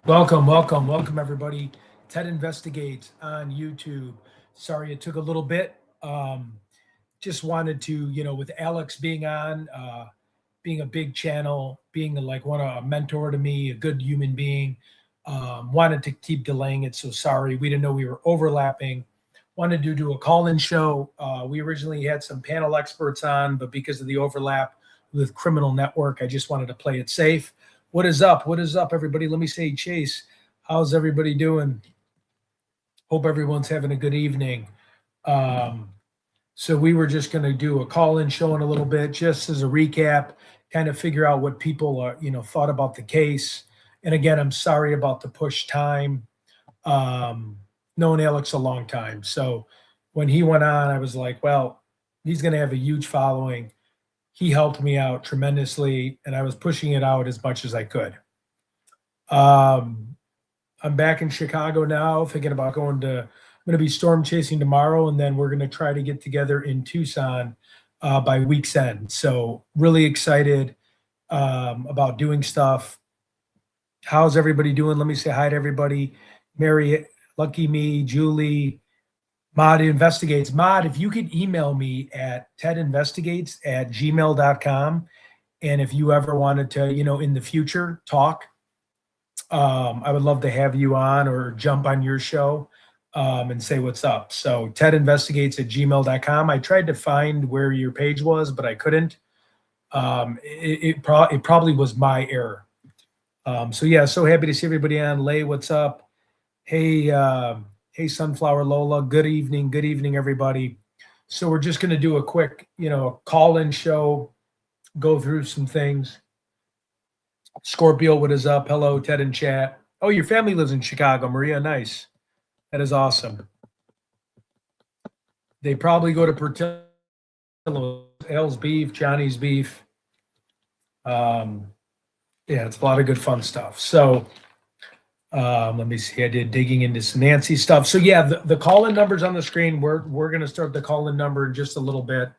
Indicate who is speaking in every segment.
Speaker 1: Welcome, everybody. Ted Investigates on YouTube. Sorry it took a little bit. Just wanted to, with Alex being on, being a big channel, being like a mentor to me, a good human being. Wanted to keep delaying it, so sorry. We didn't know we were overlapping. Wanted to do a call-in show. We originally had some panel experts on, but because of the overlap with Criminal Network, I just wanted to play it safe. What is up? What is up, everybody? Let me say, Chase, how's everybody doing? Hope everyone's having a good evening. So we were just going to do a call-in show in a little bit, just as a recap, kind of figure out what people thought about the case. And again, I'm sorry about the push time. Known Alex a long time, so when he went on, I was like, well, he's going to have a huge following. He helped me out tremendously, and I was pushing it out as much as I could. I'm back in Chicago now, thinking about I'm going to be storm chasing tomorrow, and then we're going to try to get together in Tucson by week's end. So really excited about doing stuff. How's everybody doing? Let me say hi to everybody. Mary, Lucky Me, Julie, Mod Investigates. Mod, if you could email me at tedinvestigates@gmail.com. And if you ever wanted to, in the future talk, I would love to have you on or jump on your show and say what's up. So tedinvestigates@gmail.com. I tried to find where your page was, but I couldn't. It probably was my error. So yeah, so happy to see everybody on. Lay, what's up? Hey, Sunflower Lola. Good evening, everybody. So we're just going to do a quick, call-in show, go through some things. Scorpio, what is up? Hello, Ted in chat. Oh, your family lives in Chicago, Maria. Nice. That is awesome. They probably go to Portillo's, Al's Beef, Johnny's Beef. Yeah, it's a lot of good fun stuff. So let me see. I did digging into some Nancy stuff. So yeah, the call-in number's on the screen. We're going to start the call-in number in just a little bit.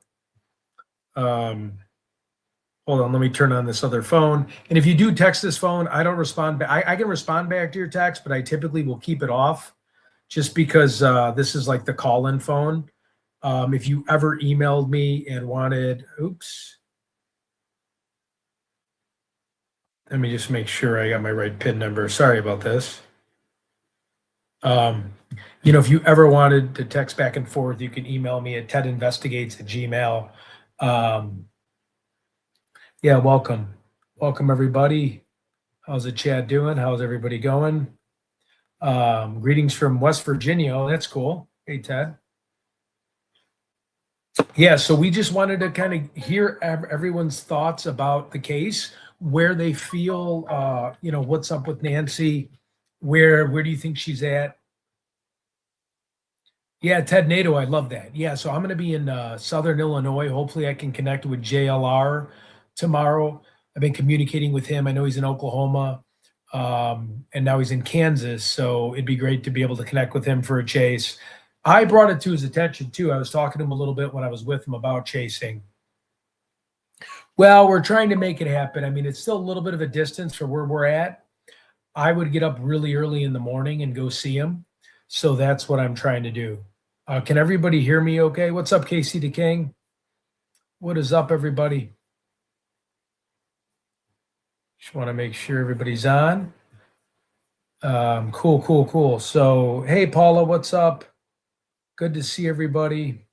Speaker 1: Hold on, let me turn on this other phone. And if you do text this phone, I don't respond back. I can respond back to your text, but I typically will keep it off just because this is like the call-in phone. If you ever emailed me and wanted, let me just make sure I got my right PIN number. Sorry about this. If you ever wanted to text back and forth, you can email me at tedinvestigates@gmail. Yeah, welcome. Welcome, everybody. How's the chat doing? How's everybody going? Greetings from West Virginia. Oh, that's cool. Hey, Ted. Yeah, so we just wanted to kind of hear everyone's thoughts about the case, where they feel, what's up with Nancy, where do you think she's at? Yeah, Ted Nato, I love that. Yeah, so I'm going to be in Southern Illinois. Hopefully I can connect with JLR tomorrow. I've been communicating with him. I know he's in Oklahoma, and now he's in Kansas, so it'd be great to be able to connect with him for a chase. I brought it to his attention, too. I was talking to him a little bit when I was with him about chasing. Well, we're trying to make it happen. I mean, it's still a little bit of a distance from where we're at. I would get up really early in the morning and go see him. So that's what I'm trying to do. Can everybody hear me okay? What's up, Casey the King? What is up, everybody? Just want to make sure everybody's on. Cool. So, hey, Paula, what's up? Good to see everybody.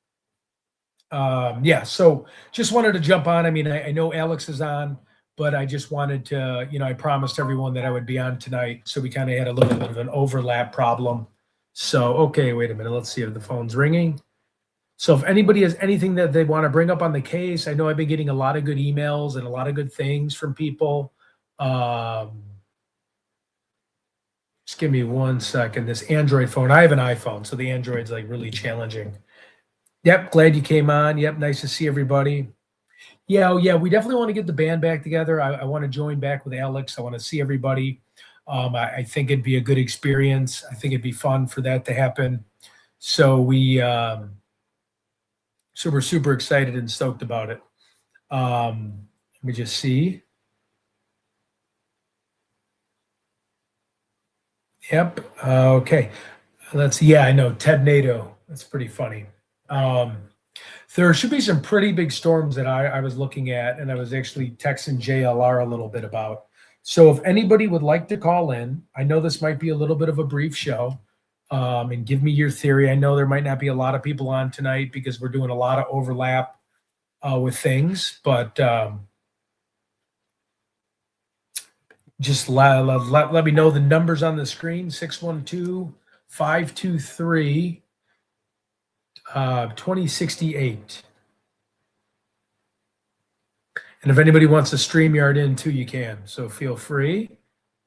Speaker 1: Yeah, so just wanted to jump on. I mean, I know Alex is on, but I just wanted to, I promised everyone that I would be on tonight. So we kind of had a little bit of an overlap problem. So, okay, wait a minute. Let's see if the phone's ringing. So if anybody has anything that they want to bring up on the case, I know I've been getting a lot of good emails and a lot of good things from people. Just give me 1 second. This Android phone, I have an iPhone, so the Android's like really challenging. Yep, glad you came on. Yep, nice to see everybody. Yeah, we definitely want to get the band back together. I want to join back with Alex. I want to see everybody. I think it'd be a good experience. I think it'd be fun for that to happen. So we're super excited and stoked about it. Let me just see. Yep. Okay. Let's see. Yeah, I know. Ted NATO. That's pretty funny. Um, there should be some pretty big storms that I was looking at, and I was actually texting JLR a little bit about. So if anybody would like to call in, I know this might be a little bit of a brief show, and give me your theory. I know there might not be a lot of people on tonight because we're doing a lot of overlap with things, but just let me know the numbers on the screen: 612-523 2068. And if anybody wants to StreamYard in too, you can. So feel free.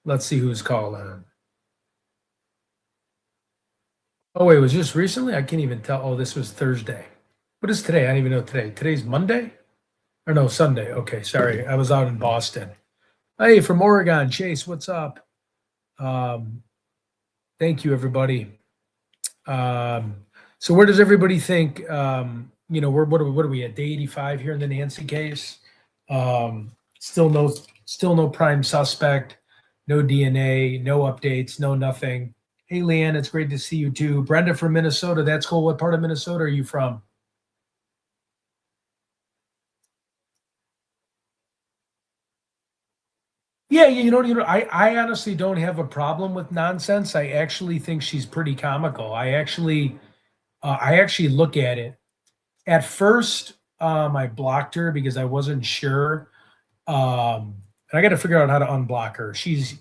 Speaker 1: Let's see who's calling. Oh, wait, was this recently? I can't even tell. Oh, this was Thursday. What is today? I don't even know today. Today's Monday? Or no, Sunday. Okay, sorry. I was out in Boston. Hey, from Oregon, Chase, what's up? Thank you, everybody. So where does everybody think, what are we at, day 85 here in the Nancy case? Still no prime suspect, no DNA, no updates, no nothing. Hey, Leanne, it's great to see you too. Brenda from Minnesota. That's cool. What part of Minnesota are you from? Yeah, I honestly don't have a problem with nonsense. I actually think she's pretty comical. I actually look at it. At first, I blocked her because I wasn't sure. And I got to figure out how to unblock her. She's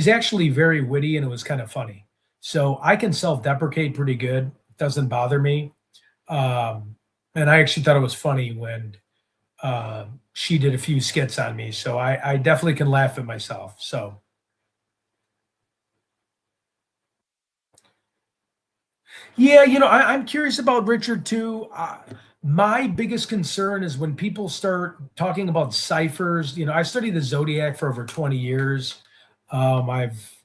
Speaker 1: actually very witty, and it was kind of funny. So I can self-deprecate pretty good. It doesn't bother me. And I actually thought it was funny when she did a few skits on me. So I definitely can laugh at myself. So yeah, I'm curious about Richard too. My biggest concern is when people start talking about ciphers. I studied the zodiac for over 20 years. I've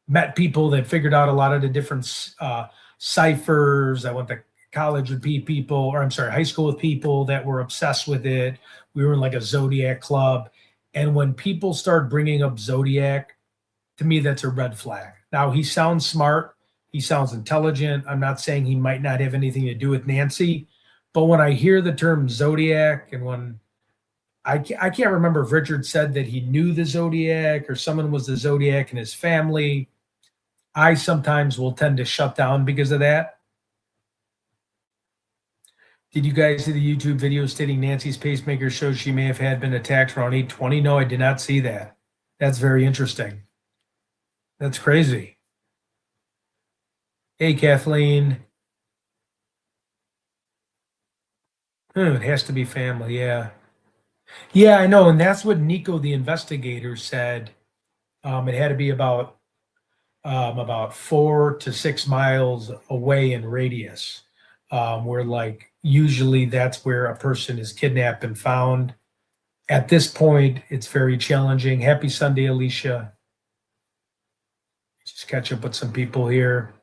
Speaker 1: met people that figured out a lot of the different ciphers. I went to college with people, or I'm sorry, high school with people that were obsessed with it. We were in like a zodiac club, and when people start bringing up zodiac, to me, that's a red flag. Now, he sounds smart. He sounds intelligent. I'm not saying he might not have anything to do with Nancy, but when I hear the term zodiac, and when I can't remember if Richard said that he knew the zodiac or someone was the zodiac in his family, I sometimes will tend to shut down because of that. Did you guys see the YouTube video stating Nancy's pacemaker shows she may have had been attacked around 8:20? No, I did not see that. That's very interesting. That's crazy. Hey, Kathleen. It has to be family. Yeah. Yeah, I know. And that's what Nico, the investigator, said. It had to be about 4 to 6 miles away in radius, where like usually that's where a person is kidnapped and found. At this point, it's very challenging. Happy Sunday, Alicia. Just catch up with some people here.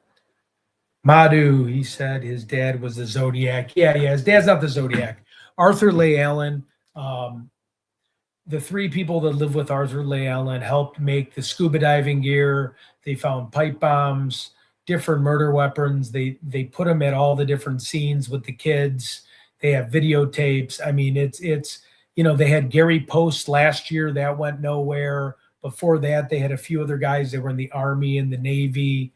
Speaker 1: Madhu, he said his dad was the Zodiac. Yeah, his dad's not the Zodiac. Arthur Leigh Allen, the three people that live with Arthur Leigh Allen helped make the scuba diving gear. They found pipe bombs, different murder weapons. They put them at all the different scenes with the kids. They have videotapes. I mean, it's they had Gary Post last year that went nowhere. Before that, they had a few other guys that were in the Army and the Navy,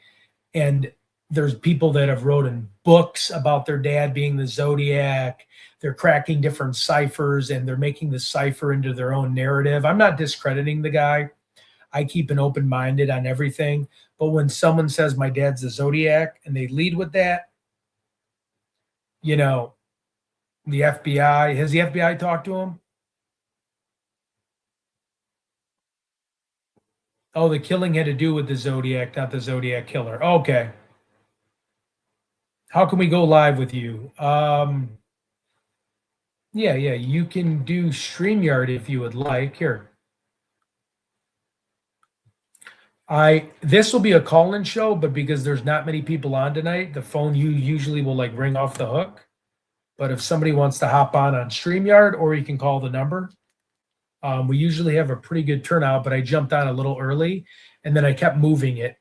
Speaker 1: and there's people that have written books about their dad being the Zodiac. They're cracking different ciphers, and they're making the cipher into their own narrative. I'm not discrediting the guy. I keep an open minded on everything. But when someone says my dad's the Zodiac and they lead with that, you know, the FBI, has the FBI talked to him? Oh, the killing had to do with the Zodiac, not the Zodiac killer. Okay. How can we go live with you? Yeah, you can do StreamYard if you would like. Here. This will be a call-in show, but because there's not many people on tonight, the phone you usually will like ring off the hook. But if somebody wants to hop on StreamYard, or you can call the number. We usually have a pretty good turnout, but I jumped on a little early. and then I kept moving it.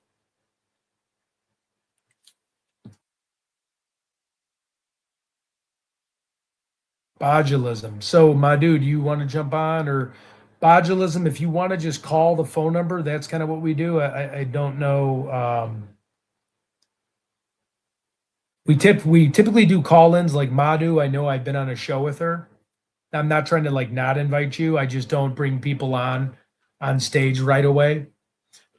Speaker 1: Botulism. So, my dude, you want to jump on or botulism? If you want to just call the phone number, that's kind of what we do. I don't know. We typically do call-ins like Madhu. I know I've been on a show with her. I'm not trying to like not invite you. I just don't bring people on stage right away.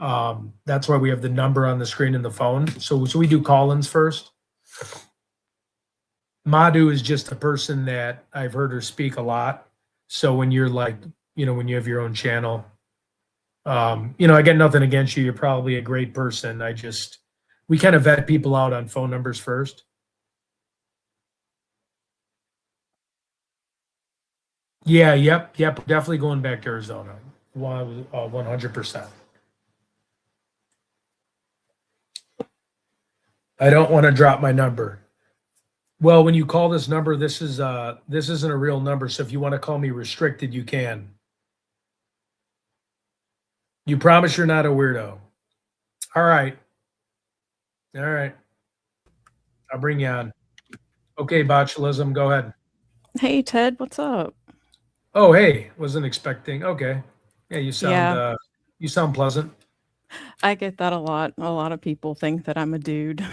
Speaker 1: That's why we have the number on the screen and the phone. So we do call-ins first. Madhu is just a person that I've heard her speak a lot. So when you're like, when you have your own channel, I get nothing against you. You're probably a great person. We kind of vet people out on phone numbers first. Yeah, yep. Definitely going back to Arizona. 100%. I don't want to drop my number. Well, when you call this number, this isn't a real number. So if you want to call me restricted, you can. You promise you're not a weirdo. All right. All right. I'll bring you on. Okay, botulism, go ahead.
Speaker 2: Hey Ted, what's up?
Speaker 1: Oh, hey, wasn't expecting. Okay. Yeah,
Speaker 2: Yeah,
Speaker 1: you sound pleasant.
Speaker 2: I get that a lot. A lot of people think that I'm a dude.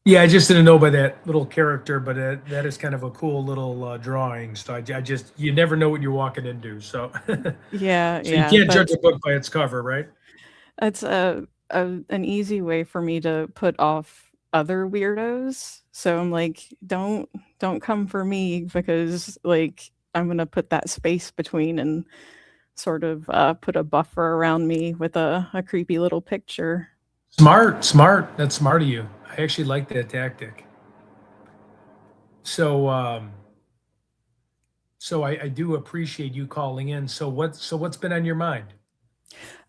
Speaker 1: Yeah, I just didn't know by that little character, but that is kind of a cool little drawing. So I just you never know what you're walking into. So
Speaker 2: Yeah,
Speaker 1: so you
Speaker 2: yeah,
Speaker 1: can't judge
Speaker 2: that's
Speaker 1: a book by its cover, right?
Speaker 2: it's an easy way for me to put off other weirdos. So I'm like, don't come for me because like I'm gonna put that space between and sort of put a buffer around me with a creepy little picture.
Speaker 1: Smart, smart. That's smart of you. I actually like that tactic. So I do appreciate you calling in. So what's been on your mind?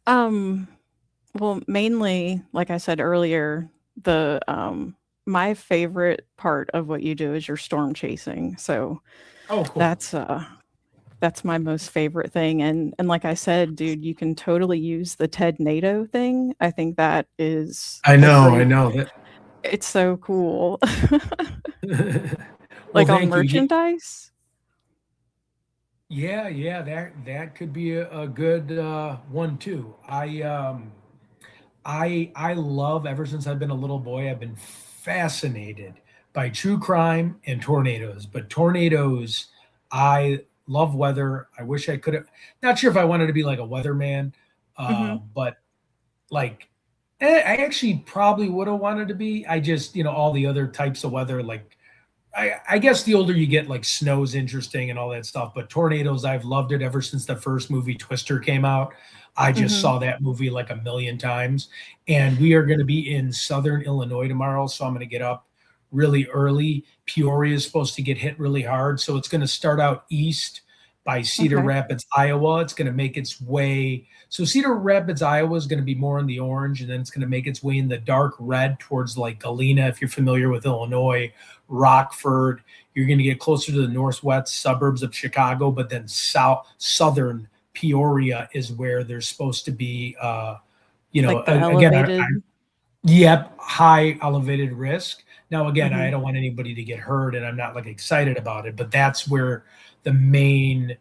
Speaker 2: Um, well, mainly, like I said earlier, the my favorite part of what you do is your storm chasing. So
Speaker 1: Oh, cool.
Speaker 2: that's that's my most favorite thing. And like I said, dude, you can totally use the Ted NATO thing. I think that is
Speaker 1: I
Speaker 2: a
Speaker 1: know, I
Speaker 2: great
Speaker 1: know that.
Speaker 2: it's so cool.
Speaker 1: Well,
Speaker 2: Like on
Speaker 1: thank you.
Speaker 2: merchandise.
Speaker 1: Yeah, that could be a good one too. I love ever since I've been a little boy, I've been fascinated by true crime and tornadoes. But tornadoes, I love weather. I wish I could have. Not sure if I wanted to be like a weatherman,
Speaker 2: Mhm.
Speaker 1: but like I actually probably would have wanted to be. I just all the other types of weather like I guess the older you get, like snow's interesting and all that stuff. But tornadoes, I've loved it ever since the first movie Twister came out. I just
Speaker 2: Mhm.
Speaker 1: saw that movie like a million times. And we are going to be in Southern Illinois tomorrow, so I'm going to get up really early. Peoria is supposed to get hit really hard, so it's going to start out east by Cedar
Speaker 2: Okay.
Speaker 1: Rapids, Iowa. It's going to make its way. So Cedar Rapids, Iowa is going to be more in the orange, and then it's going to make its way in the dark red towards like Galena, if you're familiar with Illinois, Rockford. You're going to get closer to the northwest suburbs of Chicago, but then southern Peoria is where there's supposed to be,
Speaker 2: Like the
Speaker 1: again,
Speaker 2: elevated.
Speaker 1: yep, high elevated risk. Now, again, I
Speaker 2: Mhm.
Speaker 1: don't want anybody to get hurt, and I'm not like excited about it, but that's where the main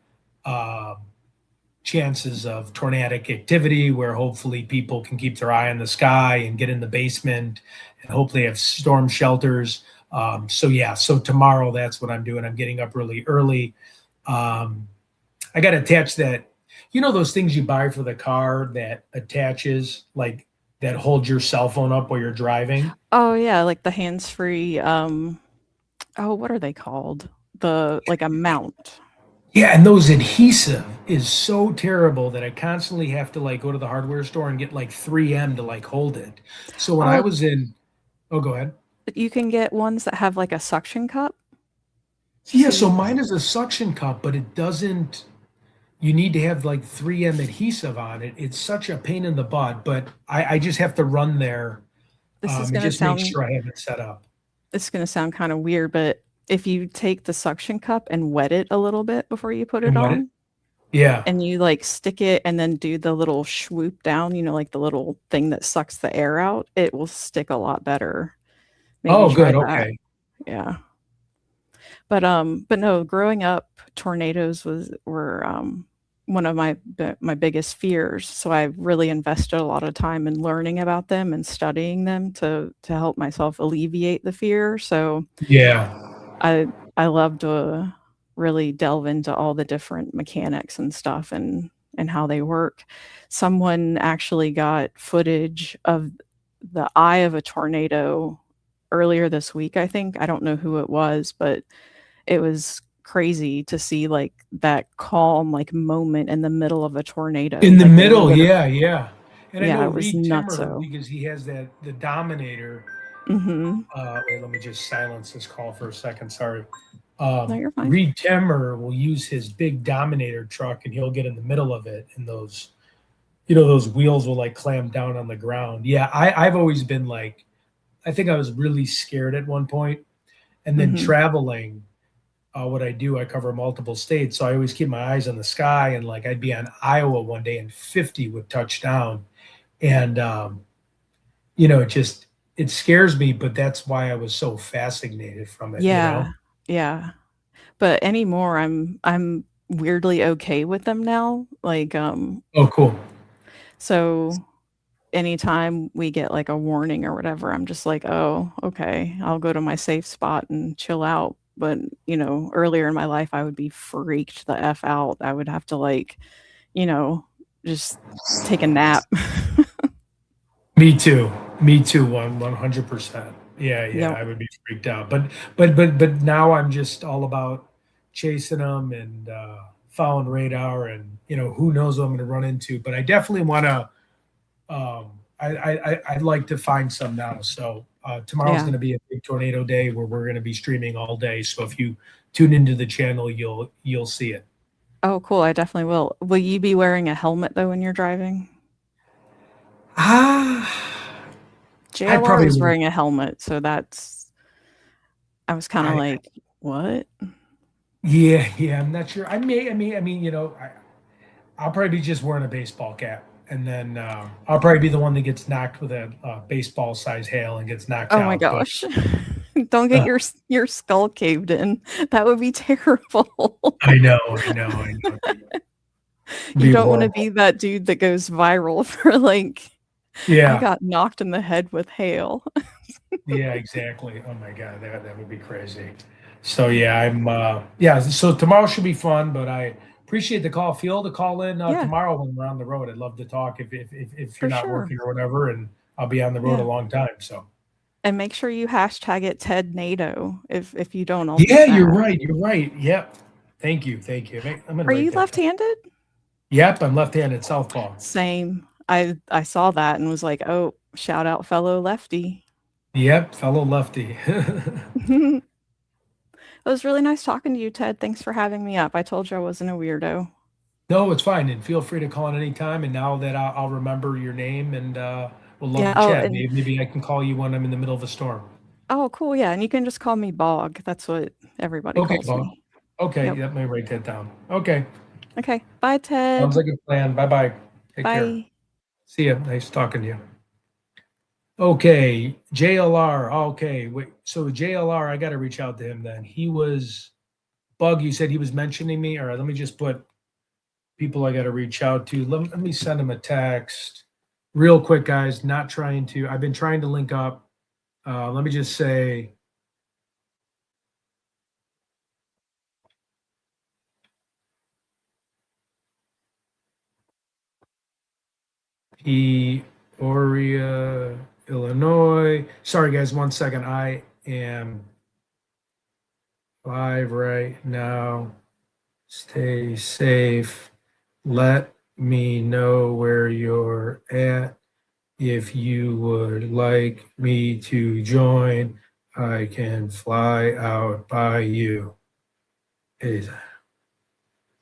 Speaker 1: uh, chances of tornadic activity, where hopefully people can keep their eye on the sky and get in the basement and hopefully have storm shelters. So tomorrow that's what I'm doing. I'm getting up really early. Um, I got to attach that, those things you buy for the car that attaches like that holds your cell phone up while you're driving.
Speaker 2: Oh yeah, like the hands-free oh, what are they called? The like a mount.
Speaker 1: Yeah, and those adhesive is so terrible that I constantly have to like go to the hardware store and get like 3M to like hold it. So when I
Speaker 2: Oh,
Speaker 1: was in, oh, go ahead.
Speaker 2: you can get ones that have like a suction cup.
Speaker 1: Yeah,
Speaker 2: So
Speaker 1: so
Speaker 2: you
Speaker 1: mine is a suction cup, but it doesn't. You need to have like 3M adhesive on it. It's such a pain in the butt, but I just have to run there
Speaker 2: this is
Speaker 1: and
Speaker 2: going to
Speaker 1: just make
Speaker 2: sound
Speaker 1: sure I have it set up.
Speaker 2: this is going to sound kind of weird, but if you take the suction cup and wet it a little bit before you put
Speaker 1: And
Speaker 2: it
Speaker 1: what it?
Speaker 2: on,
Speaker 1: Yeah.
Speaker 2: and you like stick it and then do the little swoop down, like the little thing that sucks the air out, it will stick a lot better. Maybe
Speaker 1: Oh,
Speaker 2: try
Speaker 1: good.
Speaker 2: that.
Speaker 1: Okay.
Speaker 2: Yeah. But no, growing up, tornadoes were one of my biggest fears. So I really invested a lot of time in learning about them and studying them to help myself alleviate the fear. So
Speaker 1: Yeah.
Speaker 2: I I love to really delve into all the different mechanics and stuff and how they work. Someone actually got footage of the eye of a tornado earlier this week, I think. I don't know who it was, but it was crazy to see like that calm like moment in the middle of a tornado.
Speaker 1: In the
Speaker 2: Like they
Speaker 1: middle.
Speaker 2: literally,
Speaker 1: Yeah. Yeah. And I
Speaker 2: yeah,
Speaker 1: know
Speaker 2: it was
Speaker 1: Reed Timmer
Speaker 2: nutso.
Speaker 1: because he has the Dominator.
Speaker 2: Mhm.
Speaker 1: Wait, let me just silence this call for a second. Sorry.
Speaker 2: No, you're fine.
Speaker 1: Reed Timmer will use his big Dominator truck and he'll get in the middle of it, and those wheels will like clamp down on the ground. Yeah, I've always been like, I think I was really scared at one point, and then
Speaker 2: Mhm.
Speaker 1: traveling. What I do, I cover multiple states, so I always keep my eyes on the sky. And like, I'd be on Iowa one day, and 50 would touch down, and it scares me, but that's why I was so fascinated from it.
Speaker 2: Yeah. Yeah. But anymore, I'm weirdly okay with them now. Like,
Speaker 1: Oh, cool.
Speaker 2: so anytime we get like a warning or whatever, I'm just like, oh, okay, I'll go to my safe spot and chill out. But earlier in my life, I would be freaked the f out. I would have to like, you know, just take a nap.
Speaker 1: Me too. Me too. 100%. Yeah, yeah.
Speaker 2: Yep.
Speaker 1: I would be freaked out. But now I'm just all about chasing them and following radar, and who knows what I'm going to run into. But I definitely want to. I'd like to find some now. So tomorrow's
Speaker 2: Yeah.
Speaker 1: going to be a big tornado day where we're going to be streaming all day. So if you tune into the channel, you'll see it.
Speaker 2: Oh, cool. I definitely will. Will you be wearing a helmet though when you're driving?
Speaker 1: Ah, I
Speaker 2: JLR
Speaker 1: probably
Speaker 2: was
Speaker 1: will.
Speaker 2: wearing a helmet, so I was kind of
Speaker 1: I
Speaker 2: like, what?
Speaker 1: Yeah, yeah. I'm not sure. I mean, I'll probably be just wearing a baseball cap, and then I'll probably be the one that gets knocked with a baseball size hail and gets knocked
Speaker 2: Oh my
Speaker 1: out. But
Speaker 2: gosh. Don't get
Speaker 1: uh,
Speaker 2: your skull caved in. That would be terrible.
Speaker 1: I know, I know, I know, it'd
Speaker 2: You
Speaker 1: be
Speaker 2: don't wanna
Speaker 1: horrible.
Speaker 2: be that dude that goes viral for, like, "I
Speaker 1: Yeah,
Speaker 2: got knocked in the head with hail."
Speaker 1: yeah, exactly. Oh my God, that would be crazy. So yeah, yeah. So tomorrow should be fun, but I appreciate the call. Feel to call in
Speaker 2: Yeah,
Speaker 1: tomorrow when we're on the road. I'd love to talk if you're
Speaker 2: for
Speaker 1: not
Speaker 2: sure.
Speaker 1: working or whatever, and I'll be on the road a
Speaker 2: Yeah,
Speaker 1: long time. So
Speaker 2: and make sure you hashtag it TEDNATO. If you don't, I'll be
Speaker 1: yeah, you're
Speaker 2: sad.
Speaker 1: right. You're right. Yep. Thank you. Thank you. I'm gonna
Speaker 2: Are
Speaker 1: write
Speaker 2: you
Speaker 1: that down.
Speaker 2: left-handed?
Speaker 1: Yep, I'm left-handed southpaw.
Speaker 2: Same. I saw that and was like, "Oh, shout out fellow lefty."
Speaker 1: Yep, fellow lefty.
Speaker 2: It was really nice talking to you, Ted. Thanks for having me up. I told you I wasn't a weirdo.
Speaker 1: No, it's fine, and feel free to call at any time. And now that I'll remember your name, and we'll love
Speaker 2: Yeah.
Speaker 1: to
Speaker 2: Oh,
Speaker 1: chat.
Speaker 2: and
Speaker 1: Maybe I can call you when I'm in the middle of a storm.
Speaker 2: oh, cool. Yeah, and you can just call me Bog. That's what everybody
Speaker 1: Okay,
Speaker 2: calls
Speaker 1: Bob.
Speaker 2: me.
Speaker 1: Okay,
Speaker 2: Yep.
Speaker 1: let me write that down. Okay,
Speaker 2: Okay. Bye,
Speaker 1: sounds
Speaker 2: Ted.
Speaker 1: like a plan. Bye bye. Take care.
Speaker 2: Bye.
Speaker 1: See ya. Nice talking to you. Okay, JLR. Okay, wait. So JLR, I got to reach out to him then. He was Bug. You said he was mentioning me. All right, let me just put people I got to reach out to. Let me send him a text real quick, guys. Not trying to, I've been trying to link up. Let me just say, Peoria, Illinois. Sorry, guys, 1 second. I am live right now. Stay safe. Let me know where you're at. If you would like me to join, I can fly out by you.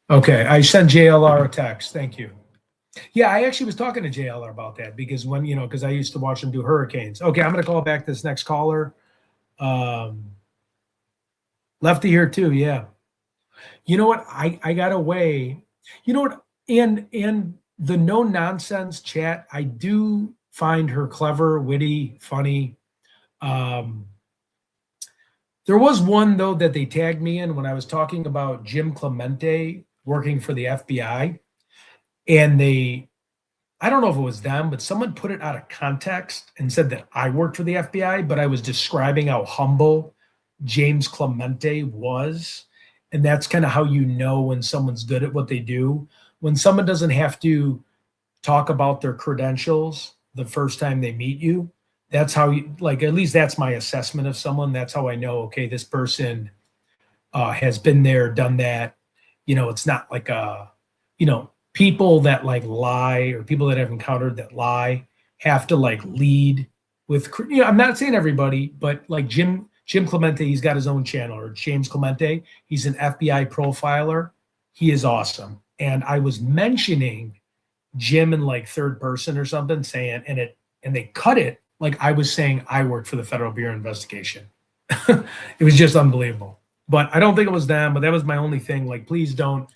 Speaker 1: Okay, I sent JLR a text. Thank you. Yeah, I actually was talking to JLR about that because because I used to watch him do hurricanes. Okay, I'm going to call back this next caller. Um, Lefty here too. Yeah. You know what? I got away. You know what? And the no nonsense chat, I do find her clever, witty, funny. Um, there was one though that they tagged me in when I was talking about Jim Clemente working for the FBI, and they I don't know if it was them, but someone put it out of context and said that I worked for the FBI, but I was describing how humble James Clemente was. And that's kind of how you know when someone's good at what they do. When someone doesn't have to talk about their credentials the first time they meet you, that's how you, like, at least that's my assessment of someone. That's how I know, okay, this person has been there, done that. It's not like people that like lie or people that have encountered that lie have to like lead with. I'm not saying everybody, but like Jim Clemente, he's got his own channel, or James Clemente. He's an FBI profiler. He is awesome. And I was mentioning Jim in like third person or something, saying, and they cut it like I was saying I worked for the Federal Bureau of Investigation. It was just unbelievable. But I don't think it was them, but that was my only thing. Like, please don't,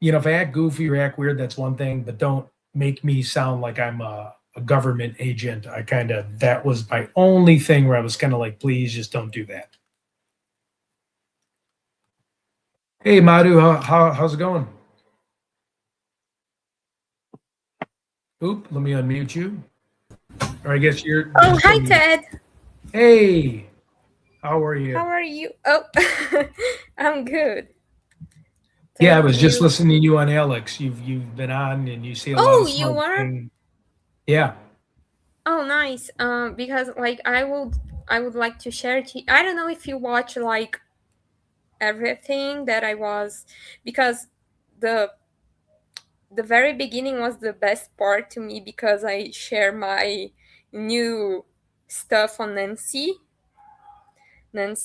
Speaker 1: if I act goofy or act weird, that's one thing, but don't make me sound like I'm a government agent. That was my only thing where I was kind of like, please just don't do that. Hey, Madhu, how's it going? Oop, let me unmute you. Or I guess you're.
Speaker 3: Oh, hi, Ted.
Speaker 1: Hey, how are you?
Speaker 3: How are you? Oh, I'm good.
Speaker 1: Yeah, I was just listening to you on Alex. You've been on and you see a lot of
Speaker 3: you are?
Speaker 1: things. Yeah.
Speaker 3: Oh, nice. Because like I would like to share it. I don't know if you watch like everything that I was, because the the very beginning was the best part to me, because I share my new stuff on Nancy's.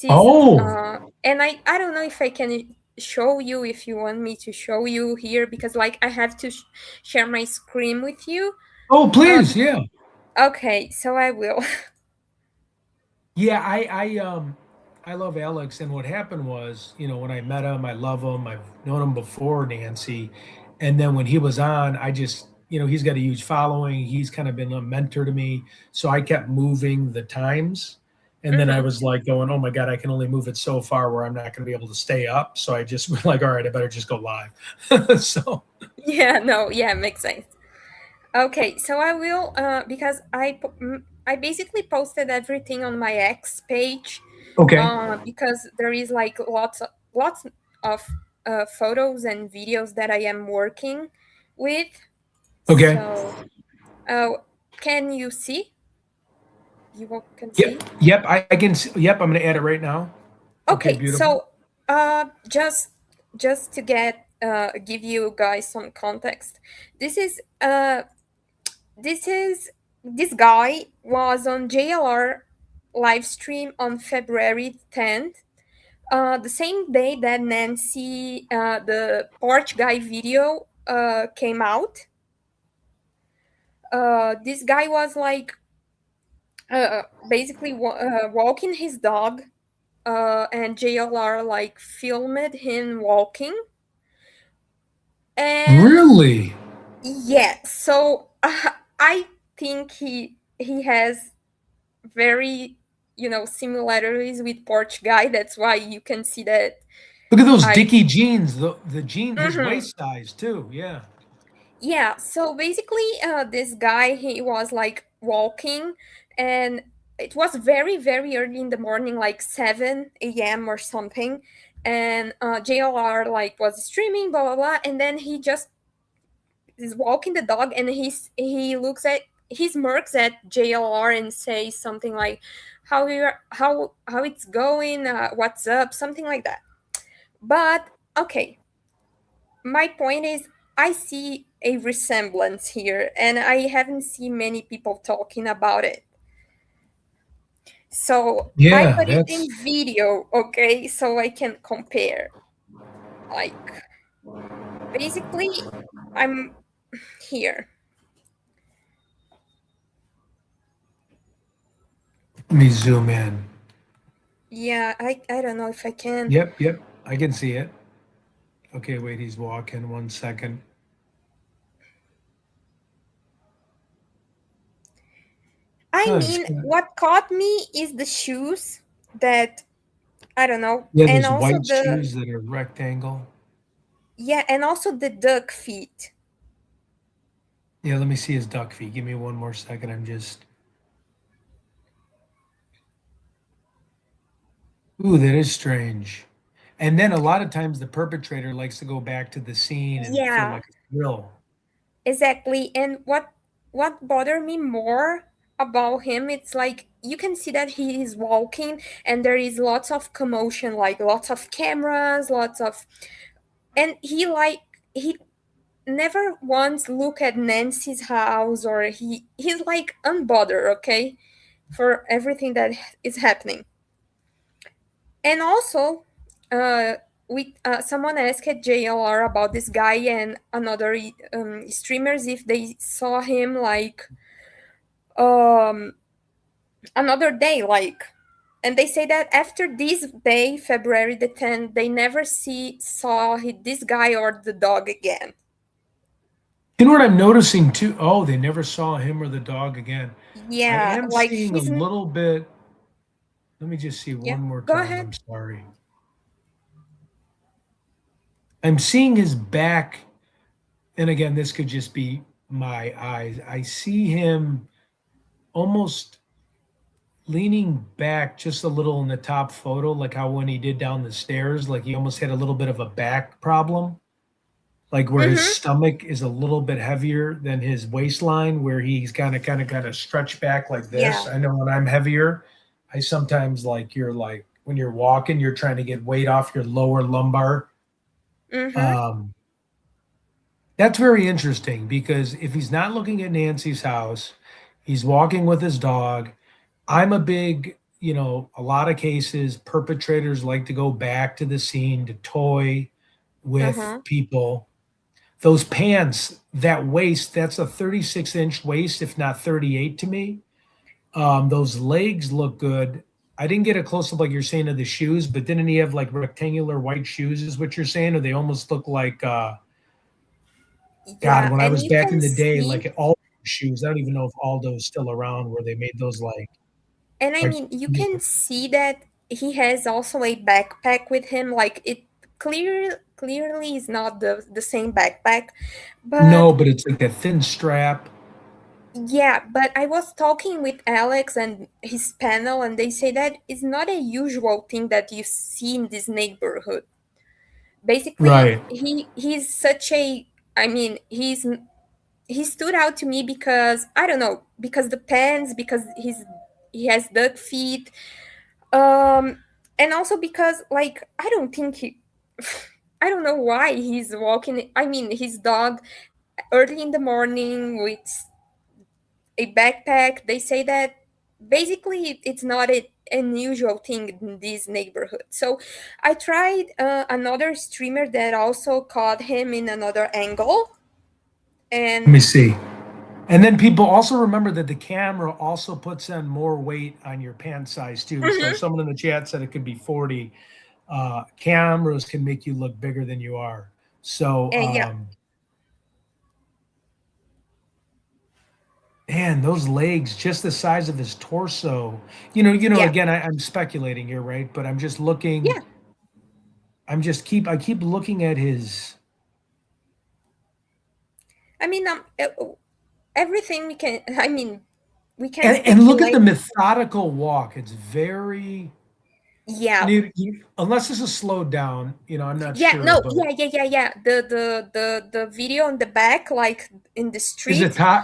Speaker 1: Oh.
Speaker 3: And I don't know if I can show you, if you want me to show you here, because like I have to share my screen with you.
Speaker 1: Oh, please, yeah.
Speaker 3: Okay, so I will.
Speaker 1: Yeah, I love Alex, and what happened was, when I met him, I love him. I've known him before Nancy, and then when he was on, I just, he's got a huge following. He's kind of been a mentor to me, so I kept moving the times, and then I was like going, oh my God, I can only move it so far where I'm not going to be able to stay up. So I just was like, all right, I better just go live. So
Speaker 3: Yeah, makes sense. Okay, so I will, because I basically posted everything on my X page,
Speaker 1: okay,
Speaker 3: because there is like lots of photos and videos that I am working with.
Speaker 1: okay,
Speaker 3: So, can you see? You can
Speaker 1: yep,
Speaker 3: see?
Speaker 1: yep, I can. Yep, I'm going to add it right now. Okay,
Speaker 3: Okay,
Speaker 1: beautiful.
Speaker 3: so just to get give you guys some context. This is this is this guy was on JLR live stream on February 10th, the same day that Nancy, the porch guy video came out. This guy was like basically walking his dog, and JLR like filmed him walking. And
Speaker 1: Really?
Speaker 3: yeah, so I think he has very, similarities with Porch Guy. That's why you can see that.
Speaker 1: Look at those
Speaker 3: I
Speaker 1: Dickie jeans. The jean, his
Speaker 3: Mhm.
Speaker 1: waist size too. Yeah.
Speaker 3: Yeah, so basically, this guy, he was like walking, and it was very very early in the morning, like 7 a.m. or something. And JLR like was streaming, blah blah blah, and then he just is walking the dog, and he looks at, he smirks at JLR and says something like, how it's going, what's up, something like that. But okay, my point is, I see a resemblance here, and I haven't seen many people talking about it. So I
Speaker 1: Yeah,
Speaker 3: put it in
Speaker 1: that's
Speaker 3: video, okay, so I can compare. Like, basically, I'm here.
Speaker 1: let me zoom in.
Speaker 3: Yeah, I don't know if I can.
Speaker 1: Yep, yep. I can see it. Okay, wait, he's walking. 1 second.
Speaker 3: I
Speaker 1: Oh,
Speaker 3: mean, what caught me is the shoes that I don't know,
Speaker 1: yeah,
Speaker 3: and
Speaker 1: those
Speaker 3: also
Speaker 1: white
Speaker 3: the
Speaker 1: shoes that are rectangle.
Speaker 3: yeah, and also the duck feet.
Speaker 1: Yeah, let me see his duck feet. Give me 1 more second. I'm just. Ooh, that is strange. And then a lot of times the perpetrator likes to go back to the scene and for
Speaker 3: Yeah,
Speaker 1: like a thrill.
Speaker 3: exactly. And what bothered me more about him, it's like you can see that he is walking and there is lots of commotion, like lots of cameras, lots of and he never once look at Nancy's house or he's like unbothered, okay, for everything that is happening. And also, we someone asked JLR about this guy and another streamers if they saw him like um another day, like, and they say that after this day, February the 10th, they never saw this guy or the dog again.
Speaker 1: You know what I'm noticing too? Oh, they never saw him or the dog again. I
Speaker 3: Yeah,
Speaker 1: am
Speaker 3: like
Speaker 1: seeing a little bit. Let me just see
Speaker 3: yeah.
Speaker 1: one more
Speaker 3: Go
Speaker 1: time.
Speaker 3: ahead.
Speaker 1: I'm sorry. I'm seeing his back. And again, this could just be my eyes. I see him almost leaning back just a little in the top photo, like how when he did down the stairs, like he almost had a little bit of a back problem, like where his
Speaker 3: Mm-hmm.
Speaker 1: stomach is a little bit heavier than his waistline, where he's kind of stretched back like this.
Speaker 3: Yeah.
Speaker 1: I know when I'm heavier, I sometimes like when you're walking, you're trying to get weight off your lower lumbar.
Speaker 3: Mm-hmm.
Speaker 1: Um, that's very interesting because if he's not looking at Nancy's house, he's walking with his dog. I'm a big, a lot of cases, perpetrators like to go back to the scene to toy with
Speaker 3: Uh-huh.
Speaker 1: people. Those pants, that waist, that's a 36-inch waist, if not 38 to me. Those legs look good. I didn't get a close up like you're saying of the shoes, but didn't he have like rectangular white shoes, is what you're saying? Or they almost look like, God,
Speaker 3: Yeah,
Speaker 1: when I
Speaker 3: and
Speaker 1: was
Speaker 3: you
Speaker 1: back in
Speaker 3: can
Speaker 1: the day,
Speaker 3: see.
Speaker 1: like Aldo shoes, I don't even know if Aldo's still around where they made those
Speaker 3: And I
Speaker 1: like
Speaker 3: mean, you can see that he has also a backpack with him. Like it clearly is not the same backpack,
Speaker 1: no,
Speaker 3: but
Speaker 1: but it's like that thin strap.
Speaker 3: yeah. But I was talking with Alex and his panel, and they say that it's not a usual thing that you see in this neighborhood. Basically,
Speaker 1: Right.
Speaker 3: he's such a. I mean, he stood out to me because I don't know, because the pants, because he has duck feet. And also because like I don't think he I don't know why he's walking, I mean his dog early in the morning with a backpack. They say that basically it's not an unusual thing in this neighborhood. So I tried another streamer that also caught him in another angle.
Speaker 1: Let
Speaker 3: And
Speaker 1: me see. And then people also remember that the camera also puts on more weight on your pant size too. So
Speaker 3: mhm,
Speaker 1: someone in the chat said it could be 40. Cameras can make you look bigger than you are. So,
Speaker 3: and yeah,
Speaker 1: man, those legs, just the size of his torso.
Speaker 3: yeah,
Speaker 1: Again, I'm speculating here, right? But I'm just looking.
Speaker 3: yeah.
Speaker 1: I keep looking at his.
Speaker 3: I mean, everything we can, I mean, we can
Speaker 1: And look at the
Speaker 3: speculate.
Speaker 1: methodical walk. It's very. And
Speaker 3: Yeah.
Speaker 1: unless this is slowed down, I'm not
Speaker 3: Yeah,
Speaker 1: sure.
Speaker 3: no,
Speaker 1: But
Speaker 3: yeah. The video on the back, like in the street.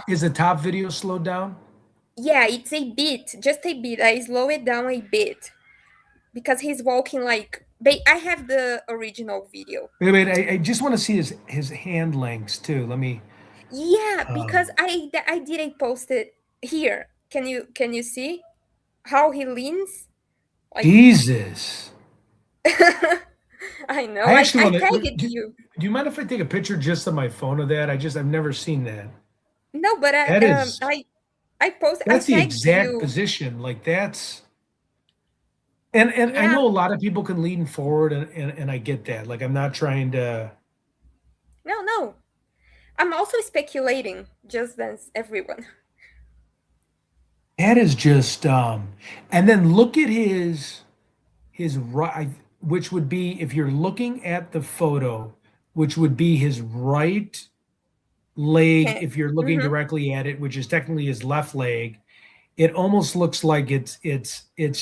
Speaker 1: is the top video slowed down?
Speaker 3: Yeah, it's a bit, just a bit. I slow it down a bit because he's walking like. I have the original video.
Speaker 1: Wait. I just want to see his hand lengths too. Let me.
Speaker 3: Yeah,
Speaker 1: Um,
Speaker 3: because I didn't post it here. Can you see how he leans? Like
Speaker 1: Jesus.
Speaker 3: I know.
Speaker 1: I
Speaker 3: I
Speaker 1: actually
Speaker 3: I
Speaker 1: want to.
Speaker 3: tagged you.
Speaker 1: Do you mind if I take a picture just on my phone of that? I've never seen that.
Speaker 3: No, but
Speaker 1: That is
Speaker 3: I
Speaker 1: that's the
Speaker 3: tagged
Speaker 1: exact
Speaker 3: you.
Speaker 1: position. Like that's and I
Speaker 3: Yeah.
Speaker 1: know a lot of people can lean forward and I get that. Like I'm not trying to.
Speaker 3: No, no. I'm also speculating, just as everyone.
Speaker 1: That is just and then look at his right, which would be if you're looking at the photo, which would be his right leg
Speaker 3: Can
Speaker 1: if you're looking
Speaker 3: mm-hmm.
Speaker 1: directly at it, which is technically his left leg. It almost looks like it's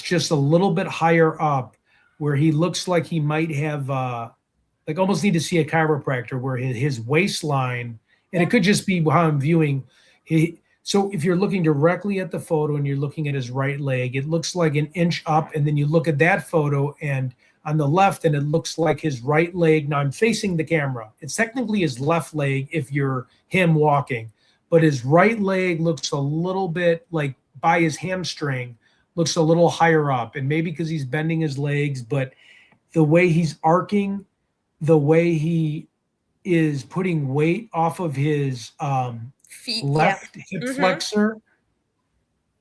Speaker 1: just a little bit higher up where he looks like he might have like almost need to see a chiropractor where his waistline, and
Speaker 3: Yeah.
Speaker 1: it could just be how I'm viewing. So if you're looking directly at the photo and you're looking at his right leg, it looks like an inch up, and then you look at that photo and on the left, and it looks like his right leg. Now I'm facing the camera. It's technically his left leg if you're him walking, but his right leg looks a little bit like by his hamstring, looks a little higher up, and maybe because he's bending his legs, but the way he's arcing, the way he is putting weight off of his
Speaker 3: Feet. Yeah.
Speaker 1: left hip
Speaker 3: Mm-hmm.
Speaker 1: flexor,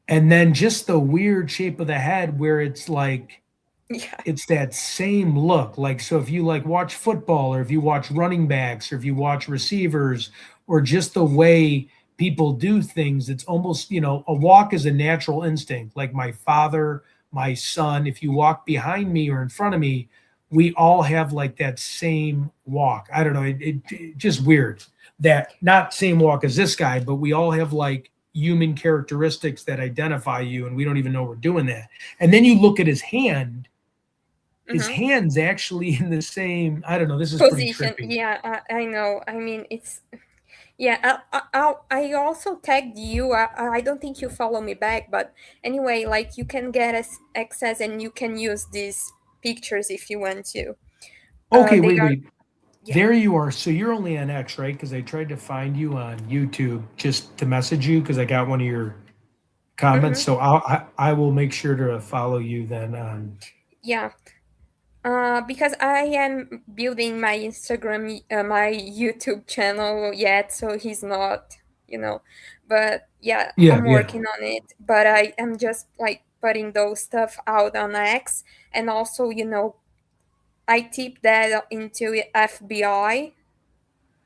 Speaker 1: and then just the weird shape of the head where it's like
Speaker 3: Yeah.
Speaker 1: it's that same look. Like, so if you like watch football or if you watch running backs or if you watch receivers or just the way people do things, it's almost, a walk is a natural instinct. Like my father, my son, if you walk behind me or in front of me, we all have like that same walk. I don't know. It just weird that not same walk as this guy, but we all have like human characteristics that identify you and we don't even know we're doing that. And then you look at his
Speaker 3: Mm-hmm.
Speaker 1: hands actually in the same. I don't know. This is pretty
Speaker 3: Position.
Speaker 1: trippy.
Speaker 3: Yeah, I know. I mean, it's yeah. I also tagged you. I don't think you follow me back, but anyway, like you can get us access and you can use these pictures if you want to.
Speaker 1: Okay,
Speaker 3: They
Speaker 1: wait,
Speaker 3: are
Speaker 1: wait.
Speaker 3: yeah.
Speaker 1: There you are. So you're only on X, right? Because I tried to find you on YouTube just to message you because I got one of your comments.
Speaker 3: Mm-hmm.
Speaker 1: So I will make sure to follow you then on.
Speaker 3: Yeah. Because I am building my Instagram, my YouTube channel yet, so he's not, you know. But yeah,
Speaker 1: Yeah,
Speaker 3: I'm
Speaker 1: yeah.
Speaker 3: working on it. But I am just like putting those stuff out on X, and also, I tip that into FBI. I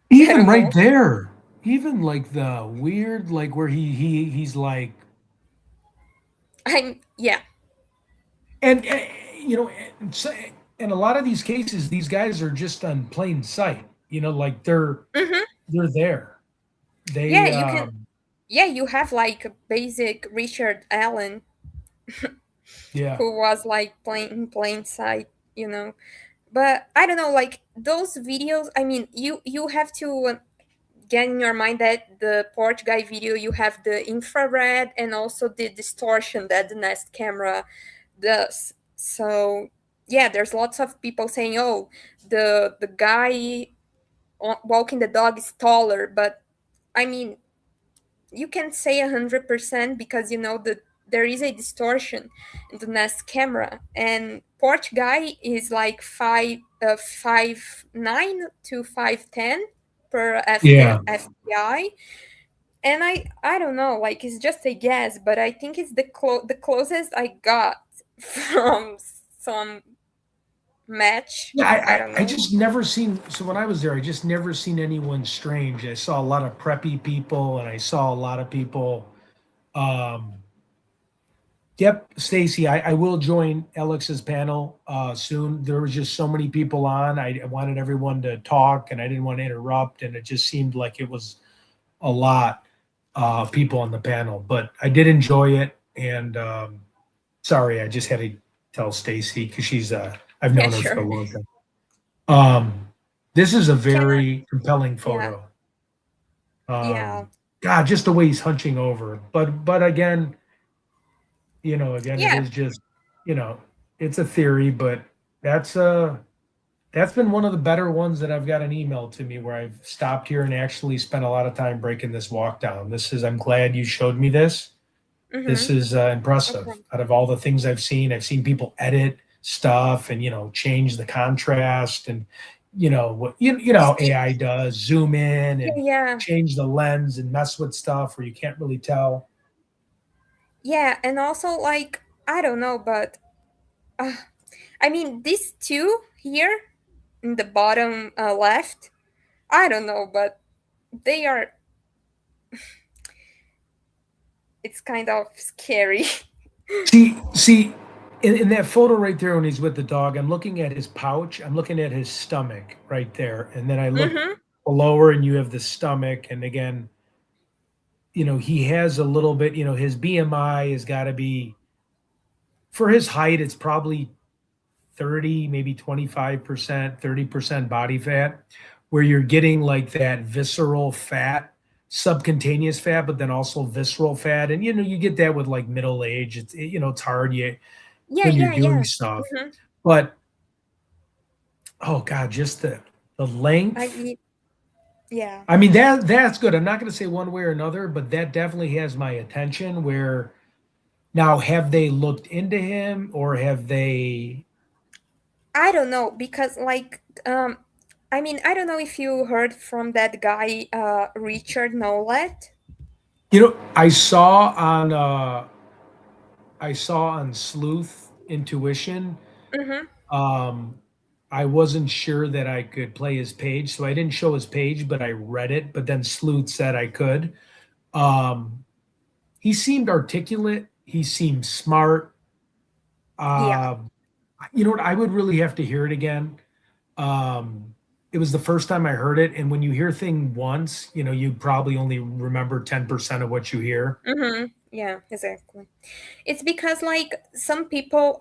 Speaker 1: Even
Speaker 3: don't
Speaker 1: right
Speaker 3: know.
Speaker 1: there, even like the weird, like where he's like,
Speaker 3: Yeah.
Speaker 1: and you know, and, so, and a lot of these cases, these guys are just on plain sight. Like
Speaker 3: Mm-hmm.
Speaker 1: they're there.
Speaker 3: Yeah,
Speaker 1: They
Speaker 3: you can. Yeah, you have like a basic Richard Allen
Speaker 1: yeah.
Speaker 3: who was like plain in plain sight, you know. But I don't know, like those videos. I mean, you have to get in your mind that the porch guy video, you have the infrared and also the distortion that the Nest camera does. So yeah, there's lots of people saying, oh, the guy walking the dog is taller, but I mean, you can say 100% because there is a distortion in the Nest camera, and porch guy is like 5'9" to 5'10" per
Speaker 1: Yeah.
Speaker 3: FBI. And I don't know, like it's just a guess, but I think it's the closest I got from some match.
Speaker 1: Yeah,
Speaker 3: I don't
Speaker 1: I
Speaker 3: know.
Speaker 1: just never seen. So when I was there, I just never seen anyone strange. I saw a lot of preppy people, and I saw a lot of people. Um, yep, Stacy, I will join Alex's panel soon. There was just so many people on. I wanted everyone to talk, and I didn't want to interrupt, and it just seemed like it was a lot people on the panel. But I did enjoy it, and sorry, I just had to tell Stacy because I've
Speaker 3: Yeah,
Speaker 1: known her for a
Speaker 3: sure.
Speaker 1: long time. Um, this is a
Speaker 3: Can I,
Speaker 1: very compelling
Speaker 3: yeah,
Speaker 1: photo.
Speaker 3: yeah,
Speaker 1: God, just the way he's hunching over. But again, again, it
Speaker 3: yeah.
Speaker 1: is just, you know, it's a theory, but that's uh that's been one of the better ones that I've got an email to me where I've stopped here and actually spent a lot of time breaking this walk down. I'm glad you showed me this. This
Speaker 3: Mm-hmm.
Speaker 1: is impressive.
Speaker 3: Okay.
Speaker 1: Out of all the things I've seen people edit stuff and change the contrast and what how AI does, zoom in
Speaker 3: Yeah,
Speaker 1: and
Speaker 3: yeah,
Speaker 1: change the lens and mess with stuff where you can't really tell.
Speaker 3: yeah, and also like I don't know, but uh, I mean these two here in the bottom left. I don't know, but they are. It's kind of scary.
Speaker 1: See, in that photo right there when he's with the dog, I'm looking at his pouch. I'm looking at his stomach right there, and then I look
Speaker 3: Mm-hmm.
Speaker 1: lower, and you have the stomach. And again, he has a little bit. His BMI has got to be for his height. It's probably 30, maybe 25%, 30% body fat, where you're getting like that visceral fat, subcutaneous fat, but then also visceral fat. And you get that with like middle age. It's hard
Speaker 3: Yeah,
Speaker 1: when you're
Speaker 3: yeah,
Speaker 1: doing
Speaker 3: yes.
Speaker 1: stuff.
Speaker 3: Mm-hmm.
Speaker 1: But oh God, just the
Speaker 3: I
Speaker 1: length.
Speaker 3: mean, yeah.
Speaker 1: I mean that's good. I'm not going to say one way or another, but that definitely has my attention. Where now have they looked into him or have they?
Speaker 3: I don't know because I mean, I don't know if you heard from that guy, Richard Nolet.
Speaker 1: I saw on Sleuth Intuition.
Speaker 3: Mm-hmm.
Speaker 1: Um, I wasn't sure that I could play his page, so I didn't show his page, but I read it. But then Sleuth said I could. Um, he seemed articulate. He seemed smart.
Speaker 3: Yeah.
Speaker 1: Uh, you know what? I would really have to hear it again. Um, it was the first time I heard it, and when you hear thing once, you probably only remember 10% of what you hear.
Speaker 3: Mm-hmm. Yeah, exactly. It's because like some people,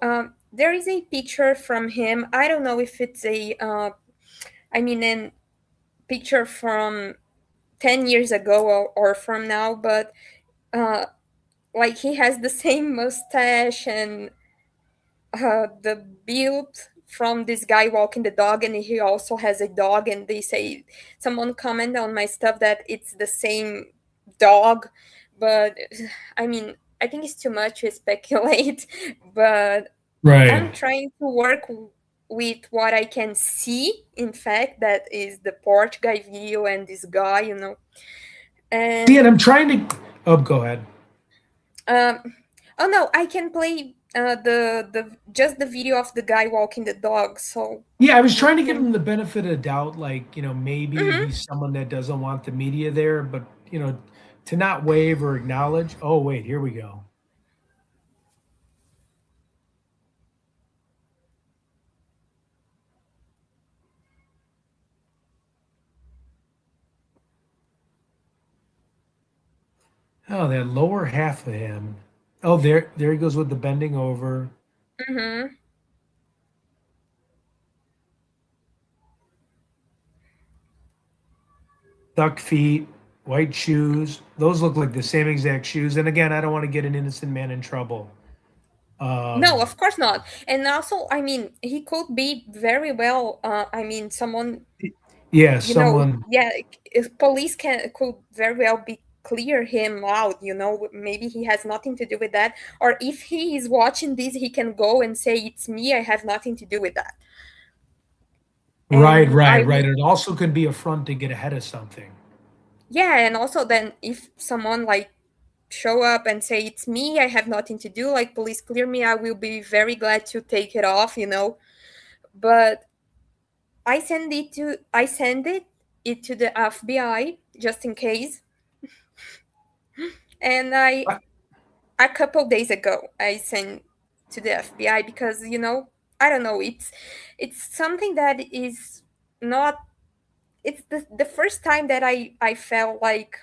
Speaker 3: there is a picture from him. I don't know if it's I mean, a picture from 10 years ago or from now, but uh, like he has the same mustache and the build from this guy walking the dog, and he also has a dog. And they say someone comment on my stuff that it's the same dog, but I mean, I think it's too much to speculate. But I'm
Speaker 1: Right.
Speaker 3: trying to work with what I can see. In fact, that is the porch guy video and this guy.
Speaker 1: See,
Speaker 3: And
Speaker 1: and I'm trying to. Oh, go ahead.
Speaker 3: Um, oh no, I can play the just the video of the guy walking the dog, so
Speaker 1: Yeah, I was
Speaker 3: you
Speaker 1: trying to give
Speaker 3: can.
Speaker 1: him the benefit of doubt, like, maybe
Speaker 3: Mhm.
Speaker 1: he's someone that doesn't want the media there, but, to not wave or acknowledge. Oh, wait, here we go. Oh, that lower half of him. Oh, there he goes with the bending over,
Speaker 3: Mhm.
Speaker 1: duck feet, white shoes. Those look like the same exact shoes. And again, I don't want to get an innocent man in trouble.
Speaker 3: No,
Speaker 1: Um,
Speaker 3: of course not. And also, I mean, he could be very well. I mean, someone,
Speaker 1: yeah, someone.
Speaker 3: yeah, if police could very well be clear him out. Maybe he has nothing to do with that. Or if he is watching this, he can go and say, "It's me. I have nothing to do with that."
Speaker 1: Right,
Speaker 3: And I
Speaker 1: right, right.
Speaker 3: will.
Speaker 1: It also could be a front to get ahead of something.
Speaker 3: Yeah, and also then if someone like show up and say it's me, I have nothing to do, like police clear me, I will be very glad to take it off. But I send it to the FBI just in case. And I
Speaker 1: I-
Speaker 3: a couple days ago I sent to the FBI because I don't know, it's something that is not. It's the first time that I felt like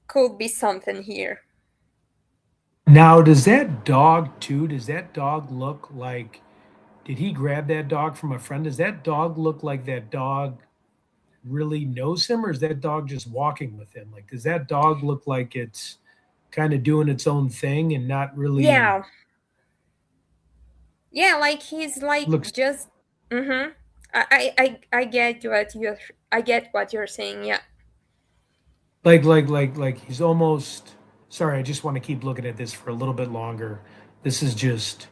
Speaker 3: could be something here.
Speaker 1: Now, does that dog too? Does that dog look like? Did he grab that dog from a friend? Does that dog look like that dog really knows him, or is that dog just walking with him? Like, does that dog look like it's kind of doing its own thing and not really
Speaker 3: Yeah, yeah, like he's like
Speaker 1: looks
Speaker 3: just. Mm-hmm. I get what you're saying. Yeah.
Speaker 1: like he's almost. Sorry, I just want to keep looking at this for a little bit longer. This is just.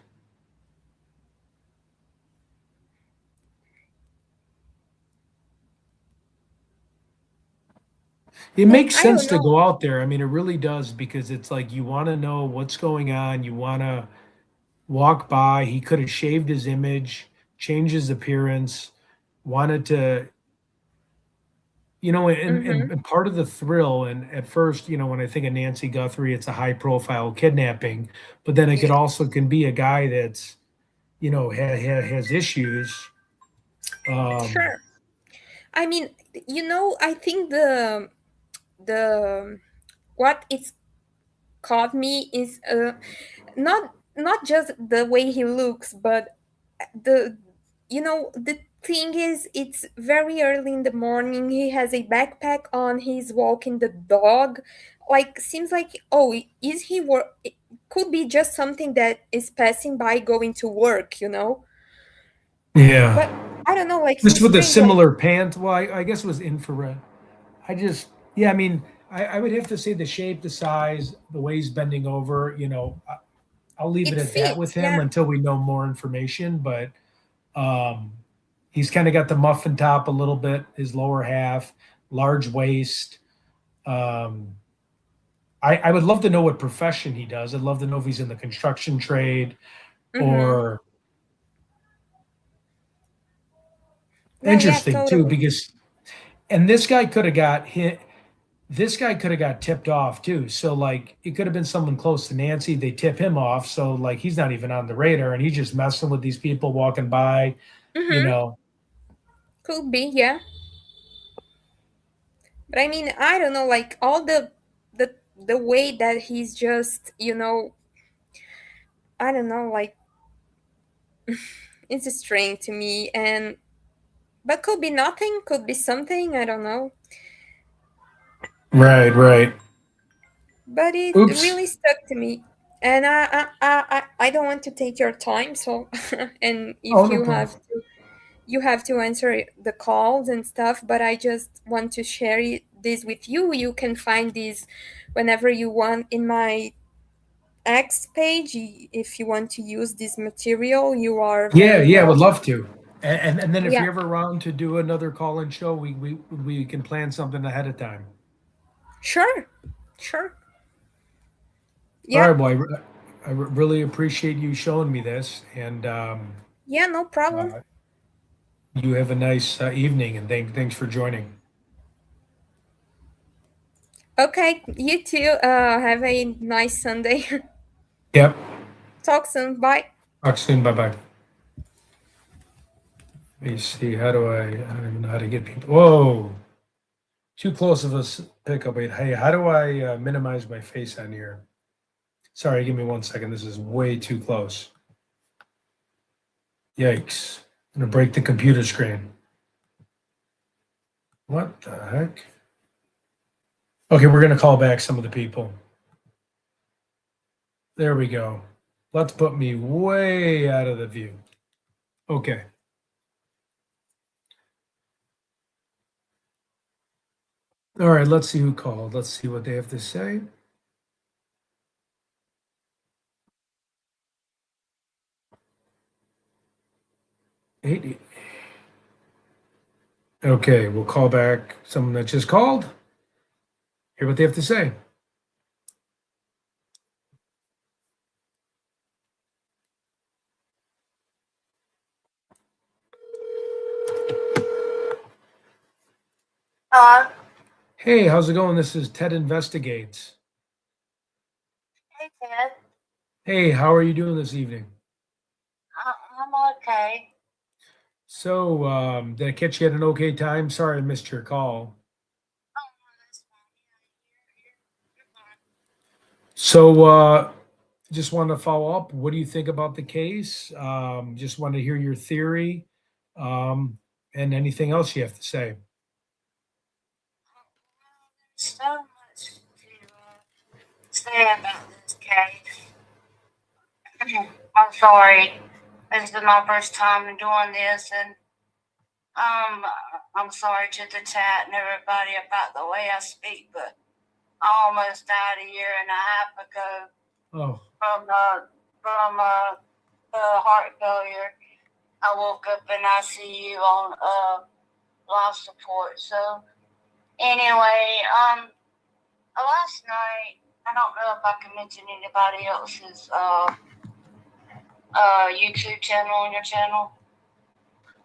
Speaker 1: It
Speaker 3: And
Speaker 1: makes
Speaker 3: I
Speaker 1: sense
Speaker 3: don't
Speaker 1: to
Speaker 3: know.
Speaker 1: go out there. I mean, it really does because it's like you want to know what's going on. You want to walk by. He could have shaved his image, changed his appearance, wanted to. You know,
Speaker 3: Mm-hmm.
Speaker 1: and part of the thrill, and at first, you know, when I think of Nancy Guthrie, it's a high profile kidnapping, but then it could
Speaker 3: Yeah,
Speaker 1: also can be a guy that's, you know, has issues. Um,
Speaker 3: sure. I mean, I think the what it's caught me is not just the way he looks, but the the thing is, it's very early in the morning. He has a backpack on. He's walking the dog. Like, seems like, oh, is he work? It could be just something that is passing by going to work.
Speaker 1: yeah.
Speaker 3: But I don't know. Like,
Speaker 1: Just
Speaker 3: seems
Speaker 1: with a
Speaker 3: strange. Like,
Speaker 1: similar pant. Well, I guess it was infrared. I just, yeah, I mean, I would have to say the shape, the size, the way he's bending over, you know, I'll leave it
Speaker 3: it
Speaker 1: at that with
Speaker 3: fits.
Speaker 1: him
Speaker 3: Yeah.
Speaker 1: until we know more information. But um, he's kind of got the muffin top a little bit, his lower half, large waist. Um, I would love to know what profession he does. I'd love to know if he's in the construction trade
Speaker 3: Mm-hmm.
Speaker 1: or
Speaker 3: No. Yeah.
Speaker 1: interesting too,
Speaker 3: Totally.
Speaker 1: because and this guy could have got hit. This guy could have got tipped off too. So like it could have been someone close to Nancy. They tip him off. So like he's not even on the radar and he's just messing with these people walking by, you
Speaker 3: Mm-hmm.
Speaker 1: know.
Speaker 3: Could be. Yeah. But I mean, I don't know. Like, all the way that he's just, I don't know. Like, it's strange to me, and but could be nothing. Could be something. I don't know.
Speaker 1: Right, right.
Speaker 3: But it
Speaker 1: Oops.
Speaker 3: really stuck to me, and I don't want to take your time. So, and
Speaker 1: Oh,
Speaker 3: if
Speaker 1: no
Speaker 3: you
Speaker 1: problem.
Speaker 3: have to answer the calls and stuff, but I just want to share this with you. You can find this whenever you want in my X page. If you want to use this material, you are
Speaker 1: Yeah,
Speaker 3: very
Speaker 1: yeah, I would
Speaker 3: welcome.
Speaker 1: love to. And then if
Speaker 3: Yeah,
Speaker 1: you're ever around to do another call-in show, we can plan something ahead of time.
Speaker 3: sure, sure.
Speaker 1: All
Speaker 3: Yeah,
Speaker 1: right, boy. I really appreciate you showing me this, and
Speaker 3: yeah, no problem.
Speaker 1: uh, you have a nice evening, and thanks for joining.
Speaker 3: Okay, you too. Have a nice Sunday.
Speaker 1: Yep.
Speaker 3: Talk soon. Bye.
Speaker 1: Talk soon. Bye bye. Let me see. I don't even know how to get people. Whoa, too close of a pickup. Wait, hey, how do I minimize my face on here? Sorry, give me 1 second. This is way too close. Yikes! I'm gonna break the computer screen. What the heck? Okay, we're gonna call back some of the people. There we go. Let's put me way out of the view. Okay. All right, let's see who called. Let's see what they have to say. 80. Okay, we'll call back someone that just called. Hear what they have to say.
Speaker 4: Hello.
Speaker 1: Hey, how's it going? This is Ted Investigates.
Speaker 4: Hey, Ted.
Speaker 1: Hey, how are you doing this evening?
Speaker 4: I'm okay.
Speaker 1: So, did I catch you at an okay time? Sorry I missed your call.
Speaker 4: Oh, no, that's fine. You're fine.
Speaker 1: So, just want to follow up. What do you think about the case? Just want to hear your theory, um, and anything else you have to say.
Speaker 4: Well, there's so much to say about this case. I'm sorry. This is my first time doing this, and um, I'm sorry to the chat and everybody about the way I speak, but I almost died a year and a half ago
Speaker 1: Oh,
Speaker 4: from heart failure. I woke up in ICU on life support. So anyway, last night I don't know if I can mention anybody else's YouTube channel on your channel.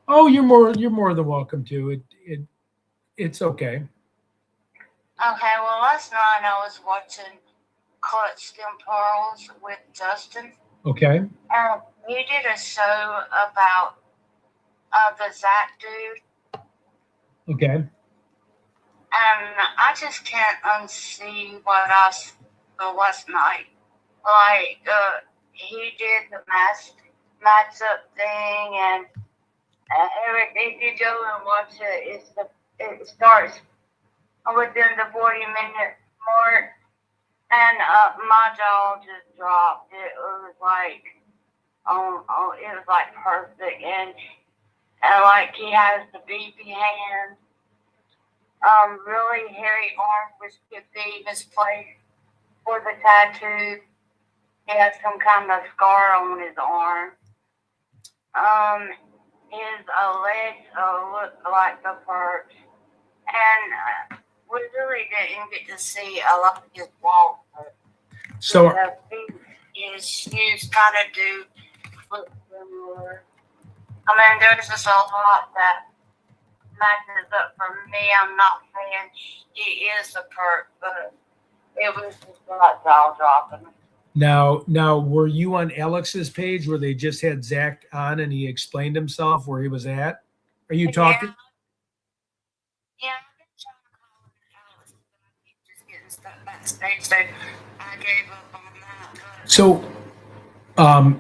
Speaker 1: oh, you're more than welcome to. It's okay.
Speaker 4: Okay, well, last night I was watching Clutch Them Pearls with Justin.
Speaker 1: Okay.
Speaker 4: You did a show about the Zach dude,
Speaker 1: Okay.
Speaker 4: and I just can't unsee what I saw last night. Like, he did the match up thing, and if you go and watch it, it starts within the 40-minute mark, and my jaw just dropped. It was like, it was like perfect, and like he has the beefy hands. Really hairy arm, which could be misplaced for the tattoo. He has some kind of scar on his arm. His legs look like the perch, and we really didn't get to see a lot of his walk.
Speaker 1: So
Speaker 4: The feet, his shoes kind of do look similar. I mean, there's just a lot that matches up for me. I'm not saying he is a perk, but it was just not jaw dropping.
Speaker 1: now, were you on Alex's page where they just had Zach on and he explained himself where he was at? Are you talking?
Speaker 4: Yeah, I've been trying to call Alex, but I keep just getting stuck backstage, so I gave up on that. But
Speaker 1: So,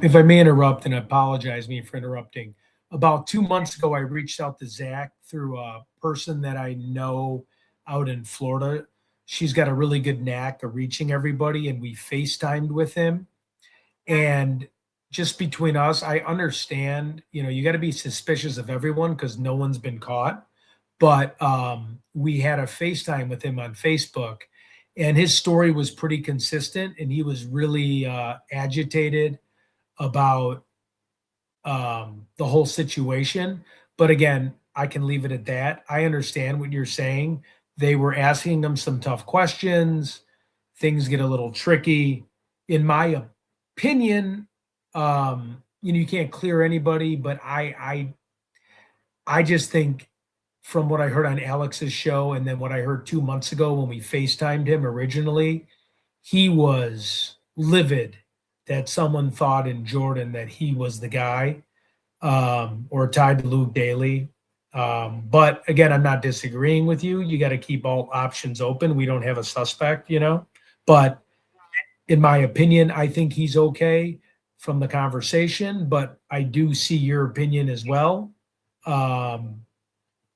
Speaker 1: if I may interrupt, and I apologize me for interrupting. About 2 months ago, I reached out to Zach through a person that I know out in Florida. She's got a really good knack of reaching everybody, and we FaceTimed with him. And just between us, I understand, you got to be suspicious of everyone because no one's been caught. But we had a FaceTime with him on Facebook, and his story was pretty consistent, and he was really agitated about the whole situation. But again, I can leave it at that. I understand what you're saying. They were asking him some tough questions. Things get a little tricky. In my opinion, you can't clear anybody, but I just think from what I heard on Alex's show and then what I heard 2 months ago when we FaceTimed him originally, he was livid that someone thought in Jordan that he was the guy, or tied to Luke Daly. But again, I'm not disagreeing with you. You got to keep all options open. We don't have a suspect, but in my opinion, I think he's okay from the conversation, but I do see your opinion as well.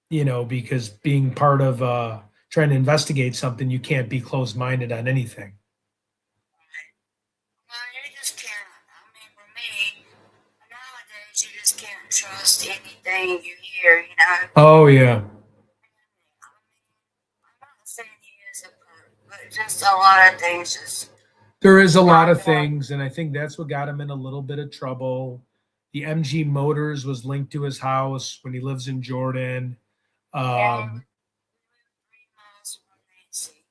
Speaker 1: Because being part of trying to investigate something, you can't be closed-minded on anything.
Speaker 4: well, you just can't. I mean, for me, nowadays you just can't trust anything you hear.
Speaker 1: Oh yeah.
Speaker 4: I'm not saying he is a perk, but just a lot of things just.
Speaker 1: There is a lot of things, and I think that's what got him in a little bit of trouble. The MG Motors was linked to his house when he lives in Jordan.
Speaker 4: Yeah. 3 miles from Nancy.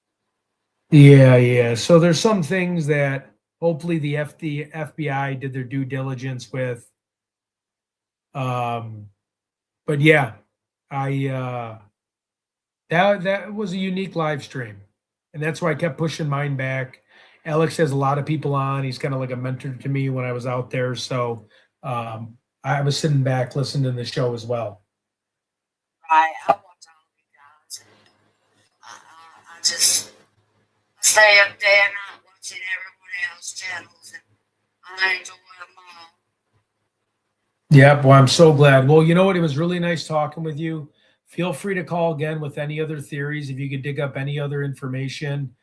Speaker 1: Yeah. So there's some things that hopefully the FBI did their due diligence with. But yeah, that was a unique live stream, and that's why I kept pushing mine back. Alex has a lot of people on. He's kind of like a mentor to me when I was out there. So I was sitting back listening to the show as well.
Speaker 4: Right. I watch all of you guys. I just stay up day and night watching everyone else's channels, and I enjoy them all.
Speaker 1: Yep. Well, I'm so glad. Well, you know what? It was really nice talking with you. Feel free to call again with any other theories if you could dig up any other information.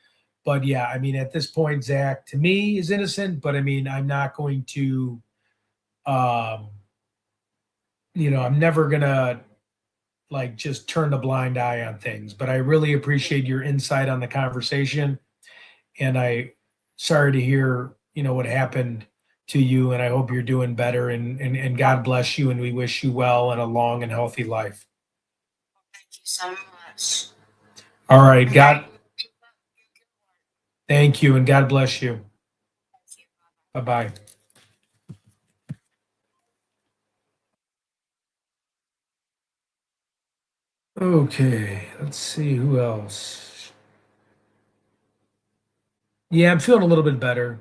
Speaker 1: But yeah, I mean, at this point, Zach, to me, is innocent. But I mean, I'm not going to, um, I'm never gonna like just turn a blind eye on things. But I really appreciate your insight on the conversation, and sorry to hear, what happened to you, and I hope you're doing better, and God bless you, and we wish you well and a long and healthy life.
Speaker 4: Thank you so much.
Speaker 1: All right, God,
Speaker 4: Keep up your good work.
Speaker 1: thank you, and God bless you.
Speaker 4: Thank you.
Speaker 1: Bye-bye. Okay, let's see who else. Yeah, I'm feeling a little bit better.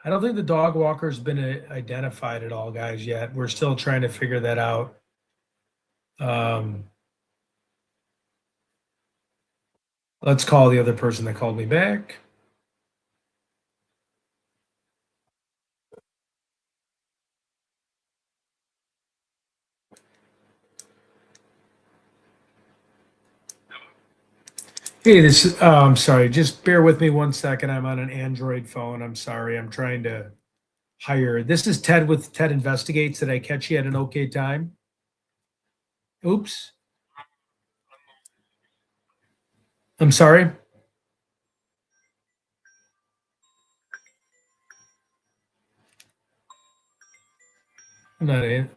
Speaker 1: I don't think the dog walker's been identified at all, guys, yet. We're still trying to figure that out. Let's call the other person that called me back. Hey, I'm sorry, just bear with me one second. I'm on an Android phone. I'm sorry. I'm trying to hire. This is Ted with Ted Investigates. Did I catch you at an okay time? Oops. I'm sorry. I'm not in.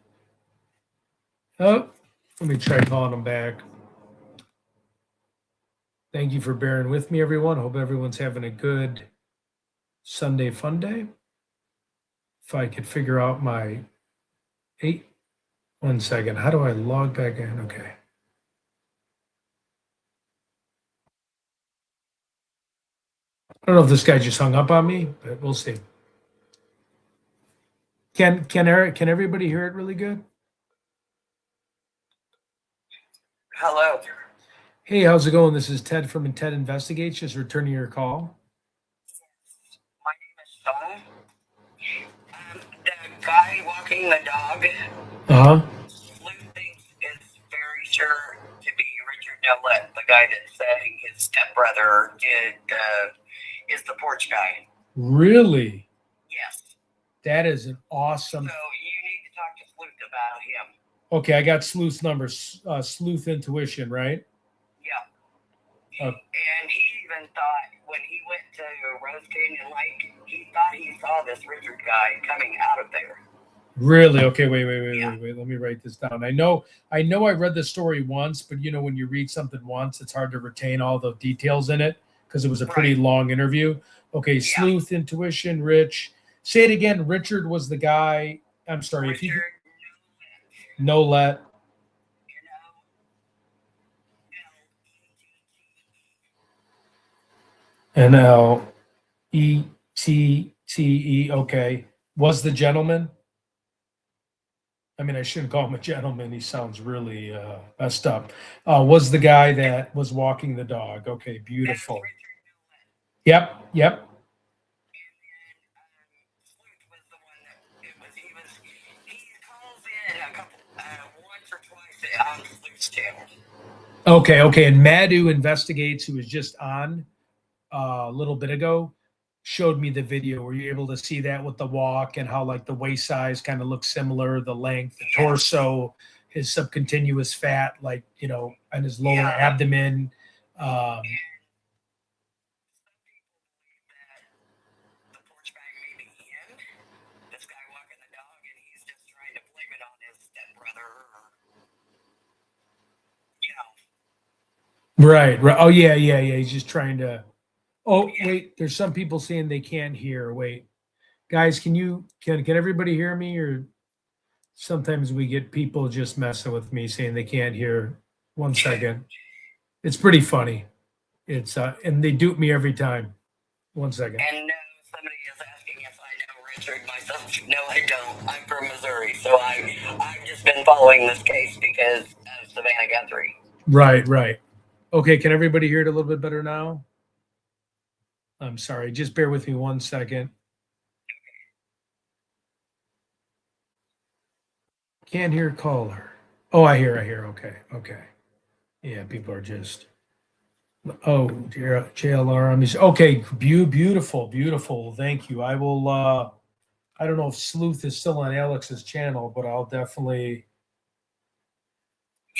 Speaker 1: Oh, let me try calling them back. Thank you for bearing with me, everyone. Hope everyone's having a good Sunday fun day. If I could figure out my 1 second. How do I log back in? Okay. I don't know if this guy just hung up on me, but we'll see. Can everybody hear it really good?
Speaker 5: Hello.
Speaker 1: Hey, how's it going? This is Ted from Ted Investigates, just returning your call.
Speaker 5: My name is Tom. The guy walking the dog, Lou thinks is very sure to be Richard Dillett, the guy that's saying his stepbrother is the porch guy.
Speaker 1: Really?
Speaker 5: Yes.
Speaker 1: That is an awesome.
Speaker 5: So you need to talk to Sleuth about him.
Speaker 1: Okay, I got Sleuth's number. Sleuth Intuition, right?
Speaker 5: Yeah. And he even thought when he went to Rose Canyon Lake, he thought he saw this Richard guy coming out of there.
Speaker 1: Really? Okay, wait.
Speaker 5: Yeah.
Speaker 1: Let me write this down. I know I read the story once, but when you read something once, it's hard to retain all the details in it because it was a pretty long interview. Okay,
Speaker 5: Yeah.
Speaker 1: Sleuth, Intuition, Rich. Say it again. Richard was the guy. I'm sorry.
Speaker 5: Richard
Speaker 1: Nolet. N-L-E-T-T-E. Okay. Was the gentleman? I mean, I shouldn't call him a gentleman. He sounds really messed up. Was the guy that was walking the dog. Okay, beautiful. Yep.
Speaker 5: once or twice on Sleuth's channel.
Speaker 1: Okay. And Madhu Investigates, who was just on a little bit ago, showed me the video. Were you able to see that with the walk and how like the waist size kind of looks similar, the length, the torso, his subcontinuous fat, like, and his lower abdomen.
Speaker 5: The porch guy may be in. This guy walking the dog, and he's just trying to blame it on his stepbrother.
Speaker 1: Right. Oh, yeah. He's just trying to. Oh, wait. There's some people saying they can't hear. Wait, guys, can everybody hear me? Or sometimes we get people just messing with me saying they can't hear. 1 second. It's pretty funny. It's and they dupe me every time. 1 second.
Speaker 5: And no, somebody is asking if I know Richard myself. No, I don't. I'm from Missouri, so I've just been following this case because of Savannah Guthrie.
Speaker 1: Right. Okay, can everybody hear it a little bit better now? I'm sorry. Just bear with me 1 second. Can't hear caller. Oh, I hear. Okay. Yeah, people are just. Oh, JLR. Okay, beautiful. Thank you. I will. I don't know if Sleuth is still on Alex's channel, but I'll definitely.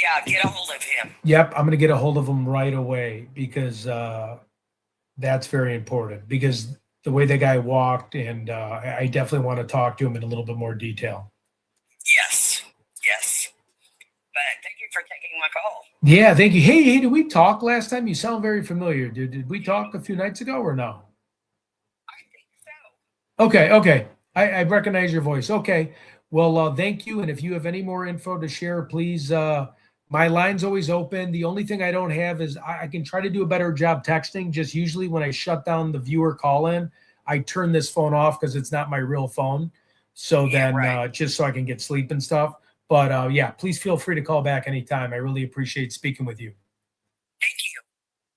Speaker 5: Yeah, get a hold of him.
Speaker 1: Yep, I'm going to get a hold of him right away because that's very important. Because the way the guy walked, and I definitely want to talk to him in a little bit more detail.
Speaker 5: Yes. But thank you for taking my call.
Speaker 1: Yeah, thank you. Hey, did we talk last time? You sound very familiar. Did we talk a few nights ago or no?
Speaker 5: I think so.
Speaker 1: Okay. I recognize your voice. Okay. Well, thank you. And if you have any more info to share, please My line's always open. The only thing I don't have is I can try to do a better job texting. Just usually when I shut down the viewer call in, I turn this phone off because it's not my real phone. So
Speaker 5: Yeah,
Speaker 1: then
Speaker 5: right.
Speaker 1: just so I can get sleep and stuff. But yeah, please feel free to call back anytime. I really appreciate speaking with you.
Speaker 5: Thank you.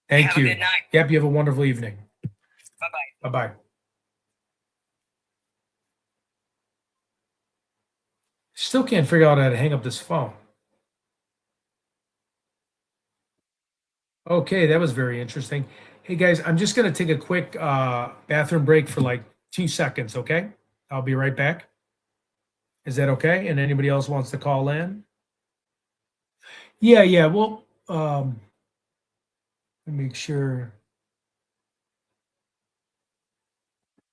Speaker 1: Thank
Speaker 5: Have
Speaker 1: you.
Speaker 5: a good night.
Speaker 1: Yep, you have a wonderful evening.
Speaker 5: Bye-bye.
Speaker 1: Bye-bye. Still can't figure out how to hang up this phone. Okay, that was very interesting. Hey guys, I'm just going to take a quick bathroom break for like 2 seconds, okay? I'll be right back. Is that okay? And anybody else wants to call in? Yeah. Well, let me make sure.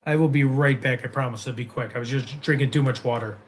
Speaker 1: I will be right back. I promise it'll be quick. I was just drinking too much water.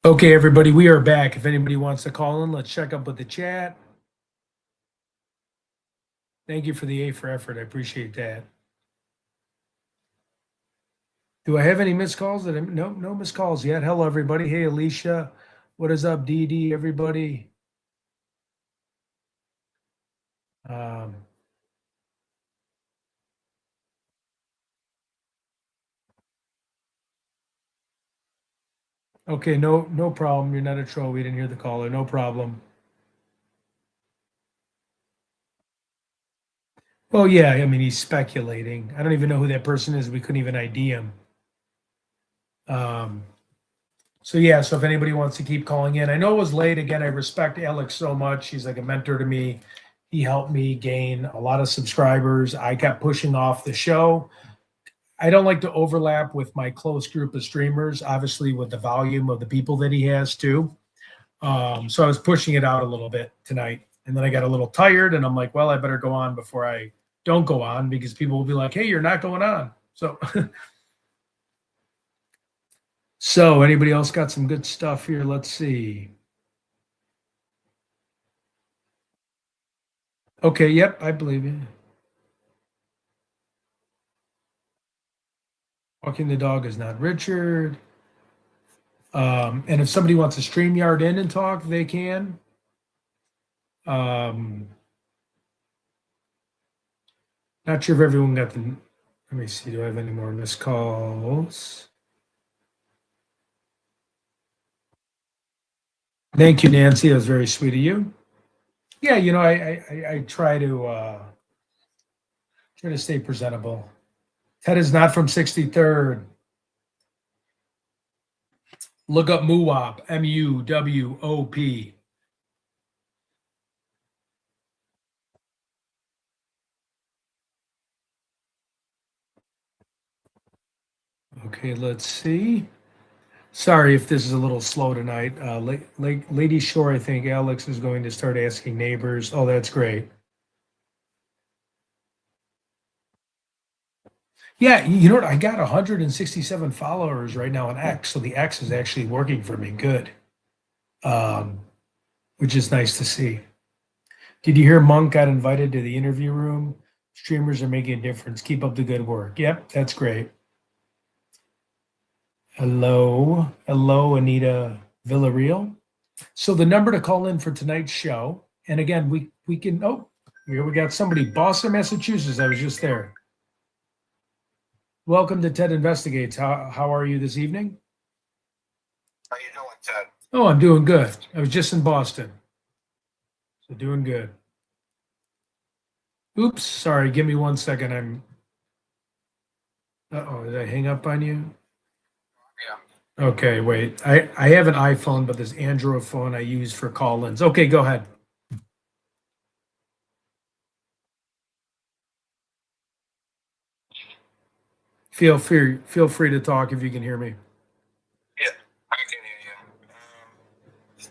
Speaker 1: Okay, everybody, we are back. If anybody wants to call in, let's check up with the chat. Thank you for the A for effort. I appreciate that. Do I have any missed calls? No missed calls yet. Hello, everybody. Hey, Alicia. What is up, Dee Dee, everybody? Okay, no problem. You're not a troll. We didn't hear the caller. No problem. Well, yeah, I mean, he's speculating. I don't even know who that person is. We couldn't even ID him. So yeah, so if anybody wants to keep calling in, I know it was late. Again, I respect Alex so much. He's like a mentor to me. He helped me gain a lot of subscribers. I kept pushing off the show. I don't like to overlap with my close group of streamers, obviously with the volume of the people that he has too. So I was pushing it out a little bit tonight. And then I got a little tired and I'm like, well, I better go on before I don't go on because people will be like, hey, you're not going on. So so anybody else got some good stuff here? Let's see. Okay, yep, I believe you. Walking the dog is not Richard. And if somebody wants to StreamYard in and talk, they can. Not sure if everyone got the. Let me see. Do I have any more missed calls? Thank you, Nancy. That was very sweet of you. Yeah, you know, I try to stay presentable. Ted is not from 63rd. Look up MUWOP, MUWOP. Okay, let's see. Sorry if this is a little slow tonight. Lady Shore, I think Alex is going to start asking neighbors. Oh, that's great. Yeah, you know what? I got 167 followers right now on X, so the X is actually working for me. Good. which is nice to see. Did you hear Monk got invited to the interview room? Streamers are making a difference. Keep up the good work. Yep, that's great. Hello, Anita Villarreal. So the number to call in for tonight's show, and again, we can, oh, here we got somebody, Boston, Massachusetts. I was just there. Welcome to Ted Investigates. How are you this evening?
Speaker 6: How you doing, Ted?
Speaker 1: Oh, I'm doing good. I was just in Boston. So doing good. Oops, sorry. Give me 1 second. Uh-oh, did I hang up on you?
Speaker 6: Yeah.
Speaker 1: Okay, wait. I have an iPhone, but this Android phone I use for call-ins. Okay, go ahead. Feel free to talk if you can hear me.
Speaker 6: Yeah, I can hear you.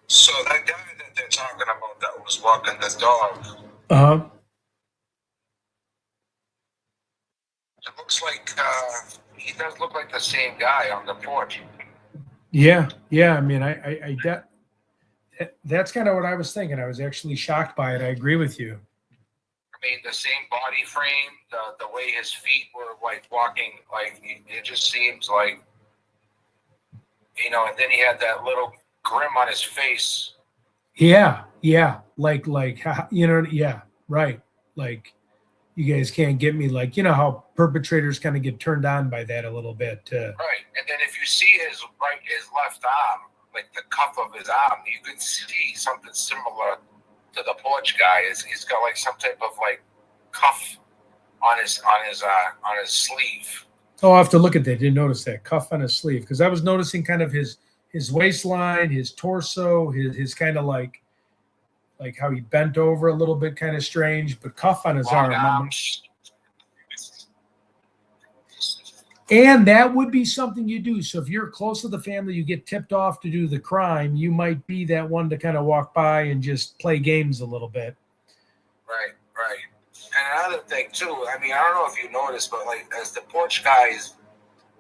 Speaker 6: So that guy that they're talking about that was walking the dog,
Speaker 1: Uh-huh.
Speaker 6: it looks like he does look like the same guy on the porch.
Speaker 1: Yeah. I mean, that's kind of what I was thinking. I was actually shocked by it. I agree with you.
Speaker 6: I mean, the same body frame, the way his feet were like walking, like it just seems like, you know. And then he had that little grin on his face.
Speaker 1: Yeah. Like, you know, yeah, right. Like, you guys can't get me, like, you know how perpetrators kind of get turned on by that a little bit.
Speaker 6: Right, and then if you see his left arm, like the cuff of his arm, you could see something similar to the porch guy. He's got like some type of like cuff on his sleeve.
Speaker 1: Oh, I'll have to look at that. Didn't notice that cuff on his sleeve, because I was noticing kind of his waistline, his torso, his kind of like how he bent over a little bit, kind of strange, but cuff on his
Speaker 6: Long
Speaker 1: arm.
Speaker 6: arms.
Speaker 1: And that would be something you do. So if you're close to the family, you get tipped off to do the crime, you might be that one to kind of walk by and just play games a little bit.
Speaker 6: Right. And another thing too, I mean, I don't know if you noticed, but like as the porch guy is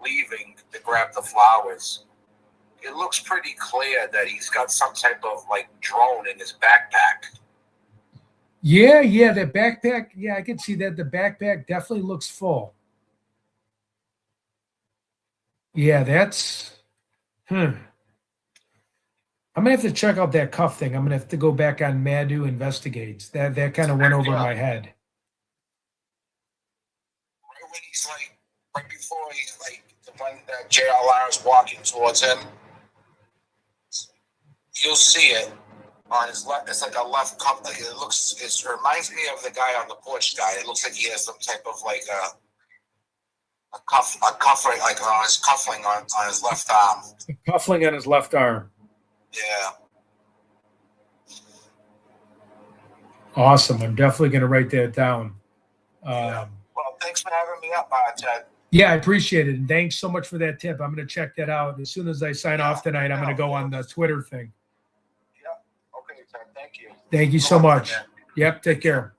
Speaker 6: leaving to grab the flowers, it looks pretty clear that he's got some type of like drone in his backpack.
Speaker 1: Yeah, that backpack. Yeah, I can see that. The backpack definitely looks full. Yeah, that's. I'm gonna have to check out that cuff thing. I'm gonna have to go back on Madhu Investigates. That kind of went over my head.
Speaker 6: Right when he's like, right before he's like, when that JLR is walking towards him, you'll see it on his left. It's like a left cuff. Like it reminds me of the guy on the porch guy. It looks like he has some type of like a cuff right, like on his cuffling on his left arm.
Speaker 1: Cuffling on his left arm.
Speaker 6: Yeah.
Speaker 1: Awesome. I'm definitely going to write that down.
Speaker 6: Yeah. Well, thanks for having me up, Ted.
Speaker 1: Yeah, I appreciate it. And thanks so much for that tip. I'm going to check that out. As soon as I sign off tonight, I'm going to go on the Twitter thing.
Speaker 6: Yeah. Okay, Ted. Thank you.
Speaker 1: Thank you so much. Yep. Take care.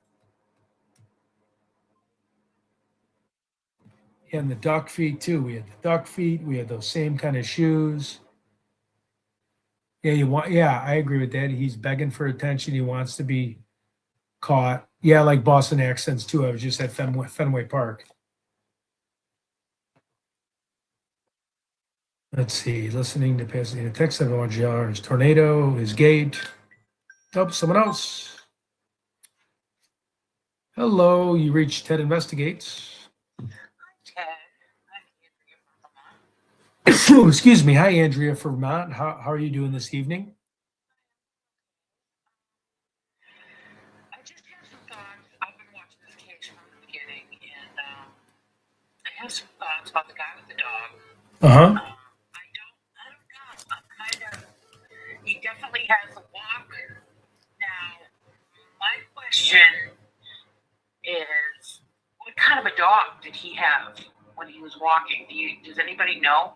Speaker 1: And the duck feet too. We had the duck feet. We had those same kind of shoes. Yeah, I agree with that. He's begging for attention. He wants to be caught. Yeah, like Boston accents too. I was just at Fenway Park. Let's see. Listening to Pasadena, Texas. I want his tornado, his gate. Oh, someone else. Hello, you reached Ted Investigates. Excuse me. Hi, Andrea from Vermont. How are you doing this evening?
Speaker 7: I just have some thoughts. I've been watching this case from the beginning, and I have some thoughts about the guy with the dog.
Speaker 1: Uh-huh.
Speaker 7: I don't know. I'm kind of. He definitely has a walk. Now, my question is, what kind of a dog did he have when he was walking? Does anybody know?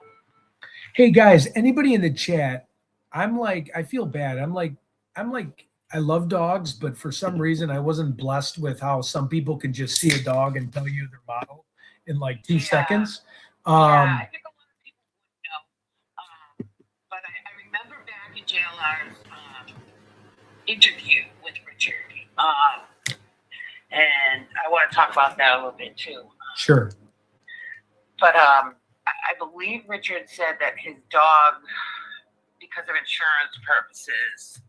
Speaker 1: Hey guys, anybody in the chat? I feel bad. I love dogs, but for some reason I wasn't blessed with how some people can just see a dog and tell you their model in like 2 seconds.
Speaker 7: I think a lot of people would know. But I remember back in JLR's interview with Richard. And I want to talk about that a little bit too.
Speaker 1: Sure.
Speaker 7: But I believe Richard said that his dog, because of insurance purposes,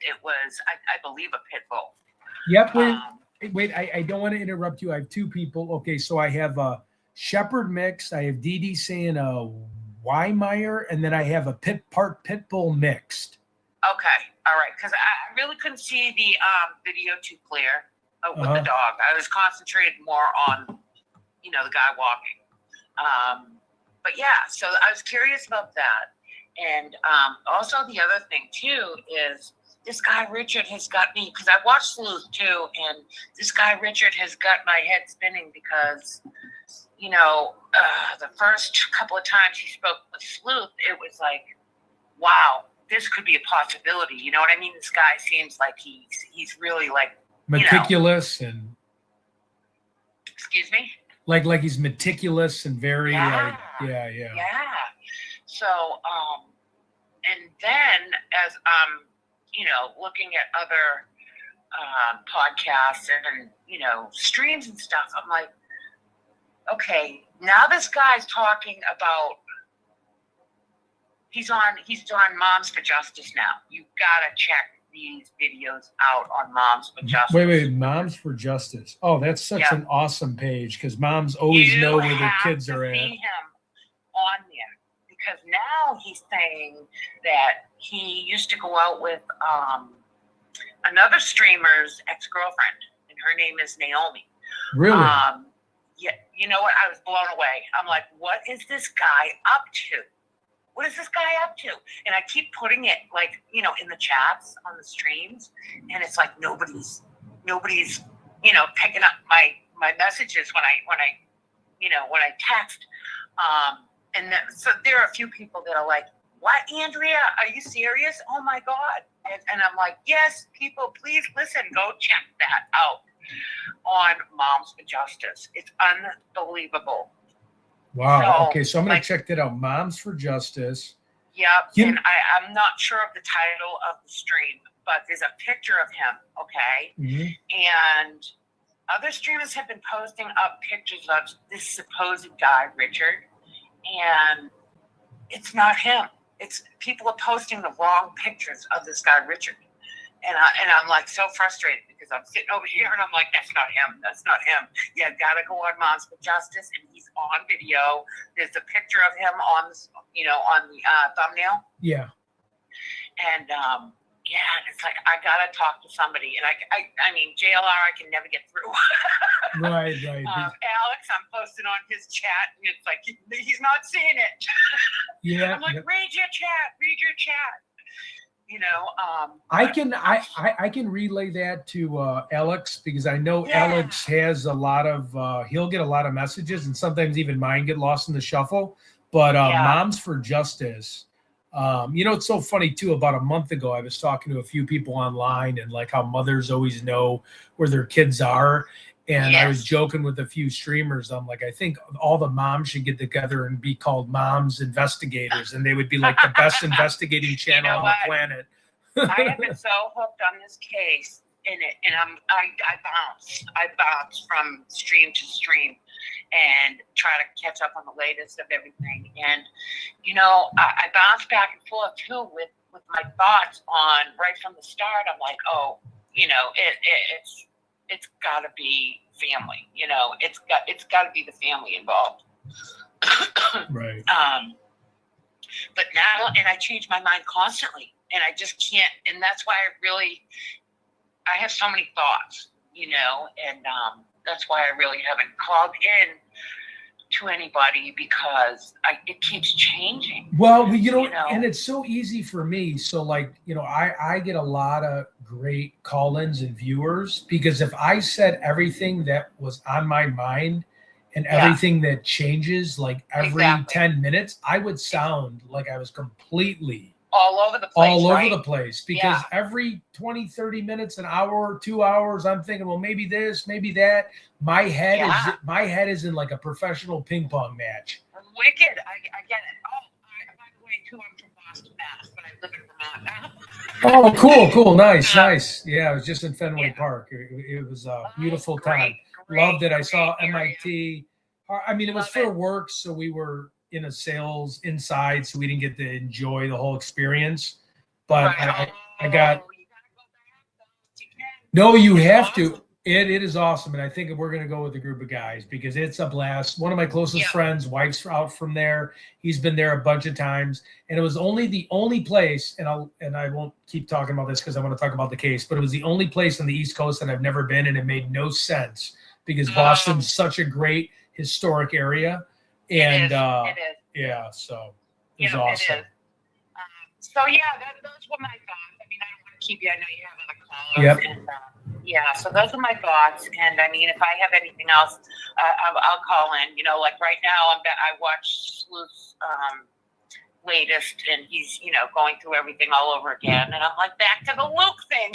Speaker 7: it was, I believe, a pit bull.
Speaker 1: Yep. Wait, I don't want to interrupt you. I have two people. Okay, so I have a Shepherd mix. I have Dee Dee saying a Weimar, and then I have a part pit bull mixed.
Speaker 7: Okay, all right, because I really couldn't see the video too clear with the dog. I was concentrated more on, the guy walking. But yeah, so I was curious about that. And also the other thing too is this guy Richard has got me, because I watched Sleuth too, and this guy Richard has got my head spinning because, the first couple of times he spoke with Sleuth, it was like, wow, this could be a possibility. You know what I mean? This guy seems like he's really like
Speaker 1: meticulous and.
Speaker 7: Excuse me?
Speaker 1: Like he's meticulous and very yeah.
Speaker 7: So and then as looking at other podcasts and streams and stuff, I'm like, okay, now this guy's talking about he's on Moms for Justice now. You gotta check these videos out on Moms for Justice.
Speaker 1: Wait, Moms for Justice. Oh, that's such an awesome page because moms always know where their kids are at.
Speaker 7: You have to see him on there because now he's saying that he used to go out with another streamer's ex-girlfriend, and her name is Naomi.
Speaker 1: Really?
Speaker 7: Yeah. You know what? I was blown away. I'm like, what is this guy up to? What is this guy up to? And I keep putting it in the chats on the streams, and it's like nobody's picking up my messages when I text. So there are a few people that are like, "What, Andrea? Are you serious? Oh my God!" And I'm like, "Yes, people, please listen. Go check that out on Moms for Justice. It's unbelievable."
Speaker 1: Wow. Okay, so I'm going to check that out. Moms for Justice.
Speaker 7: Yep. And I'm not sure of the title of the stream, but there's a picture of him. Okay.
Speaker 1: Mm-hmm.
Speaker 7: And other streamers have been posting up pictures of this supposed guy, Richard, and it's not him. It's people are posting the wrong pictures of this guy, Richard. And I'm like so frustrated because I'm sitting over here and I'm like, that's not him. That's not him. You gotta go on Moms for Justice, and he's on video. There's a picture of him on the thumbnail.
Speaker 1: Yeah.
Speaker 7: And it's like I gotta talk to somebody. And I mean, JLR, I can never get through.
Speaker 1: Right.
Speaker 7: Alex, I'm posting on his chat, and it's like he's not seeing it.
Speaker 1: Yeah.
Speaker 7: I'm like, read your chat.
Speaker 1: I can relay that to Alex because I know Alex has a lot of he'll get a lot of messages, and sometimes even mine get lost in the shuffle. But Moms for Justice, it's so funny too. About a month ago, I was talking to a few people online and like how mothers always know where their kids are. And I was joking with a few streamers. I'm like, I think all the moms should get together and be called Moms Investigators, and they would be like the best investigating channel on the planet.
Speaker 7: I have been so hooked on this case in it, and I bounce from stream to stream and try to catch up on the latest of everything. And I bounce back and forth too with my thoughts on right from the start. I'm like, it's got to be family. It's got to be the family involved.
Speaker 1: Right.
Speaker 7: But now, and I change my mind constantly, and I just can't. And that's why I have so many thoughts, and that's why I really haven't called in to anybody because it keeps changing.
Speaker 1: Well, and it's so easy for me. So I get a lot of great call-ins and viewers because if I said everything that was on my mind and everything that changes every 10 minutes, I would sound like I was completely
Speaker 7: all over the place.
Speaker 1: Because every 20, 30 minutes, an hour, 2 hours, I'm thinking, well, maybe this, maybe that. My head is in like a professional ping pong match.
Speaker 7: Wicked. I get it. Oh, by the way, too, I'm from past Mass, but I live in Vermont now.
Speaker 1: Oh, cool. Nice. Yeah, I was just in Fenway Park. It was a beautiful time. Loved it. I saw MIT. I mean, it was for work, so we were in a sales inside, so we didn't get to enjoy the whole experience. But I got. No, you have to. It is awesome, and I think we're going to go with a group of guys because it's a blast. One of my closest friends, wife's out from there. He's been there a bunch of times, and it was the only place. And I won't keep talking about this because I want to talk about the case. But it was the only place on the East Coast that I've never been, and it made no sense because Boston's such a great historic area, and
Speaker 7: it is.
Speaker 1: Yeah, so it was awesome.
Speaker 7: It is. So those were my thoughts. I mean, I don't want to keep you. I know you have other calls.
Speaker 1: Yep.
Speaker 7: And, so those are my thoughts. And I mean, if I have anything else, I'll call in. You know, like right now, I watched Sleuth's latest, and he's going through everything all over again. And I'm like, back to the Luke thing.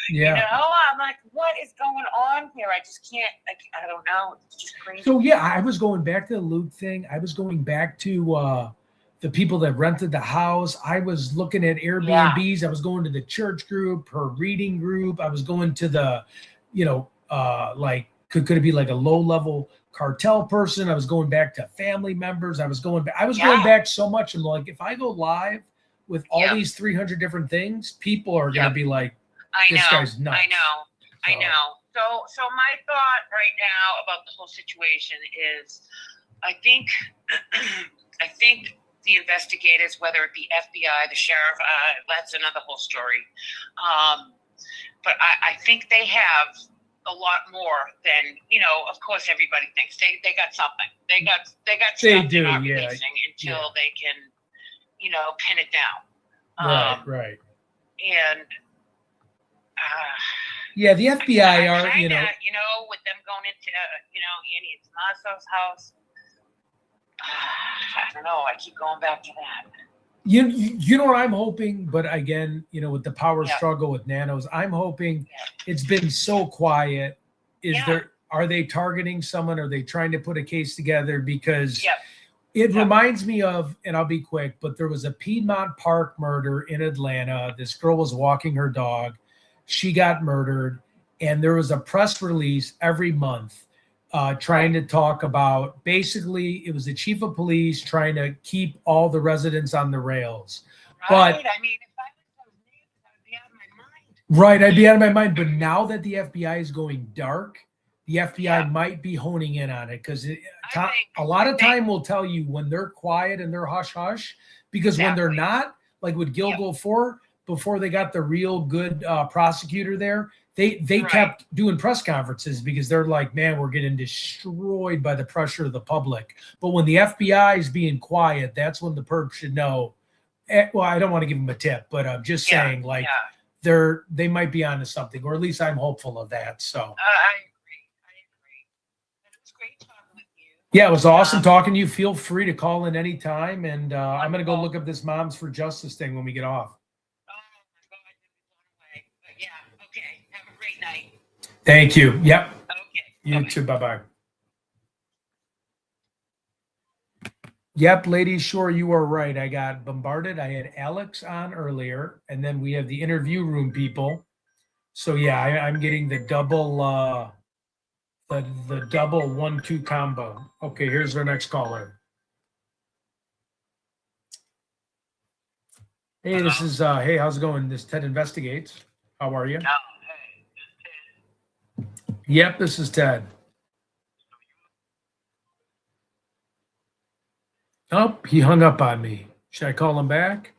Speaker 1: Yeah.
Speaker 7: You know, I'm like, what is going on here? I just can't. I don't know. It's just crazy.
Speaker 1: So I was going back to the Luke thing. I was going back to the people that rented the house. I was looking at Airbnbs. I was going to the church group, her reading group. I was going to the, like could it be like a low level cartel person? I was going back to family members. I was going back so much. And like, if I go live with all these 300 different things, people are going to be like, this guy's nuts.
Speaker 7: I know. So my thought right now about the whole situation is, I think the investigators, whether it be FBI, the sheriff, that's another whole story. But I think they have a lot more than, of course everybody thinks they got something. They got stuff they're not releasing until they can, pin it down.
Speaker 1: Right.
Speaker 7: And
Speaker 1: the FBI are,
Speaker 7: with them going into, Annie and Tomaso's house. I don't know. I keep going back to that.
Speaker 1: You know what I'm hoping, but again, with the power struggle with nanos, I'm hoping it's been so quiet. Are they targeting someone? Are they trying to put a case together? Because it reminds me of, and I'll be quick, but there was a Piedmont Park murder in Atlanta. This girl was walking her dog. She got murdered, and there was a press release every month trying to talk about, basically, it was the chief of police trying to keep all the residents on the rails.
Speaker 7: Right.
Speaker 1: But
Speaker 7: I mean, if I was those names, I'd be out of my mind.
Speaker 1: Right, I'd be out of my mind. But now that the FBI is going dark, the FBI might be honing in on it, because a lot of time will tell you when they're quiet and they're hush hush, because when they're not, like with Gilgo 4, before they got the real good prosecutor there, they kept doing press conferences because they're like, man, we're getting destroyed by the pressure of the public. But when the FBI is being quiet, that's when the perp should know. Well, I don't want to give them a tip, but I'm just saying, like, they might be onto something, or at least I'm hopeful of that. So
Speaker 7: I agree. It was great talking with you.
Speaker 1: Yeah, it was awesome talking to you. Feel free to call in anytime, and I'm gonna go look up this Moms for Justice thing when we get off.
Speaker 7: Okay. Have a great night.
Speaker 1: Thank you. Yep.
Speaker 7: Okay.
Speaker 1: You
Speaker 7: Bye-bye.
Speaker 1: too. Bye-bye. Yep, ladies, sure, you are right. I got bombarded. I had Alex on earlier, and then we have the interview room people. So yeah, I'm getting the double the double 1-2 combo. Okay, here's our next caller. Hey, this is hey, how's it going? This is Ted Investigates. How are you?
Speaker 5: Oh, hey, this is Ted.
Speaker 1: Yep, this is Ted. Oh, he hung up on me. Should I call him back?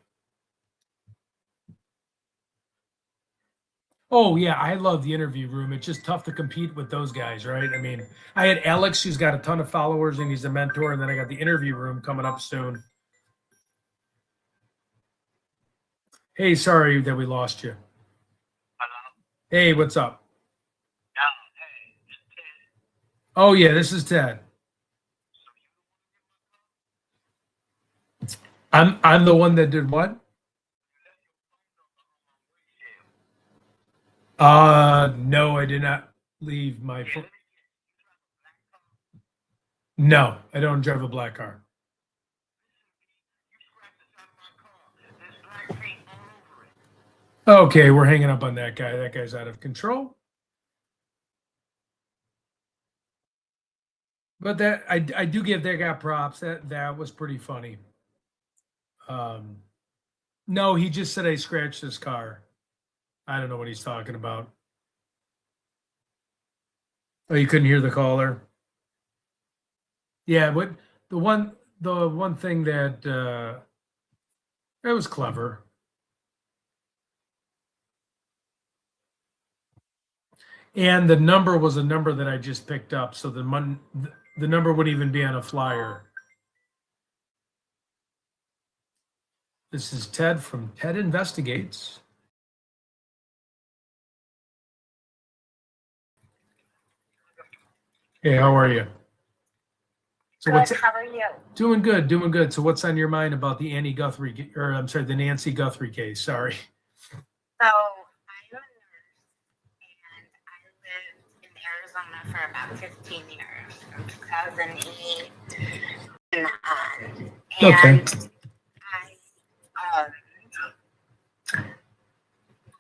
Speaker 1: Oh, yeah, I love the interview room. It's just tough to compete with those guys, right? I mean, I had Alex, who's got a ton of followers, and he's a mentor, and then I got the interview room coming up soon. Hey, sorry that we lost you.
Speaker 5: Hello?
Speaker 1: Hey, what's up?
Speaker 5: Oh, hey, this is Ted.
Speaker 1: Oh, yeah, this is Ted. I'm the one that did what? No, I did not leave my phone. No, I don't drive a black car. Okay, we're hanging up on that guy. That guy's out of control. But that I do give that guy props. That was pretty funny. No, he just said I scratched his car. I don't know what he's talking about. Oh, you couldn't hear the caller? Yeah, what the one thing that it was clever. And the number was a number that I just picked up, so the number wouldn't even be on a flyer. This is Ted from Ted Investigates. Hey, how are you? So
Speaker 4: Good. How are you?
Speaker 1: Doing good, doing good. So what's on your mind about the Guthrie, or I'm sorry, the Nancy Guthrie case? Sorry.
Speaker 4: So I'm a nurse, and I lived in Arizona for about 15 years, from 2008 and on.
Speaker 1: Okay.
Speaker 4: And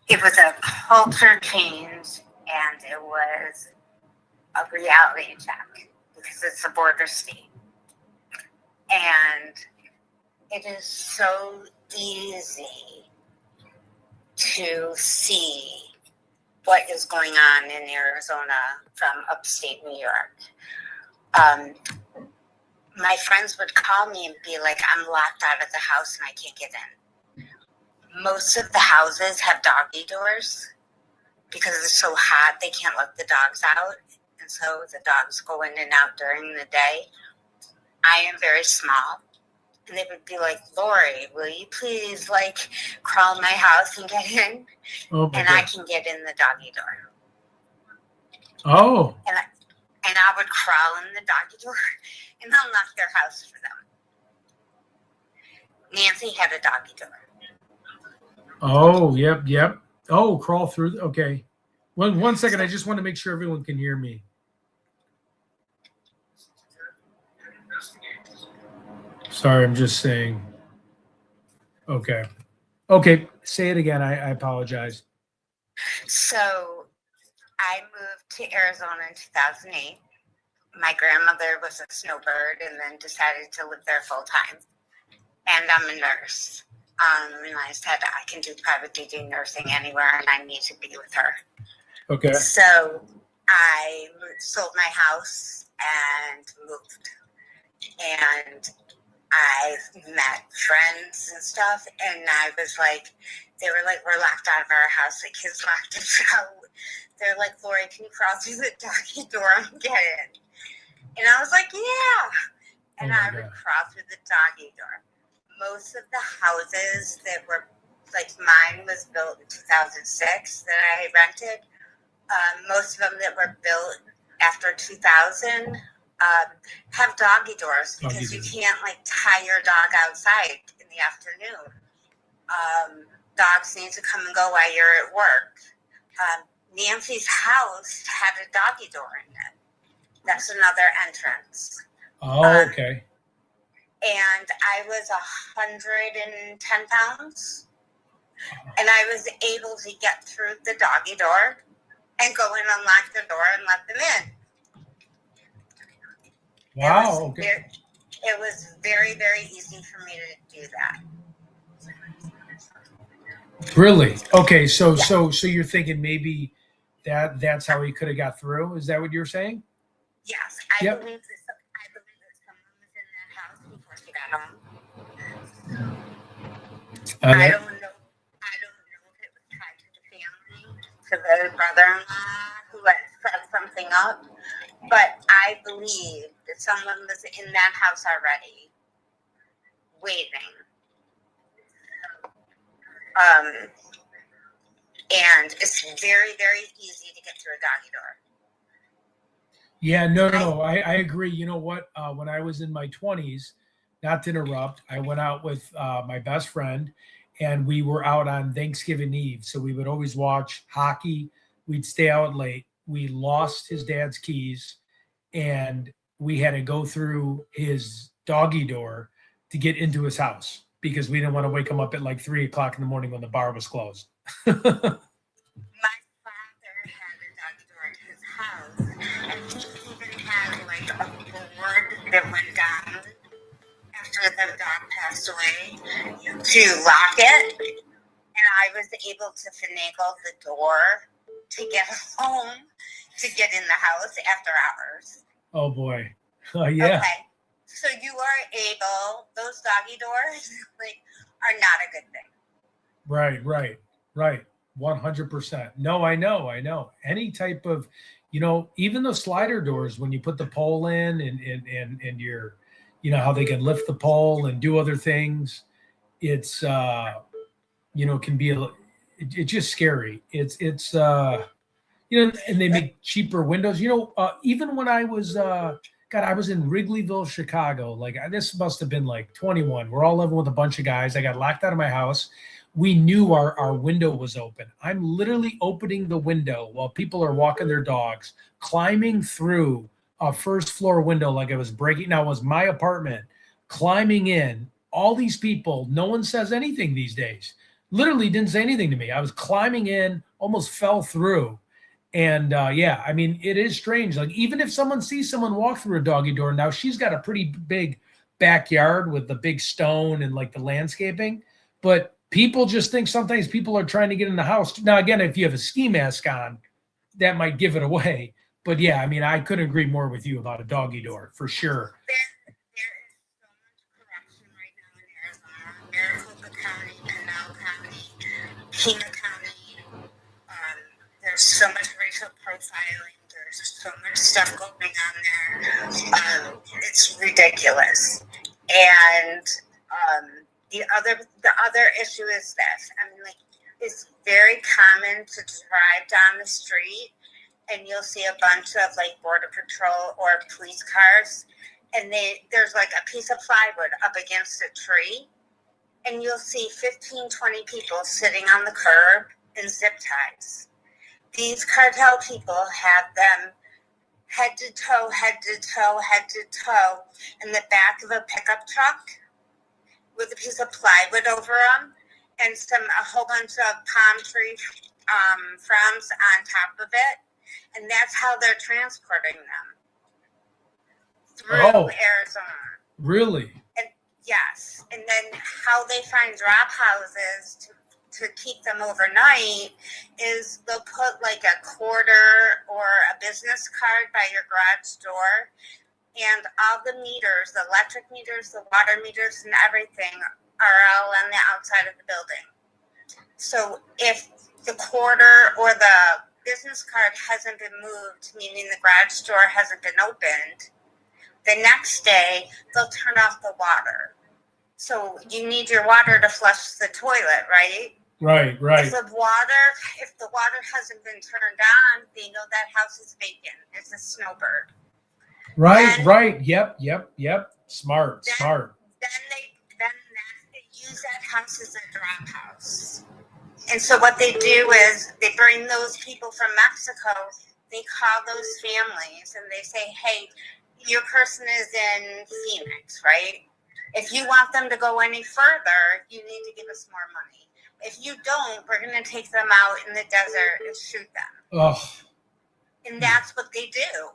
Speaker 4: it was a culture change, and it was a reality check because it's a border state. And it is so easy to see what is going on in Arizona from upstate New York. My friends would call me and be like, I'm locked out of the house and I can't get in. Most of the houses have doggy doors because it's so hot they can't let the dogs out. And so the dogs go in and out during the day. I am very small. And they would be like, Lori, will you please crawl in my house and get in?
Speaker 1: Oh my
Speaker 4: and
Speaker 1: God.
Speaker 4: I can get in the doggy door.
Speaker 1: Oh.
Speaker 4: And I would crawl in the doggy door and unlock their house for them. Nancy had a doggy door.
Speaker 1: Oh, yep. Oh, crawl through. Okay. One second. I just want to make sure everyone can hear me. Sorry, I'm just saying. Okay. Say it again. I apologize.
Speaker 4: So I moved to Arizona in 2008. My grandmother was a snowbird and then decided to live there full time. And I'm a nurse. And I said I can do private duty nursing anywhere and I need to be with her.
Speaker 1: Okay.
Speaker 4: So I sold my house and moved. And I met friends and stuff, and I was like, they were like, we're locked out of our house. The kids locked us out. They're like, Lori, can you crawl through the doggy door and get in? And I was like, yeah. And I would crawl through the doggy door. Most of the houses that were, mine was built in 2006 that I rented. Most of them that were built after 2000 have doggy doors because you can't tie your dog outside in the afternoon. Dogs need to come and go while you're at work. Nancy's house had a doggy door in it. That's another entrance.
Speaker 1: Oh, okay.
Speaker 4: And I was 110 pounds. And I was able to get through the doggy door and go in, unlock the door, and let them in.
Speaker 1: Wow.
Speaker 4: It was very, very easy for me to do that.
Speaker 1: Really? Okay. So you're thinking maybe that's how he could have got through? Is that what you're saying?
Speaker 4: Yes, I believe that someone was in that house before she got home. I don't know if it was tied to the family, to the brother-in-law who had set something up, but I believe that someone was in that house already, waiting. And it's very, very easy to get through a doggy door.
Speaker 1: Yeah, no. I agree. You know what? When I was in my 20s, not to interrupt, I went out with my best friend, and we were out on Thanksgiving Eve. So we would always watch hockey. We'd stay out late. We lost his dad's keys, and we had to go through his doggy door to get into his house because we didn't want to wake him up at 3 o'clock in the morning when the bar was closed.
Speaker 4: My father had a doggy door at his house, and he even had like a board that went down after the dog passed away to lock it. And I was able to finagle the door to get home, to get in the house after hours.
Speaker 1: Oh boy. Yeah.
Speaker 4: Okay. So you are able, those doggy doors like are not a good thing.
Speaker 1: Right. 100%. No, I know. Any type of, even those slider doors, when you put the pole in and you're, how they can lift the pole and do other things, it's, can be, it's just scary. It's, and they make cheaper windows. Even when I was, I was in Wrigleyville, Chicago. Like this must have been like 21. We're all living with a bunch of guys. I got locked out of my house. We knew our window was open. I'm literally opening the window while people are walking their dogs, climbing through a first floor window like it was breaking. Now it was my apartment, climbing in. All these people, no one says anything these days. Literally didn't say anything to me. I was climbing in, almost fell through. And it is strange. Like even if someone sees someone walk through a doggy door, now she's got a pretty big backyard with the big stone and like the landscaping, but people just think sometimes people are trying to get in the house. Now, again, if you have a ski mask on, that might give it away. But yeah, I couldn't agree more with you about a doggy door for sure.
Speaker 4: There is so much corruption right now in Arizona. Maricopa County, Pinal County, Pima County. There's so much racial profiling. There's so much stuff going on there. It's ridiculous. And the other issue is this. It's very common to drive down the street and you'll see a bunch of like border patrol or police cars, and there's like a piece of plywood up against a tree, and you'll see 15, 20 people sitting on the curb in zip ties. These cartel people have them head to toe in the back of a pickup truck with a piece of plywood over them and a whole bunch of palm tree fronds on top of it. And that's how they're transporting them through Arizona.
Speaker 1: Really?
Speaker 4: And yes. And then how they find drop houses to keep them overnight is they'll put like a quarter or a business card by your garage door, and all the meters, the electric meters, the water meters, and everything are all on the outside of the building. So if the quarter or the business card hasn't been moved, meaning the garage door hasn't been opened, the next day they'll turn off the water. So you need your water to flush the toilet, right?
Speaker 1: Right.
Speaker 4: If the water hasn't been turned on, they know that house is vacant. It's a snowbird.
Speaker 1: Right. Yep. Smart.
Speaker 4: Then they use that house as a drop house. And so what they do is they bring those people from Mexico. They call those families and they say, "Hey, your person is in Phoenix, right? If you want them to go any further, you need to give us more money. If you don't, we're going to take them out in the desert and shoot them."
Speaker 1: Oh.
Speaker 4: And that's what they do.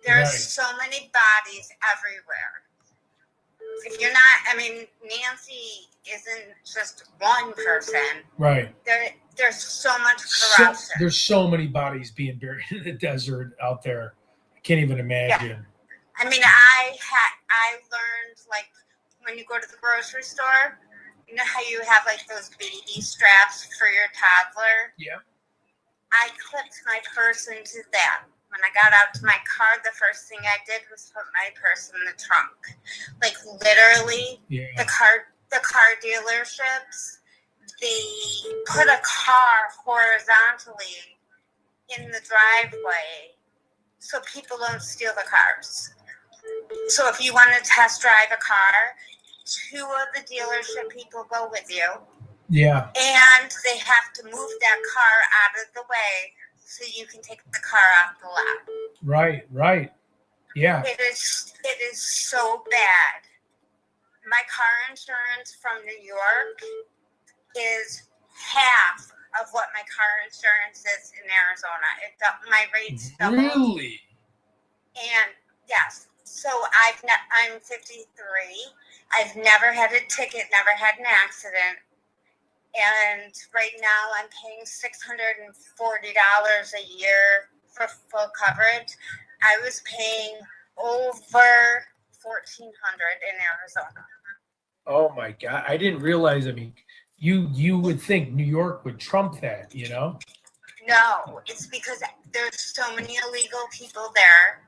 Speaker 4: There's so many bodies everywhere. If you're not, Nancy isn't just one person.
Speaker 1: Right.
Speaker 4: There's so much corruption.
Speaker 1: There's so many bodies being buried in the desert out there. I can't even imagine.
Speaker 4: Yeah. I learned, like, when you go to the grocery store, you know how you have like those baby straps for your toddler?
Speaker 1: Yeah.
Speaker 4: I clipped my purse into that. When I got out to my car, the first thing I did was put my purse in the trunk. Like literally, the car dealerships, they put a car horizontally in the driveway so people don't steal the cars. So if you want to test drive a car, 2 of the dealership people go with you.
Speaker 1: Yeah.
Speaker 4: And they have to move that car out of the way so you can take the car off the lot.
Speaker 1: Right. Yeah.
Speaker 4: It is so bad. My car insurance from New York is half of what my car insurance is in Arizona. My rates doubled.
Speaker 1: Really?
Speaker 4: And yes, so I'm 53. I've never had a ticket, never had an accident. And right now I'm paying $640 a year for full coverage. I was paying over $1,400 in Arizona.
Speaker 1: Oh my God. I didn't realize, I mean, you would think New York would trump that, you know?
Speaker 4: No, it's because there's so many illegal people there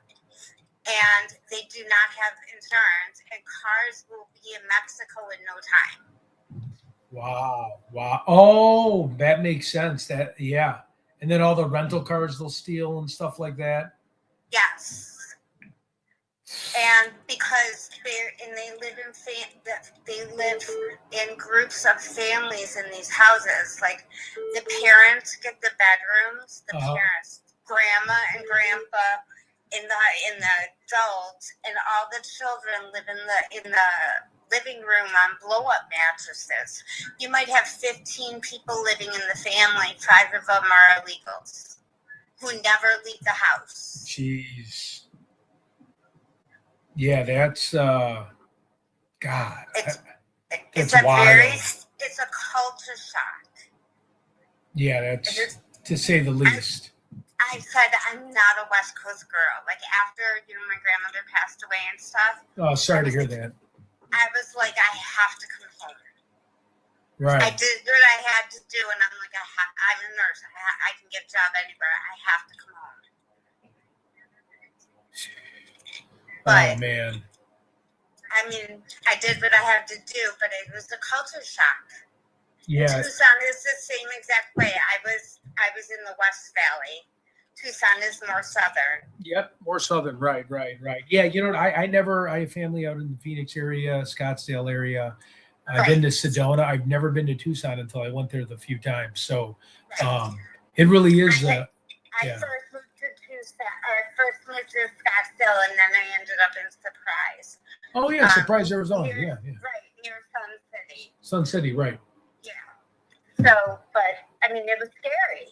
Speaker 4: and they do not have insurance, and cars will be in Mexico in no time.
Speaker 1: Wow. Wow. Oh, that makes sense. That, yeah. And then all the rental cars they'll steal and stuff like that.
Speaker 4: Yes. And because they live in groups of families in these houses. Like the parents get the bedrooms, the parents, grandma and grandpa in the adults, and all the children live in the living room on blow-up mattresses. You might have 15 people living in the family. 5 of them are illegals who never leave the house.
Speaker 1: Jeez. Yeah, that's God.
Speaker 4: It's
Speaker 1: a
Speaker 4: culture shock.
Speaker 1: Yeah, that's to say the least.
Speaker 4: I said I'm not a West Coast girl. Like after my grandmother passed away and stuff.
Speaker 1: Oh, sorry to hear that.
Speaker 4: I was like, I have to come home.
Speaker 1: Right.
Speaker 4: I did what I had to do, and I'm like, I'm a nurse. I can get a job anywhere. I have to come home. But,
Speaker 1: oh man.
Speaker 4: I mean, I did what I had to do, but it was a culture shock.
Speaker 1: Yeah.
Speaker 4: Tucson is the same exact way. I was in the West Valley. Tucson is more southern.
Speaker 1: Yep, more southern. Right. Yeah, I have family out in the Phoenix area, Scottsdale area. I've been to Sedona. I've never been to Tucson until I went there the few times. So it really is.
Speaker 4: I first moved to Tucson, or first moved to Scottsdale, and then I ended up in Surprise.
Speaker 1: Oh yeah, Surprise, Arizona. Yeah.
Speaker 4: Right, near Sun City.
Speaker 1: Sun City, right.
Speaker 4: Yeah. So, but I mean, it was scary.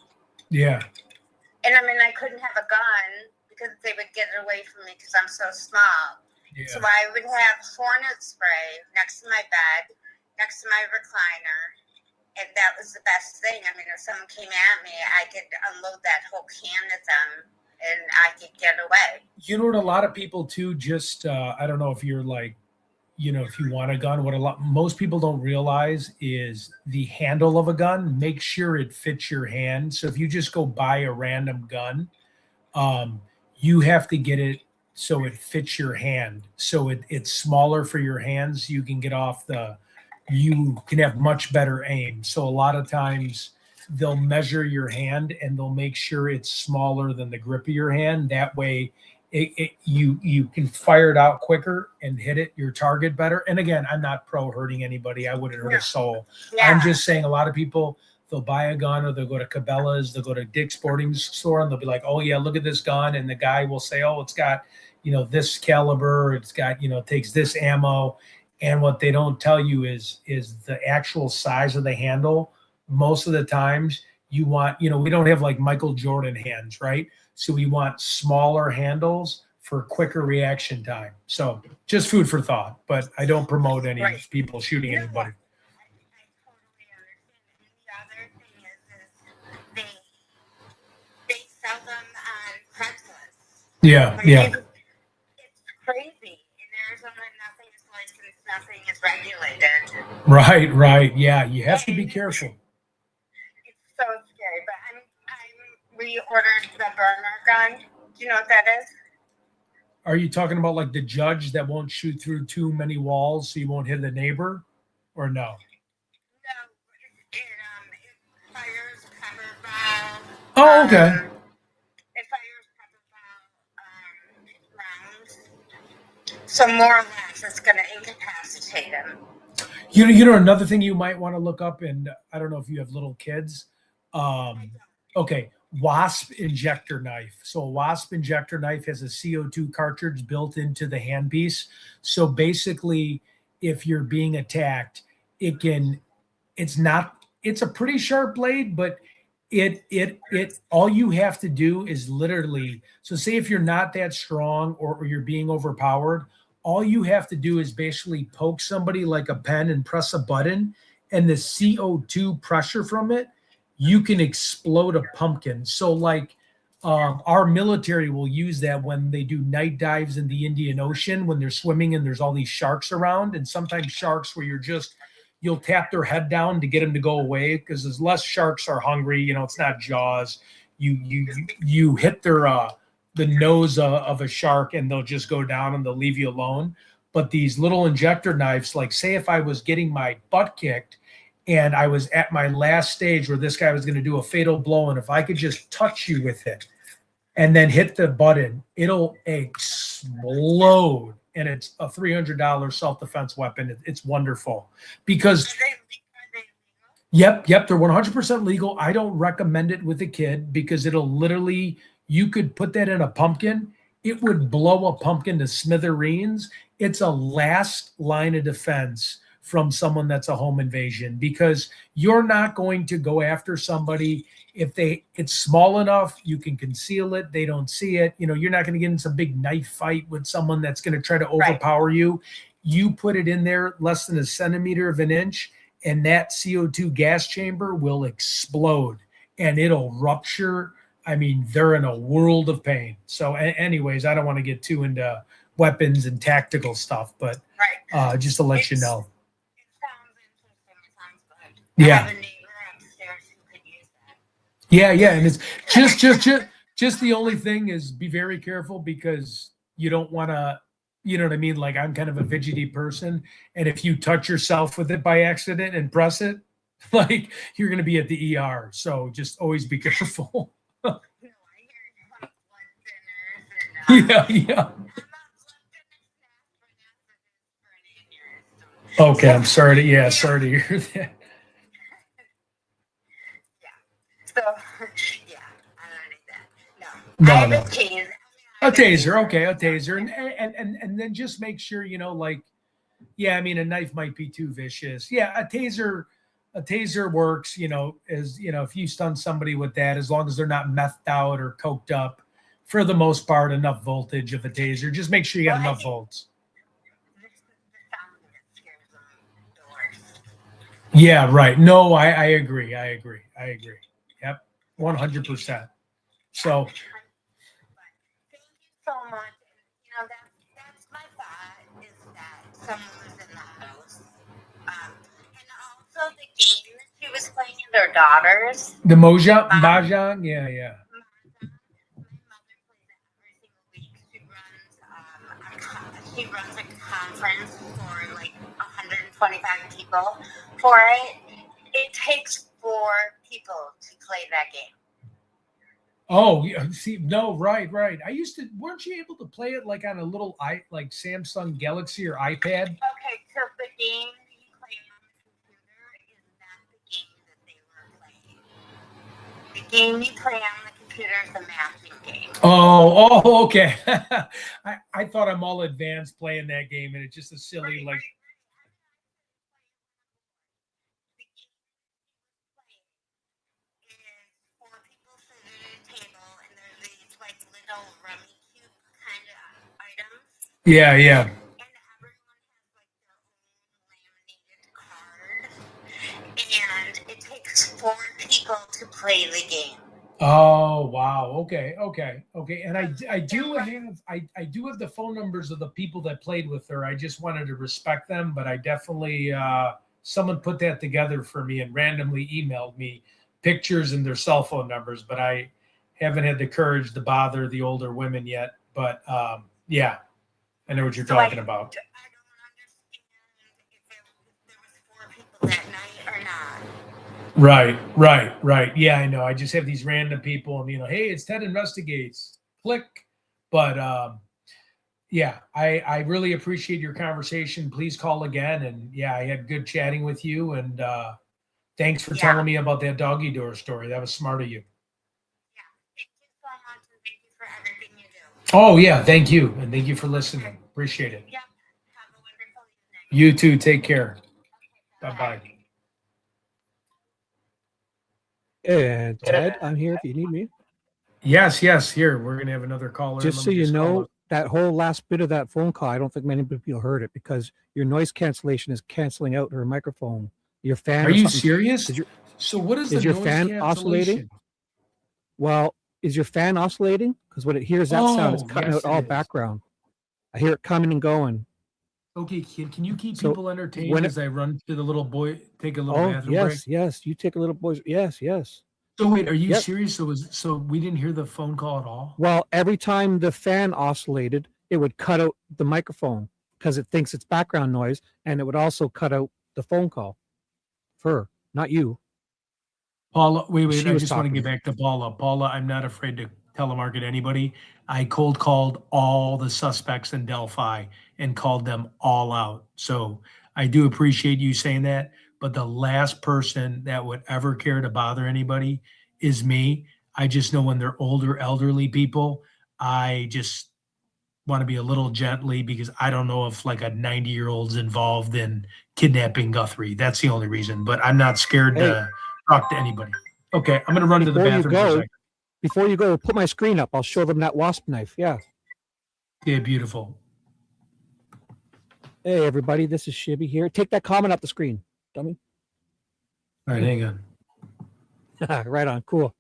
Speaker 1: Yeah.
Speaker 4: And I mean, I couldn't have a gun because they would get it away from me because I'm so small. Yeah. So I would have Hornet spray next to my bed, next to my recliner, and that was the best thing. I mean, if someone came at me, I could unload that whole can at them and I could get away.
Speaker 1: You know what? A lot of people too, just, I don't know if you're like, if you want a gun, most people don't realize is the handle of a gun. Make sure it fits your hand. So if you just go buy a random gun, you have to get it so it fits your hand. So it's smaller for your hands. You can you can have much better aim. So a lot of times they'll measure your hand and they'll make sure it's smaller than the grip of your hand. That way you can fire it out quicker and hit your target better. And again, I'm not pro hurting anybody. I wouldn't hurt a soul. Yeah. I'm just saying a lot of people, they'll buy a gun or they'll go to Cabela's, they'll go to Dick's Sporting Store and they'll be like, oh yeah, look at this gun. And the guy will say, oh, it's got, this caliber, it's got, takes this ammo. And what they don't tell you is the actual size of the handle. Most of the times you want, we don't have like Michael Jordan hands, right? So we want smaller handles for quicker reaction time. So just food for thought, but I don't promote any people shooting anybody.
Speaker 4: I totally understand. And the other thing is they sell them on Craigslist.
Speaker 1: Yeah.
Speaker 4: It's crazy. In Arizona, nothing is licensed, nothing is regulated.
Speaker 1: Right. Yeah, you have to be careful.
Speaker 4: It's so scary, but we ordered the burner gun. Do you know what that is?
Speaker 1: Are you talking about like the judge that won't shoot through too many walls so you won't hit the neighbor, or no?
Speaker 4: No, it fires pepper ball.
Speaker 1: Oh, okay.
Speaker 4: It fires pepper ball rounds. So more or less, it's going to incapacitate him.
Speaker 1: Another thing you might want to look up, and I don't know if you have little kids. Okay. Wasp injector knife. So a wasp injector knife has a CO2 cartridge built into the handpiece. So basically, if you're being attacked, it's not it's a pretty sharp blade, but it all you have to do is literally, so say if you're not that strong or you're being overpowered, all you have to do is basically poke somebody like a pen and press a button, and the CO2 pressure from it, you can explode a pumpkin. So like our military will use that when they do night dives in the Indian Ocean, when they're swimming and there's all these sharks around, and sometimes sharks where you'll tap their head down to get them to go away, because as less sharks are hungry, you know, it's not Jaws. You hit their the nose of a shark and they'll just go down and they'll leave you alone. But these little injector knives, like say if I was getting my butt kicked and I was at my last stage where this guy was going to do a fatal blow, and if I could just touch you with it and then hit the button, it'll explode. And it's a $300 self-defense weapon. It's wonderful because Yep, they're 100% legal. I don't recommend it with a kid because it'll literally, you could put that in a pumpkin, it would blow a pumpkin to smithereens. It's a last line of defense from someone that's a home invasion, because you're not going to go after somebody if it's small enough, you can conceal it, they don't see it. You know, you're not going to get in some big knife fight with someone that's going to try to overpower you. You put it in there less than a centimeter of an inch, and that CO2 gas chamber will explode and it'll rupture. I mean, they're in a world of pain. So anyways, I don't want to get too into weapons and tactical stuff, but just to let you know.
Speaker 4: It sounds interesting. It sounds good.
Speaker 1: Yeah.
Speaker 4: I have a neighbor upstairs who could use that.
Speaker 1: Yeah. And it's just the only thing is be very careful, because you don't want to, you know what I mean? Like, I'm kind of a fidgety person, and if you touch yourself with it by accident and press it, like, you're going to be at the ER. So just always be careful.
Speaker 4: No, I hear you about blood thinners and
Speaker 1: Yeah.
Speaker 4: I'm not blood thinners fast for that, for an aneurysm.
Speaker 1: Okay. I'm sorry to hear that.
Speaker 4: So, yeah, I don't need that. No.
Speaker 1: No,
Speaker 4: I have
Speaker 1: no.
Speaker 4: a taser.
Speaker 1: A taser, okay, a taser, and then just make sure, you know, like, yeah, I mean, a knife might be too vicious. Yeah, a taser works, you know, as you know, if you stun somebody with that, as long as they're not methed out or coked up, for the most part, enough voltage of a taser. Just make sure you got enough volts.
Speaker 4: The sound of it scares them the worst.
Speaker 1: Yeah, right. No, I agree. Yep, 100%. So.
Speaker 4: Thank you so much. You know, that's my thought, is that someone was in the house. And also the game that she was playing with her daughters.
Speaker 1: The Mahjong? Yeah.
Speaker 4: My mother plays it every single week. She runs a conference for like 125 people for it. It takes 4 people to play that game.
Speaker 1: Oh, yeah, see, no, right. Weren't you able to play it like on a little like Samsung Galaxy or iPad?
Speaker 4: Okay, so the game that you play on the computer is not the game that they were playing. The game you play on the computer is the matching game.
Speaker 1: Oh, okay. I thought I'm all advanced playing that game, and it's just a silly like.
Speaker 4: Little rummy cube kind of items.
Speaker 1: Yeah.
Speaker 4: And everyone has like their own laminated card. And it takes 4 people to play the game.
Speaker 1: Oh, wow. Okay. And I do have the phone numbers of the people that played with her. I just wanted to respect them, but I definitely someone put that together for me and randomly emailed me pictures and their cell phone numbers, but I haven't had the courage to bother the older women yet. But yeah, I know what you're talking about.
Speaker 4: I don't understand if there was 4 people that night or not.
Speaker 1: Right. Yeah, I know. I just have these random people, and you know, hey, it's Ted Investigates. Click. But yeah, I really appreciate your conversation. Please call again. And yeah, I had good chatting with you. And thanks for telling me about that doggy door story. That was smart of you.
Speaker 4: Thank you so much, and thank you for everything you do.
Speaker 1: Oh, yeah. Thank you. And thank you for listening. Appreciate it.
Speaker 4: Yep. Have a wonderful evening.
Speaker 1: You too. Take care. Bye-bye.
Speaker 8: And Ted, I'm here if you need me.
Speaker 1: Yes, here we're gonna have another caller.
Speaker 8: Just
Speaker 1: Let
Speaker 8: so
Speaker 1: me
Speaker 8: you
Speaker 1: call
Speaker 8: know,
Speaker 1: up.
Speaker 8: that whole last bit of that phone call, I don't think many people heard it because your noise cancellation is canceling out her microphone. Your fan.
Speaker 1: Are
Speaker 8: or
Speaker 1: you
Speaker 8: something-
Speaker 1: serious?
Speaker 8: Is your,
Speaker 1: So what is the
Speaker 8: is your
Speaker 1: noise
Speaker 8: fan oscillating?
Speaker 1: cancellation?
Speaker 8: Well, is your fan oscillating? Because when it hears that sound, it's
Speaker 1: Oh,
Speaker 8: cutting
Speaker 1: yes,
Speaker 8: out all
Speaker 1: it is.
Speaker 8: background. I hear it coming and going.
Speaker 1: Okay, can you keep
Speaker 8: So
Speaker 1: people entertained
Speaker 8: when
Speaker 1: as I run to the little boy, take a little
Speaker 8: Oh,
Speaker 1: bathroom break?
Speaker 8: yes. You take a little boys. Yes.
Speaker 1: So wait, are you
Speaker 8: Yep.
Speaker 1: serious? So we didn't hear the phone call at all?
Speaker 8: Well, every time the fan oscillated, it would cut out the microphone because it thinks it's background noise, and it would also cut out the phone call. For her, not you.
Speaker 1: Paula, wait,
Speaker 8: She
Speaker 1: I
Speaker 8: was
Speaker 1: just want to
Speaker 8: talking.
Speaker 1: get back to Paula. Paula, I'm not afraid to telemarket anybody. I cold called all the suspects in Delphi and called them all out. So I do appreciate you saying that. But the last person that would ever care to bother anybody is me. I just know when they're older, elderly people, I just want to be a little gently because I don't know if like a 90-year-old's involved in kidnapping Guthrie. That's the only reason. But I'm not scared
Speaker 8: Hey.
Speaker 1: to talk to anybody. Okay, I'm gonna run to the
Speaker 8: Before you
Speaker 1: bathroom for a
Speaker 8: go,
Speaker 1: second.
Speaker 8: Before you go, put my screen up. I'll show them that wasp knife. Yeah.
Speaker 1: Yeah, beautiful.
Speaker 8: Hey, everybody. This is Shibby here. Take that comment off the screen, dummy.
Speaker 1: All right, hang on.
Speaker 8: Right on. Cool.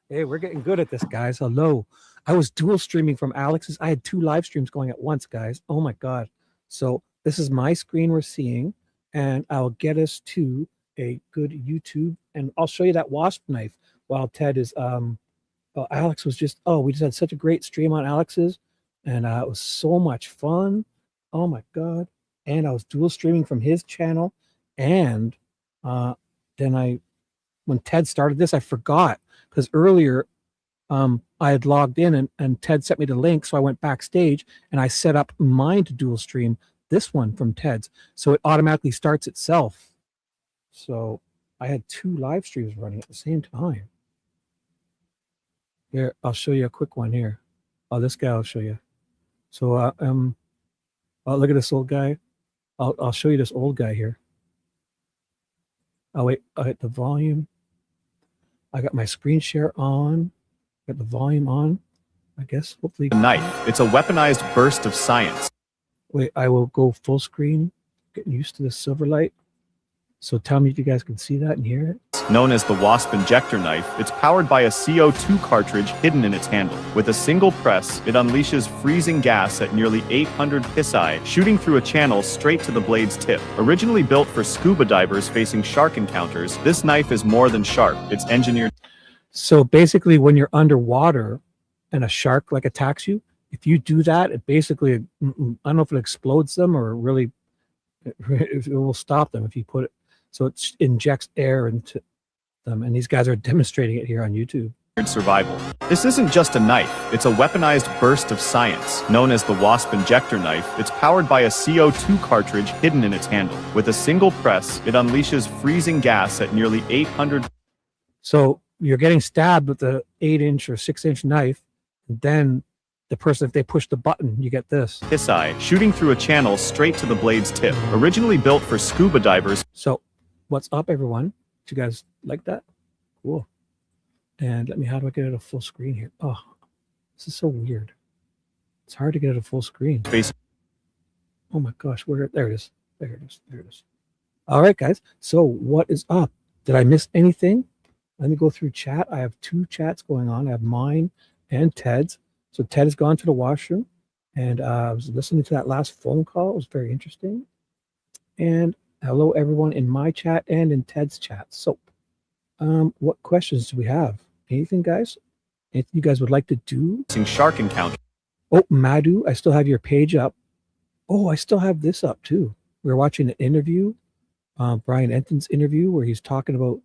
Speaker 8: Hey, we're getting good at this, guys. Hello. I was dual streaming from Alex's. I had 2 live streams going at once, guys. Oh my God. So this is my screen we're seeing, and I'll get us to a good YouTube, and I'll show you that wasp knife while Ted is Alex was just we just had such a great stream on Alex's, and it was so much fun. Oh my God. And I was dual streaming from his channel, and then when Ted started this, I forgot because earlier I had logged in and Ted sent me the link. So I went backstage and I set up mine to dual stream this one from Ted's. So it automatically starts itself. So I had 2 live streams running at the same time. Here, I'll show you a quick one here. Oh, this guy I'll show you. So look at this old guy. I'll show you this old guy here. Oh wait, I hit the volume. I got my screen share on. Got the volume on. I guess hopefully.
Speaker 9: Knife. It's a weaponized burst of science.
Speaker 8: Wait, I will go full screen. Getting used to the silver light. So tell me if you guys can see that and hear it.
Speaker 9: Known as the Wasp Injector Knife, it's powered by a CO2 cartridge hidden in its handle. With a single press, it unleashes freezing gas at nearly 800 psi, shooting through a channel straight to the blade's tip. Originally built for scuba divers facing shark encounters, this knife is more than sharp. It's engineered.
Speaker 8: So basically, when you're underwater and a shark like attacks you, if you do that, it basically, I don't know if it explodes them or really, it will stop them if you put it. So it injects air into them, and these guys are demonstrating it here on YouTube.
Speaker 9: Survival. This isn't just a knife, it's a weaponized burst of science. Known as the Wasp Injector Knife, it's powered by a CO2 cartridge hidden in its handle. With a single press, it unleashes freezing gas at nearly 800.
Speaker 8: So you're getting stabbed with the 8-inch or 6-inch knife, and then the person, if they push the button, you get this.
Speaker 9: psi, shooting through a channel straight to the blade's tip. Originally built for scuba divers.
Speaker 8: So what's up, everyone? Did you guys like that? Cool. And how do I get it a full screen here? Oh, this is so weird. It's hard to get it a full screen. Oh my gosh, there it is. There it is. All right, guys. So what is up? Did I miss anything? Let me go through chat. I have 2 chats going on. I have mine and Ted's. So Ted has gone to the washroom, and I was listening to that last phone call. It was very interesting. And hello, everyone in my chat and in Ted's chat. So what questions do we have? Anything, guys? Anything you guys would like to do?
Speaker 9: Shark encounter.
Speaker 8: Oh, Madhu, I still have your page up. Oh, I still have this up too. We were watching an interview, Brian Enton's interview, where he's talking about,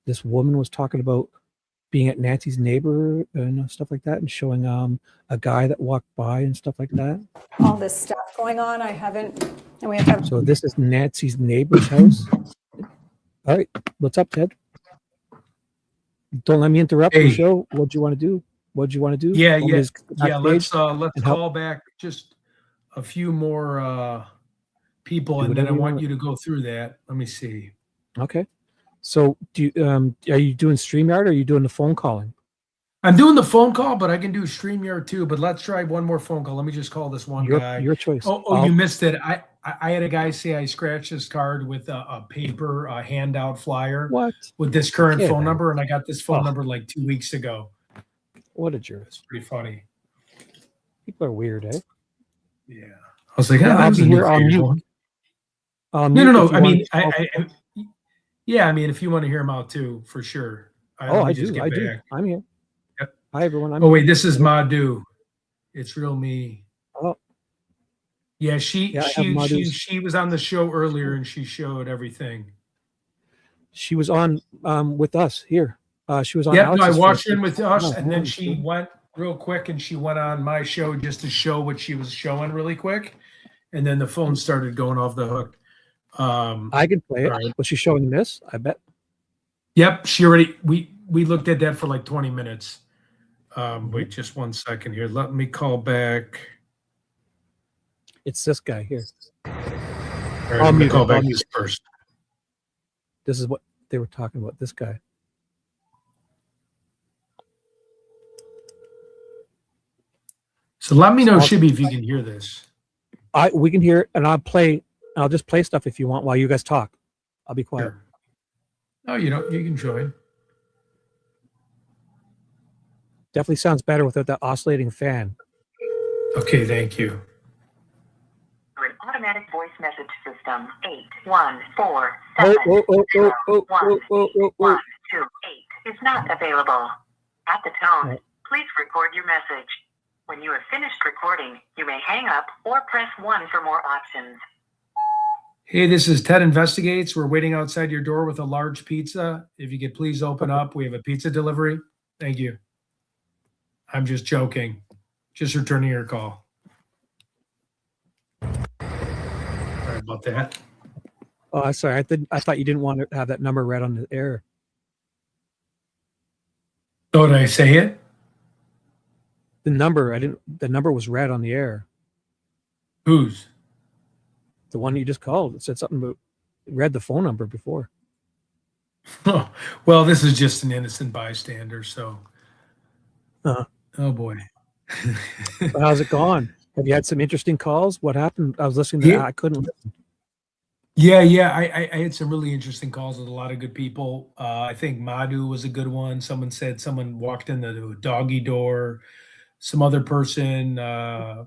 Speaker 8: this woman was talking about being at Nancy's neighbor and stuff like that, and showing a guy that walked by and stuff like that.
Speaker 10: All this stuff going on, I haven't, and we have.
Speaker 8: So this is Nancy's neighbor's house. All right, what's up, Ted? Don't let me interrupt the show. What do you want to do?
Speaker 1: Yeah. Let's call back just a few more people, and then I want you to go through that. Let me see.
Speaker 8: Okay. So do you, are you doing StreamYard or are you doing the phone calling?
Speaker 1: I'm doing the phone call, but I can do StreamYard too. But let's try one more phone call. Let me just call this one guy.
Speaker 8: Your choice.
Speaker 1: Oh, you missed it. I had a guy say I scratched his card with a paper handout flyer.
Speaker 8: What?
Speaker 1: With this current
Speaker 8: Okay,
Speaker 1: phone
Speaker 8: man.
Speaker 1: number, and I got this phone number like 2 weeks ago.
Speaker 8: What a jerk.
Speaker 1: It's pretty funny.
Speaker 8: People are weird, eh?
Speaker 1: Yeah. I was like,
Speaker 8: Yeah,
Speaker 1: that was a new
Speaker 8: I'll
Speaker 1: creative
Speaker 8: mute.
Speaker 1: one. No. I mean, yeah. I mean, if you want to hear him out too, for sure.
Speaker 8: I do. I'm here.
Speaker 1: Yep.
Speaker 8: Hi, everyone.
Speaker 1: Oh wait, this is Madhu. It's real me.
Speaker 8: Oh.
Speaker 1: Yeah, she was on the show earlier, and she showed everything.
Speaker 8: She was on with us here. She was on.
Speaker 1: Yeah, no, I
Speaker 8: Alex's
Speaker 1: watched
Speaker 8: show.
Speaker 1: in with us, and then she went real quick, and she went on my show just to show what she was showing really quick, and then the phone started going off the hook.
Speaker 8: I can play it. Right. Was she showing this? I bet.
Speaker 1: Yep, she already. We looked at that for like 20 minutes. Wait, just 1 second here. Let me call back.
Speaker 8: It's this guy here.
Speaker 1: All right, I'm gonna call back this first.
Speaker 8: This is what they were talking about. This guy.
Speaker 1: So let me know, Shibby, if you can hear this.
Speaker 8: We can hear it, and I'll just play stuff if you want while you guys talk. I'll be quiet.
Speaker 1: Sure. No, you don't. You can join.
Speaker 8: Definitely sounds better without that oscillating fan.
Speaker 1: Okay, thank you.
Speaker 7: An automatic voice message system 814701228 is not available. At the tone, please record your message. When you have finished recording, you may hang up or press 1 for more options.
Speaker 1: Hey, this is Ted Investigates. We're waiting outside your door with a large pizza. If you could please open up. We have a pizza delivery. Thank you. I'm just joking. Just returning your call. Sorry about that.
Speaker 8: Oh, sorry. I thought you didn't want to have that number read on the air.
Speaker 1: Oh, did I say it?
Speaker 8: The number, the number was read on the air.
Speaker 1: Whose?
Speaker 8: The one you just called. It said something about read the phone number before.
Speaker 1: Oh, well, this is just an innocent bystander, so.
Speaker 8: Uh-huh.
Speaker 1: Oh boy.
Speaker 8: How's it gone? Have you had some interesting calls? What happened? I was listening to that. I couldn't listen.
Speaker 1: Yeah. I had some really interesting calls with a lot of good people. I think Madhu was a good one. Someone said someone walked in the doggy door. Some other person, I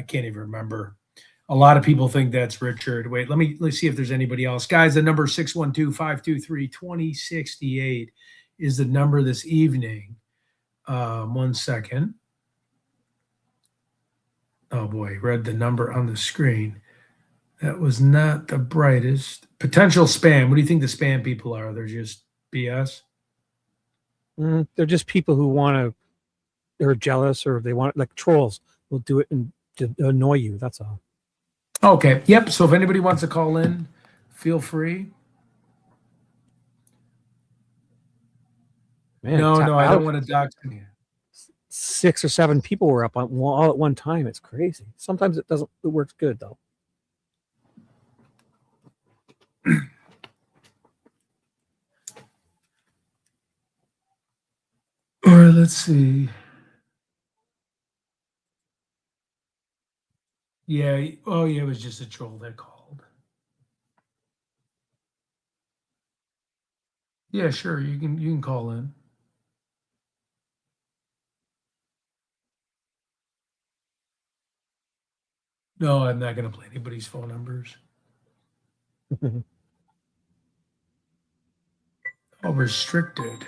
Speaker 1: can't even remember. A lot of people think that's Richard. Wait, let's see if there's anybody else. Guys, the number 612-523-2068 is the number this evening. 1 second. Oh boy, read the number on the screen. That was not the brightest. Potential spam. What do you think the spam people are? They're just BS?
Speaker 8: They're just people who they're jealous, or they want, like trolls will do it to annoy you. That's all.
Speaker 1: Okay. Yep. So if anybody wants to call in, feel free.
Speaker 8: Man,
Speaker 1: no, I don't want to dox you.
Speaker 8: 6 or 7 people were up all at one time. It's crazy. Sometimes it works good though.
Speaker 1: All right, let's see. Yeah. Oh, yeah. It was just a troll that called. Yeah, sure. You can call in. No, I'm not going to play anybody's phone numbers. Oh, restricted.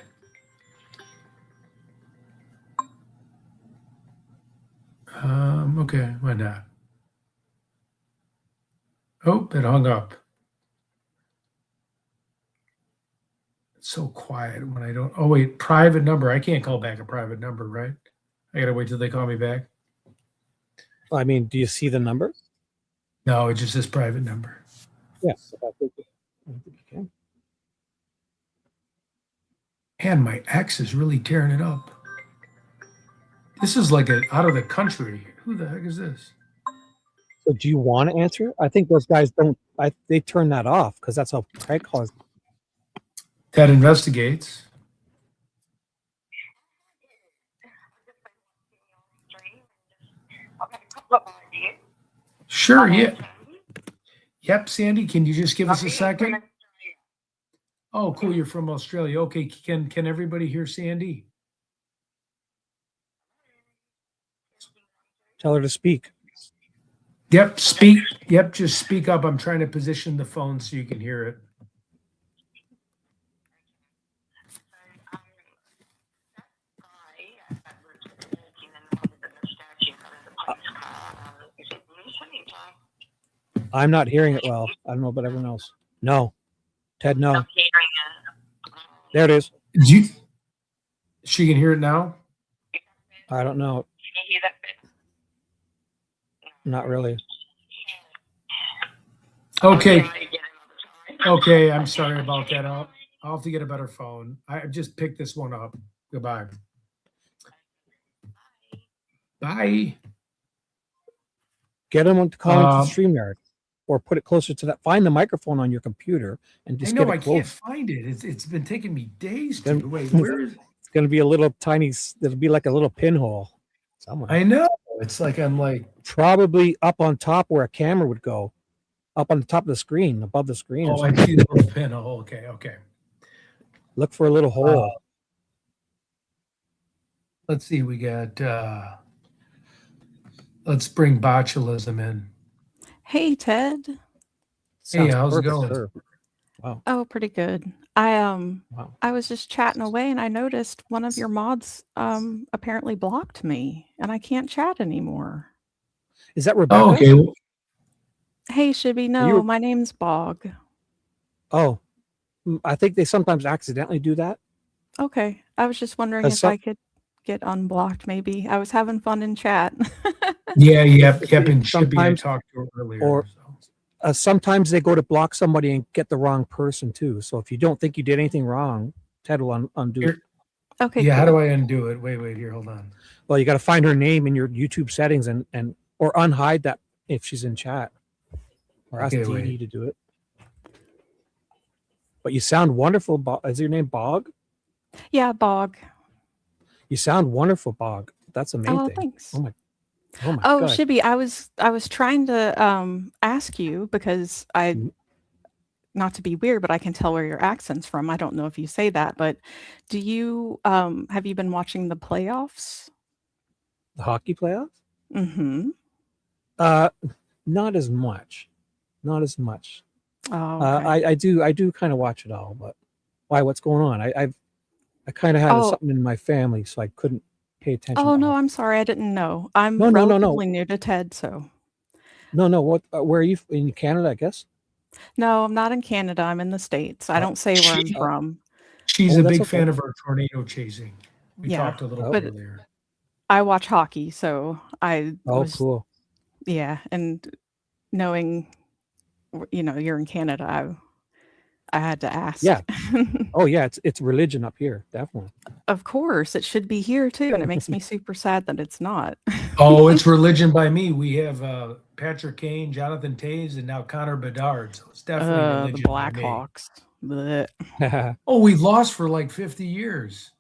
Speaker 1: Okay, why not? Oh, it hung up. It's so quiet when I don't. Oh, wait, private number. I can't call back a private number, right? I got to wait till they call me back.
Speaker 8: I mean, do you see the number?
Speaker 1: No, it just says private number.
Speaker 8: Yeah, I think you can.
Speaker 1: And my ex is really tearing it up. This is like out of the country. Who the heck is this?
Speaker 8: So do you want to answer? I think those guys don't. They turn that off because that's how prank calls.
Speaker 1: Ted investigates. Sure, yeah. Yep, Sandy, can you just give us a second? Oh, cool, you're from Australia. Okay, can everybody hear Sandy?
Speaker 8: Tell her to speak.
Speaker 1: Yep, speak. Yep, just speak up. I'm trying to position the phone so you can hear it.
Speaker 8: I'm not hearing it well. I don't know about everyone else. No. Ted, no. There it is.
Speaker 1: She can hear it now?
Speaker 8: I don't know. Not really.
Speaker 1: Okay. Okay, I'm sorry about that. I'll have to get a better phone. I just picked this one up. Goodbye. Bye.
Speaker 8: Get him to call into the StreamYard or put it closer to that. Find the microphone on your computer and just get it close.
Speaker 1: I can't find it. It's been taking me days to. Wait, where is it?
Speaker 8: It's going to be a little tiny, it'll be like a little pinhole somewhere.
Speaker 1: I know. It's like I'm like.
Speaker 8: Probably up on top where a camera would go. Up on the top of the screen, above the screen.
Speaker 1: Oh, I see the little pinhole. Okay, okay.
Speaker 8: Look for a little hole.
Speaker 1: Let's see. We got. Let's bring botulism in.
Speaker 2: Hey, Ted.
Speaker 1: Hey, how's it going?
Speaker 8: Sir. Wow.
Speaker 2: Oh, pretty good. I was just chatting away and I noticed one of your mods apparently blocked me and I can't chat anymore.
Speaker 8: Is that Rebecca?
Speaker 1: Oh, okay.
Speaker 2: Hey, Shibby. No, my name's Bog.
Speaker 8: Oh, I think they sometimes accidentally do that.
Speaker 2: Okay. I was just wondering if I could get unblocked, maybe. I was having fun in chat.
Speaker 1: Yeah, and Shibby I talked to her earlier.
Speaker 8: Or sometimes they go to block somebody and get the wrong person too. So if you don't think you did anything wrong, Ted will undo it.
Speaker 2: Okay.
Speaker 1: Yeah, cool. How do I undo it? Wait, here, hold on.
Speaker 8: Well, you got to find her name in your YouTube settings and or unhide that if she's in chat. Or ask Dee to do it. But you sound wonderful. Is your name Bog?
Speaker 2: Yeah, Bog.
Speaker 8: You sound wonderful, Bog. That's amazing.
Speaker 2: Oh, thanks.
Speaker 8: Oh my
Speaker 2: God.
Speaker 8: God.
Speaker 2: Shibby, I was trying to ask you because not to be weird, but I can tell where your accent's from. I don't know if you say that, but do you have you been watching the playoffs?
Speaker 8: The hockey playoffs?
Speaker 2: Mm-hmm.
Speaker 8: Not as much. Not as much.
Speaker 2: Oh, okay.
Speaker 8: I do kind of watch it all, but why? What's going on? I kind of had something in my family, so I couldn't pay attention.
Speaker 2: Oh no, I'm sorry, I didn't know. I'm relatively new to TED, so.
Speaker 8: No. What? Where are you in Canada? I guess.
Speaker 2: No, I'm not in Canada. I'm in the States. I don't say where I'm from.
Speaker 1: She's a big fan of our tornado chasing. We talked a little earlier.
Speaker 2: I watch hockey, so
Speaker 8: cool.
Speaker 2: Yeah, and knowing, you're in Canada, I had to ask.
Speaker 8: Yeah. Oh yeah, it's religion up here, definitely.
Speaker 2: Of course, it should be here too, and it makes me super sad that it's not.
Speaker 1: Oh, it's religion by me. We have Patrick Kane, Jonathan Toews, and now Connor Bedard. So it's definitely religion.
Speaker 2: The Blackhawks.
Speaker 1: Oh, we lost for like 50 years.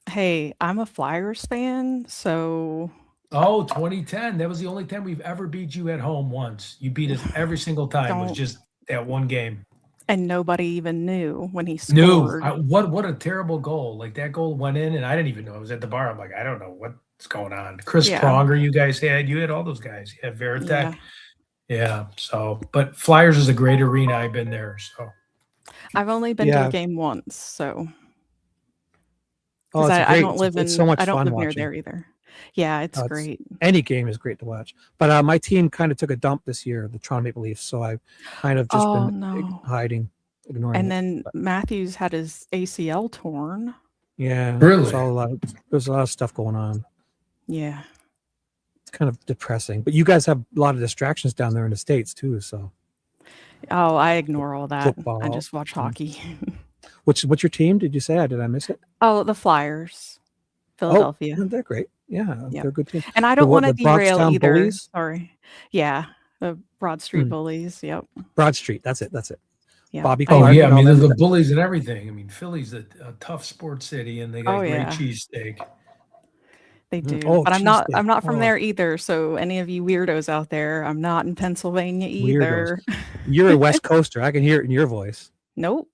Speaker 2: Hey, I'm a Flyers fan, so.
Speaker 1: Oh, 2010. That was the only time we've ever beat you at home once. You beat us every single time. It was just that one game.
Speaker 2: And nobody even knew when he scored.
Speaker 1: What a terrible goal. Like that goal went in and I didn't even know. I was at the bar. I'm like, I don't know what's going on. Chris Pronger, you guys had. You had all those guys. You had Veritek. Yeah. So, but Flyers is a great arena. I've been there. So
Speaker 2: I've only been to a game once. So
Speaker 8: it's
Speaker 2: I don't live
Speaker 8: it's so much
Speaker 2: I don't
Speaker 8: fun
Speaker 2: live
Speaker 8: watching.
Speaker 2: near there either. Yeah, it's great.
Speaker 8: Any game is great to watch. But my team kind of took a dump this year, the Toronto Maple Leafs. So I kind of just been hiding, ignoring
Speaker 2: and
Speaker 8: it.
Speaker 2: then Matthews had his ACL torn.
Speaker 8: Yeah.
Speaker 1: Really?
Speaker 8: There's a lot of stuff going on.
Speaker 2: Yeah.
Speaker 8: It's kind of depressing. But you guys have a lot of distractions down there in the States too. So.
Speaker 2: Oh, I ignore all that.
Speaker 8: Football.
Speaker 2: I just watch hockey.
Speaker 8: What's your team? Did you say? Did I miss it?
Speaker 2: Oh, the Flyers. Philadelphia.
Speaker 8: Oh, they're great. Yeah, they're a good team.
Speaker 2: And I don't want to derail
Speaker 8: Broadstown
Speaker 2: either.
Speaker 8: Bullies?
Speaker 2: Sorry. Yeah, the Broad Street Bullies. Yep.
Speaker 8: Broad Street. That's it.
Speaker 2: Yeah.
Speaker 8: Bobby
Speaker 1: Oh
Speaker 8: Clark
Speaker 1: yeah, I
Speaker 8: and all
Speaker 1: mean they're
Speaker 8: them.
Speaker 1: the bullies and everything. I mean Philly's a tough sports city, and they got
Speaker 2: Oh
Speaker 1: great
Speaker 2: yeah,
Speaker 1: cheesesteak.
Speaker 2: they do.
Speaker 8: Oh,
Speaker 2: But
Speaker 8: cheesesteak.
Speaker 2: I'm not from
Speaker 8: Oh,
Speaker 2: there either. So any of you weirdos out there, I'm not in Pennsylvania
Speaker 8: weirdos.
Speaker 2: either.
Speaker 8: You're a West Coaster. I can hear it in your voice.
Speaker 2: Nope.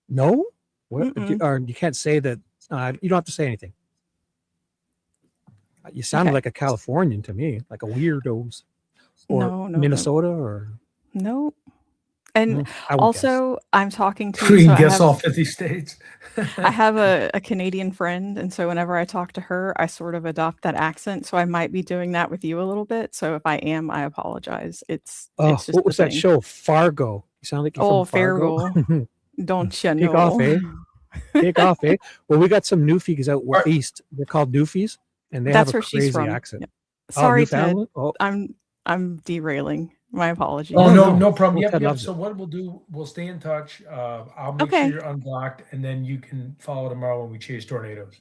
Speaker 8: No? What?
Speaker 2: Mm-mm.
Speaker 8: Or you can't say that. You don't have to say anything. You sounded
Speaker 2: Okay.
Speaker 8: like a Californian to me, like a weirdos, or
Speaker 2: No, no, no,
Speaker 8: Minnesota, or
Speaker 2: nope. And
Speaker 8: I won't guess.
Speaker 2: also, I'm talking to.
Speaker 1: We
Speaker 2: So
Speaker 1: can guess all 50 states.
Speaker 2: I have a Canadian friend, and so whenever I talk to her, I sort of adopt that accent. So I might be doing that with you a little bit. So if I am, I apologize. It's
Speaker 8: Oh,
Speaker 2: just
Speaker 8: what
Speaker 2: the
Speaker 8: was that
Speaker 2: thing.
Speaker 8: show? Fargo. You sound like you're
Speaker 2: Oh,
Speaker 8: from Fargo.
Speaker 2: Fargo. Don't you
Speaker 8: Kick off,
Speaker 2: know?
Speaker 8: eh? Kick off, eh? Well, we got some Newfies out
Speaker 1: Right.
Speaker 8: east. They're called Newfies, and they have
Speaker 2: That's
Speaker 8: a
Speaker 2: where she's
Speaker 8: crazy
Speaker 2: from.
Speaker 8: accent.
Speaker 2: Yep.
Speaker 8: Oh,
Speaker 2: Sorry, Ted.
Speaker 8: Newfoundland. Oh,
Speaker 2: I'm derailing. My apologies.
Speaker 1: Oh
Speaker 8: No.
Speaker 1: no problem.
Speaker 8: Well,
Speaker 1: Yep,
Speaker 8: Ted
Speaker 1: yep.
Speaker 8: loves
Speaker 1: So
Speaker 8: it.
Speaker 1: what we'll do, we'll stay in touch. I'll make sure
Speaker 2: Okay.
Speaker 1: you're unblocked, and then you can follow tomorrow when we chase tornadoes.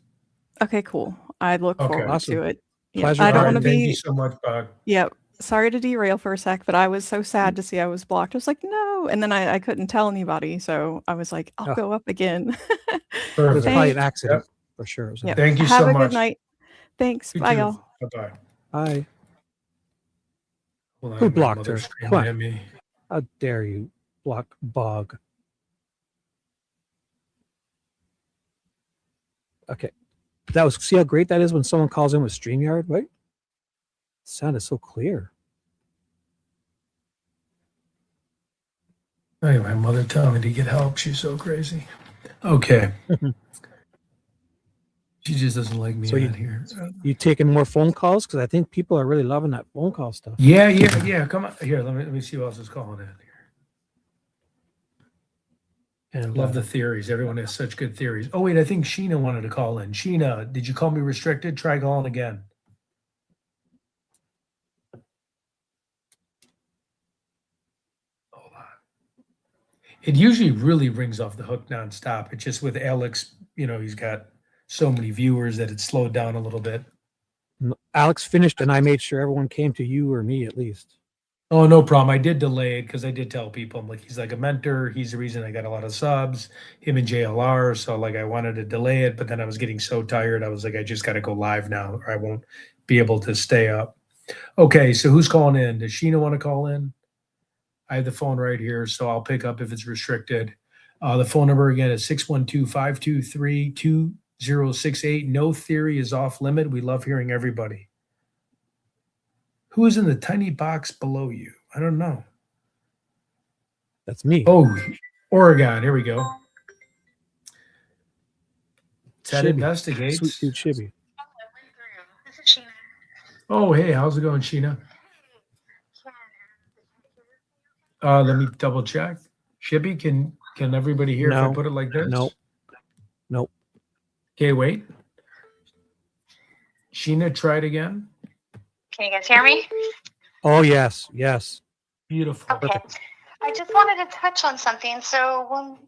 Speaker 2: Okay, cool. I look
Speaker 1: Okay.
Speaker 2: forward
Speaker 8: Awesome.
Speaker 2: to it. Yeah.
Speaker 8: Pleasure.
Speaker 2: I
Speaker 1: All
Speaker 2: don't
Speaker 1: right.
Speaker 2: want to
Speaker 1: Thank you
Speaker 2: be.
Speaker 1: so much, Bug.
Speaker 2: Yeah. Sorry to derail for a sec, but I was so sad to see I was blocked. I was like, no. And then I couldn't tell anybody. So I was like, I'll
Speaker 8: Oh.
Speaker 2: go up again.
Speaker 8: It was
Speaker 1: Perfect.
Speaker 8: probably an
Speaker 2: Thanks.
Speaker 8: accident for sure. It was an
Speaker 2: Yep.
Speaker 1: Thank you
Speaker 2: Have
Speaker 1: so
Speaker 2: a
Speaker 1: much.
Speaker 2: good night. Thanks.
Speaker 1: You
Speaker 2: Bye,
Speaker 1: too.
Speaker 2: y'all.
Speaker 1: Bye-bye.
Speaker 8: Hi.
Speaker 1: Hold on,
Speaker 8: Who
Speaker 1: my
Speaker 8: blocked
Speaker 1: mother's
Speaker 8: her?
Speaker 1: screaming
Speaker 8: What?
Speaker 1: at me.
Speaker 8: How dare you block Bog? Okay. That was, see how great that is when someone calls in with StreamYard, right? It sounded so clear.
Speaker 1: Hey, my mother telling me to get help. She's so crazy. Okay. She just doesn't like me
Speaker 8: So
Speaker 1: on here.
Speaker 8: You taking more phone calls? Because I think people are really loving that phone call stuff.
Speaker 1: Yeah. Come on. Here, let me see who else is calling in here.
Speaker 8: And
Speaker 1: Love the theories. Everyone has such good theories. Oh, wait, I think Sheena wanted to call in. Sheena, did you call me restricted? Try calling again. Hold on. It usually really rings off the hook nonstop. It's just with Alex, he's got so many viewers that it slowed down a little bit.
Speaker 8: Alex finished, and I made sure everyone came to you or me at least.
Speaker 1: Oh, no problem. I did delay it because I did tell people, I'm like, he's like a mentor. He's the reason I got a lot of subs, him and JLR. So like I wanted to delay it, but then I was getting so tired. I was like, I just got to go live now or I won't be able to stay up. Okay, so who's calling in? Does Sheena want to call in? I have the phone right here, so I'll pick up if it's restricted. The phone number again is 612-523-2068. No theory is off limit. We love hearing everybody. Who is in the tiny box below you? I don't know.
Speaker 8: That's me.
Speaker 1: Oh, Oregon. Here we go. Ted
Speaker 8: Shibby.
Speaker 1: investigates.
Speaker 8: Sweet dude Shibby.
Speaker 4: This is Sheena.
Speaker 1: Oh, hey, how's it going, Sheena? Let me double check. Shibby, can everybody hear if I
Speaker 8: No.
Speaker 1: put it like this?
Speaker 8: Nope.
Speaker 1: Okay, wait. Sheena, try it again.
Speaker 4: Can you guys hear me?
Speaker 8: Oh, yes.
Speaker 1: Beautiful.
Speaker 4: Okay. I just wanted to touch on something. So when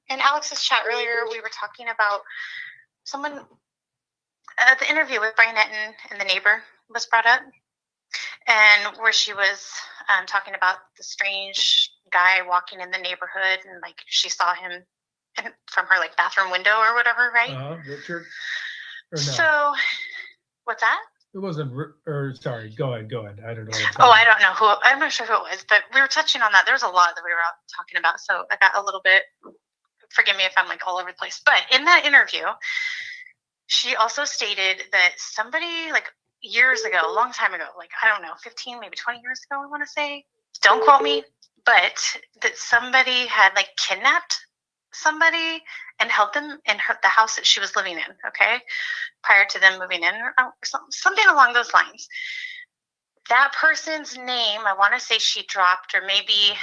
Speaker 4: in Alex's chat earlier, we were talking about someone, the interview with Brian Netton and the neighbor was brought up, and where she was talking about the strange guy walking in the neighborhood, and like she saw him from her like bathroom window or whatever, right?
Speaker 1: Richard? Or no?
Speaker 4: So, what's that?
Speaker 1: It wasn't, or sorry, go ahead. I don't know.
Speaker 4: I don't know who, I'm not sure who it was, but we were touching on that. There was a lot that we were talking about. So I got a little bit, forgive me if I'm like all over the place, but in that interview, she also stated that somebody like years ago, a long time ago, like, I don't know, 15, maybe 20 years ago, I want to say, don't quote me, but that somebody had like kidnapped somebody and held them in the house that she was living in, okay, prior to them moving in or something along those lines. That person's name, I want to say she dropped, or maybe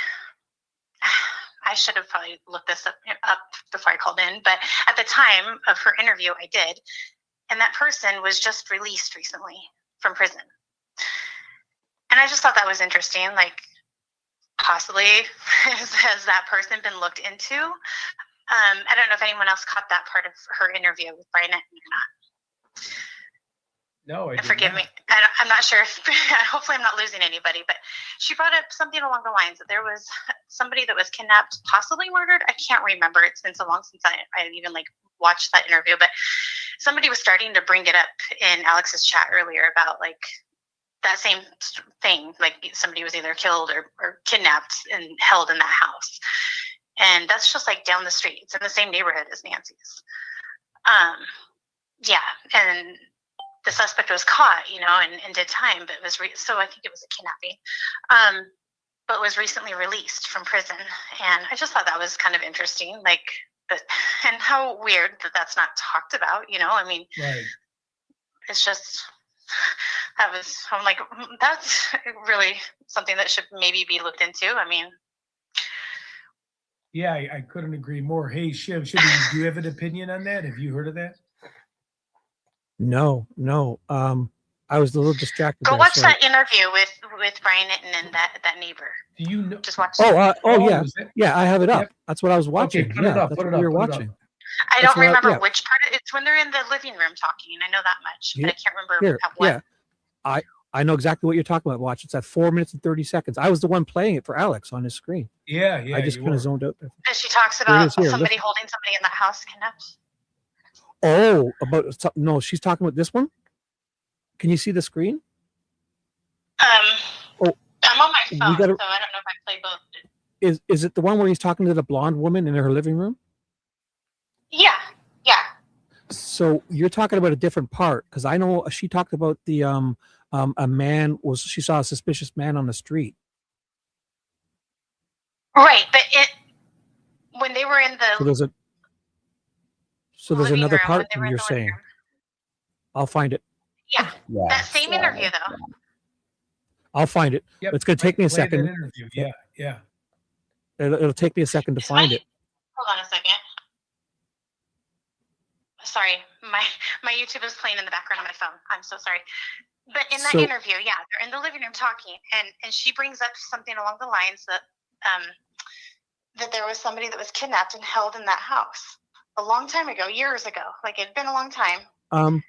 Speaker 4: I should have probably looked this up before I called in, but at the time of her interview, I did. And that person was just released recently from prison. And I just thought that was interesting. Like, possibly has that person been looked into? I don't know if anyone else caught that part of her interview with Brian Netton or not.
Speaker 1: No, I did
Speaker 4: Forgive
Speaker 1: not.
Speaker 4: me.
Speaker 11: I'm not sure if, hopefully I'm not losing anybody, but she brought up something along the lines that there was somebody that was kidnapped, possibly murdered. I can't remember. It's been so long since I even like watched that interview, but somebody was starting to bring it up in Alex's chat earlier about like that same thing. Like somebody was either killed or kidnapped and held in that house. And that's just like down the street. It's in the same neighborhood as Nancy's. Yeah. And the suspect was caught, and did time, but it was so I think it was a kidnapping, but was recently released from prison. And I just thought that was kind of interesting, like, and how weird that that's not talked about, I mean,
Speaker 1: Right.
Speaker 11: It's just, I'm like, that's really something that should maybe be looked into. I mean,
Speaker 1: Yeah, I couldn't agree more. Hey, Shiv, do you have an opinion on that? Have you heard of that?
Speaker 8: No. I was a little distracted.
Speaker 11: go
Speaker 8: there,
Speaker 11: watch
Speaker 8: sorry.
Speaker 11: that interview with Brian and that neighbor.
Speaker 1: Do you know?
Speaker 11: Just watch.
Speaker 8: Yeah,
Speaker 1: is it?
Speaker 8: yeah. I have it up.
Speaker 1: Yep.
Speaker 8: That's what I was watching.
Speaker 1: Okay, put it
Speaker 8: yeah,
Speaker 1: up,
Speaker 8: that's
Speaker 1: put
Speaker 8: what
Speaker 1: it
Speaker 8: we
Speaker 1: up,
Speaker 8: were
Speaker 1: put it up.
Speaker 8: watching.
Speaker 11: I
Speaker 8: That's
Speaker 11: don't
Speaker 8: what
Speaker 11: remember
Speaker 8: yeah.
Speaker 11: which part. It's when they're in the living room talking. I know that much, but I can't remember
Speaker 8: Here,
Speaker 11: at what.
Speaker 8: yeah. I know exactly what you're talking about. Watch. It's at 4 minutes and 30 seconds. I was the one playing it for Alex on his screen.
Speaker 1: Yeah.
Speaker 8: I just
Speaker 1: you
Speaker 8: kind
Speaker 1: were.
Speaker 8: of zoned out there.
Speaker 11: And she talks
Speaker 8: Here it
Speaker 11: about
Speaker 8: is, here,
Speaker 11: somebody
Speaker 8: listen.
Speaker 11: holding somebody in that house kidnapped.
Speaker 8: Oh, no, she's talking about this one. Can you see the screen?
Speaker 11: I'm on my phone,
Speaker 8: gotta-
Speaker 11: so I don't know if I play both.
Speaker 8: Is it the one where he's talking to the blonde woman in her living room?
Speaker 11: Yeah.
Speaker 8: So you're talking about a different part, because I know she talked about the a man she saw a suspicious man on the street.
Speaker 11: Right, but when they were in
Speaker 8: So
Speaker 11: the
Speaker 8: there's
Speaker 11: living
Speaker 8: another
Speaker 11: room,
Speaker 8: part
Speaker 11: when they were in
Speaker 8: you're
Speaker 11: the living
Speaker 8: saying.
Speaker 11: room.
Speaker 8: I'll find it.
Speaker 11: Yeah, that same interview though.
Speaker 8: I'll find it.
Speaker 1: Yep.
Speaker 8: It's going to take me a
Speaker 1: Play that
Speaker 8: second.
Speaker 1: interview. Yeah.
Speaker 8: It'll take me a second to find it.
Speaker 11: Hold on a second. Sorry, my YouTube is playing in the background on my phone. I'm so sorry. But in that interview, yeah, they're in the living room talking, and she brings up something along the lines that that there was somebody that was kidnapped and held in that house a long time ago, years ago. Like it'd been a long time.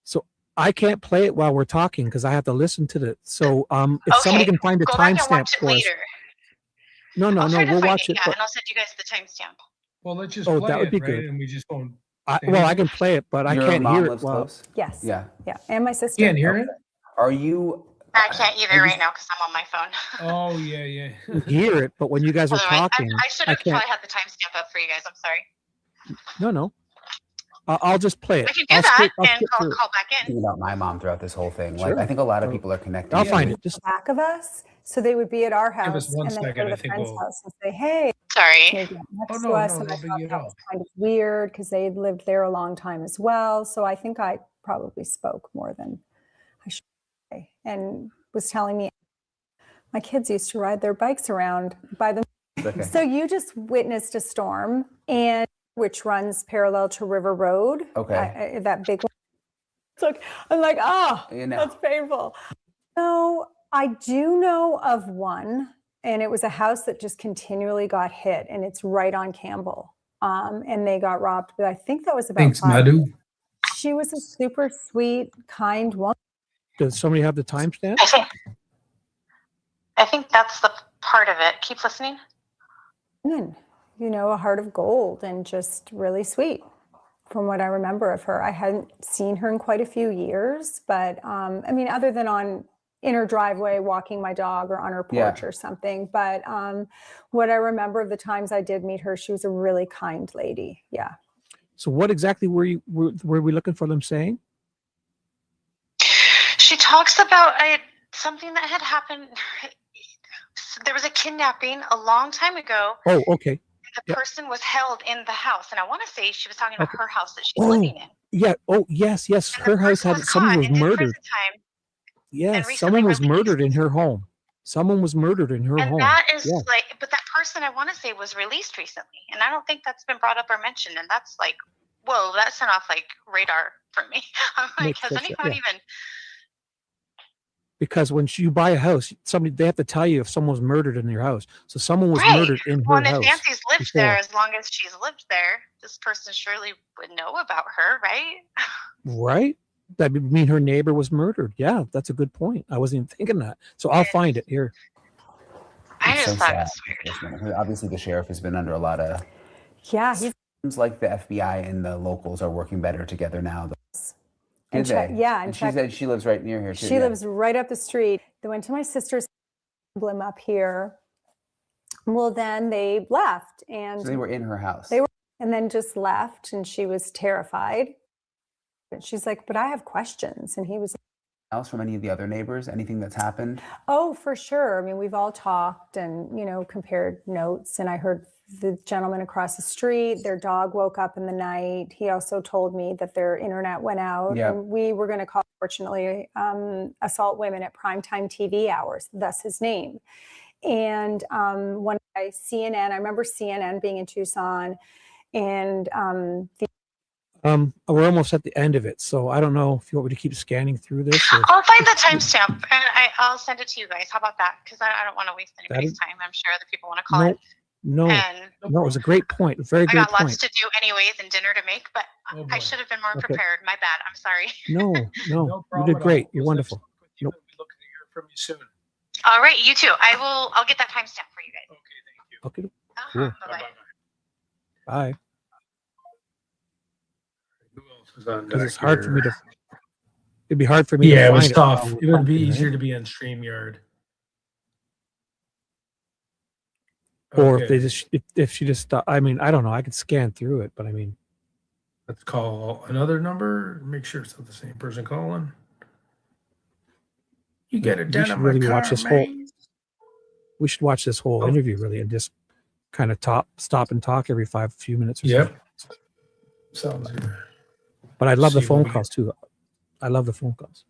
Speaker 8: So I can't play it while we're talking because I have to listen to it. So if somebody can find a timestamp for us. No, we'll watch it.
Speaker 11: Yeah, and I'll send you guys the timestamp.
Speaker 1: Well, let's just play
Speaker 8: that would
Speaker 1: it,
Speaker 8: be
Speaker 1: right?
Speaker 8: good.
Speaker 1: And we just won't.
Speaker 8: I can play it, but I can't hear it. Well,
Speaker 10: Yes.
Speaker 12: Yeah.
Speaker 10: Yeah. And my sister.
Speaker 1: Can't hear it?
Speaker 12: Are you?
Speaker 11: I can't either right now because I'm on my phone.
Speaker 1: Oh, yeah.
Speaker 8: hear it, but when you guys are talking,
Speaker 11: I should have probably had the timestamp up for you guys. I'm sorry.
Speaker 8: No. I'll just play it.
Speaker 11: We can do that and call back in.
Speaker 12: Thinking about my mom throughout this whole thing.
Speaker 8: Sure.
Speaker 12: Like I think a lot of people are connected.
Speaker 8: I'll find it. Just
Speaker 10: Back of us, so they would be at our
Speaker 1: Give us
Speaker 10: house
Speaker 1: one
Speaker 10: and then go
Speaker 1: second,
Speaker 10: to
Speaker 1: I
Speaker 10: the
Speaker 1: think
Speaker 10: friend's
Speaker 1: we'll-
Speaker 10: house and say, "Hey."
Speaker 11: Sorry.
Speaker 10: Maybe next
Speaker 1: no,
Speaker 10: to us,
Speaker 1: no,
Speaker 10: and I
Speaker 1: no big
Speaker 10: thought
Speaker 1: deal at
Speaker 10: that
Speaker 1: all.
Speaker 10: was kind of weird because they had lived there a long time as well. So I think I probably spoke more than I should say, and was telling me my kids used to ride their bikes around by them.
Speaker 12: Okay.
Speaker 10: So you just witnessed a storm, and which runs parallel to River Road.
Speaker 12: Okay.
Speaker 10: That big one. So I'm like, that's painful. No, I do know of one, and it was a house that just continually got hit, and it's right on Campbell. And they got robbed, but I think that was about
Speaker 1: Thanks,
Speaker 10: 5
Speaker 1: Madhu.
Speaker 10: She was a super sweet, kind woman.
Speaker 8: does somebody have the timestamp?
Speaker 11: I think that's the part of it. Keep listening.
Speaker 10: A heart of gold and just really sweet from what I remember of her. I hadn't seen her in quite a few years, but other than in her driveway walking my dog or on her porch or something. But what I remember of the times I did meet her, she was a really kind lady. Yeah.
Speaker 8: So what exactly were we looking for them saying?
Speaker 11: She talks about something that had happened. There was a kidnapping a long time ago.
Speaker 8: Oh, okay.
Speaker 11: The person was held in the house, and I want to say she was talking about her house that she's living in.
Speaker 8: Yeah. Oh, yes. Her house had someone was murdered. Yes, someone was murdered in her home. Someone was murdered in her home.
Speaker 11: And that is but that person I want to say was released recently, and I don't think that's been brought up or mentioned. And that's like, whoa, that sent off like radar for me. I'm like, has anyone even?
Speaker 8: Because when you buy a house, they have to tell you if someone's murdered in your house. So someone was murdered in her house.
Speaker 11: Well, if Nancy's lived there as long as she's lived there, this person surely would know about her, right?
Speaker 8: Right? that would mean her neighbor was murdered. Yeah, that's a good point. I wasn't even thinking that. So I'll find it here.
Speaker 11: I
Speaker 12: It's
Speaker 11: just
Speaker 12: so
Speaker 11: thought
Speaker 12: sad.
Speaker 11: it was weird.
Speaker 12: Obviously, the sheriff has been under a lot of.
Speaker 10: Yeah, he's
Speaker 12: Seems like the FBI and the locals are working better together now.
Speaker 10: and
Speaker 12: Did they?
Speaker 10: yeah,
Speaker 12: And she said she lives right near here too.
Speaker 10: She lives right up the street. They went to my sister's emblem up here. Well, then they left, and
Speaker 12: So they were in her house.
Speaker 10: They were, and then just left, and she was terrified. And she's like, "But I have questions," and he was.
Speaker 12: Else from any of the other neighbors? Anything that's happened?
Speaker 10: Oh, for sure. I mean, we've all talked and compared notes, and I heard the gentleman across the street, their dog woke up in the night. He also told me that their internet went out, and we were going to call, fortunately, assault women at primetime TV hours. That's his name. And one by CNN, I remember CNN being in Tucson, and
Speaker 8: we're almost at the end of it, so I don't know if you want me to keep scanning through this. Or...
Speaker 11: I'll find the timestamp and I'll send it to you guys. How about that? Because I don't want to waste anybody's time. I'm sure other people want to call in.
Speaker 8: No, it was a great point. Very great
Speaker 11: I got lots
Speaker 8: point.
Speaker 11: to do anyways and dinner to make, but I should have been more prepared. My bad. I'm sorry.
Speaker 8: No, you did great. You're wonderful.
Speaker 1: Nope. Looking to hear from you soon.
Speaker 11: All right, you too. I'll get that timestamp for you guys.
Speaker 1: Okay, thank you.
Speaker 8: Okay. Cool.
Speaker 11: Bye-bye.
Speaker 8: Bye. Because it's hard for me to. It'd be hard for me.
Speaker 1: Yeah,
Speaker 8: to
Speaker 1: it was
Speaker 8: find
Speaker 1: tough.
Speaker 8: It,
Speaker 1: it would be easier to be on StreamYard.
Speaker 8: Or if they just, if she just stopped, I mean, I don't know. I could scan through it, but I mean,
Speaker 1: let's call another number. Make sure it's not the same person calling. You get a dent on my
Speaker 8: really
Speaker 1: car,
Speaker 8: watch this
Speaker 1: man.
Speaker 8: we should watch this whole interview really and just kind of stop and talk every few minutes or so.
Speaker 1: Sounds good.
Speaker 8: But I love the phone calls too. I love the phone calls.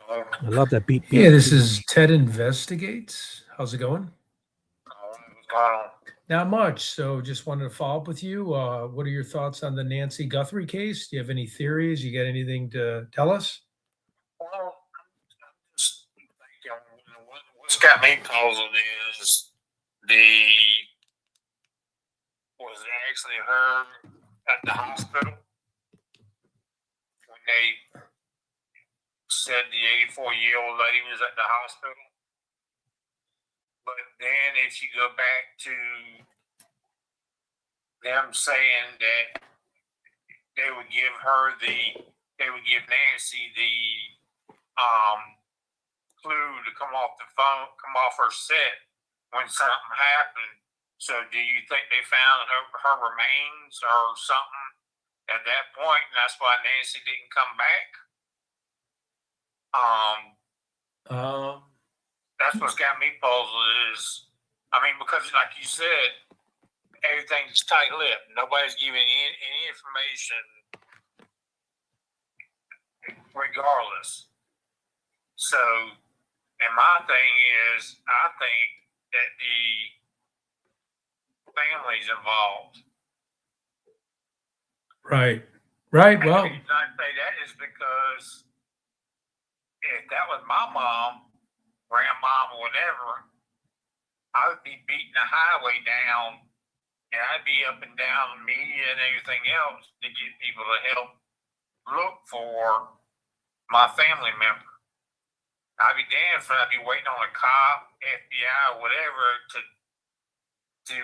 Speaker 8: I love that beat.
Speaker 1: Yeah, this is Ted Investigates. How's it going? Not much. So just wanted to follow up with you. What are your thoughts on the Nancy Guthrie case? Do you have any theories? You got anything to tell us?
Speaker 6: Well, I'm just thinking, what's got me puzzled is was it actually her at the hospital when they said the 84-year-old lady was at the hospital? But then if you go back to them saying that they would give Nancy the clue to come off the phone, come off her set when something happened. So do you think they found her remains or something at that point, and that's why Nancy didn't come back? That's what's got me puzzled is, I mean, because like you said, everything's tight-lipped. Nobody's giving any information regardless. So, and my thing is, I think that the family's involved.
Speaker 1: Right. Well,
Speaker 6: the reason I say that is because if that was my mom, grandmom, or whatever, I would be beating the highway down, and I'd be up and down the media and everything else to get people to help look for my family member. I'd be damned if I'd be waiting on a cop, FBI, or whatever to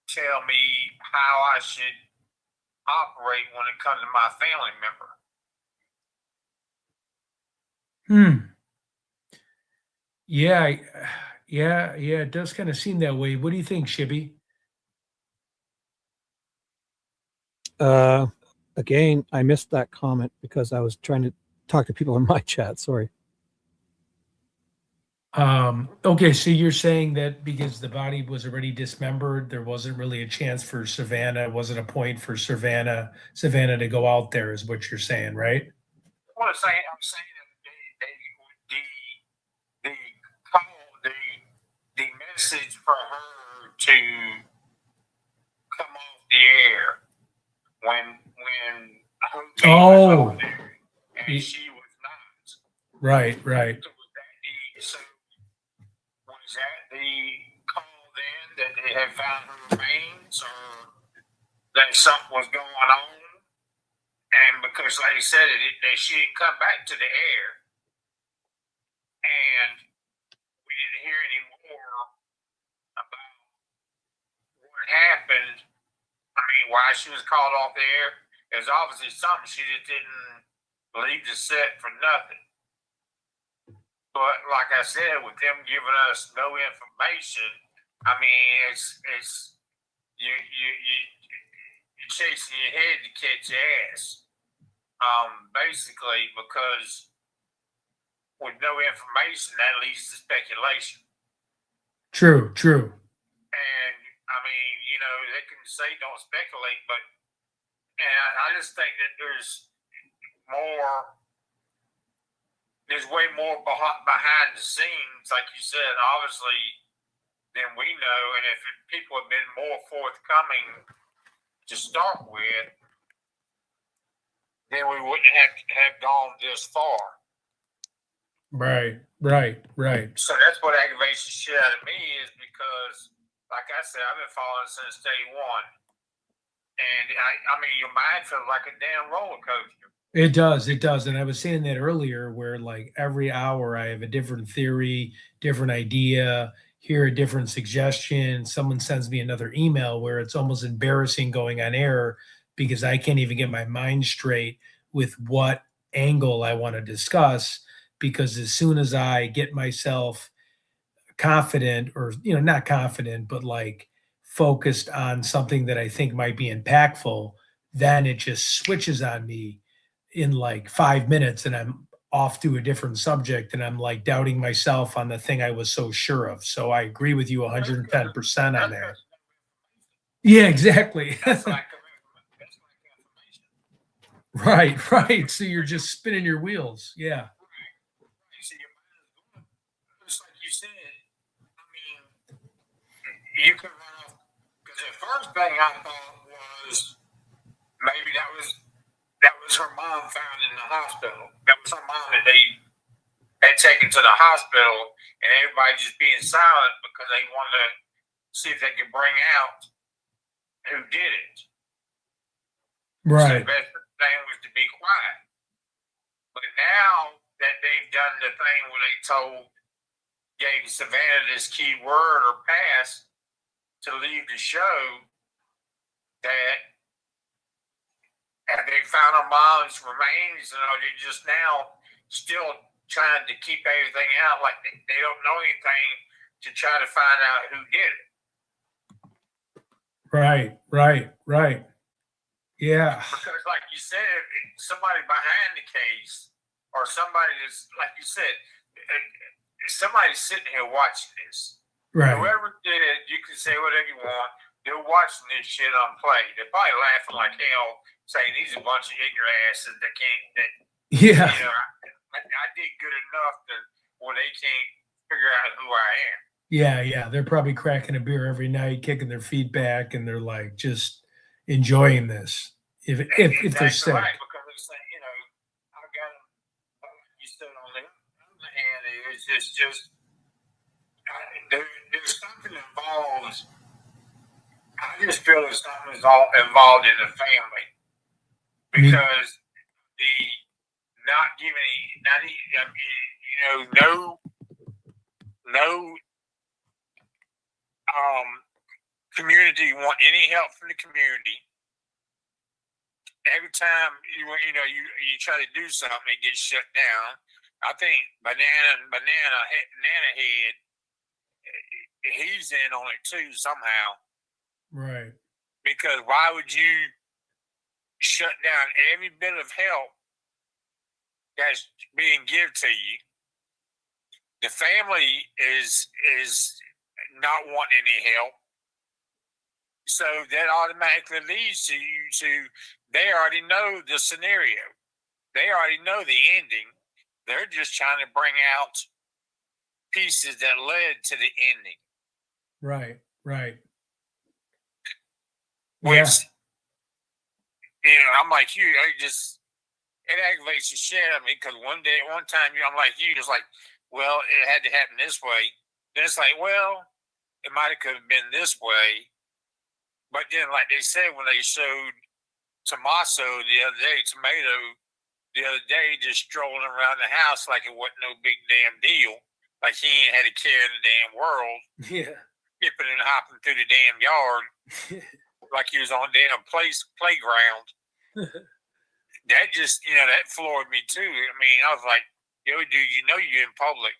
Speaker 6: tell me how I should operate when it comes to my family member.
Speaker 1: Yeah, it does kind of seem that way. What do you think, Shibby?
Speaker 8: Again, I missed that comment because I was trying to talk to people in my chat. Sorry.
Speaker 1: Okay, so you're saying that because the body was already dismembered, there wasn't really a chance for Savannah, wasn't a point for Savannah to go out there, is what you're saying, right?
Speaker 6: Well, I'm saying that the message for her to come off the air when Hope was over there and she was not.
Speaker 1: Right.
Speaker 6: So was that the call then that they had found her remains, or that something was going on?
Speaker 13: And because, like you said, she didn't come back to the air, and we didn't hear any more about what happened. I mean, why she was called off the air. There's obviously something. She just didn't leave the set for nothing. But like I said, with them giving us no information, I mean, it's you're chasing your head to catch your ass. Basically, because with no information, that leads to speculation.
Speaker 1: True.
Speaker 13: And I mean, they can say don't speculate, but I just think that there's way more behind the scenes, like you said, obviously, than we know. And if people had been more forthcoming to start with, then we wouldn't have gone this far.
Speaker 1: Right.
Speaker 13: So that's what aggravates the shit out of me, is because, like I said, I've been following since day one. And I mean, your mind feels like a damn roller coaster.
Speaker 1: It does. And I was saying that earlier, where like every hour I have a different theory, different idea, hear a different suggestion. Someone sends me another email where it's almost embarrassing going on air because I can't even get my mind straight with what angle I want to discuss. Because as soon as I get myself confident, or not confident, but like focused on something that I think might be impactful, then it just switches on me in like 5 minutes, and I'm off to a different subject, and I'm like doubting myself on the thing I was so sure of. So I agree with you 110% on that. Yeah, exactly. Right. So you're just spinning your wheels. Yeah.
Speaker 13: Just like you said, I mean, you can run off, because the first thing I thought was maybe that was her mom found in the hospital. That was her mom that they had taken to the hospital, and everybody just being silent because they wanted to see if they could bring out who did it.
Speaker 1: Right.
Speaker 13: So the best thing was to be quiet. But now that they've done the thing where they gave Savannah this key word or pass to leave the show, that they found her mom's remains, and they're just now still trying to keep everything out, like they don't know anything, to try to find out who did it.
Speaker 1: Right. Yeah.
Speaker 13: Because like you said, somebody behind the case, or somebody that's, like you said, somebody's sitting here watching this.
Speaker 1: Right.
Speaker 13: Whoever did it, you can say whatever you want. They're watching this shit on play. They're probably laughing like hell, saying these are a bunch of ignorant asses that can't.
Speaker 1: Yeah.
Speaker 13: I did good enough where they can't figure out who I am.
Speaker 1: Yeah. They're probably cracking a beer every night, kicking their feet back, and they're like just enjoying this. If they're sick.
Speaker 13: Right, because it's like, I got you stood on the other hand, it's just there's something involved. I just feel there's something involved in the family, because the not giving, no community want any help from the community. Every time you try to do something, it gets shut down. I think Banana Head, he's in on it too somehow.
Speaker 1: Right.
Speaker 13: Because why would you shut down every bit of help that's being given to you? The family is not wanting any help. So that automatically leads to you to, they already know the scenario. They already know the ending. They're just trying to bring out pieces that led to the ending.
Speaker 1: Right.
Speaker 13: Which, I'm like you, it aggravates the shit out of me, because one time, I'm like you, it's like, well, it had to happen this way. Then it's like, well, it might have could have been this way. But then, like they said, when they showed Tommaso the other day, just strolling around the house like it wasn't no big damn deal. Like he ain't had a care in the damn world.
Speaker 1: Yeah.
Speaker 13: Skipping and hopping through the damn yard like he was on damn playground. That just, that floored me too. I mean, I was like, yo, dude, you're in public.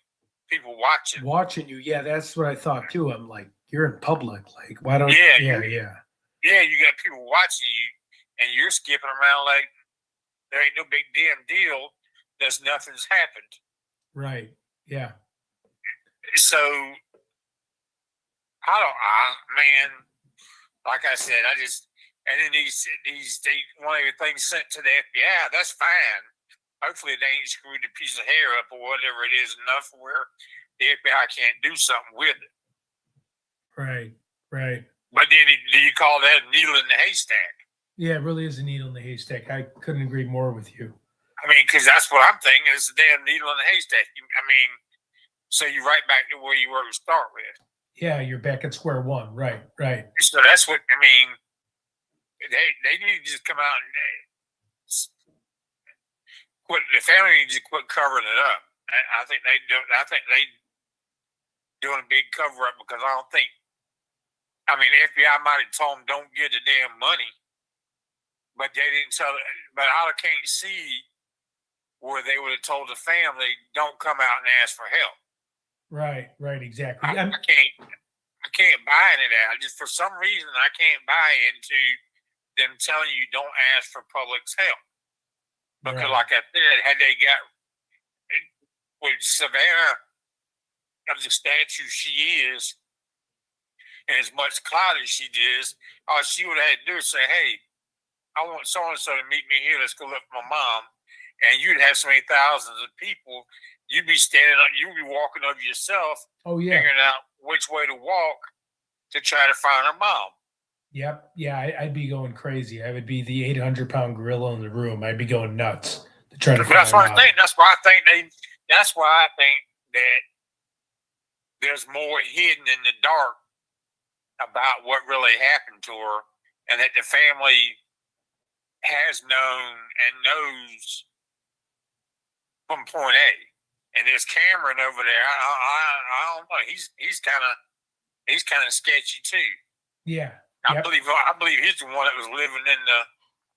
Speaker 13: People watching.
Speaker 1: Watching you. Yeah, that's what I thought too. I'm like, you're in public. Like, why don't
Speaker 13: Yeah,
Speaker 1: yeah.
Speaker 13: Yeah, you got people watching you and you're skipping around like there ain't no big damn deal. There's nothing's happened.
Speaker 1: Right. Yeah.
Speaker 13: So man, like I said, and then they want everything sent to the FBI. That's fine. Hopefully they ain't screwed a piece of hair up or whatever it is enough where the FBI can't do something with it.
Speaker 1: Right.
Speaker 13: But then do you call that a needle in the haystack?
Speaker 1: Yeah, it really is a needle in the haystack. I couldn't agree more with you.
Speaker 13: I mean, because that's what I'm thinking. It's a damn needle in the haystack. I mean, so you're right back to where you were to start with.
Speaker 1: Yeah, you're back at square one. Right.
Speaker 13: So that's what, I mean, they need to just come out and quit. The family needs to quit covering it up. I think they doing a big cover up because I don't think, I mean, the FBI might have told them don't get the damn money, but they didn't tell it. But I can't see where they would have told the family don't come out and ask for help.
Speaker 1: Right, exactly.
Speaker 13: I can't buy into that. For some reason, I can't buy into them telling you don't ask for public's help. Because, like I said, had they got with Savannah of the statue she is, and as much clout as she is, all she would have had to do is say, "Hey, I want so and so to meet me here. Let's go look for my mom." And you'd have so many thousands of people. You'd be standing up. You'd be walking over yourself.
Speaker 1: Oh yeah.
Speaker 13: Figuring out which way to walk to try to find her mom.
Speaker 1: Yep. Yeah, I'd be going crazy. I would be the 800-pound gorilla in the room. I'd be going nuts to try to find
Speaker 13: That's
Speaker 1: her
Speaker 13: what
Speaker 1: mom.
Speaker 13: I think. That's why I think that there's more hidden in the dark about what really happened to her, and that the family has known and knows from point A. And there's Cameron over there. I don't know. He's kind of sketchy too.
Speaker 1: Yeah.
Speaker 13: I believe he's the one that was living in the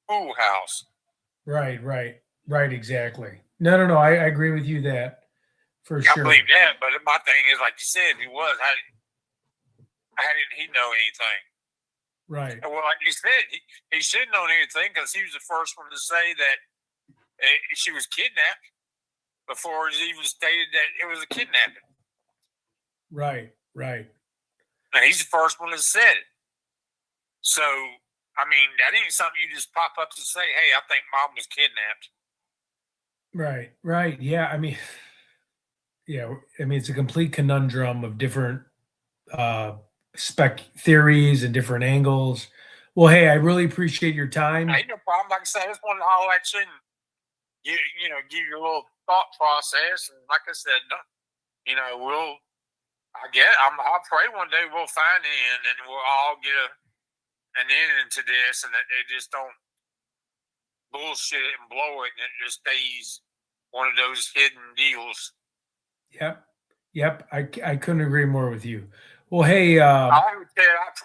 Speaker 13: pool house.
Speaker 1: Right. Exactly. No. I agree with you that for sure.
Speaker 13: I believe that, but my thing is, like you said, if he was, how didn't he know anything?
Speaker 1: Right.
Speaker 13: Well, like you said, he should have known anything because he was the first one to say that she was kidnapped before it was even stated that it was a kidnapping.
Speaker 1: Right.
Speaker 13: And he's the first one that said it. So, I mean, that ain't something you just pop up to say, "Hey, I think mom was kidnapped."
Speaker 1: Right. Yeah. I mean, it's a complete conundrum of different spec theories and different angles. Well, hey, I really appreciate your time.
Speaker 13: Ain't no problem. Like I said, I just wanted to holler at you and give you a little thought process. And like I said, I'll pray one day we'll find the end and we'll all get an end to this, and that they just don't bullshit it and blow it, and it just stays one of those hidden deals.
Speaker 1: Yep. I couldn't agree more with you. Well, hey,
Speaker 13: I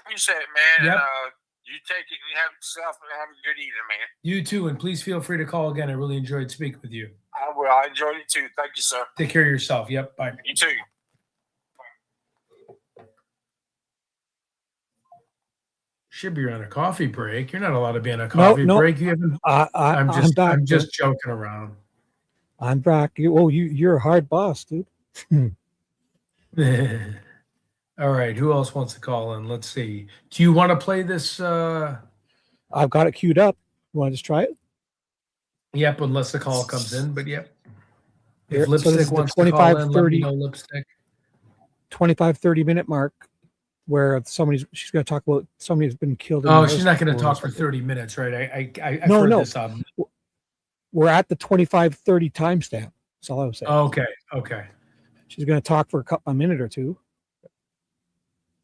Speaker 13: appreciate it, man.
Speaker 1: Yep.
Speaker 13: And you take it and you have yourself and have a good evening, man.
Speaker 1: You too, and please feel free to call again. I really enjoyed speaking with you.
Speaker 13: I will. I enjoyed it too. Thank you, sir.
Speaker 1: Take care of yourself. Yep. Bye.
Speaker 13: You too.
Speaker 1: Should be on a coffee break. You're not allowed to be on a coffee break. You haven't. I'm just joking around.
Speaker 8: I'm back. You're a hard boss, dude.
Speaker 1: All right. Who else wants to call in? Let's see. Do you want to play this?
Speaker 8: I've got it queued up. You want to just try it?
Speaker 1: Yep. Unless the call comes in, but yep. If
Speaker 8: Here,
Speaker 1: Lipstick wants to call in, let me know, Lipstick.
Speaker 8: 25-30 minute mark where she's going to talk about somebody who's been killed.
Speaker 1: She's not going to talk for 30 minutes, right? I've
Speaker 8: no,
Speaker 1: heard
Speaker 8: no.
Speaker 1: this up.
Speaker 8: We're at the 25-30 timestamp. That's all I was saying.
Speaker 1: Okay.
Speaker 8: She's going to talk for a minute or two.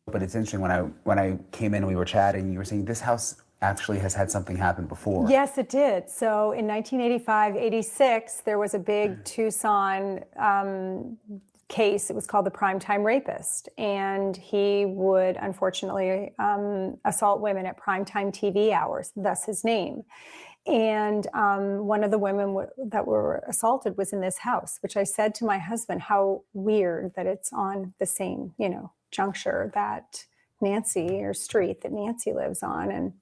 Speaker 12: But it's interesting when I came in and we were chatting, you were saying this house actually has had something happen before.
Speaker 10: Yes, it did. So in 1985-86, there was a big Tucson case. It was called the Primetime Rapist. And he would, unfortunately, assault women at primetime TV hours, thus his name. And one of the women that were assaulted was in this house, which I said to my husband, how weird that it's on the same, juncture that Nancy, or street that Nancy lives on. And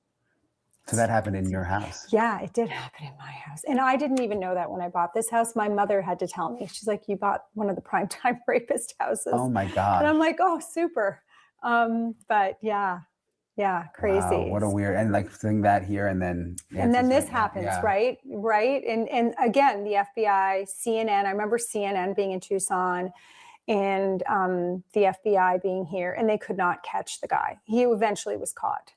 Speaker 12: so that happened in your house?
Speaker 10: Yeah, it did happen in my house. And I didn't even know that when I bought this house. My mother had to tell me. She's like, you bought one of the primetime rapist houses.
Speaker 12: Oh my God.
Speaker 10: And I'm like, oh, super. But yeah, crazy.
Speaker 12: Wow, what a weird, and like seeing that here and then.
Speaker 10: And then this
Speaker 12: like,
Speaker 10: happens,
Speaker 12: yeah.
Speaker 10: right? And again, the FBI, CNN, I remember CNN being in Tucson and the FBI being here, and they could not catch the guy. He eventually was caught.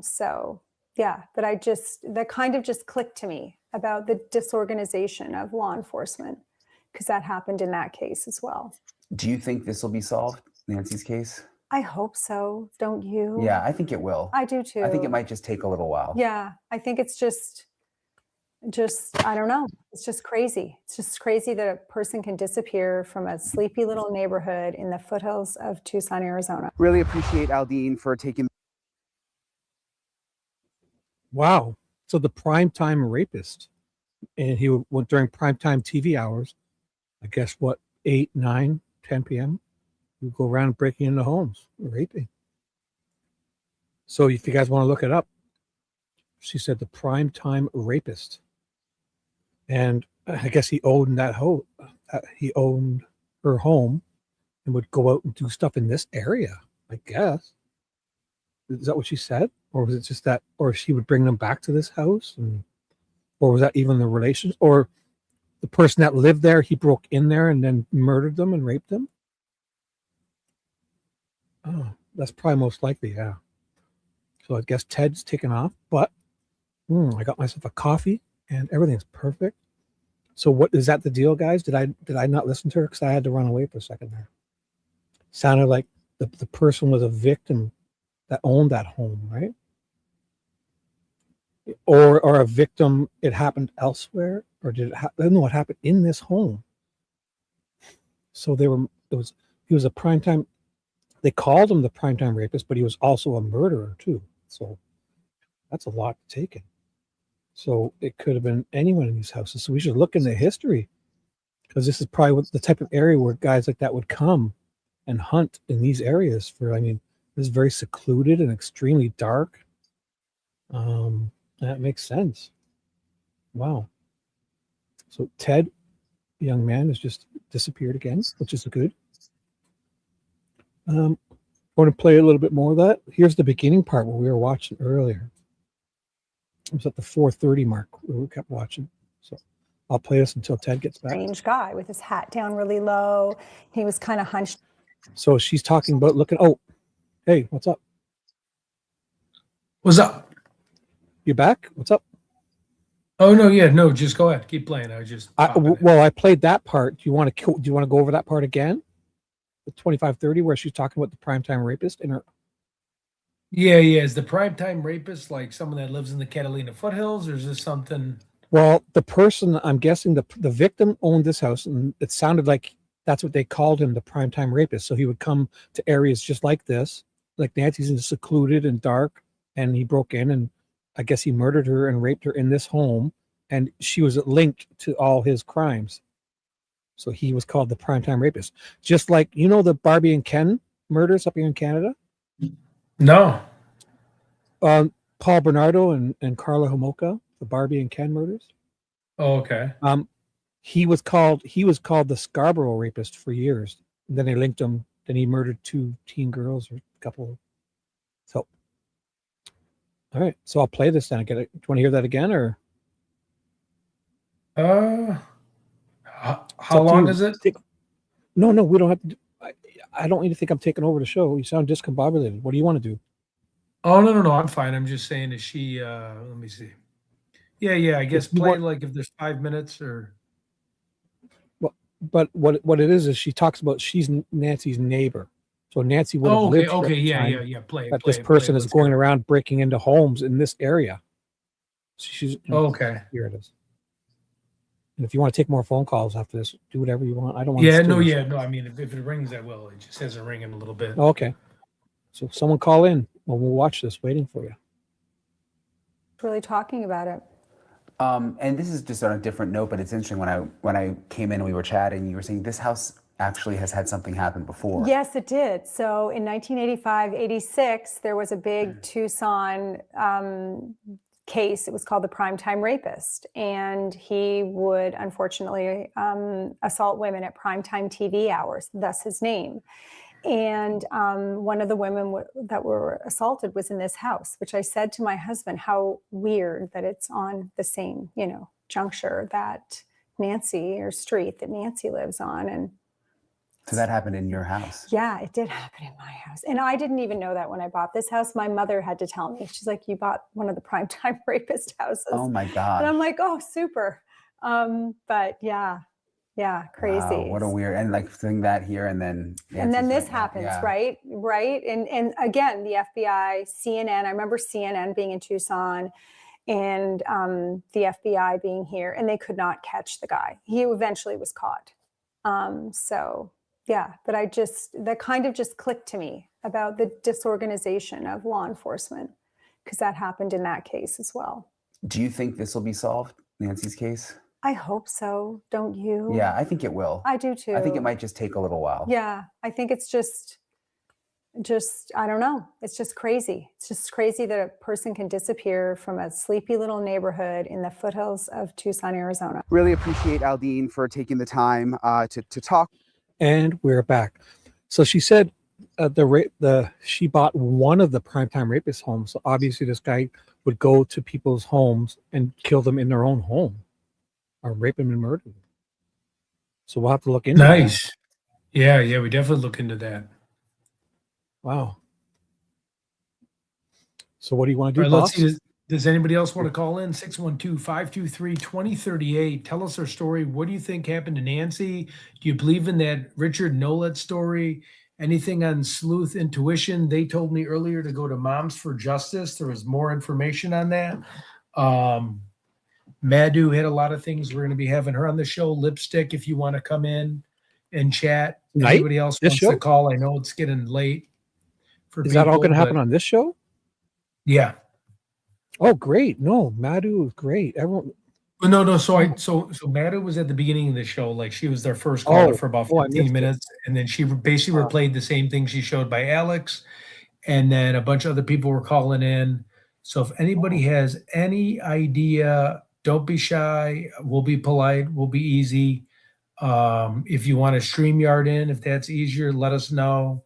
Speaker 10: So yeah, but that kind of just clicked to me about the disorganization of law enforcement, because that happened in that case as well.
Speaker 12: Do you think this will be solved, Nancy's case?
Speaker 10: I hope so. Don't you?
Speaker 12: Yeah, I think it will.
Speaker 10: I do too.
Speaker 12: I think it might just take a little while.
Speaker 10: Yeah, I think it's just I don't know. It's just crazy. It's just crazy that a person can disappear from a sleepy little neighborhood in the foothills of Tucson, Arizona.
Speaker 12: Really appreciate Aldine for taking.
Speaker 8: Wow. So the primetime rapist, and he went during primetime TV hours, I guess what, 8, 9, 10 p.m. You go around breaking into homes, raping. So if you guys want to look it up, she said the primetime rapist. And I guess he owned he owned her home and would go out and do stuff in this area, I guess. Is that what she said? Or was it just that, or she would bring them back to this house? Or was that even the relations? Or the person that lived there, he broke in there and then murdered them and raped them? Oh, that's probably most likely, yeah. So I guess Ted's taken off, but I got myself a coffee and everything's perfect. So what is that the deal, guys? Did I not listen to her? Because I had to run away for a second there. Sounded like the person was a victim that owned that home, right? Or a victim, it happened elsewhere, or did it I don't know what happened in this home. So he was a primetime, they called him the primetime rapist, but he was also a murderer too. So that's a lot to take in. So it could have been anyone in these houses. So we should look into history, because this is probably the type of area where guys like that would come and hunt in these areas this is very secluded and extremely dark. That makes sense. Wow. So Ted, the young man, has just disappeared again, which is good. I want to play a little bit more of that. Here's the beginning part where we were watching earlier. It was at the 4:30 mark where we kept watching. So I'll play this until Ted gets back.
Speaker 10: Strange guy with his hat down really low. He was kind of hunched.
Speaker 8: So she's talking about looking. Oh, hey, what's up?
Speaker 1: What's up?
Speaker 8: You back? What's up?
Speaker 1: Oh no, just go ahead. Keep playing. I was just.
Speaker 8: I played that part. Do you want to go over that part again? The 25:30 where she's talking about the primetime rapist in her.
Speaker 1: Yeah. Is the primetime rapist like someone that lives in the Catalina foothills, or is this something?
Speaker 8: Well, the person, I'm guessing the victim owned this house, and it sounded like that's what they called him, the primetime rapist. So he would come to areas just like this, like Nancy's, in secluded and dark, and he broke in, and I guess he murdered her and raped her in this home, and she was linked to all his crimes. So he was called the primetime rapist. Just like, the Barbie and Ken murders up here in Canada?
Speaker 1: No.
Speaker 8: Paul Bernardo and Carla Homolka, the Barbie and Ken murders.
Speaker 1: Oh, okay.
Speaker 8: He was called the Scarborough rapist for years. And then they linked him. Then he murdered 2 teen girls, or a couple. So, all right. So I'll play this then. Do you want to hear that again, or?
Speaker 1: How long is it?
Speaker 8: No, we don't have to. I don't need to think I'm taking over the show. You sound discombobulated. What do you want to do?
Speaker 1: Oh, no. I'm fine. I'm just saying, is she, let me see. Yeah. I guess play like if there's 5 minutes or.
Speaker 8: Well, but what it is she talks about, she's Nancy's neighbor. So Nancy would have
Speaker 1: Oh,
Speaker 8: lived
Speaker 1: okay,
Speaker 8: here at the
Speaker 1: yeah,
Speaker 8: time
Speaker 1: yeah, yeah. Play
Speaker 8: that
Speaker 1: it, play
Speaker 8: this
Speaker 1: it, play it.
Speaker 8: person is
Speaker 1: Let's
Speaker 8: going
Speaker 1: hear it.
Speaker 8: around breaking into homes in this area. She's
Speaker 1: Okay.
Speaker 8: Here it is. And if you want to take more phone calls after this, do whatever you want. I don't want to
Speaker 1: Yeah,
Speaker 8: steal
Speaker 1: no,
Speaker 8: your-
Speaker 1: yeah, no. I mean, if it rings, I will. It just hasn't ringing a little bit.
Speaker 8: Oh, okay. So someone call in. Well, we'll watch this, waiting for you.
Speaker 10: Really talking about it.
Speaker 12: And this is just on a different note, but it's interesting. When I came in and we were chatting, you were saying this house actually has had something happen before.
Speaker 10: Yes, it did. So in 1985-86, there was a big Tucson case. It was called the Primetime Rapist. And he would unfortunately assault women at primetime TV hours, thus his name. And one of the women that were assaulted was in this house, which I said to my husband, how weird that it's on the same, juncture that Nancy, or street that Nancy lives on. And
Speaker 12: So that happened in your house?
Speaker 10: yeah, it did happen in my house. And I didn't even know that when I bought this house. My mother had to tell me. She's like, you bought one of the primetime rapist houses.
Speaker 12: Oh my God.
Speaker 10: And I'm like, oh, super. But yeah, crazy.
Speaker 12: Wow, what a weird, and like seeing that here and then.
Speaker 10: And then
Speaker 12: Nancy's
Speaker 10: this
Speaker 12: like,
Speaker 10: happens,
Speaker 12: yeah.
Speaker 10: right? And again, the FBI, CNN, I remember CNN being in Tucson and the FBI being here, and they could not catch the guy. He eventually was caught. So yeah, but that kind of just clicked to me about the disorganization of law enforcement, because that happened in that case as well.
Speaker 12: Do you think this will be solved, Nancy's case?
Speaker 10: I hope so. Don't you?
Speaker 12: Yeah, I think it will.
Speaker 10: I do too.
Speaker 12: I think it might just take a little while.
Speaker 10: Yeah, I think it's just I don't know. It's just crazy. It's just crazy that a person can disappear from a sleepy little neighborhood in the foothills of Tucson, Arizona.
Speaker 14: Really appreciate Aldine for taking the time to talk.
Speaker 8: And we're back. So she said she bought one of the primetime rapist homes. So obviously this guy would go to people's homes and kill them in their own home, or rape them and murder them. So we'll have to look into that.
Speaker 1: Nice. Yeah, we definitely look into that.
Speaker 8: Wow. So what do you want to do,
Speaker 1: All right,
Speaker 8: boss?
Speaker 1: let's see. Does anybody else want to call in? 612-523-2038. Tell us our story. What do you think happened to Nancy? Do you believe in that Richard Nolet story? Anything on sleuth intuition? They told me earlier to go to Moms for Justice. There was more information on that. Madhu had a lot of things. We're going to be having her on the show. Lipstick, if you want to come in and chat.
Speaker 8: Tonight?
Speaker 1: Anybody else
Speaker 8: This
Speaker 1: wants
Speaker 8: show?
Speaker 1: to call? I know it's getting late for
Speaker 8: Is that all
Speaker 1: people,
Speaker 8: going to happen
Speaker 1: but-
Speaker 8: on this show?
Speaker 1: Yeah.
Speaker 8: Oh, great. No, Madhu was great. Everyone.
Speaker 1: No. So Madhu was at the beginning of the show. Like, she was their first caller for about
Speaker 8: I
Speaker 1: 15
Speaker 8: missed it.
Speaker 1: minutes. And then she basically replayed the same thing she showed by Alex. And then a bunch of other people were calling in. So if anybody has any idea, don't be shy. We'll be polite. We'll be easy. If you want to StreamYard in, if that's easier, let us know.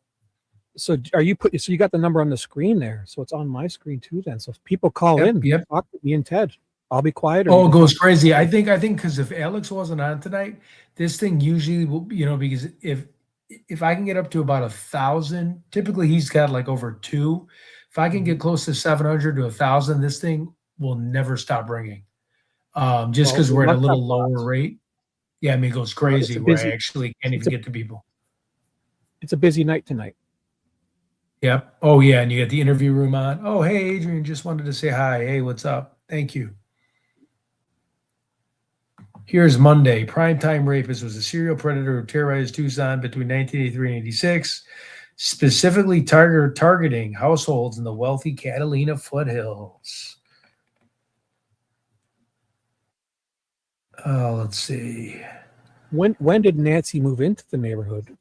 Speaker 8: So you got the number on the screen there. So it's on my screen too then. So if people call in, talk to me and Ted. I'll be quiet.
Speaker 1: Oh, it goes crazy. I think because if Alex wasn't on tonight, this thing usually will, because if I can get up to about 1,000, typically he's got like over 2. If I can get close to 700 to 1,000, this thing will never stop ringing. Just because we're at a little lower rate. Yeah, I mean, it goes crazy where I actually can't even get to people.
Speaker 8: It's a busy night tonight.
Speaker 1: Yep. Oh, yeah. And you got the interview room on. Oh, hey, Adrian, just wanted to say hi. Hey, what's up? Thank you. Here's Monday. Primetime Rapist was a serial predator who terrorized Tucson between 1983 and 86, specifically targeting households in the wealthy Catalina foothills. Let's see.
Speaker 8: When did Nancy move into the neighborhood?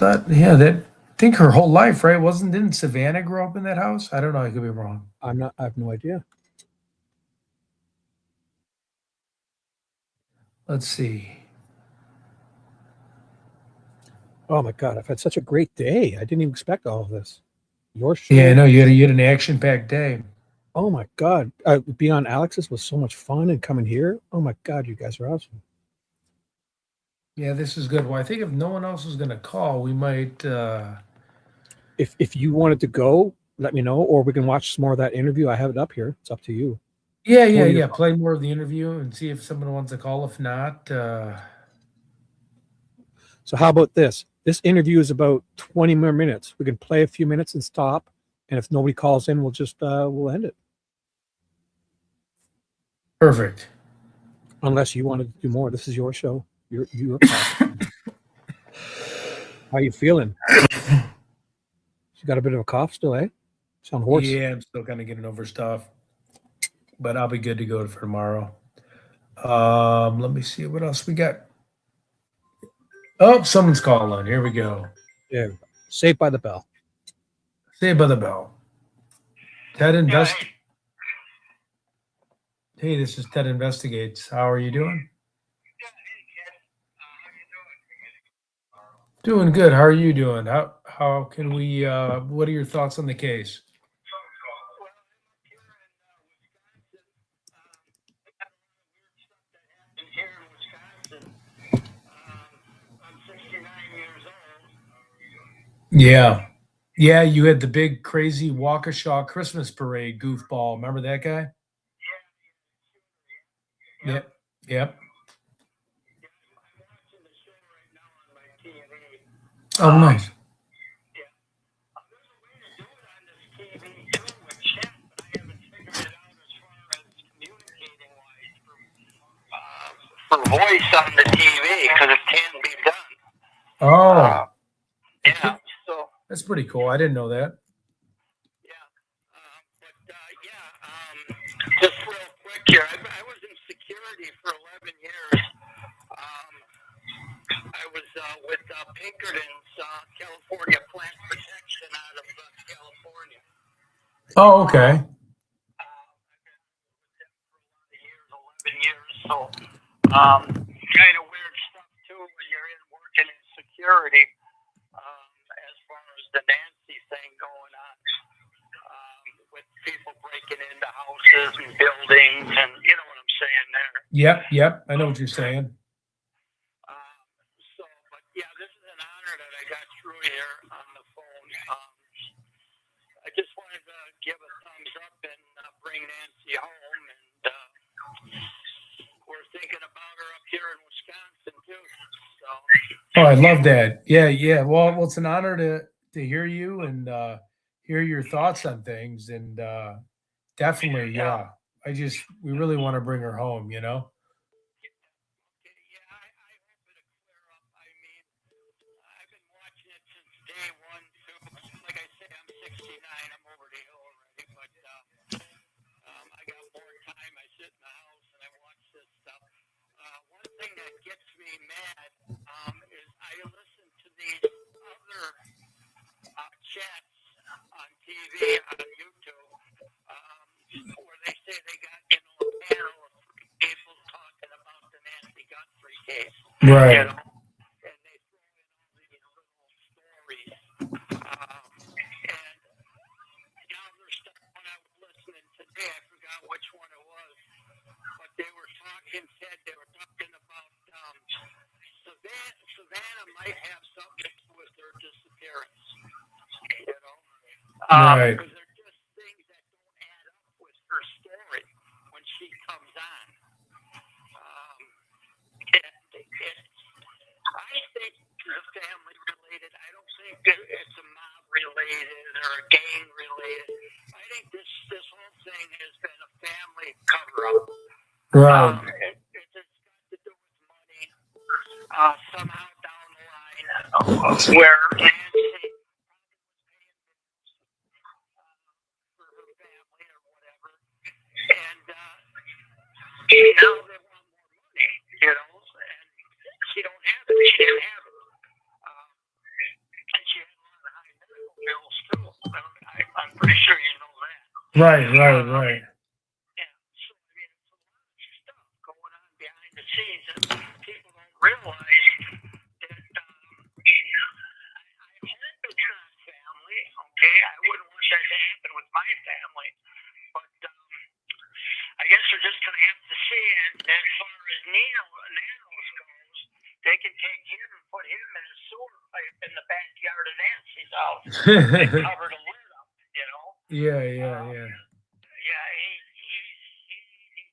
Speaker 1: I think her whole life, right? Didn't Savannah grow up in that house? I don't know. I could be wrong.
Speaker 8: I have no idea.
Speaker 1: Let's see.
Speaker 8: Oh my God, I've had such a great day. I didn't even expect all of this. Your show.
Speaker 1: Yeah, I know you had an action-packed day.
Speaker 8: Oh my God. Being on Alex's was so much fun, and coming here. Oh my God, you guys are awesome.
Speaker 1: Yeah, this is good. Well, I think if no one else is going to call, we might.
Speaker 8: If you wanted to go, let me know, or we can watch some more of that interview. I have it up here. It's up to you.
Speaker 1: Yeah. Play more of the interview and see if someone wants to call. If not,
Speaker 8: so how about this? This interview is about 20 more minutes. We can play a few minutes and stop. And if nobody calls in, we'll just we'll end it.
Speaker 1: Perfect.
Speaker 8: Unless you want to do more. This is your show. Your How you feeling? You got a bit of a cough still, eh? Sound hoarse.
Speaker 1: Yeah, I'm still kind of getting over stuff, but I'll be good to go for tomorrow. Let me see what else we got. Oh, someone's calling. Here we go.
Speaker 8: Yeah, Saved by the Bell.
Speaker 1: Saved by the Bell. Ted Hey, this is Ted Investigates. How are you doing? Doing good. How are you doing? How can we? What are your thoughts on the case? Yeah. Yeah, you had the big crazy Waukesha Christmas parade goofball. Remember that guy? Yep. Yep. Oh, nice.
Speaker 5: For voice on the TV because it can be done.
Speaker 1: Oh,
Speaker 5: Yeah. So
Speaker 1: that's pretty cool. I didn't know that.
Speaker 5: just real quick here, I was in security for 11 years. I was with Pinkerton's California Plant Protection out of California.
Speaker 1: Oh, okay.
Speaker 5: 11 years, so kind of weird stuff too when you're working in security. As far as the Nancy thing going on, with people breaking into houses and buildings, and you know what I'm saying there.
Speaker 1: Yep. I know what you're saying.
Speaker 5: But yeah, this is an honor that I got through here on the phone. I just wanted to give a thumbs up and bring Nancy home, and we're thinking about her up here in Wisconsin too. So.
Speaker 1: Oh, I love that. Yeah. Well, it's an honor to hear you and hear your thoughts on things, and definitely, yeah. We really want to bring her home, you know.
Speaker 5: Day one, too. Like I say, I'm 69. I'm over the hill already, but I got more time. I sit in the house and I watch this stuff. One thing that gets me mad is I listen to these other chats on TV, on YouTube, where they say they got a panel of people talking about the Nancy Guthrie case.
Speaker 1: Right.
Speaker 5: You know? And they throw in all these little stories. And now there's stuff when I was listening today, I forgot which one it was, but they were talking about Savannah might have something to do with her disappearance. You know?
Speaker 1: Right.
Speaker 5: Because they're just things that don't add up with her story when she comes on. I think the family related. I don't think it's a mob related or a gang related. I think this whole thing has been a family cover up.
Speaker 1: Right.
Speaker 5: It's got to do with money. Somehow down the line, where Nancy for her family or whatever, and now they want more money. You know, and she don't have it. She didn't have it. And she had a lot of high medical bills too. I'm pretty sure you know that.
Speaker 1: Right.
Speaker 5: Yeah, so I mean, it's a lot of stuff going on behind the scenes that people don't realize. That I hope it's not family. Okay, I wouldn't want that to happen with my family, but I guess we're just gonna have to see. And as far as Nanos goes, they can take him and put him in a sewer pipe in the backyard of Nancy's house. They covered a lid up, you know.
Speaker 1: Yeah.
Speaker 5: Yeah, he needs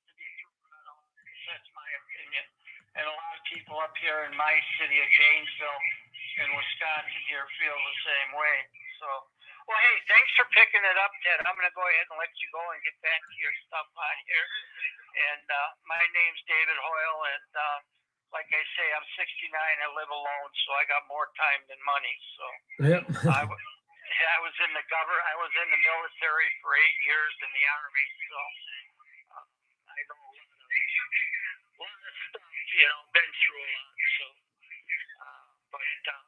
Speaker 5: to be thrown out. That's my opinion. And a lot of people up here in my city of Janesville
Speaker 15: in Wisconsin here feel the same way. So, well, hey, thanks for picking it up, Ted. I'm going to go ahead and let you go and get back to your stuff on here. And my name's David Hoyle, and like I say, I'm 69. I live alone, so I got more time than money. So
Speaker 1: Yep.
Speaker 15: I was in the I was in the military for 8 years in the Army, so I know a lot of stuff. Been through a lot. So, but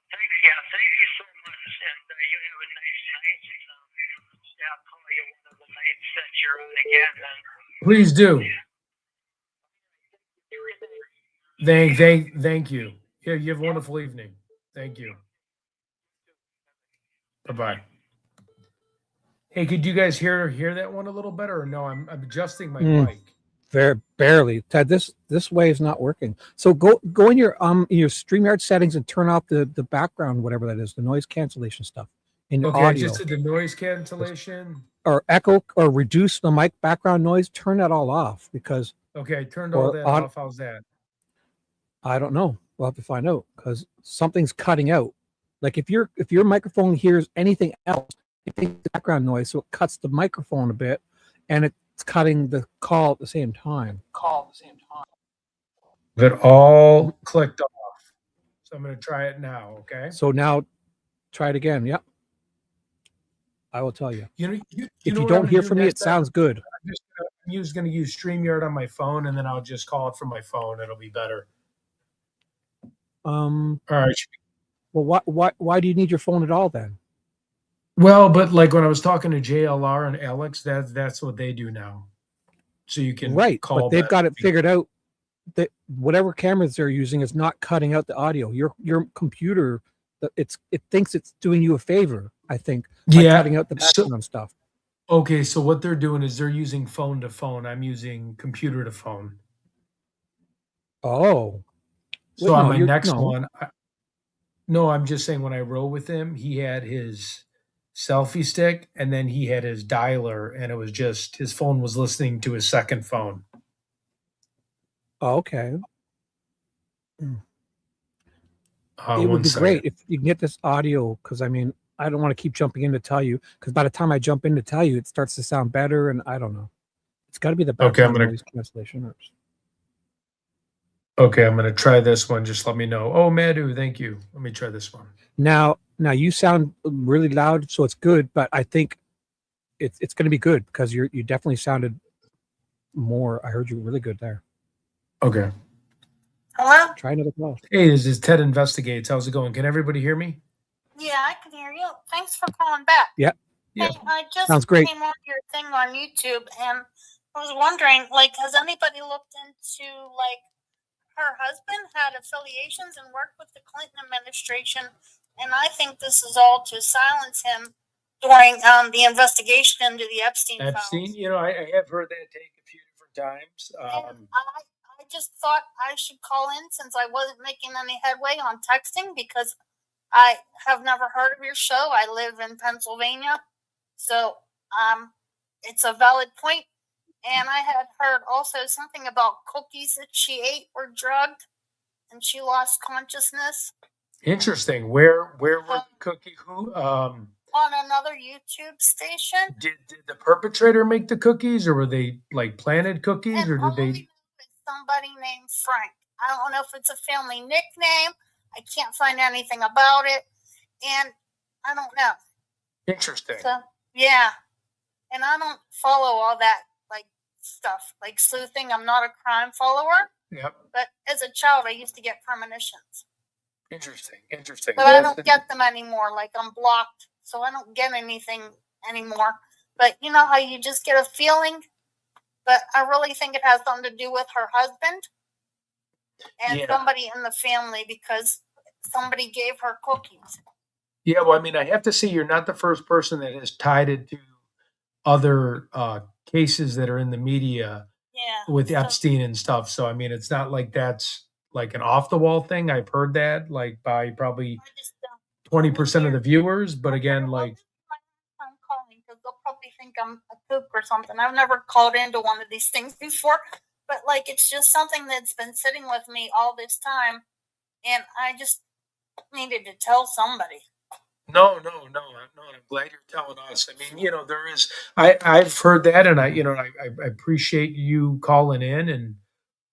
Speaker 15: thank you so much, and you have a nice night. And I'll call you one of the nights that you're on again.
Speaker 1: Please do. Thank you. Yeah, you have a wonderful evening. Thank you. Bye-bye. Hey, could you guys hear that one a little better, or no? I'm adjusting my mic.
Speaker 8: Very barely. Ted, this way is not working. So go in your StreamYard settings and turn off the background, whatever that is, the noise cancellation stuff in your
Speaker 1: Okay,
Speaker 8: audio.
Speaker 1: just did the noise cancellation.
Speaker 8: Or echo or reduce the mic background noise. Turn that all off because.
Speaker 1: Okay, I turned all that off. How's that?
Speaker 8: I don't know. We'll have to find out because something's cutting out. Like if your microphone hears anything else, it takes the background noise, so it cuts the microphone a bit, and it's cutting the call at the same time.
Speaker 1: It all clicked off. So I'm going to try it now. Okay.
Speaker 8: So now, try it again. Yep. I will tell you.
Speaker 1: If
Speaker 8: you don't hear from me, it sounds good.
Speaker 1: I'm just going to use StreamYard on my phone, and then I'll just call it from my phone. It'll be better.
Speaker 8: All
Speaker 1: right.
Speaker 8: Well, why do you need your phone at all then?
Speaker 1: Well, but like when I was talking to JLR and Alex, that's what they do now. So you can call.
Speaker 8: But they've got it figured out that whatever cameras they're using is not cutting out the audio. Your computer, it thinks it's doing you a favor. I think by cutting out the background stuff.
Speaker 1: Okay, so what they're doing is they're using phone to phone. I'm using computer to phone.
Speaker 8: Oh.
Speaker 1: So on my next one, I'm just saying when I rode with him, he had his selfie stick and then he had his dialer, and it was just his phone was listening to his second phone.
Speaker 8: Oh, okay. It would be great if you can get this audio, because I mean, I don't want to keep jumping in to tell you, because by the time I jump in to tell you, it starts to sound better, and I don't know. It's got to be the background noise cancellation.
Speaker 1: Okay, I'm gonna try this one. Just let me know. Oh, Madhu, thank you. Let me try this one.
Speaker 8: Now you sound really loud, so it's good. But I think it's going to be good because you definitely sounded more. I heard you really good there.
Speaker 1: Okay.
Speaker 4: Hello?
Speaker 8: Try another call.
Speaker 1: Hey, this is Ted Investigates. How's it going? Can everybody hear me?
Speaker 4: Yeah, I can hear you. Thanks for calling back.
Speaker 8: Yeah.
Speaker 4: Hey, I just
Speaker 8: Sounds great.
Speaker 4: came on your thing on YouTube, and I was wondering, like, has anybody looked into, like, her husband had affiliations and worked with the Clinton administration, and I think this is all to silence him during the investigation into the Epstein files.
Speaker 1: I have heard that take a few different times.
Speaker 4: I just thought I should call in since I wasn't making any headway on texting because I have never heard of your show. I live in Pennsylvania, so it's a valid point. And I had heard also something about cookies that she ate were drugged, and she lost consciousness.
Speaker 1: Interesting. Where were cookie? Who?
Speaker 4: On another YouTube station.
Speaker 1: Did the perpetrator make the cookies, or were they like planted cookies, or did they?
Speaker 4: Somebody named Frank. I don't know if it's a family nickname. I can't find anything about it, and I don't know.
Speaker 1: Interesting.
Speaker 4: So yeah, and I don't follow all that stuff like sleuthing. I'm not a crime follower.
Speaker 1: Yep.
Speaker 4: But as a child, I used to get premonitions.
Speaker 1: Interesting.
Speaker 4: But I don't get them anymore. Like I'm blocked, so I don't get anything anymore. But you know how you just get a feeling. But I really think it has something to do with her husband and somebody in the family because somebody gave her cookies.
Speaker 1: Yeah, well, I mean, I have to say you're not the first person that has tied it to other cases that are in the media with Epstein and stuff. So, I mean, it's not like that's like an off the wall thing. I've heard that like by probably 20% of the viewers. But again, like.
Speaker 4: I'm calling because they'll probably think I'm a kook or something. I've never called into one of these things before, but like it's just something that's been sitting with me all this time. And I just
Speaker 7: Needed to tell somebody.
Speaker 1: No. I'm glad you're telling us. I mean, there is. I've heard that, and I appreciate you calling in, and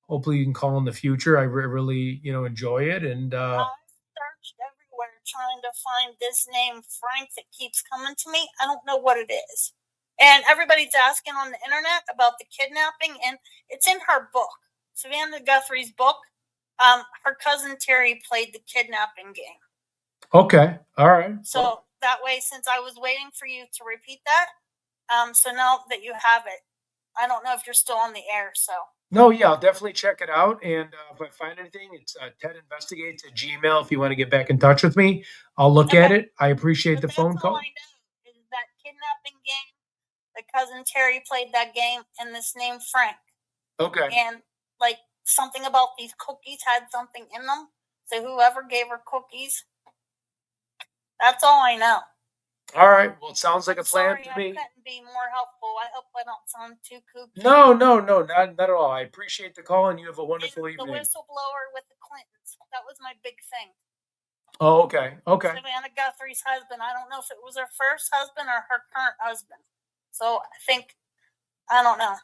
Speaker 1: hopefully you can call in the future. I really enjoy it, and
Speaker 7: I've searched everywhere trying to find this name Frank that keeps coming to me. I don't know what it is. And everybody's asking on the internet about the kidnapping, and it's in her book, Savannah Guthrie's book. Her cousin Terry played the kidnapping game.
Speaker 1: okay, all right.
Speaker 7: So that way, since I was waiting for you to repeat that, so now that you have it, I don't know if you're still on the air. So
Speaker 1: No, yeah, I'll definitely check it out. And if I find anything, it's Ted Investigates at Gmail. If you want to get back in touch with me, I'll look at it. I appreciate the phone call.
Speaker 7: all I know is that kidnapping game. The cousin Terry played that game, and this name Frank.
Speaker 1: Okay.
Speaker 7: And like something about these cookies had something in them. So whoever gave her cookies, that's all I know.
Speaker 1: All right. Well, it sounds like a plan to
Speaker 7: I
Speaker 1: me.
Speaker 7: couldn't be more helpful. I hope I don't sound too kooky.
Speaker 1: No, not at all. I appreciate the call, and you have a wonderful evening.
Speaker 7: The whistleblower with the Clintons. That was my big thing.
Speaker 1: Oh, okay.
Speaker 7: Savannah Guthrie's husband. I don't know if it was her first husband or her current husband. So I don't know.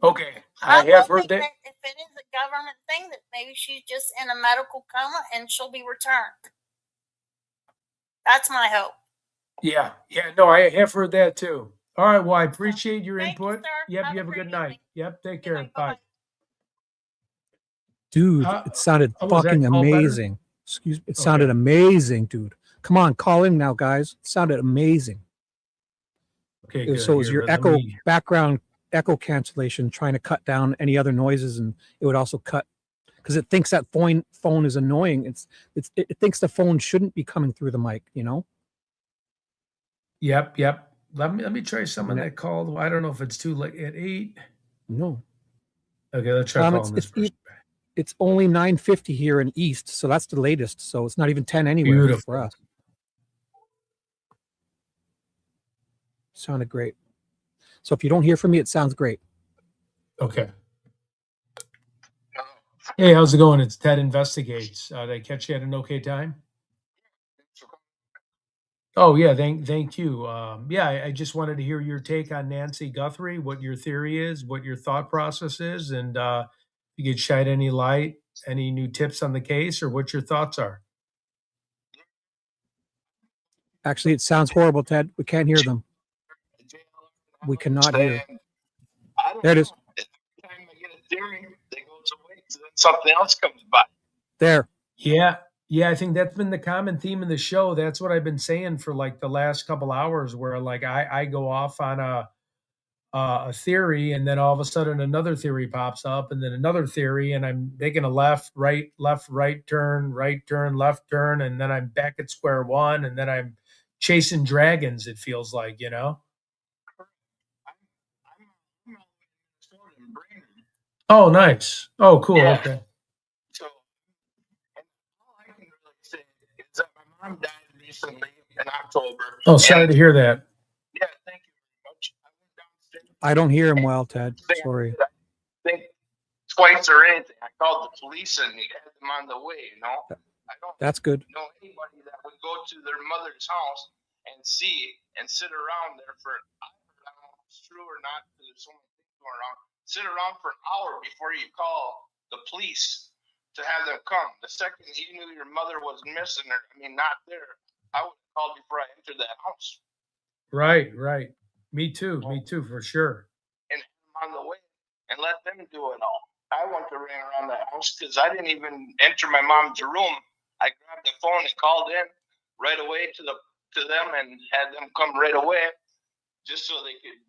Speaker 1: Okay. I have heard that.
Speaker 7: If it is a government thing, that maybe she's just in a medical coma and she'll be returned. That's my hope.
Speaker 1: Yeah. No, I have heard that too. All right. Well, I appreciate your input. Yep. You have a good night. Yep. Take care. Bye.
Speaker 8: Dude, it sounded
Speaker 1: was that
Speaker 8: fucking
Speaker 1: call better?
Speaker 8: amazing. Excuse me. It sounded amazing, dude. Come on, call in now, guys. It sounded amazing.
Speaker 1: Okay, good.
Speaker 8: So it was
Speaker 1: Here,
Speaker 8: your
Speaker 1: let
Speaker 8: echo
Speaker 1: me-
Speaker 8: background echo cancellation trying to cut down any other noises, and it would also cut because it thinks that phone is annoying. It thinks the phone shouldn't be coming through the mic,
Speaker 1: Yep. Let me try someone that called. I don't know if it's too late at 8.
Speaker 8: No.
Speaker 1: Okay, let's try calling this first.
Speaker 8: It's only 9:50 here in East, so that's the latest. So it's not even 10 anywhere
Speaker 1: Beautiful.
Speaker 8: for us. Sounded great. So if you don't hear from me, it sounds great.
Speaker 1: Okay. Hey, how's it going? It's Ted Investigates. Did I catch you at an okay time? Oh yeah, thank you. Yeah, I just wanted to hear your take on Nancy Guthrie, what your theory is, what your thought process is, and if you could shed any light, any new tips on the case, or what your thoughts are.
Speaker 8: Actually, it sounds horrible, Ted. We can't hear them. We cannot hear. There it is.
Speaker 15: Every time I get a theory, they go away, so then something else comes by.
Speaker 8: There.
Speaker 1: Yeah, I think that's been the common theme in the show. That's what I've been saying for like the last couple hours, where like I go off on a theory, and then all of a sudden another theory pops up, and then another theory, and I'm taking a left, right, turn, left turn, and then I'm back at square one, and then I'm chasing dragons. It feels like, Oh, nice. Oh, cool.
Speaker 15: Yeah.
Speaker 1: Okay.
Speaker 15: So, and all I can really say is that my mom died recently in October.
Speaker 1: Oh, sorry to hear that.
Speaker 15: Yeah, thank you very much. I went downstairs.
Speaker 8: I don't hear him well, Ted. Sorry.
Speaker 15: I think twice or anything. I called the police and he had them on the way, I don't
Speaker 8: That's good.
Speaker 15: know anybody that would go to their mother's house and see and sit around there for, I don't know if it's true or not, because there's so many things going around, sit around for an hour before you call the police to have them come. The second you knew your mother was missing, or not there, I would have called before I entered that house.
Speaker 1: Right. Me too, for sure.
Speaker 15: And on the way and let them do it all. I went to ran around that house because I didn't even enter my mom's room. I grabbed the phone and called in right away to them and had them come right away, just so they could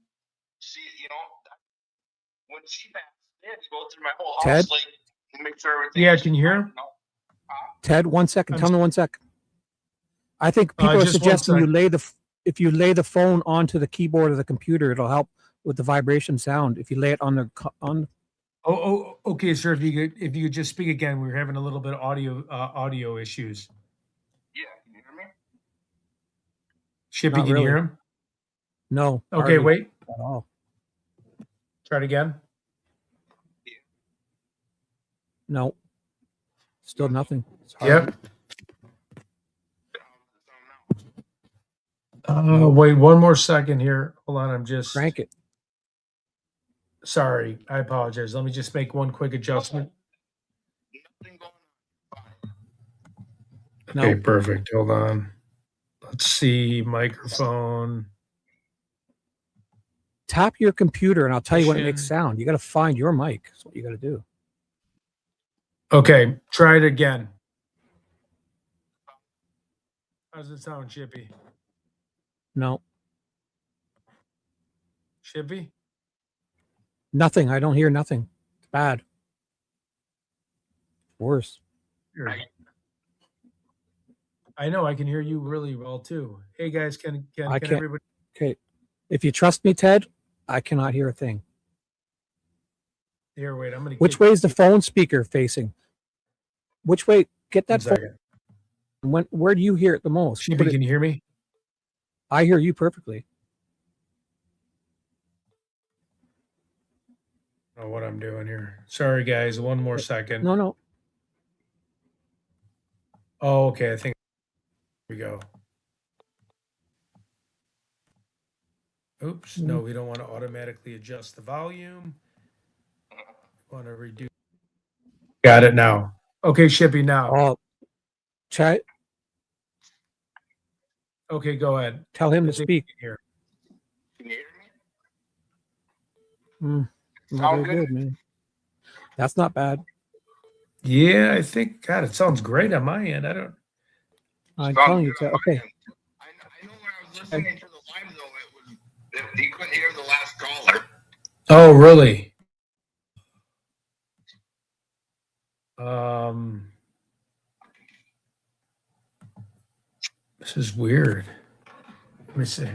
Speaker 15: see. When she passed, they had to go through my whole house,
Speaker 8: Ted?
Speaker 15: to make sure everything.
Speaker 1: Yeah, can you hear him?
Speaker 8: Ted, 1 second. Tell me 1 sec. I think people are
Speaker 1: just 1
Speaker 8: suggesting
Speaker 1: sec.
Speaker 8: if you lay the phone onto the keyboard of the computer, it'll help with the vibration sound. If you lay it on.
Speaker 1: Oh, okay, sir. If you could just speak again, we're having a little bit of audio issues.
Speaker 15: Yeah, can you hear me?
Speaker 1: Shippy,
Speaker 8: Not
Speaker 1: can you hear
Speaker 8: really.
Speaker 1: him?
Speaker 8: No.
Speaker 1: Okay,
Speaker 8: hardly
Speaker 1: wait.
Speaker 8: At all.
Speaker 1: Try it again.
Speaker 8: No. Still nothing. It's hard.
Speaker 1: Yep. Wait, one more second here. Hold on, I'm just
Speaker 8: Crank it.
Speaker 1: sorry. I apologize. Let me just make one quick adjustment.
Speaker 8: No.
Speaker 1: Okay, perfect. Hold on. Let's see. Microphone.
Speaker 8: Tap your computer and I'll tell you when it makes
Speaker 1: Mission.
Speaker 8: sound. You got to find your mic. That's what you got to do.
Speaker 1: Okay, try it again. How's it sound, Chippy?
Speaker 8: No,
Speaker 1: Chippy?
Speaker 8: nothing. I don't hear nothing. It's bad. Worse.
Speaker 1: Here. I know I can hear you really well too. Hey guys, can
Speaker 8: I can't.
Speaker 1: everybody?
Speaker 8: Okay. If you trust me, Ted, I cannot hear a thing.
Speaker 1: Here, wait. I'm gonna.
Speaker 8: Which way is the phone speaker facing? Which way? Get that phone.
Speaker 1: Second.
Speaker 8: Where do you hear it the most?
Speaker 1: Chippy, can you hear me?
Speaker 8: I hear you perfectly.
Speaker 1: I don't know what I'm doing here. Sorry, guys. One more second.
Speaker 8: No.
Speaker 1: Oh, okay. I think here we go. Oops. No, we don't want to automatically adjust the volume. We want to reduce. Got it now. Okay, Chippy, now.
Speaker 8: Oh, chat.
Speaker 1: Okay, go ahead.
Speaker 8: Tell him
Speaker 1: I
Speaker 8: to
Speaker 1: think
Speaker 8: speak.
Speaker 1: Here.
Speaker 13: Can you hear me?
Speaker 8: Not
Speaker 13: Sound
Speaker 8: very
Speaker 13: good?
Speaker 8: good, man. That's not bad.
Speaker 1: Yeah, I think. God, it sounds great on my end. I don't.
Speaker 8: I'm
Speaker 13: Sounds
Speaker 8: telling you,
Speaker 13: good
Speaker 8: Ted.
Speaker 13: on my
Speaker 8: Okay.
Speaker 13: end. I know when I was listening to the live though, he couldn't hear the last caller.
Speaker 1: Oh, really? This is weird. Let me see.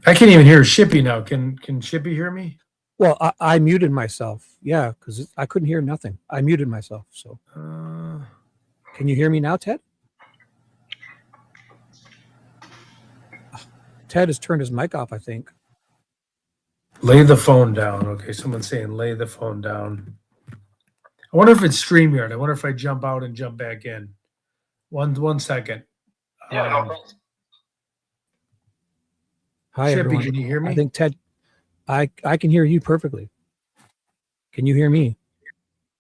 Speaker 1: I can't even hear Shippy now. Can Shippy hear me?
Speaker 8: Well, I muted myself. Yeah, because I couldn't hear nothing. I muted myself. So, can you hear me now, Ted? Ted has turned his mic off, I think.
Speaker 1: Lay the phone down. Okay, someone's saying lay the phone down. I wonder if it's StreamYard. I wonder if I jump out and jump back in. One second.
Speaker 13: Yeah, no problem.
Speaker 8: Hi,
Speaker 1: Shippy,
Speaker 8: everyone.
Speaker 1: can you hear me?
Speaker 8: I think Ted, I can hear you perfectly. Can you hear me?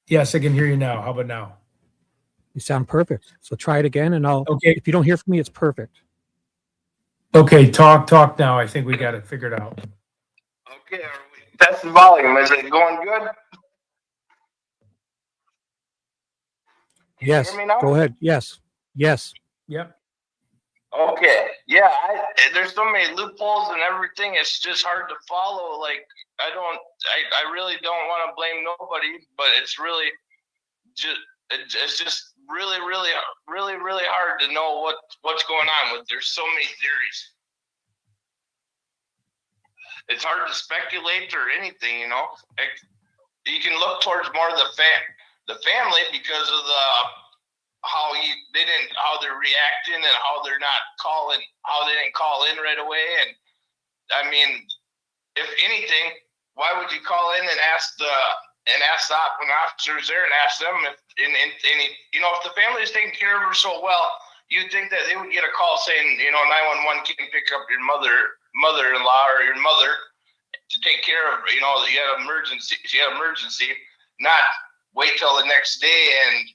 Speaker 1: Yes, I can hear you now. How about now?
Speaker 8: You sound perfect. So try it again, and I'll.
Speaker 1: Okay.
Speaker 8: If you don't hear from me, it's perfect.
Speaker 1: Okay, talk now. I think we got it figured out.
Speaker 13: Okay, are we testing volume? Is it going good? Can
Speaker 8: Yes.
Speaker 13: you hear me now?
Speaker 8: Go ahead. Yes.
Speaker 1: Yep.
Speaker 13: Okay. Yeah, there's so many loopholes and everything. It's just hard to follow. Like I really don't want to blame nobody, but it's really just really hard to know what's going on with. There's so many theories. It's hard to speculate or anything, you know. You can look towards more of the family because of how they're reacting and how they're not calling, how they didn't call in right away. And I mean, if anything, why would you call in and ask the officers there and ask them if if the family is taking care of her so well, you'd think that they would get a call saying, 911 can pick up your mother-in-law or your mother to take care of her, you had an emergency. She had an emergency, not wait till the next day and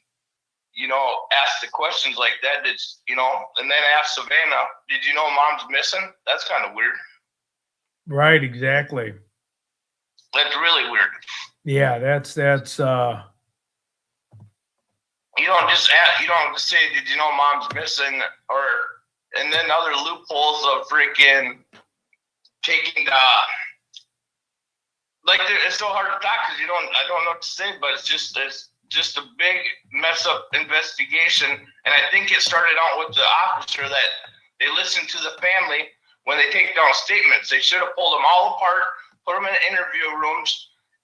Speaker 13: ask the questions like that. It's and then ask Savannah, did you know mom's missing? That's kind of weird.
Speaker 1: Right, exactly.
Speaker 13: That's really weird.
Speaker 1: Yeah, that's
Speaker 13: You don't just say, did you know mom's missing? And then other loopholes of freaking taking it's so hard to talk because I don't know what to say, but it's just a big mess up investigation. And I think it started out with the officer that they listened to the family when they take down statements. They should have pulled them all apart, put them in interview rooms,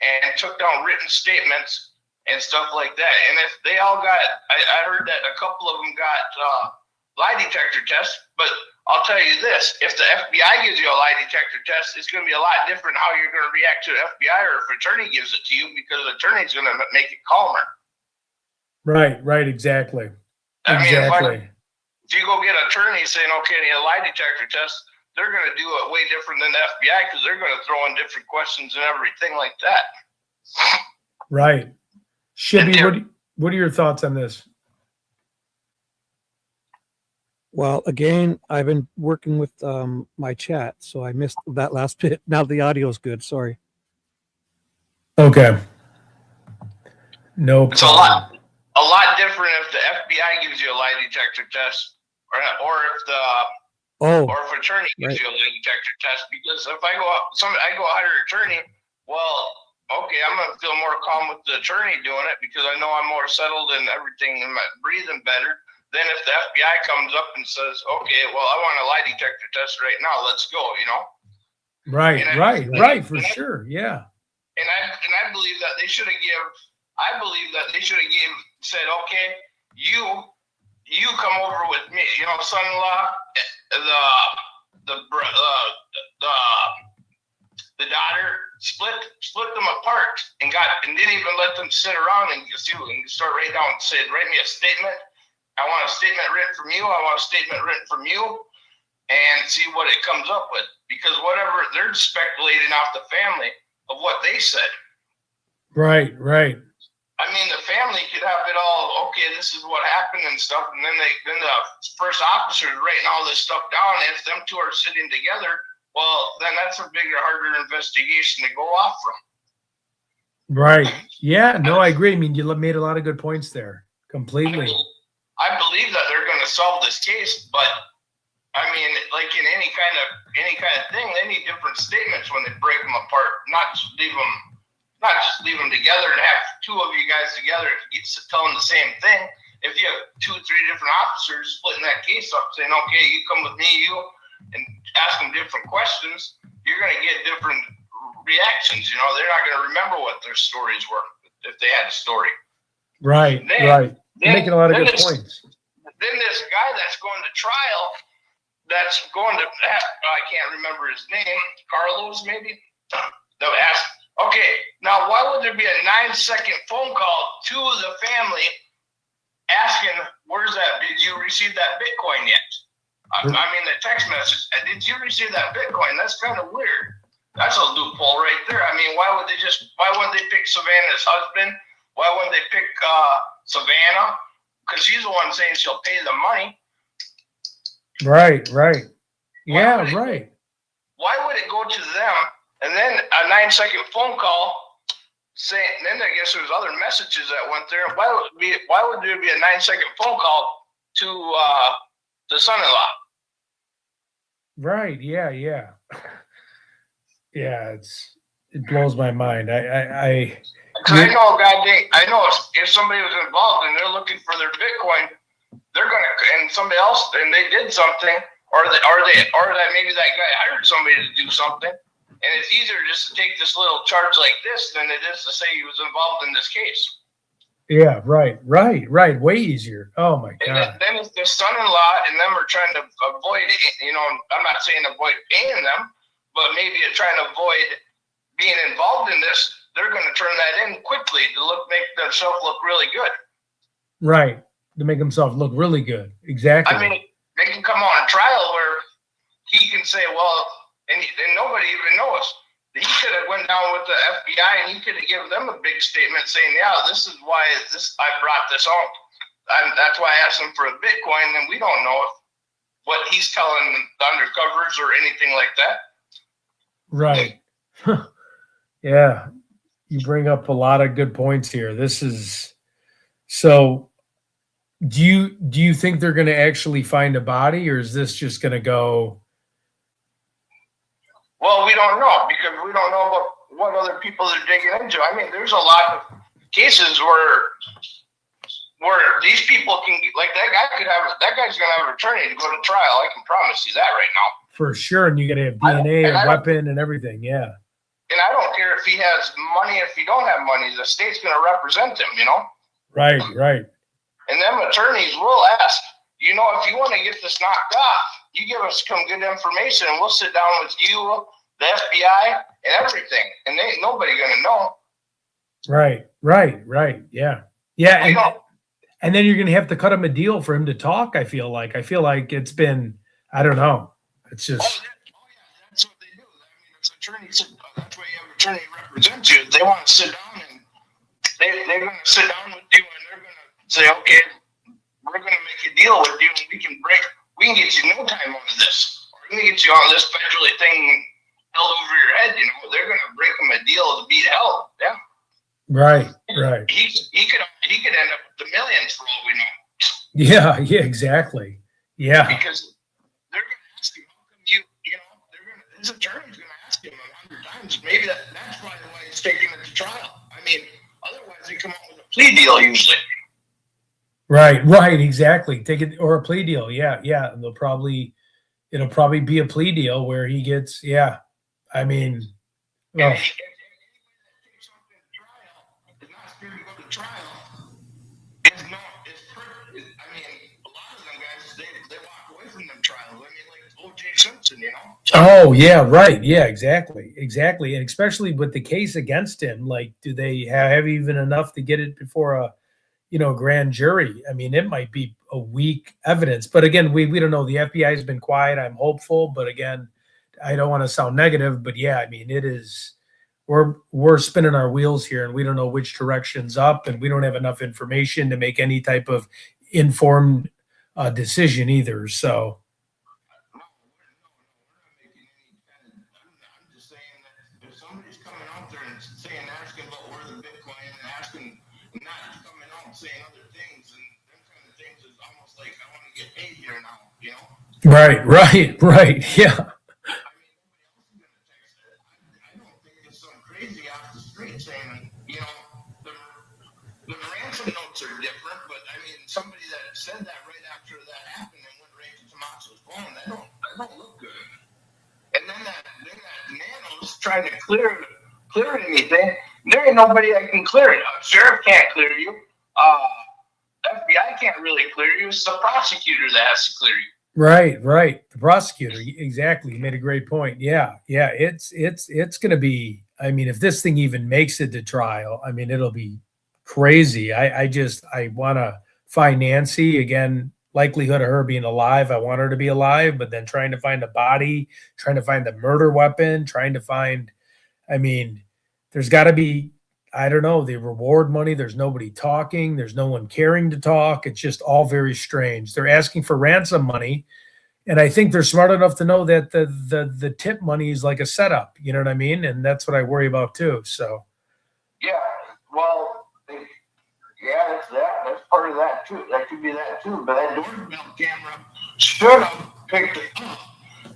Speaker 13: and took down written statements and stuff like that. And if they all got, I heard that a couple of them got lie detector tests, but I'll tell you this, if the FBI gives you a lie detector test, it's going to be a lot different how you're going to react to the FBI or if an attorney gives it to you, because the attorney's going to make it calmer.
Speaker 1: right, exactly.
Speaker 13: I mean,
Speaker 16: if you go get an attorney saying, okay, a lie detector test, they're going to do it way different than the FBI because they're going to throw in different questions and everything like that.
Speaker 1: Right. Shibby, what are your thoughts on this?
Speaker 8: Well, again, I've been working with my chat, so I missed that last bit. Now the audio's good. Sorry.
Speaker 1: Okay. No
Speaker 16: It's
Speaker 1: problem.
Speaker 16: a lot different if the FBI gives you a lie detector test or if attorney gives you a lie detector test. Because if I go hire an attorney, well, okay, I'm gonna feel more calm with the attorney doing it because I know I'm more settled and everything and I'm breathing better. Then if the FBI comes up and says, okay, well, I want a lie detector test right now, let's go, you know?
Speaker 1: Right, right, for sure. Yeah.
Speaker 16: And I believe that they should have said, okay, you come over with me, you know, son-in-law, the daughter, split them apart and didn't even let them sit around and start write me a statement. I want a statement written from you. I want a statement written from you, and see what it comes up with. Because whatever they're speculating off the family of what they said.
Speaker 1: Right.
Speaker 16: I mean, the family could have it all. Okay, this is what happened and stuff, and then the first officer is writing all this stuff down. And if them two are sitting together, well, then that's a bigger, harder investigation to go off from.
Speaker 1: Right. Yeah. No, I agree. I mean, you made a lot of good points there. Completely.
Speaker 16: I believe that they're going to solve this case, but I mean, like in any kind of thing, they need different statements when they break them apart, not just leave them together and have two of you guys together telling the same thing. If you have 2 or 3 different officers splitting that case up, saying, okay, you come with me, and ask them different questions, you're going to get different reactions. You know, they're not going to remember what their stories were if they had a story.
Speaker 1: Right. You're making a lot of good points.
Speaker 16: Then this guy that's going to trial, I can't remember his name, Carlos maybe, that asked, okay, now why would there be a 9-second phone call to the family asking, where's that? Did you receive that Bitcoin yet? I mean, the text message, did you receive that Bitcoin? That's kind of weird. That's a loophole right there. I mean, why wouldn't they pick Savannah's husband? Why wouldn't they pick Savannah? Because she's the one saying she'll pay the money.
Speaker 1: Right. Yeah, right.
Speaker 16: Why would it go to them and then a 9-second phone call saying? Then I guess there's other messages that went there. Why would there be a 9-second phone call to the son-in-law?
Speaker 1: Right. Yeah. Yeah. It blows my mind. I
Speaker 16: know if somebody was involved and they're looking for their Bitcoin, they're gonna, and somebody else, and they did something, or that maybe that guy hired somebody to do something, and it's easier just to take this little charge like this than it is to say he was involved in this case.
Speaker 1: Yeah, right. Way easier. Oh my God.
Speaker 16: And then if the son-in-law and them are trying to avoid, you know, I'm not saying avoid paying them, but maybe trying to avoid being involved in this, they're going to turn that in quickly to make themselves look really good.
Speaker 1: Right. To make themselves look really good. Exactly.
Speaker 16: I mean, they can come on a trial where he can say, well, and nobody even knows. He could have went down with the FBI and he could have given them a big statement saying, yeah, this is why I brought this on. That's why I asked him for a Bitcoin, and we don't know what he's telling the undercovers or anything like that.
Speaker 1: Right. Yeah. You bring up a lot of good points here. So do you think they're going to actually find a body, or is this just going to go?
Speaker 16: Well, we don't know because we don't know about what other people are digging into. I mean, there's a lot of cases where these people can, like that guy's going to have an attorney to go to trial. I can promise you that right now.
Speaker 1: For sure. And you got to have DNA and weapon and everything. Yeah.
Speaker 16: And I don't care if he has money, if he don't have money, the state's going to represent him, you know?
Speaker 1: Right.
Speaker 16: And them attorneys will ask, you know, if you want to get this knocked off, you give us some good information and we'll sit down with you, the FBI, and everything. And ain't nobody going to know.
Speaker 1: Right. Yeah. and then you're going to have to cut him a deal for him to talk. I feel like it's been, I don't know. It's just.
Speaker 16: That's what they do. I mean, it's attorneys. That's why you have attorney represent you. They want to sit down and they're going to sit down with you and they're going to say, okay, we're going to make a deal with you and we can get you no time on this. Or we're going to get you on this federally thing held over your head. You know, they're going to break them a deal to beat hell. Yeah.
Speaker 1: Right.
Speaker 16: He could end up with the millions for all we know.
Speaker 1: Yeah, exactly. Yeah.
Speaker 16: Because they're going to ask him, how come his attorney's going to ask him 100 times. Maybe that's probably why he's taking it to trial. I mean, otherwise they come out with a plea deal usually.
Speaker 1: Right, exactly. Take it or a plea deal. Yeah. It'll probably be a plea deal where he gets. Yeah, I mean, well.
Speaker 16: Is not scared to go to trial. Is perfect. I mean, a lot of them guys they walk away from them trials. I mean, like O.J. Simpson, you know.
Speaker 1: Oh yeah, right. Yeah, exactly, and especially with the case against him, like, do they have even enough to get it before a grand jury? I mean, it might be a weak evidence, but again, we don't know. The FBI has been quiet. I'm hopeful, but again, I don't want to sound negative, but yeah, I mean, it is. We're spinning our wheels here, and we don't know which direction's up, and we don't have enough information to make any type of informed decision either. So.
Speaker 16: I'm just saying that if somebody's coming out there and asking about where the Bitcoin and asking, not coming out and saying other things and them kind of things is almost like I want to get paid here now, you know?
Speaker 1: Right. Yeah.
Speaker 16: I don't think it's some crazy off the street saying, the ransom notes are different, but I mean, somebody that said that right after that happened and went right to Tomaso's phone, that don't look good. And then that Nano's trying to clear anything. There ain't nobody that can clear it. Sheriff can't clear you. FBI can't really clear you. It's the prosecutor that has to clear you.
Speaker 1: Right. The prosecutor. Exactly. You made a great point. Yeah. It's going to be, I mean, if this thing even makes it to trial, I mean, it'll be crazy. I want to find Nancy again. Likelihood of her being alive. I want her to be alive, but then trying to find a body, trying to find the murder weapon, I mean, there's got to be, I don't know, the reward money. There's nobody talking. There's no one caring to talk. It's just all very strange. They're asking for ransom money. And I think they're smart enough to know that the tip money is like a setup. You know what I mean? And that's what I worry about too. So.
Speaker 16: Yeah. Well, yeah, that's part of that too. That could be that too. But that doorbell camera should have picked it up.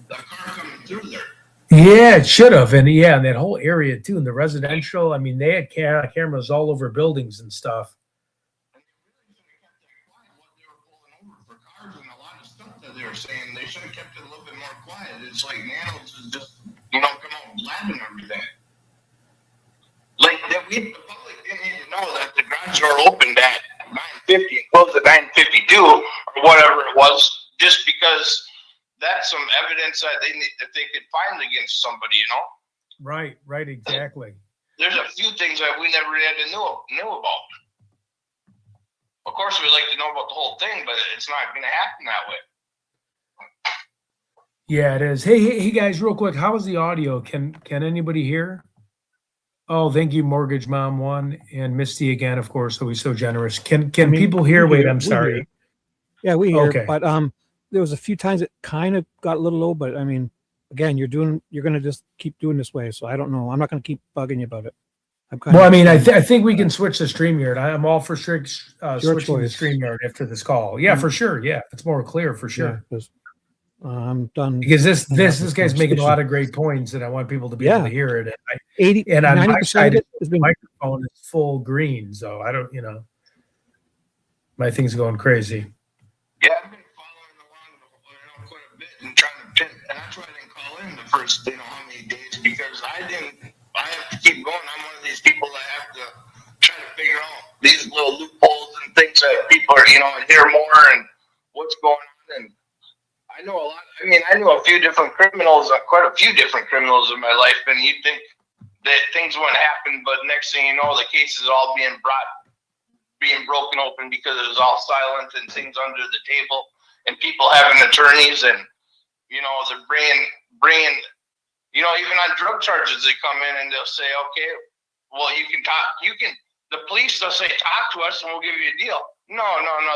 Speaker 16: The car coming through there.
Speaker 1: Yeah, it should have. And yeah, and that whole area too, in the residential, I mean, they had cameras all over buildings and stuff.
Speaker 16: And they really should have kept that quiet what they were pulling over for cars and a lot of stuff that they were saying. They should have kept it a little bit more quiet. It's like Nanos is just, come out blabbing everything. Like the public didn't need to know that the garage door opened at 9:50 and closed at 9:52 or whatever it was, just because that's some evidence that they could find against somebody, you know?
Speaker 1: Right, exactly.
Speaker 16: There's a few things that we never had to knew about. Of course, we'd like to know about the whole thing, but it's not going to happen that way.
Speaker 1: Yeah, it is. Hey, guys, real quick, how is the audio? Can anybody hear? Oh, thank you, Mortgage Mom 1 and Misty again, of course, always so generous. Can people hear? Wait, I'm sorry.
Speaker 8: Yeah, we hear.
Speaker 1: Okay.
Speaker 8: But there was a few times it kind of got a little low, but I mean, again, you're going to just keep doing this way. So I don't know. I'm not going to keep bugging you about it.
Speaker 1: I think we can switch to StreamYard. I'm all for switching to StreamYard after this call. Yeah, for sure. Yeah, it's more clear for sure.
Speaker 8: Yeah, I'm done.
Speaker 1: Because this guy's making a lot of great points, and I want people to be able to hear it. And on my side, the microphone is full green, so I don't, my thing's going crazy.
Speaker 16: Yeah, I've been following along quite a bit and trying to pin, and that's why I didn't call in the first, how many days, because I have to keep going. I'm one of these people that have to try to figure out these little loopholes and things that people are, and hear more and what's going on. And I know a lot. I mean, I knew a few different criminals, quite a few different criminals in my life, and you'd think that things wouldn't happen, but next thing you know, the case is all being brought being broken open because it was all silent and things under the table, and people having attorneys, and they're bringing even on drug charges, they come in and they'll say, okay, well, you can talk, the police, they'll say, talk to us and we'll give you a deal. No,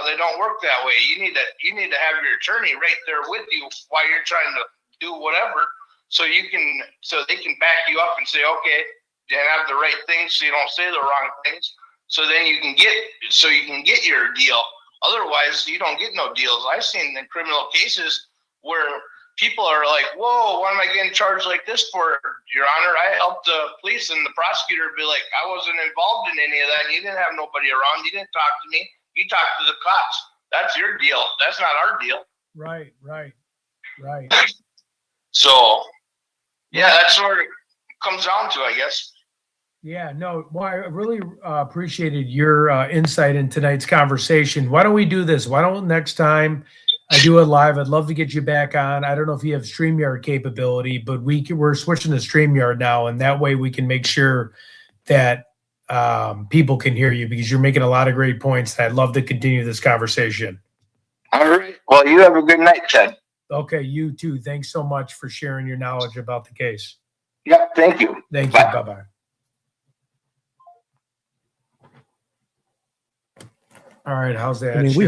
Speaker 16: they don't work that way. You need to have your attorney right there with you while you're trying to do whatever, so they can back you up and say, okay, you have the right things, so you don't say the wrong things, so then you can get your deal. Otherwise, you don't get no deals. I've seen in criminal cases where people are like, whoa, why am I getting charged like this for, Your Honor? I helped the police, and the prosecutor would be like, I wasn't involved in any of that. You didn't have nobody around. You didn't talk to me. You talked to the cops. That's your deal. That's not our deal.
Speaker 1: Right.
Speaker 16: So, yeah, that's what it comes down to, I guess.
Speaker 1: Yeah, no, well, I really appreciated your insight in tonight's conversation. Why don't we do this? Why don't next time I do it live? I'd love to get you back on. I don't know if you have StreamYard capability, but we're switching to StreamYard now, and that way we can make sure that people can hear you, because you're making a lot of great points. I'd love to continue this conversation.
Speaker 16: All right. Well, you have a good night, Ted.
Speaker 1: Okay, you too. Thanks so much for sharing your knowledge about the case.
Speaker 16: Yep, thank you.
Speaker 1: Thank you. Bye-bye. All right, how's that?
Speaker 8: I mean, we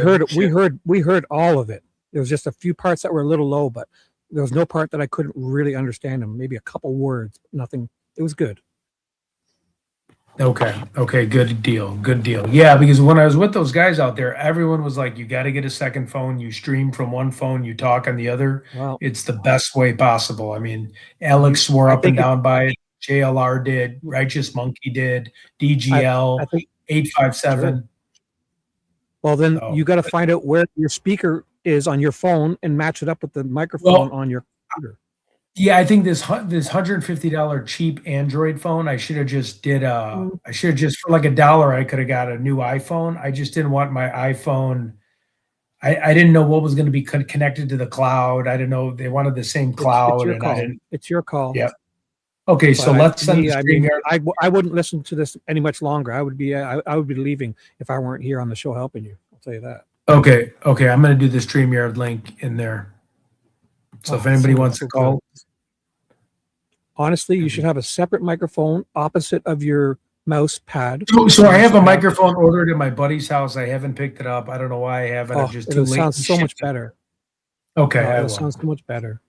Speaker 8: heard all of it. There was just a few parts that were a little low, but there was no part that I couldn't really understand them. Maybe a couple words, nothing. It was good.
Speaker 1: Okay, good deal. Yeah, because when I was with those guys out there, everyone was like, you got to get a second phone. You stream from one phone, you talk on the other.
Speaker 8: Well,
Speaker 1: it's the best way possible. I mean, Alex swore up and down by it. JLR did. Righteous Monkey did. DGL,
Speaker 8: I think
Speaker 1: 857.
Speaker 8: Sure. Well, then you got to find out where your speaker is on your phone and match it up with the microphone on your computer.
Speaker 1: Yeah, I think this $150 cheap Android phone, I should have just for like $1, I could have got a new iPhone. I just didn't want my iPhone. I didn't know what was going to be connected to the cloud. I didn't know they wanted the same cloud.
Speaker 8: It's your call.
Speaker 1: Yeah. Okay, so let's send.
Speaker 8: I wouldn't listen to this any much longer. I would be leaving if I weren't here on the show helping you. I'll tell you that.
Speaker 1: Okay. I'm going to do the StreamYard link in there. So if anybody wants to call.
Speaker 8: Honestly, you should have a separate microphone opposite of your mouse pad.
Speaker 1: So I have a microphone ordered at my buddy's house. I haven't picked it up. I don't know why I haven't. I'm just too late.
Speaker 8: It sounds so much better.
Speaker 1: Okay.
Speaker 8: It sounds so much better.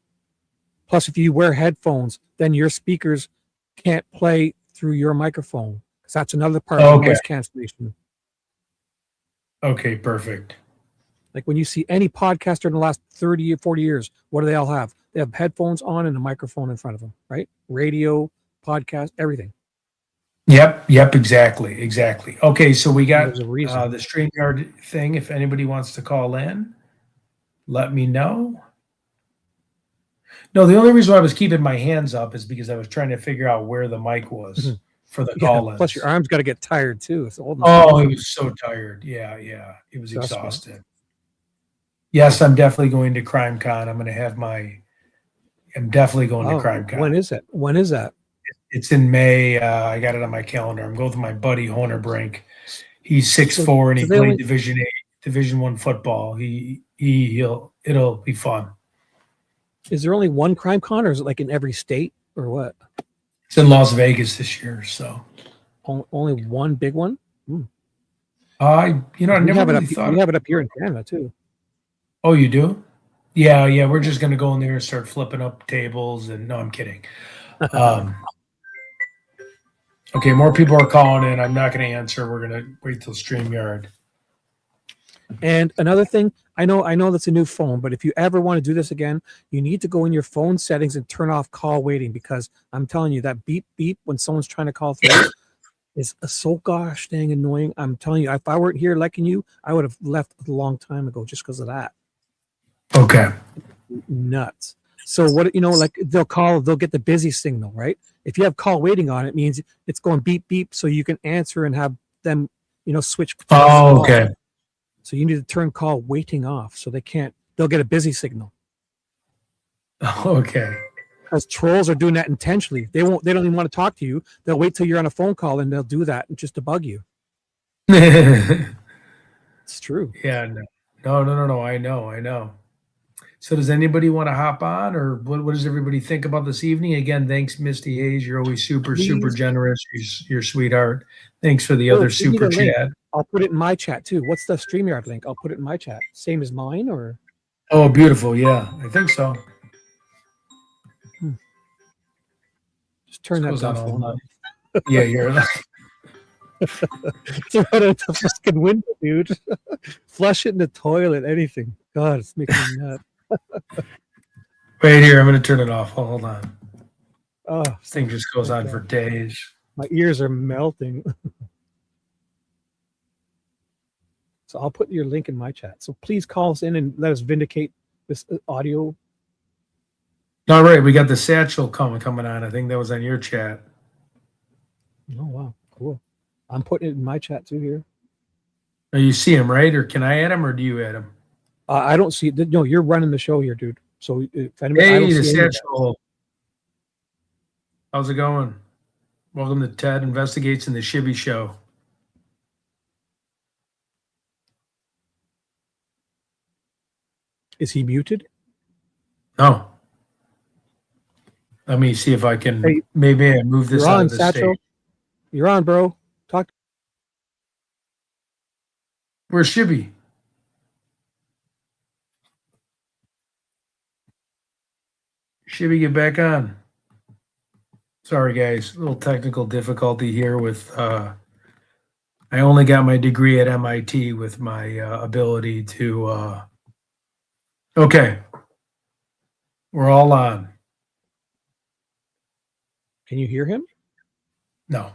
Speaker 8: Plus, if you wear headphones, then your speakers can't play through your microphone, because that's another part of noise cancellation.
Speaker 1: Okay, perfect.
Speaker 8: Like when you see any podcaster in the last 30 or 40 years, what do they all have? They have headphones on and a microphone in front of them, right? Radio, podcast, everything.
Speaker 1: Yep, exactly. Okay, so we got the
Speaker 8: reason.
Speaker 1: The StreamYard thing. If anybody wants to call in, let me know. No, the only reason why I was keeping my hands up is because I was trying to figure out where the mic was for the call-ins.
Speaker 8: Plus, your arms got to get tired too.
Speaker 1: He was so tired. Yeah, he was exhausted. Yes, I'm definitely going to CrimeCon. I'm definitely going to CrimeCon.
Speaker 8: When is that?
Speaker 1: It's in May. I got it on my calendar. I'm going with my buddy Honer Brink. He's 6'4" and he played Division I football. It'll be fun.
Speaker 8: Is there only one CrimeCon, or is it like in every state, or what?
Speaker 1: It's in Las Vegas this year, so
Speaker 8: only one big one.
Speaker 1: I never really thought.
Speaker 8: We have it up here in Canada too.
Speaker 1: Oh, you do? Yeah. We're just gonna go in there and start flipping up tables. And no, I'm kidding. Okay, more people are calling in. I'm not gonna answer. We're gonna wait till StreamYard.
Speaker 8: And another thing, I know that's a new phone, but if you ever want to do this again, you need to go in your phone settings and turn off call waiting, because I'm telling you that beep beep when someone's trying to call through is so gosh dang annoying. I'm telling you, if I weren't here liking you, I would have left a long time ago just because of that.
Speaker 1: Okay.
Speaker 8: Nuts. So what, like they'll get the busy signal, right? If you have call waiting on, it means it's going beep beep, so you can answer and have them, switch.
Speaker 1: Oh, okay.
Speaker 8: So you need to turn call waiting off, so they'll get a busy signal.
Speaker 1: Okay.
Speaker 8: Because trolls are doing that intentionally. They don't even want to talk to you. They'll wait till you're on a phone call and they'll do that just to bug you. It's true.
Speaker 1: Yeah, no. I know. So does anybody want to hop on, or what does everybody think about this evening? Again, thanks, Misty Hayes. You're always super
Speaker 8: Please.
Speaker 1: generous. You're sweetheart. Thanks for the
Speaker 8: Oh,
Speaker 1: other
Speaker 8: give me
Speaker 1: super
Speaker 8: the link.
Speaker 1: chat.
Speaker 8: I'll put it in my chat too. What's the StreamYard link? I'll put it in my chat. Same as mine, or?
Speaker 1: Oh, beautiful. Yeah, I think so.
Speaker 8: Just turn that
Speaker 1: Goes on
Speaker 8: dumb
Speaker 1: all
Speaker 8: phone
Speaker 1: night.
Speaker 8: off.
Speaker 1: Yeah, you're
Speaker 8: Throw it out the fucking window, dude. Flush it in the toilet, anything. God, it's making me nuts.
Speaker 1: right here. I'm going to turn it off. Hold on.
Speaker 8: Oh,
Speaker 1: This thing just goes on for days.
Speaker 8: my ears are melting. So I'll put your link in my chat. So please call us in and let us vindicate this audio.
Speaker 1: All right, we got the satchel coming on. I think that was on your chat.
Speaker 8: Oh, wow. Cool. I'm putting it in my chat too here.
Speaker 1: Oh, you see him, right? Or can I add him, or do you add him?
Speaker 8: I don't see it. No, you're running the show here, dude. So if anybody, I
Speaker 1: Hey,
Speaker 8: don't
Speaker 1: the
Speaker 8: see any of that.
Speaker 1: satchel. How's it going? Welcome to Ted Investigates and the Shibby Show.
Speaker 8: Is he muted?
Speaker 1: No. Let me see if I can.
Speaker 8: Hey,
Speaker 1: maybe I move this
Speaker 8: You're
Speaker 1: out
Speaker 8: on,
Speaker 1: of the
Speaker 8: Satchel.
Speaker 1: stage.
Speaker 8: You're on, bro. Talk.
Speaker 1: Where's Shibby? Shibby, get back on. Sorry, guys. A little technical difficulty here with. I only got my degree at MIT with my ability to. Okay. We're all on.
Speaker 8: Can you hear him?
Speaker 1: No.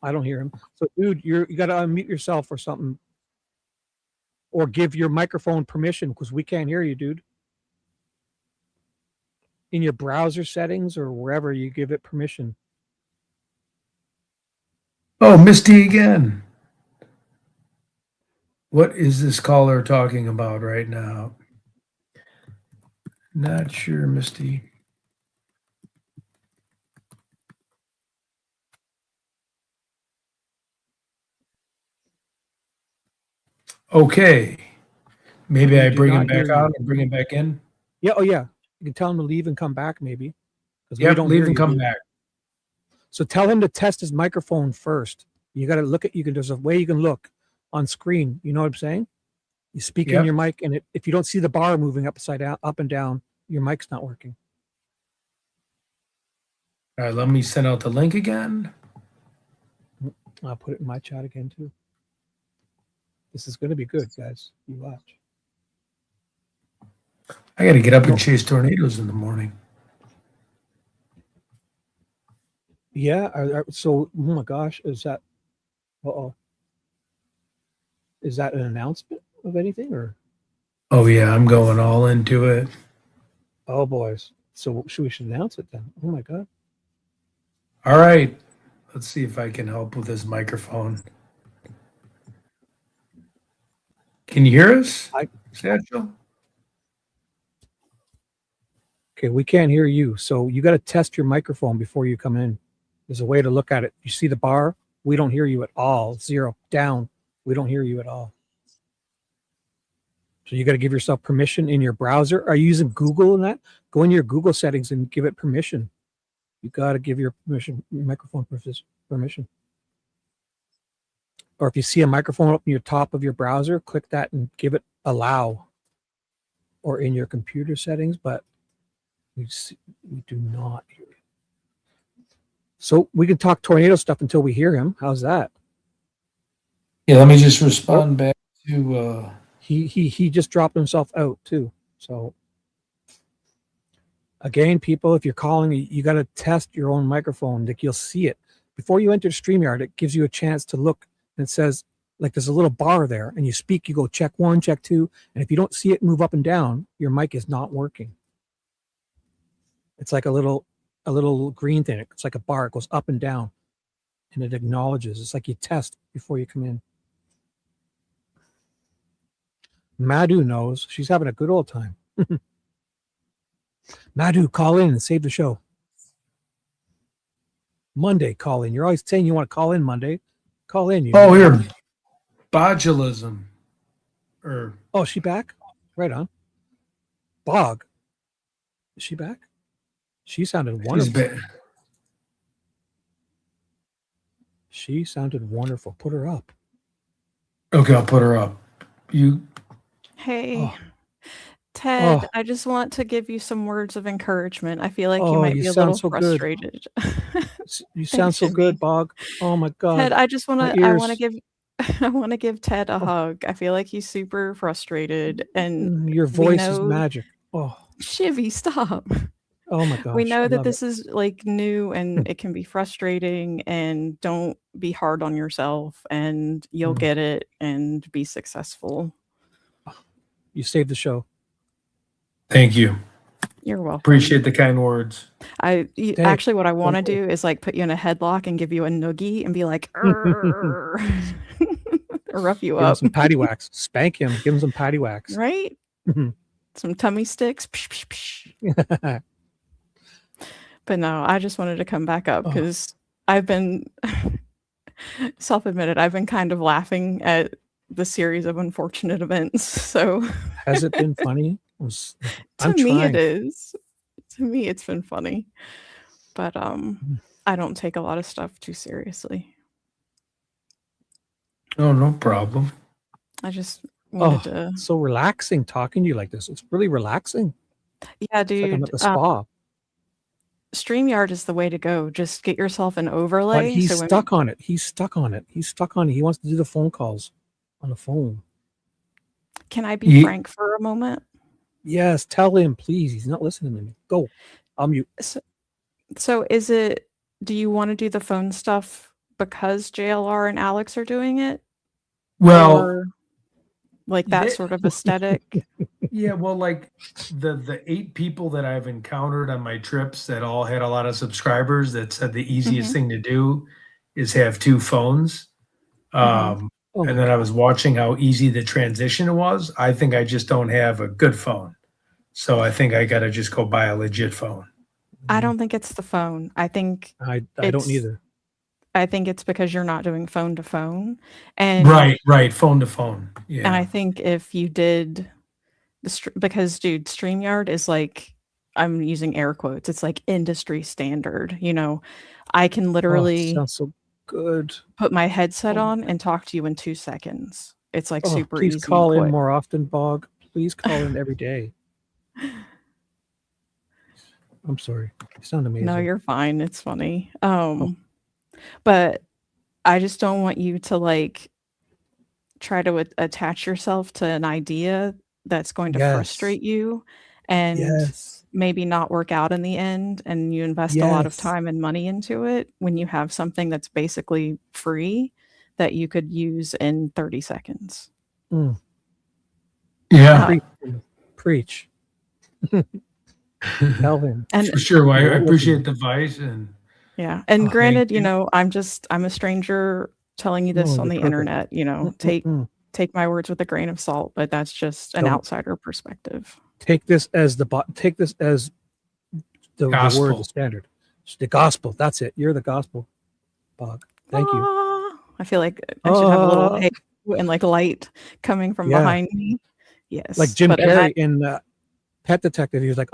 Speaker 8: I don't hear him. So, dude, you got to unmute yourself or something, or give your microphone permission because we can't hear you, dude. In your browser settings or wherever you give it permission.
Speaker 1: Oh, Misty again. What is this caller talking about right now? Not sure, Misty. Okay. Maybe I
Speaker 8: do
Speaker 1: bring him
Speaker 8: not hear
Speaker 1: back
Speaker 8: you.
Speaker 1: on and bring him back in.
Speaker 8: Yeah. Oh, yeah. You can tell him to leave and come back, maybe. Because
Speaker 1: Yep, leave and come back.
Speaker 8: So tell him to test his microphone first. You got to look at. There's a way you can look on screen. You know what I'm saying? You speak in
Speaker 1: Yep.
Speaker 8: your mic, and if you don't see the bar moving upside down, up and down, your mic's not working.
Speaker 1: All right, let me send out the link again.
Speaker 8: I'll put it in my chat again too. This is going to be good, guys. You watch.
Speaker 1: I got to get up and chase tornadoes in the morning.
Speaker 8: Yeah. So, oh my gosh, is that? Is that an announcement of anything, or?
Speaker 1: Oh yeah, I'm going all into it.
Speaker 8: Oh boys. So we should announce it then. Oh my god.
Speaker 1: All right. Let's see if I can help with this microphone. Can you hear us, Satchel?
Speaker 8: Okay, we can't hear you. So you got to test your microphone before you come in. There's a way to look at it. You see the bar? We don't hear you at all. 0 down. We don't hear you at all. So you got to give yourself permission in your browser. Are you using Google in that? Go in your Google settings and give it permission. You got to give your microphone permission. Or if you see a microphone up in your top of your browser, click that and give it allow. Or in your computer settings, but we do not hear it. So we can talk tornado stuff until we hear him. How's that?
Speaker 1: Yeah, let me just respond back to.
Speaker 8: He just dropped himself out too. So again, people, if you're calling, you got to test your own microphone. Like you'll see it before you enter StreamYard. It gives you a chance to look, and it says like there's a little bar there, and you speak. You go check 1, check 2, and if you don't see it move up and down, your mic is not working. It's like a little green thing. It's like a bar. It goes up and down, and it acknowledges. It's like you test before you come in. Madhu knows. She's having a good old time. Madhu, call in and save the show. Monday, call in. You're always saying you want to call in Monday. Call in.
Speaker 1: Oh, here. Botulism. Or
Speaker 8: Oh, is she back? Right on. Bog. Is she back? She sounded wonderful. She sounded wonderful. Put her up.
Speaker 1: Okay, I'll put her up.
Speaker 2: Hey, Ted, I just want to give you some words of encouragement. I feel like you might
Speaker 8: you
Speaker 2: be a
Speaker 8: sound
Speaker 2: little
Speaker 8: so good.
Speaker 2: frustrated.
Speaker 8: You sound so good, Bog. Oh my God.
Speaker 2: Ted, I just want
Speaker 8: My
Speaker 2: to I
Speaker 8: ears.
Speaker 2: want to give I want to give Ted a hug. I feel like he's super frustrated and
Speaker 8: Your
Speaker 2: we
Speaker 8: voice is
Speaker 2: know
Speaker 8: magic. Oh,
Speaker 2: Shivy, stop.
Speaker 8: oh my
Speaker 2: We
Speaker 8: gosh.
Speaker 2: know
Speaker 8: I
Speaker 2: that
Speaker 8: love
Speaker 2: this
Speaker 8: it.
Speaker 2: is like new and it can be frustrating, and don't be hard on yourself, and you'll get it and be successful.
Speaker 8: You saved the show.
Speaker 1: Thank you.
Speaker 2: You're welcome.
Speaker 1: Appreciate the kind words.
Speaker 2: Actually, what I want to
Speaker 8: don't
Speaker 2: do is like put you in a headlock and give you a noogie and be like, "Arr." Rough you
Speaker 8: Give him
Speaker 2: up.
Speaker 8: some patty wax. Spank him. Give him some patty wax.
Speaker 2: Right? Some tummy sticks. Psh, psh, psh. But no, I just wanted to come back up because I've been self-admitted. I've been kind of laughing at the series of unfortunate events. So
Speaker 8: has it been funny?
Speaker 2: To me, it is. To me, it's been funny. But I don't take a lot of stuff too seriously.
Speaker 1: Oh, no problem.
Speaker 2: I just wanted to.
Speaker 8: It's so relaxing talking to you like this. It's really relaxing.
Speaker 2: Yeah,
Speaker 8: It's like I'm
Speaker 2: dude.
Speaker 8: at the spa.
Speaker 2: StreamYard is the way to go. Just get yourself an overlay.
Speaker 8: But he's stuck on it. He's stuck on it. He's stuck on it. He wants to do the phone calls on the phone.
Speaker 2: Can I be frank for a moment?
Speaker 8: Yes, tell him, please. He's not listening to me. Go. I'll mute.
Speaker 2: So is it, do you want to do the phone stuff because JLR and Alex are doing it?
Speaker 1: Well,
Speaker 2: or like that sort of aesthetic?
Speaker 1: Yeah, well, like the 8 people that I've encountered on my trips that all had a lot of subscribers that said the easiest thing to do is have 2 phones. And then I was watching how easy the transition was. I think I just don't have a good phone. So I think I got to just go buy a legit phone.
Speaker 2: I don't think it's the phone. I think
Speaker 8: I don't either.
Speaker 2: I think it's because you're not doing phone to phone. And
Speaker 1: Right. Phone to phone. Yeah.
Speaker 2: And I think if you did because dude, StreamYard is like, I'm using air quotes, it's like industry standard. You know, I can literally
Speaker 8: sounds so good.
Speaker 2: Put my headset on and talk to you in 2 seconds. It's like super
Speaker 8: please
Speaker 2: easy.
Speaker 8: Call
Speaker 2: and
Speaker 8: in
Speaker 2: quick.
Speaker 8: more often, Bog. Please call in every day. I'm sorry. You sound amazing.
Speaker 2: No, you're fine. It's funny. But I just don't want you to like try to attach yourself to an idea that's going to frustrate you and maybe not work out in the end, and you invest a lot of time and money into it when you have something that's basically free that you could use in 30 seconds.
Speaker 1: Yeah.
Speaker 8: Preach. Tell him.
Speaker 2: And
Speaker 1: for sure. I appreciate the advice and
Speaker 2: and granted, you know, I'm a stranger telling you this on the internet, you know, take my words with a grain of salt, but that's just an outsider perspective.
Speaker 8: Take this as the
Speaker 1: gospel.
Speaker 8: word, the standard. The gospel. That's it. You're the gospel, Bog. Thank you.
Speaker 2: I feel like I should have a little halo and like light coming from behind me. Yes.
Speaker 8: Like Jim Carrey in Pet Detective. He was like,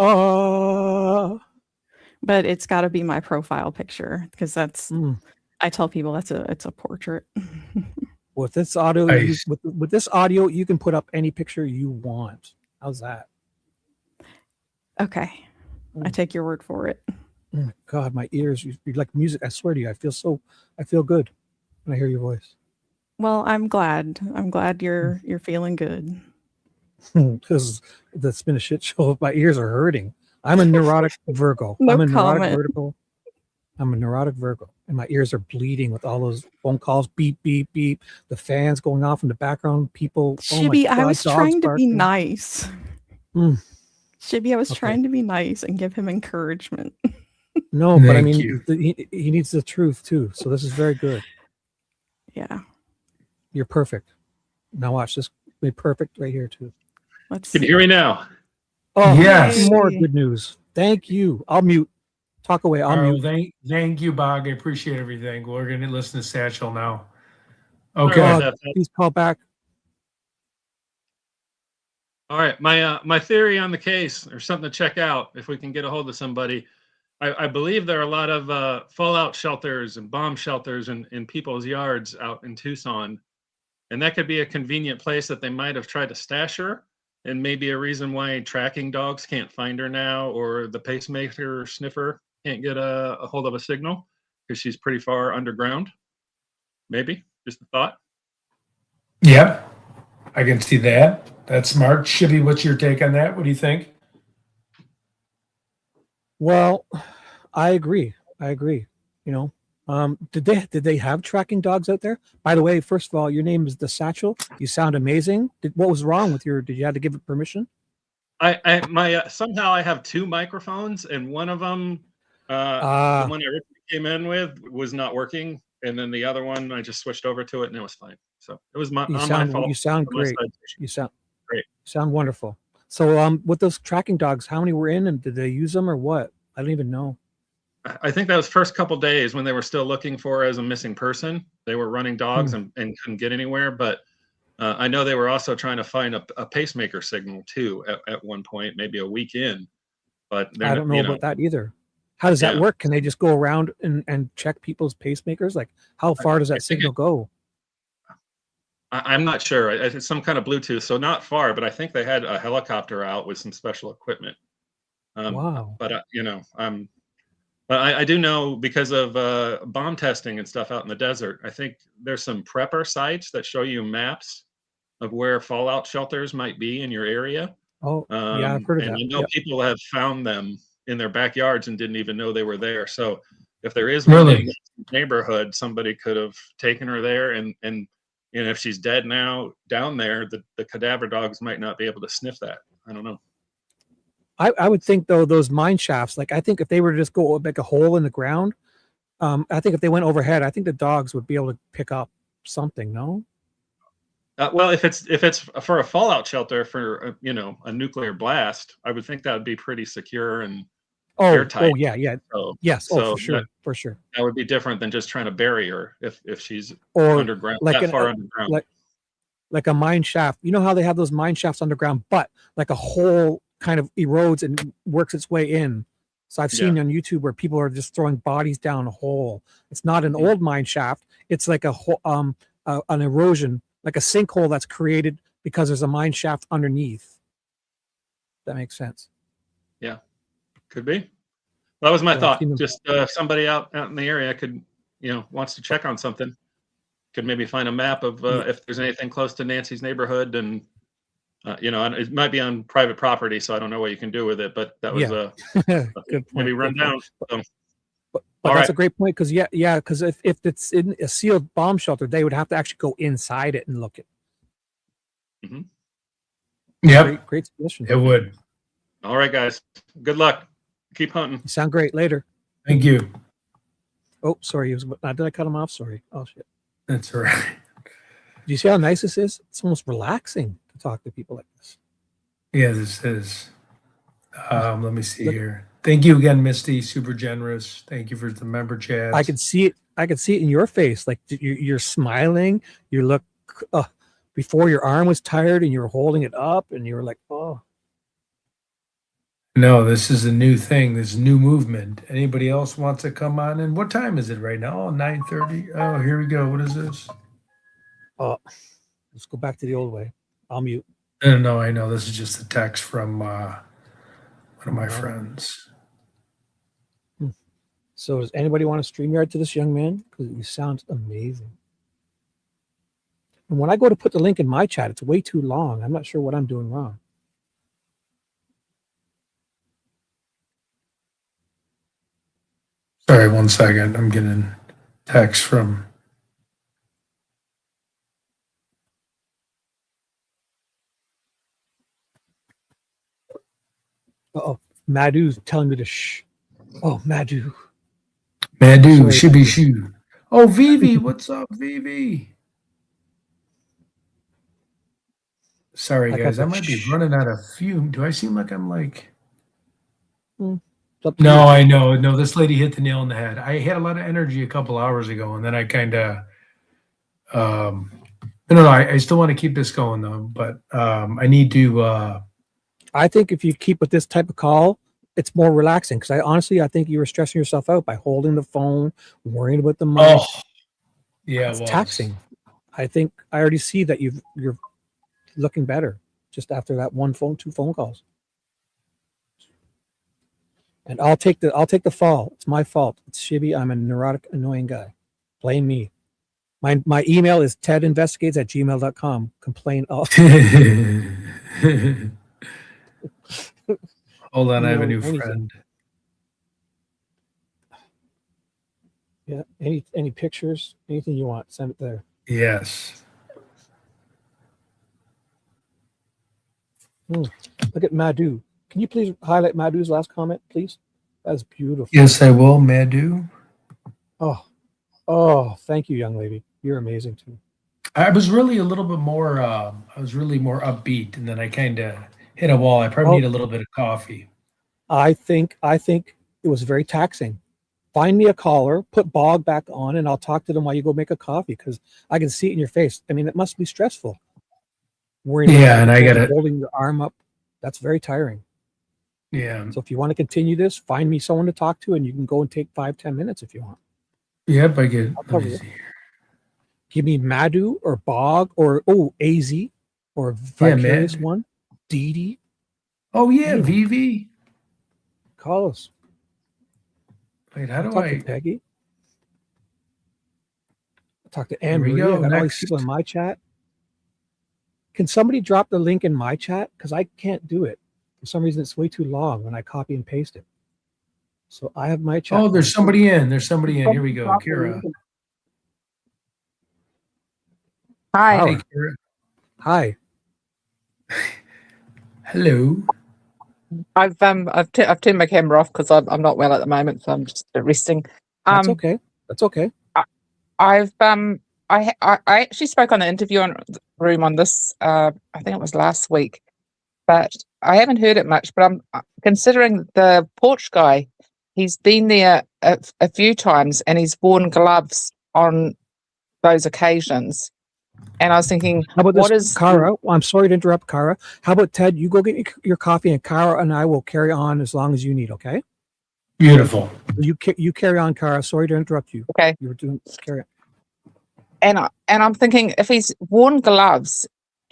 Speaker 2: But it's got to be my profile picture because that's. I tell people it's a portrait.
Speaker 8: With this audio, with this audio, you can put up any picture you want. How's that?
Speaker 2: Okay, I take your word for it.
Speaker 8: Oh my God, my ears! You're like music. I swear to you, I feel good when I hear your voice.
Speaker 2: Well, I'm glad. I'm glad you're feeling good.
Speaker 8: Because that's been a shit show. My ears are hurting. I'm a neurotic Virgo.
Speaker 2: No
Speaker 8: I'm a
Speaker 2: comment.
Speaker 8: neurotic Virgo, and my ears are bleeding with all those phone calls. Beep, beep, beep. The fans going off in the background. People.
Speaker 2: Shibby, I was trying to be nice. Shibby, I was trying to be nice and give him encouragement.
Speaker 8: No, but I mean, he needs the truth too. So this is very good.
Speaker 2: Yeah.
Speaker 8: You're perfect. Now watch this. Be perfect right here too.
Speaker 17: Can you hear me now?
Speaker 8: Oh
Speaker 1: yes.
Speaker 8: More good news. Thank you. I'll mute. Talk away. I'll mute.
Speaker 1: Thank you, Bog. I appreciate everything. We're going to listen to Satchel now. Okay.
Speaker 8: Please call back.
Speaker 17: All right, my theory on the case, or something to check out if we can get a hold of somebody. I believe there are a lot of fallout shelters and bomb shelters in people's yards out in Tucson, and that could be a convenient place that they might have tried to stash her, and maybe a reason why tracking dogs can't find her now, or the pacemaker sniffer can't get a hold of a signal because she's pretty far underground. Maybe, just a thought.
Speaker 1: Yep, I can see that. That's smart. Shibby, what's your take on that? What do you think?
Speaker 8: Well, I agree. You know, did they have tracking dogs out there? By the way, first of all, your name is the Satchel. You sound amazing. What was wrong with did you have to give it permission?
Speaker 17: Somehow I have two microphones, and one of them, the one I originally came in with, was not working, and then the other one I just switched over to it, and it was fine. So it was my fault.
Speaker 8: You sound
Speaker 17: on my
Speaker 8: great.
Speaker 17: side.
Speaker 8: You sound
Speaker 17: great.
Speaker 8: You sound wonderful. So, with those tracking dogs, how many were in, and did they use them or what? I don't even know.
Speaker 17: I think that was first couple days when they were still looking for her as a missing person. They were running dogs and couldn't get anywhere, but I know they were also trying to find a pacemaker signal too at one point, maybe a week in. But
Speaker 8: I don't know about that either. How does that work? Can they just go around and check people's pacemakers? Like, how far does that signal go?
Speaker 17: I'm not sure. It's some kind of Bluetooth, so not far, but I think they had a helicopter out with some special equipment.
Speaker 8: Wow.
Speaker 17: But but I do know, because of bomb testing and stuff out in the desert, I think there's some prepper sites that show you maps of where fallout shelters might be in your area.
Speaker 8: Oh, yeah, I've heard of
Speaker 17: and
Speaker 8: that.
Speaker 17: I know
Speaker 8: Yep.
Speaker 17: people have found them in their backyards and didn't even know they were there. So if there is
Speaker 1: Really?
Speaker 17: one in the neighborhood, somebody could have taken her there, and if she's dead now down there, the cadaver dogs might not be able to sniff that. I don't know.
Speaker 8: I would think, though, those mine shafts, like, I think if they were to just go make a hole in the ground, I think if they went overhead, I think the dogs would be able to pick up something. No.
Speaker 17: Well, if it's for a fallout shelter for a nuclear blast, I would think that would be pretty secure and airtight.
Speaker 8: Oh, yeah.
Speaker 17: So,
Speaker 8: Yes.
Speaker 17: so
Speaker 8: for sure.
Speaker 17: That would be different than just trying to bury her if she's
Speaker 8: Or
Speaker 17: underground,
Speaker 8: like
Speaker 17: that far underground.
Speaker 8: Like a mine shaft. You know how they have those mine shafts underground, but like a hole kind of erodes and works its way in. So I've seen on YouTube where people are just throwing bodies down a hole. It's not an old mine shaft. It's like an erosion, like a sinkhole that's created because there's a mine shaft underneath. That makes sense.
Speaker 17: Yeah, could be. That was my
Speaker 8: Yeah,
Speaker 17: thought. Just if somebody out in the area could, wants to check on something, could maybe find a map of if there's anything close to Nancy's neighborhood, and and it might be on private property, so I don't know what you can do with it. But that was
Speaker 8: good point.
Speaker 17: Maybe run down. So,
Speaker 8: but that's a great point, because because if it's in a sealed bomb shelter, they would have to actually go inside it and look at.
Speaker 17: Mm-hmm.
Speaker 1: Yeah,
Speaker 8: great suggestion.
Speaker 1: It would.
Speaker 17: All right, guys. Good luck. Keep hunting.
Speaker 8: You sound great. Later.
Speaker 1: Thank you.
Speaker 8: Oh, sorry. Did I cut him off? Sorry. Oh shit.
Speaker 1: That's all right.
Speaker 8: Do you see how nice this is? It's almost relaxing to talk to people like this.
Speaker 1: Yeah, this is. Let me see here. Thank you again, Misty. Super generous. Thank you for the member chat.
Speaker 8: I could see it. I could see it in your face. Like you're smiling. You look. Before, your arm was tired and you were holding it up, and you were like, "Oh."
Speaker 1: No, this is a new thing. This new movement. Anybody else wants to come on? And what time is it right now? 9:30. Oh, here we go. What is this?
Speaker 8: Oh, let's go back to the old way. I'll mute.
Speaker 1: No, I know. This is just a text from one of my friends.
Speaker 8: So, does anybody want to StreamYard to this young man? Because he sounds amazing. And when I go to put the link in my chat, it's way too long. I'm not sure what I'm doing wrong.
Speaker 1: Sorry, 1 second. I'm getting text from.
Speaker 8: Uh-oh. Madhu's telling me to shh. Oh, Madhu.
Speaker 1: Madhu, shibby shoo. Oh, Vivi. What's up, Vivi? Sorry, guys. I might be running out of fume. Do I seem like I'm like... No, I know. No, this lady hit the nail on the head. I had a lot of energy a couple hours ago, and then I kind of No, I still want to keep this going though, but I need to.
Speaker 8: I think if you keep with this type of call, it's more relaxing because I think you were stressing yourself out by holding the phone, worrying about the mic.
Speaker 1: Oh, yeah,
Speaker 8: it's taxing. I think I already see that you're looking better just after that two phone calls. And I'll take the fall. It's my fault. It's Shibby. I'm a neurotic, annoying guy. Blame me. My email is tedinvestigates@gmail.com. Complain all.
Speaker 1: Hold on, I have a
Speaker 8: Email
Speaker 1: new
Speaker 8: anything.
Speaker 1: friend.
Speaker 8: Yeah. Any pictures? Anything you want? Send it there.
Speaker 1: Yes.
Speaker 8: Look at Madhu. Can you please highlight Madhu's last comment, please? That's beautiful.
Speaker 1: Yes, I will, Madhu.
Speaker 8: Oh, thank you, young lady. You're amazing too.
Speaker 1: I was really a little bit more. I was really more upbeat, and then I kind of hit a wall. I probably need a little bit of coffee.
Speaker 8: I think it was very taxing. Find me a caller, put Bog back on, and I'll talk to them while you go make a coffee because I can see it in your face. I mean, it must be stressful.
Speaker 1: Yeah, and I got it.
Speaker 8: Holding your arm up. That's very tiring.
Speaker 1: Yeah.
Speaker 8: So if you want to continue this, find me someone to talk to, and you can go and take 5-10 minutes if you want.
Speaker 1: Yep, I get.
Speaker 8: Let me see. Give me Madhu or Bog or AZ or Vicarious one. Dee Dee.
Speaker 1: Oh yeah, VV.
Speaker 8: Call us.
Speaker 1: Wait, how do
Speaker 8: talk
Speaker 1: I
Speaker 8: to Peggy? Talk to
Speaker 1: Here
Speaker 8: Anne
Speaker 1: we
Speaker 8: Marie.
Speaker 1: go,
Speaker 8: I got all these
Speaker 1: next.
Speaker 8: people in my chat. Can somebody drop the link in my chat? Because I can't do it. For some reason, it's way too long when I copy and paste it. So I have my chat.
Speaker 1: Oh, there's somebody in. There's somebody in. Here we go, Kira.
Speaker 18: Hi.
Speaker 1: Hey, Kira.
Speaker 8: Hi.
Speaker 1: Hello.
Speaker 18: I've turned my camera off because I'm not well at the moment, so I'm just resting.
Speaker 8: That's okay. That's okay.
Speaker 18: I actually spoke on the interview room on this. I think it was last week, but I haven't heard it much. But I'm considering the porch guy. He's been there a few times, and he's worn gloves on those occasions. And I was thinking,
Speaker 8: how about
Speaker 18: what
Speaker 8: this,
Speaker 18: is
Speaker 8: Kara? Well, I'm sorry to interrupt, Kara. How about Ted? You go get your coffee, and Kara and I will carry on as long as you need. Okay.
Speaker 1: Beautiful.
Speaker 8: You carry on, Kara. Sorry to interrupt you.
Speaker 18: Okay.
Speaker 8: You were doing carry on.
Speaker 18: And I'm thinking, if he's worn gloves,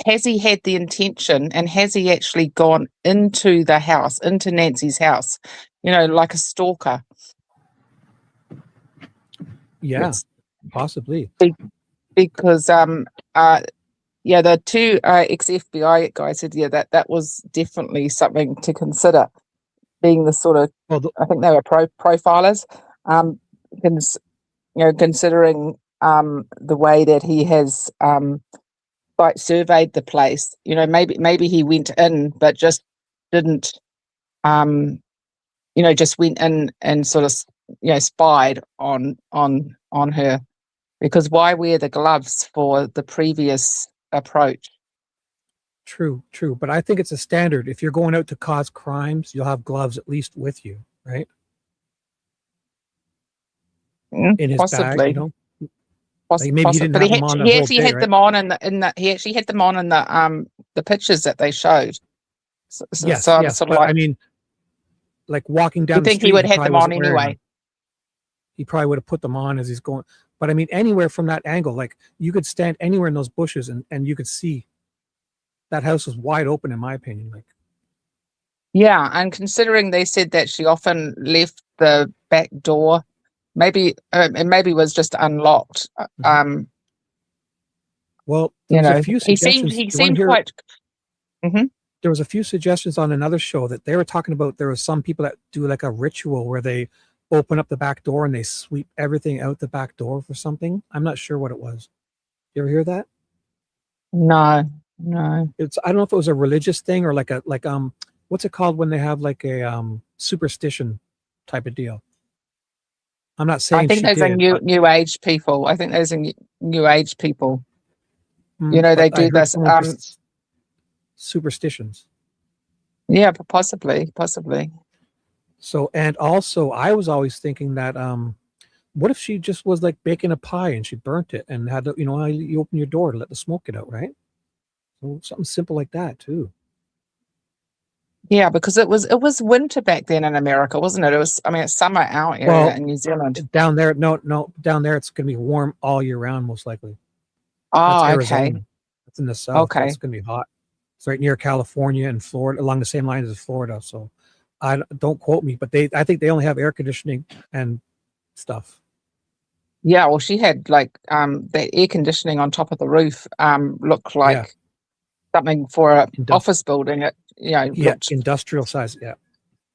Speaker 18: has he had the intention, and has he actually gone into the house, into Nancy's house, like a stalker?
Speaker 8: Yeah, possibly.
Speaker 18: Because the two ex-FBI guys said, that was definitely something to consider, being the sort of, I think they were profilers, considering the way that he has surveyed the place. Maybe he went in but just didn't just went in and sort of spied on her, because why wear the gloves for the previous approach?
Speaker 8: True. But I think it's a standard. If you're going out to cause crimes, you'll have gloves at least with you, right? In his
Speaker 18: Possibly.
Speaker 8: bag, Like maybe he didn't
Speaker 18: but
Speaker 8: have them on the
Speaker 18: he
Speaker 8: whole
Speaker 18: actually
Speaker 8: day,
Speaker 18: had
Speaker 8: right?
Speaker 18: them on he actually had them on in the pictures that they showed.
Speaker 8: Yes,
Speaker 18: so I'm
Speaker 8: yes.
Speaker 18: sort
Speaker 8: But
Speaker 18: of like,
Speaker 8: I mean, like walking down
Speaker 18: you
Speaker 8: the
Speaker 18: think
Speaker 8: street,
Speaker 18: he would have
Speaker 8: probably
Speaker 18: them on
Speaker 8: wasn't wearing
Speaker 18: anyway?
Speaker 8: them. He probably would have put them on as he's going. But I mean, anywhere from that angle, like you could stand anywhere in those bushes and you could see that house was wide open, in my opinion. Like,
Speaker 18: Yeah, and considering they said that she often left the back door, maybe it was just unlocked.
Speaker 8: well, there was a few
Speaker 18: he seemed
Speaker 8: suggestions. You wanna hear-
Speaker 18: quite. Mhm.
Speaker 8: There was a few suggestions on another show that they were talking about. There was some people that do like a ritual where they open up the back door and they sweep everything out the back door for something. I'm not sure what it was. You ever hear that?
Speaker 18: No.
Speaker 8: It's, I don't know if it was a religious thing or like what's it called when they have like a superstition type of deal. I'm not saying
Speaker 18: I think
Speaker 8: she
Speaker 18: those are
Speaker 8: did, but-
Speaker 18: new age people. I think those are new age people. They
Speaker 8: but I
Speaker 18: do
Speaker 8: heard
Speaker 18: this.
Speaker 8: someone just superstitions.
Speaker 18: Yeah, possibly.
Speaker 8: So, and also I was always thinking that What if she just was like baking a pie and she burnt it and had to, you open your door to let the smoke get out, right? So something simple like that too.
Speaker 18: Yeah, because it was winter back then in America, wasn't it? It was, I mean, it's summer our area in New Zealand.
Speaker 8: Down there, no, down there it's going to be warm all year round, most likely.
Speaker 18: Oh,
Speaker 8: That's Arizona.
Speaker 18: okay.
Speaker 8: That's in the south.
Speaker 18: Okay.
Speaker 8: That's going to be hot. It's right near California and Florida, along the same lines as Florida. So, I don't quote me, but I think they only have air conditioning and stuff.
Speaker 18: Yeah, well, she had like the air conditioning on top of the roof looked like something for an office building. It looked,
Speaker 8: industrial size. Yeah,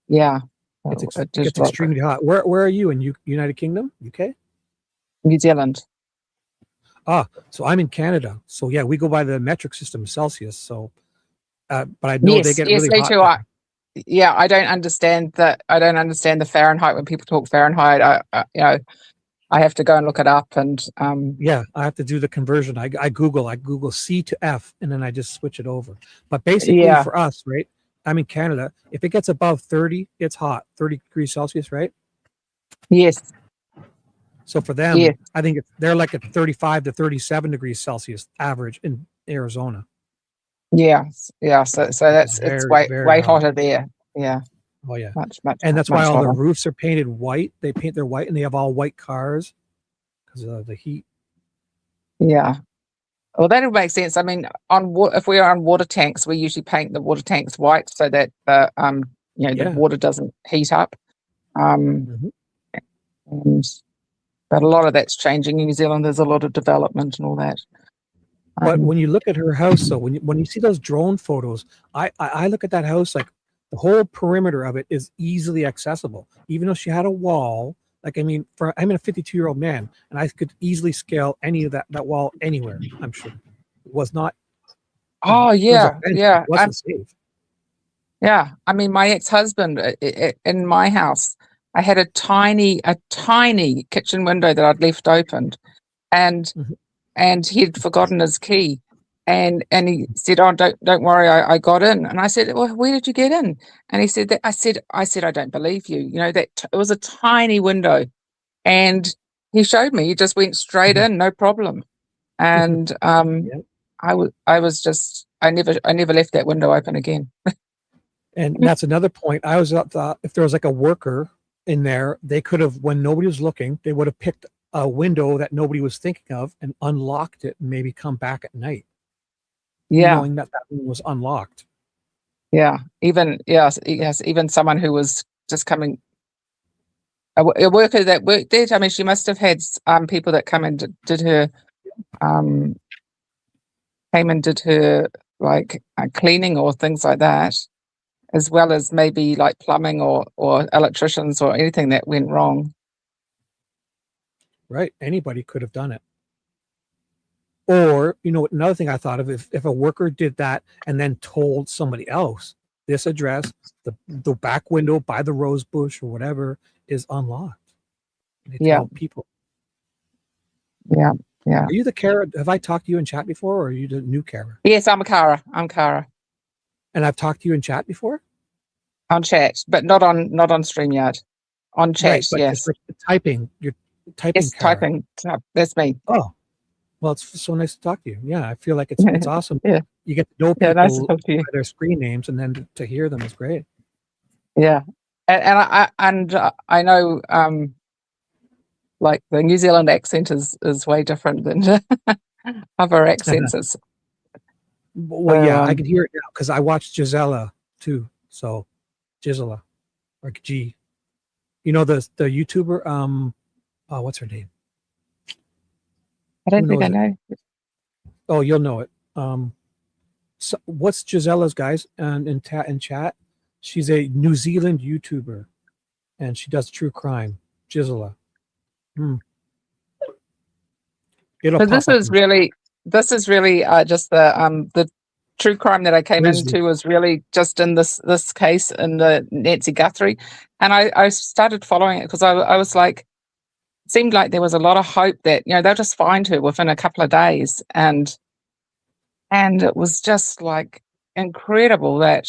Speaker 18: yeah.
Speaker 8: It gets extremely hot. Where are you in United Kingdom, UK?
Speaker 18: New Zealand.
Speaker 8: So I'm in Canada. So yeah, we go by the metric system, Celsius. So, but I know they get really
Speaker 18: me
Speaker 8: hot.
Speaker 18: Too. Yeah, I don't understand the Fahrenheit when people talk Fahrenheit. I have to go and look it up and
Speaker 8: yeah, I have to do the conversion. I Google C to F and then I just switch it over. But basically for us, right? I'm in Canada. If it gets above 30, it's hot. 30 degrees Celsius, right?
Speaker 18: Yes.
Speaker 8: So for them, I think they're like at 35 to 37 degrees Celsius average in Arizona.
Speaker 18: Yeah. So that's it's way hotter there. Yeah.
Speaker 8: Oh yeah.
Speaker 18: Much,
Speaker 8: and that's why all
Speaker 18: hotter.
Speaker 8: the roofs are painted white. They paint their white and they have all white cars because of the heat.
Speaker 18: Yeah. Well, that'll make sense. I mean, if we are on water tanks, we usually paint the water tanks white so that the water doesn't heat up. But a lot of that's changing in New Zealand. There's a lot of development and all that.
Speaker 8: But when you look at her house, though, when you see those drone photos, I look at that house like the whole perimeter of it is easily accessible. Even though she had a wall, like I'm a 52-year-old man, and I could easily scale any of that wall anywhere. I'm sure it was not.
Speaker 18: Oh yeah, yeah.
Speaker 8: It wasn't safe.
Speaker 18: Yeah, I mean, my ex-husband in my house, I had a tiny kitchen window that I'd left opened, and he'd forgotten his key, and he said, "Oh, don't worry, I got in." And I said, "Well, where did you get in?" And he said that I said, "I don't believe you. You know that it was a tiny window," and he showed me. He just went straight in, no problem. And I never left that window open again.
Speaker 8: And that's another point. I was thought if there was like a worker in there, they could have, when nobody was looking, they would have picked a window that nobody was thinking of and unlocked it and maybe come back at night.
Speaker 18: Yeah.
Speaker 8: Knowing that room was unlocked.
Speaker 18: Yeah. Even someone who was just coming, a worker that worked there. I mean, she must have had people that come and did her, came and did her like cleaning or things like that, as well as maybe like plumbing or electricians or anything that went wrong.
Speaker 8: Right. Anybody could have done it. Or, another thing I thought of, if a worker did that and then told somebody else, this address, the back window by the rose bush or whatever is unlocked. They tell people.
Speaker 18: Yeah. Yeah.
Speaker 8: Are you the Kara? Have I talked to you in chat before, or are you the new Kara?
Speaker 18: Yes, I'm Kara.
Speaker 8: And I've talked to you in chat before?
Speaker 18: On chat, but not on StreamYard. On chat,
Speaker 8: right, but
Speaker 18: yes.
Speaker 8: Like typing. You're typing.
Speaker 18: Yes, typing. That's me.
Speaker 8: Oh, well, it's so nice to talk to you. Yeah, I feel like it's awesome.
Speaker 18: Yeah.
Speaker 8: You get to know people
Speaker 18: nice to talk to you.
Speaker 8: by their screen names, and then to hear them is great.
Speaker 18: Yeah, and I know like the New Zealand accent is way different than other accents.
Speaker 8: Well, yeah, I can hear it now because I watched Gisela too. So, Gisela, or G, the YouTuber. What's her name?
Speaker 18: I don't think I know.
Speaker 8: Oh, you'll know it. So what's Gisela's guys in chat? She's a New Zealand YouTuber, and she does true crime. Gisela.
Speaker 18: So this is really just the true crime that I came into was really just in this case in the Nancy Guthrie, and I started following it because I was like, it seemed like there was a lot of hope that they'll just find her within a couple of days, and it was just like incredible that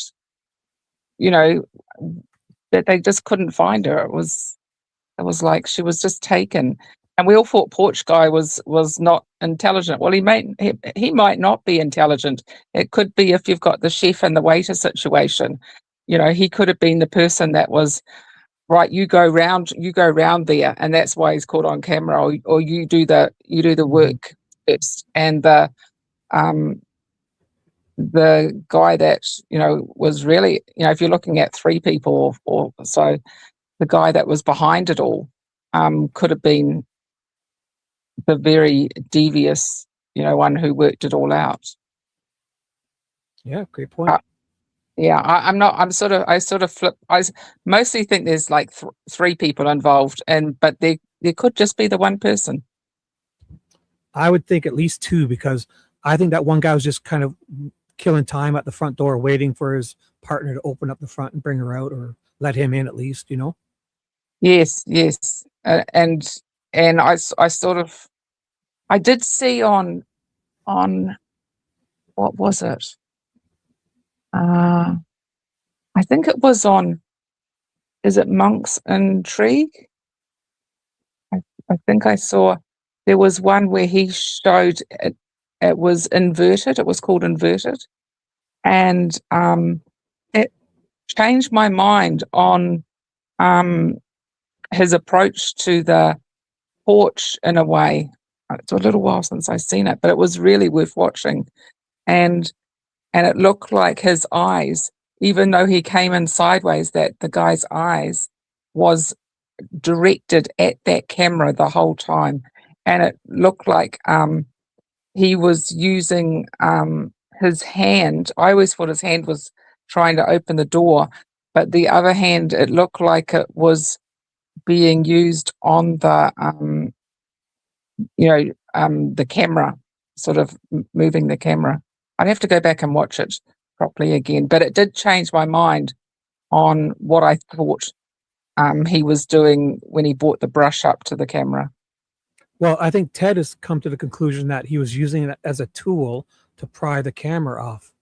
Speaker 18: that they just couldn't find her. It was It was like she was just taken, and we all thought Porch Guy was not intelligent. Well, he might not be intelligent. It could be if you've got the chef and the waiter situation. You know, he could have been the person that was right. You go round there, and that's why he's caught on camera. Or you do the work first, and the guy that was really, if you're looking at three people or so, the guy that was behind it all could have been the very devious, one who worked it all out.
Speaker 8: Yeah, great point.
Speaker 18: Yeah, I sort of flip. I mostly think there's like three people involved, but there could just be the one person.
Speaker 8: I would think at least two, because I think that one guy was just kind of killing time at the front door, waiting for his partner to open up the front and bring her out, or let him in at least,
Speaker 18: Yes, and I did see on what was it? I think it was on. Is it Monk's Intrigue? I think I saw there was one where he showed it. It was inverted. It was called Inverted, and it changed my mind on his approach to the porch in a way. It's a little while since I've seen it, but it was really worth watching. And it looked like his eyes, even though he came in sideways, that the guy's eyes was directed at that camera the whole time. And it looked like he was using his hand. I always thought his hand was trying to open the door, but the other hand, it looked like it was being used on the the camera, sort of moving the camera. I'd have to go back and watch it properly again, but it did change my mind on what I thought he was doing when he brought the brush up to the camera.
Speaker 8: Well, I think Ted has come to the conclusion that he was using it as a tool to pry the camera off.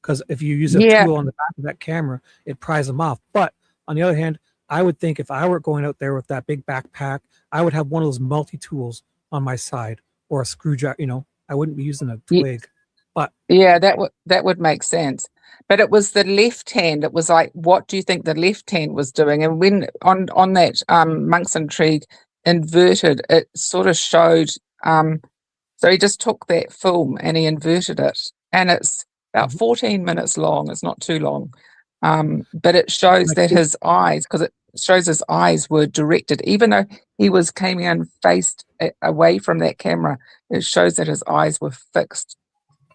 Speaker 8: Because if you use a tool on the back of that camera, it pries them off. But on the other hand, I would think if I were going out there with that big backpack, I would have one of those multi-tools on my side, or a screwdriver. I wouldn't be using a twig. But
Speaker 18: yeah, that would make sense. But it was the left hand. It was like, what do you think the left hand was doing? And when on that Monk's Intrigue Inverted, it sort of showed. So he just took that film and he inverted it, and it's about 14 minutes long. It's not too long, but it shows that his eyes, because it shows his eyes were directed, even though he was coming in faced away from that camera. It shows that his eyes were fixed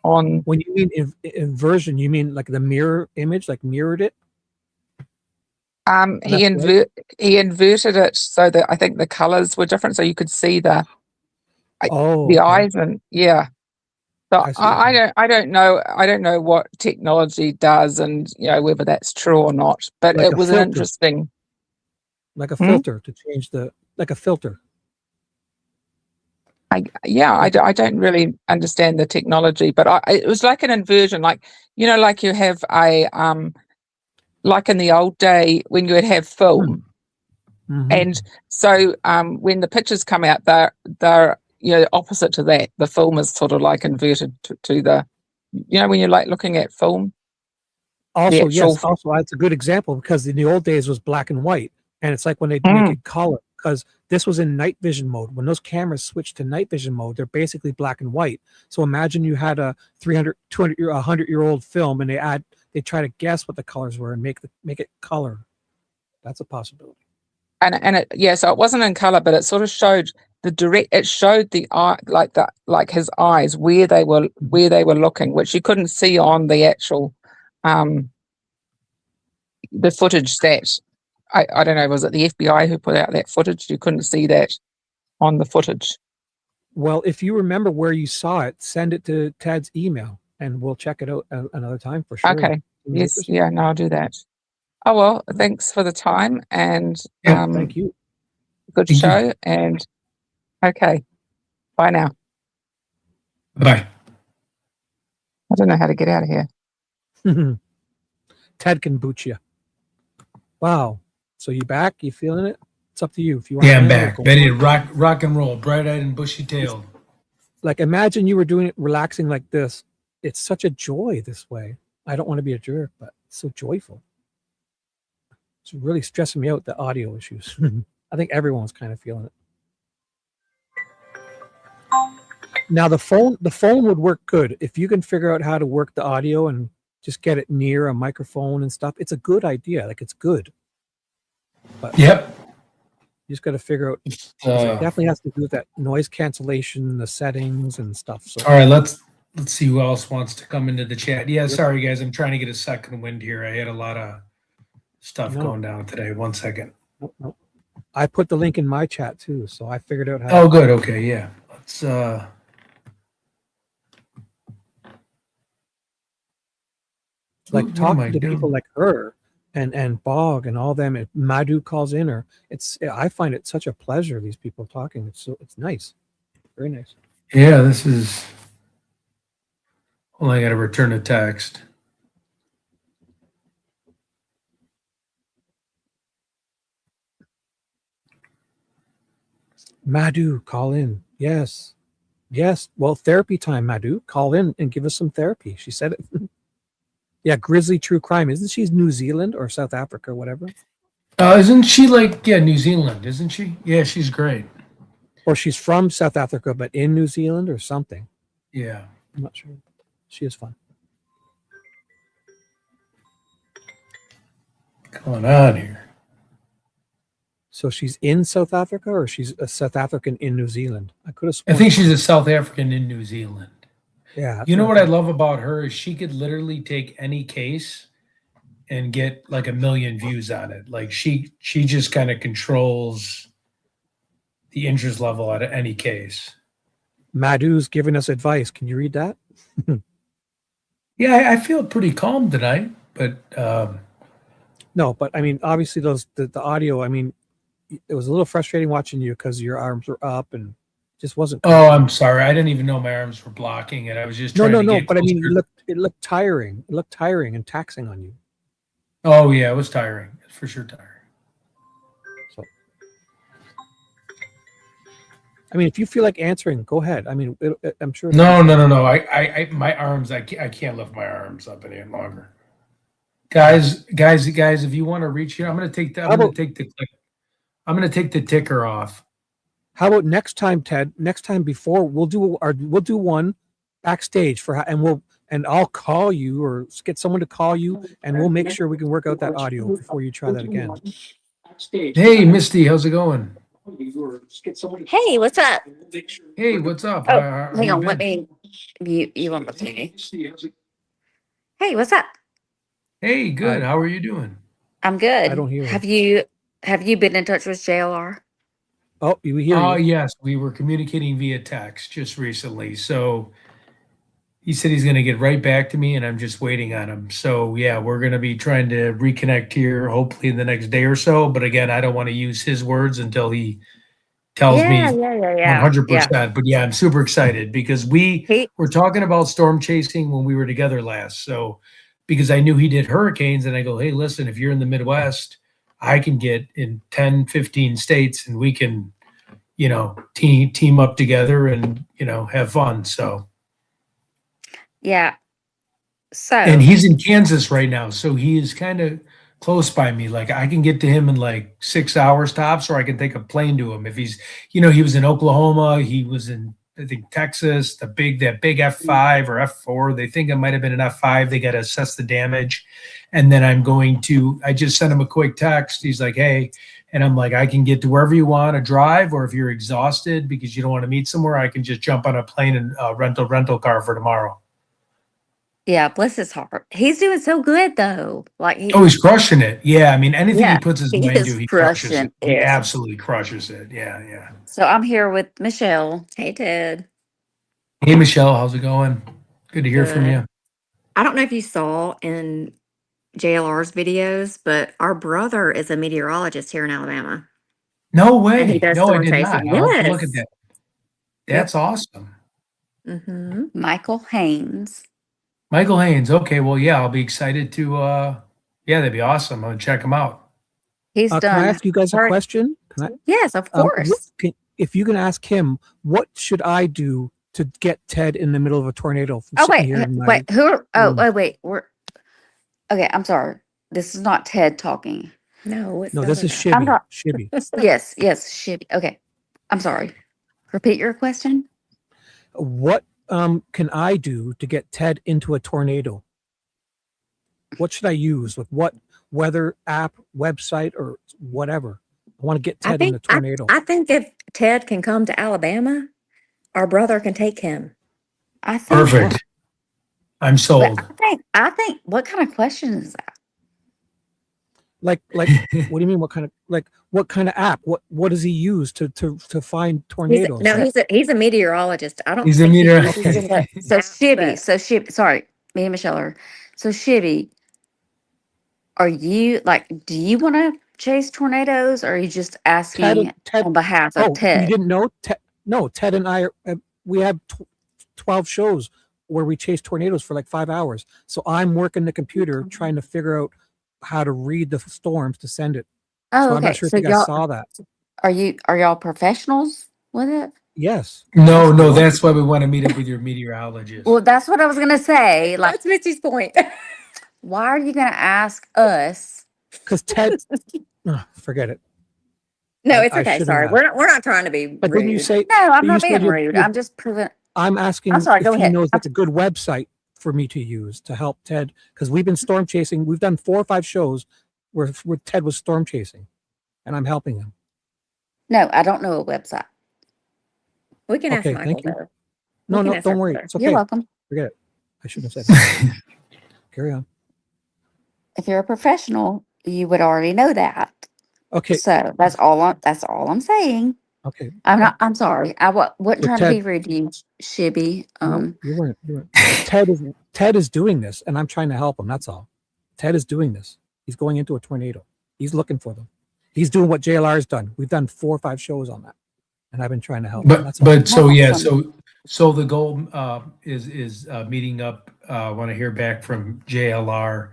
Speaker 18: on.
Speaker 8: When you mean inversion, you mean like the mirror image, like mirrored it?
Speaker 18: He inverted it so that I think the colors were different, so you could see the eyes, and So I don't know what technology does, and whether that's true or not. But
Speaker 8: Like
Speaker 18: it was interesting.
Speaker 8: Like a filter to change like a filter.
Speaker 18: I don't really understand the technology, but it was like an inversion, like you have a like in the old day when you would have film, and so when the pictures come out, they're opposite to that. The film is sort of like inverted to the, when you're like looking at film.
Speaker 8: Also, yes, that's a good example, because in the old days it was black and white, and it's like when they make it color, because this was in night vision mode. When those cameras switch to night vision mode, they're basically black and white. So imagine you had a 100-year-old film, and they try to guess what the colors were and make it color. That's a possibility.
Speaker 18: And so it wasn't in color, but it sort of showed it showed the eye, like his eyes, where they were looking, which you couldn't see on the actual the footage that I don't know, was it the FBI who put out that footage? You couldn't see that on the footage.
Speaker 8: Well, if you remember where you saw it, send it to Ted's email and we'll check it out another time for sure.
Speaker 18: Okay. Yes. Yeah. No, I'll do that. Oh, well, thanks for the time, and
Speaker 8: thank you.
Speaker 18: Good show. And okay. Bye now.
Speaker 1: Bye.
Speaker 18: I don't know how to get out of here.
Speaker 8: Ted can boot you. Wow. So you back? You feeling it? It's up to you. If you want.
Speaker 1: Yeah, I'm back. Ready to rock and roll, bright-eyed and bushy-tailed.
Speaker 8: Like imagine you were doing it relaxing like this. It's such a joy this way. I don't want to be a jerk, but it's so joyful. It's really stressing me out, the audio issues. I think everyone's kind of feeling it. Now the phone would work good if you can figure out how to work the audio and just get it near a microphone and stuff. It's a good idea. Like it's good. But
Speaker 1: yep.
Speaker 8: You just got to figure out. It definitely has to do with that noise cancellation, the settings and stuff. So
Speaker 1: all right, let's see who else wants to come into the chat. Yeah, sorry guys, I'm trying to get a second wind here. I had a lot of stuff going down today. 1 second.
Speaker 8: No. I put the link in my chat too, so I figured out how.
Speaker 1: Oh, good. Okay, yeah. Let's.
Speaker 8: Like
Speaker 1: what
Speaker 8: talking
Speaker 1: am I
Speaker 8: to
Speaker 1: doing?
Speaker 8: people like her and Bog and all them. If Madhu calls in, or I find it such a pleasure. These people talking. It's nice, very nice.
Speaker 1: Yeah, this is. Well, I got to return a text.
Speaker 8: Madhu, call in. Yes. Well, therapy time, Madhu. Call in and give us some therapy. She said it. Yeah, Grizzly True Crime. Isn't she New Zealand or South Africa or whatever?
Speaker 1: Isn't she New Zealand? Isn't she? Yeah, she's great.
Speaker 8: Or she's from South Africa but in New Zealand or something.
Speaker 1: Yeah,
Speaker 8: I'm not sure. She is fun.
Speaker 1: What's going on here?
Speaker 8: So she's in South Africa, or she's a South African in New Zealand? I could have.
Speaker 1: I think she's a South African in New Zealand.
Speaker 8: Yeah.
Speaker 1: You know what I love about her is she could literally take any case and get like 1 million views on it. Like she just kind of controls the interest level out of any case.
Speaker 8: Madhu's giving us advice. Can you read that?
Speaker 1: Yeah, I feel pretty calm tonight, but
Speaker 8: no, but I mean, obviously the audio. I mean, it was a little frustrating watching you because your arms were up and just wasn't.
Speaker 1: Oh, I'm sorry. I didn't even know my arms were blocking it. I was just trying to get
Speaker 8: But I mean,
Speaker 1: closer.
Speaker 8: it looked tiring. It looked tiring and taxing on you.
Speaker 1: Oh yeah, it was tiring. It's for sure tiring.
Speaker 8: So, I mean, if you feel like answering, go ahead. I mean, I'm sure.
Speaker 1: No. I my arms. I can't lift my arms up any longer. Guys, if you want to reach here, I'm gonna take the ticker off.
Speaker 8: How about next time, Ted? Next time before we'll do one backstage and I'll call you or get someone to call you and we'll make sure we can work out that audio before you try that again.
Speaker 1: Hey, Misty, how's it going?
Speaker 19: Hey, what's up?
Speaker 1: Hey, what's up?
Speaker 19: Oh,
Speaker 1: How
Speaker 19: hang
Speaker 1: you
Speaker 19: on.
Speaker 1: been?
Speaker 19: Let me mute you on the TV. Hey, what's up?
Speaker 1: Hey, good. How are you doing?
Speaker 19: I'm good.
Speaker 8: I don't hear
Speaker 19: Have you been in touch with JLR?
Speaker 8: Oh, we hear
Speaker 1: Oh,
Speaker 8: you.
Speaker 1: yes, we were communicating via text just recently. So he said he's going to get right back to me, and I'm just waiting on him. So yeah, we're going to be trying to reconnect here, hopefully in the next day or so. But again, I don't want to use his words until he tells me
Speaker 19: Yeah.
Speaker 1: 100%. But yeah, I'm super excited because we were talking about storm chasing when we were together last. So because I knew he did hurricanes, and I go, hey, listen, if you're in the Midwest, I can get in 10, 15 states, and we can, team up together and, have fun. So.
Speaker 19: Yeah. So.
Speaker 1: And he's in Kansas right now, so he is kind of close by me. Like I can get to him in like 6 hours tops, or I can take a plane to him. If he's, he was in Oklahoma, he was in, I think, Texas, that big F5 or F4. They think it might have been an F5. They got to assess the damage. And then I just sent him a quick text. He's like, hey, and I'm like, I can get to wherever you want to drive, or if you're exhausted because you don't want to meet somewhere, I can just jump on a plane and rent a rental car for tomorrow.
Speaker 19: Yeah, bless his heart. He's doing so good though.
Speaker 1: He's crushing it. Yeah, I mean, anything he puts his
Speaker 19: he
Speaker 1: mind
Speaker 19: is
Speaker 1: to, he crushes
Speaker 19: crushing
Speaker 1: it. He
Speaker 19: it.
Speaker 1: absolutely crushes it. Yeah.
Speaker 19: So I'm here with Michelle. Hey, Ted.
Speaker 1: Hey, Michelle, how's it going? Good to hear from
Speaker 19: Good.
Speaker 1: you.
Speaker 19: I don't know if you saw in JLR's videos, but our brother is a meteorologist here in Alabama.
Speaker 1: No
Speaker 19: And he
Speaker 1: way.
Speaker 19: does
Speaker 1: No, I
Speaker 19: storm
Speaker 1: did
Speaker 19: chasing.
Speaker 1: not. I'll have to look at
Speaker 19: Yes.
Speaker 1: that. That's awesome.
Speaker 19: Michael Haynes.
Speaker 1: Michael Haynes. Okay, well, yeah, I'll be excited to. Yeah, that'd be awesome. I'm gonna check him out.
Speaker 19: He's
Speaker 8: Can I
Speaker 19: done.
Speaker 8: ask you guys a question? Can I?
Speaker 19: Yes, of course.
Speaker 8: If you can ask him, what should I do to get Ted in the middle of a tornado from
Speaker 19: Oh
Speaker 8: sitting
Speaker 19: wait,
Speaker 8: here in my
Speaker 19: wait. Who?
Speaker 8: room?
Speaker 19: Wait. We're okay. I'm sorry. This is not Ted talking. No, it's
Speaker 8: No, this is
Speaker 19: I'm
Speaker 8: Shibby.
Speaker 19: not.
Speaker 8: Shibby.
Speaker 19: Yes, Shibby. Okay. I'm sorry. Repeat your question.
Speaker 8: What can I do to get Ted into a tornado? What should I use? Like what weather app, website, or whatever? I want to get Ted in the tornado.
Speaker 19: I think if Ted can come to Alabama, our brother can take him. I think.
Speaker 1: Perfect. I'm
Speaker 19: But
Speaker 1: sold.
Speaker 19: I think. What kind of question is that?
Speaker 8: Like what do you mean? What kind of app? What does he use to find tornadoes?
Speaker 19: He's a meteorologist. I don't
Speaker 1: He's a
Speaker 19: think he
Speaker 1: meteorologist.
Speaker 19: uses that. So Shibby. Sorry, me and Michelle are. So Shibby, are you do you want to chase tornadoes, or are you just asking
Speaker 8: Ted.
Speaker 19: on behalf of
Speaker 8: Oh,
Speaker 19: Ted?
Speaker 8: you didn't know? No, Ted and I we have 12 shows where we chase tornadoes for like 5 hours. So I'm working the computer trying to figure out how to read the storms to send it.
Speaker 19: Oh,
Speaker 8: So I'm
Speaker 19: okay.
Speaker 8: not sure
Speaker 19: So
Speaker 8: if you guys saw that.
Speaker 19: are y'all professionals with it?
Speaker 8: Yes.
Speaker 1: No, that's why we want to meet up with your meteorologist.
Speaker 19: Well, that's what I was gonna say. Like, that's Mitzi's point. Why are you gonna ask us?
Speaker 8: Because Ted, forget it.
Speaker 19: No,
Speaker 8: I
Speaker 19: it's okay.
Speaker 8: shouldn't
Speaker 19: Sorry,
Speaker 8: have.
Speaker 19: we're not trying to be
Speaker 8: But
Speaker 19: rude.
Speaker 8: didn't you say?
Speaker 19: No, I'm
Speaker 8: but you
Speaker 19: not
Speaker 8: said
Speaker 19: being
Speaker 8: you're-
Speaker 19: rude.
Speaker 8: you're-
Speaker 19: I'm just proving.
Speaker 8: I'm asking
Speaker 19: I'm sorry,
Speaker 8: if
Speaker 19: go
Speaker 8: he
Speaker 19: ahead.
Speaker 8: knows like a good website for me to use to help Ted, because we've been storm chasing. We've done 4 or 5 shows where Ted was storm chasing, and I'm helping him.
Speaker 19: No, I don't know a website. We can ask
Speaker 8: Okay,
Speaker 19: Michael
Speaker 8: thank you.
Speaker 19: though.
Speaker 8: No,
Speaker 19: We can
Speaker 8: no,
Speaker 19: ask
Speaker 8: don't
Speaker 19: our
Speaker 8: worry.
Speaker 19: brother.
Speaker 8: It's okay.
Speaker 19: You're welcome.
Speaker 8: Forget it. I shouldn't have said that. Carry on.
Speaker 19: If you're a professional, you would already know that.
Speaker 8: Okay.
Speaker 19: So that's all. That's all I'm saying.
Speaker 8: Okay.
Speaker 19: I'm not. I'm sorry. I wasn't
Speaker 8: So
Speaker 19: trying to be
Speaker 8: Ted-
Speaker 19: rude to you, Shibby.
Speaker 8: No, you weren't. Ted is doing this, and I'm trying to help him. That's all. Ted is doing this. He's going into a tornado. He's looking for them. He's doing what JLR's done. We've done 4 or 5 shows on that, and I've been trying to help him. That's all.
Speaker 1: So the goal is meeting up. Want to hear back from JLR,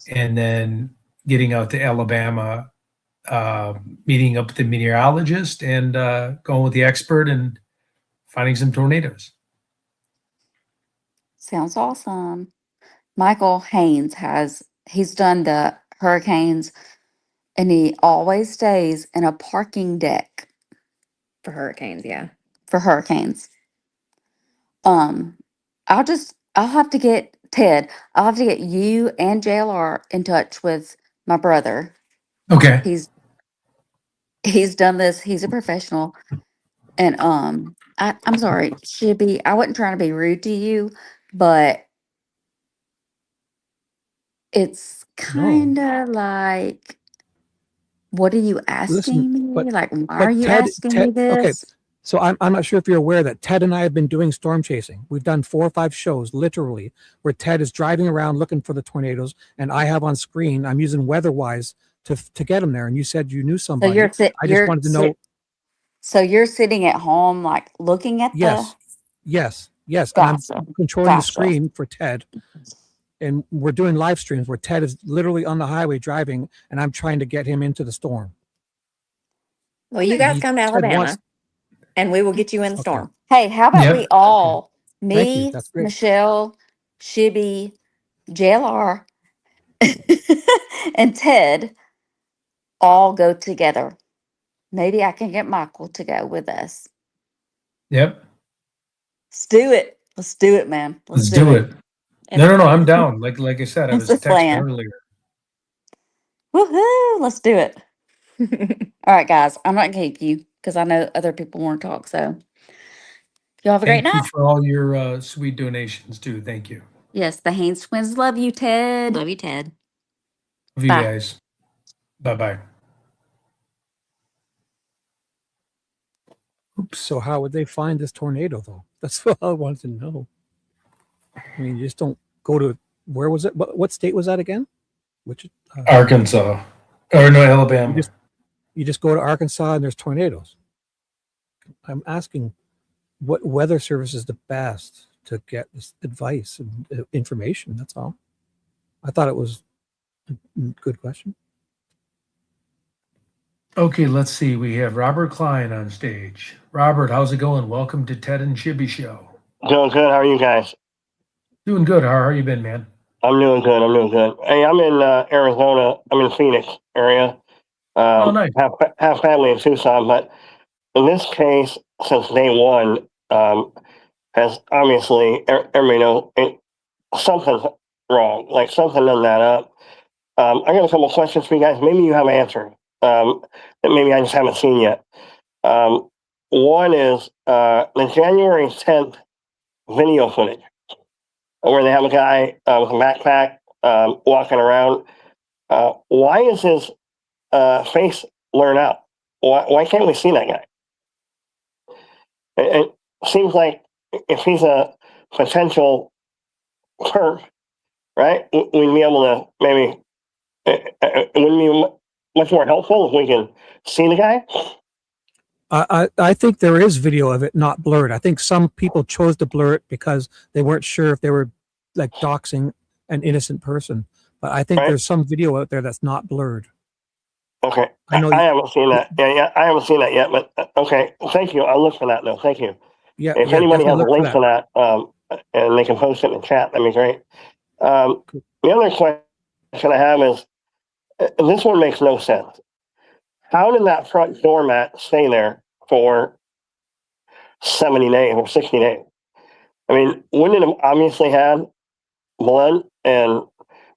Speaker 1: and then getting out to Alabama, meeting up with the meteorologist, and going with the expert and finding some tornadoes.
Speaker 19: Sounds awesome. Michael Haynes he's done the hurricanes, and he always stays in a parking deck
Speaker 20: For hurricanes, yeah.
Speaker 19: for hurricanes. I'll have to get Ted. I'll have to get you and JLR in touch with my brother.
Speaker 1: Okay.
Speaker 19: He's done this. He's a professional. And I'm sorry, Shibby, I wasn't trying to be rude to you, but it's kind of like, what are you asking me? Like, why are you asking me this?
Speaker 8: Okay, so I'm not sure if you're aware that Ted and I have been doing storm chasing. We've done 4 or 5 shows, literally, where Ted is driving around looking for the tornadoes, and I have on screen, I'm using WeatherWise to get him there. And you said you knew somebody. I just wanted to know.
Speaker 19: So you're sitting at home, like looking at
Speaker 8: Yes. And
Speaker 19: Gotcha.
Speaker 8: I'm controlling the
Speaker 19: Gotcha.
Speaker 8: screen for Ted. And we're doing live streams where Ted is literally on the highway driving, and I'm trying to get him into the storm.
Speaker 20: Well, you guys come to
Speaker 8: Ted
Speaker 20: Alabama,
Speaker 8: wants-
Speaker 20: and we will get you in the storm.
Speaker 19: Hey, how about
Speaker 8: Yep.
Speaker 19: we all,
Speaker 8: Thank you.
Speaker 19: me,
Speaker 8: That's great.
Speaker 19: Michelle, Shibby, JLR, and Ted, all go together? Maybe I can get Michael to go with us.
Speaker 1: Yep.
Speaker 19: Let's do it. Let's do it, man.
Speaker 1: Let's do it. No, I'm down. Like I said, I
Speaker 19: It's
Speaker 1: was
Speaker 19: a plan.
Speaker 1: texting earlier.
Speaker 19: Woohoo! Let's do it. All right, guys. I'm not gonna keep you because I know other people want to talk. So y'all have a great
Speaker 1: Thank you
Speaker 19: night.
Speaker 1: for all your sweet donations too. Thank you.
Speaker 19: Yes, the Haynes twins love you, Ted.
Speaker 20: Love you, Ted.
Speaker 1: Love you
Speaker 19: Bye.
Speaker 1: guys. Bye.
Speaker 8: Oops. So how would they find this tornado, though? That's what I wanted to know. I mean, you just don't go to, where was it? What state was that again? Which
Speaker 1: Arkansas. Or no, Alabama.
Speaker 8: You just go to Arkansas and there's tornadoes. I'm asking what weather service is the best to get this advice and information. That's all. I thought it was a good question.
Speaker 1: Okay, let's see. We have Robert Klein on stage. Robert, how's it going? Welcome to Ted and Chibi Show.
Speaker 21: Doing good. How are you guys?
Speaker 1: Doing good. How are you been, man?
Speaker 21: I'm doing good. I'm doing good. Hey, I'm in Arizona. I'm in Phoenix area.
Speaker 1: Oh, nice.
Speaker 21: Have family in Tucson, but in this case, since day one, has obviously everybody know something's wrong. Like something doesn't add up. I got a couple questions for you guys. Maybe you have an answer that maybe I just haven't seen yet. One is the January 10th video footage where they have a guy with a backpack walking around. Why is his face blurred out? Why can't we see that guy? It seems like if he's a potential perp, right, we'd be able to maybe, it wouldn't be much more helpful if we can see the guy?
Speaker 8: I think there is video of it not blurred. I think some people chose to blur it because they weren't sure if they were like doxing an innocent person. But I think there's some video out there that's not blurred.
Speaker 21: Okay.
Speaker 8: I know
Speaker 21: I haven't seen that. Yeah, I haven't seen that yet, but okay. Thank you. I'll look for that though. Thank you.
Speaker 8: Yeah,
Speaker 21: If
Speaker 8: yeah,
Speaker 21: anybody has a
Speaker 8: definitely
Speaker 21: link
Speaker 8: look
Speaker 21: to that, and they can post it in the chat, that'd be great. The other question I have is, this one makes no sense. How did that front doormat stay there for 70 days or 60 days? I mean, wouldn't it have obviously had blood and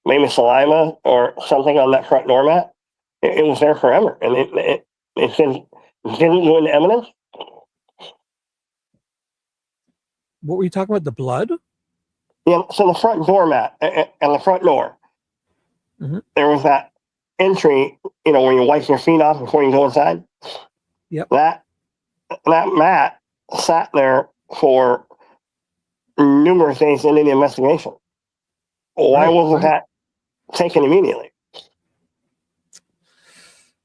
Speaker 21: maybe saliva or something on that front doormat? It was there forever, and it didn't go into evidence.
Speaker 8: What were you talking about? The blood?
Speaker 21: Yeah, so the front doormat and the front door, there was that entry, where you wipe your feet off before you go inside.
Speaker 8: Yep.
Speaker 21: That mat sat there for numerous days into the investigation. Why wasn't that taken immediately?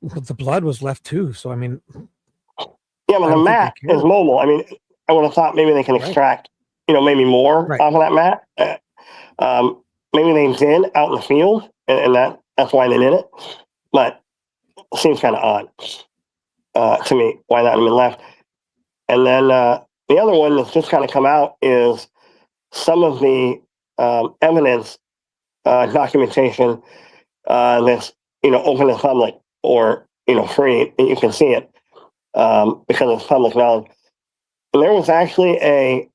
Speaker 8: Well, the blood was left too. So I mean,
Speaker 21: yeah, but the mat is mobile. I mean, I would have thought maybe they can extract, maybe more off of that mat. Maybe they did out in the field, and that's why they did it. But it seems kind of odd to me why that would have been left. And then the other one that's just kind of come out is some of the evidence documentation that's open to the public or free, and you can see it because it's public knowledge. And there was actually a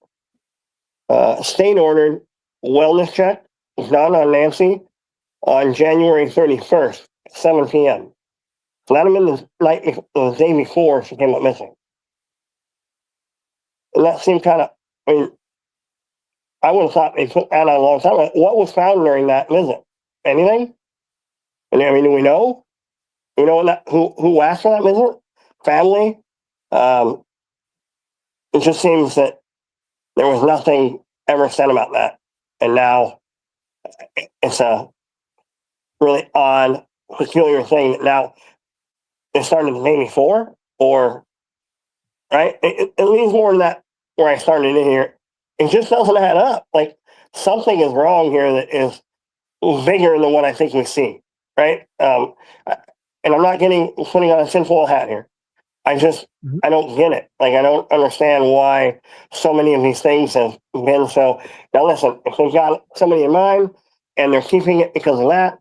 Speaker 21: state-ordered wellness check done on Nancy on January 31st, 7 p.m. So that had been the day before she came up missing. And that seemed kind of, I would have thought they put that on a long time. What was found during that visit? Anything? And I mean, do we know? Do we know who asked for that visit? Family? It just seems that there was nothing ever said about that. And now it's a really odd, peculiar thing that now it started the day before, or, right? It leaves more than that where I started in here. It just doesn't add up. Like something is wrong here that is bigger than what I think we see, right? And I'm not putting on a sinful hat here. I don't get it. Like, I don't understand why so many of these things have been so. Now, listen, if they've got somebody in mind and they're keeping it because of that,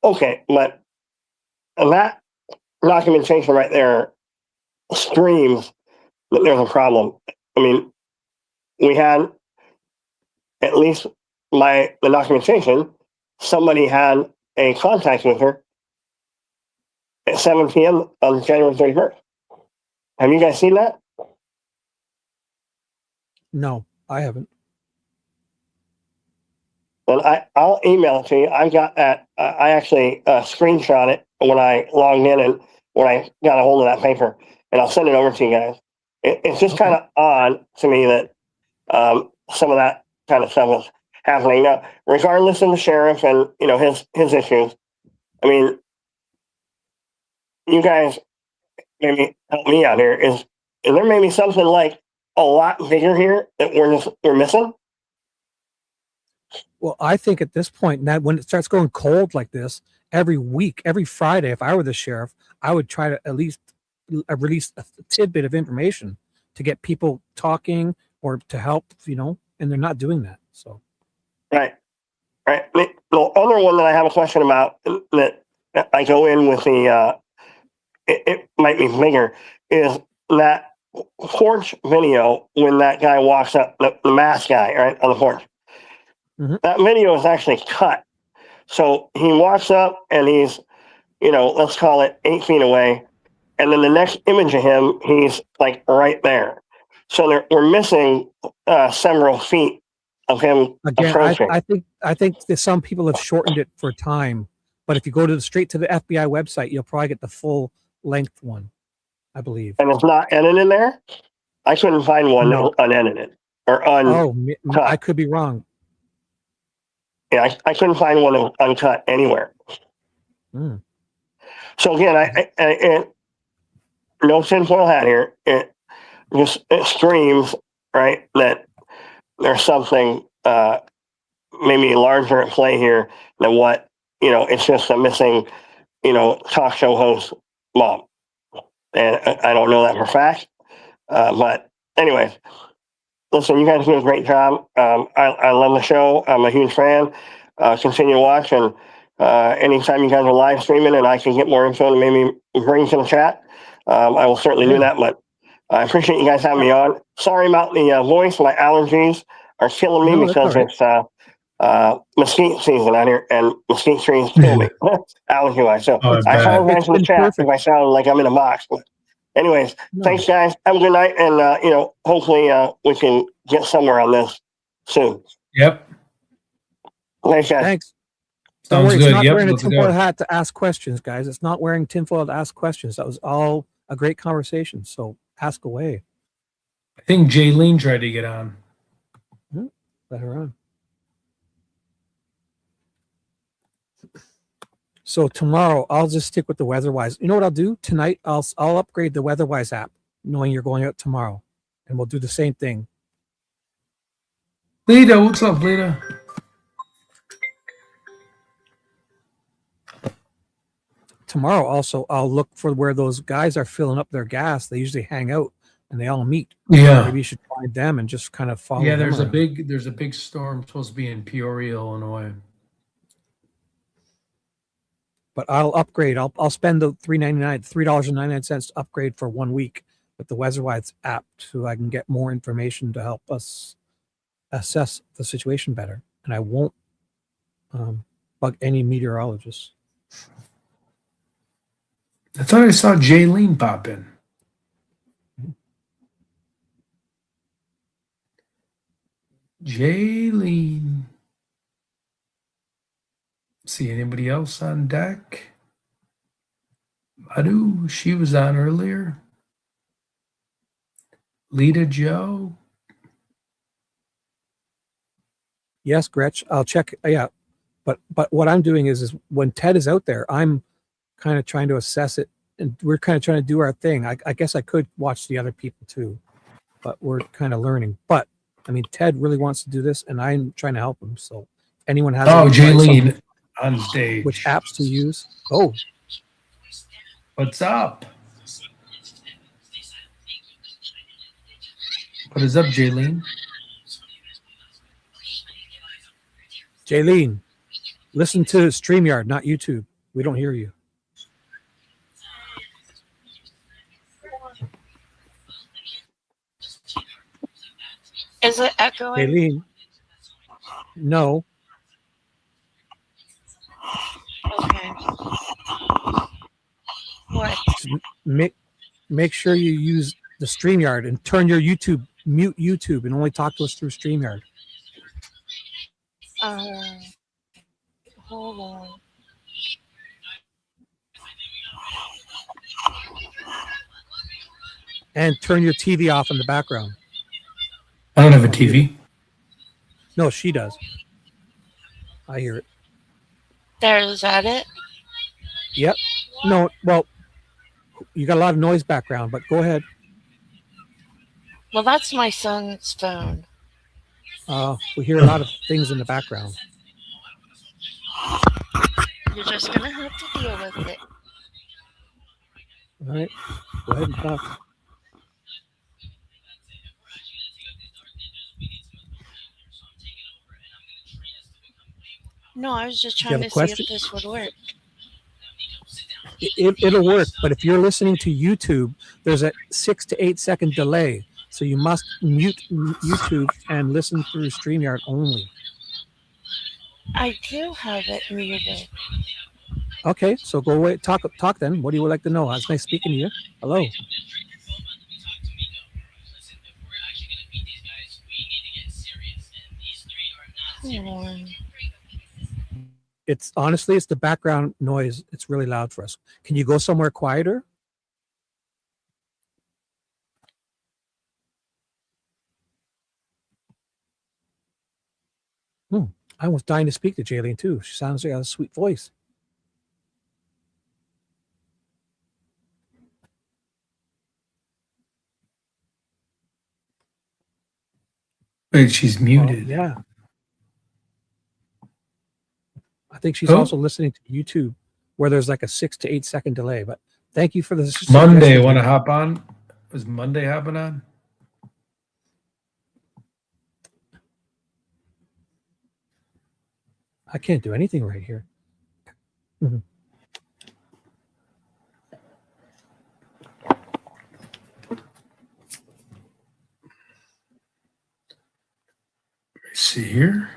Speaker 21: okay, but that documentation right there screams that there's a problem. I mean, we had, at least the documentation, somebody had a contact with her at 7 p.m. on January 31st. Have you guys seen that?
Speaker 8: No, I haven't.
Speaker 21: Well, I'll email it to you. I've got that. I actually screenshot it when I logged in and when I got a hold of that paper, and I'll send it over to you guys. It's just kind of odd to me that some of that kind of stuff is happening now, regardless of the sheriff and his issues. I mean, you guys maybe help me out here. Is there maybe something like a lot bigger here that we're missing?
Speaker 8: Well, I think at this point, now when it starts going cold like this, every week, every Friday, if I were the sheriff, I would try to at least release a tidbit of information to get people talking or to help, and they're not doing that. So,
Speaker 21: Right. The other one that I have a question about that I go in with it might be bigger, is that porch video when that guy walks up, the masked guy, right, on the porch. That video is actually cut. So he walks up and he's, let's call it 8 feet away. And then the next image of him, he's like right there. So we're missing several feet of him approaching.
Speaker 8: I think that some people have shortened it for time, but if you go straight to the FBI website, you'll probably get the full length one, I believe.
Speaker 21: And it's not edited there? I couldn't find one that was unedited or
Speaker 8: I could be wrong.
Speaker 21: Yeah, I couldn't find one that was uncut anywhere. So again, I no tinfoil hat here. It screams, right, that there's something maybe larger at play here than what, it's just a missing, talk show host mom. And I don't know that for a fact. But anyways, listen, you guys do a great job. I love the show. I'm a huge fan. Continue to watch, and anytime you guys are live streaming and I can get more info to maybe bring to the chat, I will certainly do that. But I appreciate you guys having me on. Sorry about the voice. My allergies are killing me because it's mesquite season out here, and mesquite trees kill me allergy-wise. So I apologize in the chat if I sound like I'm in a box. But anyways, thanks, guys. Have a good night, and hopefully we can get somewhere on this soon.
Speaker 1: Yep.
Speaker 21: Thanks, guys.
Speaker 8: Thanks.
Speaker 1: Sounds
Speaker 8: Don't worry,
Speaker 1: good.
Speaker 8: it's not
Speaker 1: Yep,
Speaker 8: wearing a
Speaker 1: let's
Speaker 8: tinfoil
Speaker 1: go.
Speaker 8: hat to ask questions, guys. It's not wearing tinfoil to ask questions. That was all a great conversation. So ask away.
Speaker 1: I think Jaylene tried to get on.
Speaker 8: Let her on. So tomorrow I'll just stick with the WeatherWise. You know what I'll do tonight? I'll upgrade the WeatherWise app, knowing you're going out tomorrow, and we'll do the same thing.
Speaker 1: Lita, what's up, Lita?
Speaker 8: Tomorrow also I'll look for where those guys are filling up their gas. They usually hang out and they all meet.
Speaker 1: Yeah.
Speaker 8: Maybe you should find them and just kind of follow.
Speaker 1: Yeah,
Speaker 8: them
Speaker 1: there's a
Speaker 8: around.
Speaker 1: big storm supposed to be in Peoria, Illinois.
Speaker 8: But I'll upgrade. I'll spend the $3.99 to upgrade for 1 week with the WeatherWise app so I can get more information to help us assess the situation better. And I won't bug any meteorologists.
Speaker 1: I thought I saw Jaylene pop in. Jaylene. See anybody else on deck? Madhu, she was on earlier. Lita Joe.
Speaker 8: Yes, Gretch, I'll check. Yeah, but what I'm doing is when Ted is out there, I'm kind of trying to assess it, and we're kind of trying to do our thing. I guess I could watch the other people too, but we're kind of learning. But I mean, Ted really wants to do this, and I'm trying to help him. So, if anyone has any advice
Speaker 1: Jaylene on stage.
Speaker 8: which apps to use? Oh,
Speaker 1: What's up? What is up, Jaylene?
Speaker 8: Jaylene, listen to StreamYard, not YouTube. We don't hear you.
Speaker 7: Is it echoing?
Speaker 8: Jaylene, no.
Speaker 7: Okay. What?
Speaker 8: Just make sure you use the StreamYard and turn your mute YouTube and only talk to us through StreamYard.
Speaker 7: Hold on.
Speaker 8: And turn your TV off in the background.
Speaker 1: I don't have a TV.
Speaker 8: No, she does. I hear it.
Speaker 7: Is that it?
Speaker 8: Yep. No, well, you got a lot of noise background, but go ahead.
Speaker 7: Well, that's my son's phone.
Speaker 8: We hear a lot of things in the background.
Speaker 3: You're just gonna have to deal with it.
Speaker 8: All right, go ahead and talk.
Speaker 3: No, I was just
Speaker 8: Do you
Speaker 3: trying
Speaker 8: have a
Speaker 3: to see
Speaker 8: question?
Speaker 3: if this would work.
Speaker 8: It'll work, but if you're listening to YouTube, there's a 6 to 8 second delay, so you must mute YouTube and listen through StreamYard only.
Speaker 3: I do have it muted.
Speaker 8: Okay, so go away. Talk then. What do you like to know? It's nice speaking to you. Hello. It's honestly, it's the background noise. It's really loud for us. Can you go somewhere quieter? I was dying to speak to Jaylene too. She sounds like a sweet voice.
Speaker 1: Wait, she's muted.
Speaker 8: Yeah. I think she's
Speaker 1: Oh.
Speaker 8: also listening to YouTube where there's like a 6 to 8 second delay. But thank you for the
Speaker 1: Monday,
Speaker 8: suggestion.
Speaker 1: want to hop on? Was Monday hopping on?
Speaker 8: I can't do anything right here. Mhm.
Speaker 1: Let's see here.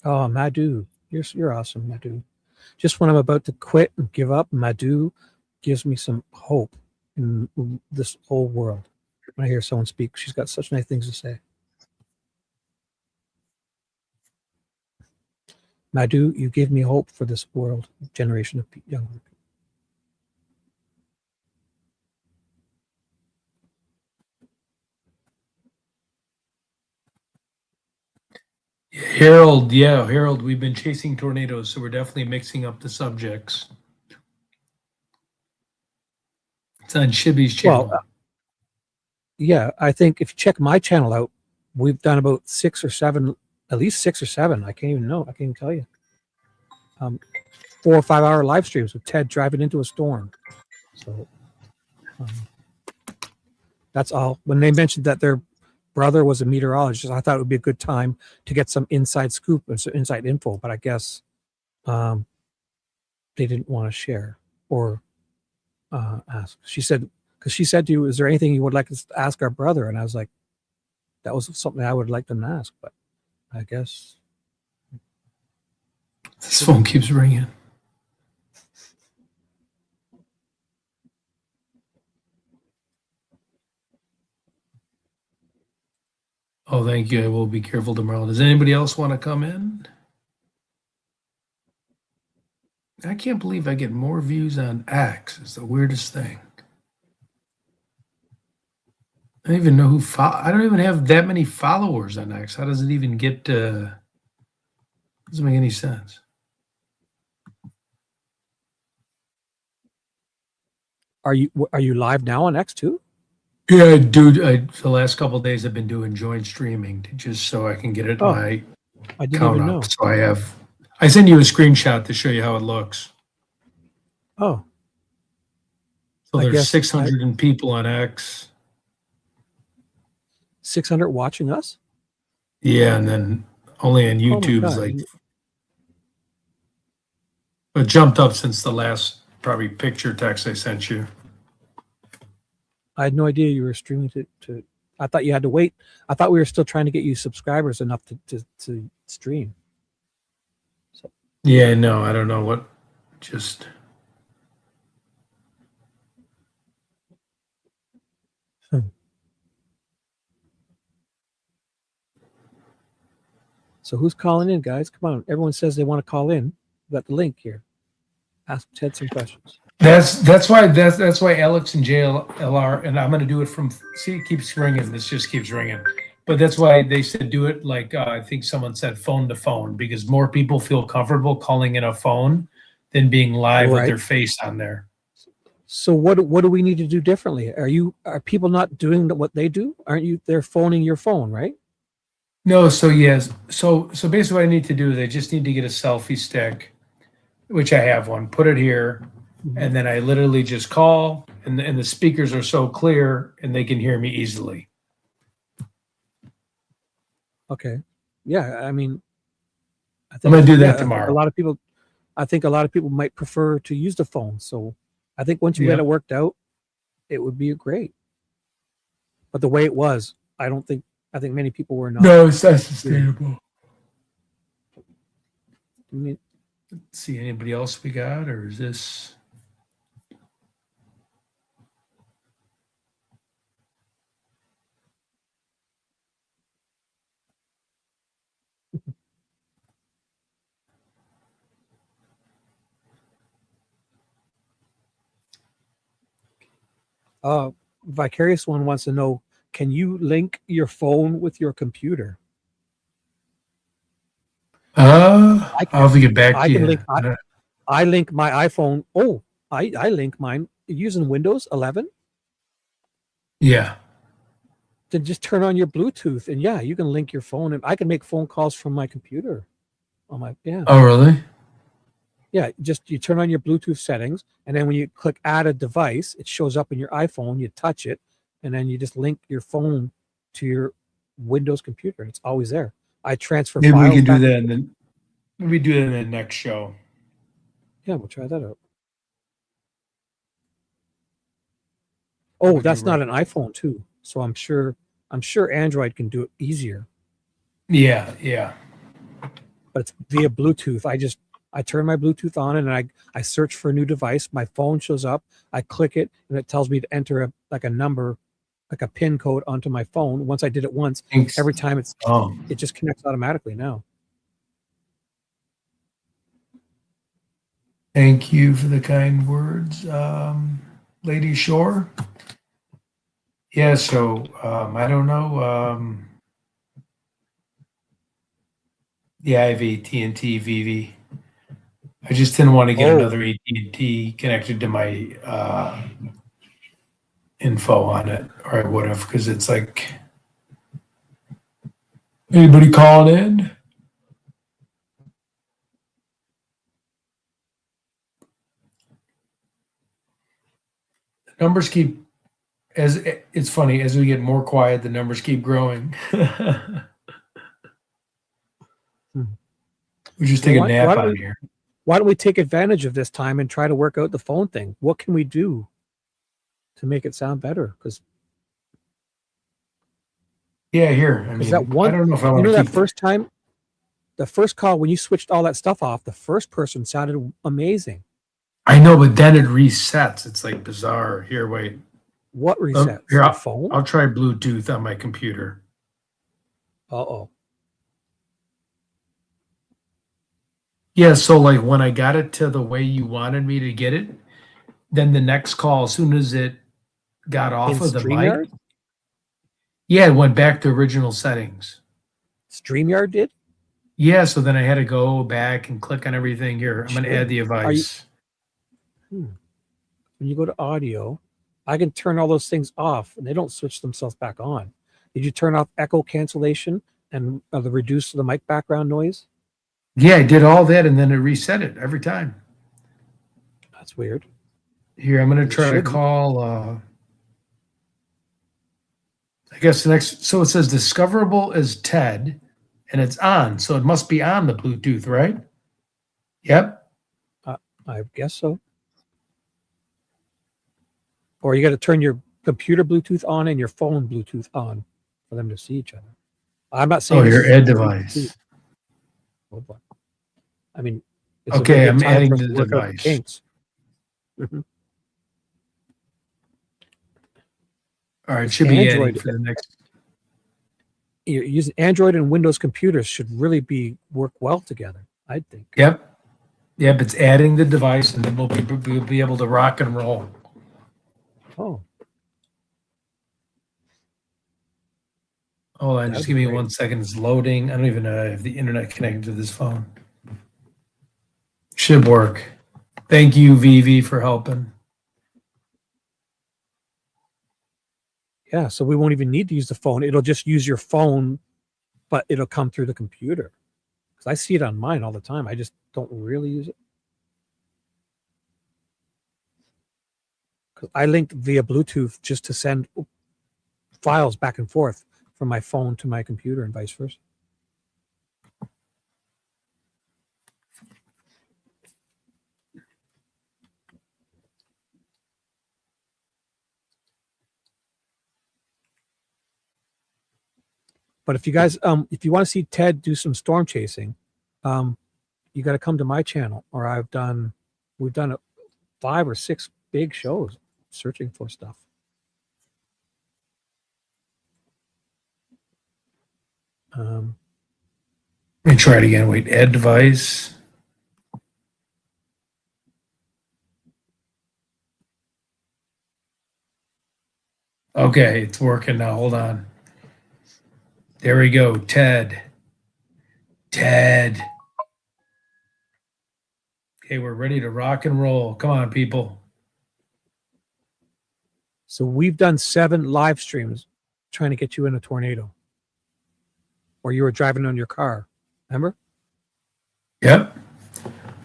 Speaker 8: Oh, Madhu, you're awesome, Madhu. Just when I'm about to quit and give up, Madhu gives me some hope in this whole world. When I hear someone speak, she's got such nice things to say. Madhu, you give me hope for this world, generation of young people.
Speaker 1: Harold, Harold, we've been chasing tornadoes, so we're definitely mixing up the subjects. It's on Shibby's channel.
Speaker 8: Well, yeah, I think if you check my channel out, we've done about 6 or 7, at least 6 or 7. I can't even know. I can't even tell you. 4 or 5 hour live streams with Ted driving into a storm. So that's all. When they mentioned that their brother was a meteorologist, I thought it would be a good time to get some inside scoop and some inside info, but I guess they didn't want to share or ask. She said, because she said to you, is there anything you would like us to ask our brother? And I was like, that was something I would like them to ask, but I guess.
Speaker 1: This phone keeps ringing. Oh, thank you. I will be careful tomorrow. Does anybody else want to come in? I can't believe I get more views on X. It's the weirdest thing. I don't even know who I don't even have that many followers on X. How does it even get doesn't make any sense.
Speaker 8: Are you live now on X too?
Speaker 1: Yeah, dude. The last couple of days I've been doing joint streaming just so I can get it my
Speaker 8: I didn't
Speaker 1: count
Speaker 8: even
Speaker 1: up.
Speaker 8: know.
Speaker 1: So I send you a screenshot to show you how it looks.
Speaker 8: Oh.
Speaker 1: So
Speaker 8: I
Speaker 1: there's
Speaker 8: guess
Speaker 1: 600 people on X.
Speaker 8: 600 watching us?
Speaker 1: Yeah, and then only on YouTube is
Speaker 8: God.
Speaker 1: like it jumped up since the last probably picture text I sent you.
Speaker 8: I had no idea you were streaming to I thought you had to wait. I thought we were still trying to get you subscribers enough to stream. So.
Speaker 1: Yeah, no, I don't know what just
Speaker 8: So who's calling in, guys? Come on. Everyone says they want to call in. We've got the link here. Ask Ted some questions.
Speaker 1: That's why Alex and JLR, and I'm going to do it from. See, it keeps ringing. This just keeps ringing. But that's why they said do it like I think someone said phone to phone, because more people feel comfortable calling in a phone than being live with their face on there.
Speaker 8: So what do we need to do differently? Are people not doing what they do? Aren't you? They're phoning your phone, right?
Speaker 1: No, so yes. So basically what I need to do is I just need to get a selfie stick, which I have one, put it here, and then I literally just call and the speakers are so clear and they can hear me easily.
Speaker 8: Okay. Yeah, I mean, I
Speaker 1: I'm
Speaker 8: think
Speaker 1: gonna do
Speaker 8: yeah,
Speaker 1: that
Speaker 8: I think a
Speaker 1: tomorrow.
Speaker 8: lot of people might prefer to use the phone. So I think once you get
Speaker 1: Yeah.
Speaker 8: it worked out, it would be great. But the way it was, I think many people were not.
Speaker 1: No, it's not sustainable.
Speaker 8: I mean,
Speaker 1: Let's see anybody else we got, or is this?
Speaker 8: Vicarious One wants to know, can you link your phone with your computer?
Speaker 1: I'll have to get back
Speaker 8: I
Speaker 1: to
Speaker 8: can
Speaker 1: you.
Speaker 8: link. I link my iPhone. Oh, I link mine using Windows 11.
Speaker 1: Yeah.
Speaker 8: Then just turn on your Bluetooth, and yeah, you can link your phone, and I can make phone calls from my computer. On my
Speaker 1: Oh, really?
Speaker 8: Yeah, just you turn on your Bluetooth settings, and then when you click add a device, it shows up in your iPhone. You touch it, and then you just link your phone to your Windows computer, and it's always there. I transfer
Speaker 1: Maybe we
Speaker 8: files
Speaker 1: can do
Speaker 8: back.
Speaker 1: that, and then maybe do that in the next show.
Speaker 8: Yeah, we'll try that out. Oh, that's not an iPhone too. So I'm sure Android can do it easier.
Speaker 1: Yeah, yeah.
Speaker 8: But it's via Bluetooth. I turn my Bluetooth on and I search for a new device. My phone shows up. I click it and it tells me to enter a number, like a PIN code onto my phone. Once I did it once,
Speaker 1: Thanks.
Speaker 8: every time
Speaker 1: Oh.
Speaker 8: it just connects automatically now.
Speaker 1: Thank you for the kind words, Lady Shore. Yeah, so I don't know. Yeah, I have AT&T VV. I just didn't want to get another AT&T connected to my info on it, or I would have, because it's like, anybody calling in? The numbers keep, as it's funny, as we get more quiet, the numbers keep growing. We just take a nap on here.
Speaker 8: Why don't we take advantage of this time and try to work out the phone thing? What can we do to make it sound better? Because
Speaker 1: yeah, here. I mean,
Speaker 8: that one,
Speaker 1: I don't know if I want to
Speaker 8: that
Speaker 1: keep
Speaker 8: first time, the first call when you switched all that stuff off, the first person sounded amazing.
Speaker 1: I know, but then it resets. It's like bizarre. Here, wait.
Speaker 8: What resets?
Speaker 1: Here,
Speaker 8: Your phone?
Speaker 1: I'll try Bluetooth on my computer.
Speaker 8: Uh-oh.
Speaker 1: Yeah, so like when I got it to the way you wanted me to get it, then the next call, as soon as it got off of the
Speaker 8: StreamYard?
Speaker 1: mic, yeah, it went back to original settings.
Speaker 8: StreamYard did?
Speaker 1: Yeah, so then I had to go back and click on everything here. I'm going to add the device.
Speaker 8: When you go to audio, I can turn all those things off, and they don't switch themselves back on. Did you turn off echo cancellation and the reduce the mic background noise?
Speaker 1: Yeah, I did all that, and then it reset it every time.
Speaker 8: That's weird.
Speaker 1: Here, I'm going to try to call. I guess the next. So it says discoverable as Ted, and it's on. So it must be on the Bluetooth, right? Yep.
Speaker 8: I guess so. Or you got to turn your computer Bluetooth on and your phone Bluetooth on for them to see each other. I'm not saying.
Speaker 1: Oh, your Ed device.
Speaker 8: Oh boy. I mean, it's
Speaker 1: okay,
Speaker 8: a
Speaker 1: I'm
Speaker 8: time
Speaker 1: adding
Speaker 8: for us
Speaker 1: the
Speaker 8: to work out the
Speaker 1: device.
Speaker 8: kinks.
Speaker 1: All right, it should be
Speaker 8: Android
Speaker 1: adding for the next.
Speaker 8: You're using Android and Windows computers should really work well together, I think.
Speaker 1: Yep. Yep, it's adding the device, and then we'll be able to rock and roll.
Speaker 8: Oh.
Speaker 1: Hold on,
Speaker 8: That'd
Speaker 1: just
Speaker 8: be
Speaker 1: give me
Speaker 8: great.
Speaker 1: 1 second. It's loading. I don't even know if the internet connected to this phone. Should work. Thank you, Vivi, for helping.
Speaker 8: Yeah, so we won't even need to use the phone. It'll just use your phone but it'll come through the computer. Because I see it on mine all the time. I just don't really use it. Because I linked via Bluetooth just to send files back and forth from my phone to my computer and vice versa. But if you guys, if you want to see Ted do some storm chasing, you got to come to my channel. Or we've done 5 or 6 big shows searching for stuff.
Speaker 1: Let me try it again. Wait, add device. Okay, it's working now. Hold on. There we go. Ted. Okay, we're ready to rock and roll. Come on, people.
Speaker 8: So we've done 7 live streams trying to get you in a tornado. Or you were driving on your car. Remember?
Speaker 1: Yep.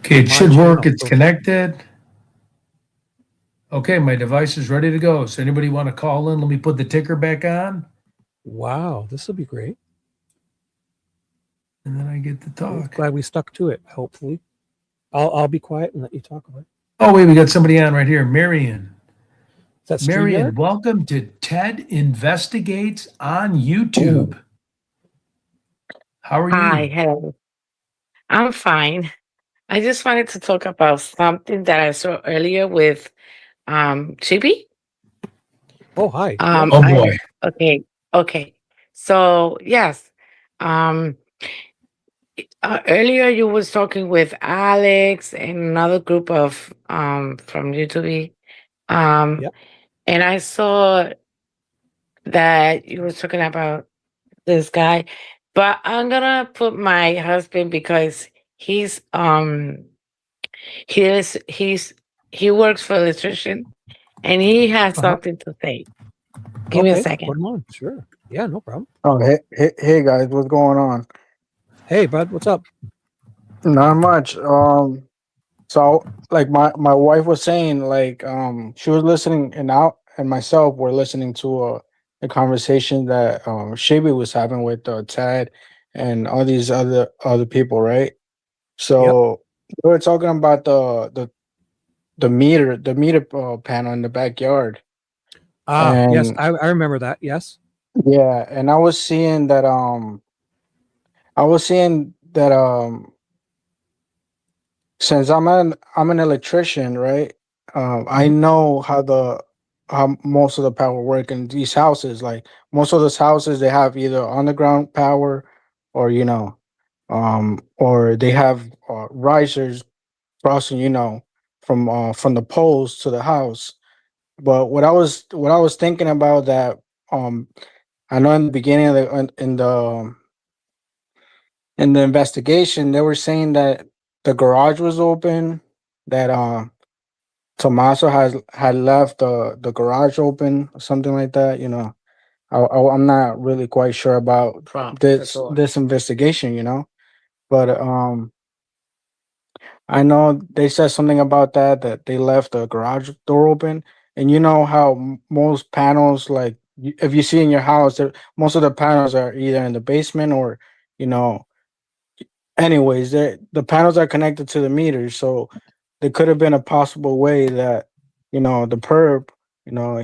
Speaker 1: Okay, it should work. It's connected. Okay, my device is ready to go. So anybody want to call in? Let me put the ticker back on.
Speaker 8: Wow, this will be great.
Speaker 1: And then I get to talk.
Speaker 8: Glad we stuck to it, hopefully. I'll be quiet and let you talk about it.
Speaker 1: Oh, wait, we got somebody on right here. Marion.
Speaker 8: That's
Speaker 1: Marion, welcome to Ted Investigates on YouTube. How are you?
Speaker 9: Hi, hello. I'm fine. I just wanted to talk about something that I saw earlier with Chibi.
Speaker 8: Oh, hi.
Speaker 1: Oh, boy.
Speaker 9: Okay. So yes. Earlier you was talking with Alex and another group of from YouTube. And I saw that you were talking about this guy, but I'm gonna put my husband because he's he works for electrician and he has something to say. Give me a second.
Speaker 8: Put him on. Sure. Yeah, no problem.
Speaker 22: Oh, hey guys, what's going on?
Speaker 8: Hey, bud, what's up?
Speaker 22: Not much. So like my wife was saying, like she was listening, and myself were listening to a conversation that Shaby was having with Ted and all these other people, right? So we were talking about the meter panel in the backyard.
Speaker 8: Yes,
Speaker 22: And
Speaker 8: I remember that. Yes.
Speaker 22: yeah, and I was seeing that since I'm an electrician, right? I know how most of the power work in these houses. Like most of those houses, they have either underground power, or or they have risers crossing, from the poles to the house. But what I was thinking about that, I know in the beginning of in the investigation, they were saying that the garage was open, that Tommaso had left the garage open, or something like that. I'm not really quite sure about this investigation, but I know they said something about that they left the garage door open, and you know how most panels, like if you see in your house, most of the panels are either in the basement or you know anyways, the panels are connected to the meters, so there could have been a possible way that the perp,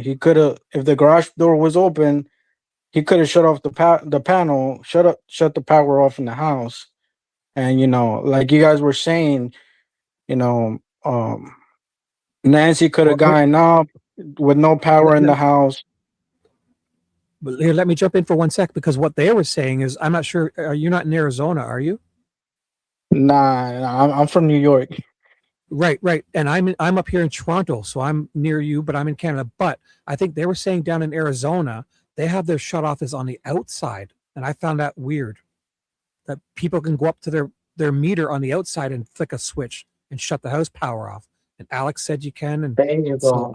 Speaker 22: he could have, if the garage door was open, he could have shut off the panel, shut the power off in the house, and like you guys were saying, you know, Nancy could have gotten up with no power in the house.
Speaker 8: But here, let me jump in for 1 sec, because what they were saying is, I'm not sure. Are you not in Arizona? Are you?
Speaker 22: Nah, I'm from New York.
Speaker 8: Right. And I'm up here in Toronto, so I'm near you, but I'm in Canada. But I think they were saying down in Arizona, they have their shut off is on the outside, and I found that weird. That people can go up to their meter on the outside and flick a switch and shut the house power off. And Alex said you can. And
Speaker 9: there you
Speaker 8: so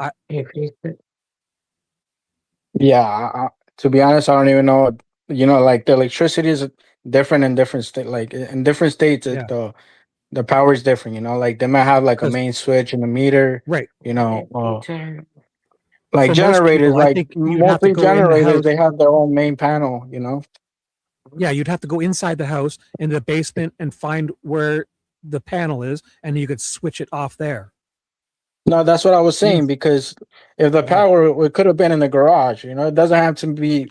Speaker 22: Yeah, to be honest, I don't even know like the electricity is different in different state. Like in different states,
Speaker 8: Yeah.
Speaker 22: the power is different. Like they might have like a
Speaker 8: 'Cause-
Speaker 22: main switch and a meter.
Speaker 8: Right.
Speaker 22: Like
Speaker 8: For most
Speaker 22: generators,
Speaker 8: people, I
Speaker 22: like
Speaker 8: think you'd have to
Speaker 22: mostly
Speaker 8: go in the
Speaker 22: generators,
Speaker 8: house.
Speaker 22: they have their own main panel.
Speaker 8: Yeah, you'd have to go inside the house into the basement and find where the panel is, and you could switch it off there.
Speaker 22: No, that's what I was saying,
Speaker 8: Yes.
Speaker 22: because if the power, it could have been in the garage. It doesn't have to be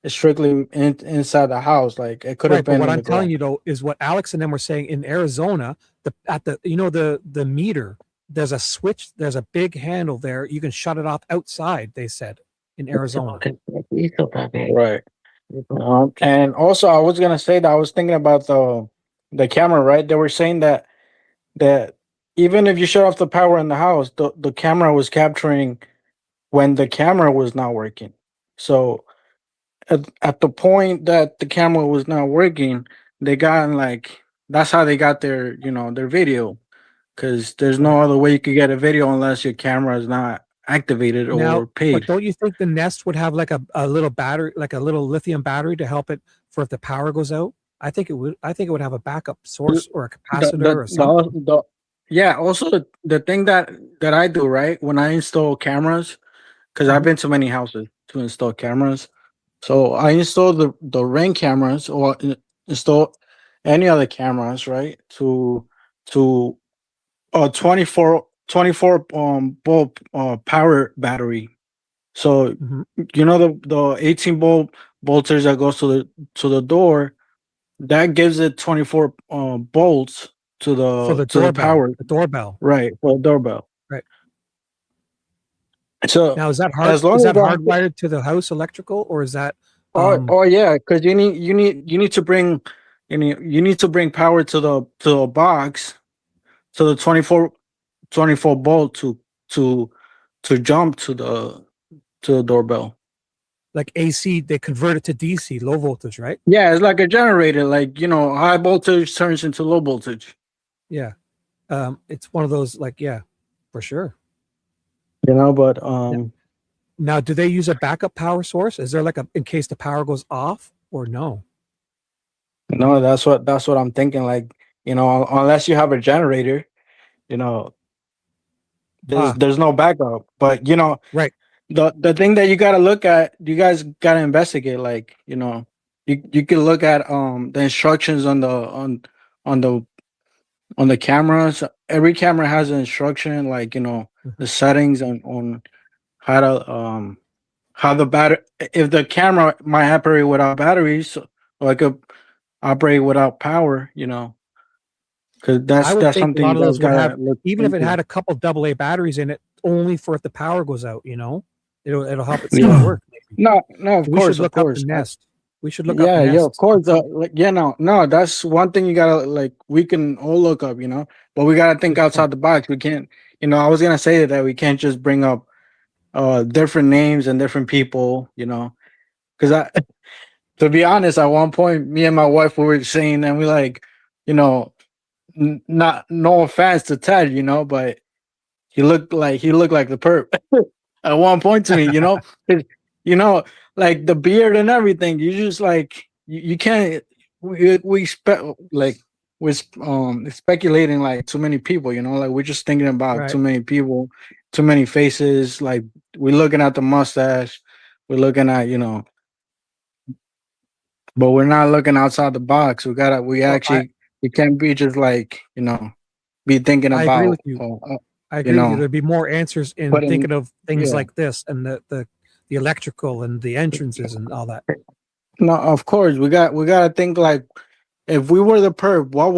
Speaker 22: strictly inside the house. Like it could have
Speaker 8: Right, but
Speaker 22: been
Speaker 8: what
Speaker 22: in
Speaker 8: I'm
Speaker 22: the
Speaker 8: telling
Speaker 22: garage.
Speaker 8: you though is what Alex and them were saying in Arizona. The meter, there's a switch, there's a big handle there. You can shut it off outside. They said in Arizona.
Speaker 22: Right. And also, I was gonna say that I was thinking about the camera. Right, they were saying that even if you shut off the power in the house, the camera was capturing when the camera was not working. So at the point that the camera was not working, they got that's how they got their video, because there's no other way you could get a video unless your camera is not activated
Speaker 8: Now,
Speaker 22: or paid.
Speaker 8: but don't you think the Nest would have like a little battery, like a little lithium battery to help it for if the power goes out? I think it would. I think it would have a backup source or a capacitor or something.
Speaker 22: Yeah, also the thing that I do, right, when I install cameras, because I've been to many houses to install cameras. So I install the Ring cameras, or install any other cameras, right? To a 24 bulb power battery. So the 18 bulb voltage that goes to the door, that gives it 24 bolts to
Speaker 8: For the
Speaker 22: the
Speaker 8: doorbell.
Speaker 22: power.
Speaker 8: The doorbell.
Speaker 22: Right, for the doorbell.
Speaker 8: Right.
Speaker 22: So
Speaker 8: Now is that
Speaker 22: as long
Speaker 8: is
Speaker 22: as
Speaker 8: that hardwired to the house electrical, or is that
Speaker 22: yeah, because you need to bring you need to bring power to the box, to the 24 volt to jump to the doorbell.
Speaker 8: like AC? They convert it to DC, low voltage, right?
Speaker 22: Yeah, it's like a generator. Like high voltage turns into low voltage.
Speaker 8: Yeah. It's one of those, like, yeah, for sure.
Speaker 22: But
Speaker 8: Now, do they use a backup power source? Is there like in case the power goes off, or no?
Speaker 22: no, that's what I'm thinking. Like unless you have a generator, there's no backup. But
Speaker 8: right.
Speaker 22: The thing that you got to look at, you guys got to investigate. Like you can look at the instructions on the cameras. Every camera has an instruction, like the settings on how to how the battery, if the camera might operate without batteries, or it could operate without power, because
Speaker 8: I would
Speaker 22: that's
Speaker 8: think a
Speaker 22: something
Speaker 8: lot
Speaker 22: you
Speaker 8: of
Speaker 22: guys
Speaker 8: those would
Speaker 22: gotta
Speaker 8: have,
Speaker 22: look
Speaker 8: even if it
Speaker 22: into.
Speaker 8: had a couple AA batteries in it, only for if the power goes out. It'll help it still
Speaker 22: Yeah.
Speaker 8: work.
Speaker 22: No, of
Speaker 8: We
Speaker 22: course,
Speaker 8: should look
Speaker 22: of
Speaker 8: up
Speaker 22: course.
Speaker 8: the Nest. We should look up
Speaker 22: Yeah,
Speaker 8: Nest.
Speaker 22: of course. No, that's one thing you gotta, like, we can all look up, but we gotta think outside the box. We can't, I was gonna say that we can't just bring up different names and different people, because to be honest, at one point, me and my wife we were saying, and we like, not no offense to Ted, but he looked like the perp at one point to me, 'cause, like the beard and everything. You just like you can't. We're speculating like too many people, like we're just thinking about
Speaker 8: Right.
Speaker 22: too many people, too many faces. Like we're looking at the mustache, we're looking at but we're not looking outside the box. We can't be just like be thinking
Speaker 8: I agree with
Speaker 22: about
Speaker 8: you. I agree with you. There'd be more answers in
Speaker 22: putting-
Speaker 8: thinking of things
Speaker 22: yeah.
Speaker 8: like this, and the electrical and the entrances and all that.
Speaker 22: No, of course we gotta think like, if we were the perp, what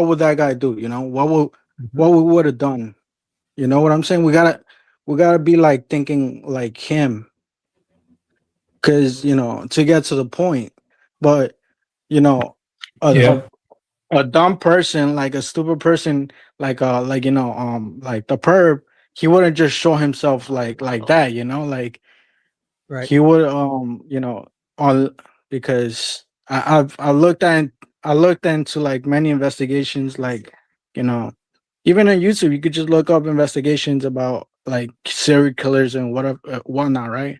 Speaker 22: would that guy do? What we would have done? You know what I'm saying? We gotta be like thinking like him, because to get to the point. But
Speaker 1: Yeah.
Speaker 22: a dumb person, like a stupid person, like like the perp, he wouldn't just show himself like that, like
Speaker 8: Right.
Speaker 22: he would all, because I looked into like many investigations, like even on YouTube you could just look up investigations about like serial killers and whatnot, right?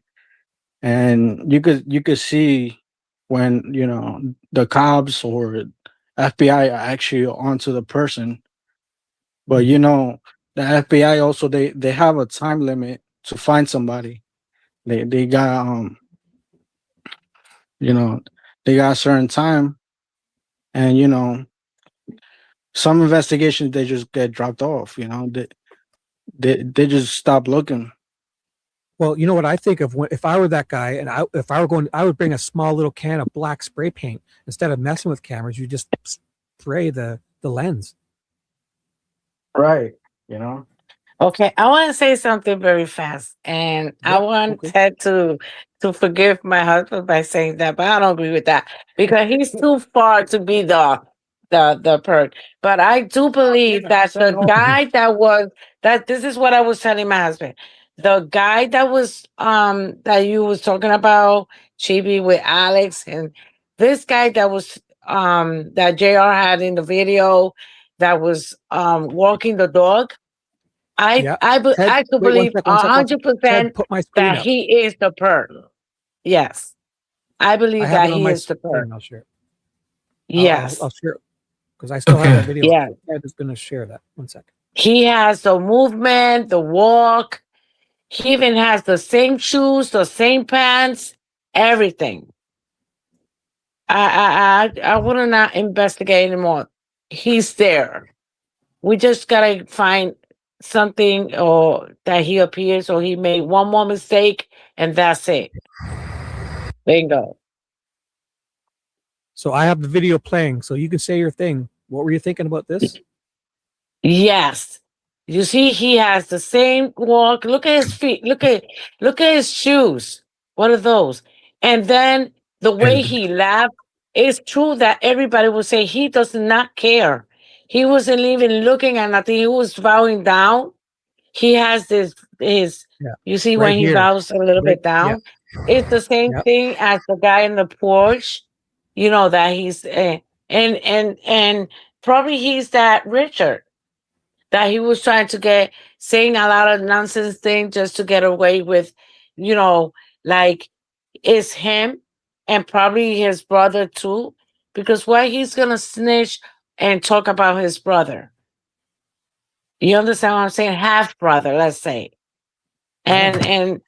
Speaker 22: And you could see when the cops or FBI are actually onto the person. But the FBI also they have a time limit to find somebody. They got they got a certain time, and some investigations they just get dropped off. They just stop looking.
Speaker 8: Well, you know what I think of if I were that guy, and if I were going, I would bring a small little can of black spray paint instead of messing with cameras. You just spray the lens.
Speaker 22: Right.
Speaker 9: Okay, I want to say something very fast, and I want Ted to forgive my husband by saying that, but I don't agree with that because he's too far to be the perk. But I do believe that the guy that this is what I was telling my husband. The guy that you was talking about, Chibi with Alex, and this guy that JR had in the video that was walking the dog. I could believe
Speaker 8: One sec. Ted,
Speaker 9: 100%
Speaker 8: put my screen
Speaker 9: that
Speaker 8: up.
Speaker 9: he is the perp. Yes, I
Speaker 8: I
Speaker 9: believe
Speaker 8: have
Speaker 9: that
Speaker 8: it on
Speaker 9: he
Speaker 8: my
Speaker 9: is the perp.
Speaker 8: screen. I'll share it.
Speaker 9: Yes,
Speaker 8: I'll share it because I still have that video.
Speaker 9: yeah.
Speaker 8: Ted is going to share that. One second.
Speaker 9: He has the movement, the walk. He even has the same shoes, the same pants, everything. I want to not investigate anymore. He's there. We just gotta find something or that he appears or he made one more mistake and that's it. Bingo.
Speaker 8: So I have the video playing, so you can say your thing. What were you thinking about this?
Speaker 9: Yes. You see, he has the same walk. Look at his feet. Look at his shoes. What are those? And then the way he laughed, it's true that everybody would say he does not care. He wasn't even looking at nothing. He was bowing down. He has his you see
Speaker 8: Right
Speaker 9: when he
Speaker 8: here.
Speaker 9: bows a little
Speaker 8: Right,
Speaker 9: bit down.
Speaker 8: yeah.
Speaker 9: It's the same
Speaker 8: Yep.
Speaker 9: thing as the guy in the porch. You know that he's and probably he's that Richard that he was trying to get saying a lot of nonsense thing just to get away with, like it's him and probably his brother too. Because why he's gonna snitch and talk about his brother? You understand what I'm saying? Half brother, let's say. And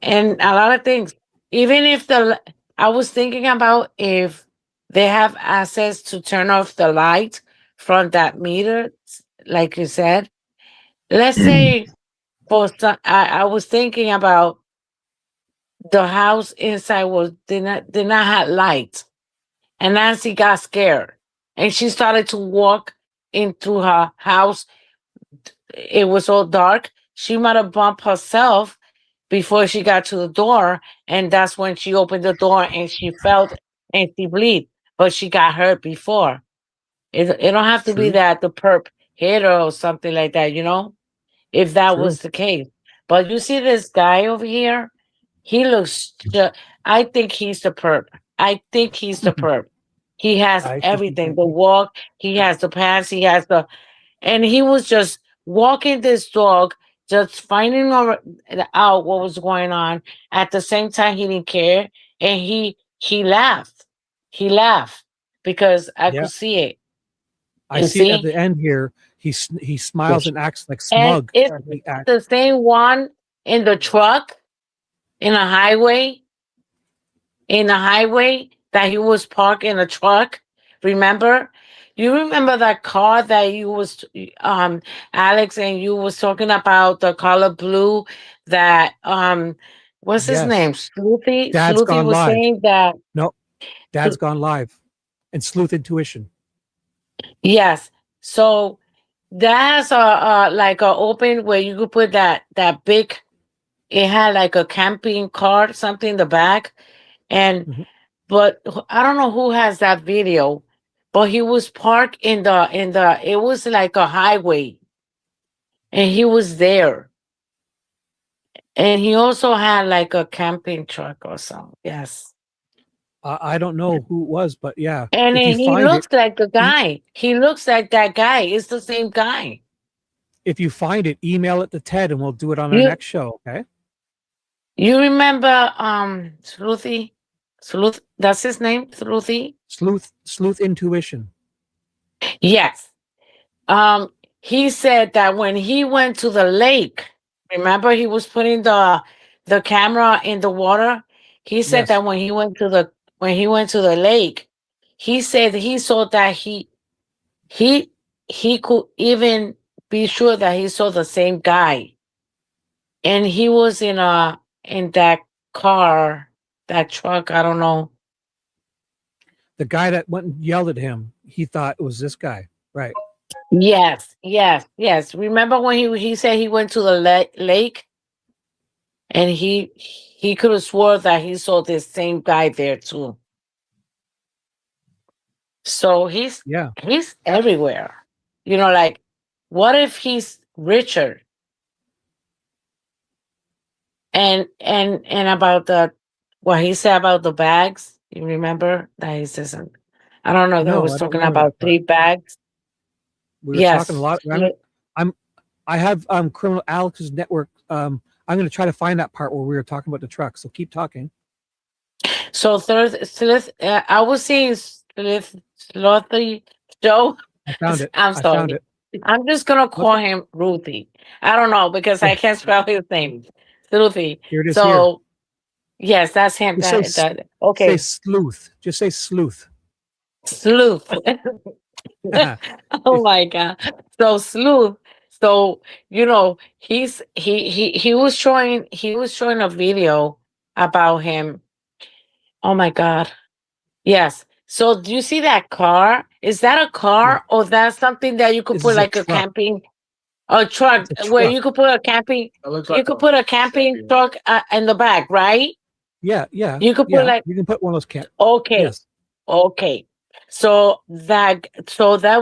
Speaker 9: a lot of things. Even if I was thinking about if they have access to turn off the light from that meter, like you said. Let's say for some, I was thinking about the house inside did not have light, and Nancy got scared, and she started to walk into her house. It was all dark. She might have bumped herself before she got to the door, and that's when she opened the door and she felt and she bleed, but she got hurt before. It don't have to be that the perp hit her or something like that, if that was the case. But you see this guy over here, he looks I think he's the perp. I think he's the perp. He has everything. The walk, he has the pants, and he was just walking this dog, just finding out what was going on. At the same time, he didn't care, and he laughed. He laughed because I
Speaker 8: Yeah.
Speaker 9: could see it.
Speaker 8: I
Speaker 9: You
Speaker 8: see it at
Speaker 9: see?
Speaker 8: the end here. He smiles and acts like
Speaker 9: And
Speaker 8: smug.
Speaker 9: it's
Speaker 8: He acts,
Speaker 9: the same one in the truck, in a highway, that he was parked in a truck. Remember? You remember that car that you was Alex and you was talking about the color blue that what's his
Speaker 8: Yes.
Speaker 9: name? Sloothy?
Speaker 8: Dad's
Speaker 9: Sloothy
Speaker 8: gone
Speaker 9: was
Speaker 8: live.
Speaker 9: saying that
Speaker 8: No, Dad's gone live. And Sleuth Intuition.
Speaker 9: yes. So that's like a open where you could put that big. It had like a camping car, something in the back, and but I don't know who has that video, but he was parked in the. It was like a highway, and he was there, and he also had like a camping truck or something. Yes,
Speaker 8: I don't know who it was, but yeah.
Speaker 9: and
Speaker 8: If you
Speaker 9: then he
Speaker 8: find
Speaker 9: looks
Speaker 8: it,
Speaker 9: like the guy. He looks like that guy. It's the same guy.
Speaker 8: if you find it, email it to Ted and we'll do it on our
Speaker 9: You
Speaker 8: next show. Okay.
Speaker 9: you remember Sloothy? Sleuth, that's his name, Sleuthy?
Speaker 8: Sleuth Intuition.
Speaker 9: Yes. He said that when he went to the lake, remember he was putting the camera in the water? He said
Speaker 8: Yes.
Speaker 9: that when he went to the lake, he said he saw that he could even be sure that he saw the same guy. And he was in that car, that truck, I don't know.
Speaker 8: The guy that went and yelled at him, he thought it was this guy. Right.
Speaker 9: Yes. Remember when he said he went to the lake and he could have swore that he saw this same guy there too. So he's everywhere. Like, what if he's Richard? And about what he said about the bags, you remember that he says, I don't know, that
Speaker 8: No,
Speaker 9: was
Speaker 8: I don't
Speaker 9: talking
Speaker 8: remember that
Speaker 9: about
Speaker 8: part.
Speaker 9: 3 bags.
Speaker 8: We were talking a lot.
Speaker 9: Yes.
Speaker 8: I have Criminal Alex's network. I'm going to try to find that part where we were talking about the truck. So keep talking.
Speaker 9: So I was seeing Slothy Joe.
Speaker 8: I found it.
Speaker 9: I'm
Speaker 8: I
Speaker 9: sorry.
Speaker 8: found it.
Speaker 9: I'm just gonna call him Ruthie. I don't know because I can't spell his name. Ruthie.
Speaker 8: Here it is.
Speaker 9: So yes, that's him.
Speaker 8: Just say
Speaker 9: Okay.
Speaker 8: Say sleuth. Just say sleuth.
Speaker 9: Sleuth. Oh my God. So sleuth. So he was showing a video about him. Oh my God. Yes. So do you see that car? Is that a car or that's something that you could
Speaker 8: This
Speaker 9: put
Speaker 8: is a
Speaker 9: like a
Speaker 8: truck.
Speaker 9: camping truck
Speaker 8: It's a
Speaker 9: where
Speaker 8: truck.
Speaker 9: you could put a camping
Speaker 8: like
Speaker 9: could put a camping truck in the back, right?
Speaker 8: Yeah.
Speaker 9: You could put
Speaker 8: You can put one of those
Speaker 9: okay.
Speaker 8: Yes.
Speaker 9: Okay. So that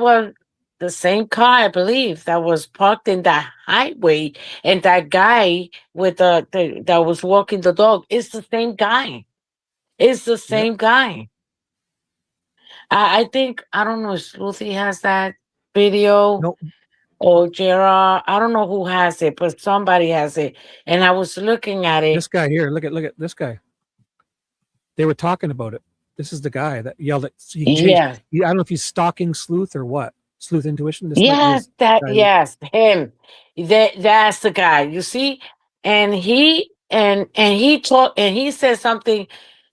Speaker 9: was the same car, I believe, that was parked in that highway, and that guy with that was walking the dog is the same guy. It's the same guy. I think I don't know if Lucy has that video
Speaker 8: Nope.
Speaker 9: or Gerard. I don't know who has it, but somebody has it. And I was looking at it.
Speaker 8: This guy here. Look at this guy. They were talking about it. This is the guy that yelled at. He changed.
Speaker 9: Yes.
Speaker 8: I don't know if he's stalking Sleuth or what. Sleuth Intuition. This
Speaker 9: Yes,
Speaker 8: might be his guy.
Speaker 9: yes, him. That's the guy. You see, and he talked and he said something.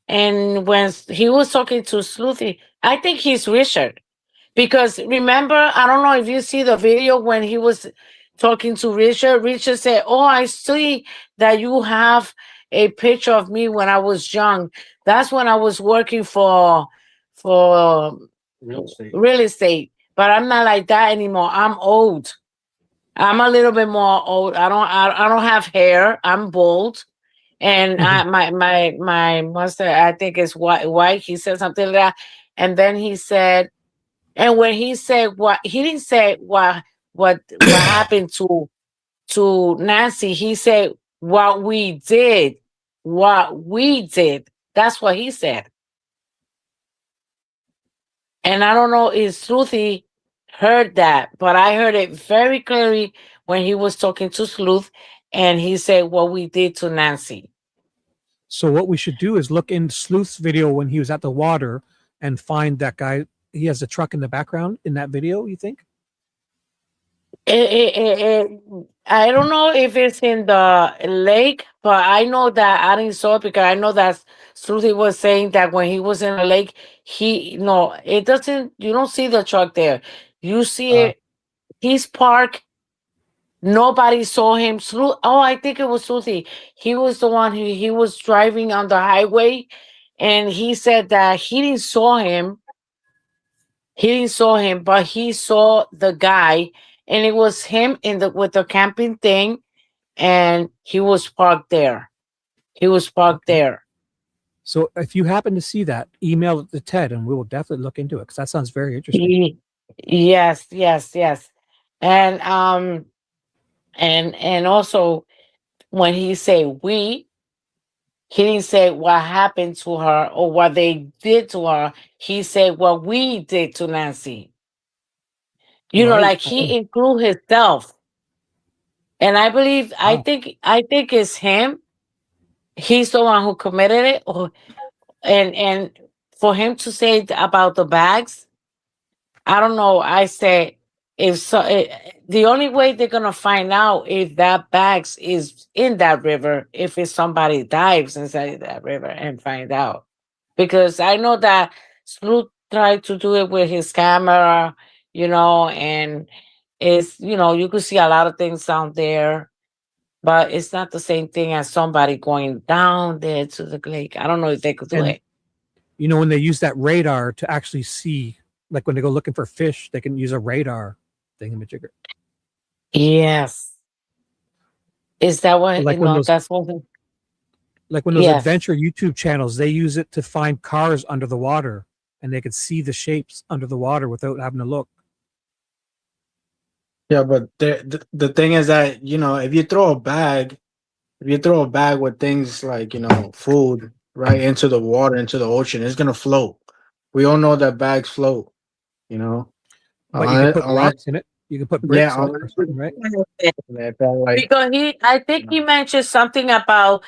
Speaker 9: And when he was talking to Sleuthy, I think he's Richard. Because remember, I don't know if you see the video when he was talking to Richard. Richard said, "Oh, I see that you have a picture of me when I was young. That's when I was working for real estate. But I'm not like that anymore. I'm old. I'm a little bit more old. I don't have hair. I'm bald." And my master, I think is white. He said something like that. And then he said, and when he said what, he didn't say what happened to Nancy. He said what we did. That's what he said. And I don't know if Sleuthie heard that, but I heard it very clearly when he was talking to Sleuth, and he said what we did to Nancy.
Speaker 8: So what we should do is look in Sleuth's video when he was at the water and find that guy. He has a truck in the background in that video. You think?
Speaker 9: I don't know if it's in the lake, but I know that I didn't saw it because I know that Sleuthie was saying that when he was in the lake, it doesn't. You don't see the truck there. You see it. He's parked. Nobody saw him. I think it was Sleuthie. He was the one who he was driving on the highway, and he said that he didn't saw him. He didn't saw him, but he saw the guy, and it was him with the camping thing, and he was parked there. There.
Speaker 8: So if you happen to see that, email it to Ted, and we will definitely look into it because that sounds very interesting.
Speaker 9: Yes. And and also when he said we, he didn't say what happened to her or what they did to her. He said what we did to Nancy. Like he include himself. And I believe, I think it's him. He's the one who committed it, and for him to say about the bags, I don't know. I say if so, the only way they're gonna find out if that bags is in that river if it's somebody dives inside that river and find out, because I know that Sleuth tried to do it with his camera, and it's you could see a lot of things down there, but it's not the same thing as somebody going down there to the lake. I don't know if they could do
Speaker 8: And
Speaker 9: it.
Speaker 8: when they use that radar to actually see, like when they go looking for fish, they can use a radar thingamajigger.
Speaker 9: Yes. Is that what?
Speaker 8: Like when those,
Speaker 9: That's what.
Speaker 8: like when those
Speaker 9: Yes.
Speaker 8: adventure YouTube channels, they use it to find cars under the water, and they could see the shapes under the water without having to look.
Speaker 22: Yeah, but the thing is that if you throw a bag with things like food right into the water, into the ocean, it's gonna float. We all know that bags float.
Speaker 8: But you can put
Speaker 22: Unless,
Speaker 8: rocks in it. You can put bricks
Speaker 22: yeah,
Speaker 8: in it or something, right?
Speaker 9: Because I think he mentioned something about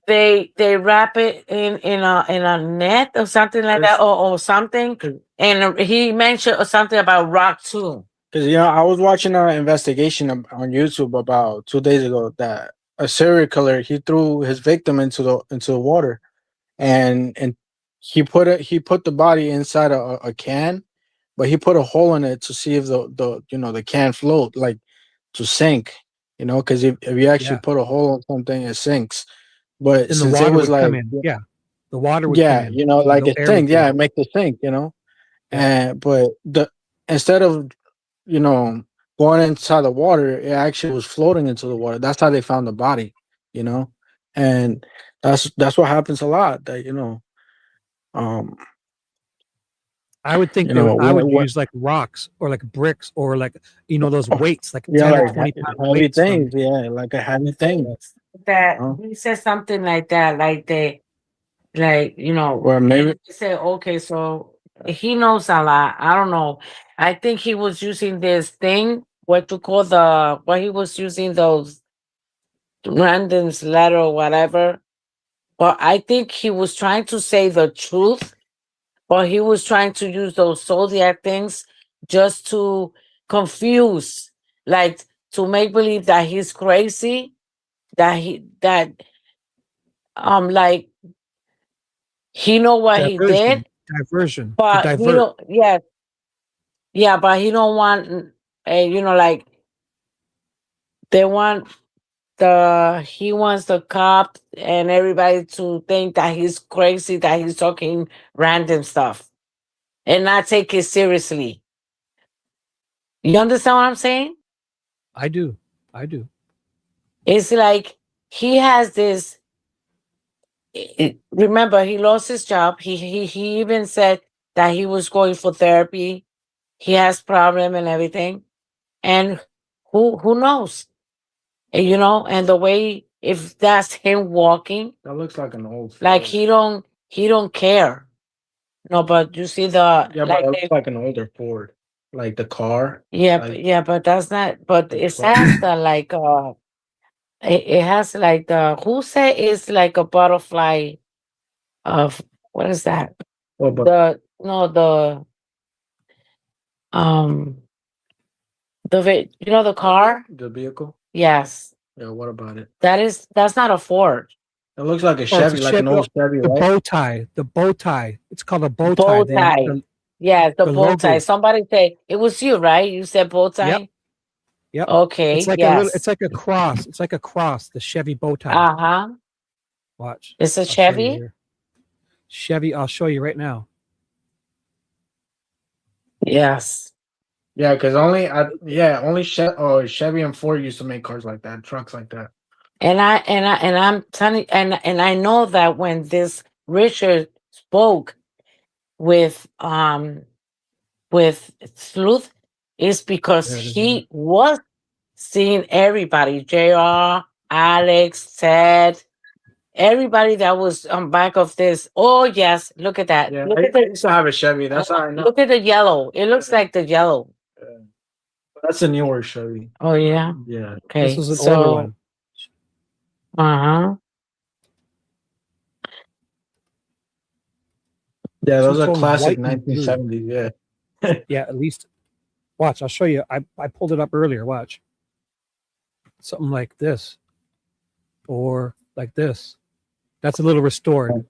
Speaker 9: they wrap it in a net or something like that, or something, and he mentioned something about rock too.
Speaker 22: Because I was watching an investigation on YouTube about 2 days ago that a serial killer, he threw his victim into the water, and he put the body inside a can, but he put a hole in it to see if the can float, like to sink. Because if you actually put a hole on something, it sinks. But
Speaker 8: Then the
Speaker 22: since it
Speaker 8: water
Speaker 22: was
Speaker 8: would come
Speaker 22: like,
Speaker 8: in. Yeah. The water would come in.
Speaker 22: like
Speaker 8: The
Speaker 22: it
Speaker 8: air would
Speaker 22: sinks,
Speaker 8: go.
Speaker 22: it makes it sink, and but instead of going inside the water, it actually was floating into the water. That's how they found the body, and that's what happens a lot. That
Speaker 8: I would think I would use like rocks or like bricks or like those weights, like 10 or 20-pound
Speaker 22: heavy
Speaker 8: weights.
Speaker 22: things, like a heavy thing.
Speaker 9: That he said something like that, like
Speaker 22: Or maybe
Speaker 9: he said, okay, so he knows a lot. I don't know. I think he was using this thing, what he was using those randoms letter or whatever. But I think he was trying to say the truth, or he was trying to use those zodiac things just to confuse, like to make believe that he's crazy, like he know what he did,
Speaker 8: Diversion.
Speaker 9: but
Speaker 8: To
Speaker 9: he
Speaker 8: divert.
Speaker 9: don't. Yeah, but he don't want. Like they want he wants the cop and everybody to think that he's crazy, that he's talking random stuff, and not take it seriously. You understand what I'm saying?
Speaker 8: I do.
Speaker 9: It's like he has this. Remember, he lost his job. He even said that he was going for therapy. He has problem and everything, and who knows? And the way, if that's him walking,
Speaker 22: that looks like an old
Speaker 9: like
Speaker 22: Ford.
Speaker 9: he don't care. No, but you see
Speaker 22: But it looks like an older Ford, like the car.
Speaker 9: but that's not. But it has the like it has like the, who said it's like a butterfly of, what is that?
Speaker 22: What, but
Speaker 9: The no the um the car.
Speaker 22: the vehicle?
Speaker 9: Yes,
Speaker 22: Yeah. What about it?
Speaker 9: that's not a Ford.
Speaker 22: It looks like a
Speaker 8: Oh, it's
Speaker 22: Chevy, like an old Chevy,
Speaker 8: the
Speaker 22: right?
Speaker 8: bow tie. The bow tie. It's called a bow tie.
Speaker 9: Bow tie. Yes, the bow tie.
Speaker 8: logo.
Speaker 9: Somebody say it was you, right? You said bow tie.
Speaker 8: Yep.
Speaker 9: Okay.
Speaker 8: It's like
Speaker 9: yes.
Speaker 8: it's like a cross. It's like a cross. The Chevy bow tie.
Speaker 9: Uh-huh.
Speaker 8: Watch.
Speaker 9: It's a
Speaker 8: I'll show you
Speaker 9: Chevy?
Speaker 8: here. Chevy. I'll show you right now.
Speaker 9: Yes.
Speaker 22: Yeah, because only Chevy and Ford used to make cars like that, trucks like that.
Speaker 9: And I'm telling, and I know that when this Richard spoke with Sleuth, is because
Speaker 22: There it is.
Speaker 9: he was seeing everybody, JR, Alex, Ted, everybody that was on back of this. Oh yes, look at that.
Speaker 22: Yeah,
Speaker 9: Look
Speaker 22: I
Speaker 9: at the
Speaker 22: used to have a Chevy. That's how I know.
Speaker 9: look at the yellow. It looks like the yellow.
Speaker 22: That's a newer Chevy.
Speaker 9: Oh yeah.
Speaker 22: Yeah.
Speaker 9: Okay.
Speaker 8: This is an older one.
Speaker 9: Uh-huh.
Speaker 22: Yeah, those are
Speaker 8: Two-tone
Speaker 22: classic
Speaker 8: white and blue.
Speaker 22: 1970s. Yeah.
Speaker 8: Yeah, at least. Watch, I'll show you. I pulled it up earlier. Watch. Something like this, or like this. That's a little restored,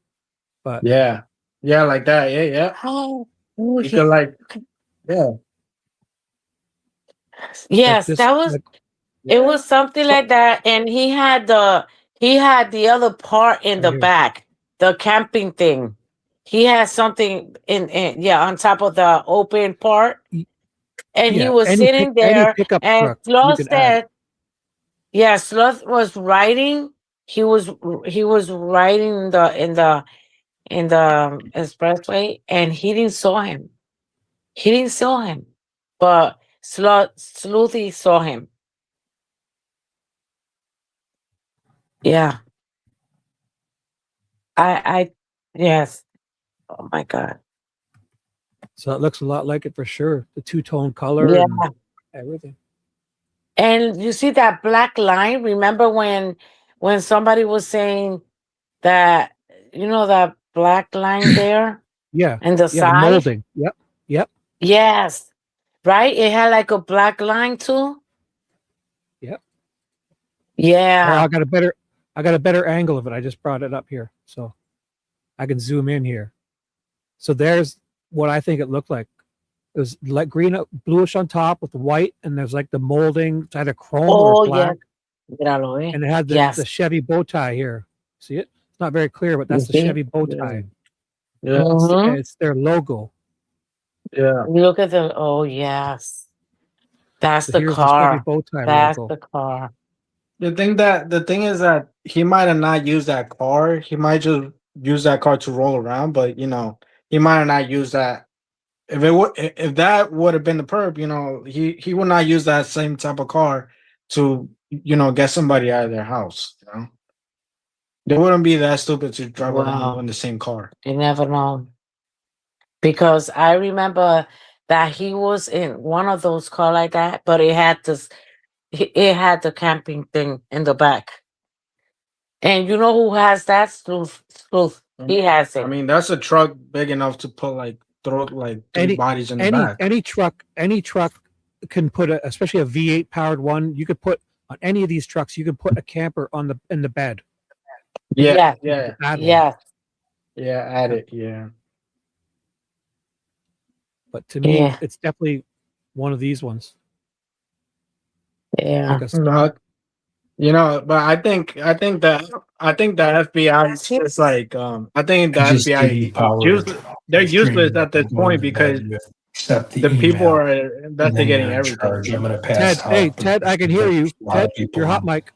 Speaker 8: but
Speaker 22: Yeah, like that. Yeah.
Speaker 9: Oh,
Speaker 22: You could like, yeah.
Speaker 9: yes,
Speaker 8: this,
Speaker 9: that was.
Speaker 8: like,
Speaker 9: It was something like that, and he had the other part in
Speaker 8: right
Speaker 9: the
Speaker 8: here.
Speaker 9: back, the camping thing. He had something in on top of the open part, and he
Speaker 8: Yeah,
Speaker 9: was sitting
Speaker 8: any
Speaker 9: there,
Speaker 8: pickup
Speaker 9: and
Speaker 8: truck you
Speaker 9: Sloth
Speaker 8: can add.
Speaker 9: said, yeah, Sloth was riding. He was riding in the expressway, and he didn't saw him. He didn't saw him, but Sleuthy saw him. Yeah, I yes. Oh my God.
Speaker 8: So it looks a lot like it for sure. The two-tone color
Speaker 9: Yeah.
Speaker 8: and everything.
Speaker 9: And you see that black line? Remember when somebody was saying that, that black line there
Speaker 8: Yeah,
Speaker 9: and the
Speaker 8: the
Speaker 9: side?
Speaker 8: molding. Yep.
Speaker 9: Yes. Right? It had like a black line too.
Speaker 8: Yep.
Speaker 9: Yeah.
Speaker 8: Oh, I got a better angle of it. I just brought it up here, so I can zoom in here. So there's what I think it looked like. It was like green, bluish on top with the white, and there's like the molding. It's either chrome or
Speaker 9: Oh,
Speaker 8: black,
Speaker 9: yes. Míralo, eh.
Speaker 8: and it had the
Speaker 9: Yes.
Speaker 8: Chevy bow tie here. See it? It's not very clear, but that's the
Speaker 9: see?
Speaker 8: Chevy bow tie.
Speaker 22: Yeah.
Speaker 8: It's their logo.
Speaker 22: Yeah.
Speaker 9: Look at oh yes. That's
Speaker 8: So
Speaker 9: the
Speaker 8: here's the Chevy
Speaker 9: car.
Speaker 8: bow tie
Speaker 9: That's
Speaker 8: logo.
Speaker 9: the car.
Speaker 22: The thing is that he might have not used that car. He might just use that car to roll around, but he might have not used that. If that would have been the perp, he would not use that same type of car to get somebody out of their house. They wouldn't be that stupid to drive around in the same car.
Speaker 9: You never know. Because I remember that he was in one of those cars like that, but it had the camping thing in the back. And you know who has that? Sleuth. He has it.
Speaker 22: I mean, that's a truck big enough to put throw three bodies in the back.
Speaker 8: Any truck can put especially a V8 powered one. You could put on any of these trucks. You could put a camper in the bed.
Speaker 22: Yeah.
Speaker 9: Yes.
Speaker 22: Yeah, add it. Yeah.
Speaker 8: But to me,
Speaker 9: Yeah.
Speaker 8: it's definitely one of these ones.
Speaker 9: Yeah.
Speaker 22: But I think that FBI is just like I think the
Speaker 1: Just give you
Speaker 22: FBI
Speaker 1: power.
Speaker 22: they're useless at this point because
Speaker 1: Accept
Speaker 22: the people
Speaker 1: email,
Speaker 22: are
Speaker 1: and then
Speaker 22: investigating
Speaker 1: you're in
Speaker 22: everything.
Speaker 1: charge. I'm going to
Speaker 8: Ted,
Speaker 1: pass
Speaker 8: hey,
Speaker 1: out.
Speaker 8: Ted, I can hear you.
Speaker 1: A lot
Speaker 8: Ted,
Speaker 1: of people
Speaker 8: your hot
Speaker 1: on.
Speaker 8: mic.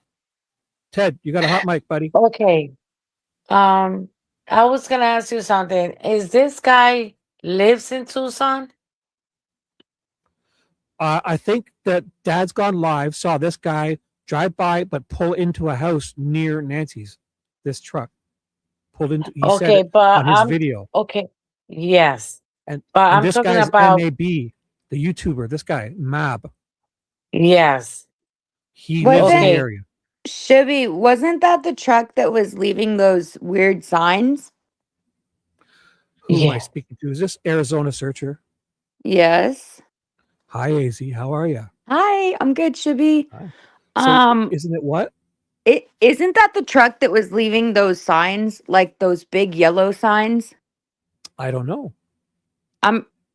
Speaker 8: Ted, you got a hot mic, buddy.
Speaker 9: Okay. I was gonna ask you something. Is this guy lives in Tucson?
Speaker 8: I think that Dad's Gone Live saw this guy drive by but pull into a house near Nancy's. This truck pulled into. He said
Speaker 9: Okay,
Speaker 8: it
Speaker 9: but
Speaker 8: on his video.
Speaker 9: okay. Yes.
Speaker 8: And
Speaker 9: But I'm
Speaker 8: this
Speaker 9: talking
Speaker 8: guy's
Speaker 9: about
Speaker 8: MAB, the YouTuber. This guy Mab.
Speaker 9: yes.
Speaker 8: He lives in the
Speaker 19: Wasn't
Speaker 8: area.
Speaker 19: Shibby, wasn't that the truck that was leaving those weird signs?
Speaker 8: Who am I
Speaker 9: Yeah.
Speaker 8: speaking to? Is this Arizona Searcher?
Speaker 19: Yes.
Speaker 8: Hi, AZ. How are you?
Speaker 19: Hi, I'm good, Shibby.
Speaker 8: So, isn't it what?
Speaker 19: Isn't that the truck that was leaving those signs, like those big yellow signs?
Speaker 8: I don't know.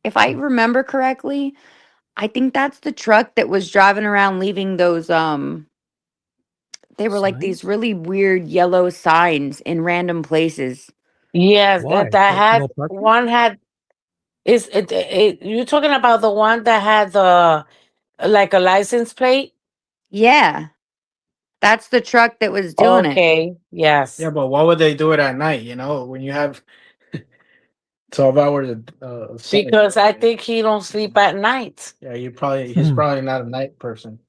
Speaker 19: If I remember correctly, I think that's the truck that was driving around leaving those they were like these
Speaker 8: Signs?
Speaker 19: really weird yellow signs in random places.
Speaker 9: Yes,
Speaker 8: Why?
Speaker 9: that had
Speaker 8: No parking?
Speaker 9: one had is it you're talking about the one that had the like a license plate?
Speaker 19: Yeah. That's the truck that was doing it.
Speaker 9: Okay, yes.
Speaker 22: Yeah, but why would they do it at night? When you have 12 hours of sleep.
Speaker 9: Because I think he don't sleep at night.
Speaker 22: Yeah, he's probably not a night person.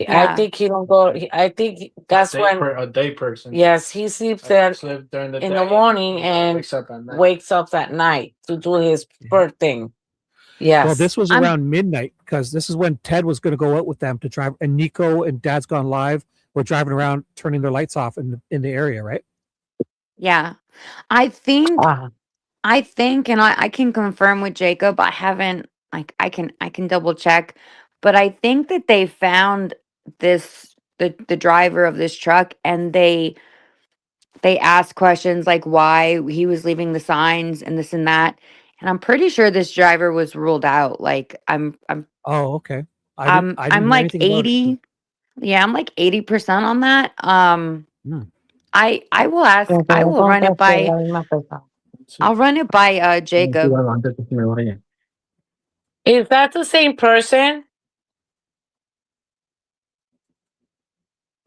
Speaker 9: I think he don't go. I think that's when
Speaker 22: A day person.
Speaker 9: yes, he sleeps
Speaker 22: Sleep during the
Speaker 9: in
Speaker 22: day,
Speaker 9: the morning and
Speaker 22: wakes up at night.
Speaker 9: to do his bird thing. Yes.
Speaker 8: Well, this was around midnight because this is when Ted was going to go out with them to drive, and Nico and Dad's Gone Live were driving around, turning their lights off in the area, right?
Speaker 19: Yeah. I think I think, and I can confirm with Jacob, I haven't, like, I can double check, but I think that they found the driver of this truck, and they asked questions like why he was leaving the signs and this and that. And I'm pretty sure this driver was ruled out. Like
Speaker 8: Oh, okay. I didn't
Speaker 19: I'm
Speaker 8: hear
Speaker 19: like
Speaker 8: anything about it.
Speaker 19: 80. Yeah, I'm like 80% on that.
Speaker 8: Hmm.
Speaker 19: I will ask, I will run it by, I'll run it by Jacob.
Speaker 9: Is that the same person?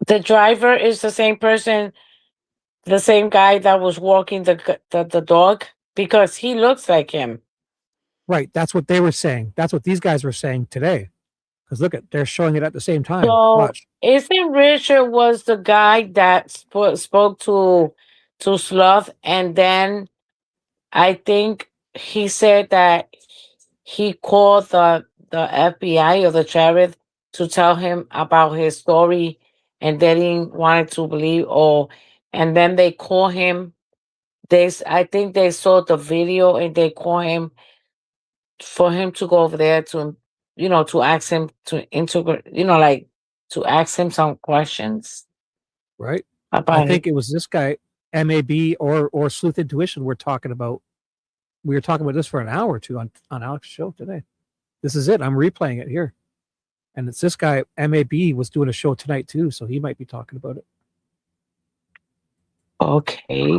Speaker 9: The driver is the same person, the same guy that was walking the dog? Because he looks like him.
Speaker 8: Right. That's what they were saying. That's what these guys were saying today. Because look at, they're showing it at the same time.
Speaker 9: So
Speaker 8: Watch.
Speaker 9: isn't Richard was the guy that spoke to Sloth, and then I think he said that he called the FBI or the sheriff to tell him about his story, and they didn't want to believe, or and then they call him. I think they saw the video and they call him for him to go over there to, to ask him to integrate, like to ask him some questions
Speaker 8: Right.
Speaker 9: about
Speaker 8: I think
Speaker 9: it.
Speaker 8: it was this guy, MAB or Sleuth Intuition, we're talking about. We were talking about this for an hour or two on Alex's show today. This is it. I'm replaying it here. And it's this guy, MAB, was doing a show tonight too, so he might be talking about it.
Speaker 9: Okay.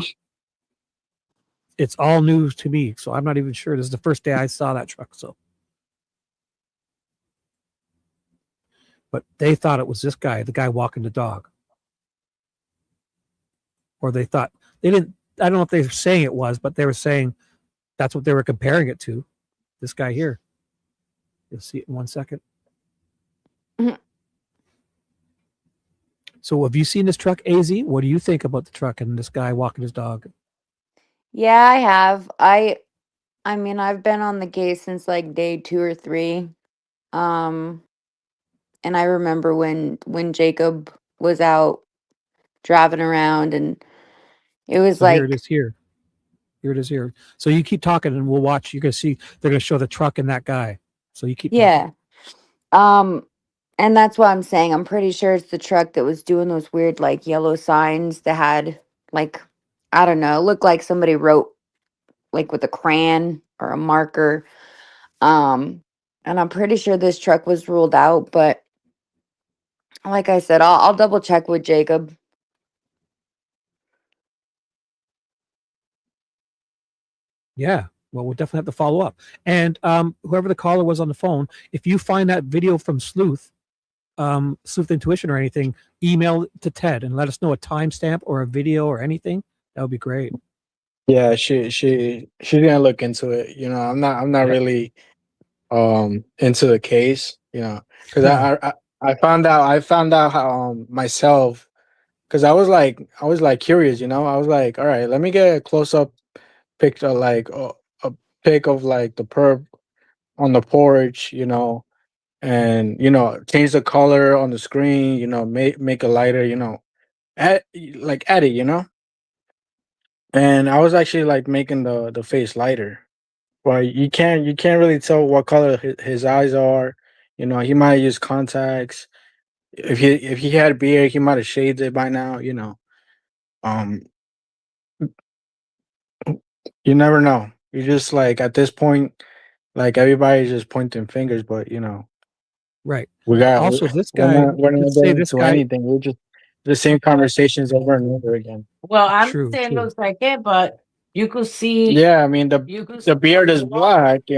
Speaker 8: It's all news to me, so I'm not even sure. This is the first day I saw that truck, so. But they thought it was this guy, the guy walking the dog. Or they thought, they didn't, I don't know if they were saying it was, but they were saying that's what they were comparing it to. This guy here. You'll see it in 1 second.
Speaker 19: Mhm.
Speaker 8: So have you seen this truck, AZ? What do you think about the truck and this guy walking his dog?
Speaker 19: Yeah, I have. I mean, I've been on the case since like day 2 or 3. Um, and I remember when Jacob was out driving around, and it was
Speaker 8: So here it
Speaker 19: like,
Speaker 8: is here. Here it is here. So you keep talking and we'll watch. You're going to see, they're going to show the truck and that guy. So you keep talking.
Speaker 19: yeah. And that's why I'm saying I'm pretty sure it's the truck that was doing those weird like yellow signs that had like, I don't know, looked like somebody wrote like with a crayon or a marker. And I'm pretty sure this truck was ruled out, but like I said, I'll double check with Jacob.
Speaker 8: Yeah. Well, we'll definitely have to follow up. And whoever the caller was on the phone, if you find that video from Sleuth Intuition or anything, email it to Ted and let us know a timestamp or a video or anything. That would be great.
Speaker 22: Yeah, she's gonna look into it. I'm not really into the case, because I found out how myself, because I was like curious, I was like, all right, let me get a close up picture, like a pic of like the perp on the porch, and change the color on the screen, make it lighter, add it, and I was actually like making the face lighter. Well, you can't really tell what color his eyes are. He might use contacts. If he had beard, he might have shaved it by now. Um, you never know. You just like at this point, like everybody's just pointing fingers, but
Speaker 8: Right.
Speaker 22: we got
Speaker 8: Also, this
Speaker 22: we're
Speaker 8: guy,
Speaker 22: not
Speaker 8: let's say
Speaker 22: getting
Speaker 8: this
Speaker 22: into
Speaker 8: guy.
Speaker 22: anything. We're just the same conversations over and over again.
Speaker 9: Well, I'm
Speaker 8: True,
Speaker 9: saying
Speaker 8: true.
Speaker 9: looks like it, but you could see
Speaker 22: Yeah, I mean
Speaker 9: you could
Speaker 22: the beard is black. The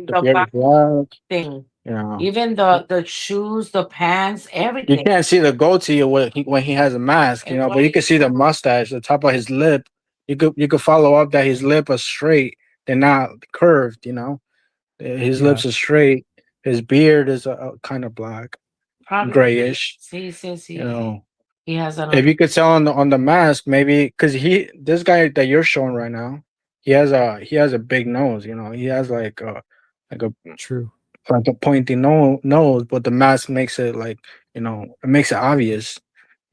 Speaker 9: the
Speaker 22: beard is
Speaker 9: back
Speaker 22: black.
Speaker 9: thing.
Speaker 22: You
Speaker 9: Even the shoes, the pants,
Speaker 22: You
Speaker 9: everything.
Speaker 22: can't see the goatee when he has a mask, but you can see the mustache, the top of his lip. You could follow up that his lip is straight, they're not curved. His
Speaker 8: Yeah.
Speaker 22: lips are straight. His beard is kind of black,
Speaker 9: Probably
Speaker 22: grayish.
Speaker 9: see,
Speaker 22: You
Speaker 9: he has
Speaker 22: If
Speaker 9: an
Speaker 22: you could tell on the mask, maybe because this guy that you're showing right now, he has a big nose. He has like a
Speaker 8: True.
Speaker 22: like a pointy nose, but the mask makes it like it makes it obvious.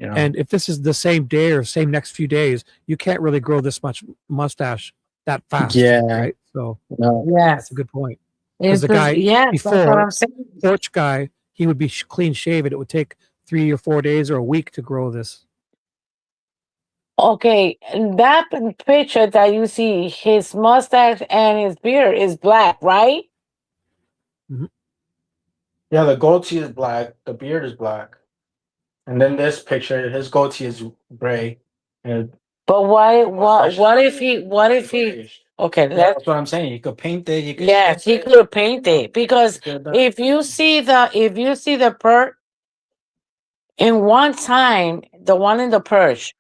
Speaker 8: And if this is the same day or same next few days, you can't really grow this much mustache that fast.
Speaker 22: Yeah.
Speaker 8: Right. So
Speaker 22: No.
Speaker 8: that's
Speaker 9: Yes.
Speaker 8: a good point.
Speaker 9: It's
Speaker 8: Because the
Speaker 9: just,
Speaker 8: guy
Speaker 9: yes, that's what
Speaker 8: before,
Speaker 9: I'm saying.
Speaker 8: porch guy, he would be clean shaven. It would take 3 or 4 days or a week to grow this.
Speaker 9: Okay, in that picture that you see, his mustache and his beard is black, right?
Speaker 22: Yeah, the goatee is black. The beard is black. And then this picture, his goatee is gray. And
Speaker 9: But why?
Speaker 22: mustache
Speaker 9: What
Speaker 22: is
Speaker 9: if he? What if he?
Speaker 22: grayish.
Speaker 9: Okay,
Speaker 22: Yeah,
Speaker 9: let's.
Speaker 22: that's what I'm saying. You could paint it. You could
Speaker 9: Yes,
Speaker 22: shape
Speaker 9: he
Speaker 22: it.
Speaker 9: could paint it because
Speaker 22: You could,
Speaker 9: if you see the in one time, the one in the porch,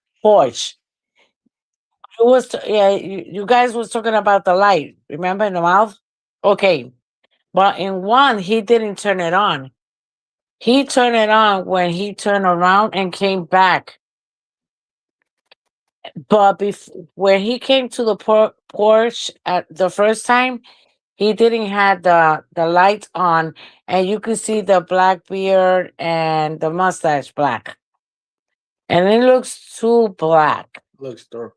Speaker 9: it was yeah. You guys was talking about the light. Remember in the mouth? Okay, but in one he didn't turn it on. He turned it on when he turned around and came back. But when he came to the porch at the first time, he didn't have the lights on, and you could see the black beard and the mustache black, and it looks too black.
Speaker 22: looks dark.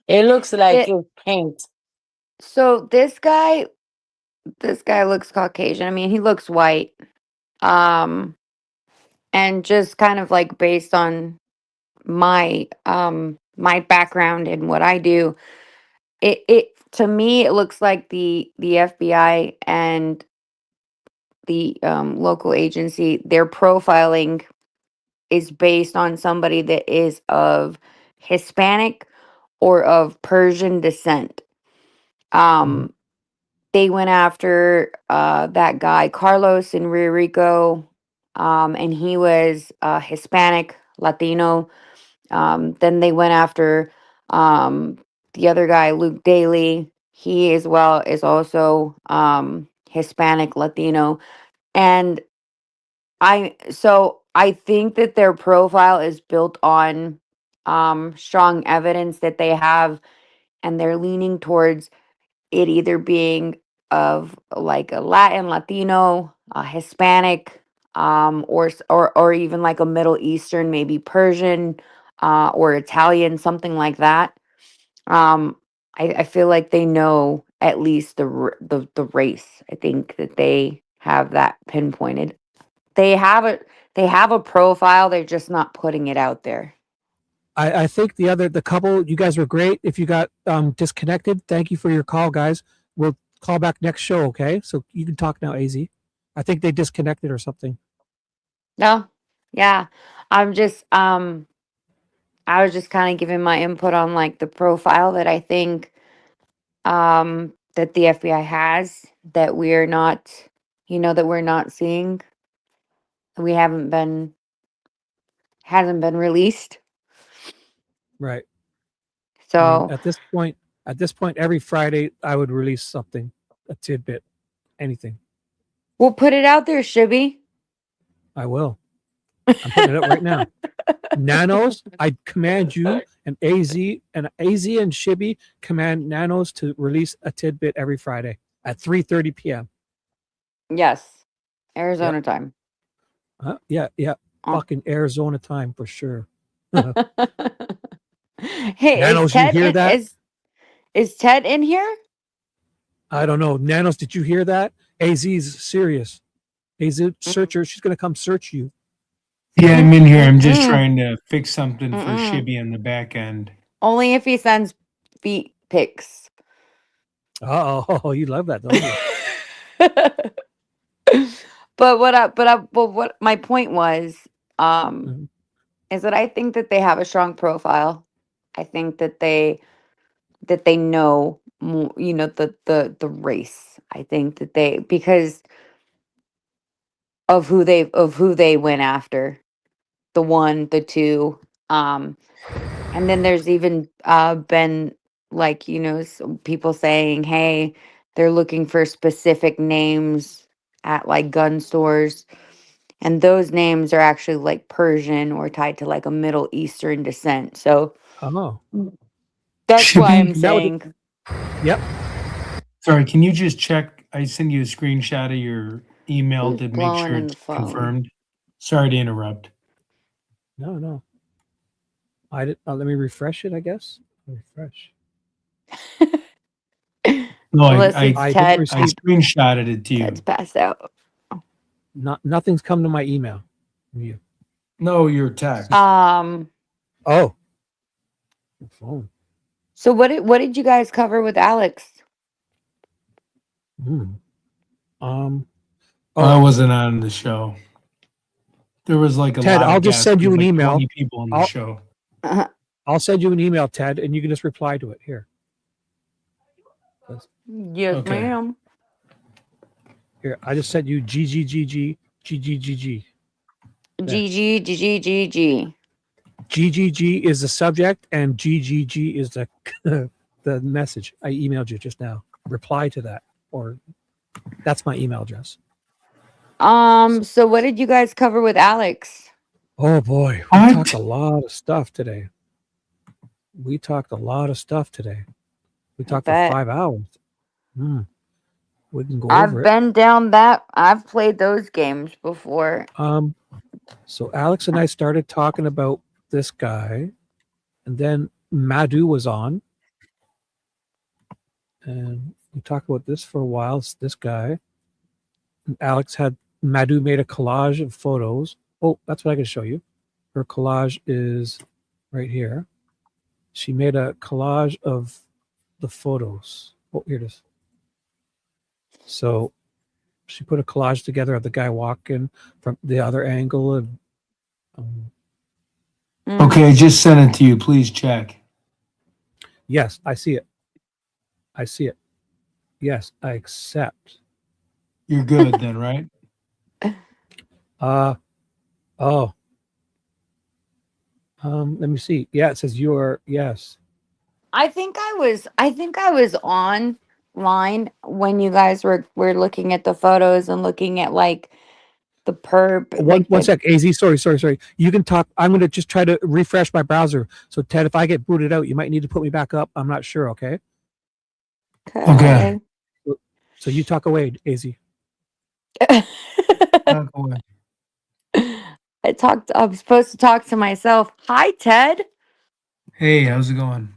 Speaker 9: It looks like
Speaker 19: It,
Speaker 9: it's paint.
Speaker 19: so this guy looks Caucasian. I mean, he looks white. And just kind of like based on my background and what I do, it to me it looks like the FBI and the local agency, their profiling is based on somebody that is of Hispanic or of Persian descent. Um, they went after that guy Carlos in Rio Rico, and he was Hispanic, Latino. Then they went after the other guy, Luke Daly. He as well is also Hispanic, Latino, and I think that their profile is built on strong evidence that they have, and they're leaning towards it either being of like a Latin, Latino, Hispanic, or even like a Middle Eastern, maybe Persian, or Italian, something like that. Um, I feel like they know at least the race. I think that they have that pinpointed. They have it. They have a profile. They're just not putting it out there.
Speaker 8: I think the couple, you guys were great. If you got disconnected, thank you for your call, guys. We'll call back next show, okay? So you can talk now, AZ. I think they disconnected or something.
Speaker 19: No, yeah. I'm just I was just kind of giving my input on like the profile that I think that the FBI has that we're not, that we're not seeing. We haven't been hasn't been released.
Speaker 8: Right. I mean,
Speaker 19: So
Speaker 8: at this point, every Friday I would release something, a tidbit, anything.
Speaker 19: we'll put it out there, Shibby.
Speaker 8: I will. I'm putting it up right now. Nanos, I command you and AZ and Shibby command Nanos to release a tidbit every Friday at 3:30 p.m.
Speaker 19: Yes. Arizona time.
Speaker 8: Yeah.
Speaker 19: Oh.
Speaker 8: Fucking Arizona time for sure.
Speaker 19: Hey,
Speaker 8: Nanos, you hear that?
Speaker 19: Is Ted in here?
Speaker 8: I don't know. Nanos, did you hear that? AZ's serious. AZ searcher, she's gonna come search you.
Speaker 1: Yeah, I'm in here. I'm just trying to fix something for Shibby in the back end.
Speaker 19: Only if he sends feet pics.
Speaker 8: Oh, you love that, don't you?
Speaker 19: But what my point was is that I think that they have a strong profile. I think that they know more, the race. I think that they, because of who they went after, the one, the two, and then there's even been like, some people saying, hey, they're looking for specific names at like gun stores, and those names are actually like Persian or tied to like a Middle Eastern descent. So that's why I'm saying.
Speaker 8: Yep.
Speaker 1: Sorry, can you just check? I send you a screenshot of your email
Speaker 19: Who's
Speaker 1: to make
Speaker 19: blowing
Speaker 1: sure
Speaker 19: in
Speaker 1: it's
Speaker 19: the phone?
Speaker 1: confirmed. Sorry to interrupt.
Speaker 8: No. I did. Let me refresh it. I guess refresh.
Speaker 1: No,
Speaker 2: Unless it's
Speaker 8: I
Speaker 2: Ted.
Speaker 8: didn't
Speaker 1: I
Speaker 8: receive.
Speaker 1: screenshotted it to you.
Speaker 2: Ted's passed out.
Speaker 8: Nothing's come to my email from you.
Speaker 1: No, your text.
Speaker 19: Um.
Speaker 8: Oh. Your phone.
Speaker 19: So what did you guys cover with Alex?
Speaker 1: I wasn't on the show. There was like a
Speaker 8: Ted,
Speaker 1: lot
Speaker 8: I'll
Speaker 1: of
Speaker 8: just
Speaker 1: guests.
Speaker 8: send you
Speaker 1: There was
Speaker 8: an
Speaker 1: like
Speaker 8: email.
Speaker 1: 20 people on the show.
Speaker 8: I'll send you an email, Ted, and you can just reply to it here.
Speaker 19: Yes,
Speaker 1: Okay.
Speaker 19: ma'am.
Speaker 8: Here, I just sent you GGGG.
Speaker 19: GG.
Speaker 8: GGG is the subject, and GGG is the the message. I emailed you just now. Reply to that, or that's my email address.
Speaker 19: So what did you guys cover with Alex?
Speaker 8: Oh boy, we talked a lot of stuff today. We talked for 5 hours. We can go over
Speaker 19: I've
Speaker 8: it.
Speaker 19: been down that. I've played those games before.
Speaker 8: So Alex and I started talking about this guy, and then Madhu was on, and we talked about this for a while. It's this guy. And Madhu made a collage of photos. Oh, that's what I can show you. Her collage is right here. She made a collage of the photos. Oh, here it is. So she put a collage together of the guy walking from the other angle, and
Speaker 1: Okay, I just sent it to you. Please check.
Speaker 8: yes, I see it. I see it. Yes, I accept.
Speaker 1: You're good then, right?
Speaker 8: Let me see. Yeah, it says you're yes.
Speaker 19: I think I was online when you guys were looking at the photos and looking at like the perp.
Speaker 8: One sec, AZ. Sorry. You can talk. I'm gonna just try to refresh my browser. So Ted, if I get booted out, you might need to put me back up. I'm not sure. Okay.
Speaker 1: Okay.
Speaker 8: So you talk away, AZ.
Speaker 1: Talk away.
Speaker 19: I'm supposed to talk to myself. Hi, Ted.
Speaker 1: Hey, how's it going?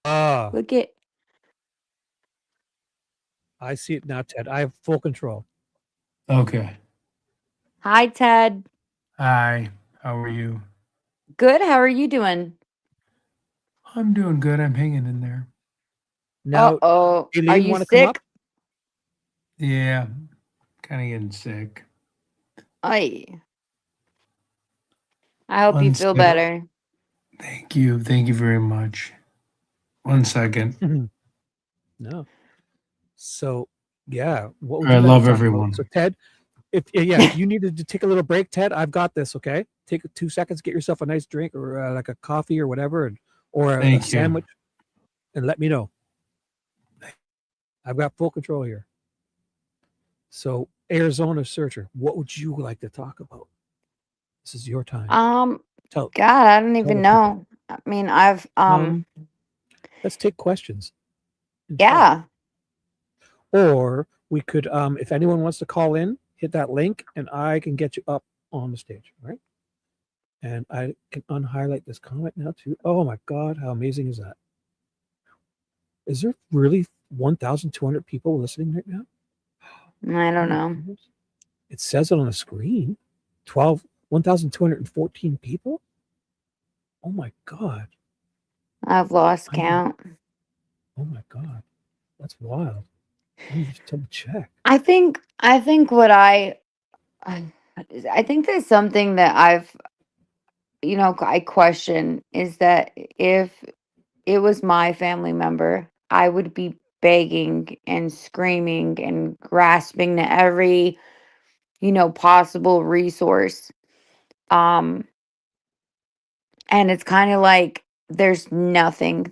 Speaker 19: Look at.
Speaker 8: I see it now, Ted. I have full control.
Speaker 1: Okay.
Speaker 19: Hi, Ted.
Speaker 1: Hi. How are you?
Speaker 19: Good. How are you doing?
Speaker 1: I'm doing good. I'm hanging in there.
Speaker 8: Now,
Speaker 19: Are
Speaker 8: Elaine,
Speaker 19: you
Speaker 8: wanna come up?
Speaker 19: sick?
Speaker 1: Yeah, kind of getting sick.
Speaker 19: I hope you feel
Speaker 1: Unsick.
Speaker 19: better.
Speaker 1: Thank you. Thank you very much. 1 second.
Speaker 8: No. So yeah, what would
Speaker 1: I
Speaker 8: you like
Speaker 1: love
Speaker 8: to talk
Speaker 1: everyone.
Speaker 8: about? So Ted, if you needed to take a little break, Ted, I've got this. Okay, take 2 seconds, get yourself a nice drink or like a coffee or whatever, or a
Speaker 1: Thank you.
Speaker 8: sandwich, and let me know. I've got full control here. So Arizona Searcher, what would you like to talk about? This is your time. Tell.
Speaker 19: God, I don't
Speaker 8: tell
Speaker 19: even
Speaker 8: the
Speaker 19: know. I mean, I've
Speaker 8: Let's take questions.
Speaker 19: yeah.
Speaker 8: Or we could, if anyone wants to call in, hit that link, and I can get you up on the stage, right? And I can unhighlight this comment now too. Oh my God, how amazing is that? Is there really 1,200 people listening right now?
Speaker 19: I don't know.
Speaker 8: It says it on the screen. 1,214 people? Oh my God.
Speaker 19: I've lost count.
Speaker 8: Oh my God. That's wild. Let me just double check.
Speaker 19: I think what I think there's something that I question is that if it was my family member, I would be begging and screaming and grasping to every, possible resource. And it's kind of like there's nothing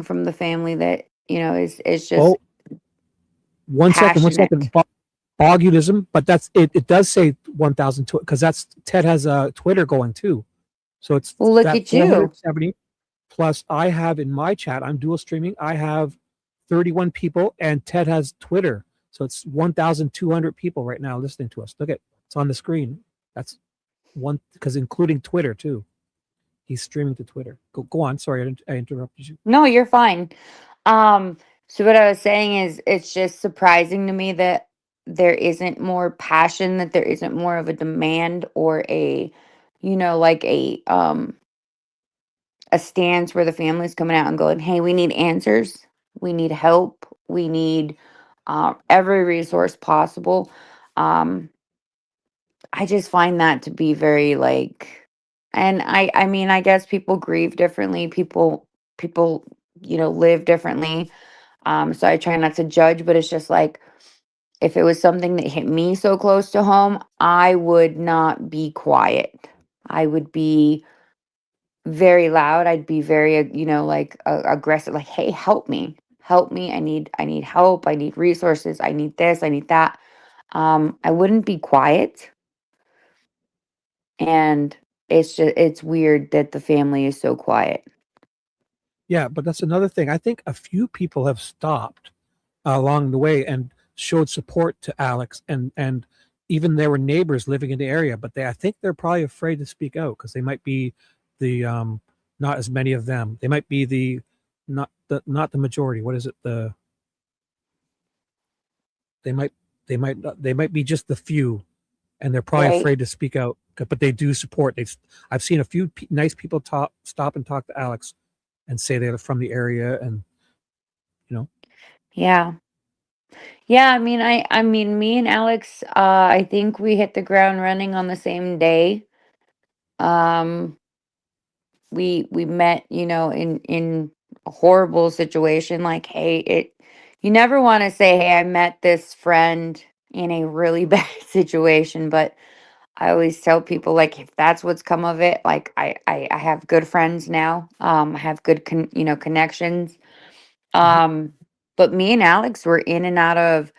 Speaker 19: from the family that, is just
Speaker 8: One second.
Speaker 19: passionate.
Speaker 8: Bogulism, but that's it. It does say 1,000 because that's Ted has a Twitter going too. So it's
Speaker 19: Well, look
Speaker 8: that
Speaker 19: at you.
Speaker 8: 470 plus I have in my chat. I'm dual streaming. I have 31 people, and Ted has Twitter. So it's 1,200 people right now listening to us. Look at it's on the screen. That's one because including Twitter too. He's streaming to Twitter. Go on. Sorry, I interrupted you.
Speaker 19: No, you're fine. So what I was saying is it's just surprising to me that there isn't more passion, that there isn't more of a demand or like a stance where the family's coming out and going, hey, we need answers, we need help, we need every resource possible. Um, I just find that to be very and I mean, I guess people grieve differently. People, live differently. So I try not to judge, but it's just like, if it was something that hit me so close to home, I would not be quiet. I would be very loud. I'd be very, aggressive, like, hey, help me. Help me. I need help. I need resources. I need this. I need that. I wouldn't be quiet. And it's weird that the family is so quiet.
Speaker 8: Yeah, but that's another thing. I think a few people have stopped along the way and showed support to Alex, and even there were neighbors living in the area, but I think they're probably afraid to speak out because they might be the not as many of them. They might be the not the majority. What is it? They might be just the few, and they're probably
Speaker 19: Right.
Speaker 8: afraid to speak out. But they do support. I've seen a few nice people stop and talk to Alex and say they're from the area, and
Speaker 19: Yeah. Yeah, I mean me and Alex, I think we hit the ground running on the same day. Um we met, in a horrible situation, like, hey, you never want to say, hey, I met this friend in a really bad situation, but I always tell people, like, if that's what's come of it, like, I have good friends now. I have good connections. But me and Alex were in and out of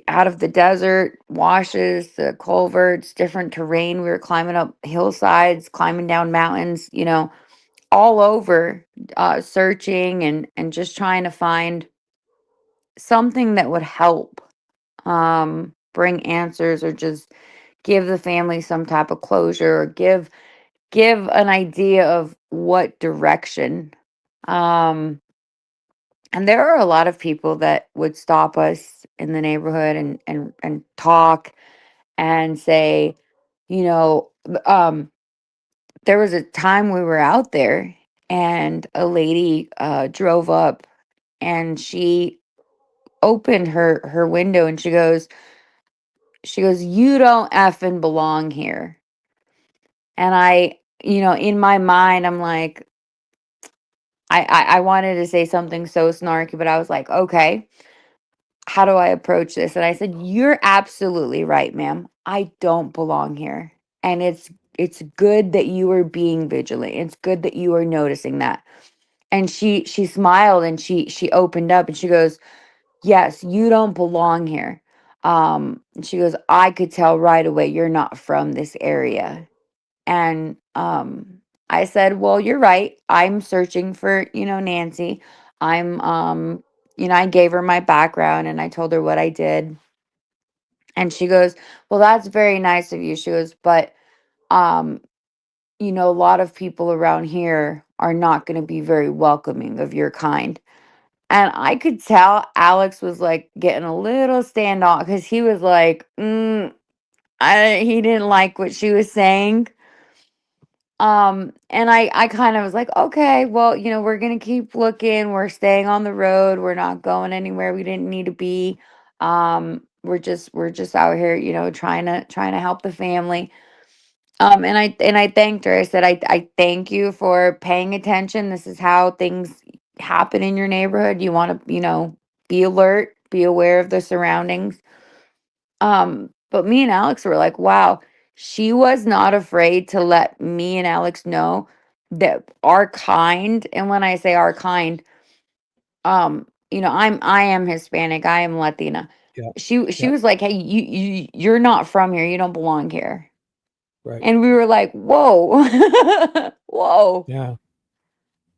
Speaker 19: out of the desert, washes, the culverts, different terrain. We were climbing up hillsides, climbing down mountains, all over, searching and just trying to find something that would help, bring answers, or just give the family some type of closure, or give an idea of what direction. Um, And there are a lot of people that would stop us in the neighborhood and talk and say, you know, there was a time we were out there and a lady drove up and she opened her window and she goes, you don't effing belong here. And in my mind, I'm like, I wanted to say something so snarky, but I was like, okay, how do I approach this? And I said, you're absolutely right, ma'am. I don't belong here. And it's good that you are being vigilant. It's good that you are noticing that. And she smiled and she opened up and she goes, yes, you don't belong here. And she goes, I could tell right away you're not from this area. And I said, well, you're right. I'm searching for, Nancy. I'm I gave her my background and I told her what I did. And she goes, well, that's very nice of you. She goes, but um, a lot of people around here are not going to be very welcoming of your kind. And I could tell Alex was like getting a little standoff because he was like, he didn't like what she was saying. And I kind of was like, okay, well, we're gonna keep looking. We're staying on the road. We're not going anywhere we didn't need to be. We're just out here, trying to help the family. And I thanked her. I said, I thank you for paying attention. This is how things happen in your neighborhood. You want to, be alert, be aware of the surroundings. But me and Alex were like, wow, she was not afraid to let me and Alex know that our kind, and when I say our kind, I am Hispanic, I am Latina.
Speaker 8: yeah,
Speaker 19: She was like, hey, you're not from here, you don't belong here.
Speaker 8: right.
Speaker 19: And we were like, whoa. Whoa.
Speaker 8: Yeah.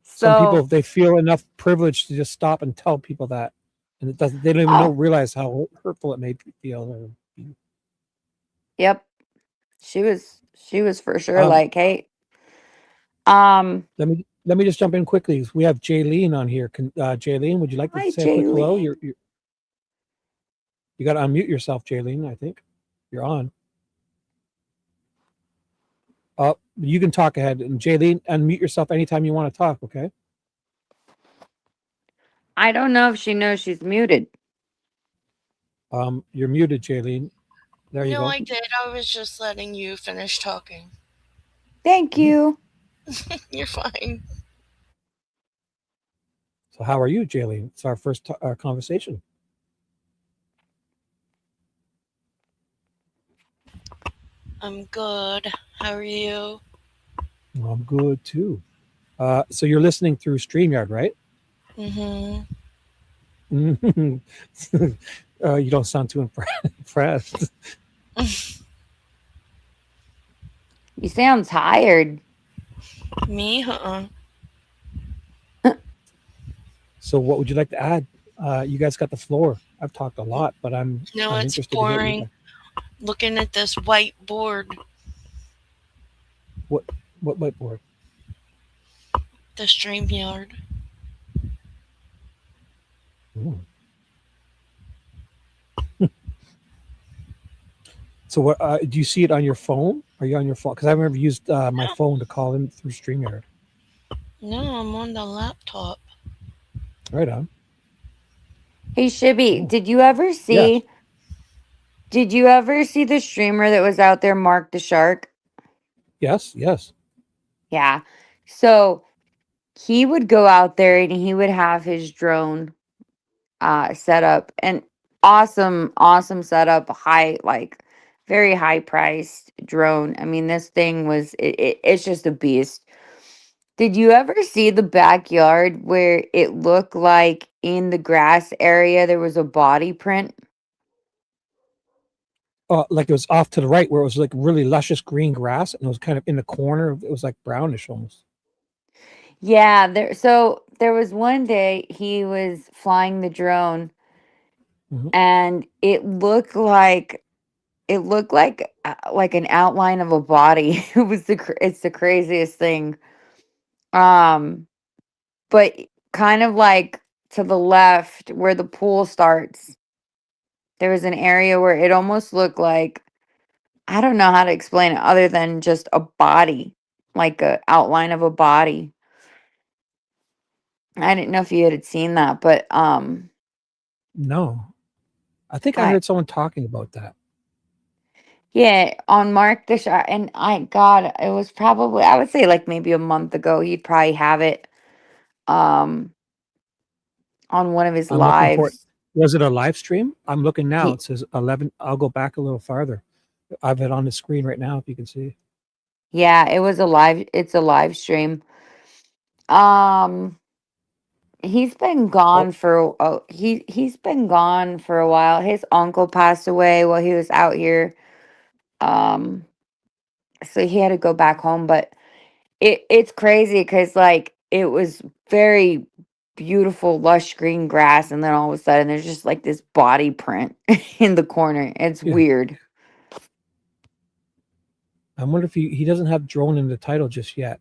Speaker 8: Some
Speaker 19: So,
Speaker 8: people, they feel enough privilege to just stop and tell people that, and they don't even realize how hurtful it made feel.
Speaker 19: yep. She was for sure
Speaker 8: Um,
Speaker 19: like, hey,
Speaker 8: let me let me just jump in quickly. We have Jaylene on here. Jaylene, would you like to
Speaker 19: Hi,
Speaker 8: say a quick hello?
Speaker 19: Jaylene.
Speaker 8: You got to unmute yourself, Jaylene. I think you're on. You can talk ahead, and Jaylene, unmute yourself anytime you want to talk. Okay.
Speaker 19: I don't know if she knows she's muted.
Speaker 8: You're muted, Jaylene. There you
Speaker 3: No,
Speaker 8: go.
Speaker 3: I did. I was just letting you finish talking.
Speaker 19: Thank you.
Speaker 3: You're fine.
Speaker 8: So, how are you, Jaylene? It's our first conversation.
Speaker 3: I'm good. How are you?
Speaker 8: I'm good too. So you're listening through StreamYard, right?
Speaker 3: Mm-hmm.
Speaker 8: You don't sound too impressed.
Speaker 19: You sound tired.
Speaker 3: Me?
Speaker 8: So what would you like to add? You guys got the floor. I've talked a lot, but I'm
Speaker 3: No, it's
Speaker 8: interested to hear what you
Speaker 3: boring.
Speaker 8: guys.
Speaker 3: Looking at this whiteboard.
Speaker 8: What whiteboard?
Speaker 3: The StreamYard.
Speaker 8: So what do you see it on your phone? Are you on your phone? Because I've never used my phone to call in through StreamYard.
Speaker 3: No, I'm on the laptop.
Speaker 8: Right on.
Speaker 19: Hey, Shibby, did you ever see? Did you ever see the streamer that was out there, Mark the Shark?
Speaker 8: Yes.
Speaker 19: Yeah. So he would go out there and he would have his drone set up, and awesome setup, very high priced drone. I mean, this thing was it's just a beast. Did you ever see the backyard where it looked like in the grass area there was a body print?
Speaker 8: Like it was off to the right where it was like really luscious green grass, and it was kind of in the corner. It was like brownish almost.
Speaker 19: Yeah, there was one day he was flying the drone and it looked like an outline of a body. It's the craziest thing. But kind of like to the left where the pool starts, there was an area where it almost looked like, I don't know how to explain it other than just a body, like a outline of a body. I didn't know if you had seen that, but
Speaker 8: No, I think I heard someone talking about that.
Speaker 19: yeah, on Mark the Shark, and God, it was probably, I would say, like maybe a month ago. He'd probably have it on one of his
Speaker 8: I'm looking for it.
Speaker 19: lives.
Speaker 8: Was it a live stream? I'm looking now.
Speaker 19: He-
Speaker 8: It says 11. I'll go back a little farther. I have it on the screen right now if you can see.
Speaker 19: Yeah, it's a live stream. He's been gone he's been gone for a while. His uncle passed away while he was out here. Um, so he had to go back home, but it's crazy because like it was very beautiful lush green grass, and then all of a sudden there's just like this body print in the corner. It's weird.
Speaker 8: I wonder if he doesn't have drone in the title just yet.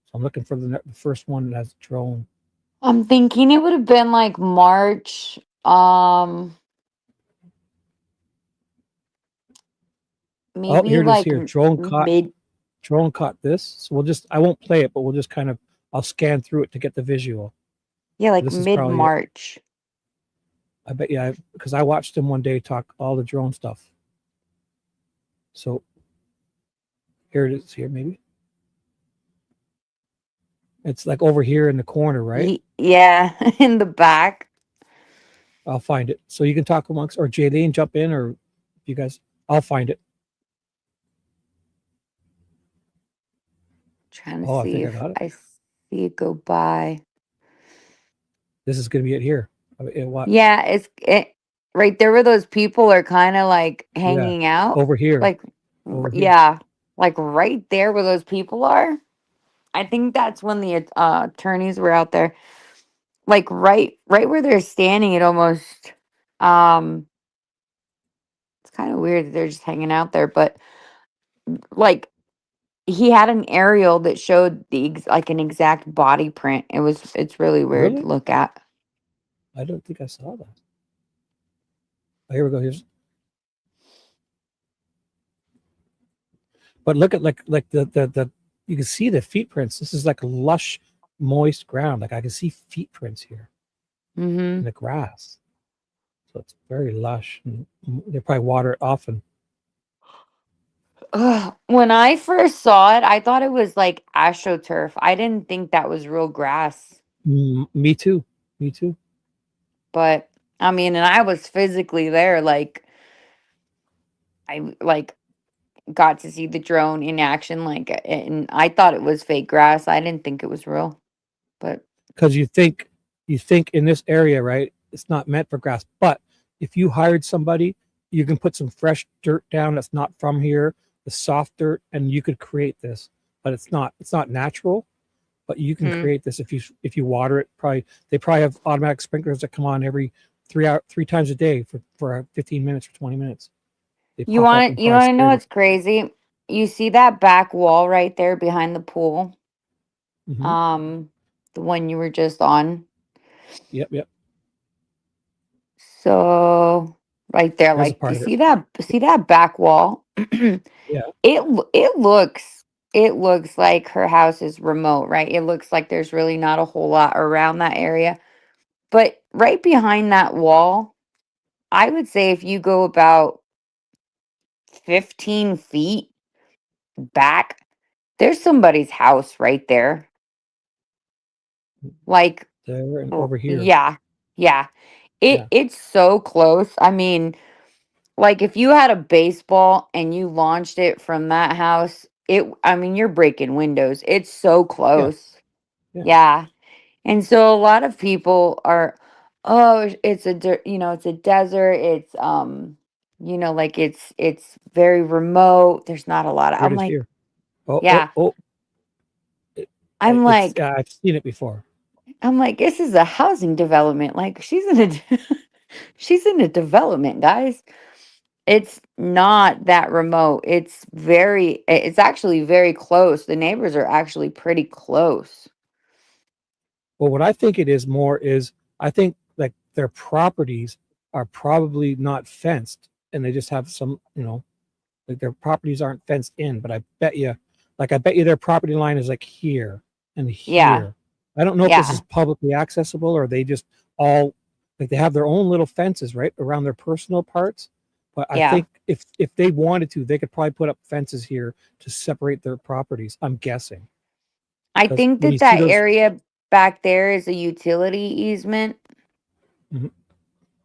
Speaker 8: So I'm looking for the first one that has drone.
Speaker 19: I'm thinking it would have been like March. Maybe
Speaker 8: Here it is
Speaker 19: like
Speaker 8: here. Drone caught this. So I won't play it, but we'll just I'll scan through it to get the visual.
Speaker 19: like
Speaker 8: This is probably it.
Speaker 19: mid-March.
Speaker 8: I bet, yeah, because I watched him one day talk all the drone stuff. So here it is here, maybe. It's like over here in the corner, right?
Speaker 19: Yeah, in the back.
Speaker 8: I'll find it. So you can talk amongst, or Jaylene jump in, or you guys, I'll find it.
Speaker 19: Trying to see if I see it go by.
Speaker 8: This is going to be it here. What?
Speaker 19: Yeah, right there where those people are kind of like hanging out.
Speaker 8: Over here.
Speaker 19: Like,
Speaker 8: Over here.
Speaker 19: yeah, like right there where those people are. I think that's when the attorneys were out there. Like right where they're standing, it almost it's kind of weird that they're just hanging out there, but like he had an aerial that showed like an exact body print. It's really weird
Speaker 8: Really?
Speaker 19: to look at.
Speaker 8: I don't think I saw that. Oh, here we go. But look at like the you can see the feet prints. This is like lush, moist ground. Like I can see feet prints here in the grass. So it's very lush. And they probably water it often.
Speaker 19: When I first saw it, I thought it was like astroturf. I didn't think that was real grass.
Speaker 8: Me too. Me too.
Speaker 19: But I mean, and I was physically there. Like I got to see the drone in action. Like, and I thought it was fake grass. I didn't think it was real. But
Speaker 8: Because you think in this area, right? It's not meant for grass. But if you hired somebody, you can put some fresh dirt down that's not from here, the soft dirt, and you could create this. But it's not natural. But you can create this if you water it. They probably have automatic sprinklers that come on every 3 times a day for 15 minutes or 20 minutes. They
Speaker 19: you
Speaker 8: pop up
Speaker 19: want
Speaker 8: and
Speaker 19: you
Speaker 8: probably
Speaker 19: want to know
Speaker 8: spray it.
Speaker 19: what's crazy? You see that back wall right there behind the pool?
Speaker 8: Mhm.
Speaker 19: The one you were just on.
Speaker 8: Yep.
Speaker 19: So right there,
Speaker 8: There's a
Speaker 19: like
Speaker 8: part
Speaker 19: you
Speaker 8: of it.
Speaker 19: see that back wall?
Speaker 8: Yeah.
Speaker 19: It looks like her house is remote, right? It looks like there's really not a whole lot around that area. But right behind that wall, I would say if you go about 15 feet back, there's somebody's house right there. Like,
Speaker 8: There and over here.
Speaker 19: yeah. It's so close. I mean, like if you had a baseball and you launched it from that house, I mean, you're breaking windows. It's so close. Yeah. And so a lot of people are, oh, it's it's a desert. It's like it's very remote. There's not a lot of,
Speaker 8: Here it
Speaker 19: I'm
Speaker 8: is
Speaker 19: like,
Speaker 8: here. Oh.
Speaker 19: yeah. I'm like,
Speaker 8: I've seen it before.
Speaker 19: this is a housing development. Like she's in a development, guys. It's not that remote. It's actually very close. The neighbors are actually pretty close.
Speaker 8: Well, what I think it is more is I think like their properties are probably not fenced and they just have some, like their properties aren't fenced in, but I bet you their property line is like here and
Speaker 19: Yeah.
Speaker 8: here. I don't know if this is publicly accessible or they just all like they have their own little fences right around their personal parts. But I think if they wanted to, they could probably put up fences here to separate their properties. I'm guessing.
Speaker 19: I
Speaker 8: 'Cause
Speaker 19: think
Speaker 8: when you
Speaker 19: that
Speaker 8: see those,
Speaker 19: area back there is a utility easement.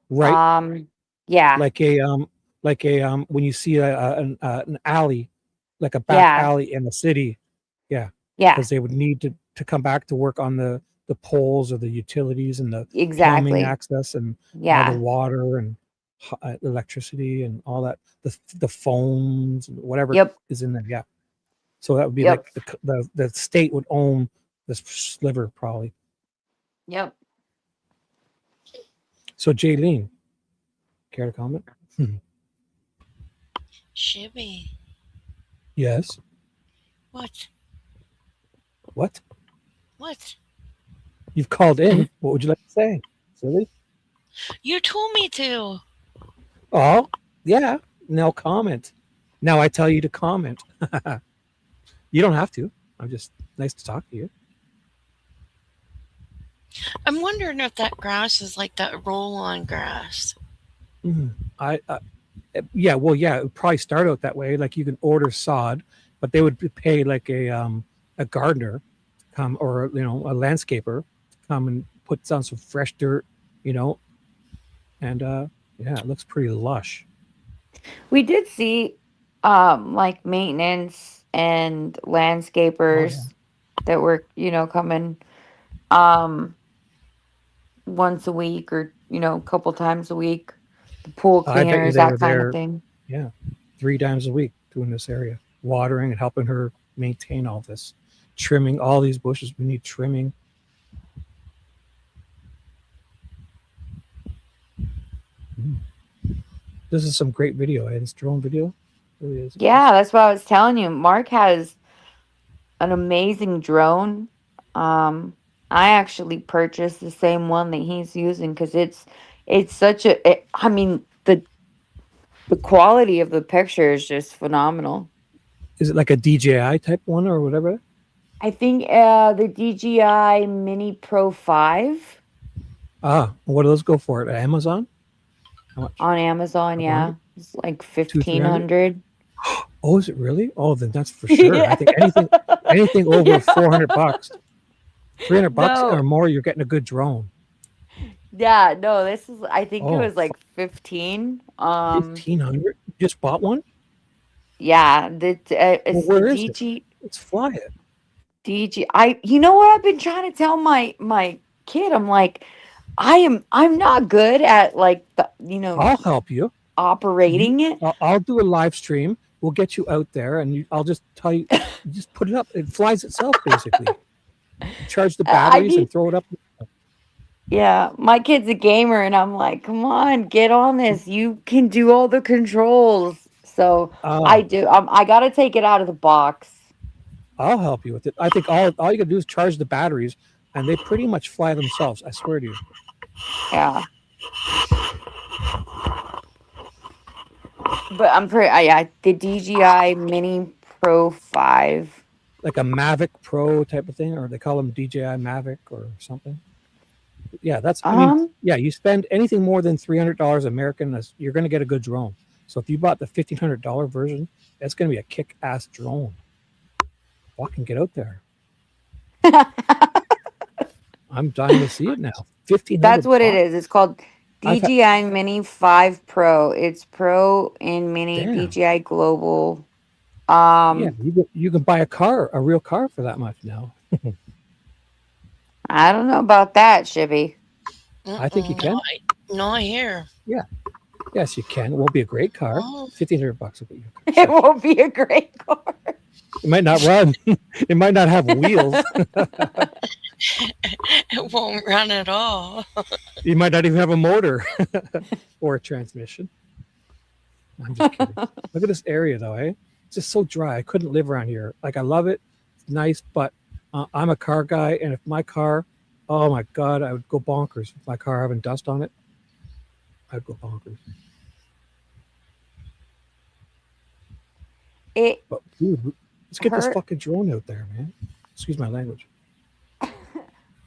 Speaker 8: right?
Speaker 19: Yeah.
Speaker 8: Like when you see an alley, like a back
Speaker 19: Yeah.
Speaker 8: alley in the city,
Speaker 19: Yeah.
Speaker 8: because they would need to come back to work on the poles or the utilities and the plumbing
Speaker 19: Exactly.
Speaker 8: access and all the
Speaker 19: Yeah.
Speaker 8: water and electricity and all that, the phones, whatever
Speaker 19: Yep.
Speaker 8: is in there. Yeah. So that would be
Speaker 19: Yep.
Speaker 8: like the state would own this sliver probably.
Speaker 19: Yep.
Speaker 8: So Jaylene, care to comment?
Speaker 3: Shibby.
Speaker 8: Yes.
Speaker 3: What? What?
Speaker 8: You've called in. What would you like to say? Silly?
Speaker 3: You told me to.
Speaker 8: Oh, yeah. Now comment. Now I tell you to comment. You don't have to. I'm just nice to talk to you.
Speaker 3: I'm wondering if that grass is like that roll-on grass.
Speaker 8: Yeah, well, yeah, it would probably start out that way. Like you can order sod, but they would pay like a gardener to come or a landscaper to come and put down some fresh dirt, and yeah, it looks pretty lush.
Speaker 19: We did see like maintenance and landscapers that were, coming once a week or, a couple times a week. The pool
Speaker 8: I bet you
Speaker 19: cleaners,
Speaker 8: they were
Speaker 19: that kind of
Speaker 8: there,
Speaker 19: thing.
Speaker 8: yeah, 3 times a week doing this area, watering and helping her maintain all this, trimming all these bushes. We need trimming. This is some great video. This drone video really is.
Speaker 19: Yeah, that's what I was telling you. Mark has an amazing drone. I actually purchased the same one that he's using because it's such a. I mean, the quality of the picture is just phenomenal.
Speaker 8: Is it like a DJI type one or whatever?
Speaker 19: I think the DJI Mini Pro 5
Speaker 8: What do those go for at Amazon? How much?
Speaker 19: on Amazon,
Speaker 8: Couple
Speaker 19: yeah,
Speaker 8: hundred?
Speaker 19: it's like
Speaker 8: 200-300?
Speaker 19: 1,500.
Speaker 8: Oh, is it really? Oh, then that's for sure. I think anything over $400, $300 or
Speaker 19: No,
Speaker 8: more, you're getting a good drone.
Speaker 19: yeah, no, this is. I think it
Speaker 8: Oh,
Speaker 19: was like 15.
Speaker 8: 1,500? You just bought one?
Speaker 19: Yeah,
Speaker 8: Well,
Speaker 19: it's the
Speaker 8: where is it?
Speaker 19: DG.
Speaker 8: Let's fly it.
Speaker 19: You know what I've been trying to tell my kid? I'm like, I'm not good at like
Speaker 8: I'll help you.
Speaker 19: operating it.
Speaker 8: I'll do a live stream. We'll get you out there, and I'll just tell you, you just put it up. It flies itself, basically. You charge the
Speaker 19: I
Speaker 8: batteries
Speaker 19: need,
Speaker 8: and throw it up.
Speaker 19: yeah, my kid's a gamer, and I'm like, come on, get on this. You can do all the controls. So I
Speaker 8: Ah,
Speaker 19: do. I got to take it out of the box.
Speaker 8: I'll help you with it. I think all you gotta do is charge the batteries, and they pretty much fly themselves. I swear to you.
Speaker 19: Yeah, but I'm pretty. Yeah, the DJI Mini Pro 5.
Speaker 8: Like a Mavic Pro type of thing, or they call them DJI Mavic or something. Yeah, that's. I mean, yeah, you spend anything more than $300 American, you're going to get a good drone. So if you bought the $1,500 version, that's going to be a kick-ass drone. Fucking get out there. I'm dying to see it now. $1,500.
Speaker 19: That's what it is. It's called DJI Mini 5 Pro. It's Pro and Mini
Speaker 8: Damn.
Speaker 19: DJI Global.
Speaker 8: Yeah, you can buy a real car for that much now.
Speaker 19: I don't know about that, Shibby.
Speaker 8: I think you can.
Speaker 3: Not here.
Speaker 8: Yeah. Yes, you can. It won't be a great car.
Speaker 3: Oh.
Speaker 8: $1,500 will get you.
Speaker 19: It won't be a great car.
Speaker 8: It might not run. It might not have wheels.
Speaker 3: It won't run at all.
Speaker 8: You might not even have a motor or a transmission. I'm just kidding. Look at this area, though, eh? It's just so dry. I couldn't live around here. Like, I love it. It's nice, but I'm a car guy, and if my car, oh my God, I would go bonkers. If my car having dust on it, I'd go bonkers. But dude, let's get this fucking drone out there, man. Excuse my language.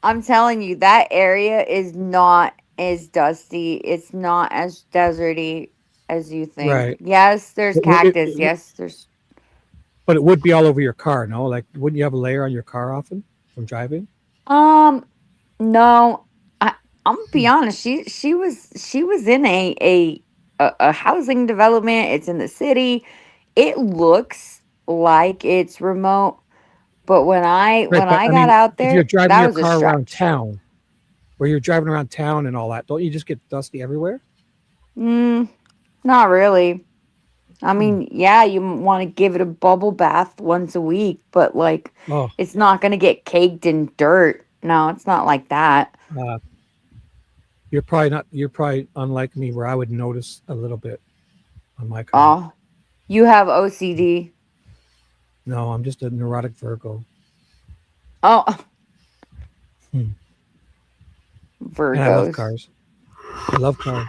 Speaker 19: I'm telling you, that area is not as dusty. It's not as deserty as you think.
Speaker 8: Right.
Speaker 19: Yes, there's cactus. Yes, there's.
Speaker 8: But it would be all over your car, no? Like, wouldn't you have a layer on your car often from driving?
Speaker 19: No. I'm gonna be honest. She was in a housing development. It's in the city. It looks like it's remote, but when I got out there,
Speaker 8: if you're driving
Speaker 19: that
Speaker 8: your
Speaker 19: was a
Speaker 8: car around
Speaker 19: stretch.
Speaker 8: town, where you're driving around town and all that, don't you just get dusty everywhere?
Speaker 19: Not really. I mean, yeah, you want to give it a bubble bath once a week, but like,
Speaker 8: Oh.
Speaker 19: it's not going to get caked in dirt. No, it's not like that.
Speaker 8: You're probably unlike me, where I would notice a little bit on my car.
Speaker 19: Oh, you have OCD.
Speaker 8: No, I'm just a neurotic Virgo.
Speaker 19: Oh,
Speaker 8: And I love
Speaker 19: Virgos.
Speaker 8: cars. I love cars.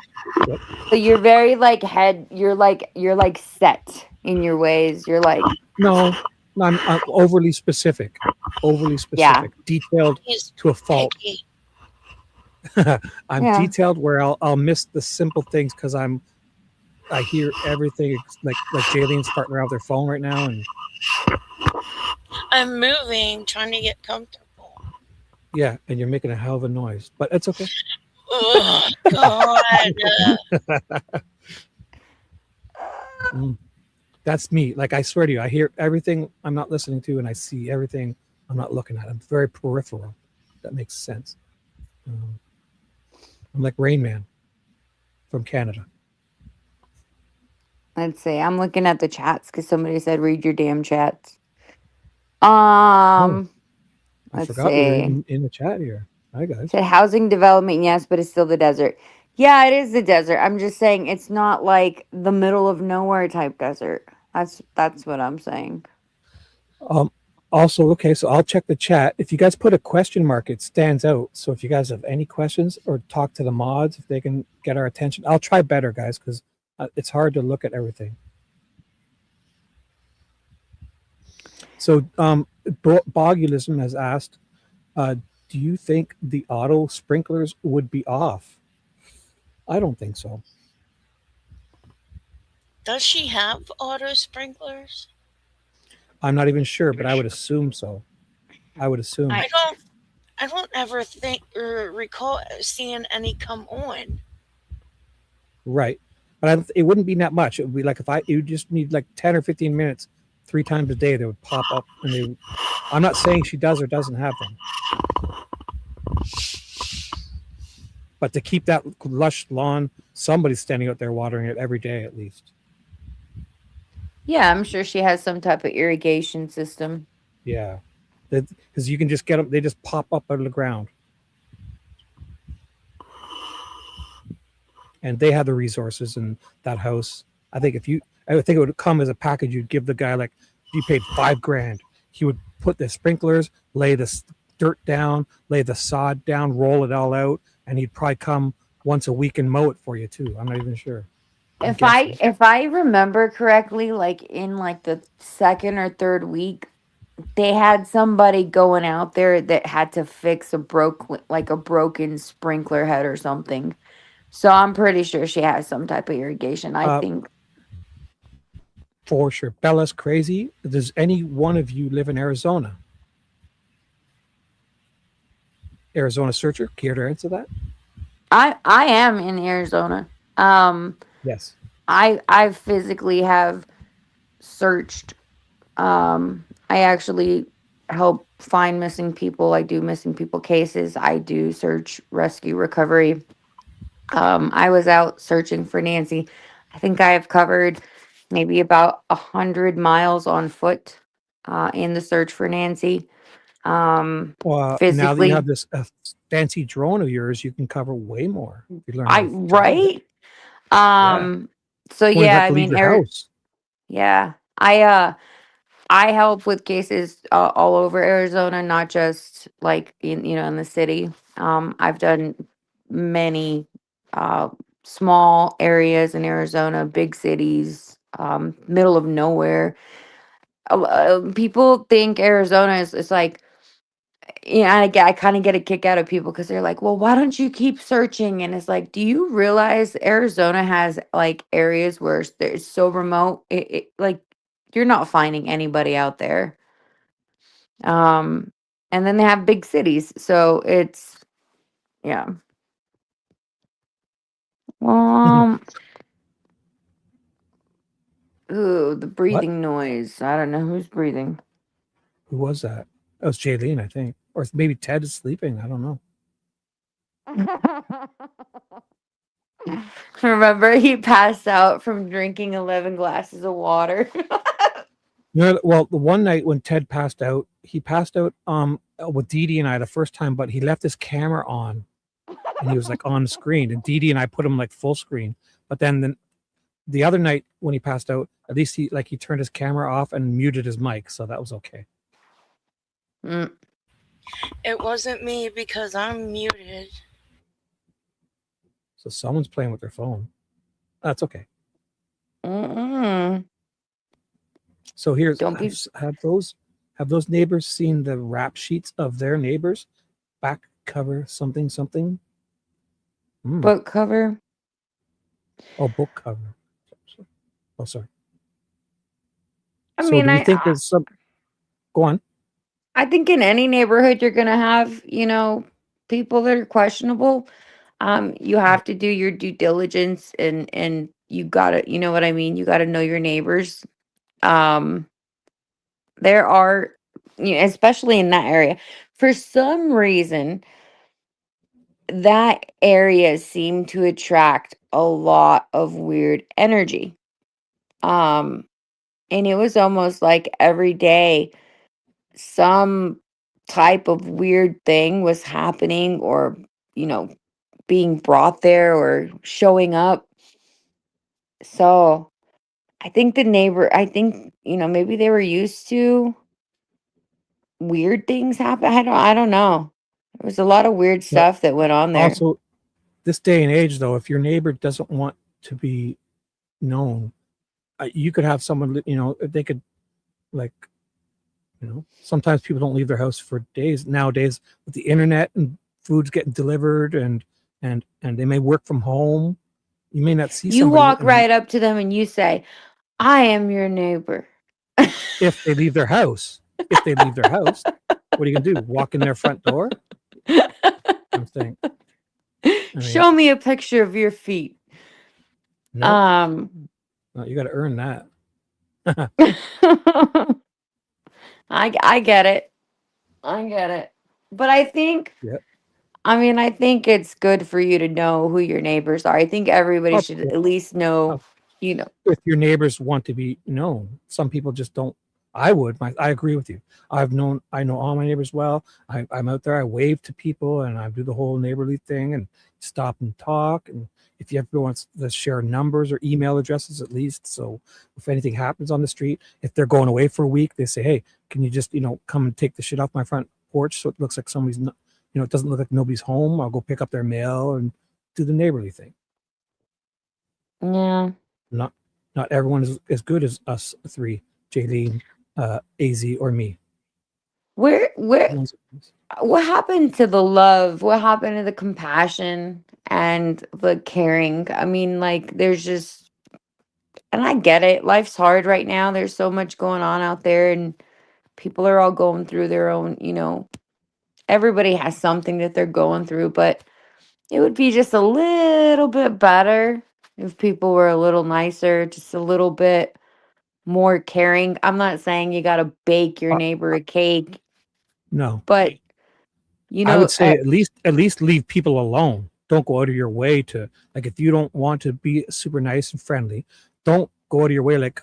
Speaker 8: Yep.
Speaker 19: So you're very like you're like set in your ways. You're like,
Speaker 8: No, I'm overly specific. Overly specific.
Speaker 19: Yeah.
Speaker 8: Detailed to a fault. I'm
Speaker 19: Yeah.
Speaker 8: detailed where I'll miss the simple things because I hear everything, like Jalen's farting around with their phone right now, and
Speaker 3: I'm moving, trying to get comfortable.
Speaker 8: yeah, and you're making a hell of a noise, but it's okay.
Speaker 3: Oh, God.
Speaker 8: That's me. Like, I swear to you, I hear everything I'm not listening to, and I see everything I'm not looking at. I'm very peripheral. That makes sense. I'm like Rain Man from Canada.
Speaker 19: let's see. I'm looking at the chats because somebody said read your damn chats.
Speaker 8: I
Speaker 19: Let's
Speaker 8: forgot we were
Speaker 19: see.
Speaker 8: in the chat here. Hi, guys.
Speaker 19: Said housing development, yes, but it's still the desert. Yeah, it is the desert. I'm just saying it's not like the middle of nowhere type desert. That's what I'm saying.
Speaker 8: Also, okay, so I'll check the chat. If you guys put a question mark, it stands out. So if you guys have any questions or talk to the mods, if they can get our attention, I'll try better, guys, because it's hard to look at everything. So, Bogulism has asked, do you think the auto sprinklers would be off? I don't think so.
Speaker 3: Does she have auto sprinklers?
Speaker 8: I'm not even sure, but I would assume so. I would assume.
Speaker 3: I don't ever think or recall seeing any come on.
Speaker 8: Right. But it wouldn't be that much. It would be like you just need like 10 or 15 minutes, 3 times a day, they would pop up. And I'm not saying she does or doesn't have them. But to keep that lush lawn, somebody's standing out there watering it every day at least.
Speaker 19: Yeah, I'm sure she has some type of irrigation system.
Speaker 8: Yeah. Because you can just get them, they just pop up out of the ground. And they have the resources in that house. I think it would come as a package. You'd give the guy, like, if you paid $5,000, he would put the sprinklers, lay the dirt down, lay the sod down, roll it all out, and he'd probably come once a week and mow it for you too. I'm not even sure.
Speaker 19: If I remember correctly, like in like the second or third week, they had somebody going out there that had to fix a broken sprinkler head or something. So I'm pretty sure she has some type of irrigation. I think
Speaker 8: for sure. Bella's crazy. Does any one of you live in Arizona? Arizona searcher, care to answer that?
Speaker 19: I am in Arizona.
Speaker 8: Yes.
Speaker 19: I physically have searched. I actually help find missing people. I do missing people cases. I do search, rescue, recovery. I was out searching for Nancy. I think I have covered maybe about 100 miles on foot in the search for Nancy.
Speaker 8: Now that
Speaker 19: Physically,
Speaker 8: you have this fancy drone of yours, you can cover way more. If you learn
Speaker 19: right? So
Speaker 8: Won't even
Speaker 19: yeah,
Speaker 8: have
Speaker 19: I
Speaker 8: to leave
Speaker 19: mean,
Speaker 8: your house.
Speaker 19: yeah, I help with cases all over Arizona, not just like in the city. I've done many small areas in Arizona, big cities, middle of nowhere. People think Arizona is like, I kind of get a kick out of people because they're like, well, why don't you keep searching? And it's like, do you realize Arizona has like areas where it's so remote? Like you're not finding anybody out there. And then they have big cities. So it's, yeah. Ooh, the breathing noise. I don't know who's breathing.
Speaker 8: Who was that? That was Jaylene, I think. Or maybe Ted is sleeping. I don't know.
Speaker 19: Remember, he passed out from drinking 11 glasses of water.
Speaker 8: Well, the one night when Ted passed out, he passed out with Dee Dee and I the first time, but he left his camera on and he was like on the screen. And Dee Dee and I put him like full screen. But then the other night when he passed out, at least he turned his camera off and muted his mic, so that was okay.
Speaker 3: It wasn't me because I'm muted.
Speaker 8: So someone's playing with their phone. That's okay. So here's have those neighbors seen the rap sheets of their neighbors? Back cover something.
Speaker 19: Book cover.
Speaker 8: Oh, book cover. Oh, sorry.
Speaker 19: I mean,
Speaker 8: do you think there's some? Go on.
Speaker 19: I think in any neighborhood you're gonna have, people that are questionable. You have to do your due diligence and you gotta, you know what I mean? You gotta know your neighbors. There are, especially in that area, for some reason, that area seemed to attract a lot of weird energy. And it was almost like every day some type of weird thing was happening or, being brought there or showing up. So I think maybe they were used to weird things happen. I don't know. There was a lot of weird
Speaker 8: But
Speaker 19: stuff that went on there.
Speaker 8: also, this day and age, though, if your neighbor doesn't want to be known, you could have someone, they could, like, sometimes people don't leave their house for days nowadays with the internet and food's getting delivered and they may work from home. You may not see
Speaker 19: You
Speaker 8: somebody
Speaker 19: walk right up to them and you say, "I am your neighbor."
Speaker 8: if they leave their house. If they leave their house, what are you gonna do? Walk in their front door? I'm saying.
Speaker 19: Show me a picture of your feet.
Speaker 8: No, you got to earn that.
Speaker 19: I get it. I get it. But I think
Speaker 8: Yep.
Speaker 19: I think it's good for you to know who your neighbors are. I think everybody
Speaker 8: Of
Speaker 19: should
Speaker 8: course.
Speaker 19: at least know,
Speaker 8: If your neighbors want to be known. Some people just don't. I agree with you. I know all my neighbors well. I'm out there. I wave to people and I do the whole neighborly thing and stop and talk. And if you ever want to share numbers or email addresses, at least, so if anything happens on the street, if they're going away for a week, they say, "Hey, can you just come and take the shit off my front porch so it looks like somebody's not, it doesn't look like nobody's home. I'll go pick up their mail and do the neighborly thing."
Speaker 19: Yeah.
Speaker 8: Not everyone is as good as us three, Jaylene, AZ, or me.
Speaker 19: What happened to the love? What happened to the compassion and the caring? I mean, like, there's just, and I get it. Life's hard right now. There's so much going on out there, and people are all going through their own, everybody has something that they're going through, but it would be just a little bit better if people were a little nicer, just a little bit more caring. I'm not saying you got to bake your neighbor a cake,
Speaker 8: No,
Speaker 19: but
Speaker 8: I would say at least leave people alone. Don't go out of your way to, like, if you don't want to be super nice and friendly, don't go out of your way like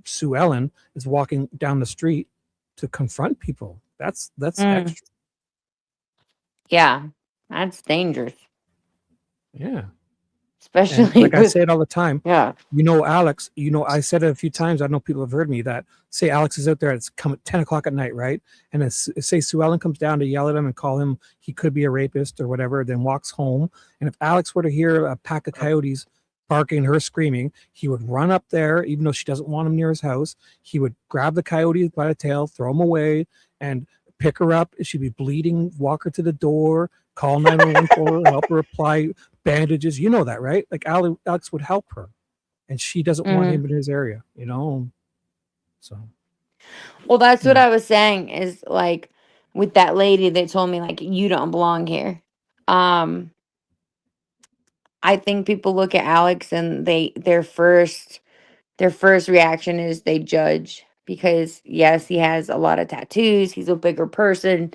Speaker 8: Sue Ellen is walking down the street to confront people. That's extra.
Speaker 19: Yeah, that's dangerous.
Speaker 8: Yeah.
Speaker 19: Especially
Speaker 8: and like I say it all the time.
Speaker 19: Yeah.
Speaker 8: Alex, I said it a few times. I know people have heard me that say Alex is out there. It's come at 10 o'clock at night, right? And say Sue Ellen comes down to yell at him and call him, he could be a rapist or whatever, then walks home. And if Alex were to hear a pack of coyotes barking and her screaming, he would run up there, even though she doesn't want him near his house. He would grab the coyote by the tail, throw him away, and pick her up. She'd be bleeding, walk her to the door, call 911 for her, help her apply bandages. You know that, right? Like Alex would help her, and she doesn't want him in his area, So,
Speaker 19: well, that's what I was saying is, like, with that lady that told me, like, you don't belong here. I think people look at Alex and their first reaction is they judge because yes, he has a lot of tattoos. He's a bigger person.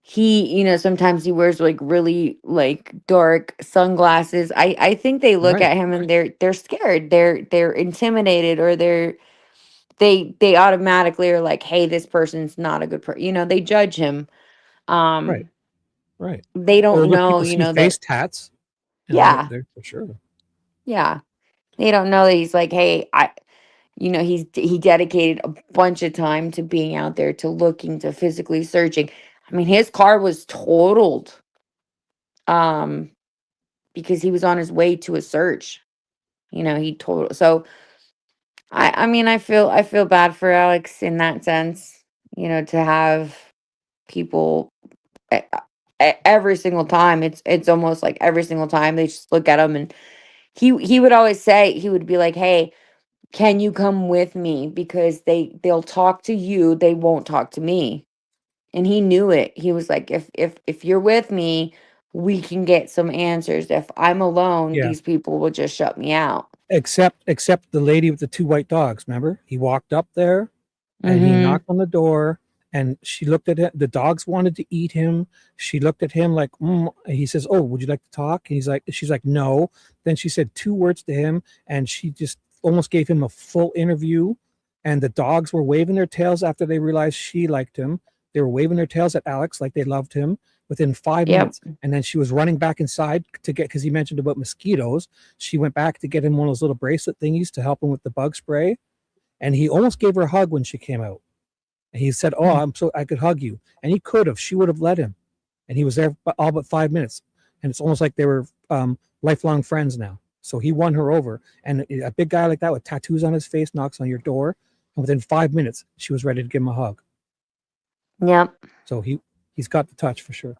Speaker 19: He, sometimes he wears like really like dark sunglasses. I think they look
Speaker 8: Right.
Speaker 19: at him and they're scared. They're intimidated, or they automatically are like, hey, this person's not a good person. They judge him.
Speaker 8: Right.
Speaker 19: They
Speaker 8: Or
Speaker 19: don't
Speaker 8: look,
Speaker 19: know,
Speaker 8: people see face
Speaker 19: that.
Speaker 8: tats.
Speaker 19: Yeah.
Speaker 8: They're for sure.
Speaker 19: Yeah. They don't know that he's like, hey, he dedicated a bunch of time to being out there, to looking, to physically searching. I mean, his car was totaled because he was on his way to a search. He totaled. So I mean, I feel bad for Alex in that sense, to have people every single time. It's almost like every single time they just look at him, and he would always say, he would be like, hey, can you come with me? Because they'll talk to you, they won't talk to me. And he knew it. He was like, if you're with me, we can get some answers. If I'm alone,
Speaker 8: Yeah.
Speaker 19: these people will just shut me out.
Speaker 8: Except the lady with the two white dogs. Remember, he walked up there and he knocked on the door, and she looked at him. The dogs wanted to eat him. She looked at him like, he says, "Oh, would you like to talk?" And she's like, "No." Then she said 2 words to him, and she just almost gave him a full interview. And the dogs were waving their tails after they realized she liked him. They were waving their tails at Alex like they loved him within 5 minutes. And then she was running back inside because he mentioned about mosquitoes. She went back to get him one of those little bracelet thingies to help him with the bug spray. And he almost gave her a hug when she came out. And he said, "Oh, I could hug you," and he could have. She would have let him, and he was there all but 5 minutes. And it's almost like they were lifelong friends now. So he won her over. And a big guy like that with tattoos on his face knocks on your door, and within 5 minutes, she was ready to give him a hug.
Speaker 19: Yep.
Speaker 8: So he's got the touch for sure.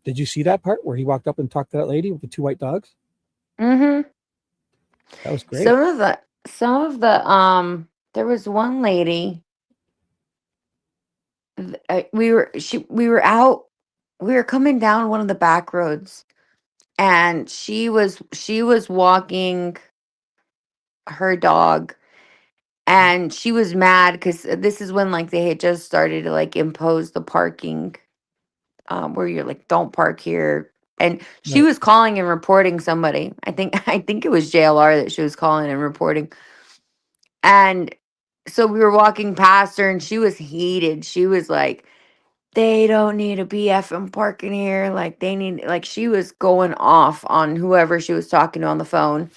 Speaker 8: Did you see that part where he walked up and talked to that lady with the 2 white dogs?
Speaker 19: Mm-hmm.
Speaker 8: That was great.
Speaker 19: Some of the there was one lady. We were coming down one of the back roads, and she was walking her dog, and she was mad because this is when like they had just started to like impose the parking, where you're like, don't park here. And she
Speaker 8: Right.
Speaker 19: was calling and reporting somebody. I think it was JLR that she was calling and reporting. And so we were walking past her, and she was heated. She was like, they don't need to be effing parking here. Like, they need, like, she was going off on whoever she was talking to on the phone.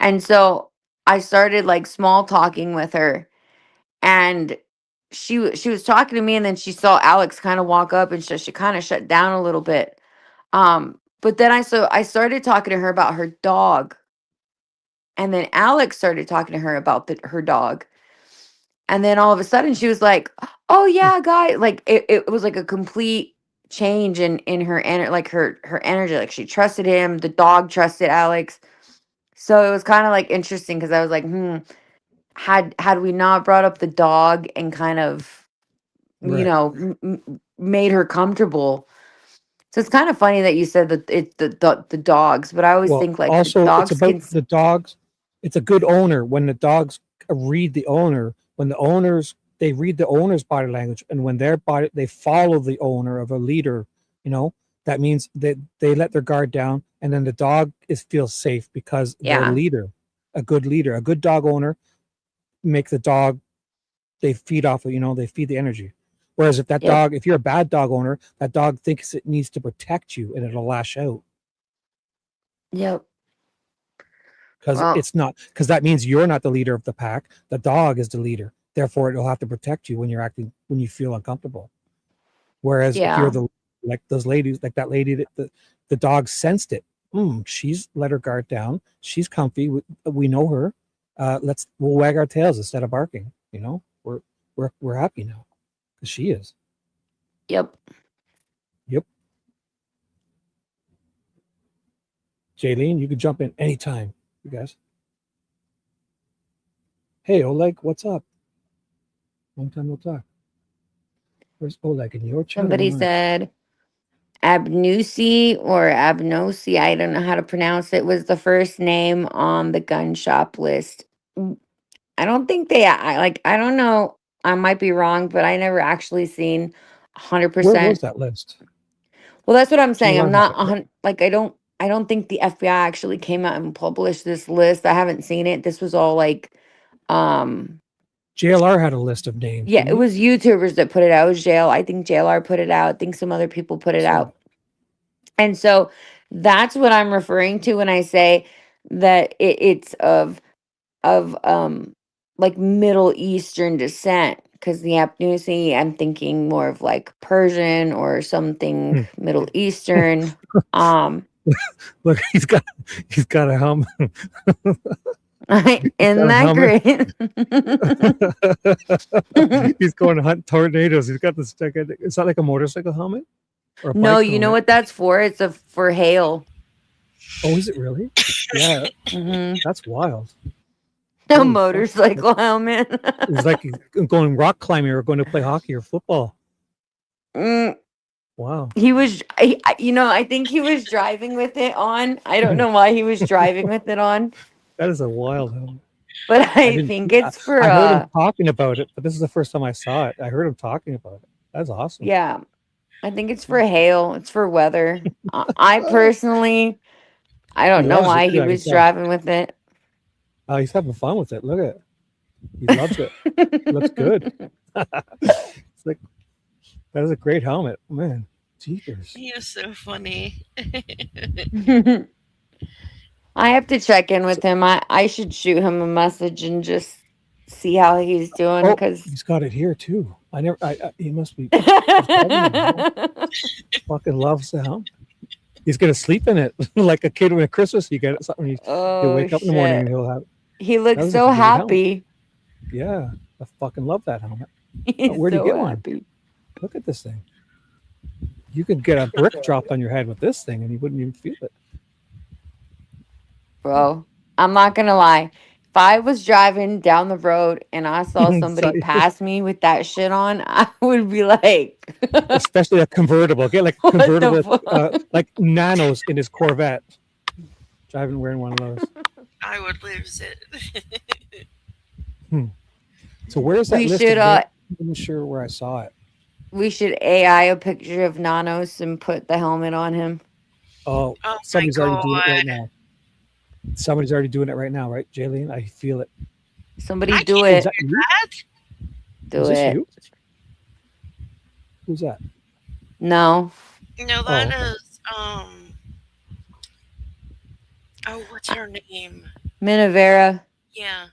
Speaker 19: And so I started like small talking with her, and she was talking to me, and then she saw Alex kind of walk up, and she kind of shut down a little bit. But then I started talking to her about her dog, and then Alex started talking to her about her dog. And then all of a sudden she was like, "Oh yeah, guy." Like it was like a complete change in her like her energy. Like she trusted him, the dog trusted Alex. So it was kind of like interesting because I was like, had we not brought up the dog and kind of,
Speaker 8: Right.
Speaker 19: made her comfortable. So it's kind of funny that you said that it's the dogs, but I always
Speaker 8: Well,
Speaker 19: think like the
Speaker 8: also it's
Speaker 19: dogs
Speaker 8: about
Speaker 19: can
Speaker 8: the dogs. It's a good owner when the dogs read the owner. When the owners they read the owner's body language, and when their body they follow the owner of a leader. That means that they let their guard down, and then the dog feels safe because their
Speaker 19: Yeah.
Speaker 8: leader, a good dog owner, make the dog. They feed off of they feed the energy. Whereas if that
Speaker 19: Yep.
Speaker 8: dog, if you're a bad dog owner, that dog thinks it needs to protect you, and it'll lash out.
Speaker 19: Yep.
Speaker 8: Because
Speaker 19: Well,
Speaker 8: it's not, because that means you're not the leader of the pack. The dog is the leader. Therefore, it'll have to protect you when you feel uncomfortable. Whereas if you're
Speaker 19: yeah.
Speaker 8: like those ladies, like that lady, that the dog sensed it. She's let her guard down. She's comfy. We know her. We'll wag our tails instead of barking. We're happy now because she is.
Speaker 19: Yep.
Speaker 8: Yep. Jaylene, you can jump in anytime, you guys. Hey, Oleg, what's up? Long time no talk. Where's Oleg in your chat?
Speaker 19: Somebody said Abnusi or Abnosi, I don't know how to pronounce it, was the first name on the gun shop list. I don't think I don't know. I might be wrong, but I never actually seen
Speaker 8: Where
Speaker 19: 100%.
Speaker 8: was that list?
Speaker 19: Well, that's what I'm saying. I'm
Speaker 8: JLR
Speaker 19: not
Speaker 8: had it.
Speaker 19: like I don't think the FBI actually came out and published this list. I haven't seen it. This was all like
Speaker 8: JLR had a list of names.
Speaker 19: yeah,
Speaker 8: Didn't
Speaker 19: it
Speaker 8: he?
Speaker 19: was YouTubers that put it out. It was jail. I think JLR put it out. I think some other people put it
Speaker 8: So,
Speaker 19: out. And so that's what I'm referring to when I say that it's of like Middle Eastern descent. Because the Apnusi, I'm thinking more of like Persian or something Middle Eastern.
Speaker 8: Look, he's got a helmet.
Speaker 19: Isn't that great?
Speaker 8: He's going to hunt tornadoes. He's got this stick. It's not like a motorcycle helmet or a
Speaker 19: No,
Speaker 8: bike
Speaker 19: you know
Speaker 8: helmet.
Speaker 19: what that's for? It's for hail.
Speaker 8: Oh, is it really? Yeah, that's wild.
Speaker 19: A
Speaker 8: Holy fuck.
Speaker 19: motorcycle helmet.
Speaker 8: It's like going rock climbing or going to play hockey or football. Wow.
Speaker 19: He was, I think he was driving with it on. I don't know why he was driving with it on,
Speaker 8: That is a wild helmet.
Speaker 19: but I
Speaker 8: didn't
Speaker 19: think
Speaker 8: see-
Speaker 19: it's for,
Speaker 8: I heard him talking about it, but this is the first time I saw it. I heard him talking about it. That's awesome.
Speaker 19: yeah, I think it's for hail. It's for weather. I personally, I don't
Speaker 8: He
Speaker 19: know
Speaker 8: loves it
Speaker 19: why
Speaker 8: too,
Speaker 19: he
Speaker 8: I can
Speaker 19: was
Speaker 8: tell.
Speaker 19: driving with it.
Speaker 8: He's having fun with it. Look at it. He loves it. It looks good. It's like that is a great helmet, man. Jeepers.
Speaker 3: He is so funny.
Speaker 19: I have to check in with him. I should shoot him a message and just see how he's doing
Speaker 8: Oh,
Speaker 19: because
Speaker 8: he's got it here too. He must be. Fucking loves the helmet. He's gonna sleep in it like a kid when at Christmas. You get something. He'll
Speaker 19: Oh
Speaker 8: wake up in the morning
Speaker 19: shit.
Speaker 8: and he'll have.
Speaker 19: He
Speaker 8: That
Speaker 19: looks
Speaker 8: was
Speaker 19: so
Speaker 8: a great helmet.
Speaker 19: happy.
Speaker 8: Yeah, I fucking love that helmet.
Speaker 19: He's
Speaker 8: Where'd you
Speaker 19: so
Speaker 8: get one?
Speaker 19: happy.
Speaker 8: Look at this thing. You could get a brick dropped on your head with this thing, and you wouldn't even feel it.
Speaker 19: Bro, I'm not gonna lie. If I was driving down the road and I saw somebody
Speaker 8: So-
Speaker 19: pass me with that shit on, I would be like,
Speaker 8: Especially a convertible. Get like a
Speaker 19: What the
Speaker 8: convertible,
Speaker 19: fuck?
Speaker 8: like Nanos in his Corvette. Driving wearing one of those.
Speaker 3: I would lose it.
Speaker 8: So where's that
Speaker 19: We
Speaker 8: list?
Speaker 19: should,
Speaker 8: I'm not even sure where I saw it.
Speaker 19: we should AI a picture of Nanos and put the helmet on him.
Speaker 8: Oh,
Speaker 3: Oh
Speaker 8: somebody's
Speaker 3: my
Speaker 8: already doing it right
Speaker 3: God.
Speaker 8: now. Somebody's already doing it right now, right, Jaylene? I feel it.
Speaker 19: Somebody
Speaker 3: I
Speaker 19: do
Speaker 3: can't
Speaker 19: it.
Speaker 8: Is that you?
Speaker 19: Do
Speaker 8: Is this
Speaker 19: it.
Speaker 8: you? Who's that?
Speaker 19: No.
Speaker 3: No,
Speaker 8: Oh,
Speaker 3: that
Speaker 8: okay.
Speaker 3: is oh, what's her name?
Speaker 19: Minavera.
Speaker 3: Yeah.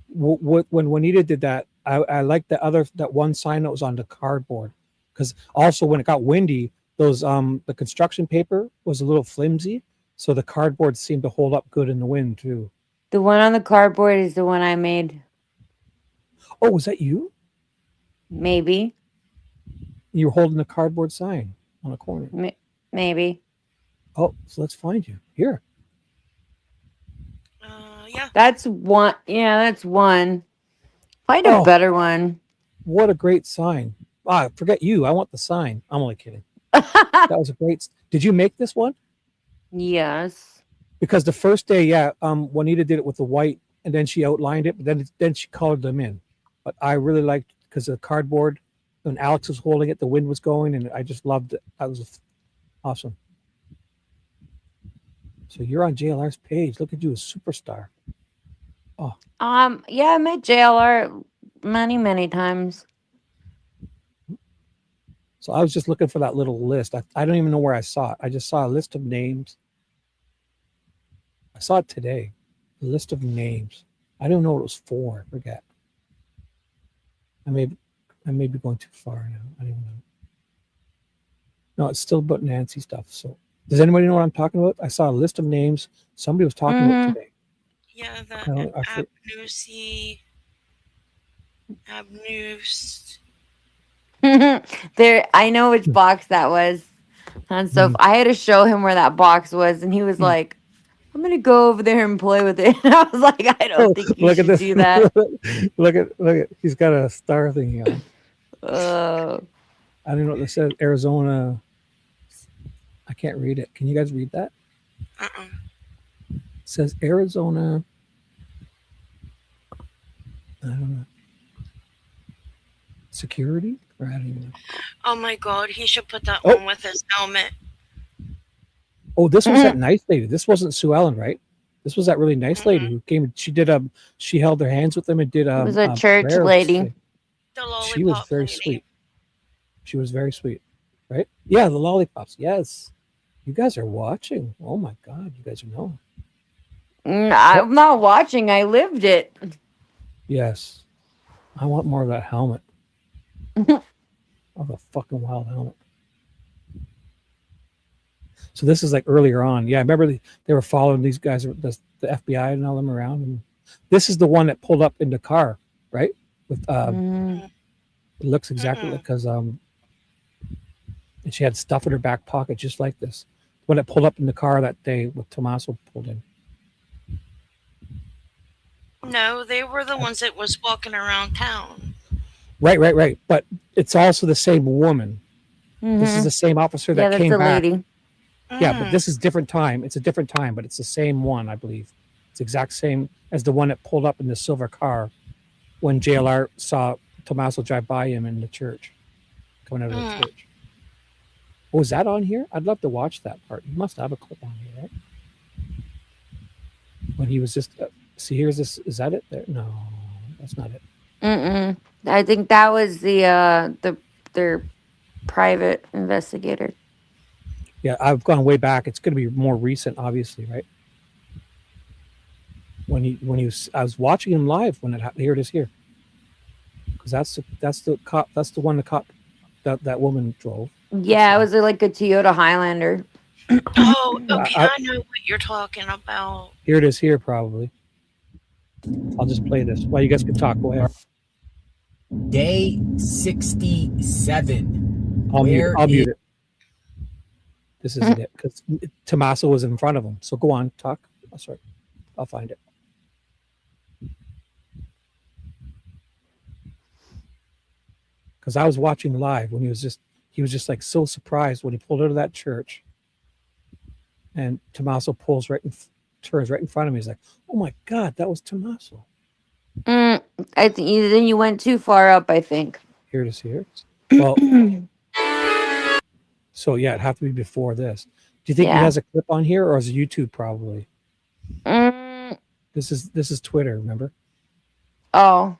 Speaker 8: When Juanita did that, I liked that one sign that was on the cardboard, because also when it got windy, those the construction paper was a little flimsy, so the cardboard seemed to hold up good in the wind too.
Speaker 19: The one on the cardboard is the one I made.
Speaker 8: Oh, was that you?
Speaker 19: Maybe.
Speaker 8: You were holding a cardboard sign on a corner.
Speaker 19: Maybe.
Speaker 8: Oh, so let's find you here.
Speaker 3: Yeah.
Speaker 19: That's one. Yeah, that's one. Find a
Speaker 8: Oh.
Speaker 19: better one.
Speaker 8: What a great sign! Ah, forget you. I want the sign. I'm only kidding. That was a great. Did you make this one?
Speaker 19: Yes.
Speaker 8: Because the first day, yeah, Juanita did it with the white, and then she outlined it, but then she colored them in. But I really liked, because the cardboard, when Alex was holding it, the wind was going, and I just loved it. That was awesome. So you're on JLR's page. Look at you, a superstar. Oh,
Speaker 19: Yeah, I met JLR many times.
Speaker 8: so I was just looking for that little list. I don't even know where I saw it. I just saw a list of names. I saw it today. A list of names. I don't know what it was for. I forget. I may be going too far now. I don't even know. No, it's still about Nancy stuff. So does anybody know what I'm talking about? I saw a list of names somebody was talking about today.
Speaker 3: Yeah,
Speaker 8: I
Speaker 3: the
Speaker 8: don't- I for-
Speaker 3: Abnus.
Speaker 19: There, I know which box that was. And so I had to show him where that box was, and he was like, "I'm gonna go over there and play with it." And I was like, "I don't think you
Speaker 8: Look at
Speaker 19: should
Speaker 8: this.
Speaker 19: do that."
Speaker 8: look at. He's got a star thingy on.
Speaker 19: Oh.
Speaker 8: I don't know what this says. Arizona. I can't read it. Can you guys read that? It says Arizona. I don't know. Security? Or I don't even know.
Speaker 3: Oh my God, he should put that
Speaker 8: Oh.
Speaker 3: one with his helmet.
Speaker 8: Oh, this was that nice lady. This wasn't Sue Ellen, right? This was that really nice lady who came. She did she held their hands with them and did
Speaker 19: It was a church
Speaker 8: prayer
Speaker 19: lady.
Speaker 8: thing. She was very sweet. She was very sweet, right? Yeah, the lollipops. Yes, you guys are watching. Oh my God, you guys are knowing.
Speaker 19: I'm not watching. I lived it.
Speaker 8: Yes, I want more of that helmet. Of a fucking wild helmet. So this is like earlier on. Yeah, I remember they were following these guys, the FBI and all them around. And this is the one that pulled up in the car, right? With it looks exactly like, because and she had stuff in her back pocket just like this. When it pulled up in the car that day with Tommaso pulled in.
Speaker 3: No, they were the ones that was walking around town.
Speaker 8: Right. But it's also the same woman. This is the same officer that came back.
Speaker 19: Lady.
Speaker 8: Yeah, but this is different time. It's a different time, but it's the same one, I believe. It's exact same as the one that pulled up in the silver car when JLR saw Tommaso drive by him in the church, coming out of the church. Oh, is that on here? I'd love to watch that part. You must have a clip on here, right? When he was just see, here's this. Is that it? There? No, that's not it.
Speaker 19: I think that was their private investigator.
Speaker 8: Yeah, I've gone way back. It's going to be more recent, obviously, right? When he was, I was watching him live when it happened. Here it is here, because that's the cop. That's the one the cop that woman drove.
Speaker 19: Yeah, it was like a Toyota Highlander.
Speaker 3: Oh, okay. I know what you're talking about.
Speaker 8: Here it is here, probably. I'll just play this while you guys can talk. Go ahead.
Speaker 6: Day 67.
Speaker 8: I'll mute it. This
Speaker 19: Mm-hmm.
Speaker 8: isn't it because Tommaso was in front of him. So go on, talk. Oh, sorry, I'll find it. Because I was watching live when he was just like so surprised when he pulled out of that church, and Tommaso turns right in front of me. He's like, "Oh my God, that was Tommaso."
Speaker 19: I think then you went too far up. I think.
Speaker 8: Here it is here. Well, so yeah, it'd have to be before this. Do you think he has a clip on here, or is it YouTube probably? This is Twitter, remember?
Speaker 19: Oh,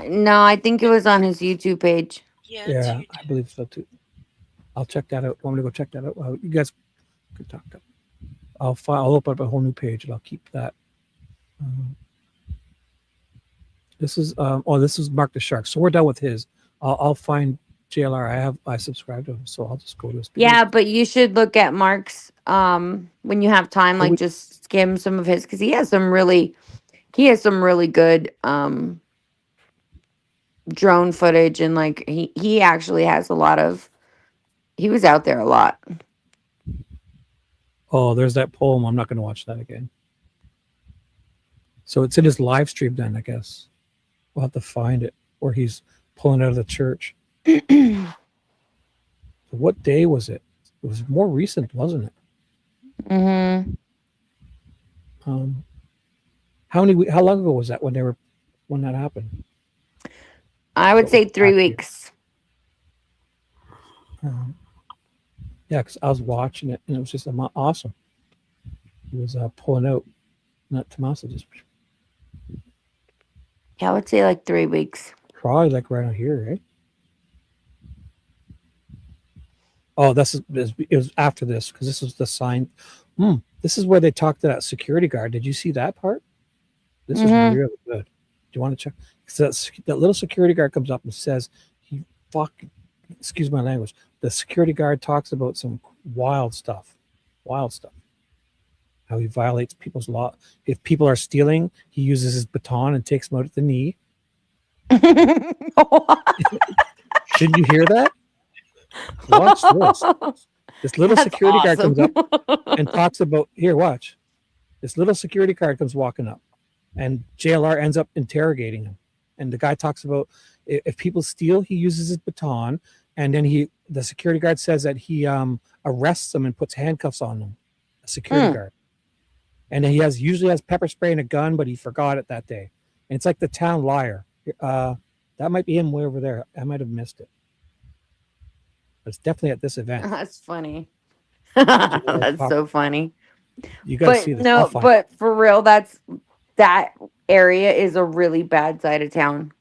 Speaker 19: no, I think it was on his YouTube page.
Speaker 8: Yeah, I believe so too. I'll check that out. Want me to go check that out? Well, you guys could talk. I'll open up a whole new page and I'll keep that. This is this is Mark the Shark. So we're done with his. I'll find JLR. I subscribe to him, so I'll just go to his page.
Speaker 19: Yeah, but you should look at Mark's when you have time, like just skim some of his, because he has some really good drone footage, and like he actually has he was out there a lot.
Speaker 8: Oh, there's that poem. I'm not going to watch that again. So it's in his live stream then, I guess. We'll have to find it where he's pulling out of the church. What day was it? It was more recent, wasn't it?
Speaker 19: Mm-hmm.
Speaker 8: How long ago was that when that happened?
Speaker 19: I would say 3 weeks.
Speaker 8: Yeah, because I was watching it and it was just awesome. He was pulling out, not Tommaso, just
Speaker 19: Yeah, I would say like 3 weeks.
Speaker 8: probably like right out here, right? Oh, it was after this because this was the sign. This is where they talked to that security guard. Did you see that part? This is really good. Do you want to check? Because that little security guard comes up and says, excuse my language. The security guard talks about some wild stuff. How he violates people's law. If people are stealing, he uses his baton and takes them out at the knee. Didn't you hear that? Watch this. This little security guard comes up and talks about, here, watch. This little security guard comes walking up and JLR ends up interrogating him. And the guy talks about if people steal, he uses his baton. And then the security guard says that he arrests them and puts handcuffs on them, a security guard. And then he usually has pepper spray and a gun, but he forgot it that day. And it's like the town liar. That might be him way over there. I might have missed it. But it's definitely at this event.
Speaker 19: That's funny. That's so funny.
Speaker 8: You got to see this.
Speaker 19: No, but for real, that area is a really bad side of town.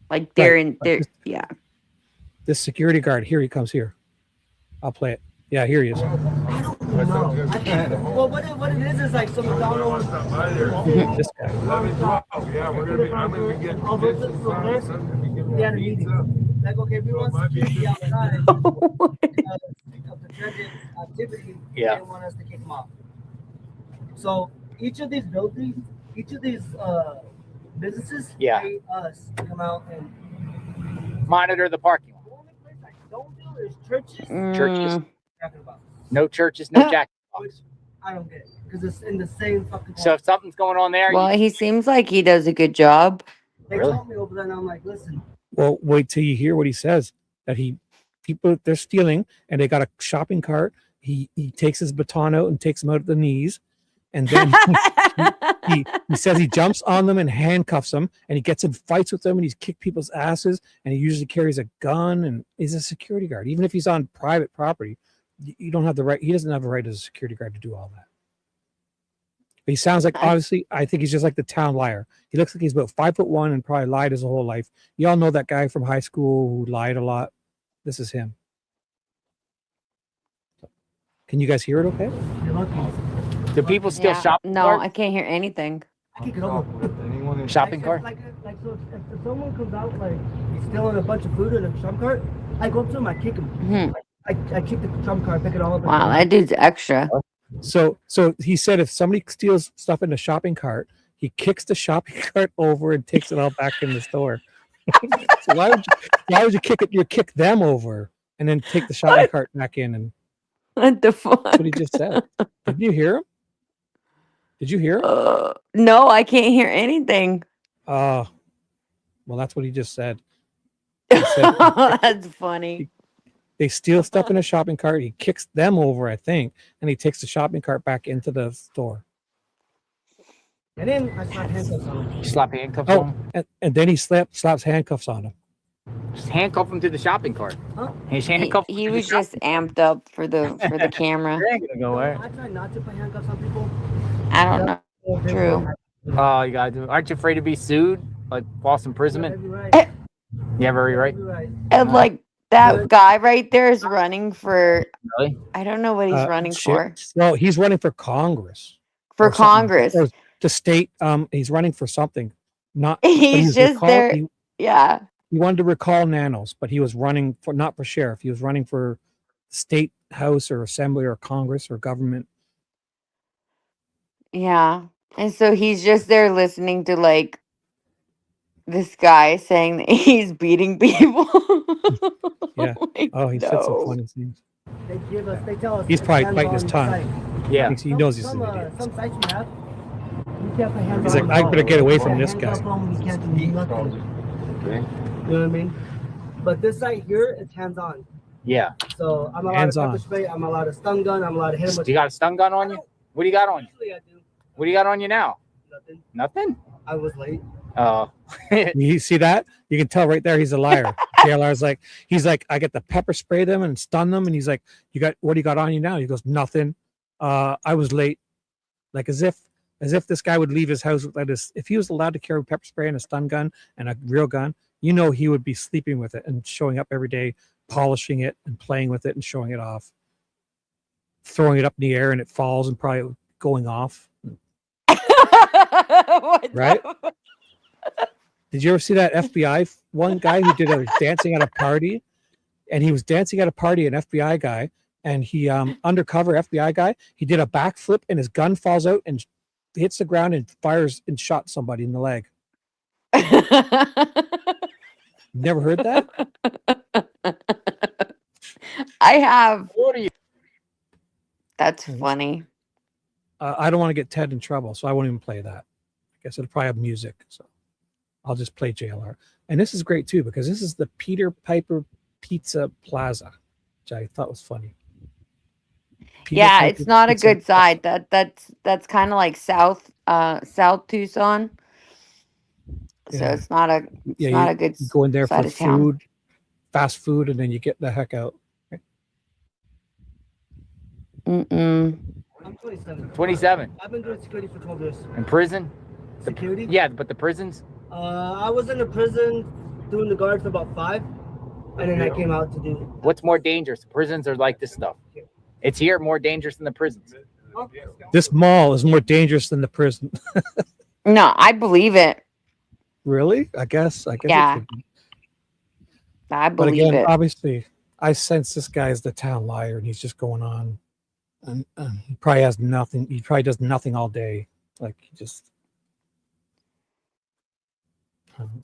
Speaker 19: Like yeah.
Speaker 8: This security guard, here he comes here. I'll play it. Yeah, here he is.
Speaker 11: Well, what it is like some McDonald's.
Speaker 8: This guy.
Speaker 11: Yeah, we're gonna be. I'm gonna get. Yeah, the meeting. Like, okay, we want security outside of the judge's activity.
Speaker 6: Yeah.
Speaker 11: They want us to kick them off. So each of these buildings, each of these businesses, pay us to come out and
Speaker 6: monitor the parking lot.
Speaker 11: The only place I don't do is churches.
Speaker 6: Churches. No churches, no jack.
Speaker 11: I don't get it because it's in the same fucking.
Speaker 6: So if something's going on there,
Speaker 19: Well, he seems like he does a good job.
Speaker 11: They called me over there, and I'm like, listen.
Speaker 8: Well, wait till you hear what he says. That people they're stealing, and they got a shopping cart. He takes his baton out and takes them out at the knees, and then he says he jumps on them and handcuffs them, and he gets in fights with them, and he's kicked people's asses, and he usually carries a gun, and he's a security guard. Even if he's on private property, you don't have the right. He doesn't have the right as a security guard to do all that. But he sounds like, obviously, I think he's just like the town liar. He looks like he's about 5'1" and probably lied his whole life. You all know that guy from high school who lied a lot. This is him. Can you guys hear it okay?
Speaker 11: You're lucky.
Speaker 6: Do people still
Speaker 19: Yeah.
Speaker 6: shop?
Speaker 19: No, I can't hear anything.
Speaker 11: I can get over.
Speaker 6: Shopping cart?
Speaker 11: Like so if someone comes out like he's stealing a bunch of food in a shopping cart, I go up to him, I kick him. I kick the shopping cart, pick it all up.
Speaker 19: Wow, that dude's extra.
Speaker 8: So he said if somebody steals stuff in the shopping cart, he kicks the shopping cart over and takes it all back in the store. So why would you kick it? You kick them over and then take the shopping cart back in and
Speaker 19: what the fuck?
Speaker 8: That's what he just said. Did you hear him? Did you hear him?
Speaker 19: No, I can't hear anything.
Speaker 8: Well, that's what he just said. He said
Speaker 19: That's funny.
Speaker 8: they steal stuff in a shopping cart. He kicks them over, I think, and he takes the shopping cart back into the store.
Speaker 11: And then I slap handcuffs on him.
Speaker 6: Slap handcuffs on him?
Speaker 8: And then he slaps handcuffs on him.
Speaker 6: Just handcuff him to the shopping cart.
Speaker 11: Huh?
Speaker 6: He's handcuffed.
Speaker 19: He was just amped up for the camera.
Speaker 6: They ain't gonna go away.
Speaker 11: I try not to put handcuffs on people.
Speaker 19: I don't know. True.
Speaker 6: Oh, you gotta do it. Aren't you afraid to be sued? Like false imprisonment?
Speaker 11: Right.
Speaker 6: Yeah, very right.
Speaker 19: And like that guy right there is running for.
Speaker 6: Really?
Speaker 19: I don't know what he's running for.
Speaker 8: Well, he's running for Congress.
Speaker 19: For
Speaker 8: or something.
Speaker 19: Congress.
Speaker 8: Or the state. He's running for something. Not.
Speaker 19: He's just there. Yeah.
Speaker 8: He wanted to recall Nanos, but he was running for not for sheriff. He was running for state house or assembly or Congress or government.
Speaker 19: Yeah. And so he's just there listening to like this guy saying that he's beating people.
Speaker 8: Yeah.
Speaker 19: Like,
Speaker 8: Oh, he said some
Speaker 19: no.
Speaker 8: funny things.
Speaker 11: They tell us
Speaker 8: He's probably
Speaker 11: hands
Speaker 8: biting
Speaker 11: on
Speaker 8: his
Speaker 11: the
Speaker 8: tongue.
Speaker 11: site.
Speaker 6: Yeah.
Speaker 8: He knows he's an
Speaker 11: Some
Speaker 8: idiot.
Speaker 11: some sites we have, you can't put hands
Speaker 8: He's
Speaker 11: on
Speaker 8: like,
Speaker 11: them
Speaker 8: I
Speaker 11: at
Speaker 8: better
Speaker 11: all.
Speaker 8: get away from
Speaker 11: Put
Speaker 8: this
Speaker 11: hands
Speaker 8: guy.
Speaker 11: up on them, you can't do nothing.
Speaker 6: Okay.
Speaker 11: You know what I mean? But this site here, it's hands on.
Speaker 6: Yeah.
Speaker 11: So I'm allowed
Speaker 8: Hands
Speaker 11: to
Speaker 8: on.
Speaker 11: pepper spray. I'm allowed a stun gun. I'm allowed to hit him with.
Speaker 6: You got a stun gun on you? What do you got on you?
Speaker 11: Usually I do.
Speaker 6: What do you got on you now?
Speaker 11: Nothing.
Speaker 6: Nothing?
Speaker 11: I was late.
Speaker 6: Oh.
Speaker 8: You see that? You can tell right there he's a liar. JLR's like, he's like, I get to pepper spray them and stun them, and he's like, what do you got on you now? He goes, nothing. I was late. Like as if this guy would leave his house without his. If he was allowed to carry pepper spray and a stun gun and a real gun, you know he would be sleeping with it and showing up every day, polishing it and playing with it and showing it off, throwing it up in the air and it falls and probably going off. Right? Did you ever see that FBI one guy who did a dancing at a party, and he was dancing at a party, an FBI guy, and he undercover FBI guy, he did a backflip and his gun falls out and hits the ground and fires and shot somebody in the leg. Never heard that?
Speaker 19: I have.
Speaker 6: What are you?
Speaker 19: That's funny.
Speaker 8: I don't want to get Ted in trouble, so I won't even play that. I guess it'll probably have music, so I'll just play JLR. And this is great too, because this is the Peter Piper Pizza Plaza, which I thought was funny. Peter
Speaker 19: Yeah,
Speaker 8: Piper
Speaker 19: it's not a
Speaker 8: Pizza
Speaker 19: good side. That's kind of like South Tucson. So
Speaker 8: Yeah.
Speaker 19: it's not a good
Speaker 8: you go in there
Speaker 19: side
Speaker 8: for
Speaker 19: of town.
Speaker 8: food, fast food, and then you get the heck out.
Speaker 19: Mm-mm.
Speaker 11: I'm 27.
Speaker 6: 27.
Speaker 11: I've been doing security for 12 years.
Speaker 6: In prison?
Speaker 11: Security?
Speaker 6: Yeah, but the prisons?
Speaker 11: I was in a prison doing the guard for about 5, and then I came out to do.
Speaker 6: What's more dangerous? The prisons are like this stuff. It's here more dangerous than the prisons.
Speaker 8: This mall is more dangerous than the prison.
Speaker 19: No, I believe it.
Speaker 8: Really? I guess.
Speaker 19: Yeah.
Speaker 8: It could be.
Speaker 19: I
Speaker 8: But
Speaker 19: believe
Speaker 8: again,
Speaker 19: it.
Speaker 8: obviously, I sense this guy is the town liar, and he's just going on, and he probably has nothing. He probably does nothing all day. Like he just.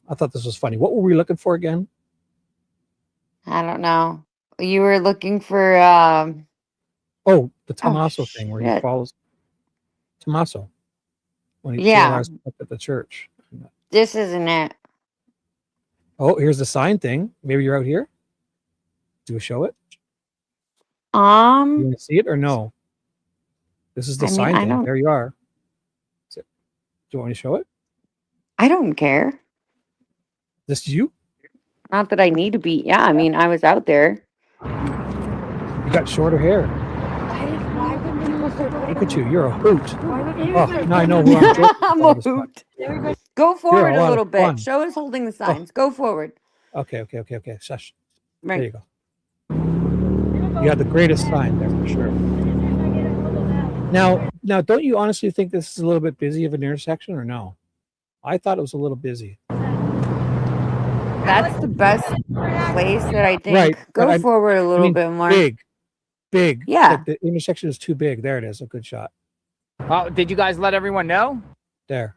Speaker 8: I thought this was funny. What were we looking for again?
Speaker 19: I don't know. You were looking for
Speaker 8: Oh, the Tommaso thing where he
Speaker 19: shit.
Speaker 8: follows Tommaso when he
Speaker 19: Yeah.
Speaker 8: TLR's up at the church.
Speaker 19: This isn't it.
Speaker 8: Oh, here's the sign thing. Maybe you're out here. Do we show it? You want to see it or no? This is the
Speaker 19: I mean,
Speaker 8: sign
Speaker 19: I
Speaker 8: thing.
Speaker 19: don't-
Speaker 8: There you are. Do you want me to show it?
Speaker 19: I don't care.
Speaker 8: This is you?
Speaker 19: Not that I need to be. Yeah, I mean, I was out there.
Speaker 8: You got shorter hair. Look at you. You're a hoot. Oh, now I know who I'm joking
Speaker 19: I'm
Speaker 8: with all
Speaker 19: a
Speaker 8: this time.
Speaker 19: hoot. Go forward
Speaker 8: a
Speaker 19: a
Speaker 8: lot
Speaker 19: little
Speaker 8: of
Speaker 19: bit.
Speaker 8: fun.
Speaker 19: Show us holding the signs. Go forward.
Speaker 8: Okay. Shush.
Speaker 19: Right.
Speaker 8: There you go. You had the greatest sign there for sure. Now, don't you honestly think this is a little bit busy of an intersection, or no? I thought it was a little busy.
Speaker 19: That's the best place that I think.
Speaker 8: Right, but
Speaker 19: Go forward a little bit more.
Speaker 8: Big.
Speaker 19: Yeah.
Speaker 8: Like the intersection is too big. There it is. A good shot.
Speaker 6: Oh, did you guys let everyone know?
Speaker 8: There.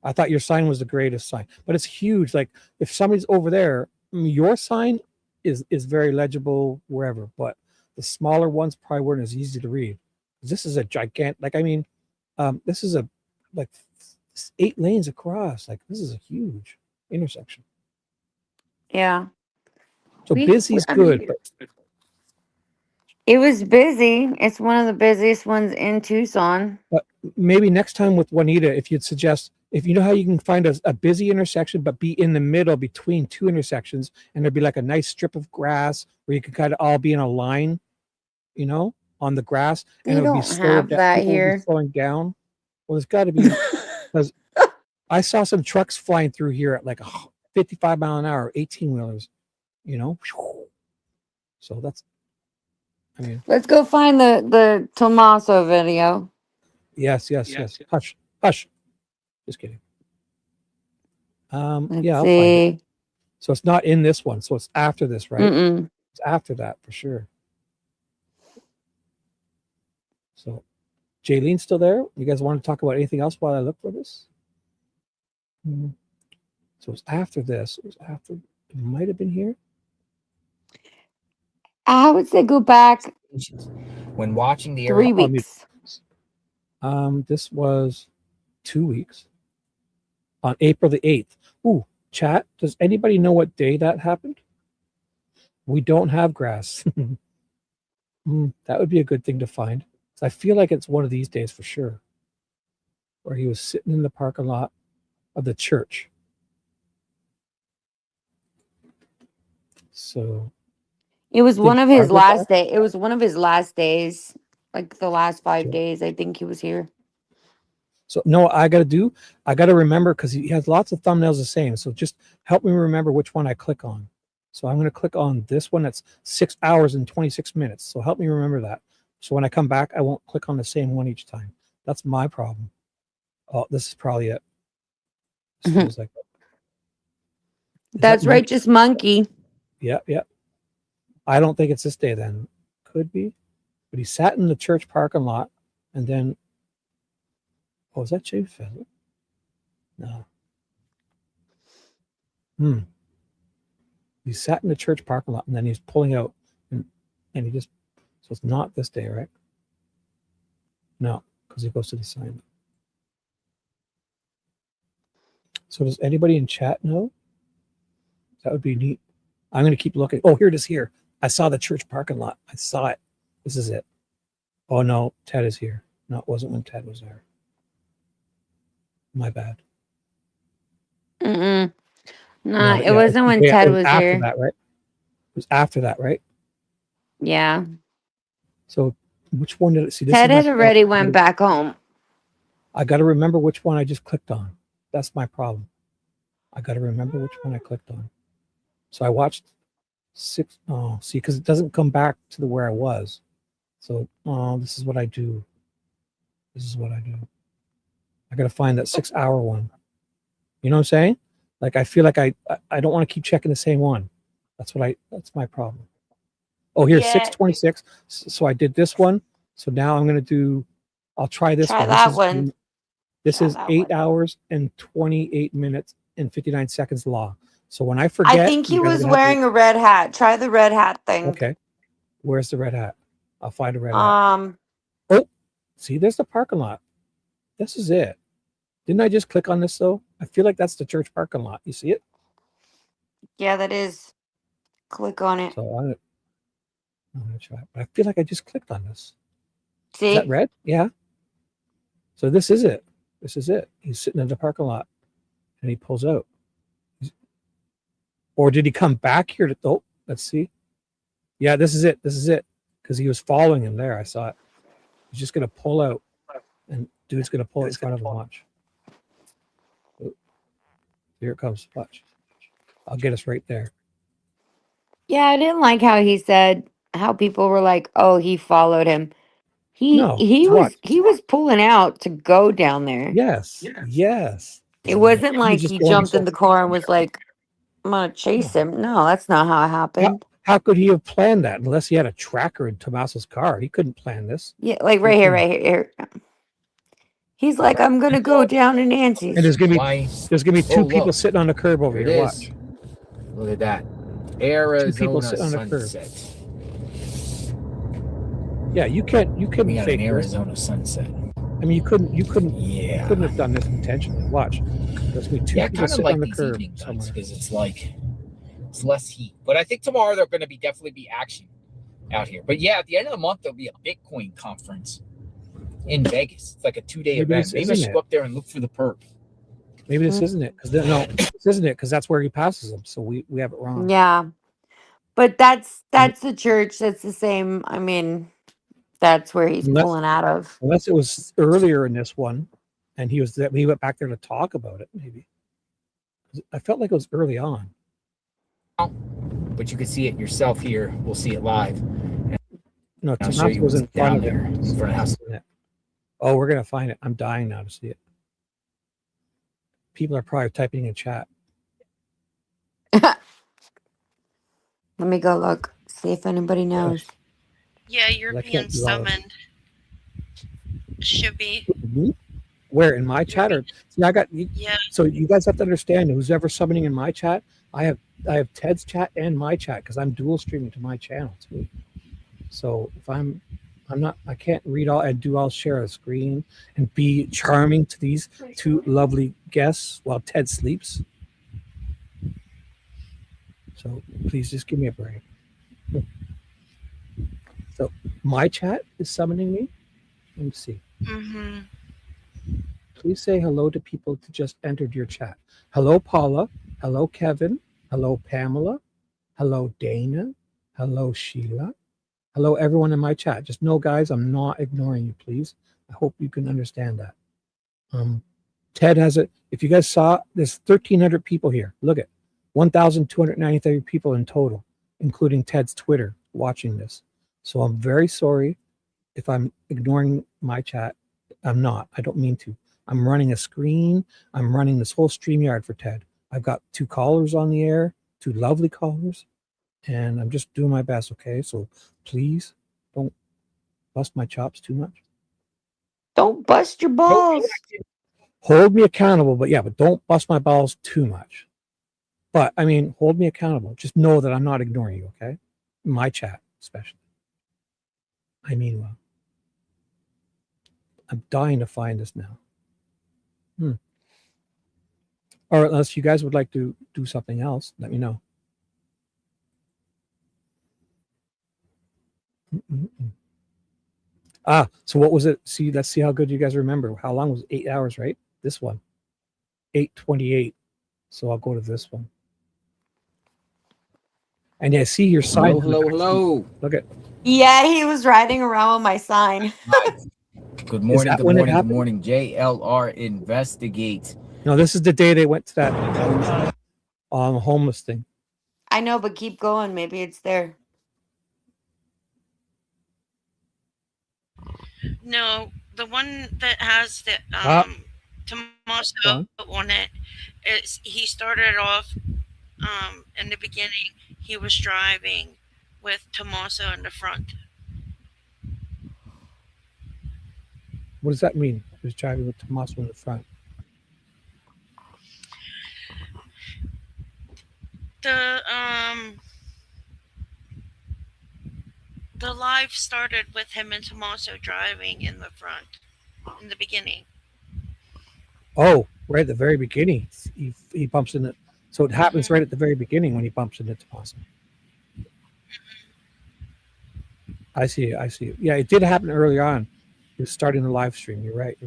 Speaker 8: I thought your sign was the greatest sign, but it's huge. Like if somebody's over there, I mean, your sign is very legible wherever, but the smaller ones probably weren't as easy to read. This is a gigantic. Like I mean, this is like 8 lanes across. Like this is a huge intersection.
Speaker 19: Yeah.
Speaker 8: So busy's good, but
Speaker 19: it was busy. It's one of the busiest ones in Tucson.
Speaker 8: But maybe next time with Juanita, if you'd suggest, if you know how you can find a busy intersection, but be in the middle between 2 intersections, and there'd be like a nice strip of grass where you could kind of all be in a line, you know, on the grass, and
Speaker 19: You
Speaker 8: it would be
Speaker 19: don't
Speaker 8: slower
Speaker 19: have
Speaker 8: down.
Speaker 19: that
Speaker 8: People would be
Speaker 19: here.
Speaker 8: slowing down. Well, there's got to be, because I saw some trucks flying through here at like 55 mile an hour, 18-wheelers, you know. So that's, I mean,
Speaker 19: Let's go find the Tomaso video.
Speaker 8: yes. Hush. Just kidding.
Speaker 19: Let's
Speaker 8: Yeah, I'll find it.
Speaker 19: see.
Speaker 8: So it's not in this one. So it's after this, right?
Speaker 19: Mm-mm.
Speaker 8: It's after that for sure. So Jaylene's still there. You guys want to talk about anything else while I look for this? So it's after this. It was after. It might have been here.
Speaker 19: I would say go back
Speaker 6: When watching the
Speaker 19: 3 weeks.
Speaker 8: This was 2 weeks. On April the 8th. Ooh, chat. Does anybody know what day that happened? We don't have grass. That would be a good thing to find. I feel like it's one of these days for sure. Where he was sitting in the parking lot of the church. So
Speaker 19: It was one of his
Speaker 8: Barbara
Speaker 19: last day. It was one of his last days. Like the last 5 days, I think he was here.
Speaker 8: So no, I got to remember, because he has lots of thumbnails the same. So just help me remember which one I click on. So I'm going to click on this one that's 6 hours and 26 minutes. So help me remember that. So when I come back, I won't click on the same one each time. That's my problem. Oh, this is probably it. Seems like
Speaker 19: That's Righteous Monkey.
Speaker 8: Yeah. I don't think it's this day then. Could be. But he sat in the church parking lot, and then, oh, is that Jay Feather? No. He sat in the church parking lot, and then he's pulling out, and he just, so it's not this day, right? No, because he goes to the sign. So does anybody in chat know? That would be neat. I'm going to keep looking. Oh, here it is here. I saw the church parking lot. I saw it. This is it. Oh, no, Ted is here. No, it wasn't when Ted was there. My bad.
Speaker 19: No,
Speaker 8: No,
Speaker 19: it wasn't when Ted was
Speaker 8: after
Speaker 19: here.
Speaker 8: that, right? It was after that, right?
Speaker 19: Yeah.
Speaker 8: So which one did it see? This
Speaker 19: Ted
Speaker 8: is
Speaker 19: had
Speaker 8: my
Speaker 19: already
Speaker 8: problem.
Speaker 19: went back home.
Speaker 8: I got to remember which one I just clicked on. That's my problem. I got to remember which one I clicked on. So I watched 6. Oh, see, because it doesn't come back to the where I was. So, this is what I do. I got to find that 6 hour one. You know what I'm saying? Like, I feel like I don't want to keep checking the same one. That's my problem. Oh, here's 6:26. So I did this one. So now I'm going to I'll try this one.
Speaker 19: That one.
Speaker 8: This is 8 hours and 28 minutes and 59 seconds long. So when I forget,
Speaker 19: I think he was wearing a red hat. Try the red hat thing.
Speaker 8: Okay. Where's the red hat? I'll find a red hat. Oh, see, there's the parking lot. This is it. Didn't I just click on this though? I feel like that's the church parking lot. You see it?
Speaker 19: Yeah, that is. Click on it.
Speaker 8: So I'm gonna try it. But I feel like I just clicked on this.
Speaker 19: See?
Speaker 8: Is that red? Yeah. So this is it. This is it. He's sitting in the parking lot and he pulls out. Or did he come back here to, oh, let's see. Yeah, this is it. This is it. Because he was following him there. I saw it. He's just going to pull out. And dude's going to pull it in front of him. Watch. Oh, here it comes. Watch. I'll get us right there.
Speaker 19: Yeah, I didn't like how he said, how people were like, oh, he followed him.
Speaker 8: No,
Speaker 19: he
Speaker 8: watch.
Speaker 19: was pulling out to go down there.
Speaker 8: Yes, yes.
Speaker 19: It wasn't
Speaker 8: He was
Speaker 19: like
Speaker 8: just
Speaker 19: he
Speaker 8: going
Speaker 19: jumped in
Speaker 8: so.
Speaker 19: the car and was like, "I'm gonna chase him." No, that's not how it happened.
Speaker 8: How could he have planned that unless he had a tracker in Tommaso's car? He couldn't plan this.
Speaker 19: Yeah, like right here, right here. He's like, "I'm gonna go down to Nancy's."
Speaker 8: And there's gonna
Speaker 6: Why?
Speaker 8: be two
Speaker 6: Oh,
Speaker 8: people
Speaker 6: look.
Speaker 8: sitting on the curb over
Speaker 6: There
Speaker 8: here.
Speaker 6: it
Speaker 8: Watch.
Speaker 6: is. Look at that.
Speaker 8: Two people
Speaker 6: Arizona
Speaker 8: sitting on the curb.
Speaker 6: sunset.
Speaker 8: Yeah, you couldn't
Speaker 6: We got
Speaker 8: fake
Speaker 6: an
Speaker 8: this.
Speaker 6: Arizona sunset.
Speaker 8: I mean, you couldn't have done this intentionally. Watch. There's gonna be two
Speaker 6: Yeah, I
Speaker 8: people
Speaker 6: kind of
Speaker 8: sitting
Speaker 6: like
Speaker 8: on the
Speaker 6: these
Speaker 8: curb
Speaker 6: evening
Speaker 8: somewhere.
Speaker 6: nights because it's like it's less heat. But I think tomorrow there's going to be definitely be action out here. But yeah, at the end of the month there'll be a Bitcoin conference in Vegas. It's like a 2-day
Speaker 8: Maybe
Speaker 6: event.
Speaker 8: this
Speaker 6: Maybe I
Speaker 8: isn't
Speaker 6: should
Speaker 8: it.
Speaker 6: go up there and look through the perp.
Speaker 8: Maybe this isn't it. Because no, this isn't it. Because that's where he passes them. So we have it wrong.
Speaker 19: Yeah, but that's the church. That's the same. I mean, that's where he's pulling out of.
Speaker 8: Unless it was earlier in this one, and he went back there to talk about it. Maybe I felt like it was early on.
Speaker 6: But you can see it yourself here. We'll see it live. And
Speaker 8: No,
Speaker 6: I'll show
Speaker 8: Tomato
Speaker 6: you
Speaker 8: was
Speaker 6: what's
Speaker 8: in front
Speaker 6: down
Speaker 8: of
Speaker 6: there
Speaker 8: him.
Speaker 6: in front of the house.
Speaker 8: Oh, we're gonna find it. I'm dying now to see it. People are probably typing in chat.
Speaker 19: Let me go look. See if anybody knows.
Speaker 3: Yeah, you're
Speaker 8: I
Speaker 3: being
Speaker 8: can't do all this.
Speaker 3: summoned. Should be.
Speaker 8: Where in my chat or see? I got.
Speaker 3: Yeah.
Speaker 8: So you guys have to understand. Who's ever summoning in my chat? I have Ted's chat and my chat because I'm dual streaming to my channel too. So if I can't read all and do all share a screen and be charming to these two lovely guests while Ted sleeps. So please just give me a break. So my chat is summoning me. Let me see.
Speaker 3: Mm-hmm.
Speaker 8: Please say hello to people that just entered your chat. Hello, Paula. Hello, Kevin. Hello, Pamela. Hello, Dana. Hello, Sheila. Hello, everyone in my chat. Just know, guys, I'm not ignoring you, please. I hope you can understand that. Ted has it. If you guys saw, there's 1,300 people here. Look at 1,293 people in total, including Ted's Twitter, watching this. So I'm very sorry if I'm ignoring my chat. I'm not. I don't mean to. I'm running a screen. I'm running this whole StreamYard for Ted. I've got 2 callers on the air, 2 lovely callers, and I'm just doing my best, okay? So please don't bust my chops too much.
Speaker 19: Don't bust your balls.
Speaker 8: Hold me accountable, but don't bust my balls too much. But I mean, hold me accountable. Just know that I'm not ignoring you, okay? My chat, especially. I mean well. I'm dying to find this now. Or unless you guys would like to do something else, let me know. So what was it? See, let's see how good you guys remember. How long was it? 8 hours, right? This one. 8:28. So I'll go to this one. And yeah, see your sign.
Speaker 6: Hello.
Speaker 8: Look at.
Speaker 19: Yeah, he was riding around with my sign.
Speaker 6: Good morning,
Speaker 8: that
Speaker 6: good
Speaker 8: when it
Speaker 6: morning, good
Speaker 8: happened?
Speaker 6: morning. JLR investigate.
Speaker 8: No, this is the day they went to that homeless thing.
Speaker 19: I know, but keep going. Maybe it's there.
Speaker 3: No, the one that has the Tommaso on it is he started off in the beginning. He was driving with Tommaso in the front.
Speaker 8: What does that mean? He was driving with Tommaso in the front.
Speaker 3: The live started with him and Tommaso driving in the front in the beginning.
Speaker 8: Oh, right at the very beginning, he bumps in it. So it happens right at the very beginning when he bumps into Tommaso. I see it. Yeah, it did happen early on. He was starting the live stream. You're right.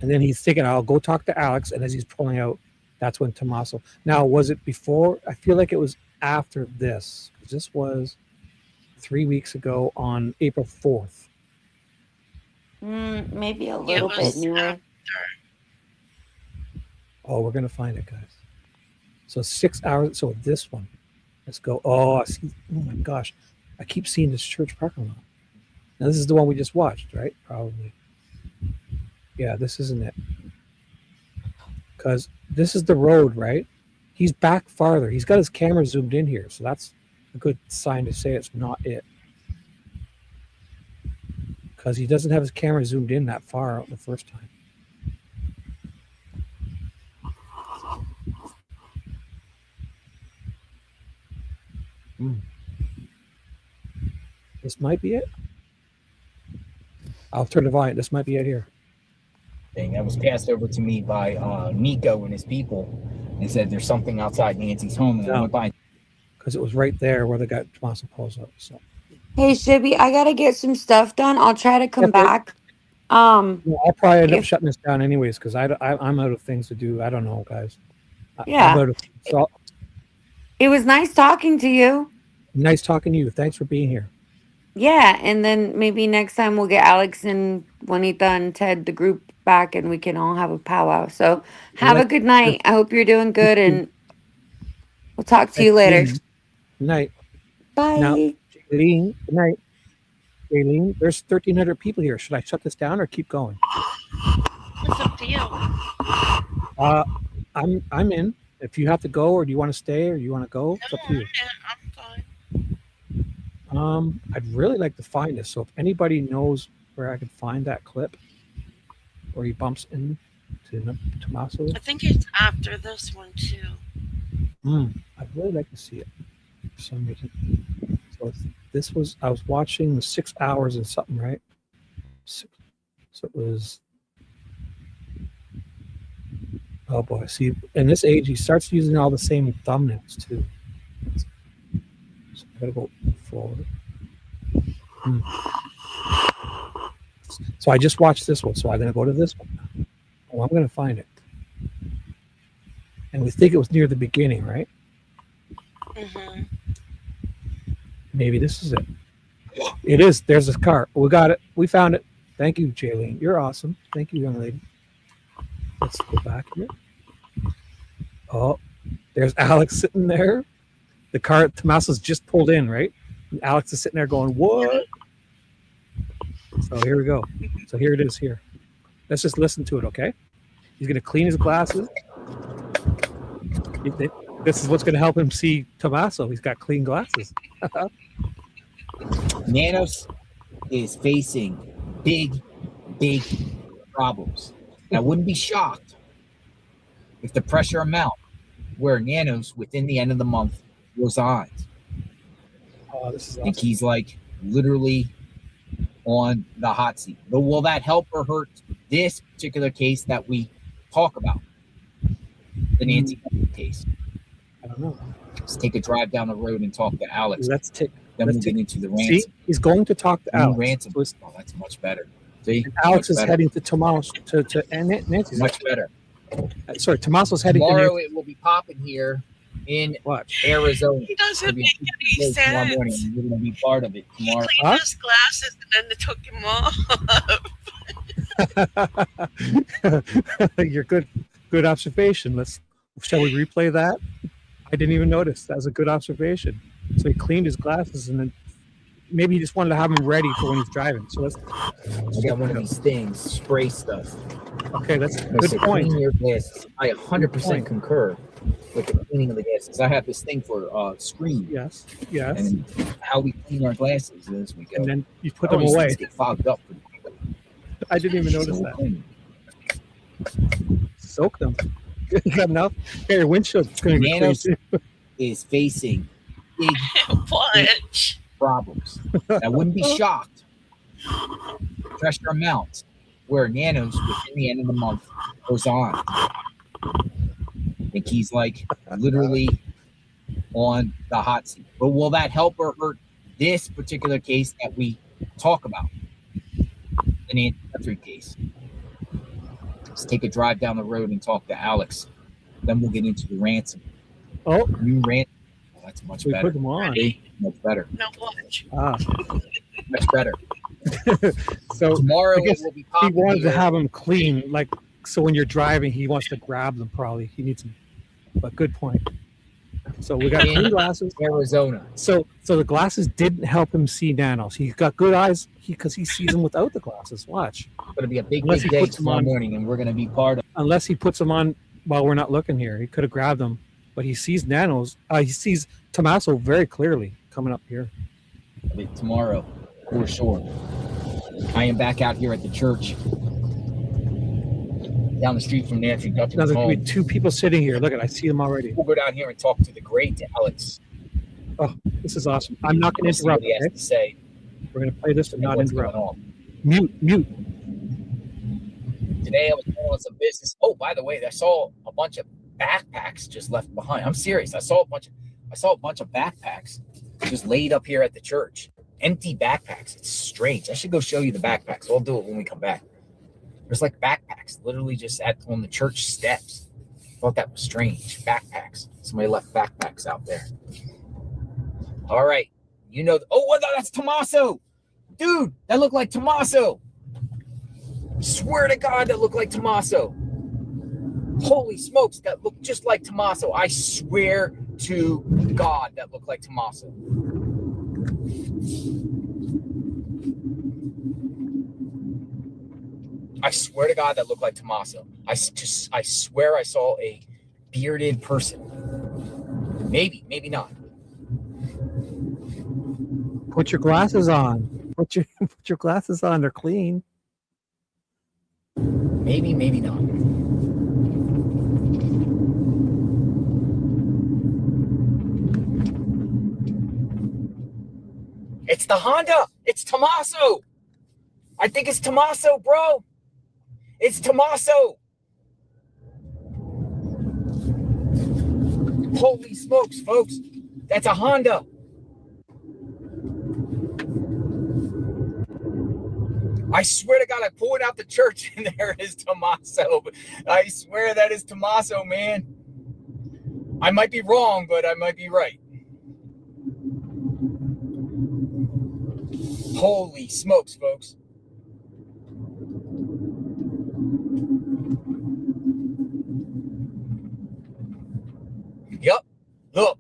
Speaker 8: And then he's thinking, I'll go talk to Alex. And as he's pulling out, that's when Tommaso. Now, was it before? I feel like it was after this. This was 3 weeks ago on April 4th.
Speaker 19: Maybe a little bit newer.
Speaker 8: Oh, we're going to find it, guys. So 6 hours. So this one. Let's go. Oh, I see. Oh, my gosh. I keep seeing this church parking lot. Now this is the one we just watched, right? Probably. Yeah, this isn't it. Because this is the road, right? He's back farther. He's got his camera zoomed in here, so that's a good sign to say it's not it. Because he doesn't have his camera zoomed in that far out the first time. This might be it. I'll turn the volume. This might be it here.
Speaker 6: Thing that was passed over to me by Nico and his people. They said there's something outside Nancy's home, and I went by.
Speaker 8: Because it was right there where they got Tommaso pulls up. So
Speaker 19: Hey, Shibby, I gotta get some stuff done. I'll try to come back.
Speaker 8: I'll probably end up
Speaker 19: if-
Speaker 8: shutting this down anyways because I'm out of things to do. I don't know, guys.
Speaker 19: Yeah.
Speaker 8: I'm out of, so,
Speaker 19: It was nice talking to you.
Speaker 8: nice talking to you. Thanks for being here.
Speaker 19: Yeah, and then maybe next time we'll get Alex and Juanita and Ted, the group, back, and we can all have a powwow. So have a good night. I hope you're doing good, and we'll talk to you later.
Speaker 8: Good night.
Speaker 19: Bye.
Speaker 8: Now, Jaylene, good night. Jaylene, there's 1,300 people here. Should I shut this down or keep going?
Speaker 3: It's up to you.
Speaker 8: I'm in. If you have to go, or do you want to stay, or do you want to go? It's up to you.
Speaker 3: I'm fine.
Speaker 8: I'd really like to find this. So if anybody knows where I could find that clip where he bumps into Tommaso,
Speaker 3: I think it's after this one too.
Speaker 8: I'd really like to see it for some reason. So this was, I was watching the 6 hours and something, right? So it was, oh boy, see, in this age, he starts using all the same thumbnails too. So I gotta go forward. So I just watched this one, so I'm gonna go to this one. Oh, I'm gonna find it. And we think it was near the beginning, right?
Speaker 3: Mm-hmm.
Speaker 8: Maybe this is it. It is. There's this car. We got it. We found it. Thank you, Jaylene. You're awesome. Thank you, young lady. Let's go back here. Oh, there's Alex sitting there. The car, Tommaso's just pulled in, right? And Alex is sitting there going, what? So here we go. So here it is here. Let's just listen to it, okay? He's going to clean his glasses. This is what's going to help him see Tommaso. He's got clean glasses.
Speaker 6: Nanos is facing big problems. I wouldn't be shocked if the pressure amount where Nanos within the end of the month resigns.
Speaker 8: Oh, this is
Speaker 6: I think he's like literally on the hot seat. But will that help or hurt this particular case that we talk about? The Nancy case.
Speaker 8: I don't know.
Speaker 6: Let's take a drive down the road and talk to Alex.
Speaker 8: Let's take.
Speaker 6: Then we'll get into the ransom.
Speaker 8: See, he's going to talk to Alex.
Speaker 6: Ransom. Oh, that's much better. See,
Speaker 8: and Alex is
Speaker 6: better.
Speaker 8: heading to Tommaso and Nancy's.
Speaker 6: Much better.
Speaker 8: Sorry, Tommaso's heading
Speaker 6: tomorrow.
Speaker 8: To
Speaker 6: It will be popping here in
Speaker 8: Watch.
Speaker 6: Arizona.
Speaker 3: He doesn't make any
Speaker 6: Tomorrow morning,
Speaker 3: sense.
Speaker 6: and you're going to be part of it tomorrow.
Speaker 3: He cleaned his glasses and then they took him off.
Speaker 8: You're good. Good observation. Shall we replay that? I didn't even notice. That was a good observation. So he cleaned his glasses and then maybe he just wanted to have them ready for when he's driving. So let's.
Speaker 6: I got one of these things, spray stuff.
Speaker 8: Okay, that's a
Speaker 6: They
Speaker 8: good
Speaker 6: say
Speaker 8: point.
Speaker 6: Clean your glasses. I 100% concur with the cleaning of the glasses. I have this thing for screen.
Speaker 8: Yes.
Speaker 6: And how we clean our glasses is we go.
Speaker 8: And then you put
Speaker 6: all
Speaker 8: them
Speaker 6: these
Speaker 8: away.
Speaker 6: things get fogged up.
Speaker 8: I didn't even notice that. Soak them. You got enough? Hey, your windshield's going to be
Speaker 6: Nanos
Speaker 8: crazy.
Speaker 6: is facing big problems. I wouldn't be shocked. Pressure amount where Nanos within the end of the month goes on. I think he's like literally on the hot seat. But will that help or hurt this particular case that we talk about? The Nancy Guthrie case. Let's take a drive down the road and talk to Alex. Then we'll get into the ransom.
Speaker 8: Oh,
Speaker 6: new ransom. Oh, that's much
Speaker 8: we
Speaker 6: better.
Speaker 8: put them on.
Speaker 6: Much better.
Speaker 3: Now watch.
Speaker 6: Much better.
Speaker 8: So
Speaker 6: tomorrow
Speaker 8: I guess
Speaker 6: it will be
Speaker 8: he
Speaker 6: popping
Speaker 8: wanted to
Speaker 6: here.
Speaker 8: have them clean, like so when you're driving, he wants to grab them. Probably he needs them. But good point. So we got clean glasses.
Speaker 6: Arizona.
Speaker 8: So the glasses didn't help him see nanos. He got good eyes because he sees them without the glasses. Watch.
Speaker 6: It's going to be a big
Speaker 8: Unless he
Speaker 6: day
Speaker 8: puts them
Speaker 6: tomorrow
Speaker 8: on
Speaker 6: morning, and we're going to be part of.
Speaker 8: Unless he puts them on while we're not looking here, he could have grabbed them. But he sees nanos. He sees Tommaso very clearly coming up here.
Speaker 6: Tomorrow, for sure. I am back out here at the church, down the street from Nancy Guthrie's
Speaker 8: Now there's
Speaker 6: home.
Speaker 8: gonna be two people sitting here. Look at, I see them already.
Speaker 6: We'll go down here and talk to the great Alex.
Speaker 8: Oh, this is awesome. I'm not going
Speaker 6: We'll
Speaker 8: to
Speaker 6: see what
Speaker 8: interrupt.
Speaker 6: he has
Speaker 8: Okay?
Speaker 6: to say.
Speaker 8: We're going to play this and not
Speaker 6: What's
Speaker 8: interrupt.
Speaker 6: going on.
Speaker 8: Mute.
Speaker 6: Today I was doing some business. Oh, by the way, I saw a bunch of backpacks just left behind. I'm serious. I saw a bunch of backpacks just laid up here at the church. Empty backpacks. It's strange. I should go show you the backpacks. We'll do it when we come back. There's like backpacks literally just on the church steps. I thought that was strange. Backpacks. Somebody left backpacks out there. All right. You know. That's Tommaso. Dude, that looked like Tommaso. Swear to God, that looked like Tommaso. Holy smokes, that looked just like Tommaso. I swear to God, that looked like Tommaso. I swear to God, that looked like Tommaso. I swear I saw a bearded person. Maybe not.
Speaker 8: Put your glasses on. Put your glasses on. They're clean.
Speaker 6: Maybe not. It's the Honda. It's Tommaso. I think it's Tommaso, bro. It's Tommaso. Holy smokes, folks. That's a Honda. I swear to God, I pulled out the church and there is Tommaso. I swear that is Tommaso, man. I might be wrong, but I might be right. Holy smokes, folks. Yep. Look.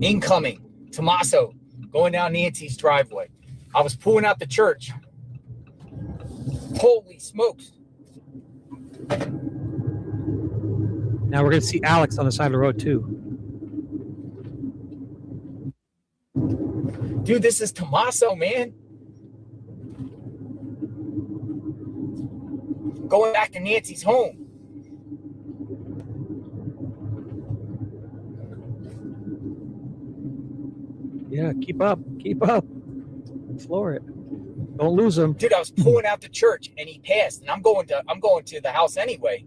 Speaker 6: Incoming. Tommaso going down Nancy's driveway. I was pulling out the church. Holy smokes.
Speaker 8: Now we're going to see Alex on the side of the road too.
Speaker 6: Dude, this is Tommaso, man. Going back to Nancy's home.
Speaker 8: Yeah, keep up. Floor it. Don't lose him.
Speaker 6: Dude, I was pulling out the church and he passed, and I'm going to the house anyway.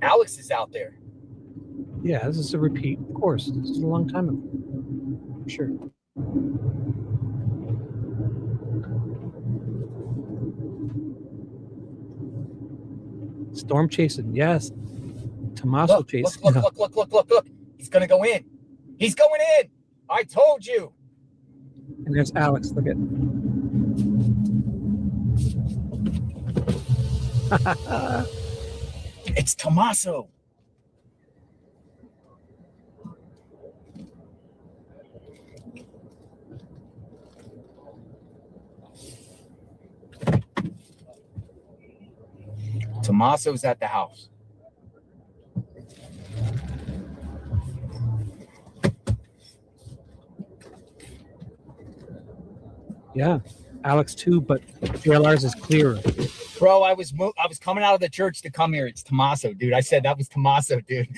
Speaker 6: Alex is out there.
Speaker 8: Yeah, this is a repeat. Of course, this is a long time ago. Sure. Storm chasing, yes. Tommaso chasing.
Speaker 6: Look. He's gonna go in. He's going in. I told you.
Speaker 8: And there's Alex. Look at.
Speaker 6: It's Tommaso. Tommaso's at the house.
Speaker 8: Yeah, Alex too, but JLR's is clearer.
Speaker 6: Bro, I was coming out of the church to come here. It's Tommaso, dude. I said that was Tommaso, dude.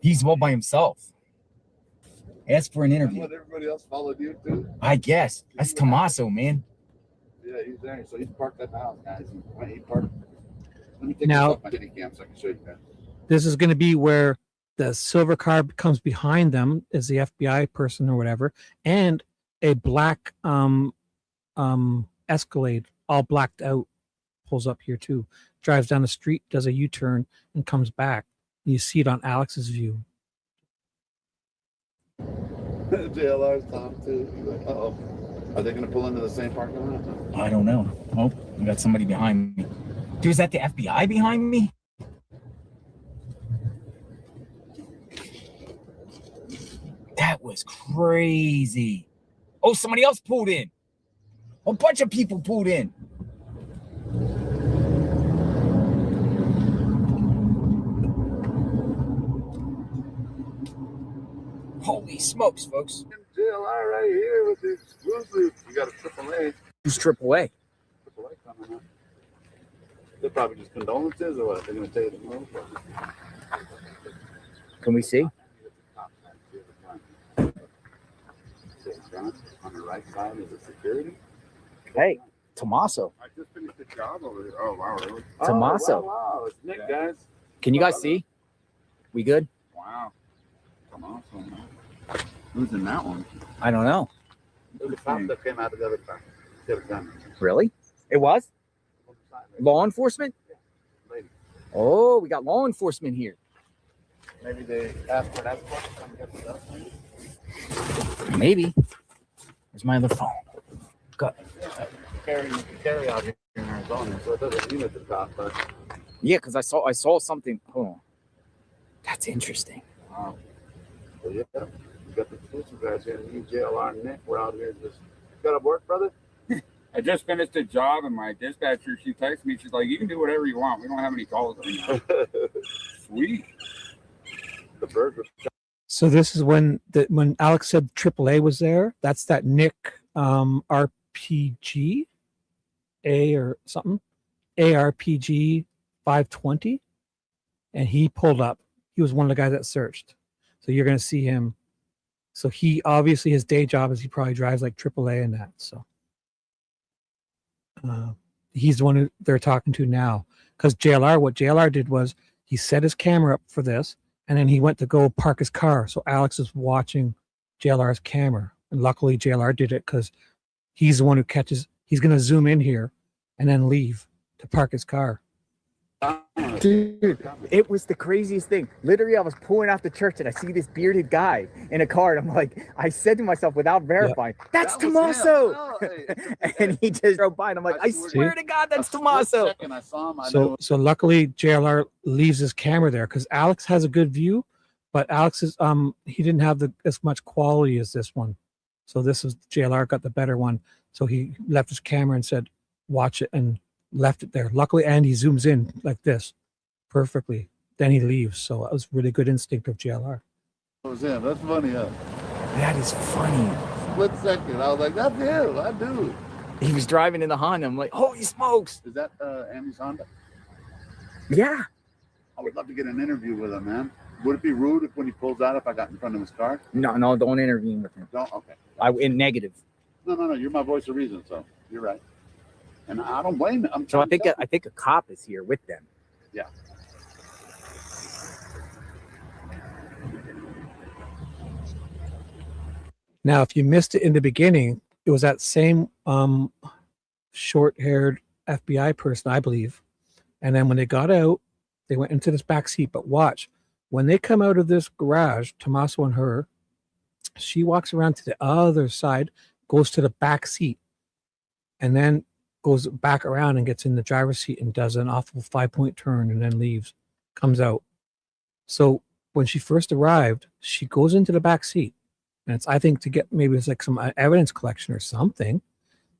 Speaker 6: He's all by himself. Asked for an interview.
Speaker 10: What, everybody else followed you too?
Speaker 6: I guess. That's Tommaso, man.
Speaker 10: Yeah, he's there. So he's parked at the house, guys. He parked. Let me take
Speaker 8: Now-
Speaker 10: this off my kitty cam so I can show you guys.
Speaker 8: This is going to be where the silver car comes behind them as the FBI person or whatever, and a black Escalade, all blacked out, pulls up here too. Drives down the street, does a U-turn, and comes back. You see it on Alex's view.
Speaker 10: JLR's Tom too. He's like, uh-oh. Are they going to pull into the same parking lot?
Speaker 6: I don't know. Oh, we got somebody behind me. Dude, is that the FBI behind me? was crazy. Oh, somebody else pulled in. A bunch of people pulled in. Holy smokes, folks.
Speaker 10: JLI right here with the exclusive. You got a AAA.
Speaker 6: Who's AAA?
Speaker 10: AAA coming up. They're probably just condolences or what? They're going to tell you to move.
Speaker 6: Can we see?
Speaker 10: On the right side is a security.
Speaker 6: Hey, Tommaso.
Speaker 10: I just finished the job over here. Oh, wow, really?
Speaker 6: Tommaso.
Speaker 10: Oh, wow. It's Nick, guys.
Speaker 6: Can you guys see? We good?
Speaker 10: Wow. Tommaso. Who's in that one?
Speaker 6: I don't know.
Speaker 10: It was the cop that came out of the other time. The other time.
Speaker 6: Really? It was? Law enforcement?
Speaker 10: Lady.
Speaker 6: Oh, we got law enforcement here.
Speaker 10: Maybe they asked for an escort to come get the stuff.
Speaker 6: Maybe. Where's my other phone? Got.
Speaker 10: You can carry out here in Arizona, so it doesn't mean it's a cop, but.
Speaker 6: Yeah, because I saw something. Hold on. That's interesting.
Speaker 10: Wow. So yeah, you got the exclusive guys here. Me, JLR, and Nick, we're out here just. Got to work, brother?
Speaker 12: I just finished a job, and my dispatcher, she texted me. She's like, "You can do whatever you want. We don't have any calls right now." Sweet.
Speaker 10: The burger.
Speaker 8: So this is when Alex said AAA was there. That's that Nick RPG A or something, ARPG 520, and he pulled up. He was one of the guys that searched. So you're going to see him. So he obviously, his day job is he probably drives like AAA and that. So he's the one who they're talking to now. Because what JLR did was he set his camera up for this, and then he went to go park his car. So Alex is watching JLR's camera. And luckily JLR did it because he's the one who catches, he's going to zoom in here and then leave to park his car.
Speaker 6: Dude, it was the craziest thing. Literally, I was pulling out the church and I see this bearded guy in a car. And I'm like, I said to myself without verifying, that's Tommaso. And he just drove by and I'm like, I swear to God, that's Tommaso.
Speaker 8: So luckily JLR leaves his camera there because Alex has a good view, but Alex is he didn't have as much quality as this one. So this is JLR got the better one. So he left his camera and said, watch it, and left it there. Luckily, and he zooms in like this perfectly. Then he leaves. So that was really good instinct of JLR.
Speaker 10: That was him. That's funny, huh?
Speaker 6: That is funny.
Speaker 10: Split second. I was like, that's him. I do.
Speaker 6: He was driving in the Honda. I'm like, holy smokes.
Speaker 10: Is that Andy's Honda?
Speaker 6: Yeah.
Speaker 10: I would love to get an interview with him, man. Would it be rude when he pulls out if I got in front of his car?
Speaker 6: No, don't intervene with him.
Speaker 10: Don't? Okay.
Speaker 6: In negative.
Speaker 10: No. You're my voice of reason, so you're right. And I don't blame him.
Speaker 6: So I think a cop is here with them.
Speaker 10: Yeah.
Speaker 8: Now, if you missed it in the beginning, it was that same short-haired FBI person, I believe. And then when they got out, they went into this back seat. But watch, when they come out of this garage, Tommaso and her, she walks around to the other side, goes to the back seat, and then goes back around and gets in the driver's seat and does an awful 5-point turn and then leaves, comes out. So when she first arrived, she goes into the back seat. And it's, I think, to get, maybe it's like some evidence collection or something.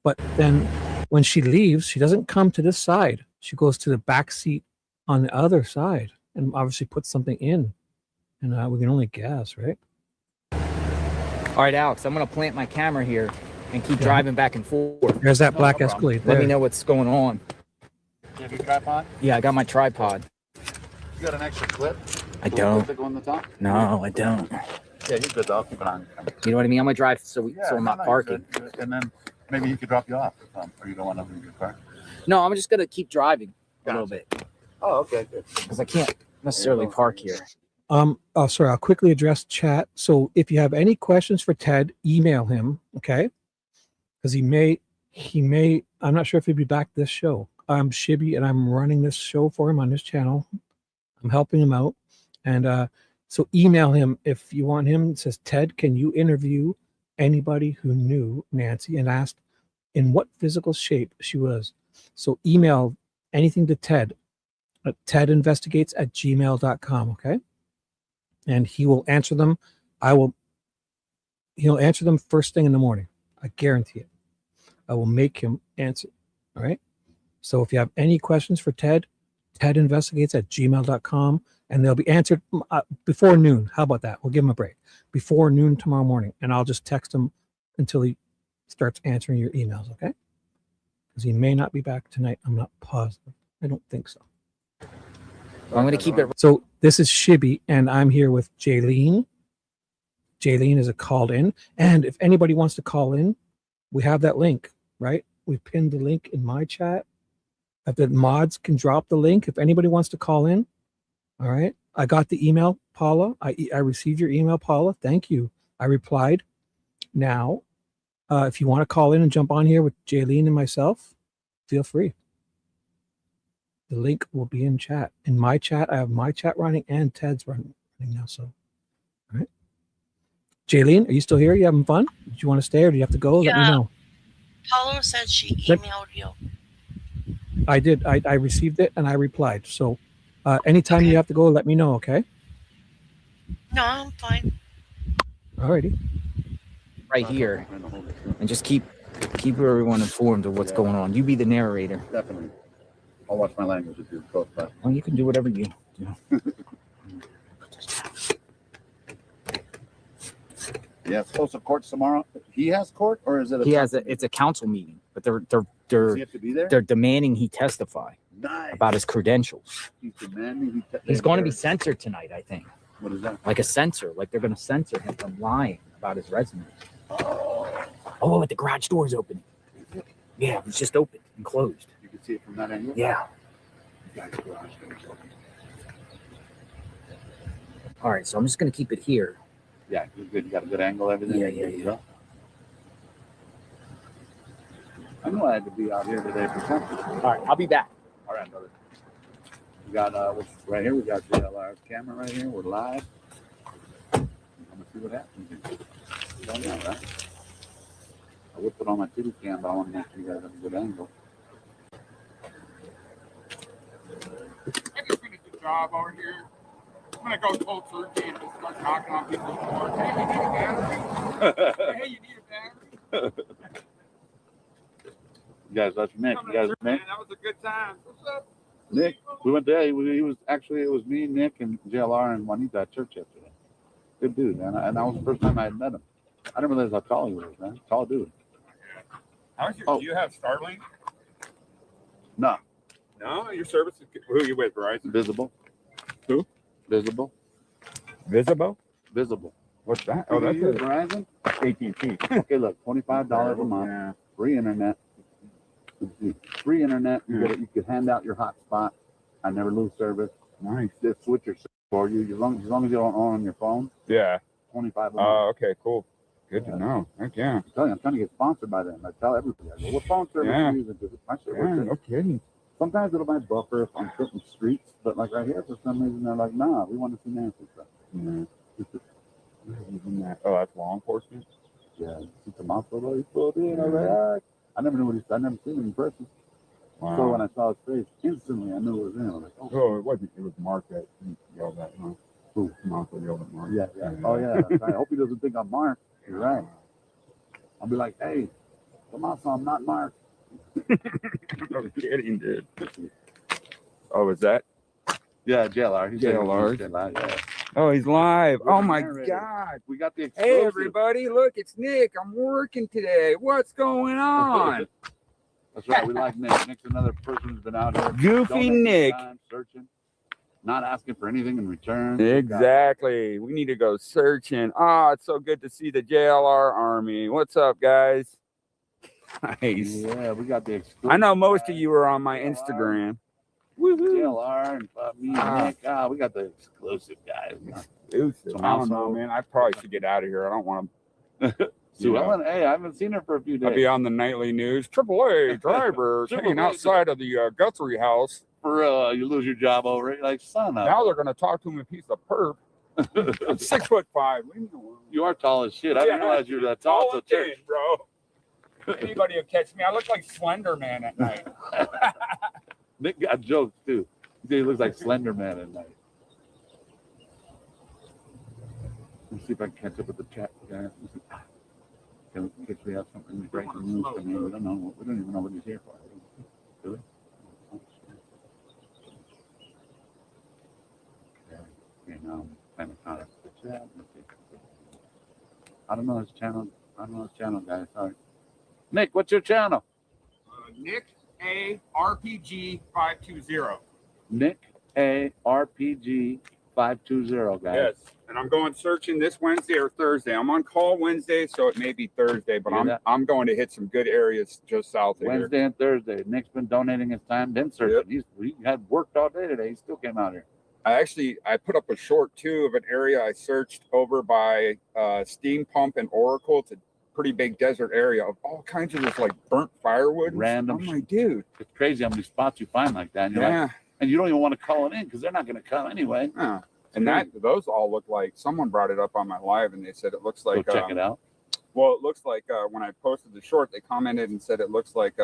Speaker 8: But then when she leaves, she doesn't come to this side. She goes to the back seat on the other side and obviously puts something in. And we can only guess, right?
Speaker 6: All right, Alex, I'm going to plant my camera here and keep driving back and forth.
Speaker 8: There's that black Escalade there.
Speaker 6: Let me know what's going on.
Speaker 10: You have your tripod?
Speaker 6: Yeah, I got my tripod.
Speaker 10: You got an extra clip?
Speaker 6: I don't.
Speaker 10: That go on the top?
Speaker 6: No, I don't.
Speaker 10: Yeah, you're good though. I'll keep it on.
Speaker 6: You know what I mean? I'm going to drive so I'm not parking.
Speaker 10: And then maybe he could drop you off or you don't want to leave your car.
Speaker 6: No, I'm just going to keep driving a little bit.
Speaker 10: Oh, okay, good.
Speaker 6: Because I can't necessarily park here.
Speaker 8: Oh, sorry. I'll quickly address chat. So if you have any questions for Ted, email him, okay? Because he may, I'm not sure if he'll be back this show. I'm Shibby and I'm running this show for him on his channel. I'm helping him out. And so email him if you want him. It says, Ted, can you interview anybody who knew Nancy and asked in what physical shape she was? So email anything to Ted at tedinvestigates@gmail.com, okay? And he will answer them. I will He'll answer them first thing in the morning. I guarantee it. I will make him answer. All right. So if you have any questions for Ted, tedinvestigates@gmail.com, and they'll be answered before noon. How about that? We'll give him a break before noon tomorrow morning, and I'll just text him until he starts answering your emails. Okay. Because he may not be back tonight. I'm not positive. I don't think so.
Speaker 6: I'm going to keep it.
Speaker 8: So this is Shibby, and I'm here with Jaylene. Jaylene is a called in. And if anybody wants to call in, we have that link, right? We pinned the link in my chat. If the mods can drop the link, if anybody wants to call in. All right. I got the email, Paula. I received your email, Paula. Thank you. I replied. Now, if you want to call in and jump on here with Jaylene and myself, feel free. The link will be in chat. In my chat, I have my chat running and Ted's running now. So, all right. Jaylene, are you still here? You having fun? Do you want to stay or do you have to go? Let me know.
Speaker 3: Paula said she emailed you.
Speaker 8: I did. I received it and I replied. So, anytime you have to go, let me know. Okay.
Speaker 3: No, I'm fine.
Speaker 8: Alrighty.
Speaker 6: Right here, and just keep everyone informed of what's going on. You be the narrator.
Speaker 10: Definitely. I'll watch my language if you're close by.
Speaker 6: Well, you can do whatever you do.
Speaker 10: Yeah, it's supposed to court tomorrow. He has court, or is it?
Speaker 6: It's a council meeting, but they're
Speaker 10: Does he have to be there?
Speaker 6: they're demanding he testify about his credentials.
Speaker 10: He's demanding
Speaker 6: He's going to be censored tonight, I think.
Speaker 10: What is that?
Speaker 6: Like a censor, like they're going to censor him from lying about his resume. Oh, but the garage door is open. Yeah, it's just open and closed.
Speaker 10: You can see it from that angle?
Speaker 6: Yeah. All right, so I'm just going to keep it here.
Speaker 10: Yeah, you're good. You got a good angle, everything?
Speaker 6: Yeah.
Speaker 10: I knew I had to be out here today for something.
Speaker 6: All right, I'll be back.
Speaker 10: All right, brother. We got right here. We got JLR's camera right here. We're live. I'm gonna see what happens. You don't know, right? I would put on my TV cam, but I want to make sure you guys have a good angle.
Speaker 12: I just finished the job over here. I'm gonna go cold turkey and just start knocking on people's doors. Hey, you need a battery? Hey, you need a battery?
Speaker 10: You guys, that's Nick. You guys,
Speaker 12: Man,
Speaker 10: Nick.
Speaker 12: that was a good time. What's up?
Speaker 10: Nick, we went there. He was actually, it was me, Nick, and JLR and Juanita at church yesterday. Good dude, man. And that was the first time I had met him. I didn't realize how tall he was, man. Tall dude.
Speaker 12: Do you have Starlink?
Speaker 10: No.
Speaker 12: No, your service is who are you with, Verizon?
Speaker 10: Visible.
Speaker 12: Who?
Speaker 10: Visible.
Speaker 12: Visible?
Speaker 10: Visible.
Speaker 12: What's that? Oh, that's
Speaker 10: Verizon.
Speaker 12: AT&T.
Speaker 10: Okay, look, $25 a month,
Speaker 12: Yeah.
Speaker 10: free internet. Free internet. You could hand out your hotspot. I never lose service.
Speaker 12: Nice.
Speaker 10: They switch your service for you as long as you don't own on your phone.
Speaker 12: Yeah.
Speaker 10: $25 a month.
Speaker 12: Oh, okay, cool. Good to know. Heck yeah.
Speaker 10: I'm trying to get sponsored by them. I tell everybody, I go, what phone service
Speaker 12: Yeah.
Speaker 10: are you using? Because my service
Speaker 12: Yeah,
Speaker 10: is-
Speaker 12: no kidding.
Speaker 10: sometimes it'll might buffer on certain streets, but like right here, for some reason, they're like, nah, we want to see Nancy stuff.
Speaker 12: Yeah. Oh, that's law enforcement?
Speaker 10: Yeah, it's a mouthful. He's pulled in. I was like, ah. I never knew I never seen him in person.
Speaker 12: Wow.
Speaker 10: So when I saw his face, instantly I knew it was him. I was like, oh.
Speaker 12: Oh, it wasn't. It was Mark that yelled at me.
Speaker 10: Who?
Speaker 12: Mark that yelled at Mark.
Speaker 10: Yeah. Oh, yeah. I hope he doesn't think I'm Mark. You're right. I'll be like, hey, come on, I'm not Mark.
Speaker 12: No kidding, dude. Oh, is that?
Speaker 10: Yeah, JLR. He's
Speaker 12: JLR.
Speaker 10: Yeah.
Speaker 12: Oh, he's live.
Speaker 10: We're
Speaker 12: Oh, my
Speaker 10: narrating.
Speaker 12: God.
Speaker 10: We got the exclusive.
Speaker 12: Hey, everybody. Look, it's Nick. I'm working today. What's going on?
Speaker 10: That's right. We like Nick. Nick's another person who's been out here.
Speaker 12: Goofy
Speaker 10: donating
Speaker 12: Nick.
Speaker 10: time, searching, not asking for anything in return.
Speaker 12: Exactly. We need to go searching. Oh, it's so good to see the JLR Army. What's up, guys? Nice.
Speaker 10: Yeah, we got the exclusive.
Speaker 12: I know most of you are on my Instagram. Woohoo.
Speaker 10: JLR and me and Nick. We got the exclusive guys.
Speaker 12: Exclusive. I don't know, man. I probably should get out of here. I don't want to.
Speaker 10: Sue Ellen, hey, I haven't seen her for a few days.
Speaker 12: I'll be on the nightly news. AAA drivers hanging outside of the Guthrie house.
Speaker 10: For real, you lose your job over it. Like, son of.
Speaker 12: Now they're going to talk to him a piece of perp. I'm 6'5". Leave me alone.
Speaker 10: You are tall as shit. I didn't realize you were that tall. So
Speaker 12: Again, bro. Anybody will catch me. I look like Slender Man at night.
Speaker 10: Nick got jokes too. He said he looks like Slender Man at night. see if I can catch up with the chat, guys. In case we have something breaking news coming in. We don't know. We don't even know what he's here for. Do we? Okay, now I'm trying to contact the chat. I don't know his channel. I don't know his channel, guys. Sorry. Nick, what's your channel?
Speaker 12: Nick A RPG 520.
Speaker 10: Nick A RPG 520, guys.
Speaker 12: Yes, and I'm going searching this Wednesday or Thursday. I'm on call Wednesday, so it may be Thursday, but I'm going to hit some good areas just south of
Speaker 10: Wednesday
Speaker 12: here.
Speaker 10: and Thursday. Nick's been donating his time, been searching. He had worked all day today. He still came out here.
Speaker 12: I put up a short too of an area I searched over by Steam Pump and Oracle. It's a pretty big desert area of all kinds of this like burnt firewood.
Speaker 10: Random.
Speaker 12: I'm like, dude,
Speaker 10: it's crazy how many spots you find like that. And you're like, and you don't even want to call it in because they're not going to come anyway.
Speaker 12: Yeah. And those all look like someone brought it up on my live, and they said it looks like.
Speaker 10: Go check it out.
Speaker 12: Well, it looks like when I posted the short, they commented and said it looks like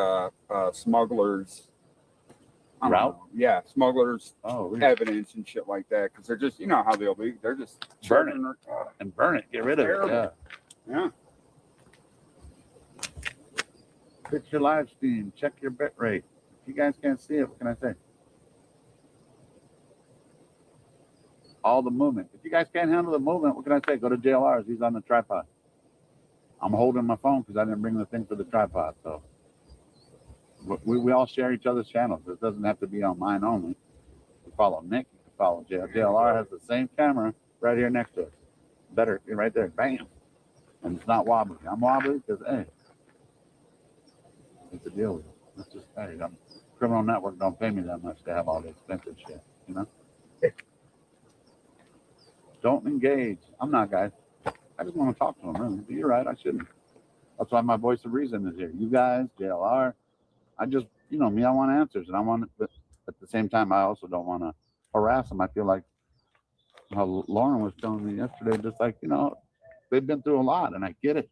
Speaker 12: smugglers.
Speaker 10: Route?
Speaker 12: Yeah, smugglers
Speaker 10: really?
Speaker 12: evidence and shit like that, because they're just, you know how they'll be. They're just
Speaker 10: burn it and burn it. Get rid of it.
Speaker 12: Yeah.
Speaker 10: Fix your live stream. Check your bit rate. If you guys can't see it, what can I say? All the movement. If you guys can't handle the movement, what can I say? Go to JLR's. He's on the tripod. I'm holding my phone because I didn't bring the thing for the tripod. So we all share each other's channels. It doesn't have to be on mine only. You follow Nick. You follow JLR. Has the same camera right here next to us. Better, right there. Bam. And it's not wobbly. I'm wobbly because, hey, it's a deal with it. That's just, hey, Criminal Network don't pay me that much to have all the expensive shit, you know? Don't engage. I'm not, guys. I just want to talk to them, really. But you're right, I shouldn't. That's why my voice of reason is here. You guys, JLR. I just, you know me, I want answers. And I want it, but at the same time, I also don't want to harass them. I feel like how Lauren was telling me yesterday, just like, you know, they've been through a lot, and I get it.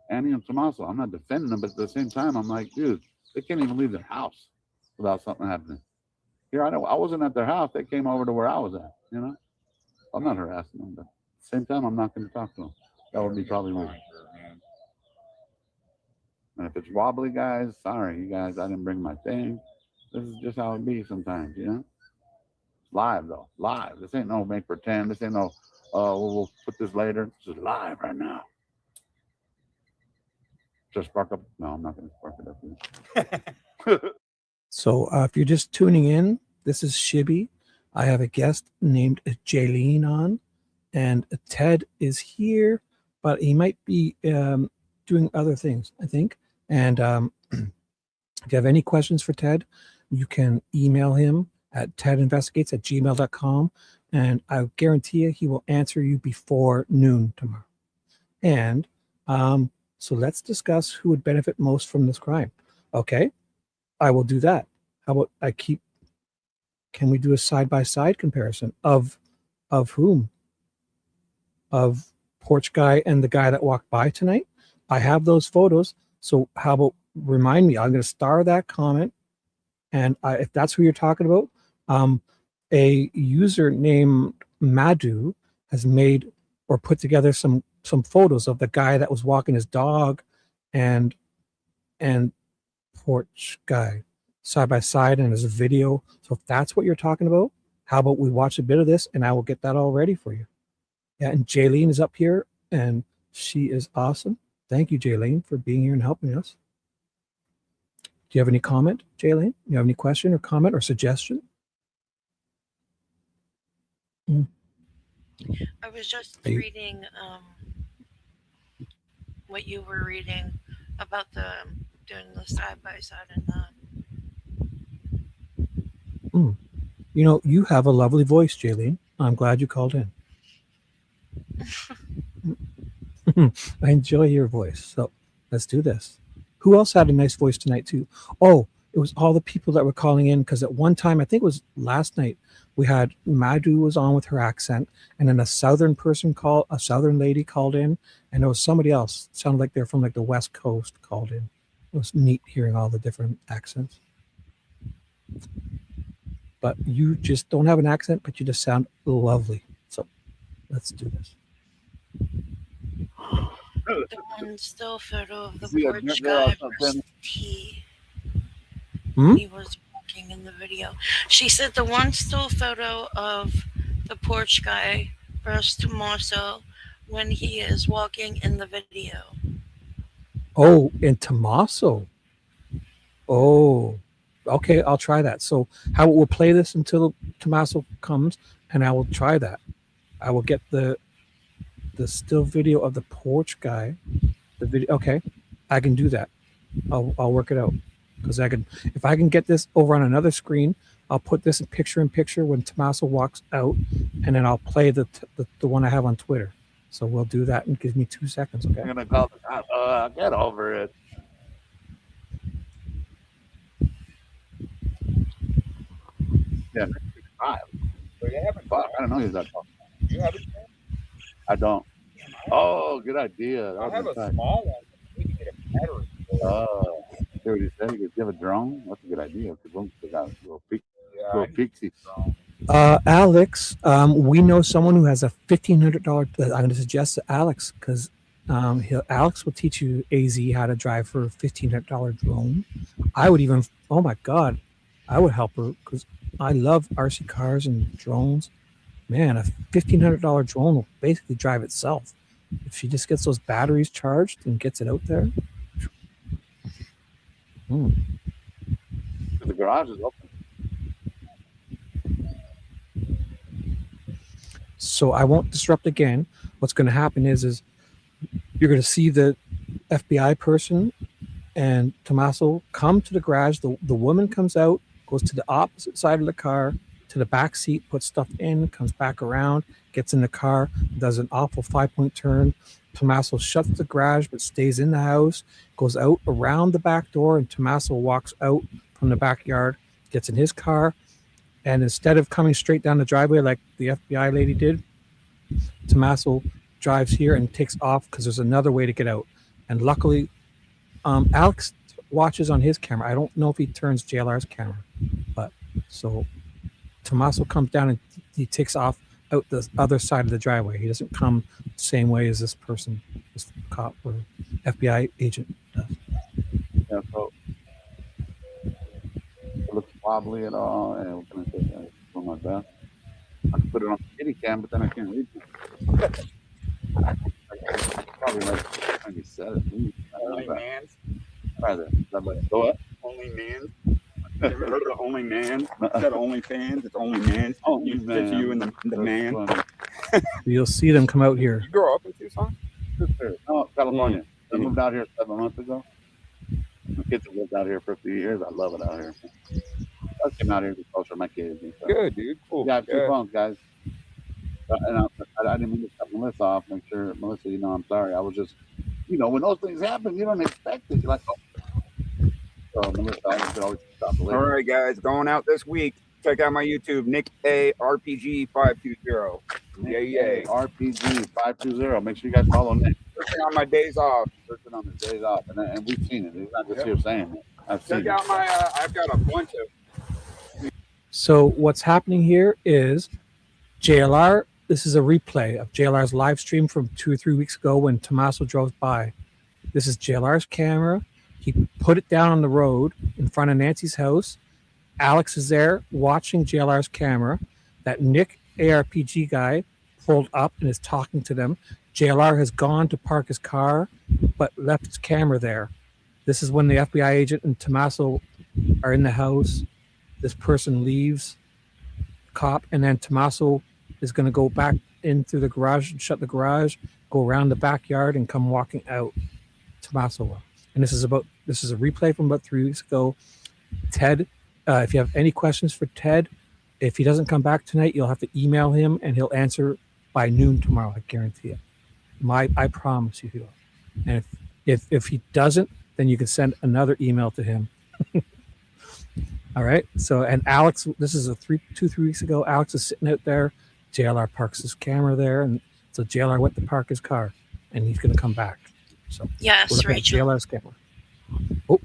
Speaker 10: Annie and Tommaso, I'm not defending them, but at the same time, I'm like, dude, they can't even leave their house without something happening. Here, I wasn't at their house. They came over to where I was at, you know? I'm not harassing them, but at the same time, I'm not going to talk to them. That would be probably rude. And if it's wobbly, guys, sorry, you guys, I didn't bring my thing. This is just how it be sometimes, you know? Live, though. Live. This ain't no make pretend. This ain't no, we'll put this later. This is live right now. Just spark up. No, I'm not going to spark it up.
Speaker 8: So if you're just tuning in, this is Shibby. I have a guest named Jaylene on, and Ted is here, but he might be doing other things, I think. And if you have any questions for Ted, you can email him at tedinvestigates@gmail.com, and I guarantee you he will answer you before noon tomorrow. And so let's discuss who would benefit most from this crime. Okay, I will do that. How about can we do a side-by-side comparison of whom? Of Porch Guy and the guy that walked by tonight? I have those photos. So how about remind me? I'm going to star that comment. And if that's who you're talking about, a user named Madhu has made or put together some photos of the guy that was walking his dog and Porch Guy side by side, and there's a video. So if that's what you're talking about, how about we watch a bit of this and I will get that all ready for you. Yeah, and Jaylene is up here and she is awesome. Thank you, Jaylene, for being here and helping us. Do you have any comment, Jaylene? You have any question or comment or suggestion?
Speaker 3: I was just reading what you were reading about doing the side by side and that.
Speaker 8: You know, you have a lovely voice, Jaylene. I'm glad you called in. I enjoy your voice. So let's do this. Who else had a nice voice tonight too? Oh, it was all the people that were calling in, because at one time, I think it was last night, we had Madhu was on with her accent, and then a southern lady called in, and there was somebody else. It sounded like they're from like the West Coast called in. It was neat hearing all the different accents. But you just don't have an accent, but you just sound lovely. So let's do this.
Speaker 3: The one still photo of the
Speaker 10: See a
Speaker 3: porch
Speaker 10: girl
Speaker 3: guy
Speaker 10: or
Speaker 3: brushed
Speaker 10: something?
Speaker 3: tea
Speaker 8: Hmm?
Speaker 3: when he was walking in the video. She said the one still photo of the porch guy brushed Tommaso when he is walking in the video.
Speaker 8: Oh, and Tommaso. Oh, okay. I'll try that. So, how we'll play this until Tommaso comes, and I will try that. I will get the still video of the porch guy. The video. Okay, I can do that. I'll work it out because I can. If I can get this over on another screen, I'll put this in picture when Tommaso walks out, and then I'll play the one I have on Twitter. So we'll do that and give me 2 seconds. Okay.
Speaker 10: I'm gonna call the cops. Get over it. Yeah, 5.
Speaker 12: So you haven't.
Speaker 10: Fuck, I don't know he's that tall.
Speaker 12: You haven't.
Speaker 10: I don't. Oh, good idea.
Speaker 12: I have a small one. We can get a battery.
Speaker 10: Oh, hear what he said? You have a drone? That's a good idea. They got a little pixie.
Speaker 8: Alex, we know someone who has a $1,500. I'm going to suggest to Alex because Alex will teach you AZ how to drive for a $1,500 drone. I would even, oh my God, I would help her because I love RC cars and drones. Man, a $1,500 drone will basically drive itself. If she just gets those batteries charged and gets it out there.
Speaker 10: The garage is open.
Speaker 8: So I won't disrupt again. What's going to happen is you're going to see the FBI person and Tommaso come to the garage. The woman comes out, goes to the opposite side of the car, to the back seat, puts stuff in, comes back around, gets in the car, does an awful 5-point turn. Tommaso shuts the garage but stays in the house, goes out around the back door, and Tommaso walks out from the backyard, gets in his car, and instead of coming straight down the driveway like the FBI lady did, Tommaso drives here and takes off because there's another way to get out. And luckily, Alex watches on his camera. I don't know if he turns JLR's camera, but so Tommaso comes down and he takes off out the other side of the driveway. He doesn't come the same way as this person, this cop or FBI agent does.
Speaker 10: Yeah, so it looks wobbly at all, and what can I say? I do my best. I can put it on the kitty cam, but then I can't read it. Probably like maybe 7.
Speaker 12: Only man.
Speaker 10: Try that. Go up.
Speaker 12: Only man. Ever heard of Only Man? Instead of Only Fans, it's Only Man.
Speaker 10: Only
Speaker 12: It's
Speaker 10: Man.
Speaker 12: you and the man.
Speaker 8: You'll see them come out here.
Speaker 12: You grow up in Tucson?
Speaker 10: No, California. I moved out here 7 months ago. My kids have lived out here for a few years. I love it out here. I came out here to culture my kids. And stuff.
Speaker 12: Good, dude. Cool.
Speaker 10: Yeah, I have 2
Speaker 12: Good.
Speaker 10: phones, guys. And I didn't mean to cut Melissa off. Make sure, Melissa, I'm sorry. I was just, when those things happen, you don't expect it. You're like, oh. So, Melissa, I could always stop the
Speaker 12: All right, guys. Going out this week. Check out my YouTube, Nick A RPG 520. Yeah.
Speaker 10: RPG 520. Make sure you guys follow Nick.
Speaker 12: Searching on my days off.
Speaker 10: Searching on his days off. And we've seen it. He's not just here saying it. I've seen
Speaker 12: Check out my, I've got a bunch of.
Speaker 8: So what's happening here is JLR. This is a replay of JLR's live stream from 2 or 3 weeks ago when Tommaso drove by. This is JLR's camera. He put it down on the road in front of Nancy's house. Alex is there watching JLR's camera. That Nick ARPG guy pulled up and is talking to them. JLR has gone to park his car, but left his camera there. This is when the FBI agent and Tommaso are in the house. This person leaves, cop, and then Tommaso is going to go back in through the garage and shut the garage, go around the backyard and come walking out. Tommaso. And this is a replay from about 3 weeks ago. Ted, if you have any questions for Ted, if he doesn't come back tonight, you'll have to email him and he'll answer by noon tomorrow. I guarantee it. I promise you he will. And if he doesn't, then you can send another email to him. All right. So, and Alex, this is 3 weeks ago. Alex is sitting out there. JLR parks his camera there, and so JLR went to park his car, and he's going to come back. So
Speaker 3: Yes, Rachel.
Speaker 8: JLR's camera. Oh,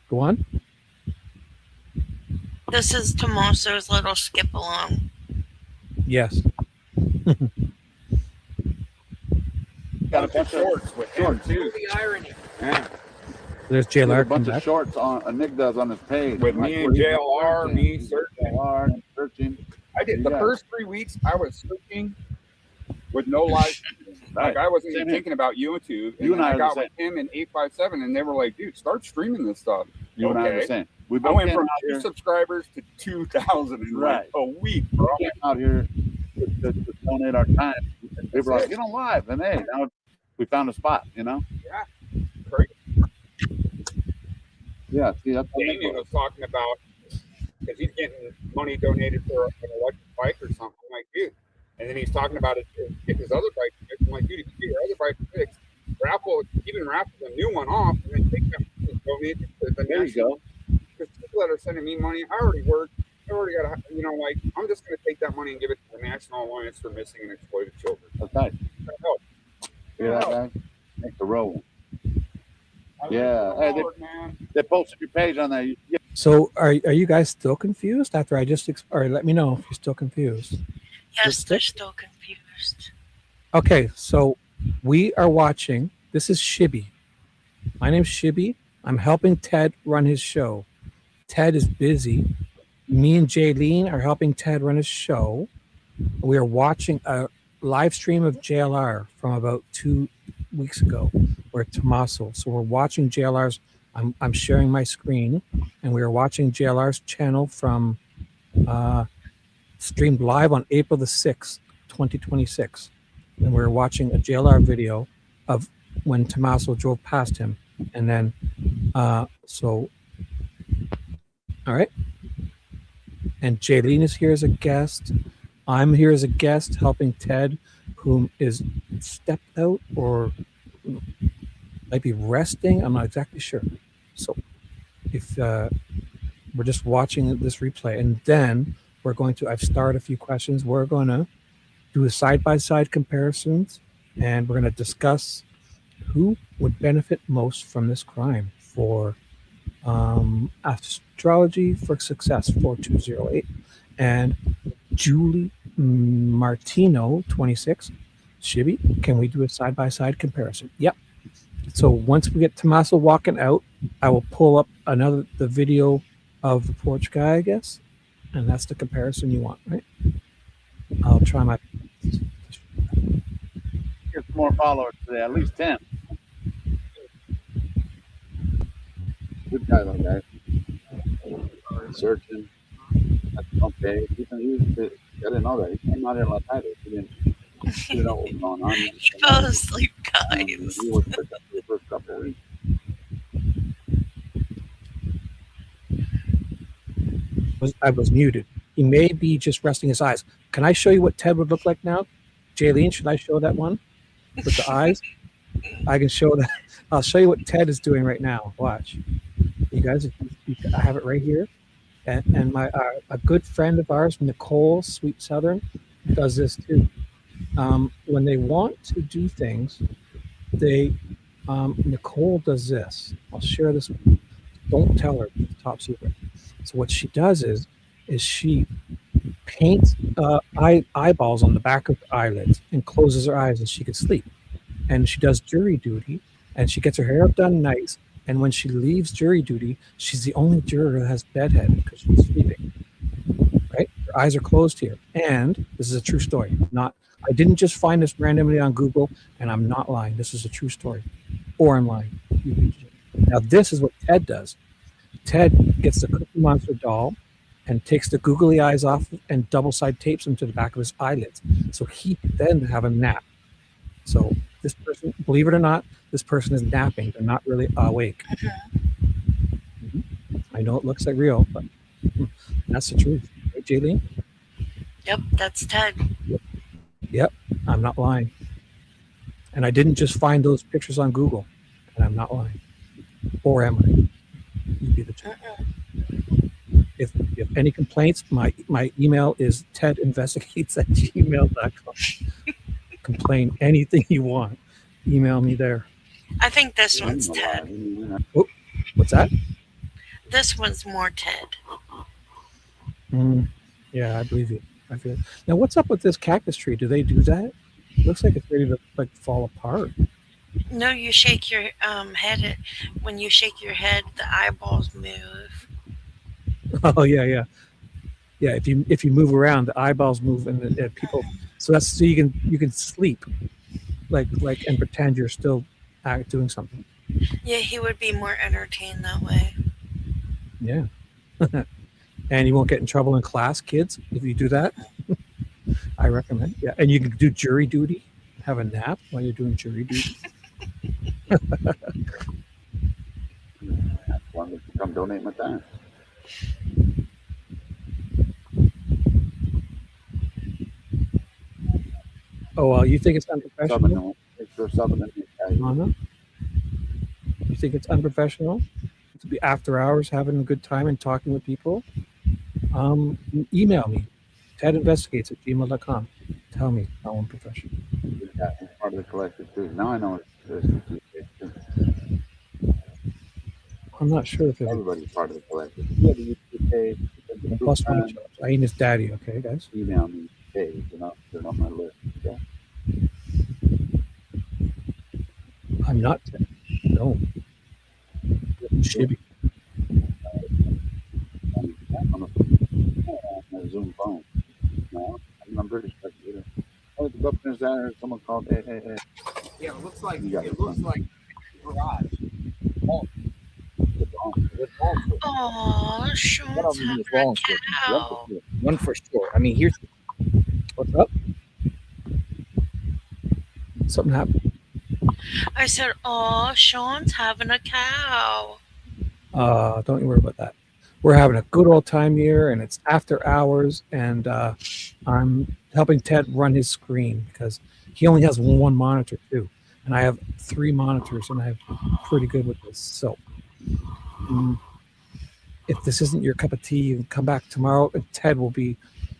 Speaker 8: go on.
Speaker 3: This is Tommaso's little skip along.
Speaker 8: Yes.
Speaker 12: bunch of shorts with him too.
Speaker 11: The irony.
Speaker 12: Yeah.
Speaker 8: There's
Speaker 10: There's
Speaker 8: JLR
Speaker 10: a bunch
Speaker 8: come
Speaker 10: of
Speaker 8: back.
Speaker 10: shorts on Nick does on his page.
Speaker 12: With me and JLR, me searching.
Speaker 10: JLR, searching.
Speaker 12: I did the
Speaker 10: Yeah.
Speaker 12: first 3 weeks. I was searching with no live streaming.
Speaker 10: Right.
Speaker 12: Like I wasn't
Speaker 10: Same
Speaker 12: even
Speaker 10: here.
Speaker 12: thinking about YouTube.
Speaker 10: You and
Speaker 12: then
Speaker 10: I are the
Speaker 12: got with him in 857, and they were like, "Dude, start streaming this stuff."
Speaker 10: You and I are the same. We
Speaker 12: I
Speaker 10: both
Speaker 12: went
Speaker 10: came
Speaker 12: from
Speaker 10: out
Speaker 12: 2
Speaker 10: here.
Speaker 12: subscribers to 2,000 in
Speaker 10: Right.
Speaker 12: like a week, bro.
Speaker 10: We came out here to donate our time. And people were like, "Get on live," and hey, now we found a spot. You know?
Speaker 12: Yeah. Crazy.
Speaker 10: Yeah. See, that's what
Speaker 12: Damien was talking about because he's getting money donated for an electric bike or something. I'm like, dude. And then he's talking about it, get his other bike fixed. I'm like, dude, if you get your other bike fixed, raffle the new one off, and then take that money and donate it to the
Speaker 10: There you go.
Speaker 12: Because people that are sending me money, I already work. I already got, like, I'm just going to take that money and give it to the National Alliance for Missing and Exploited Children.
Speaker 10: That's nice.
Speaker 12: That helps.
Speaker 10: Hear that, guys? Make the roll. Yeah. Hey, they posted your page on there.
Speaker 8: So are you guys still confused after I just or let me know if you're still confused.
Speaker 3: Yes, they're still confused.
Speaker 8: Okay, so we are watching. This is Shibby. My name's Shibby. I'm helping Ted run his show. Ted is busy. Me and Jaylene are helping Ted run his show. We are watching a live stream of JLR from about 2 weeks ago, where Tommaso. So we're watching JLR's. I'm sharing my screen, and we are watching JLR's channel from streamed live on April the 6th, 2026. And we're watching a JLR video of when Tommaso drove past him. And then, all right. And Jaylene is here as a guest. I'm here as a guest helping Ted, whom is stepped out or might be resting. I'm not exactly sure. So if we're just watching this replay, and then we're going to, I've started a few questions. We're going to do a side-by-side comparisons, and we're going to discuss who would benefit most from this crime for Astrology for Success 4208 and Julie Martino 26. Shibby, can we do a side-by-side comparison? Yep. So once we get Tommaso walking out, I will pull up the video of the porch guy, I guess. And that's the comparison you want, right? I'll try my
Speaker 10: Get some more followers today, at least 10. Good guy, though, guys. Searching. That's okay. I didn't know that. He came out here last night. He didn't know what was going on.
Speaker 3: He fell asleep, guys.
Speaker 10: He was picked up for the first couple of weeks.
Speaker 8: I was muted. He may be just resting his eyes. Can I show you what Ted would look like now? Jaylene, should I show that one with the eyes? I can show that. I'll show you what Ted is doing right now. Watch. You guys, I have it right here. And my a good friend of ours, Nicole, Sweet Southern, does this too. When they want to do things, Nicole does this. I'll share this. Don't tell her, it's top secret. So what she does is she paints eyeballs on the back of the eyelids and closes her eyes and she can sleep. And she does jury duty and she gets her hair done nice. And when she leaves jury duty, she's the only juror that has bedhead because she's sleeping. Right? Her eyes are closed here. And this is a true story. I didn't just find this randomly on Google, and I'm not lying. This is a true story. Or I'm lying. Now this is what Ted does. Ted gets the Cookie Monster doll and takes the googly eyes off and double side tapes them to the back of his eyelids. So he can then have a nap. So this person, believe it or not, this person is napping. They're not really awake. I know it looks like real, but that's the truth. Right, Jaylene?
Speaker 3: Yep, that's Ted.
Speaker 8: Yep, I'm not lying. And I didn't just find those pictures on Google, and I'm not lying. Or am I? You be the judge. If you have any complaints, my email is tedinvestigates@gmail.com. Complain anything you want. Email me there.
Speaker 3: I think this one's Ted.
Speaker 8: Oh, what's that?
Speaker 3: This one's more Ted.
Speaker 8: Yeah, I believe you. I feel it. Now, what's up with this cactus tree? Do they do that? It looks like it's ready to fall apart.
Speaker 3: No, you shake your head. When you shake your head, the eyeballs move.
Speaker 8: Oh yeah. If you move around, the eyeballs move, and people. So that's so you can sleep, like and pretend you're still doing something.
Speaker 3: Yeah, he would be more entertained that way.
Speaker 8: Yeah. And you won't get in trouble in class, kids, if you do that. I recommend. Yeah, and you can do jury duty, have a nap while you're doing jury duty.
Speaker 10: Why don't you come donate my time?
Speaker 8: Oh well, you think it's unprofessional? Anna? You think it's unprofessional to be after hours having a good time and talking with people? Email me, tedinvestigates@gmail.com. Tell me how unprofessional.
Speaker 10: Yeah, he's part of the collective too. Now I know it's
Speaker 8: I'm not sure if
Speaker 10: everybody's part of the collective. Yeah, the YouTube page, the
Speaker 8: don't
Speaker 10: group
Speaker 8: bust my
Speaker 10: time,
Speaker 8: chops. I ain't his daddy, okay, guys?
Speaker 10: email me page, and I'll put it on my list. Okay.
Speaker 8: I'm not Ted. No. Shibby.
Speaker 10: On a Zoom phone. No, I'm British. Oh, the governor's there. Someone called. Hey.
Speaker 6: Yeah, it looks like
Speaker 10: You got
Speaker 6: it looks like garage. Oh,
Speaker 3: Aw, Sean's
Speaker 6: one of them
Speaker 3: having
Speaker 6: is
Speaker 3: a
Speaker 6: wrong.
Speaker 3: cow.
Speaker 6: One for sure. I mean, here's
Speaker 8: what's up. Something happened.
Speaker 3: I said, aw, Sean's having a cow.
Speaker 8: Don't you worry about that. We're having a good old time here, and it's after hours, and I'm helping Ted run his screen because he only has one monitor too, and I have 3 monitors, and I'm pretty good with this. So, if this isn't your cup of tea, you can come back tomorrow, and Ted will be.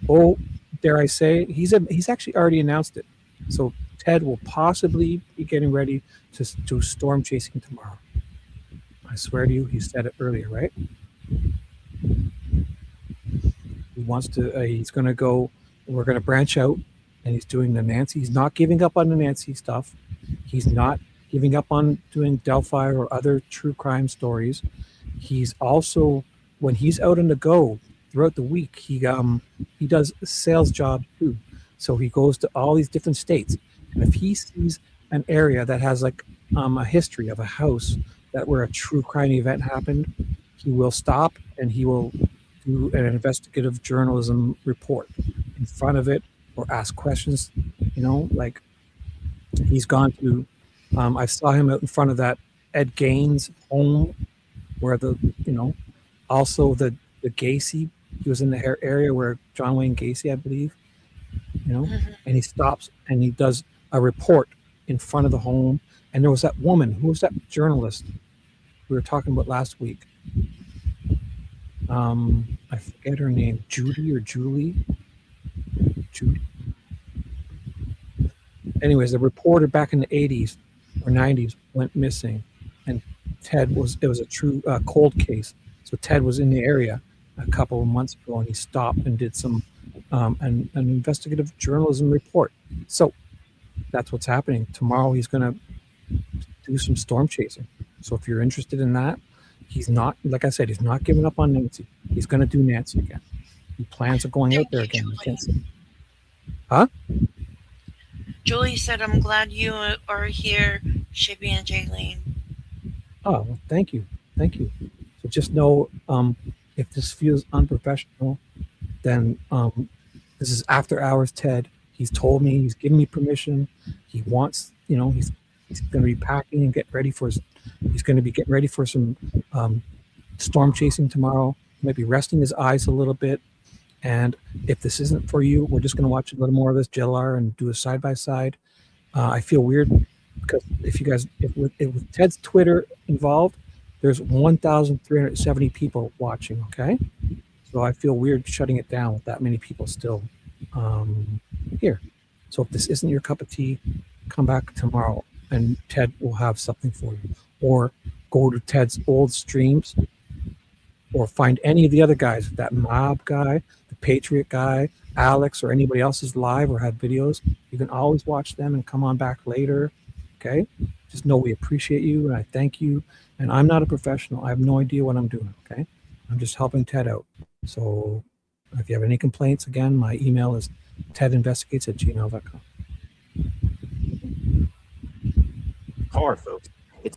Speaker 8: Oh, dare I say, he's actually already announced it. So Ted will possibly be getting ready to do storm chasing tomorrow. I swear to you, he said it earlier, right? He wants to. He's going to go. We're going to branch out, and he's doing the Nancy. He's not giving up on the Nancy stuff. He's not giving up on doing Delphi or other true crime stories. He's also, when he's out on the go throughout the week, he does a sales job too. So he goes to all these different states, and if he sees an area that has like a history of a house that where a true crime event happened, he will stop and he will do an investigative journalism report in front of it or ask questions. You know, like he's gone to. I saw him out in front of that Ed Gaines home where also the Gacy, he was in the area where John Wayne Gacy, I believe, and he stops and he does a report in front of the home. And there was that woman, who was that journalist we were talking about last week? I forget her name, Judy or Julie. Judy. Anyways, the reporter back in the 80s or 90s went missing, and it was a true cold case. So Ted was in the area a couple of months ago, and he stopped and did some an investigative journalism report. So that's what's happening. Tomorrow he's going to do some storm chasing. So if you're interested in that, he's not, like I said, he's not giving up on Nancy. He's going to do Nancy again. He plans on going out there again. Huh?
Speaker 3: Julie said, I'm glad you are here, Shibby and Jaylene.
Speaker 8: Oh, well, thank you. So just know, if this feels unprofessional, then this is after hours Ted. He's told me, he's given me permission. He wants, he's going to be packing and he's going to be getting ready for some storm chasing tomorrow. He might be resting his eyes a little bit. And if this isn't for you, we're just going to watch a little more of this JLR and do a side-by-side. I feel weird because with Ted's Twitter involved, there's 1,370 people watching, okay? So I feel weird shutting it down with that many people still here. So if this isn't your cup of tea, come back tomorrow and Ted will have something for you. Or go to Ted's old streams or find any of the other guys, that Mob guy, the Patriot guy, Alex, or anybody else is live or had videos. You can always watch them and come on back later, okay? Just know we appreciate you, and I thank you. And I'm not a professional. I have no idea what I'm doing. Okay, I'm just helping Ted out. So if you have any complaints, again, my email is tedinvestigates@gmail.com.
Speaker 6: Car, folks. It's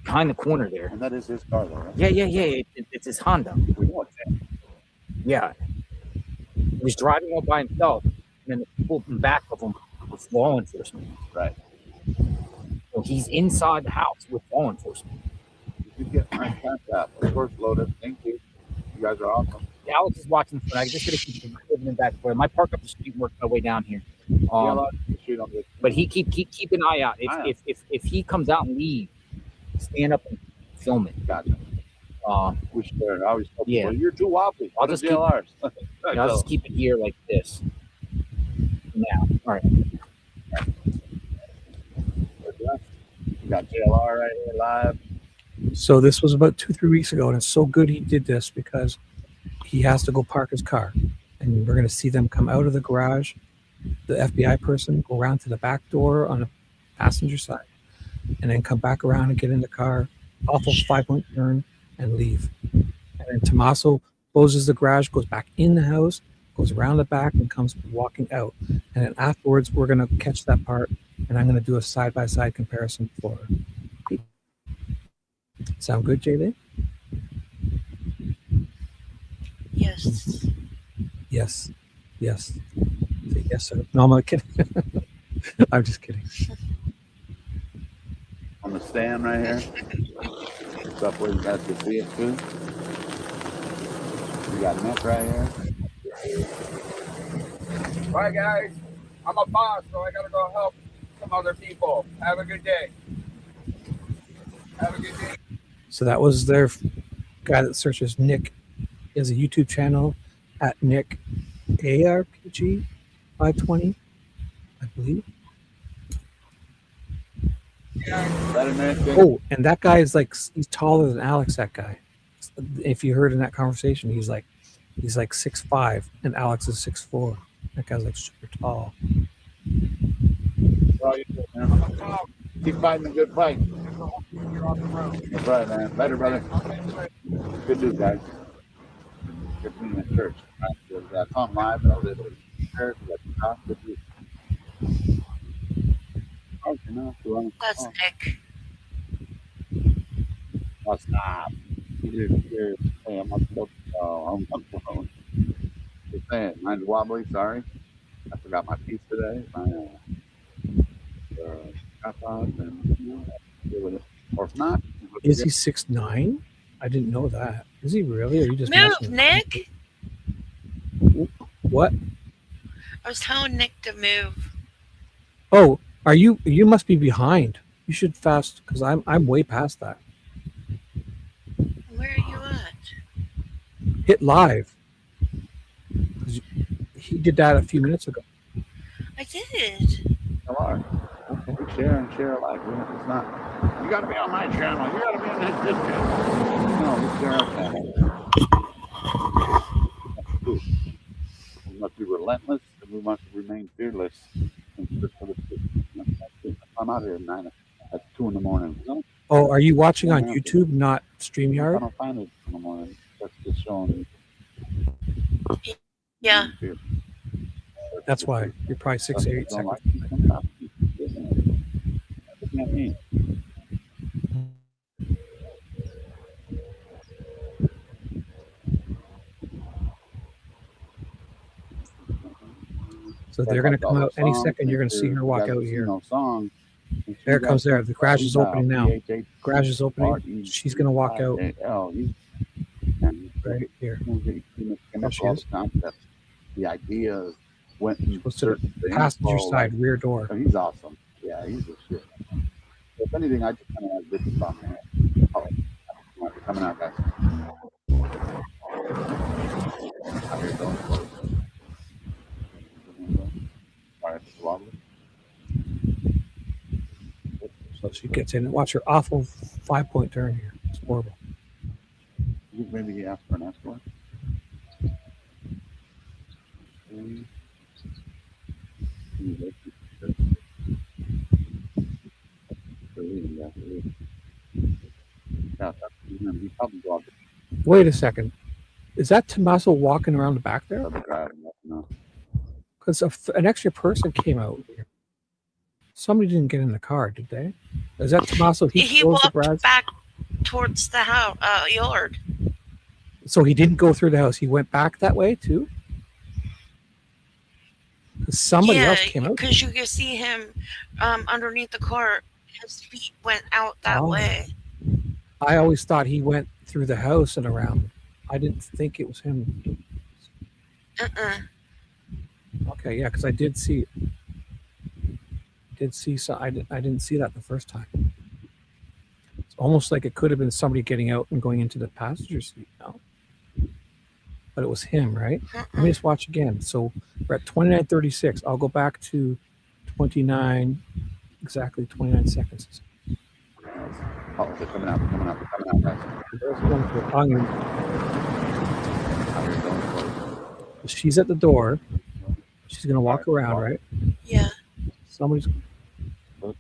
Speaker 6: behind the corner there.
Speaker 10: And that is his car, though, right?
Speaker 6: Yeah. It's his Honda. Yeah. He was driving all by himself, and then the people in back of him was law enforcement.
Speaker 10: Right.
Speaker 6: So he's inside the house with law enforcement.
Speaker 10: You get my contact. Of course, loaded. Thank you. You guys are awesome.
Speaker 6: Alex is watching this one. I just gotta keep living in back for him. I park up the street and work my way down here. But he keep an eye out. If he comes out and leaves, stand up and film it.
Speaker 10: Gotcha. We should. I always tell
Speaker 6: Yeah.
Speaker 10: people, you're too wobbly.
Speaker 6: I'll just keep I'll just keep it here like this. Now, all right.
Speaker 10: We got JLR right here live.
Speaker 8: So this was about 2-3 weeks ago, and it's so good he did this because he has to go park his car, and we're going to see them come out of the garage, the FBI person go around to the back door on the passenger side, and then come back around and get in the car, off of 5-point turn, and leave. And then Tommaso closes the garage, goes back in the house, goes around the back, and comes walking out. And then afterwards, we're going to catch that part, and I'm going to do a side-by-side comparison for people. Sound good, Jaylee?
Speaker 3: Yes.
Speaker 8: Yes. Yes. Say yes, sir. No, I'm not kidding. I'm just kidding.
Speaker 10: On the stand right here. What's up where you guys can see it too? We got Nick right here.
Speaker 12: Bye, guys. I'm a boss, so I gotta go help some other people. Have a good day. Have a good day.
Speaker 8: So that was their guy that searches Nick. He has a YouTube channel at Nick ARPG 520, I believe. Oh, and that guy is like, he's taller than Alex, that guy. If you heard in that conversation, he's like 6'5", and Alex is 6'4". That guy's like super tall.
Speaker 10: Keep fighting a good fight. That's right, man. Later, brother. Good news, guys. Good meeting at church. I come live, and I was able to church. Good news.
Speaker 3: That's Nick.
Speaker 10: Oh, stop. Hey, I'm not supposed to. I'm just saying, mine's wobbly. Sorry. I forgot my piece today. My iPod, and deal with it. Or if not,
Speaker 8: Is he 6'9"? I didn't know that. Is he really? Or are you just
Speaker 3: Move,
Speaker 8: messing with
Speaker 3: Nick.
Speaker 8: me? What?
Speaker 3: I was telling Nick to move.
Speaker 8: Oh, are you? You must be behind. You should fast because I'm way past that.
Speaker 3: Where are you at?
Speaker 8: Hit live. He did that a few minutes ago.
Speaker 3: I did.
Speaker 10: Hello. We share alike. It's not. You got to be on my channel. You got to be on this channel. No, we share our channel. We must be relentless, and we must remain fearless. I'm out here at 2 in the morning.
Speaker 8: Oh, are you watching on YouTube, not
Speaker 10: I
Speaker 8: StreamYard?
Speaker 10: don't find it in the morning. That's just showing me.
Speaker 3: Yeah.
Speaker 8: That's why you're probably 6 or 8 seconds.
Speaker 10: Looking at me.
Speaker 8: So they're going to come out any second. You're going to see her walk out here.
Speaker 10: Song.
Speaker 8: There comes there. The garage is opening now. Garage is opening. She's going to walk out right here. There she is.
Speaker 10: The ideas went
Speaker 8: to the passenger side rear door.
Speaker 10: He's awesome. Yeah, he's a shit. If anything, I just kind of have this on my head. Oh, coming out, guys. Out here going. All right, it's wobbly.
Speaker 8: So she gets in. Watch her awful 5-point turn here. It's horrible.
Speaker 10: You think maybe he asked for an escort? He probably go out
Speaker 8: Wait a second. Is that Tommaso walking around the back there?
Speaker 10: the drive. No.
Speaker 8: Because an extra person came out. Somebody didn't get in the car, did they? Is that Tommaso?
Speaker 3: He
Speaker 8: closed the
Speaker 3: walked
Speaker 8: garage?
Speaker 3: back towards the house yard.
Speaker 8: So he didn't go through the house. He went back that way too? Somebody else came out.
Speaker 3: Because you can see him underneath the car. His feet went out that way.
Speaker 8: I always thought he went through the house and around. I didn't think it was him. Okay, yeah, because I did see it. I didn't see that the first time. It's almost like it could have been somebody getting out and going into the passenger seat now. But it was him, right? Let me just watch again. So we're at 29:36. I'll go back to 29, exactly 29 seconds.
Speaker 10: Oh, they're coming out, guys.
Speaker 8: She's at the door. She's going to walk around, right?
Speaker 3: Yeah.
Speaker 8: Somebody's. So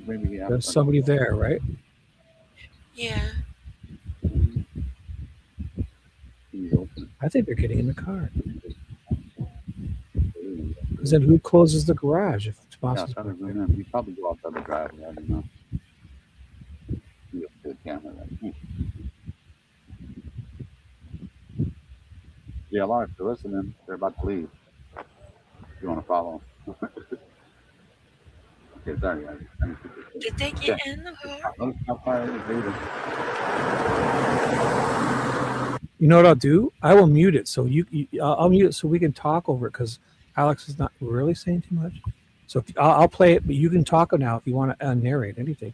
Speaker 8: there's somebody there, right?
Speaker 3: Yeah.
Speaker 8: I think they're getting in the car. Because then who closes the garage if it's possible?
Speaker 10: You probably go outside the driveway. I don't know. You have a camera, right? DLR, if you're listening, they're about to leave. If you want to follow. Okay, sorry, guys.
Speaker 3: Did they get in the car?
Speaker 10: How far is it?
Speaker 8: You know what I'll do? I will mute it. So I'll mute it so we can talk over it because Alex is not really saying too much. So I'll play it, but you can talk now if you want to narrate anything.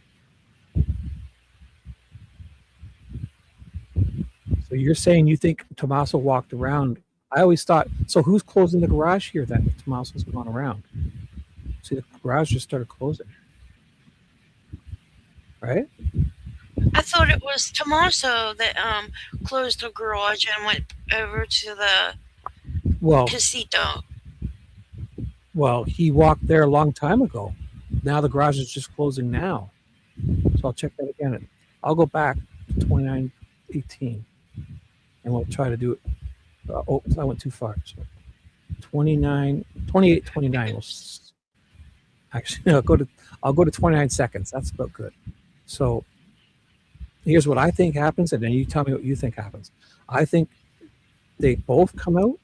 Speaker 8: So you're saying you think Tommaso walked around. I always thought, so who's closing the garage here then if Tommaso's gone around? See, the garage just started closing. Right?
Speaker 3: I thought it was Tommaso that closed the garage and went over to the casino.
Speaker 8: Well, he walked there a long time ago. Now the garage is just closing now. So I'll check that again. I'll go back to 29:18 and we'll try to do it. I went too far. So 28:29. Actually, I'll go to 29 seconds. That's about good. So here's what I think happens, and then you tell me what you think happens. I think they both come out,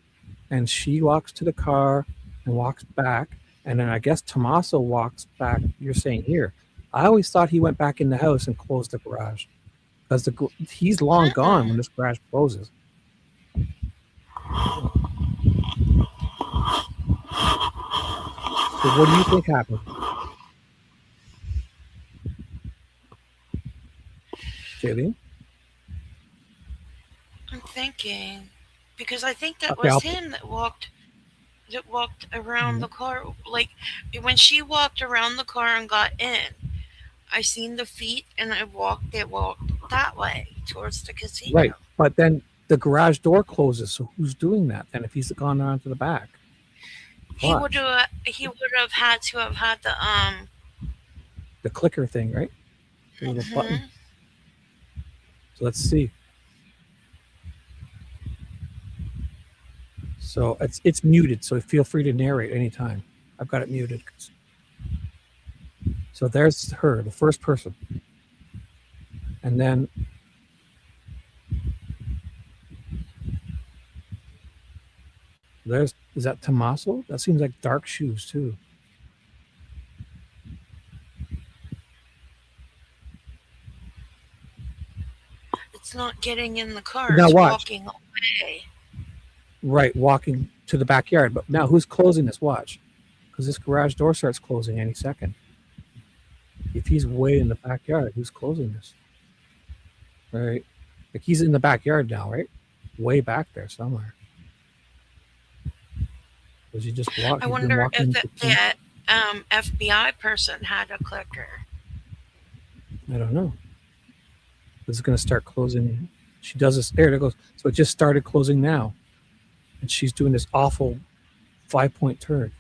Speaker 8: and she walks to the car and walks back, and then I guess Tommaso walks back. You're saying here. I always thought he went back in the house and closed the garage because he's long gone when this garage closes. So what do you think happened? Jaylene?
Speaker 3: I'm thinking because I think that was him that walked around the car. Like when she walked around the car and got in, I seen the feet and they walked that way towards the casino.
Speaker 8: Right, but then the garage door closes. So who's doing that? And if he's gone around to the back,
Speaker 3: he would have had to have had
Speaker 8: the clicker thing, right? The little button. So let's see. So it's muted. So feel free to narrate anytime. I've got it muted. So there's her, the first person, and then is that Tommaso? That seems like dark shoes too.
Speaker 3: It's not getting in the car.
Speaker 8: Now
Speaker 3: it's
Speaker 8: watch.
Speaker 3: Walking away.
Speaker 8: Right, walking to the backyard. But now who's closing this? Watch, because this garage door starts closing any second. If he's way in the backyard, who's closing this? Right, like he's in the backyard now, right? Way back there somewhere. Was he just walking?
Speaker 3: I wonder if the FBI person had a clicker.
Speaker 8: I don't know. This is going to start closing. She does this. There it goes. So it just started closing now. And she's doing this awful 5-point turn.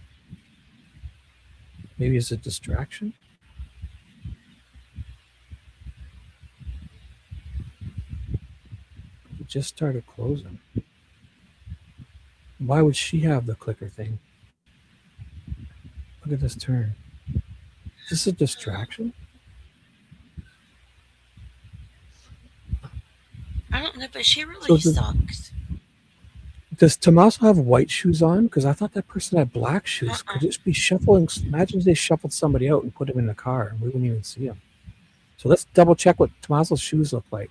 Speaker 8: Maybe it's a distraction. just started closing. Why would she have the clicker thing? Look at this turn. Is this a distraction?
Speaker 3: I don't know, but she really
Speaker 8: So
Speaker 3: sucks.
Speaker 8: does Tommaso have white shoes on? Because I thought that person had black shoes. Could it be shuffling? Imagine if they shuffled somebody out and put him in the car and we wouldn't even see him. So let's double check what Tommaso's shoes look like.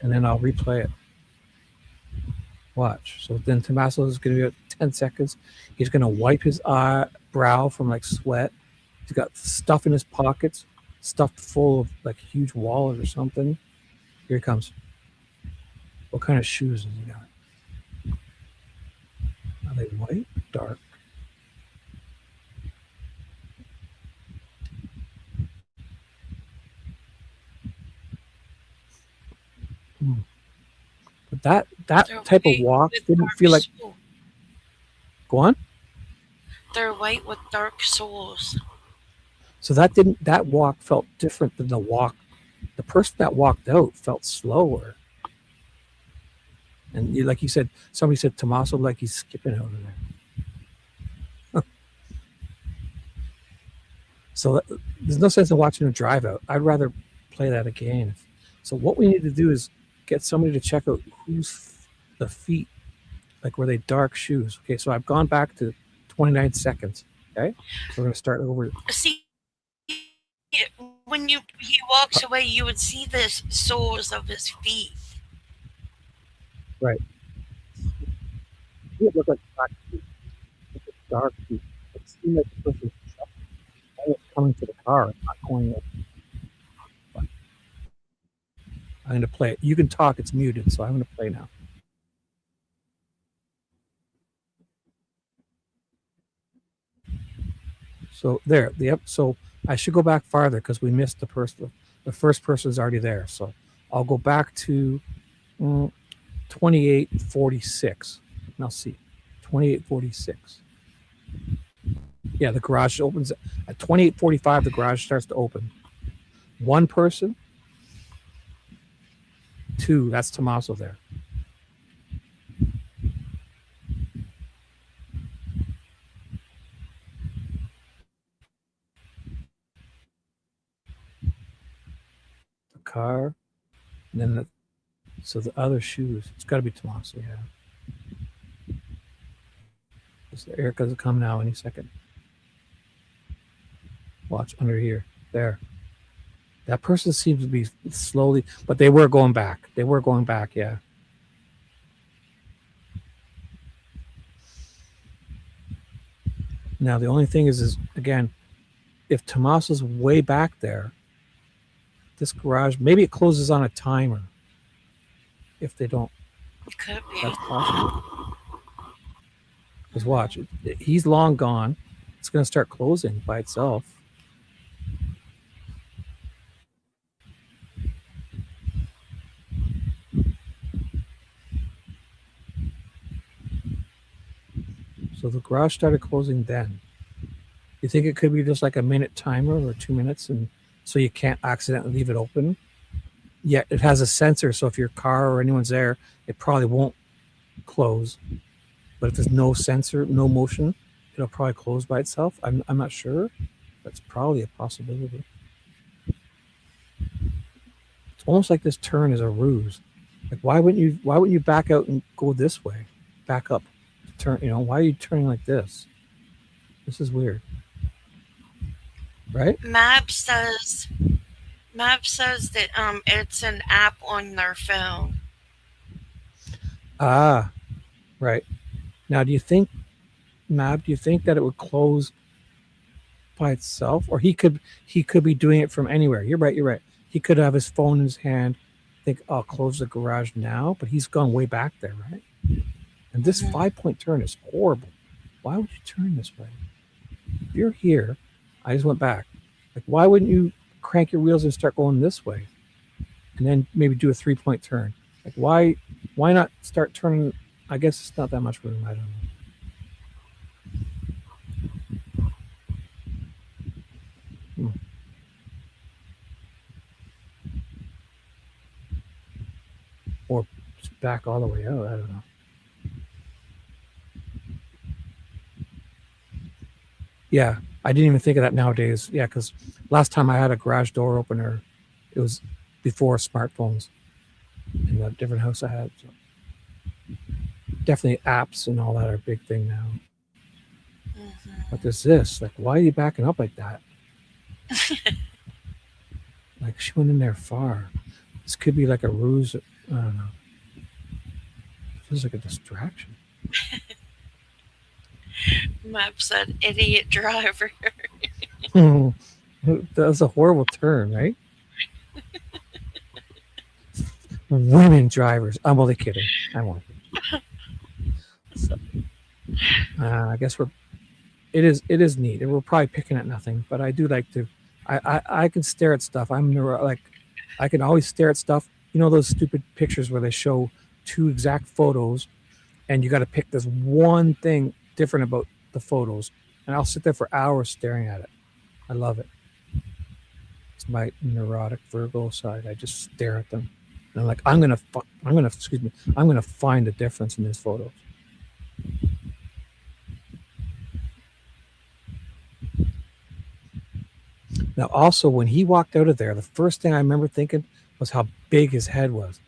Speaker 8: And then I'll replay it. Watch. So then Tommaso is going to be 10 seconds. He's going to wipe his brow from like sweat. He's got stuff in his pockets, stuffed full of like a huge wallet or something. Here he comes. What kind of shoes has he got? Are they white? Dark? But that type of walk didn't feel like. Go on.
Speaker 3: They're white with dark soles.
Speaker 8: So that walk felt different than the walk. The person that walked out felt slower. And like you said, somebody said Tommaso like he's skipping out of there. So there's no sense in watching him drive out. I'd rather play that again. So what we need to do is get somebody to check out who's the feet, like were they dark shoes. Okay, so I've gone back to 29 seconds. Okay, so we're going to start over.
Speaker 3: See, when he walks away, you would see the soles of his feet.
Speaker 8: Right. It looked like black feet. Dark feet. It seemed like the person was coming to the car and not going up. I'm going to play it. You can talk. It's muted, so I'm going to play now. So there. Yep. So I should go back farther because we missed the person. The first person is already there. So I'll go back to 28:46. And I'll see. 28:46. Yeah, the garage opens at 28:45. The garage starts to open. One person. Two. That's Tommaso there. The car. And then so the other shoes. It's got to be Tommaso. Yeah. Erica's come now any second. Watch under here. There. That person seems to be slowly, but they were going back. They were going back, yeah. Now, the only thing is again, if Tommaso's way back there, this garage, maybe it closes on a timer. If they don't.
Speaker 3: It could be.
Speaker 8: That's possible. Because watch, he's long gone. It's going to start closing by itself. So the garage started closing then. You think it could be just like a minute timer or 2 minutes, and so you can't accidentally leave it open? Yet it has a sensor, so if your car or anyone's there, it probably won't close. But if there's no sensor, no motion, it'll probably close by itself. I'm not sure. That's probably a possibility. It's almost like this turn is a ruse. Like why wouldn't you back out and go this way? Back up. Turn, why are you turning like this? This is weird. Right?
Speaker 3: Mab says that it's an app on their phone.
Speaker 8: Ah, right. Now, do you think that it would close by itself, or he could be doing it from anywhere? You're right. He could have his phone in his hand, think, I'll close the garage now, but he's gone way back there, right? And this 5-point turn is horrible. Why would you turn this way? If you're here, I just went back. Like, why wouldn't you crank your wheels and start going this way? And then maybe do a 3-point turn. Like, why not start turning? I guess it's not that much room. I don't know. back all the way out. I don't know. Yeah, I didn't even think of that nowadays. Yeah, because last time I had a garage door opener, it was before smartphones in a different house I had. So definitely apps and all that are a big thing now. But there's this, like, why are you backing up like that? Like, she went in there far. This could be like a ruse. I don't know. Feels like a distraction.
Speaker 3: Map said idiot driver.
Speaker 8: That's a horrible term, right? Women drivers. I'm only kidding. I'm only kidding. So, I guess it is neat, and we're probably picking at nothing, but I do like to. I can stare at stuff. I can always stare at stuff. You know those stupid pictures where they show two exact photos, and you got to pick this one thing different about the photos, and I'll sit there for hours staring at it. I love it. It's my neurotic Virgo side. I just stare at them, and I'm like, I'm gonna find a difference in these photos. Now, also, when he walked out of there, the first thing I remember thinking was how big his head was.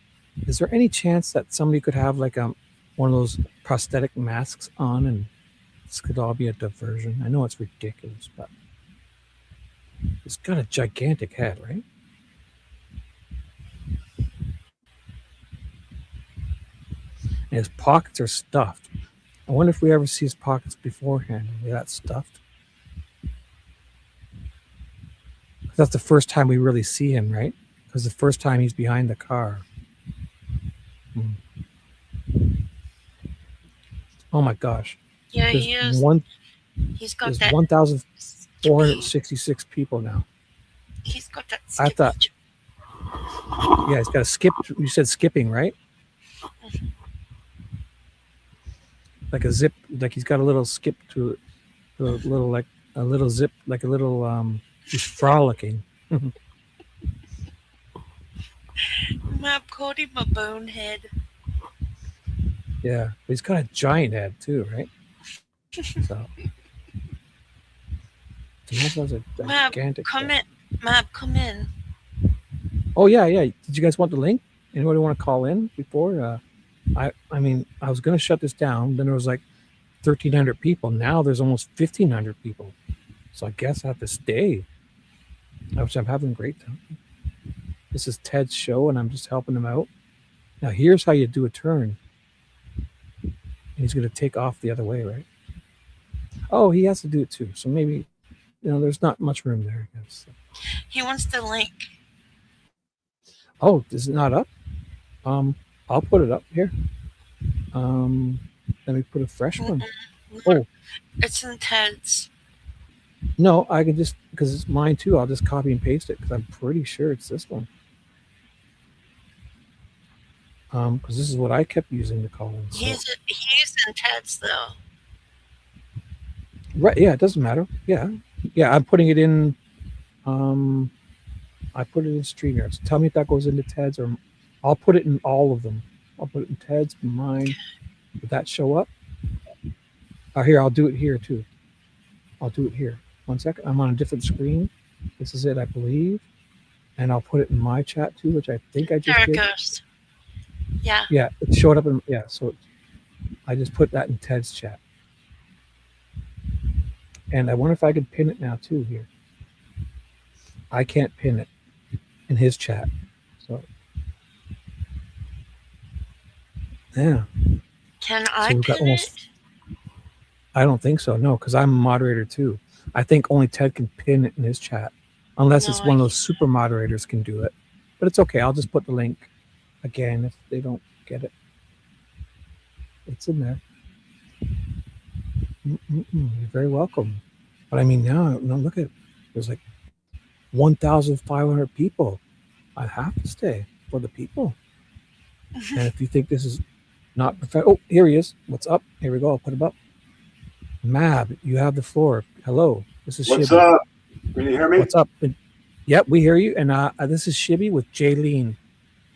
Speaker 8: Is there any chance that somebody could have like one of those prosthetic masks on, and this could all be a diversion? I know it's ridiculous, but he's got a gigantic head, right? And his pockets are stuffed. I wonder if we ever see his pockets beforehand. Are they that stuffed? That's the first time we really see him, right? Because the first time he's behind the car. Oh my gosh.
Speaker 3: Yeah,
Speaker 8: He's
Speaker 3: got that.
Speaker 8: 1,466 people now.
Speaker 3: He's got that.
Speaker 8: I thought. Yeah, he's got a skip. You said skipping, right? Like a zip. Like he's got a little skip to it. A little like a little zip, like a little. He's frolicking.
Speaker 3: Map called him a bonehead.
Speaker 8: Yeah, he's got a giant head too, right? So.
Speaker 3: Map, come in. Map, come in.
Speaker 8: Oh yeah. Did you guys want the link? Anybody want to call in before? I mean, I was gonna shut this down. Then there was like 1,300 people. Now there's almost 1,500 people. So I guess I have to stay. Which I'm having a great time. This is Ted's show, and I'm just helping him out. Now here's how you do a turn. And he's gonna take off the other way, right? Oh, he has to do it too. So maybe, there's not much room there, I guess.
Speaker 3: He wants the link.
Speaker 8: Oh, is it not up? I'll put it up here. Let me put a fresh one. Oh,
Speaker 3: it's in Ted's.
Speaker 8: No, I can just, because it's mine too, I'll just copy and paste it because I'm pretty sure it's this one. Because this is what I kept using to call in. So.
Speaker 3: He's in Ted's though.
Speaker 8: Right, yeah, it doesn't matter. Yeah, I'm putting it in. I put it in StreamYard. So tell me if that goes into Ted's, or I'll put it in all of them. I'll put it in Ted's, mine. Did that show up? Here, I'll do it here too. I'll do it here. 1 second. I'm on a different screen. This is it, I believe. And I'll put it in my chat too, which I think I just
Speaker 3: did.
Speaker 8: There
Speaker 3: it goes. Yeah.
Speaker 8: Yeah, it showed up in, so I just put that in Ted's chat. And I wonder if I could pin it now too here. I can't pin it in his chat. So yeah.
Speaker 3: Can I pin it?
Speaker 8: I don't think so, no, because I'm a moderator too. I think only Ted can pin it in his chat. Unless it's one of those super moderators can do it. But it's okay. I'll just put the link again if they don't get it. It's in there. You're very welcome. But I mean, now look at it. There's like 1,500 people. I have to stay for the people. And if you think this is not professional, oh, here he is. What's up? Here we go. I'll put him up. Mab, you have the floor. Hello. This is
Speaker 5: What's
Speaker 8: Shibby.
Speaker 5: up? Can you hear me?
Speaker 8: What's up? Yep, we hear you. And this is Shibby with Jaylene.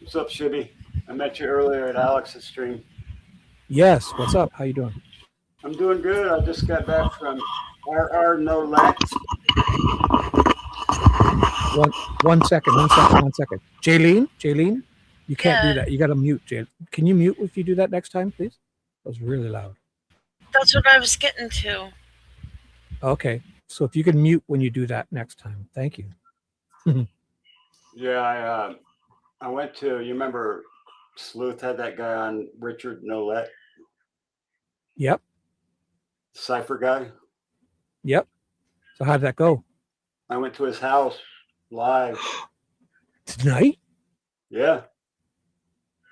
Speaker 5: What's up, Shibby? I met you earlier at Alex's stream.
Speaker 8: Yes. What's up? How you doing?
Speaker 5: I'm doing good. I just got back from RR No Let.
Speaker 8: One second. Jaylene, you can't do that. You got to mute, Jaylene. Can you mute if you do that next time, please? That was really loud.
Speaker 3: That's what I was getting to.
Speaker 8: Okay. So if you can mute when you do that next time. Thank you.
Speaker 5: Yeah, I went to, you remember Sleuth had that guy on, Richard Nolette?
Speaker 8: Yep.
Speaker 5: Cypher guy?
Speaker 8: Yep. So how'd that go?
Speaker 5: I went to his house live.
Speaker 8: Tonight?
Speaker 5: Yeah.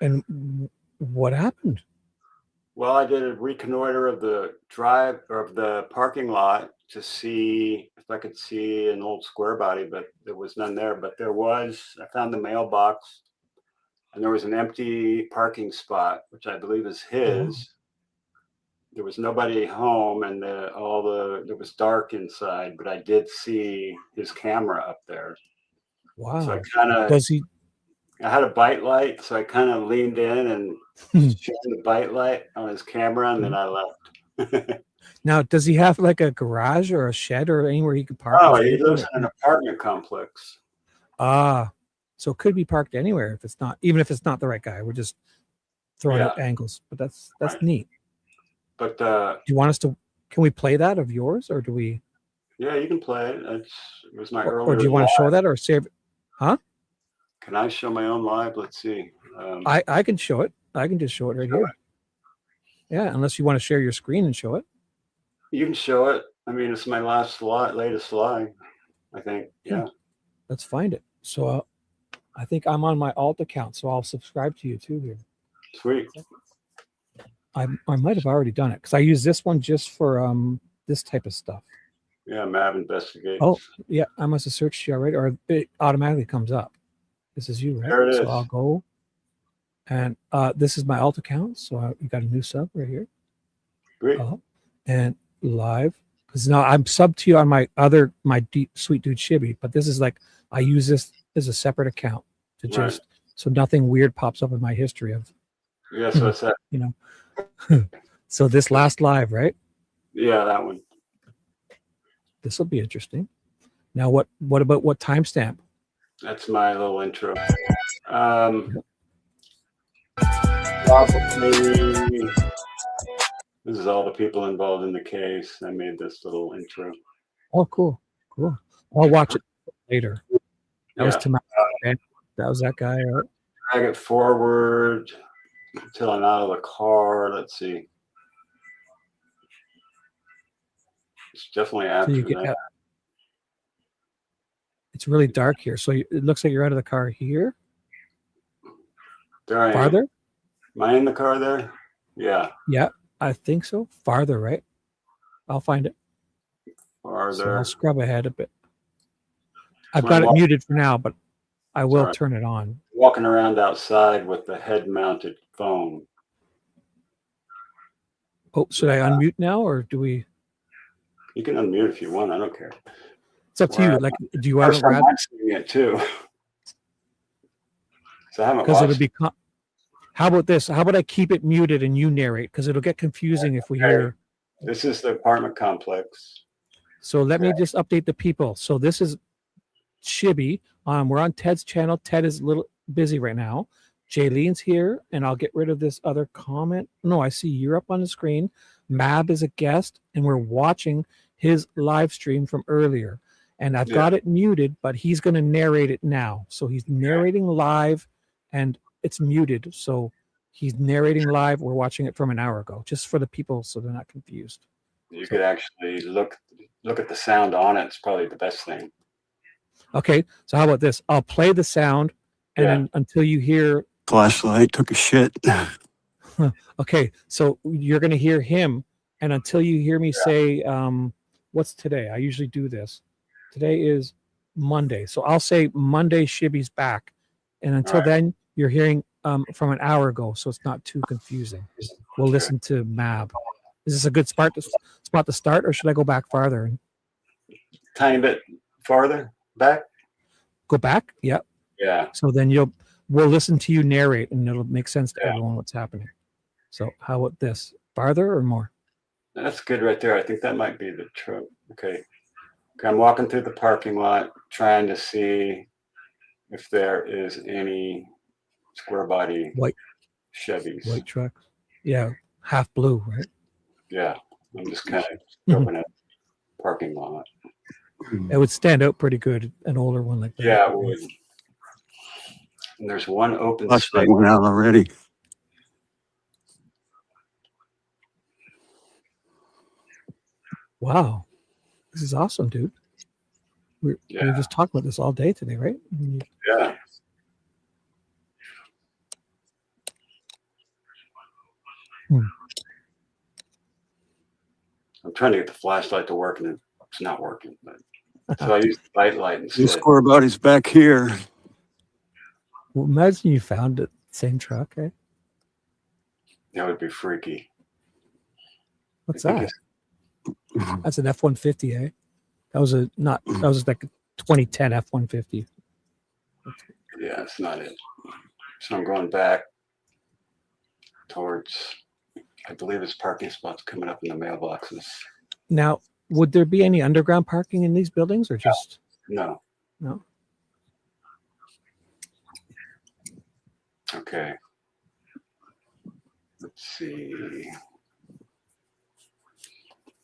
Speaker 8: And what happened?
Speaker 5: Well, I did a reconnoiter of the drive or of the parking lot to see if I could see an old square body, but there was none there. But I found the mailbox, and there was an empty parking spot, which I believe is his. There was nobody home, and it was dark inside, but I did see his camera up there.
Speaker 8: Wow.
Speaker 5: So I had a bite light, so I kind of leaned in and shone the bite light on his camera, and then I left.
Speaker 8: Now, does he have like a garage or a shed or anywhere he could park?
Speaker 5: Oh, he lives in an apartment complex.
Speaker 8: So it could be parked anywhere if it's not, even if it's not the right guy. We're just throwing out angles, but that's neat.
Speaker 5: But
Speaker 8: do you want us to? Can we play that of yours, or do we?
Speaker 5: Yeah, you can play it. It was my earlier.
Speaker 8: Or do you want to show that, or save it? Huh?
Speaker 5: Can I show my own live? Let's see.
Speaker 8: I can show it. I can just show it right here. Yeah, unless you want to share your screen and show it.
Speaker 5: You can show it. I mean, it's my latest slide, I think. Yeah.
Speaker 8: Let's find it. So I think I'm on my alt account, so I'll subscribe to you too here.
Speaker 5: Sweet.
Speaker 8: I might have already done it because I use this one just for this type of stuff.
Speaker 5: Yeah, Mav Investigates.
Speaker 8: Oh, yeah, I must have searched you already, or it automatically comes up. This is you, right?
Speaker 5: There it
Speaker 8: so
Speaker 5: is.
Speaker 8: I'll go, and this is my alt account. So you got a new sub right here.
Speaker 5: Great.
Speaker 8: And live, because now I'm subbed to you on my deep sweet dude Shibby, but this is like I use this as a separate account to just so nothing weird pops up in my history of.
Speaker 5: Yeah, so it's that.
Speaker 8: You know. So this last live, right?
Speaker 5: Yeah, that one.
Speaker 8: This will be interesting. Now, what about what timestamp?
Speaker 5: That's my little intro. Probably. This is all the people involved in the case. I made this little intro.
Speaker 8: Oh, cool. I'll watch it later. That was
Speaker 5: Yeah.
Speaker 8: Tomato. That was that guy. Right?
Speaker 5: Drag it forward until I'm out of the car. Let's see. It's definitely after that.
Speaker 8: It's really dark here, so it looks like you're out of the car here.
Speaker 5: There I am.
Speaker 8: Farther?
Speaker 5: Am I in the car there? Yeah.
Speaker 8: Yeah, I think so. Farther, right? I'll find it.
Speaker 5: Farther.
Speaker 8: So I'll scrub ahead a bit. I've got it muted for now, but I will turn it on.
Speaker 5: Walking around outside with the head-mounted phone.
Speaker 8: Oh, should I unmute now, or do we?
Speaker 5: You can unmute if you want. I don't care.
Speaker 8: It's up to you. Like, do you want to grab
Speaker 5: it too? So I haven't
Speaker 8: because it'll
Speaker 5: watched.
Speaker 8: be. How about this? How about I keep it muted and you narrate because it'll get confusing if we hear.
Speaker 5: This is the apartment complex.
Speaker 8: So let me just update the people. So this is Shibby. We're on Ted's channel. Ted is a little busy right now. Jaylene's here, and I'll get rid of this other comment. No, I see you're up on the screen. Mab is a guest, and we're watching his live stream from earlier. And I've got it muted, but he's going to narrate it now. So he's narrating live, and it's muted. So he's narrating live. We're watching it from an hour ago, just for the people so they're not confused.
Speaker 5: You could actually look at the sound on it. It's probably the best thing.
Speaker 8: Okay, so how about this? I'll play the sound, and then until you hear
Speaker 14: flashlight took a shit.
Speaker 8: Okay, so you're going to hear him, and until you hear me say, what's today? I usually do this. Today is Monday, so I'll say Monday. Shibby's back, and until then, you're hearing from an hour ago, so it's not too confusing. We'll listen to Mab. Is this a good spot to start, or should I go back farther?
Speaker 5: Tiny bit farther back.
Speaker 8: Go back. Yeah.
Speaker 5: Yeah.
Speaker 8: So then we'll listen to you narrate, and it'll make sense to
Speaker 5: Yeah.
Speaker 8: everyone what's happening. So how about this? Farther or more?
Speaker 5: That's good right there. I think that might be the truck. Okay. I'm walking through the parking lot, trying to see if there is any square body
Speaker 8: White
Speaker 5: Chevys.
Speaker 8: White truck. Yeah, half blue, right?
Speaker 5: Yeah. I'm just kind of scoping out the parking lot.
Speaker 8: It would stand out pretty good, an older one like that.
Speaker 5: Yeah, it would. And there's one open
Speaker 14: Flashlight
Speaker 5: space.
Speaker 14: went out already.
Speaker 8: Wow, this is awesome, dude. We were just talking about this all day today, right?
Speaker 5: Yeah. I'm trying to get the flashlight to work, and it's not working. But so I use the light
Speaker 14: The
Speaker 5: instead.
Speaker 14: square body's back here.
Speaker 8: Well, imagine you found it, same truck, eh?
Speaker 5: That would be freaky.
Speaker 8: What's
Speaker 5: I think
Speaker 8: that? That's an F-150, eh? That was like a 2010 F-150.
Speaker 5: Yeah, it's not it. So I'm going back towards, I believe this parking spot's coming up in the mailboxes.
Speaker 8: Now, would there be any underground parking in these buildings, or just
Speaker 5: No.
Speaker 8: no?
Speaker 5: Okay. Let's see.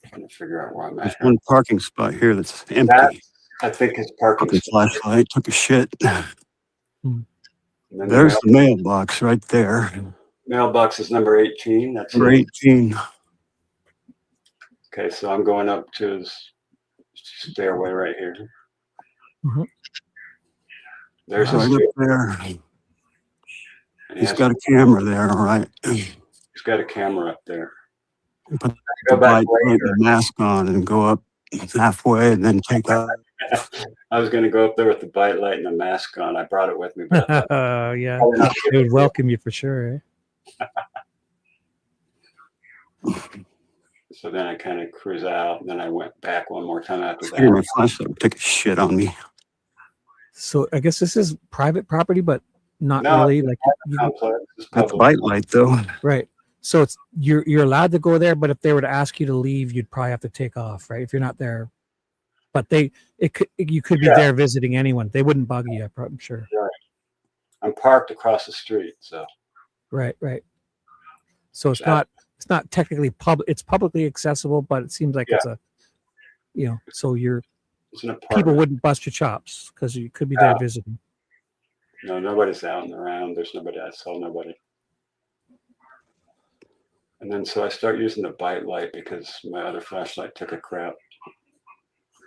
Speaker 5: Trying to figure out where I'm
Speaker 14: There's
Speaker 5: at.
Speaker 14: one parking spot here that's empty.
Speaker 5: I think it's parking
Speaker 14: Took a
Speaker 5: spot.
Speaker 14: flashlight, took a shit.
Speaker 5: And then
Speaker 14: There's the mailbox right there.
Speaker 5: mailbox is number 18. That's
Speaker 14: Number
Speaker 5: it.
Speaker 14: 18.
Speaker 5: Okay, so I'm going up to this stairway right here.
Speaker 8: Mhm.
Speaker 5: There's a
Speaker 14: Right up there.
Speaker 5: And
Speaker 14: He's got a camera there, all right.
Speaker 5: He's got a camera up there.
Speaker 14: Put
Speaker 5: Go
Speaker 14: the
Speaker 5: back
Speaker 14: light and the mask on and go up halfway and then take off.
Speaker 5: I was going to go up there with the bite light and the mask on. I brought it with me, but I thought,
Speaker 8: Yeah,
Speaker 5: probably not a
Speaker 8: they
Speaker 5: good
Speaker 8: would
Speaker 5: idea.
Speaker 8: welcome you for sure, eh?
Speaker 5: So then I kind of cruise out, and then I went back one more time after
Speaker 14: Figure my
Speaker 5: that.
Speaker 14: flashlight would take a shit on me.
Speaker 8: So I guess this is private property, but not
Speaker 5: No,
Speaker 8: really.
Speaker 5: it's
Speaker 8: Like you,
Speaker 5: complex. It's
Speaker 14: Got the
Speaker 5: public.
Speaker 14: bite light though.
Speaker 8: right? So it's you're allowed to go there, but if they were to ask you to leave, you'd probably have to take off, right? If you're not there, but you could be
Speaker 5: Yeah.
Speaker 8: there visiting anyone. They wouldn't bug you, I'm sure.
Speaker 5: Right. I'm parked across the street, so
Speaker 8: Right. So it's
Speaker 5: That-
Speaker 8: not technically public. It's publicly accessible, but it seems like it's a, so
Speaker 5: it's an
Speaker 8: people
Speaker 5: apartment.
Speaker 8: wouldn't bust your chops because you could be there
Speaker 5: No.
Speaker 8: visiting.
Speaker 5: No, nobody's out and around. There's nobody. I saw nobody. And then so I start using the bite light because my other flashlight took a crap.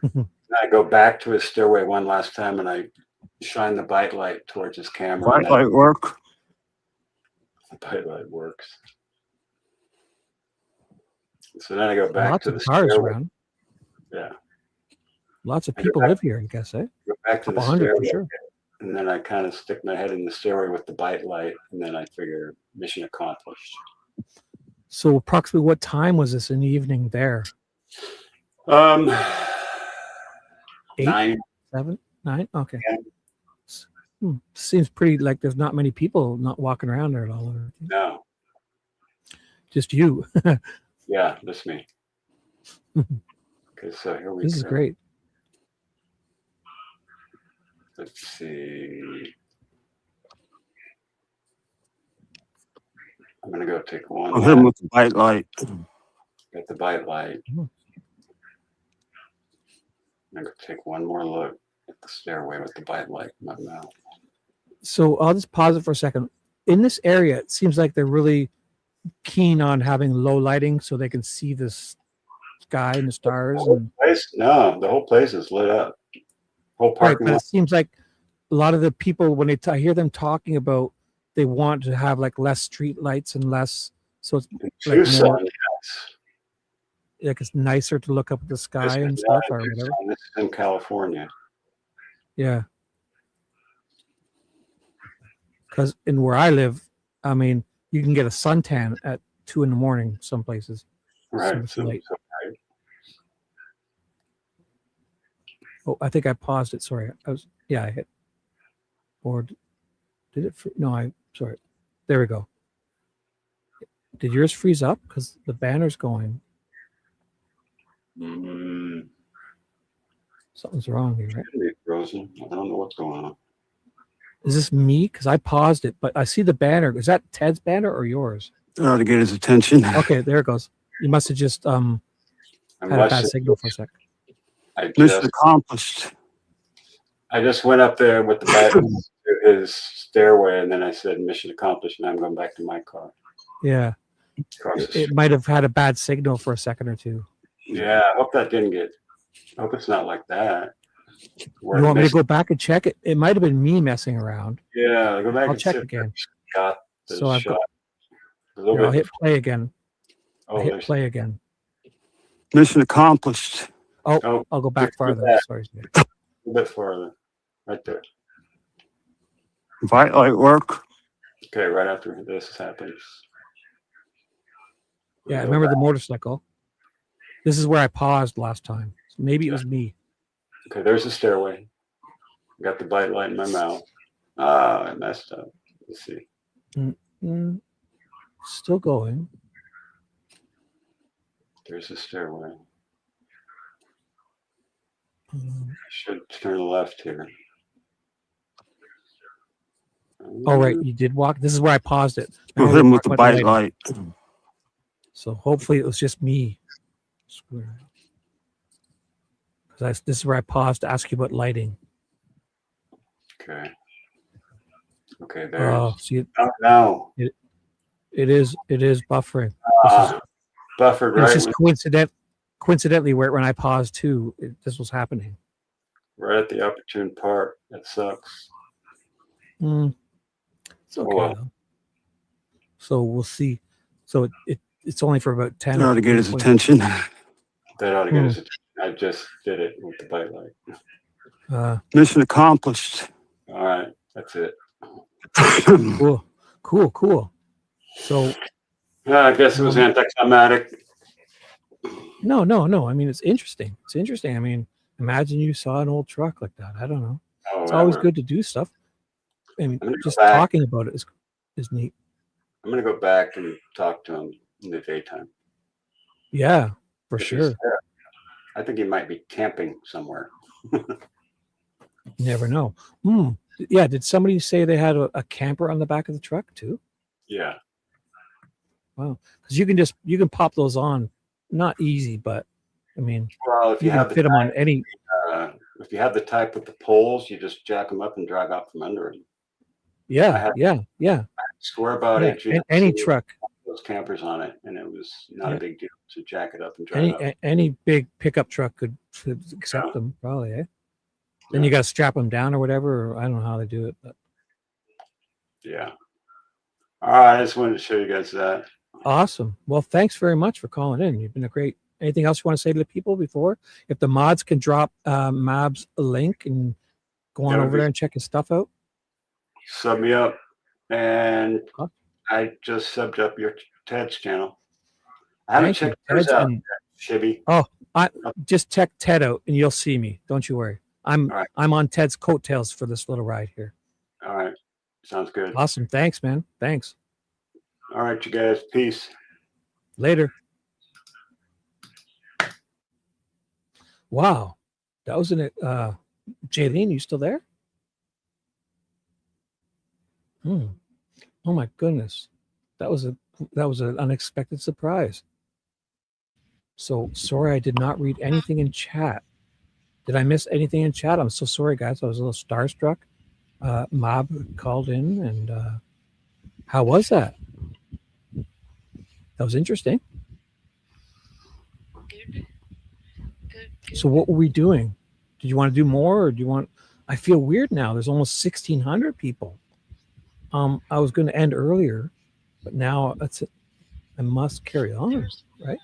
Speaker 5: And I go back to his stairway one last time, and I shine the bite light towards his camera.
Speaker 14: Bite
Speaker 5: and
Speaker 14: light work.
Speaker 5: the bite light works. So then I go back
Speaker 8: Lots
Speaker 5: to
Speaker 8: of
Speaker 5: the
Speaker 8: cars
Speaker 5: stairway.
Speaker 8: around.
Speaker 5: Yeah.
Speaker 8: Lots of
Speaker 5: I go
Speaker 8: people
Speaker 5: back-
Speaker 8: live here, I guess, eh?
Speaker 5: Go back to the
Speaker 8: Couple hundred for
Speaker 5: stairway,
Speaker 8: sure.
Speaker 5: and then I kind of stick my head in the stairway with the bite light, and then I figure mission accomplished.
Speaker 8: So approximately what time was this in the evening there?
Speaker 5: 8,
Speaker 8: 9, 7, 9? Okay.
Speaker 5: Yeah.
Speaker 8: Seems pretty like there's not many people not walking around there at all.
Speaker 5: No.
Speaker 8: Just you.
Speaker 5: Yeah, that's me. Okay, so here we
Speaker 8: This
Speaker 5: go.
Speaker 8: is great.
Speaker 5: Let's see. I'm gonna go take one.
Speaker 14: I'll hit him with the bite light.
Speaker 5: Get the bite light. I'm gonna take one more look at the stairway with the bite light in my mouth.
Speaker 8: So I'll just pause it for a second. In this area, it seems like they're really keen on having low lighting so they can see the sky and the stars. And
Speaker 5: No, the whole place is lit up. Whole
Speaker 8: right,
Speaker 5: parking
Speaker 8: but
Speaker 5: lot.
Speaker 8: it seems like a lot of the people when I hear them talking about they want to have like less street lights and less, so it's like
Speaker 5: Tucson,
Speaker 8: more
Speaker 5: yes.
Speaker 8: like it's nicer to look up at the
Speaker 5: This
Speaker 8: sky and
Speaker 5: is
Speaker 8: stuff
Speaker 5: not
Speaker 8: or
Speaker 5: in
Speaker 8: whatever.
Speaker 5: Tucson, this is in California.
Speaker 8: Yeah. Because in where I live, I mean, you can get a suntan at 2 a.m. some places.
Speaker 5: Right.
Speaker 8: So it's
Speaker 5: So,
Speaker 8: late.
Speaker 5: so right.
Speaker 8: Oh, I think I paused it. Sorry. I hit board. Did it? No, I'm sorry. There we go. Did yours freeze up? Because the banner's going. Something's wrong here, right?
Speaker 5: It's frozen. I don't know what's going on.
Speaker 8: Is this me? Because I paused it, but I see the banner. Is that Ted's banner or yours?
Speaker 14: To get his attention.
Speaker 8: Okay, there it goes. You must have just had a bad signal for a sec.
Speaker 14: Mission accomplished.
Speaker 5: I just went up there with the button to his stairway, and then I said, "Mission accomplished." And I'm going back to my car.
Speaker 8: Yeah. It might have had a bad signal for a second or two.
Speaker 5: Yeah, I hope that didn't get. I hope it's not like that.
Speaker 8: You want me to go back and check it? It might have been me messing around.
Speaker 5: Yeah, go back
Speaker 8: I'll
Speaker 5: and
Speaker 8: check
Speaker 5: see if
Speaker 8: again.
Speaker 5: got the
Speaker 8: So I've
Speaker 5: shot.
Speaker 8: got. Here, I'll hit play again.
Speaker 5: Oh,
Speaker 8: I hit play again.
Speaker 14: Mission accomplished.
Speaker 8: Oh, I'll go back farther. Sorry.
Speaker 5: A little bit farther. Right there.
Speaker 14: Bright light work.
Speaker 5: Okay, right after this happens.
Speaker 8: Yeah, I remember the motorcycle. This is where I paused last time. So maybe it was me.
Speaker 5: Okay, there's the stairway. Got the bite light in my mouth. Ah, I messed up. Let's see.
Speaker 8: Still going.
Speaker 5: There's the stairway. I should turn left here.
Speaker 8: Oh, right. You did walk. This is where I paused it.
Speaker 14: Go hit him with the bite light.
Speaker 8: So hopefully it was just me. Because this is where I paused to ask you about lighting.
Speaker 5: Okay. Okay, there.
Speaker 8: Oh, see,
Speaker 5: no.
Speaker 8: It is buffering.
Speaker 5: Buffered
Speaker 8: It's
Speaker 5: right.
Speaker 8: just coincidentally when I paused too, this was happening.
Speaker 5: Right at the opportune part. That sucks.
Speaker 8: It's okay though. So we'll see. So it's only for about 10.
Speaker 14: To get his attention.
Speaker 5: That ought to get his attention. I just did it with the bite light.
Speaker 14: Mission accomplished.
Speaker 5: All right, that's it.
Speaker 8: Cool. So
Speaker 5: I guess it was anticlimactic.
Speaker 8: No. I mean, it's interesting. I mean, imagine you saw an old truck like that. I don't know. It's always good to do stuff. I mean, just talking about it is neat.
Speaker 5: I'm gonna go back and talk to him in the daytime.
Speaker 8: Yeah, for sure.
Speaker 5: I think he might be camping somewhere.
Speaker 8: You never know. Yeah, did somebody say they had a camper on the back of the truck too?
Speaker 5: Yeah.
Speaker 8: Wow. Because you can pop those on, not easy, but I mean,
Speaker 5: well, if you have
Speaker 8: can fit them on any.
Speaker 5: If you have the type with the poles, you just jack them up and drive out from under them.
Speaker 8: Yeah.
Speaker 5: I swear about it.
Speaker 8: Any truck.
Speaker 5: Those campers on it, and it was not a big deal to jack it up and drive up.
Speaker 8: Any big pickup truck could accept them, probably. Then you got to strap them down or whatever. Or I don't know how they do it, but
Speaker 5: yeah. All right, I just wanted to show you guys that.
Speaker 8: Awesome. Well, thanks very much for calling in. You've been a great. Anything else you want to say to the people before? If the mods can drop Mab's link and go on over there and check his stuff out.
Speaker 5: Sub me up, and I just subbed up your Ted's channel. I haven't checked yours out, Shibby.
Speaker 8: Oh, I just check Ted out, and you'll see me. Don't you worry. I'm on Ted's coattails for this little ride here.
Speaker 5: All right, sounds good.
Speaker 8: Awesome. Thanks, man. Thanks.
Speaker 5: All right, you guys. Peace.
Speaker 8: Later. Wow, that was an Jaylene. You still there? Oh my goodness, that was an unexpected surprise. So sorry I did not read anything in chat. Did I miss anything in chat? I'm so sorry, guys. I was a little starstruck. Mob called in, and how was that? That was interesting. So what were we doing? Did you want to do more, or do you want? I feel weird now. There's almost 1,600 people. I was going to end earlier, but now that's it. I must carry on, right?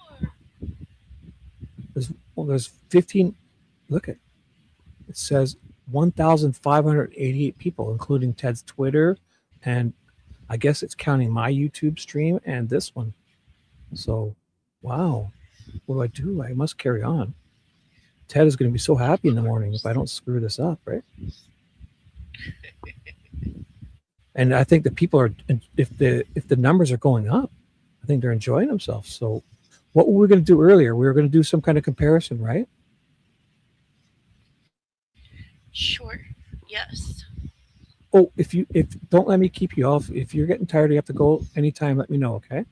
Speaker 8: There's 15. Look at it says 1,588 people, including Ted's Twitter, and I guess it's counting my YouTube stream and this one. So, wow, what do? I must carry on. Ted is going to be so happy in the morning if I don't screw this up, right? And I think the people are, if the numbers are going up, I think they're enjoying themselves. So what were we going to do earlier? We were going to do some kind of comparison, right?
Speaker 3: Sure. Yes.
Speaker 8: Oh, if don't let me keep you off. If you're getting tired, you have to go anytime. Let me know, okay?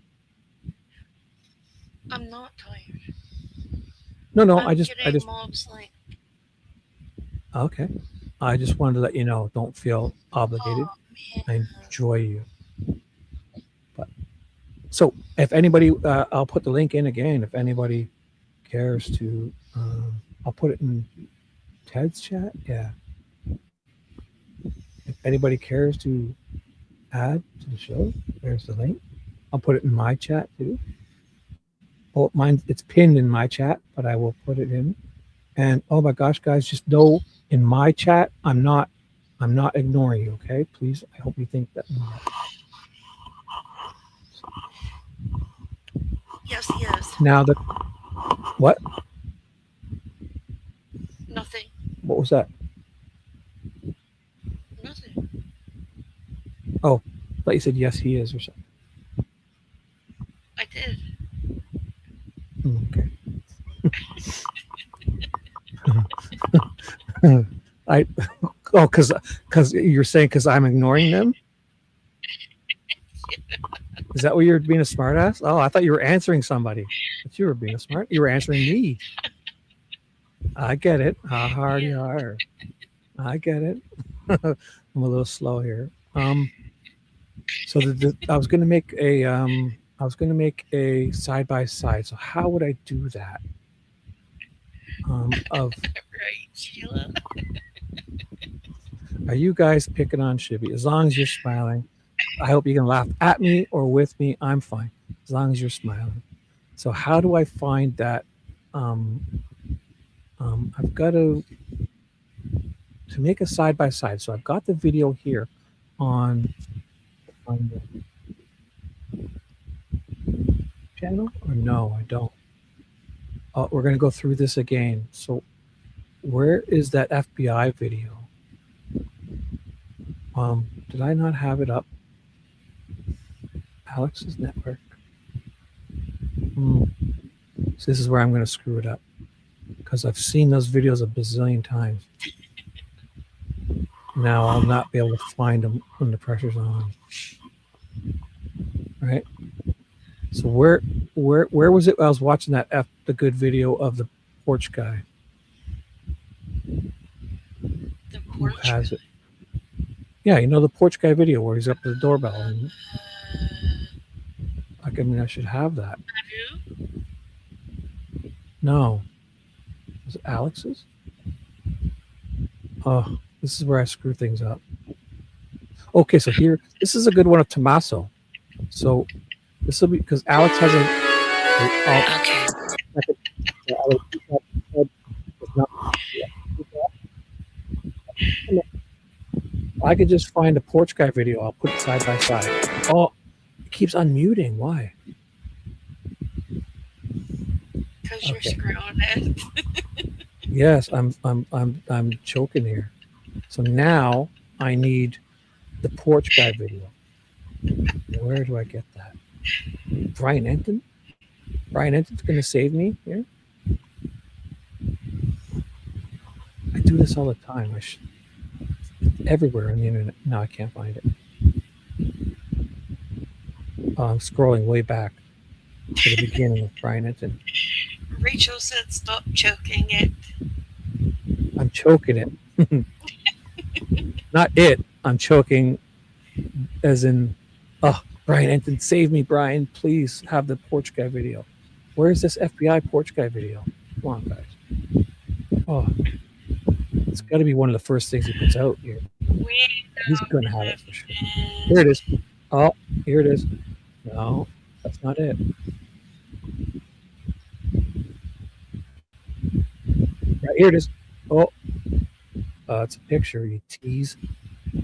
Speaker 3: I'm not tired.
Speaker 8: No.
Speaker 3: I'm
Speaker 8: I just
Speaker 3: mob sleep.
Speaker 8: okay. I just wanted to let you know. Don't feel obligated. I enjoy you. But so if anybody, I'll put the link in again. If anybody cares to, I'll put it in Ted's chat. Yeah. If anybody cares to add to the show, there's the link. I'll put it in my chat too. Oh, mine, it's pinned in my chat, but I will put it in. And oh my gosh, guys, just know in my chat, I'm not ignoring you. Okay, please. I hope you think that.
Speaker 3: Yes, he is.
Speaker 8: Now the what?
Speaker 3: Nothing.
Speaker 8: What was that?
Speaker 3: Nothing.
Speaker 8: Oh, I thought you said yes, he is or something.
Speaker 3: I did.
Speaker 8: Okay. Because you're saying because I'm ignoring them. Is that what you're being a smartass? Oh, I thought you were answering somebody, but you were being a smart. You were answering me. I get it. How hard you are. I get it. I'm a little slow here. So I was going to make a side by side. So how would I do that? Of
Speaker 3: Right, Sheila.
Speaker 8: Are you guys picking on Shibby? As long as you're smiling, I hope you can laugh at me or with me. I'm fine as long as you're smiling. So how do I find that? I've got to make a side by side. So I've got the video here on the channel, or no, I don't. We're going to go through this again. So where is that FBI video? Did I not have it up? Alex's network. So this is where I'm going to screw it up because I've seen those videos a bazillion times. Now I'll not be able to find them when the pressure's on. Right? So where was it? I was watching the good video of the porch guy. Who has it? Yeah, you know the porch guy video where he's up to the doorbell. And, I should have that.
Speaker 3: Have you?
Speaker 8: No. Was it Alex's? Oh, this is where I screw things up. Okay, so here, this is a good one of Tommaso. So this will be because Alex has I could just find a porch guy video. I'll put it side by side. Oh, it keeps unmuting. Why?
Speaker 3: Because you're screwing it.
Speaker 8: Yes, I'm choking here. So now I need the porch guy video. Where do I get that? Brian Enton? Brian Enton's going to save me here? I do this all the time. Everywhere on the internet. No, I can't find it. I'm scrolling way back to the beginning of Brian Enton.
Speaker 3: Rachel said stop choking it.
Speaker 8: I'm choking it. Not it. I'm choking as in, oh, Brian Enton, save me, Brian. Please have the porch guy video. Where's this FBI porch guy video? Come on, guys. Oh, it's got to be one of the first things he puts out here. He's going to have it for sure. Here it is. Oh, here it is. No, that's not it. Right, here it is. Oh, it's a picture. You tease. I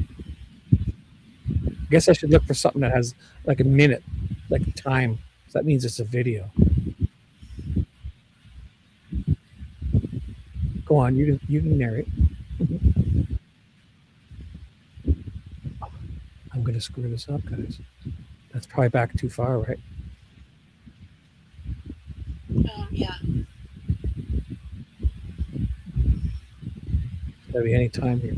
Speaker 8: guess I should look for something that has like a minute, like time. So that means it's a video. Go on, you can narrate. I I'm gonna screw this up, guys. That's probably back too far, right?
Speaker 3: Yeah.
Speaker 8: Gotta be any time here.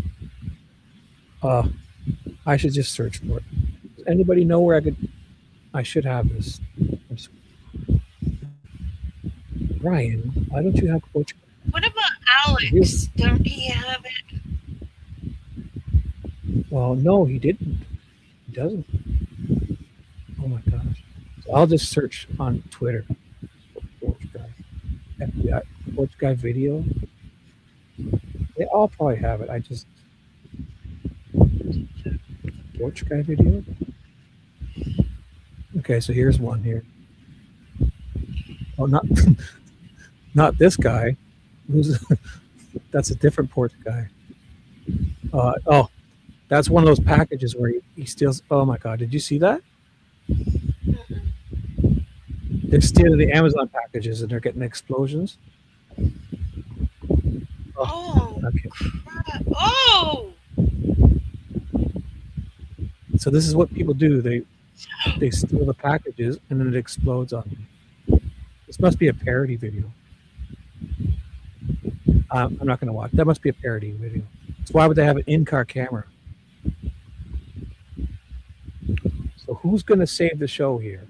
Speaker 8: I should just search for it. Does anybody know where I should have this? Ryan, why don't you have Portugal?
Speaker 3: What about Alex? Don't he have it?
Speaker 8: Well, no, he didn't. He doesn't. Oh my gosh. So I'll just search on Twitter for Porch Guy. FBI Porch Guy video. They all probably have it. I just Porch Guy video. Okay, so here's one here. Oh, not not this guy. Who's that's a different Porch Guy. Oh, that's one of those packages where he steals. Oh my God, did you see that? They're stealing the Amazon packages and they're getting explosions.
Speaker 3: Oh,
Speaker 8: okay.
Speaker 3: Crap. Oh!
Speaker 8: So this is what people do. They steal the packages and then it explodes on them. This must be a parody video. I'm not going to watch. That must be a parody video. So why would they have an in-car camera? So who's going to save the show here?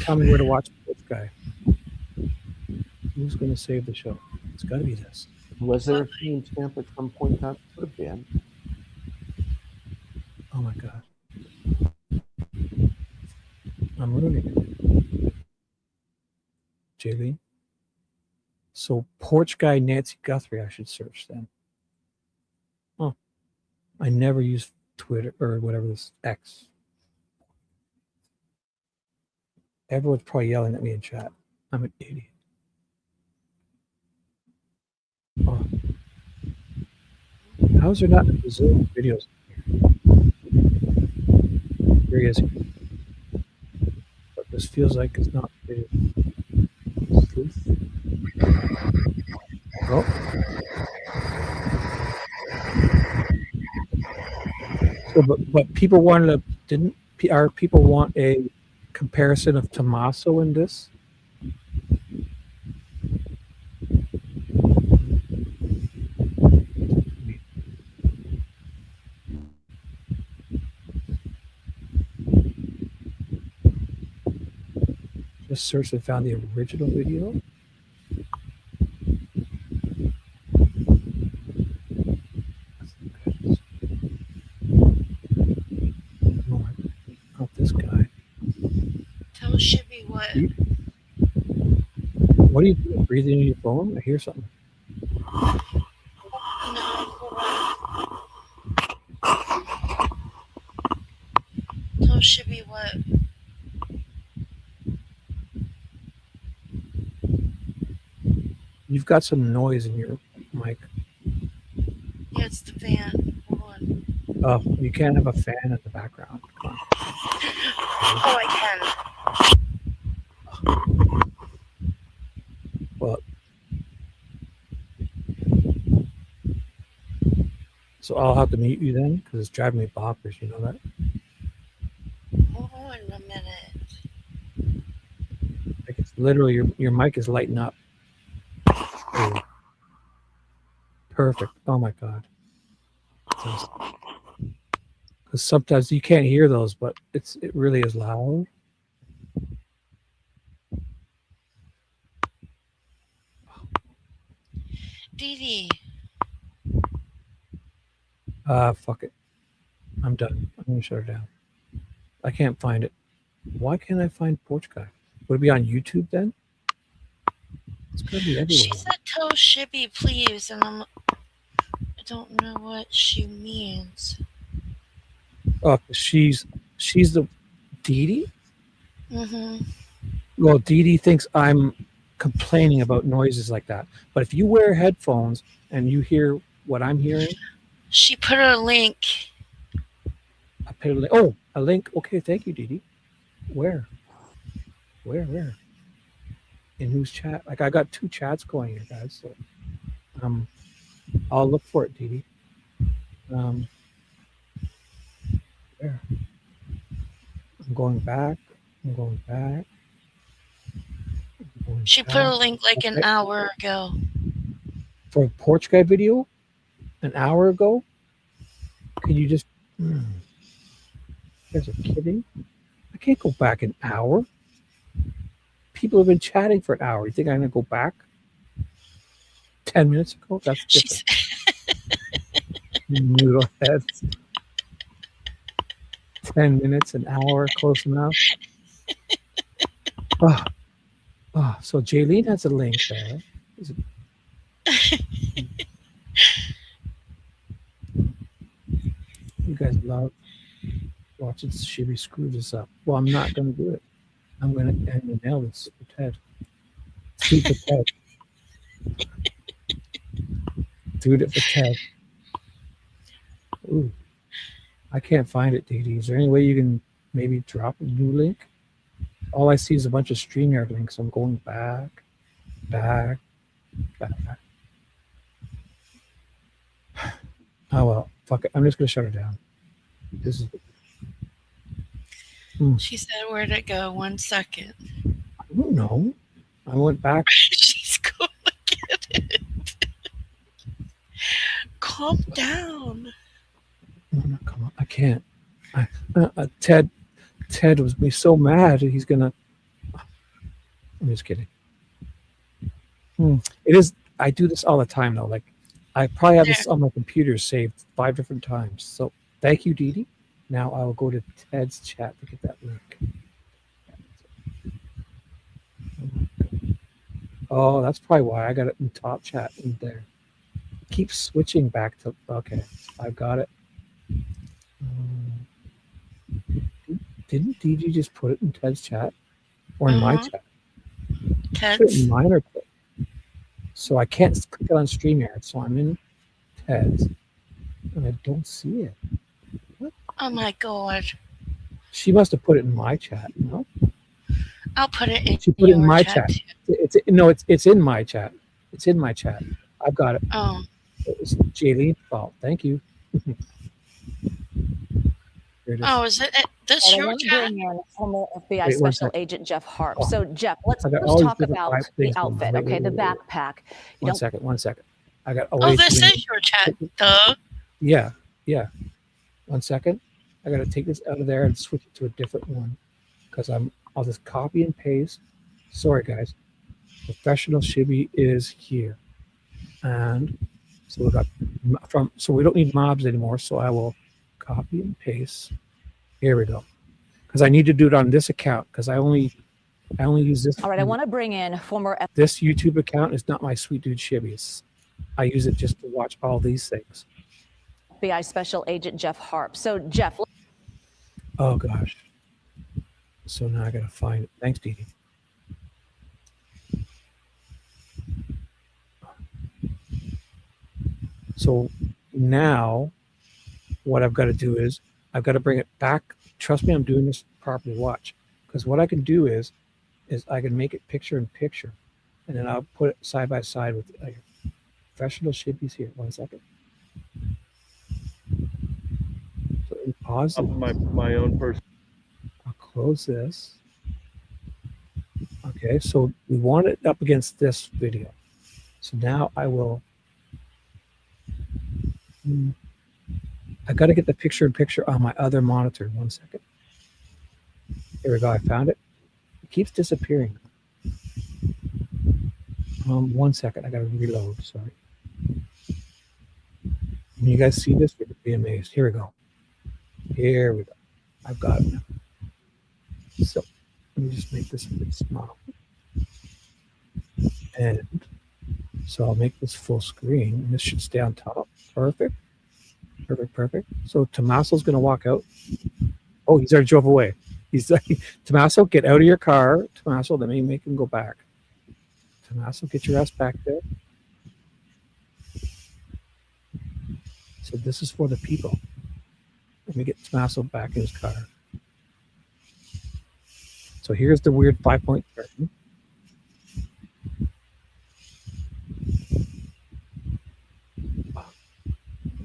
Speaker 8: Tell me where to watch this guy. Who's going to save the show? It's got to be this.
Speaker 4: Was there a team stamp at some point in time? Could have been.
Speaker 8: Oh my God. I'm ruining it. Jaylene? So Porch Guy Nancy Guthrie, I should search then. Oh, I never use Twitter or whatever this X. Everyone's probably yelling at me in chat. I'm an idiot. Oh. How is there not a bazillion videos? Here he is. But this feels like it's not video. Oh. So, but people wanted our people want a comparison of Tommaso in this? Just searched and found the original video. Not this guy.
Speaker 3: Tell Shibby what.
Speaker 8: What are you doing? Breathing in your phone? I hear something.
Speaker 3: Tell Shibby what.
Speaker 8: You've got some noise in your mic.
Speaker 3: Yeah, it's the fan. Hold on.
Speaker 8: Oh, you can't have a fan in the background. Come on.
Speaker 3: Oh, I can.
Speaker 8: Well, so I'll have to mute you then because it's driving me bonkers. You know that?
Speaker 3: Hold on a minute.
Speaker 8: Like it's literally your mic is lighting up. Oh. Perfect. Oh my God. Because sometimes you can't hear those, but it really is loud.
Speaker 3: Dee Dee.
Speaker 8: Fuck it. I'm done. I'm gonna shut it down. I can't find it. Why can't I find Porch Guy? Would it be on YouTube then? It's gotta be everywhere.
Speaker 3: She said tell Shibby please, and I don't know what she means.
Speaker 8: Oh, she's the Dee Dee?
Speaker 3: Mm-hmm.
Speaker 8: Well, Dee Dee thinks I'm complaining about noises like that. But if you wear headphones and you hear what I'm hearing,
Speaker 3: she put a link.
Speaker 8: I put a link. Oh, a link. Okay, thank you, Dee Dee. Where? In whose chat? Like I got two chats going here, guys. So I'll look for it, Dee Dee. There. I'm going back. I'm going back.
Speaker 3: She put a link like an hour ago.
Speaker 8: For a porch guy video, an hour ago. Can you just? You guys are kidding. I can't go back an hour. People have been chatting for an hour. You think I'm gonna go back 10 minutes ago? That's different. Noodle heads. 10 minutes, an hour, close enough. So Jaylene has a link there. You guys love watching Shibby screw this up. Well, I'm not going to do it. I'm going to nail this for Ted. Super Ted. Do it for Ted. Ooh. I can't find it, Dee Dee. Is there any way you can maybe drop a new link? All I see is a bunch of StreamYard links. I'm going back. Oh, well. Fuck it. I'm just going to shut it down. This is...
Speaker 3: She said, where'd it go? 1 second.
Speaker 8: I don't know. I went back.
Speaker 3: She's going to get it. Calm down.
Speaker 8: No, come on. I can't. Ted was be so mad. He's going to... I'm just kidding. It is... I do this all the time, though. Like, I probably have this on my computer saved 5 different times. So, thank you, Dee Dee. Now I will go to Ted's chat to get that link. Oh, that's probably why I got it in top chat in there. Keep switching back to... Okay, I've got it. Didn't DG just put it in Ted's chat? Or in my chat?
Speaker 3: Ted's?
Speaker 8: Put it in mine or... So I can't click it on StreamYard. So I'm in Ted's. And I don't see it. What?
Speaker 3: Oh my God.
Speaker 8: She must have put it in my chat, no?
Speaker 3: I'll put it in
Speaker 8: She put it in
Speaker 3: your
Speaker 8: my
Speaker 3: chat.
Speaker 8: chat. It's in my chat. It's in my chat. I've got it.
Speaker 3: Oh.
Speaker 8: It's Jaylene's fault. Thank you.
Speaker 3: Oh, is it this
Speaker 13: And I
Speaker 3: your
Speaker 13: want to
Speaker 3: chat?
Speaker 13: bring in former FBI
Speaker 8: Wait, one
Speaker 13: Special
Speaker 8: second.
Speaker 13: Agent Jeff Harp.
Speaker 8: Oh.
Speaker 13: So, Jeff, let's
Speaker 8: I got
Speaker 13: first
Speaker 8: all these
Speaker 13: talk
Speaker 8: different
Speaker 13: about
Speaker 8: live
Speaker 13: the
Speaker 8: things going on.
Speaker 13: outfit,
Speaker 8: Wait,
Speaker 13: okay? The
Speaker 8: wait.
Speaker 13: backpack. You
Speaker 8: One
Speaker 13: don't
Speaker 8: second. I got
Speaker 3: Oh,
Speaker 8: way
Speaker 3: this
Speaker 8: too many.
Speaker 3: is your chat. Duh.
Speaker 8: Yeah. 1 second. I got to take this out of there and switch it to a different one because I'll just copy and paste. Sorry, guys. Professional Shibby is here, and so we got so we don't need mobs anymore. So I will copy and paste. Here we go. Because I need to do it on this account because I only use this.
Speaker 13: All right, I want to bring in former
Speaker 8: This YouTube account is not my Sweet Dude Shibby's. I use it just to watch all these things.
Speaker 13: FBI Special Agent Jeff Harp. So, Jeff.
Speaker 8: Oh gosh. So now I gotta find it. Thanks, Dee Dee. So now what I've got to do is I've got to bring it back. Trust me, I'm doing this properly. Watch. Because what I can do is I can make it picture in picture. And then I'll put it side by side with professional Shibby's here. 1 second. So pause
Speaker 15: my own person.
Speaker 8: I'll close this. Okay, so we want it up against this video. So now I will. I got to get the picture in picture on my other monitor. 1 second. Here we go. I found it. It keeps disappearing. 1 second. I got to reload. Sorry. When you guys see this, you're going to be amazed. Here we go. Here we go. I've got it now. So let me just make this a bit small. And so I'll make this full screen. And this should stay on top. Perfect. So Tommaso's going to walk out. Oh, he's already drove away. He's like, Tommaso, get out of your car. Tommaso, let me make him go back. Tommaso, get your ass back there. So this is for the people. Let me get Tommaso back in his car. So here's the weird 5-point turn.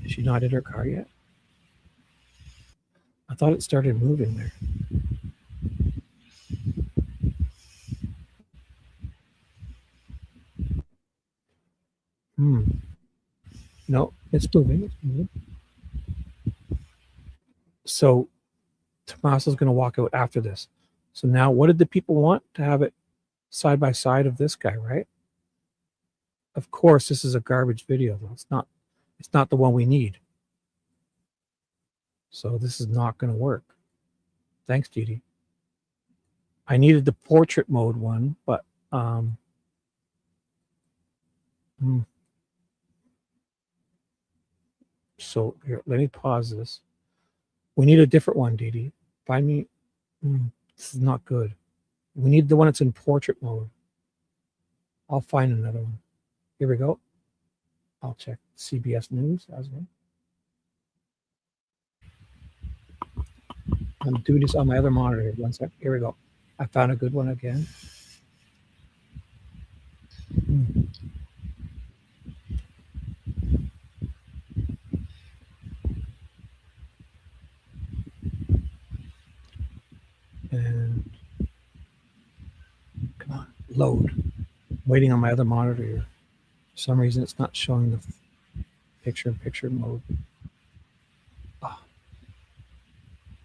Speaker 8: Is she not in her car yet? I thought it started moving there. No, it's moving. It's moving. So Tommaso's going to walk out after this. So now, what did the people want? To have it side by side of this guy, right? Of course, this is a garbage video, though. It's not the one we need. So this is not going to work. Thanks, Didi. I needed the portrait mode one, but so here, let me pause this. We need a different one, Didi. Find me. This is not good. We need the one that's in portrait mode. I'll find another one. Here we go. I'll check CBS News as well. I'm doing this on my other monitor here. 1 sec. Here we go. I found a good one again. And come on, load. Waiting on my other monitor here. For some reason, it's not showing the picture-in-picture mode. Oh.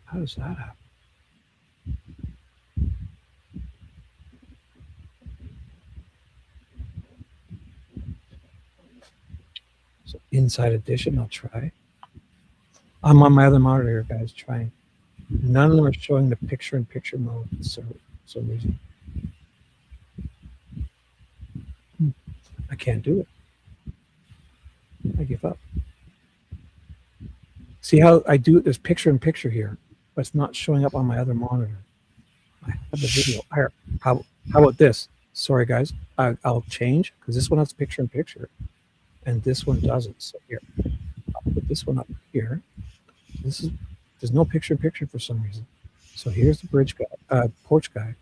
Speaker 8: How does that happen? So Inside Edition, I'll try. I'm on my other monitor here, guys, trying. None of them are showing the picture-in-picture mode for some reason. I can't do it. I give up. See how I do it? There's picture-in-picture here, but it's not showing up on my other monitor. I have the video. Here, how about this? Sorry, guys. I'll change because this one has picture-in-picture, and this one doesn't. So here, I'll put this one up here. There's no picture-in-picture for some reason. So here's the porch guy.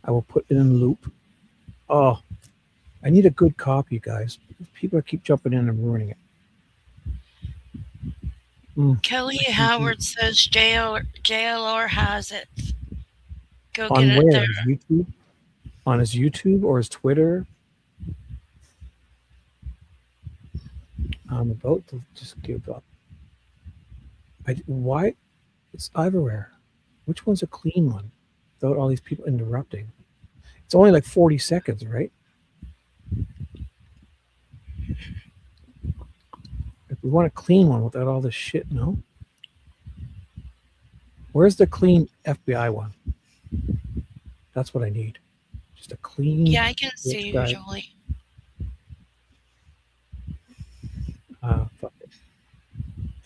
Speaker 8: I will put it in loop. Oh, I need a good copy, guys. People keep jumping in and ruining it.
Speaker 3: Kelly Howard says JLR has it. Go
Speaker 8: On
Speaker 3: get it
Speaker 8: where?
Speaker 3: there.
Speaker 8: His YouTube? On his YouTube or his Twitter? I'm about to just give up. Why? It's everywhere. Which one's a clean one? Without all these people interrupting. It's only like 40 seconds, right? If we want a clean one without all this shit, no? Where's the clean FBI one? That's what I need. Just a clean.
Speaker 3: Yeah, I can see you,
Speaker 8: guy.
Speaker 3: Julie.
Speaker 8: Fuck it.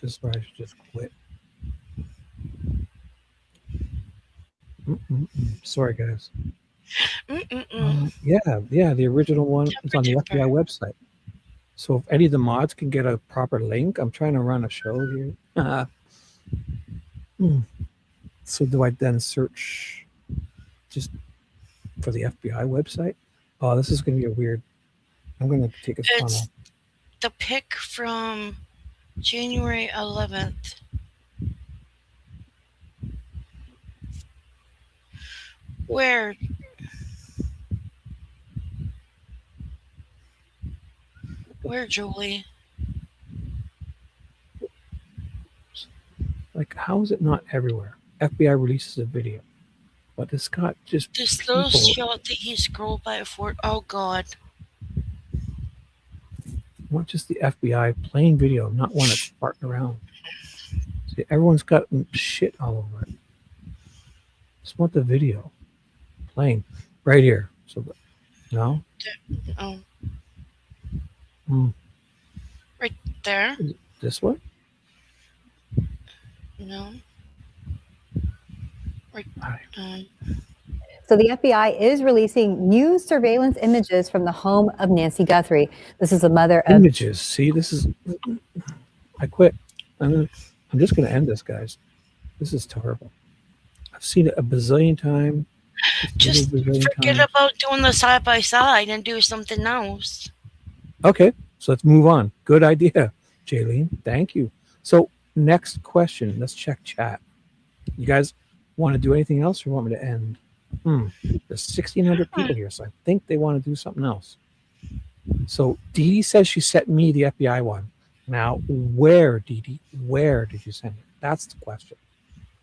Speaker 8: This is where I should just quit. Sorry, guys. Yeah, the original one is on the FBI website. So if any of the mods can get a proper link, I'm trying to run a show here. So do I then search just for the FBI website? Oh, this is going to be a weird. I'm going to take a
Speaker 3: It's
Speaker 8: funnel.
Speaker 3: the pic from January 11th. Where? Where, Julie?
Speaker 8: Like, how is it not everywhere? FBI releases a video, but it's got just
Speaker 3: This
Speaker 8: people.
Speaker 3: little shot that he scrolled by for. Oh God!
Speaker 8: Not just the FBI playing video, not one that's farting around. See, everyone's got shit all over it. Just want the video playing right here. So, no.
Speaker 3: Oh,
Speaker 8: Hmm.
Speaker 3: right there.
Speaker 8: This one?
Speaker 3: No. Right.
Speaker 15: So the FBI is releasing new surveillance images from the home of Nancy Guthrie. This is the mother of
Speaker 8: Images. See, this is. I quit. I'm just going to end this, guys. This is terrible. I've seen it a bazillion times.
Speaker 3: Just forget about doing the side by side and do something else.
Speaker 8: Okay, so let's move on. Good idea, Jaylene. Thank you. So next question. Let's check chat. You guys want to do anything else, or want me to end? There's 1,600 people here, so I think they want to do something else. So Dee Dee says she sent me the FBI one. Now, where, Dee Dee? Where did you send it? That's the question.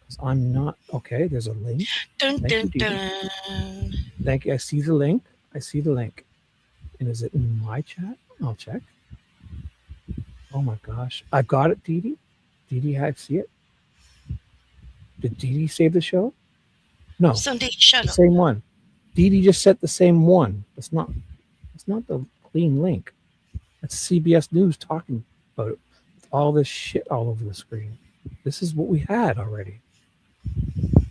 Speaker 8: Because I'm not okay. There's a link.
Speaker 3: Dun,
Speaker 8: Thank
Speaker 3: dun,
Speaker 8: you, Dee Dee.
Speaker 3: dun.
Speaker 8: Thank you. I see the link. I see the link. And is it in my chat? I'll check. Oh my gosh. I've got it, Dee Dee. Dee Dee, I see it. Did Dee Dee save the show? No.
Speaker 3: Sunday, shut
Speaker 8: The
Speaker 3: up.
Speaker 8: same one. Dee Dee just sent the same one. It's not the clean link. That's CBS News talking about it. With all this shit all over the screen. This is what we had already.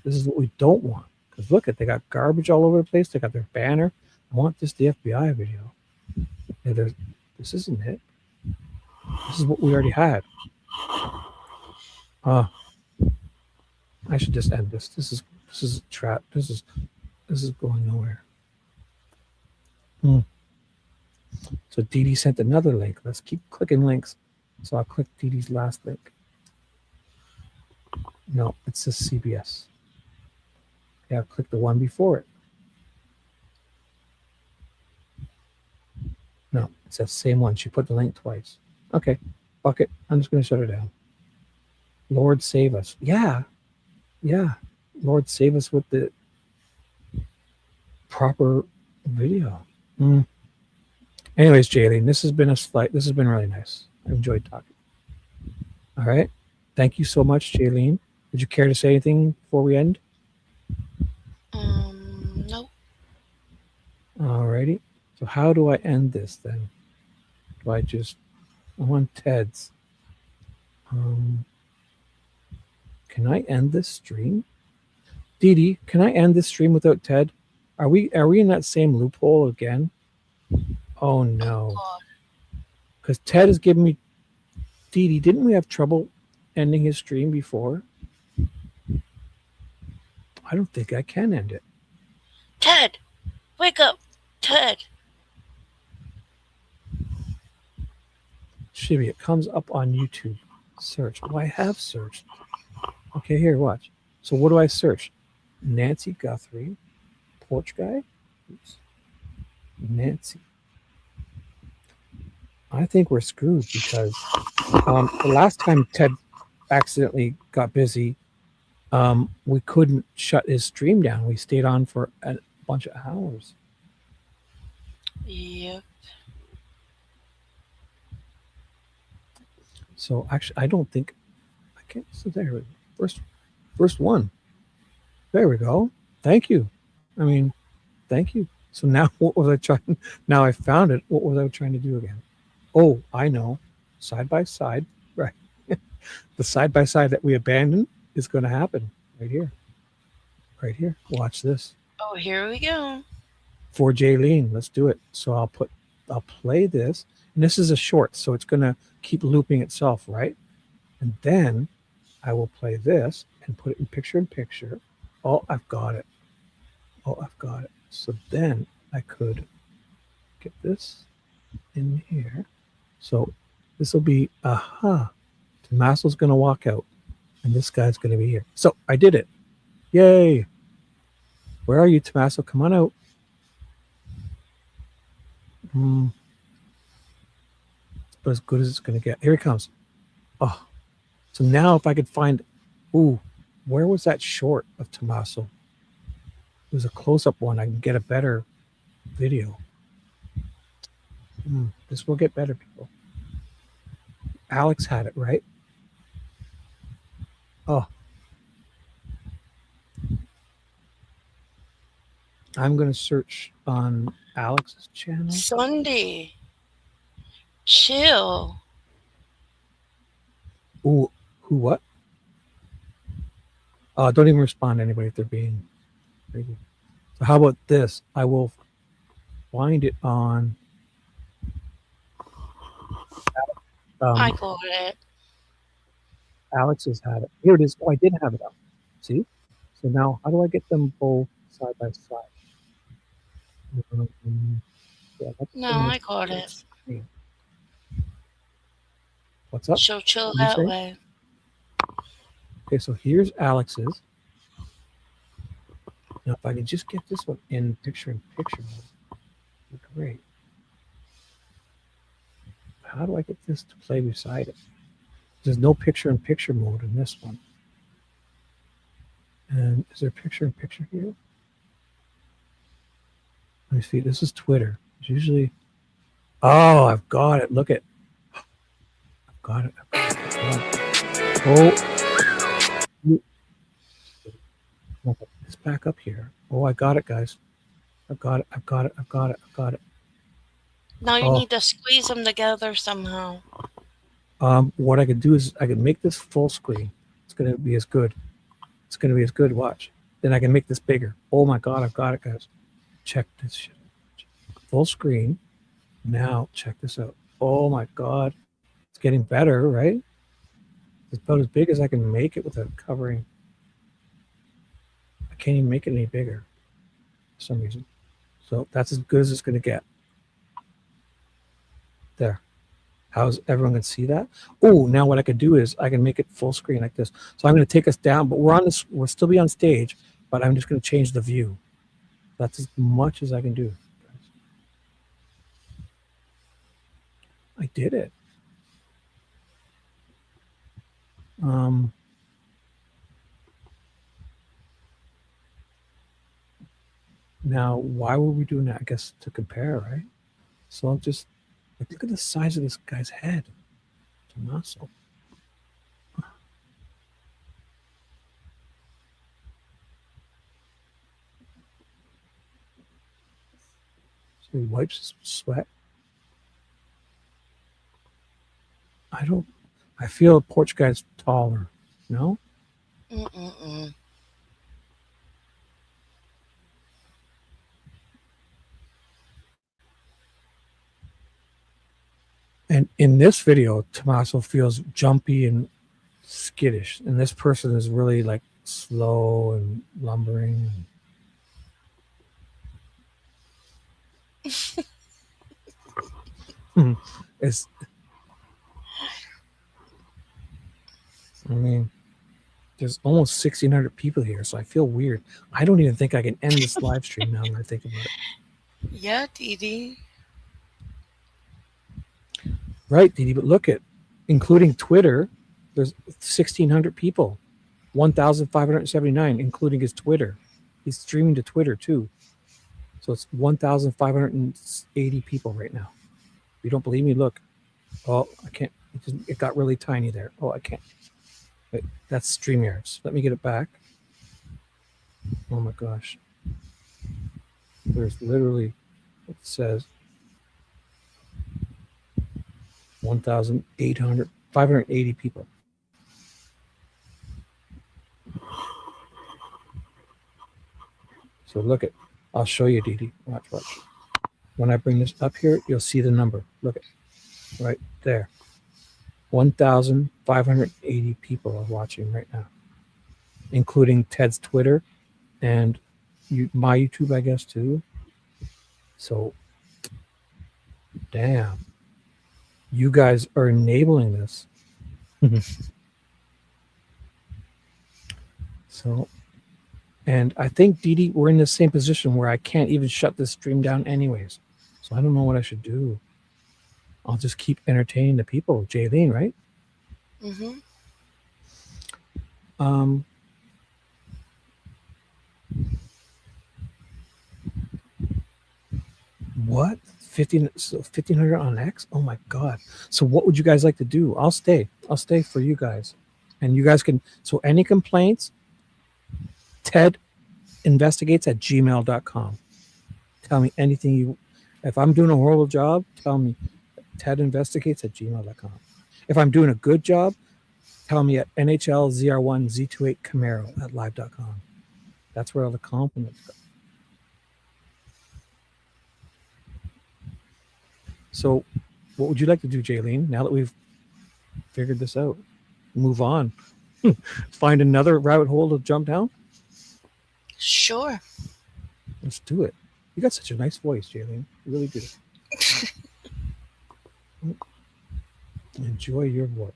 Speaker 8: This is what we don't want. Because look at, they got garbage all over the place. They got their banner. I want this the FBI video. Yeah, this isn't it. This is what we already had. I should just end this. This is a trap. This is going nowhere. So Dee Dee sent another link. Let's keep clicking links. So I'll click Dee Dee's last link. No, it says CBS. Yeah, I'll click the one before it. No, it's that same one. She put the link twice. Okay, fuck it. I'm just going to shut her down. Lord save us. Yeah. Lord save us with the proper video. Anyways, Jaylene, this has been this has been really nice. I enjoyed talking. All right. Thank you so much, Jaylene. Would you care to say anything before we end?
Speaker 3: Nope.
Speaker 8: All righty. So how do I end this then? Do I want Ted's. Can I end this stream? Dee Dee, can I end this stream without Ted? Are we in that same loophole again? Oh no. Because Ted has given me Dee Dee, didn't we have trouble ending his stream before? I don't think I can end it.
Speaker 3: Ted, wake up. Ted.
Speaker 8: Shibby, it comes up on YouTube. Search. Oh, I have searched. Okay, here, watch. So what do I search? Nancy Guthrie, porch guy. Oops. Nancy. I think we're screwed because the last time Ted accidentally got busy, we couldn't shut his stream down. We stayed on for a bunch of hours.
Speaker 3: Yep.
Speaker 8: So actually, I don't think I can't. So there, first one. There we go. Thank you. I mean, thank you. So now, what was I trying? Now I found it. What was I trying to do again? Oh, I know. Side by side, right? The side by side that we abandoned is going to happen right here. Right here. Watch this.
Speaker 3: Oh, here we go.
Speaker 8: For Jaylene, let's do it. So I'll play this, and this is a short, so it's going to keep looping itself, right? And then I will play this and put it in picture. Oh, I've got it. So then I could get this in here. So this will be, Tommaso's going to walk out, and this guy's going to be here. So I did it. Yay. Where are you, Tommaso? Come on out. But as good as it's going to get. Here he comes. Oh, so now if I could find, where was that short of Tommaso? It was a close-up one. I can get a better video. This will get better, people. Alex had it, right? Oh. I'm going to search on Alex's channel.
Speaker 3: Sunday. Chill.
Speaker 8: Ooh, who what? Don't even respond to anybody if they're being crazy. So how about this? I will find it on
Speaker 3: I got it.
Speaker 8: Alex has had it. Here it is. Oh, I did have it up. See? So now how do I get them both side by side?
Speaker 3: No, I got it.
Speaker 8: What's up?
Speaker 3: So chill
Speaker 8: What'd you
Speaker 3: that
Speaker 8: say?
Speaker 3: way.
Speaker 8: Okay, so here's Alex's. Now, if I could just get this one in picture-in-picture mode, it'd be great. How do I get this to play beside it? There's no picture-in-picture mode in this one. And is there picture-in-picture here? Let me see. This is Twitter. It's usually. Oh, I've got it. Look at. I've got it. Oh. It's back up here. Oh, I got it, guys. I've got it. I've got it. I've got it. I've got it.
Speaker 3: Now you
Speaker 8: Oh.
Speaker 3: need to squeeze them together somehow.
Speaker 8: What I could do is I could make this full screen. It's going to be as good. It's going to be as good. Watch. Then I can make this bigger. Oh my God, I've got it, guys. Check this shit. Full screen. Now, check this out. Oh my God. It's getting better, right? It's about as big as I can make it without covering. I can't even make it any bigger for some reason. So that's as good as it's going to get. There. How's everyone can see that? Oh, now what I could do is I can make it full screen like this. So I'm going to take us down, but we're on this. We'll still be on stage, but I'm just going to change the view. That's as much as I can do. I did it. Now, why were we doing that? I guess to compare, right? So I'll just look at the size of this guy's head. Tommaso. So he wipes his sweat. I feel porch guy's taller. No?
Speaker 3: Mm-mm-mm.
Speaker 8: And in this video, Tommaso feels jumpy and skittish. And this person is really like slow and lumbering. It's, I mean, there's almost 1,600 people here, so I feel weird. I don't even think I can end this live stream now that I think about it.
Speaker 3: Yeah, Dee Dee.
Speaker 8: Right, Didi, but look at, including Twitter, there's 1,600 people, 1,579, including his Twitter. He's streaming to Twitter too. So it's 1,580 people right now. If you don't believe me, look. Oh, I can't. It got really tiny there. Oh, I can't. Wait, that's StreamYards. Let me get it back. Oh my gosh. There's literally, it says 580 people. So look at, I'll show you, Didi. Watch. When I bring this up here, you'll see the number. Look at, right there. 1,580 people are watching right now, including Ted's Twitter and my YouTube, I guess, too. So, damn. You guys are enabling this. So, and I think, Didi, we're in the same position where I can't even shut this stream down anyways. So I don't know what I should do. I'll just keep entertaining the people. Jaylene, right?
Speaker 3: Mm-hmm.
Speaker 8: What? 1,500 on X? Oh my God. So what would you guys like to do? I'll stay for you guys. And you guys can, so any complaints, tedinvestigates@gmail.com. Tell me anything if I'm doing a horrible job, tell me tedinvestigates@gmail.com. If I'm doing a good job, tell me at NHLZR1Z28 Camaro at live.com. That's where all the compliments go. So what would you like to do, Jaylene, now that we've figured this out? Move on. Find another rabbit hole to jump down?
Speaker 3: Sure.
Speaker 8: Let's do it. You got such a nice voice, Jaylene. You really do. Enjoy your voice.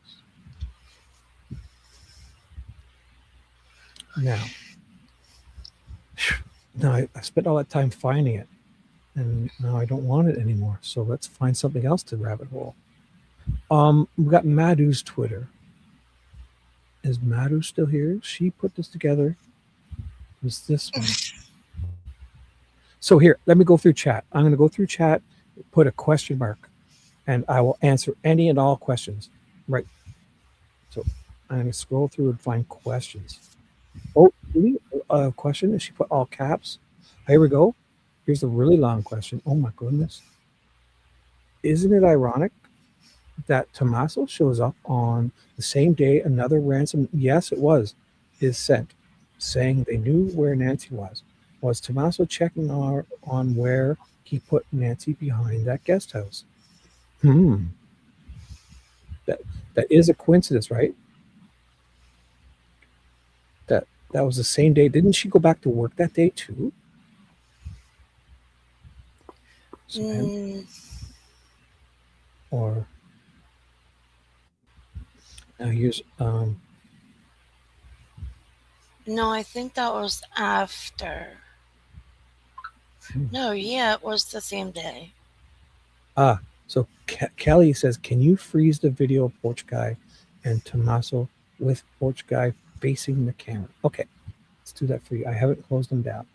Speaker 8: Now, I spent all that time finding it, and now I don't want it anymore. So let's find something else to rabbit hole. We got Madu's Twitter. Is Madu still here? She put this together. It's this one. So here, let me go through chat. I'm going to go through chat, put a question mark, and I will answer any and all questions. Right. So I'm going to scroll through and find questions. Oh, a question. And she put all caps. Here we go. Here's a really long question. Oh my goodness. Isn't it ironic that Tommaso shows up on the same day another ransom? Yes, it was. Is sent, saying they knew where Nancy was. Was Tommaso checking on where he put Nancy behind that guest house? That is a coincidence, right? That was the same day. Didn't she go back to work that day too? Or now here's
Speaker 3: No, I think that was after. No, yeah, it was the same day.
Speaker 8: So Kelly says, can you freeze the video of Porch Guy and Tommaso with Porch Guy facing the camera? Okay, let's do that for you. I haven't closed them down.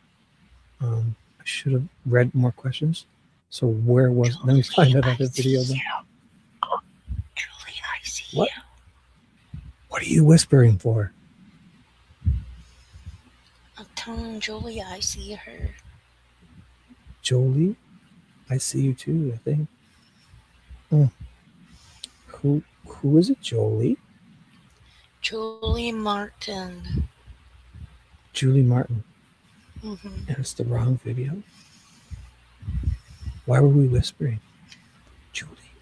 Speaker 8: I should have read more questions. So where was? Let me find that other video. Then.
Speaker 3: Julie, I see
Speaker 8: What? What are you whispering for?
Speaker 3: I'm telling Julie I see her.
Speaker 8: Jolie, I see you too. I think. Who is it? Jolie?
Speaker 3: Julie Martin.
Speaker 8: Julie Martin.
Speaker 3: Mm-hmm.
Speaker 8: And it's the wrong video. Why were we whispering? Julie.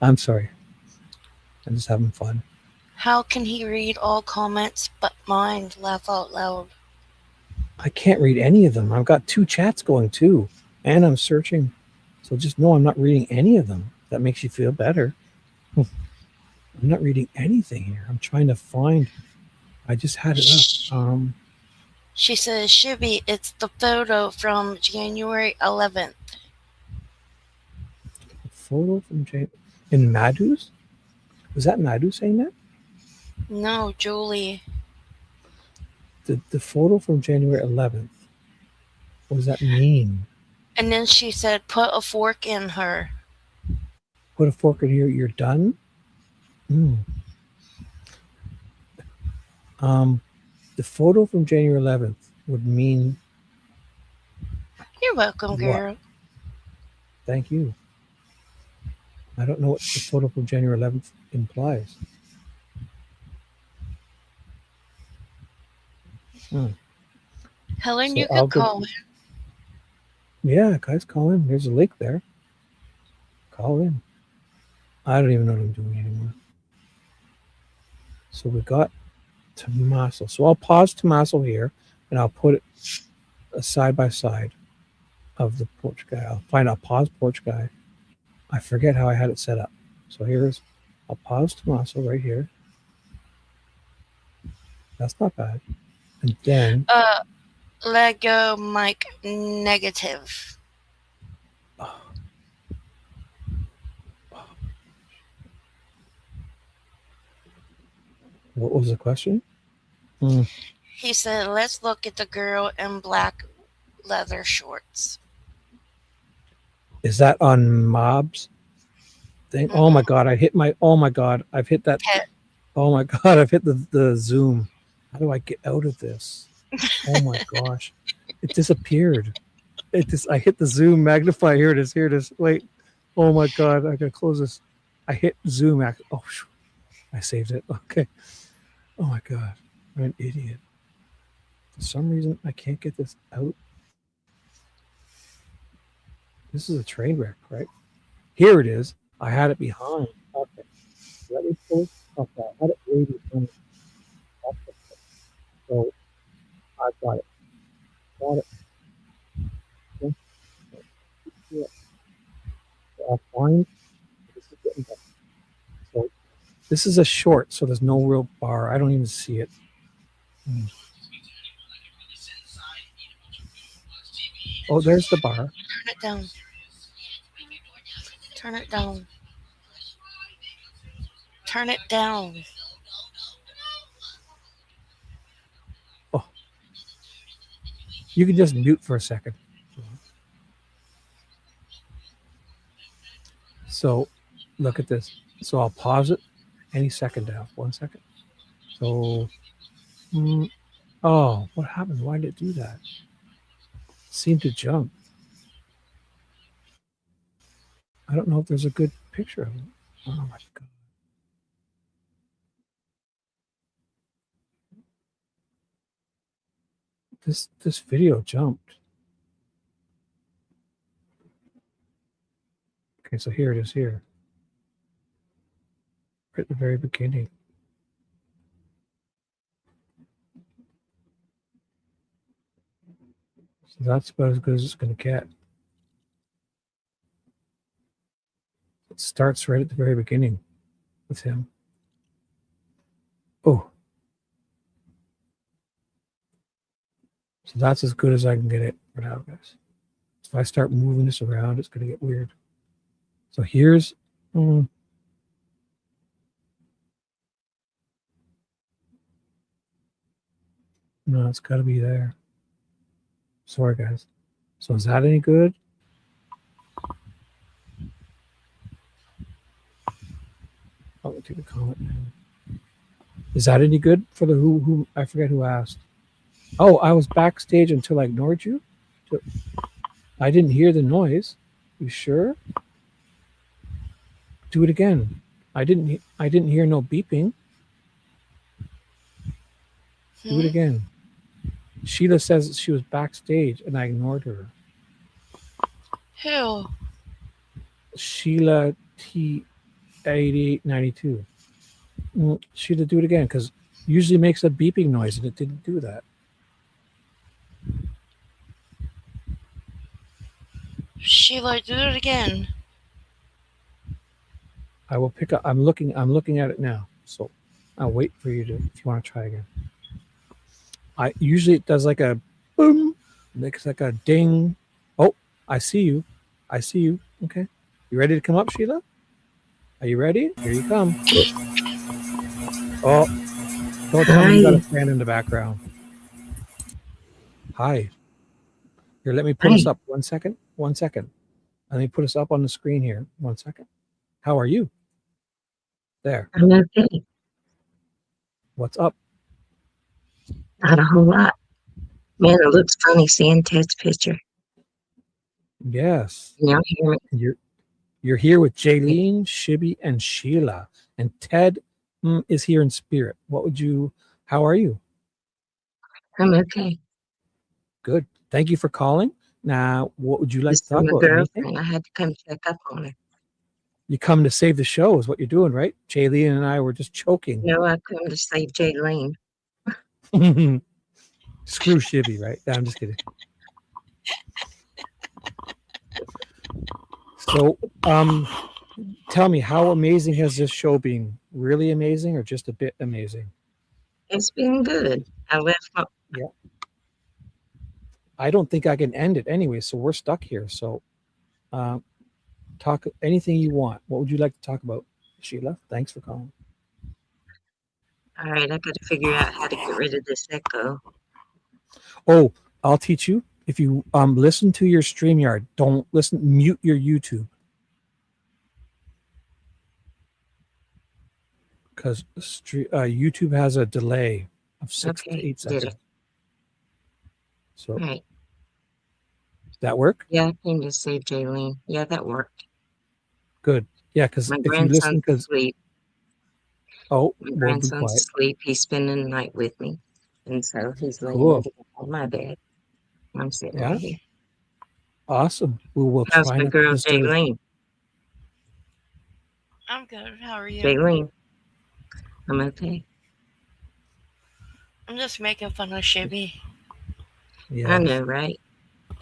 Speaker 8: I'm sorry. I'm just having fun.
Speaker 3: How can he read all comments but mine? Laugh out loud.
Speaker 8: I can't read any of them. I've got 2 chats going too, and I'm searching. So just know I'm not reading any of them. That makes you feel better. I'm not reading anything here. I'm trying to find. I just had it up.
Speaker 3: She says, Shibby, it's the photo from January 11th.
Speaker 8: Photo from in Madu's? Was that Madu saying that?
Speaker 3: No, Julie.
Speaker 8: The photo from January 11th. What does that mean?
Speaker 3: And then she said, put a fork in her.
Speaker 8: Put a fork in here. You're done? The photo from January 11th would mean.
Speaker 3: You're welcome, girl.
Speaker 8: What? Thank you. I don't know what the photo from January 11th implies.
Speaker 3: Helen,
Speaker 8: So
Speaker 3: you
Speaker 8: I'll
Speaker 3: could
Speaker 8: go-
Speaker 3: call in.
Speaker 8: Yeah, guys, call in. There's a link there. Call in. I don't even know what I'm doing anymore. So we got Tommaso. So I'll pause Tommaso here, and I'll put it side by side of the Porch Guy. I'll pause Porch Guy. I forget how I had it set up. So I'll pause Tommaso right here. That's not bad. And then
Speaker 3: Lego Mike negative.
Speaker 8: What was the question?
Speaker 3: He said, let's look at the girl in black leather shorts.
Speaker 8: Is that on Mob's thing? Oh my God, oh my God, I've hit that. Oh my God, I've hit the Zoom. How do I get out of this? Oh my gosh, it disappeared. I hit the Zoom magnify. Here it is. Wait. Oh my God, I gotta close this. I hit Zoom. Oh, I saved it. Okay. Oh my God, I'm an idiot. For some reason, I can't get this out. This is a train wreck, right? Here it is. I had it behind. Okay. Let me pull it up. I had it way behind. Okay. So I got it. Okay. Yeah. So I'll find. This is getting better. So this is a short, so there's no real bar. I don't even see it. Oh, there's the bar.
Speaker 3: Turn it down. Turn it down. Turn it down.
Speaker 8: You can just mute for a second. So look at this. So I'll pause it any second now. 1 second. So, oh, what happened? Why did it do that? It seemed to jump. I don't know if there's a good picture of it. Oh my God. This video jumped. Okay, so here it is here. Right at the very beginning. So that's about as good as it's going to get. It starts right at the very beginning with him. Oh. So that's as good as I can get it for now, guys. If I start moving this around, it's going to get weird. So here's... no, it's got to be there. Sorry, guys. So is that any good? I'll go take a comment now. Is that any good for the who? I forget who asked. Oh, I was backstage until I ignored you. I didn't hear the noise. You sure? Do it again. I didn't hear no beeping. Do it again. Sheila says she was backstage and I ignored her.
Speaker 3: Who?
Speaker 8: Sheila T8892. Sheila, do it again because usually makes a beeping noise and it didn't do that.
Speaker 3: Sheila, do it again.
Speaker 8: I will pick up. I'm looking at it now. So I'll wait for you to, if you want to try again. I usually it does like a boom, makes like a ding. Oh, I see you. I see you. Okay. You ready to come up, Sheila? Are you ready? Here you come. Oh, don't tell me you got a fan in the background. Hi. Here, let me put us up 1 second. 1 second. Let me put us up on the screen here. 1 second. How are you? There.
Speaker 16: I'm okay.
Speaker 8: What's up?
Speaker 16: Not a whole lot. Man, it looks funny seeing Ted's picture.
Speaker 8: Yes.
Speaker 16: Can y'all hear me?
Speaker 8: You're here with Jaylene, Shibby, and Sheila. And Ted is here in spirit. How are you?
Speaker 16: I'm okay.
Speaker 8: Good. Thank you for calling. Now, what would you like
Speaker 16: Just
Speaker 8: to talk
Speaker 16: my
Speaker 8: about?
Speaker 16: girlfriend.
Speaker 8: Anything?
Speaker 16: I had to come check up on her.
Speaker 8: You come to save the show is what you're doing, right? Jaylene and I were just choking.
Speaker 16: No, I come to save Jaylene.
Speaker 8: Screw Shibby, right? No, I'm just kidding. So, tell me, how amazing has this show been? Really amazing or just a bit amazing?
Speaker 16: It's been good. I left my...
Speaker 8: Yeah. I don't think I can end it anyway, so we're stuck here. So, talk anything you want. What would you like to talk about, Sheila? Thanks for calling.
Speaker 16: All right, I got to figure out how to get rid of this echo.
Speaker 8: Oh, I'll teach you. If you listen to your StreamYard, don't mute your YouTube. Because YouTube has a delay of 6 to 8 seconds.
Speaker 16: Did it.
Speaker 8: So,
Speaker 16: right.
Speaker 8: Does that work?
Speaker 16: Yeah, I came to save Jaylene. Yeah, that worked.
Speaker 8: Good. Yeah, because
Speaker 16: My
Speaker 8: if you listen,
Speaker 16: grandson's asleep.
Speaker 8: Oh,
Speaker 16: My
Speaker 8: we'll be
Speaker 16: grandson's
Speaker 8: quiet.
Speaker 16: asleep. He's spending the night with me. And so he's laying
Speaker 8: Cool.
Speaker 16: on my bed. I'm sitting
Speaker 8: Yeah.
Speaker 16: right here.
Speaker 8: Awesome. We will
Speaker 16: How's
Speaker 8: try
Speaker 16: my
Speaker 8: not to
Speaker 16: girl
Speaker 8: disturb.
Speaker 16: Jaylene?
Speaker 3: I'm good. How are you?
Speaker 16: Jaylene. I'm okay.
Speaker 3: I'm just making fun of Shibby.
Speaker 16: I know, right?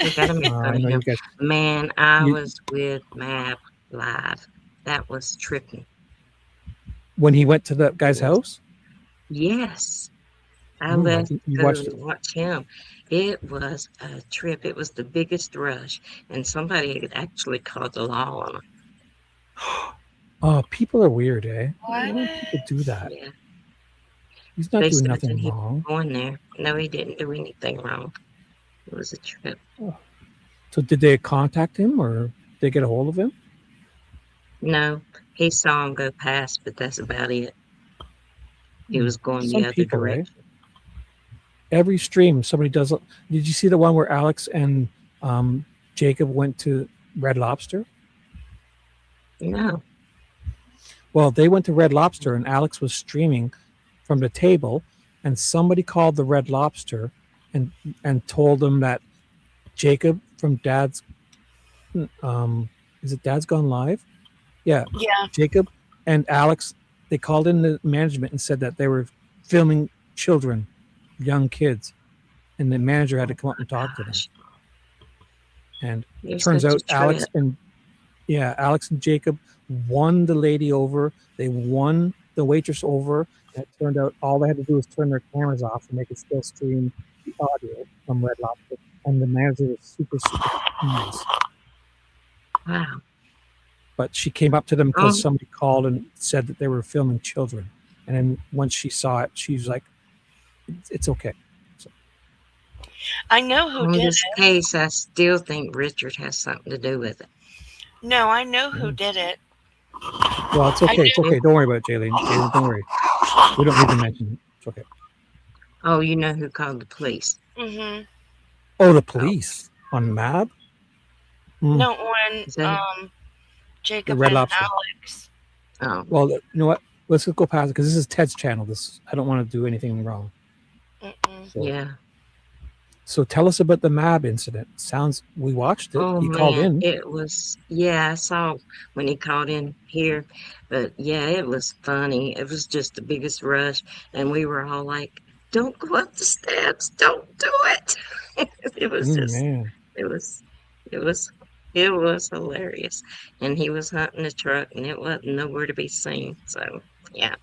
Speaker 16: We gotta make fun
Speaker 8: I
Speaker 16: of
Speaker 8: know
Speaker 16: him.
Speaker 8: you guys.
Speaker 16: Man, I was with Map live. That was tripping.
Speaker 8: When he went to that guy's house?
Speaker 16: Yes. I
Speaker 8: I
Speaker 16: left
Speaker 8: think
Speaker 16: to
Speaker 8: you
Speaker 16: go
Speaker 8: watched it.
Speaker 16: watch him. It was a trip. It was the biggest rush, and somebody had actually called the law on them.
Speaker 8: People are weird, eh? Why would people do that?
Speaker 16: Yeah.
Speaker 8: He's not
Speaker 16: They
Speaker 8: doing
Speaker 16: said
Speaker 8: nothing
Speaker 16: that he was
Speaker 8: wrong.
Speaker 16: going there. No, he didn't do anything wrong. It was a trip.
Speaker 8: So did they contact him or did they get a hold of him?
Speaker 16: No, he saw him go past, but that's about it. He was going
Speaker 8: Some
Speaker 16: the other
Speaker 8: people, eh?
Speaker 16: direction.
Speaker 8: Every stream somebody does. Did you see the one where Alex and Jacob went to Red Lobster?
Speaker 16: No.
Speaker 8: Well, they went to Red Lobster and Alex was streaming from the table, and somebody called the Red Lobster and told them that Jacob from Dad's is it Dad's Gone Live? Yeah.
Speaker 3: Yeah.
Speaker 8: Jacob and Alex, they called in the management and said that they were filming children, young kids, and the manager had to come up and talk to them. And
Speaker 16: You're
Speaker 8: it turns
Speaker 16: such a
Speaker 8: out Alex
Speaker 16: trip.
Speaker 8: and Jacob won the lady over. They won the waitress over. And it turned out all they had to do was turn their cameras off and they could still stream the audio from Red Lobster. And the manager was super, super nice.
Speaker 16: Wow.
Speaker 8: But she came up to them because
Speaker 16: Oh.
Speaker 8: somebody called and said that they were filming children. And then once she saw it, she was like, it's okay. So,
Speaker 3: I know who
Speaker 16: In
Speaker 3: did
Speaker 16: this
Speaker 3: it.
Speaker 16: case, I still think Richard has something to do with it.
Speaker 3: No, I know who did it.
Speaker 8: well, it's okay. It's okay. Don't worry about it, Jaylene. Jaylene, don't worry. We don't need to mention it. It's okay.
Speaker 16: Oh, you know who called the police?
Speaker 3: Mm-hmm.
Speaker 8: Oh, the police on MAB?
Speaker 3: No, on
Speaker 8: the
Speaker 3: Jacob
Speaker 8: Red
Speaker 3: and
Speaker 8: Lobster.
Speaker 3: Alex.
Speaker 16: Oh.
Speaker 8: Well, you know what? Let's just go past it because this is Ted's channel. I don't want to do anything wrong. So,
Speaker 16: Yeah.
Speaker 8: So tell us about the MAB incident. We watched it.
Speaker 16: Oh
Speaker 8: He called
Speaker 16: man,
Speaker 8: in.
Speaker 16: it was, yeah, I saw when he called in here, but yeah, it was funny. It was just the biggest rush, and we were all like, "Don't go up the steps! Don't do it!" It was just,
Speaker 8: Man.
Speaker 16: it was, it was, it was hilarious. And he was hunting the truck, and it wasn't nowhere to be seen. So yeah,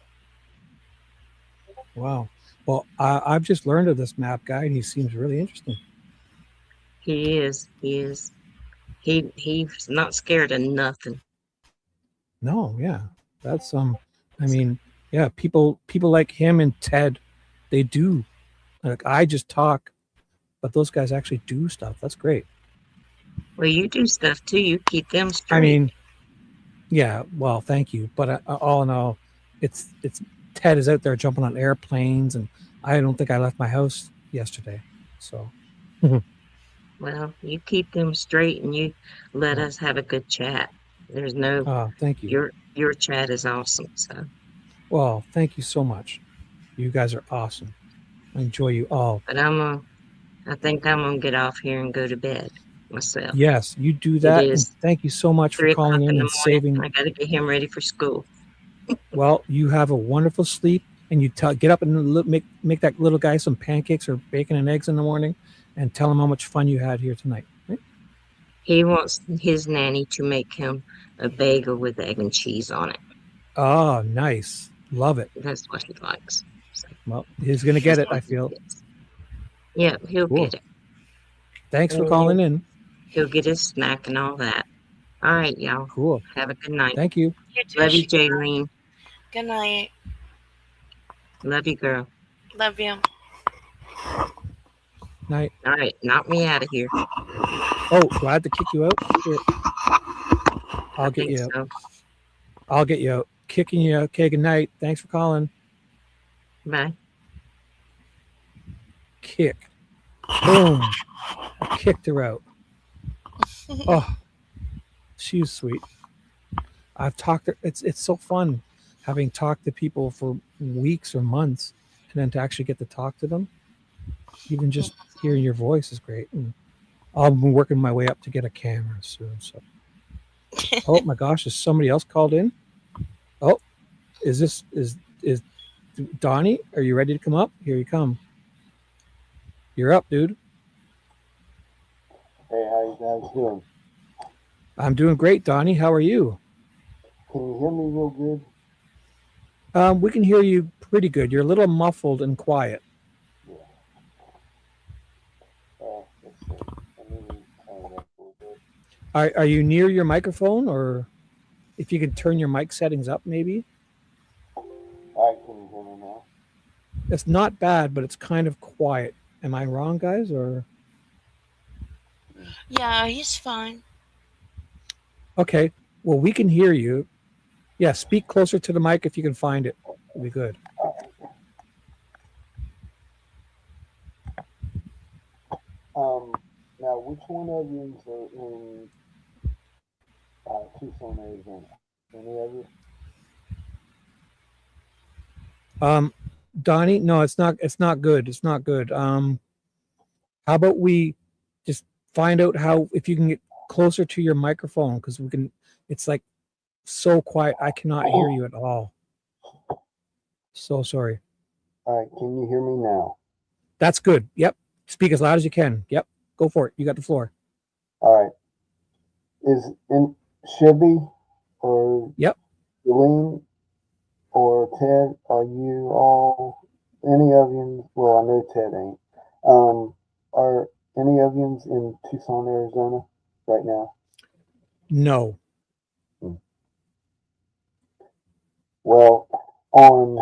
Speaker 8: Wow. Well, I've just learned of this MAB guy, and he seems really interesting.
Speaker 16: he is. He's not scared of nothing.
Speaker 8: No, yeah, that's I mean, yeah, people like him and Ted, they do. Like I just talk, but those guys actually do stuff. That's great.
Speaker 16: Well, you do stuff too. You keep them straight.
Speaker 8: I mean, yeah. Well, thank you, but all in all, it's Ted is out there jumping on airplanes, and I don't think I left my house yesterday. So,
Speaker 16: Well, you keep them straight and you let us have a good chat. There's no
Speaker 8: thank you.
Speaker 16: Your chat is awesome. So
Speaker 8: Well, thank you so much. You guys are awesome. I enjoy you all.
Speaker 16: but I think I'm gonna get off here and go to bed myself.
Speaker 8: Yes, you do that,
Speaker 16: It
Speaker 8: and
Speaker 16: is
Speaker 8: thank you so much for
Speaker 16: 3 o'clock
Speaker 8: calling
Speaker 16: in
Speaker 8: in
Speaker 16: the
Speaker 8: and
Speaker 16: morning.
Speaker 8: saving.
Speaker 16: I gotta get him ready for school.
Speaker 8: Well, you have a wonderful sleep, and you get up and make that little guy some pancakes or bacon and eggs in the morning, and tell him how much fun you had here tonight. Right?
Speaker 16: He wants his nanny to make him a bagel with egg and cheese on it.
Speaker 8: Oh, nice. Love it.
Speaker 16: That's what he likes. So
Speaker 8: Well, he's gonna get it, I feel.
Speaker 16: yeah, he'll
Speaker 8: Cool.
Speaker 16: get it.
Speaker 8: Thanks for calling in.
Speaker 16: He'll get his snack and all that. All right, y'all.
Speaker 8: Cool.
Speaker 16: Have a good night.
Speaker 8: Thank you.
Speaker 3: You too,
Speaker 16: Love you,
Speaker 3: Sheila.
Speaker 16: Jaylene.
Speaker 3: Good night.
Speaker 16: Love you, girl.
Speaker 3: Love you.
Speaker 8: Night.
Speaker 16: All right, knock me out of here.
Speaker 8: Oh, do I have to kick you out? Here. I'll get
Speaker 16: think
Speaker 8: you out.
Speaker 16: so.
Speaker 8: I'll get you out. Kicking you out. Okay, good night. Thanks for calling.
Speaker 16: Bye.
Speaker 8: Kick. Boom. I kicked her out. Oh, she's sweet. I've talked to it's so fun having talked to people for weeks or months and then to actually get to talk to them. Even just hearing your voice is great. And I'll be working my way up to get a camera soon. So oh my gosh, is somebody else called in? Oh, is Donnie? Are you ready to come up? Here you come. You're up, dude.
Speaker 4: Hey, how you guys doing?
Speaker 8: I'm doing great, Donnie. How are you?
Speaker 4: Can you hear me real good?
Speaker 8: We can hear you pretty good. You're a little muffled and quiet. Are you near your microphone, or if you could turn your mic settings up, maybe?
Speaker 4: All right, can you hear me now?
Speaker 8: It's not bad, but it's kind of quiet. Am I wrong, guys? Or
Speaker 3: Yeah, he's fine.
Speaker 8: okay, well, we can hear you. Yeah, speak closer to the mic if you can find it. It'll be good.
Speaker 4: Now, which one of you are in Tucson, Arizona? Any of you?
Speaker 8: Donnie, no, it's not. It's not good. It's not good. How about we just find out how if you can get closer to your microphone because we can. It's like so quiet. I cannot hear you at all. So sorry.
Speaker 4: All right, can you hear me now?
Speaker 8: That's good. Yep. Speak as loud as you can. Yep. Go for it. You got the floor.
Speaker 4: All right. Is in Shibby or
Speaker 8: Yep.
Speaker 4: Eileen or Ted, are you all, any of you, well, I know Ted ain't, are any of you in Tucson, Arizona right now?
Speaker 8: No.
Speaker 4: Well, on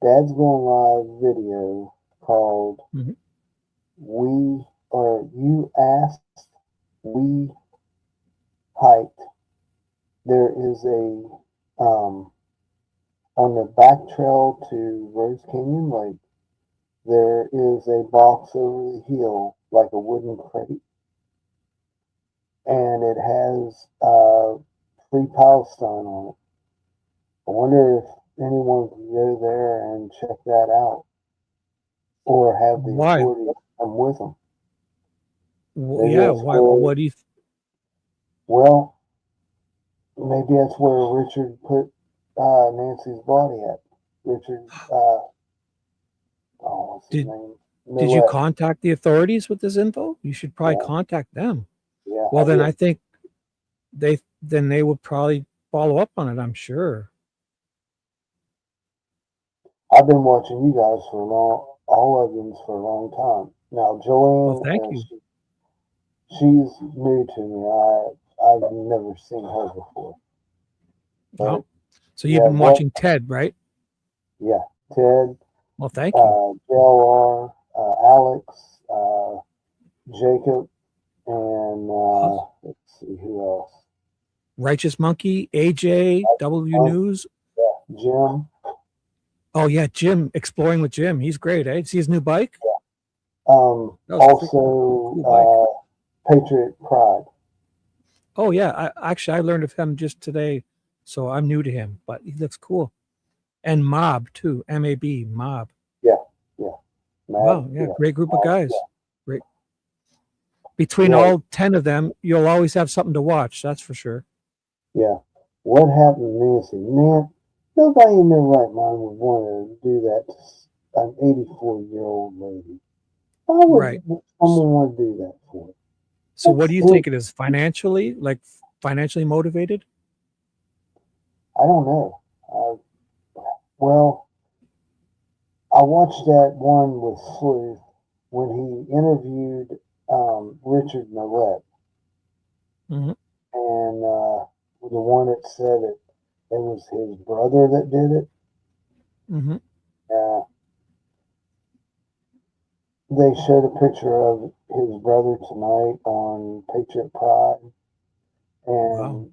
Speaker 4: Dad's Going Live video called We, or You Asked, We Hiked, there is a, on the back trail to Rose Canyon Lake, there is a box over the hill, like a wooden crate, and it has free Palestine on it. I wonder if anyone can go there and check that out, or have the
Speaker 8: Why?
Speaker 4: authorities come with them.
Speaker 8: Yeah. Why? What do you?
Speaker 4: Well, maybe that's where Richard put Nancy's body at. Richard, what's his name?
Speaker 8: Did you contact the authorities with this info? You should probably contact them.
Speaker 4: Yeah.
Speaker 8: Well, then
Speaker 4: did.
Speaker 8: I think they would probably follow up on it. I'm sure.
Speaker 4: I've been watching you guys for all of you for a long time. Now, Joanne,
Speaker 8: Well, thank you.
Speaker 4: she's new to me. I've never seen her before.
Speaker 8: Oh, so you've been watching Ted, right?
Speaker 4: Yeah, Ted.
Speaker 8: Well, thank you.
Speaker 4: JLR, Alex, Jacob, and let's see who else.
Speaker 8: Righteous Monkey, AJ, W News.
Speaker 4: Yeah, Jim.
Speaker 8: Oh yeah, Jim. Exploring with Jim. He's great, eh? See his new bike?
Speaker 4: Yeah. Also, Patriot Pride.
Speaker 8: Oh yeah, I learned of him just today, so I'm new to him, but he looks cool. And Mob too, MAB, Mob.
Speaker 4: Yeah.
Speaker 8: Wow, yeah, great group of guys. Great. Between all 10 of them, you'll always have something to watch. That's for sure.
Speaker 4: Yeah. What happened to Nancy? Man, nobody in their right mind would want to do that to an 84-year-old lady. Why would someone want to do that for?
Speaker 8: So what do you think it is? Financially motivated?
Speaker 4: I don't know. Well, I watched that one with Sleuth when he interviewed Richard Millette.
Speaker 8: Mm-hmm.
Speaker 4: And the one that said it was his brother that did it.
Speaker 8: Mm-hmm.
Speaker 4: They showed a picture of his brother tonight on Patriot Pride, and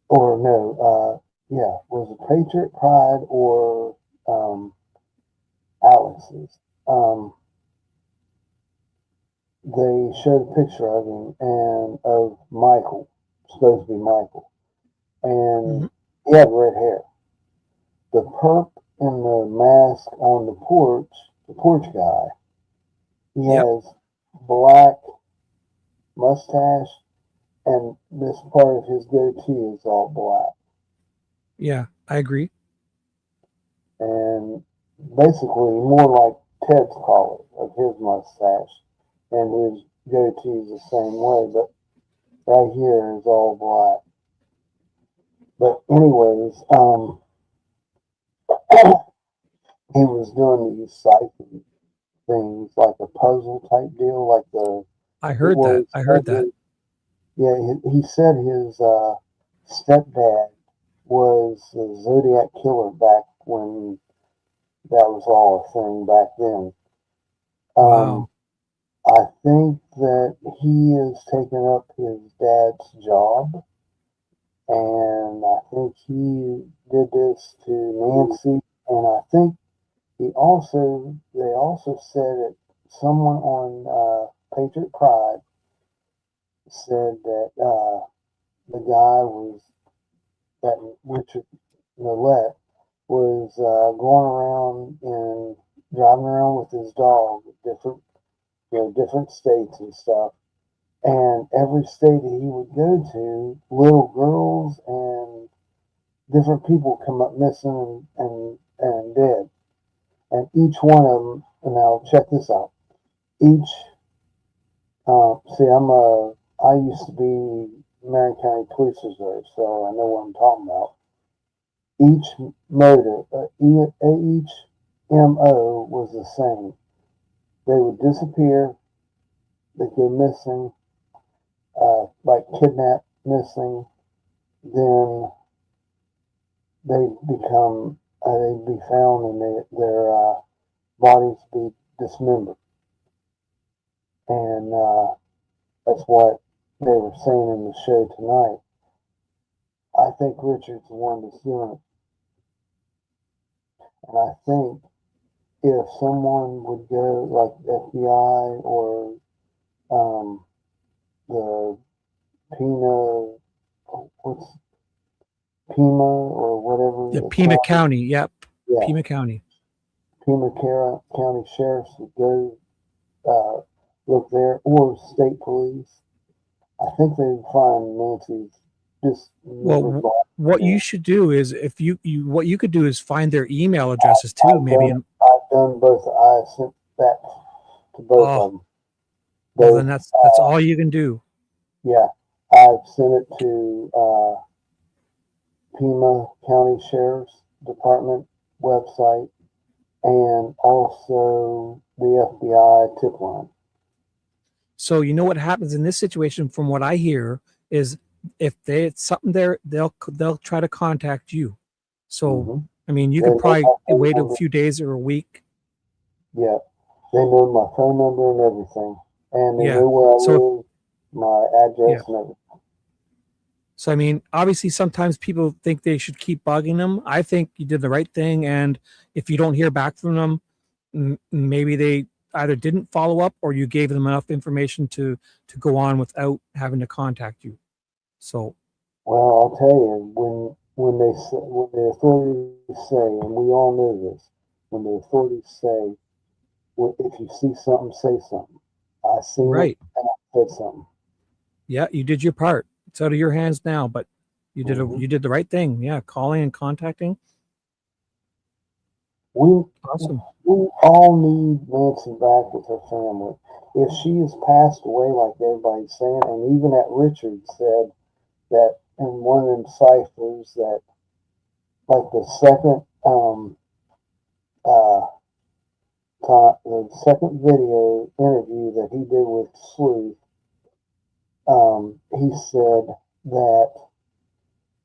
Speaker 4: or no, was it Patriot Pride or Alex's? They showed a picture of him and of Michael, supposed to be Michael, and he had red hair. The perp in the mask on the porch guy, he has black mustache, and this part of his goatee is all black.
Speaker 8: Yeah, I agree.
Speaker 4: And basically more like Ted's collar of his mustache, and his goatee is the same way, but right here is all black. But anyways, he was doing these sighting things, like a puzzle type deal, like the
Speaker 8: I heard that. I heard that.
Speaker 4: Yeah, he said his stepdad was the Zodiac killer back when that was all a thing back then.
Speaker 8: Wow.
Speaker 4: I think that he has taken up his dad's job, and I think he did this to Nancy, and I think they also said that someone on Patriot Pride said that the guy was that Richard Millette was going around and driving around with his dog, different states and stuff. And every state that he would go to, little girls and different people come up missing and dead. And each one of them, and now check this out. Each, I used to be Marion County Police Reserve, so I know what I'm talking about. Each murder, each MO was the same. They would disappear, they'd go missing, like kidnap, missing, then they'd be found and their bodies be dismembered. And that's what they were saying in the show tonight. I think Richard's the one that's doing it. And I think if someone would go, like FBI or the Pima or whatever.
Speaker 8: Yeah, Pima County. Yep.
Speaker 4: Yeah.
Speaker 8: Pima County.
Speaker 4: Pima County Sheriffs would go look there, or state police. I think they would find Nancy's
Speaker 8: What you should do is if you what you could do is find their email addresses too.
Speaker 4: I've done both. I sent that to both of them.
Speaker 8: Well, then that's all you can do.
Speaker 4: Yeah, I've sent it to Pima County Sheriff's Department website and also the FBI tip line.
Speaker 8: So you know what happens in this situation, from what I hear, is if it's something there, they'll try to contact you. So I mean, you could probably wait a few days or a week.
Speaker 4: Yeah, they know my phone number and everything, and they know where I live, my address and everything.
Speaker 8: So I mean, obviously, sometimes people think they should keep bugging them. I think you did the right thing, and if you don't hear back from them, maybe they either didn't follow up or you gave them enough information to go on without having to contact you. So,
Speaker 4: well, I'll tell you, when the authorities say, and we all know this, when the authorities say, well, if you see something, say something. I seen it and I said something.
Speaker 8: Yeah, you did your part. It's out of your hands now, but you did the right thing. Yeah, calling and contacting.
Speaker 4: We all need Nancy back with her family. If she has passed away, like everybody's saying, and even that Richard said that in one of them ciphers that, like the second video interview that he did with Sleuth, he said that,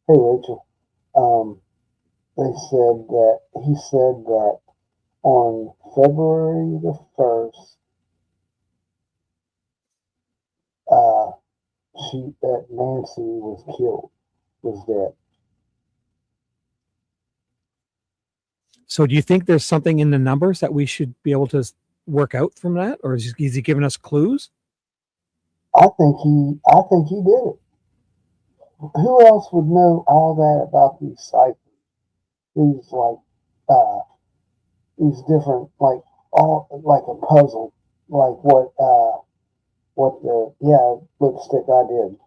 Speaker 4: hey Rachel, he said that on February the 1st, that Nancy was killed, was dead.
Speaker 8: So do you think there's something in the numbers that we should be able to work out from that, or is he giving us clues?
Speaker 4: I think he did it. Who else would know all that about these ciphers? These these different like a puzzle, like what the lipstick I did.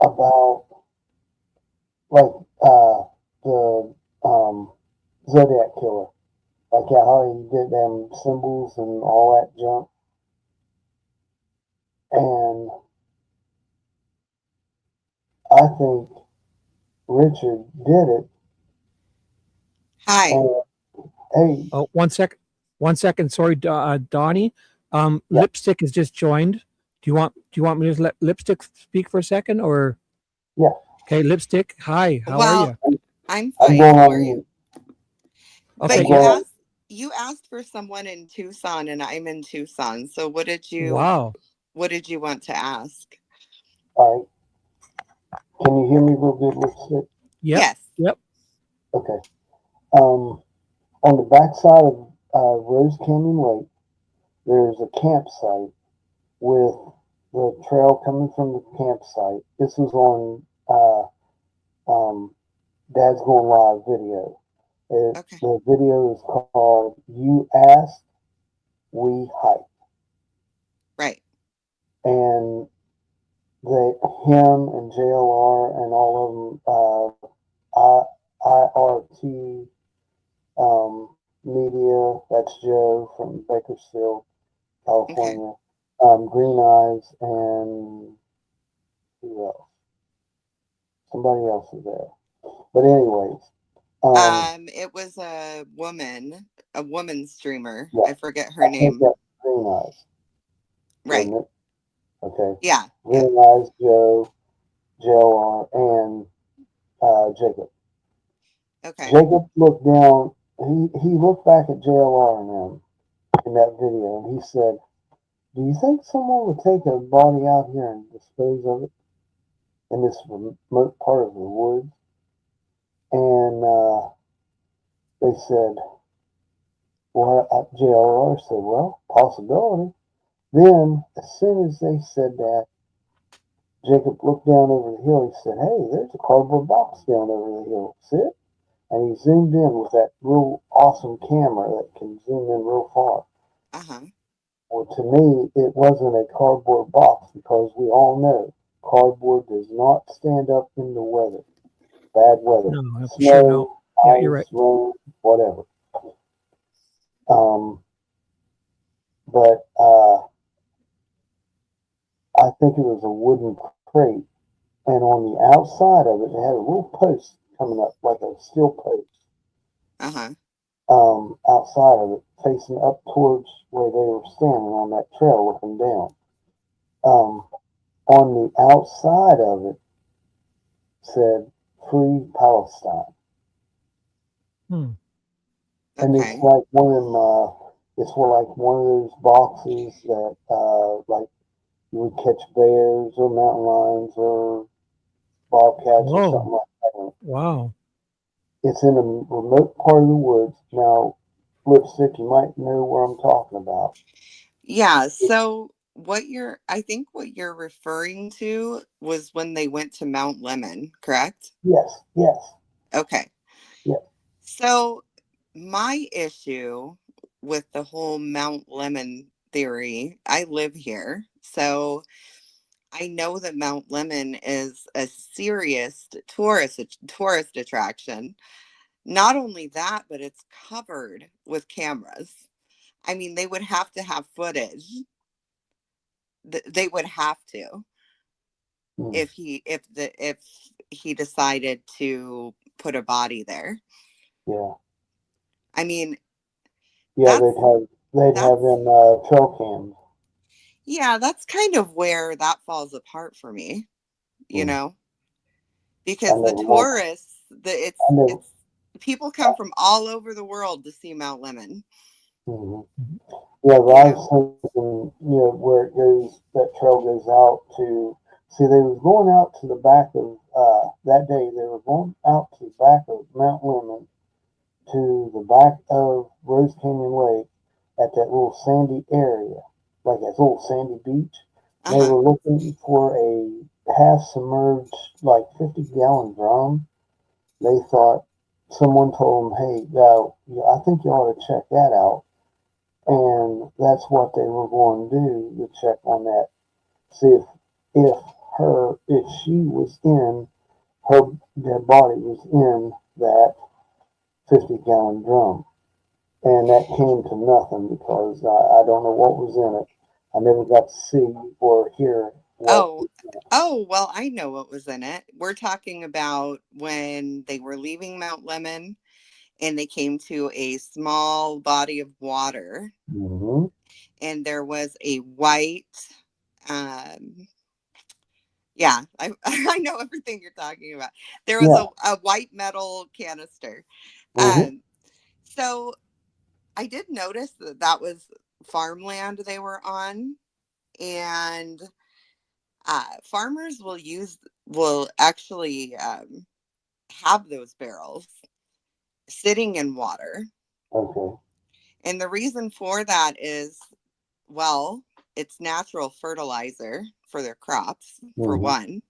Speaker 4: About like the Zodiac killer, like how he did them symbols and all that junk, and I think Richard did it.
Speaker 17: Hi.
Speaker 4: Hey.
Speaker 8: Oh, 1 second. Sorry, Donnie. Lipstick has just joined. Do you want me to let Lipstick speak for a second, or?
Speaker 4: Yeah.
Speaker 8: Okay, Lipstick. Hi. How are
Speaker 17: Well,
Speaker 8: you?
Speaker 17: I'm
Speaker 4: I'm
Speaker 17: fine.
Speaker 4: going
Speaker 17: How
Speaker 4: on
Speaker 17: are you?
Speaker 4: mute.
Speaker 8: Okay.
Speaker 17: But you asked for someone in Tucson, and I'm in Tucson. So what did you
Speaker 8: Wow.
Speaker 17: what did you want to ask?
Speaker 4: All right. Can you hear me real good, Lipstick?
Speaker 8: Yep.
Speaker 17: Yes.
Speaker 8: Yep.
Speaker 4: Okay. On the backside of Rose Canyon Lake, there's a campsite with the trail coming from the campsite. This was on Dad's Going Live video. The video is called "You Asked, We Hiked."
Speaker 17: Right.
Speaker 4: And him and JLR and all of them, IRT Media, that's Joe from Bakersfield, California, Green Eyes, and who else? Somebody else is there. But anyways,
Speaker 17: It was a woman streamer.
Speaker 4: yeah,
Speaker 17: I forget her
Speaker 4: I think
Speaker 17: name.
Speaker 4: that's Green Eyes.
Speaker 17: Right.
Speaker 4: Isn't it? Okay.
Speaker 17: Yeah.
Speaker 4: Green Eyes, Joe, JLR, and Jacob.
Speaker 17: Okay.
Speaker 4: Jacob looked down. He looked back at JLR and them in that video, and he said, "Do you think someone would take a body out here and dispose of it in this remote part of the woods?" And they said, "Well," JLR said, "Well, possibility." Then, as soon as they said that, Jacob looked down over the hill. He said, "Hey, there's a cardboard box down over the hill. See it?" And he zoomed in with that real awesome camera that can zoom in real far. Well, to me, it wasn't a cardboard box because we all know cardboard does not stand up in the weather, bad weather,
Speaker 8: No, for
Speaker 4: snow,
Speaker 8: sure no. Yeah, you're
Speaker 4: ice,
Speaker 8: right.
Speaker 4: rain, whatever. But I think it was a wooden crate, and on the outside of it, it had a little post coming up, like a steel post. Outside of it, facing up towards where they were standing on that trail looking down. On the outside of it said "Free Palestine."
Speaker 8: Hmm.
Speaker 4: And it's like one of them, it's like one of those boxes that like you would catch bears or mountain lions or bobcats or something like that.
Speaker 8: Wow.
Speaker 4: It's in a remote part of the woods. Now, Lipstick, you might know where I'm talking about.
Speaker 17: Yeah. So I think what you're referring to was when they went to Mount Lemon, correct?
Speaker 4: Yes, yes.
Speaker 17: Okay.
Speaker 4: Yeah.
Speaker 17: So my issue with the whole Mount Lemon theory, I live here. So I know that Mount Lemon is a serious tourist attraction. Not only that, but it's covered with cameras. I mean, they would have to have footage. They would have to if he decided to put a body there.
Speaker 4: Yeah.
Speaker 17: I mean,
Speaker 4: yeah, they'd have them trail cams.
Speaker 17: Yeah, that's kind of where that falls apart for me, you know, because the tourists, it's people come from all over the world to see Mount Lemon.
Speaker 4: Yeah, but I was thinking, where it goes, that trail goes out to. See, they was going out to the back of that day. They were going out to the back of Mount Lemon, to the back of Rose Canyon Lake, at that little sandy area, like that little sandy beach. They were looking for a half-submerged, like 50-gallon drum. They thought someone told them, "Hey, I think you ought to check that out." And that's what they were going to do, to check on that, see if she was in, her dead body was in that 50-gallon drum. And that came to nothing because I don't know what was in it. I never got to see or hear what was in it.
Speaker 17: Oh, well, I know what was in it. We're talking about when they were leaving Mount Lemon and they came to a small body of water,
Speaker 4: Mm-hmm.
Speaker 17: and there was a white, yeah, I know everything you're talking about. There was a white metal canister.
Speaker 4: Mm-hmm.
Speaker 17: So I did notice that was farmland they were on, and farmers will actually have those barrels sitting in water.
Speaker 4: Okay.
Speaker 17: And the reason for that is, well, it's natural fertilizer for their crops, for
Speaker 4: Mm-hmm.
Speaker 17: one.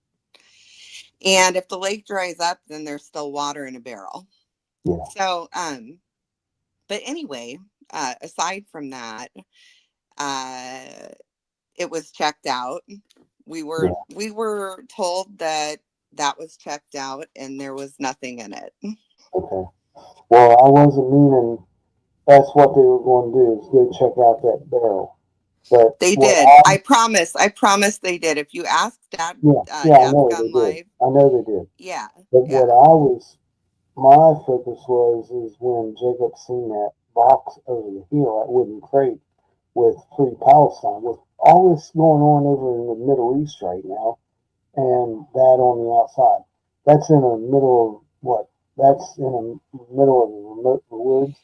Speaker 17: And if the lake dries up, then there's still water in a barrel.
Speaker 4: Yeah.
Speaker 17: So, but anyway, aside from that, it was checked out. We were told that was checked out and there was nothing in it.
Speaker 4: Okay. Well, I wasn't meaning that's what they were going to do, is go check out that barrel. But
Speaker 17: they
Speaker 4: what
Speaker 17: did. I promise they did. If you ask Dad,
Speaker 4: I know they
Speaker 17: Gun
Speaker 4: did.
Speaker 17: Live,
Speaker 4: I know they did.
Speaker 17: yeah.
Speaker 4: But my focus is when Jacob seen that box over the hill, that wooden crate with Free Palestine, with all this going on over in the Middle East right now, and that on the outside. That's in the middle of what? That's in the middle of the remote woods.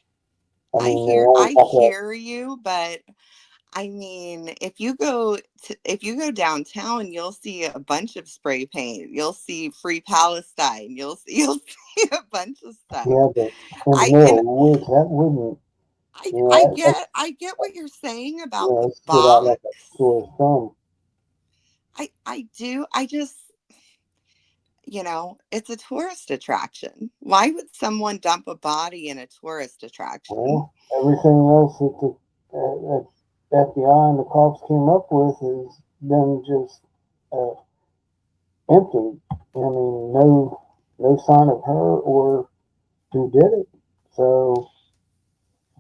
Speaker 4: I mean,
Speaker 17: I hear you, but I mean, if you go downtown, you'll see a bunch of spray paint. You'll see Free Palestine. You'll see a bunch of stuff.
Speaker 4: Yeah, but in the middle of the woods, that wouldn't.
Speaker 17: I get what you're saying about the
Speaker 4: It stood out like
Speaker 17: box.
Speaker 4: a sore thumb.
Speaker 17: I do. I just, it's a tourist attraction. Why would someone dump a body in a tourist attraction?
Speaker 4: Well, everything else that the FBI and the cops came up with has been just empty. I mean, no sign of her or who did it. So,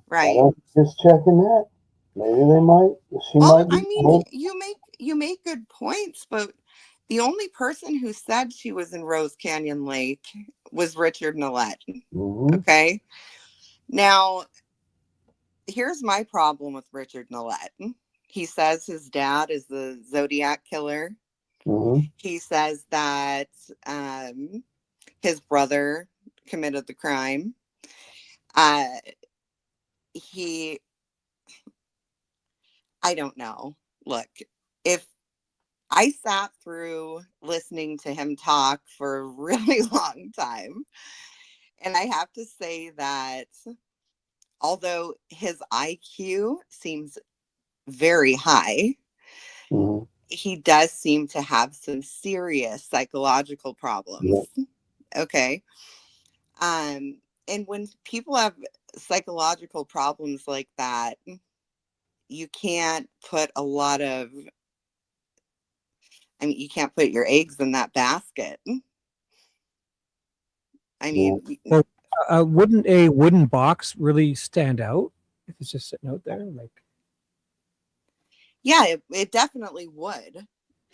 Speaker 17: right.
Speaker 4: Just checking that. Maybe they might. She might be.
Speaker 17: I mean, you make good points, but the only person who said she was in Rose Canyon Lake was Richard Nollet.
Speaker 4: Mm-hmm.
Speaker 17: Okay. Now, here's my problem with Richard Nollet. He says his dad is the Zodiac killer.
Speaker 4: Mm-hmm.
Speaker 17: He says that his brother committed the crime. I don't know. Look, if I sat through listening to him talk for a really long time, and I have to say that although his IQ seems very high,
Speaker 4: Mm-hmm.
Speaker 17: he does seem to have some serious psychological problems.
Speaker 4: Yeah.
Speaker 17: Okay. And when people have psychological problems like that, you can't put you can't put your eggs in that basket. I mean,
Speaker 8: well, wouldn't a wooden box really stand out if it's just sitting out there? Like,
Speaker 17: yeah, it definitely would.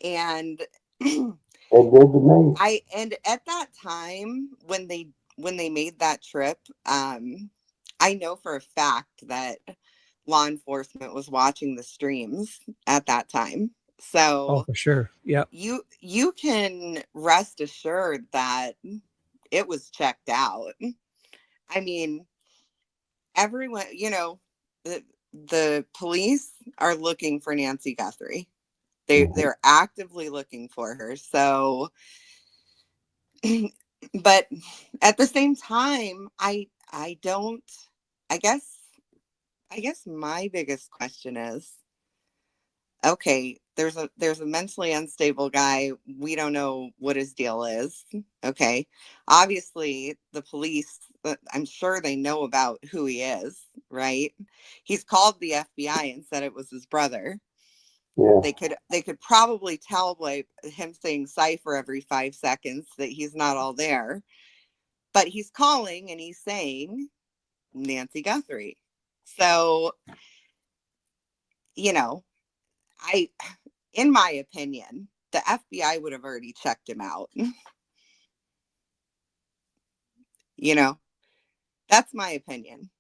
Speaker 17: And
Speaker 4: it did to me.
Speaker 17: And at that time when they made that trip, I know for a fact that law enforcement was watching the streams at that time. So
Speaker 8: oh, for sure. Yeah.
Speaker 17: You can rest assured that it was checked out. I mean, everyone, the police are looking for Nancy Guthrie. They're actively looking for her. So, but at the same time, I guess my biggest question is, okay, there's a mentally unstable guy. We don't know what his deal is. Okay. Obviously, the police, I'm sure they know about who he is, right? He's called the FBI and said it was his brother.
Speaker 4: Yeah.
Speaker 17: They could probably tell by him saying cipher every 5 seconds that he's not all there. But he's calling and he's saying Nancy Guthrie. So, in my opinion, the FBI would have already checked him out. That's my opinion.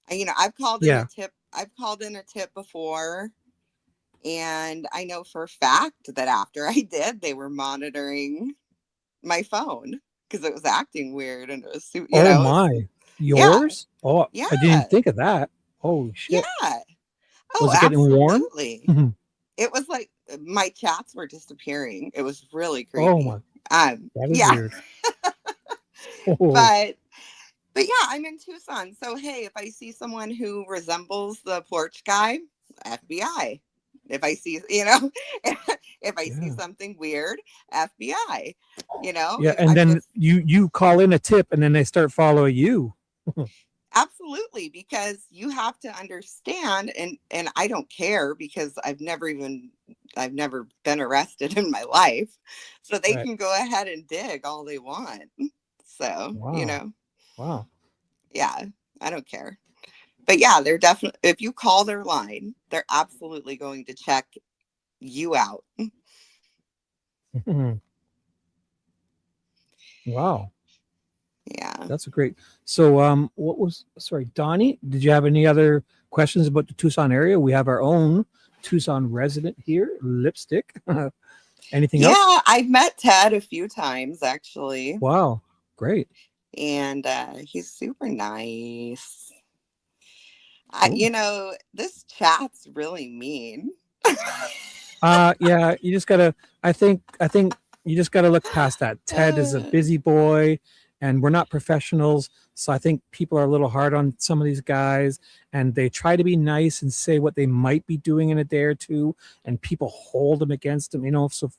Speaker 17: I've called in a tip. I've called in a tip before, and I know for a fact that after I did, they were monitoring my phone because it was acting weird, and it was,
Speaker 8: Oh my, yours?
Speaker 17: Yeah.
Speaker 8: Oh,
Speaker 17: Yeah.
Speaker 8: I didn't think of that. Holy shit.
Speaker 17: Yeah. Oh,
Speaker 8: Was it getting warm?
Speaker 17: absolutely. It was like my chats were disappearing. It was really creepy.
Speaker 8: Oh my. That is
Speaker 17: yeah.
Speaker 8: weird. Oh.
Speaker 17: But yeah, I'm in Tucson. So hey, if I see someone who resembles the porch guy, FBI. If I see, if I see something weird, FBI.
Speaker 8: Yeah, and then you call in a tip, and then they start following you.
Speaker 17: Absolutely, because you have to understand, and I don't care because I've never been arrested in my life, so they can go ahead and dig all they want. So
Speaker 8: Wow.
Speaker 17: Yeah, I don't care. But yeah, they're definitely, if you call their line, they're absolutely going to check you out.
Speaker 8: Wow.
Speaker 17: Yeah.
Speaker 8: That's a great. So sorry, Donnie, did you have any other questions about the Tucson area? We have our own Tucson resident here, Lipstick. Anything else?
Speaker 17: Yeah, I've met Ted a few times actually.
Speaker 8: Wow, great.
Speaker 17: And he's super nice.
Speaker 8: Cool.
Speaker 17: This chat's really mean.
Speaker 8: Yeah, you just gotta, I think you just gotta look past that. Ted is a busy boy, and we're not professionals, so I think people are a little hard on some of these guys, and they try to be nice and say what they might be doing in a day or two, and people hold them against them, so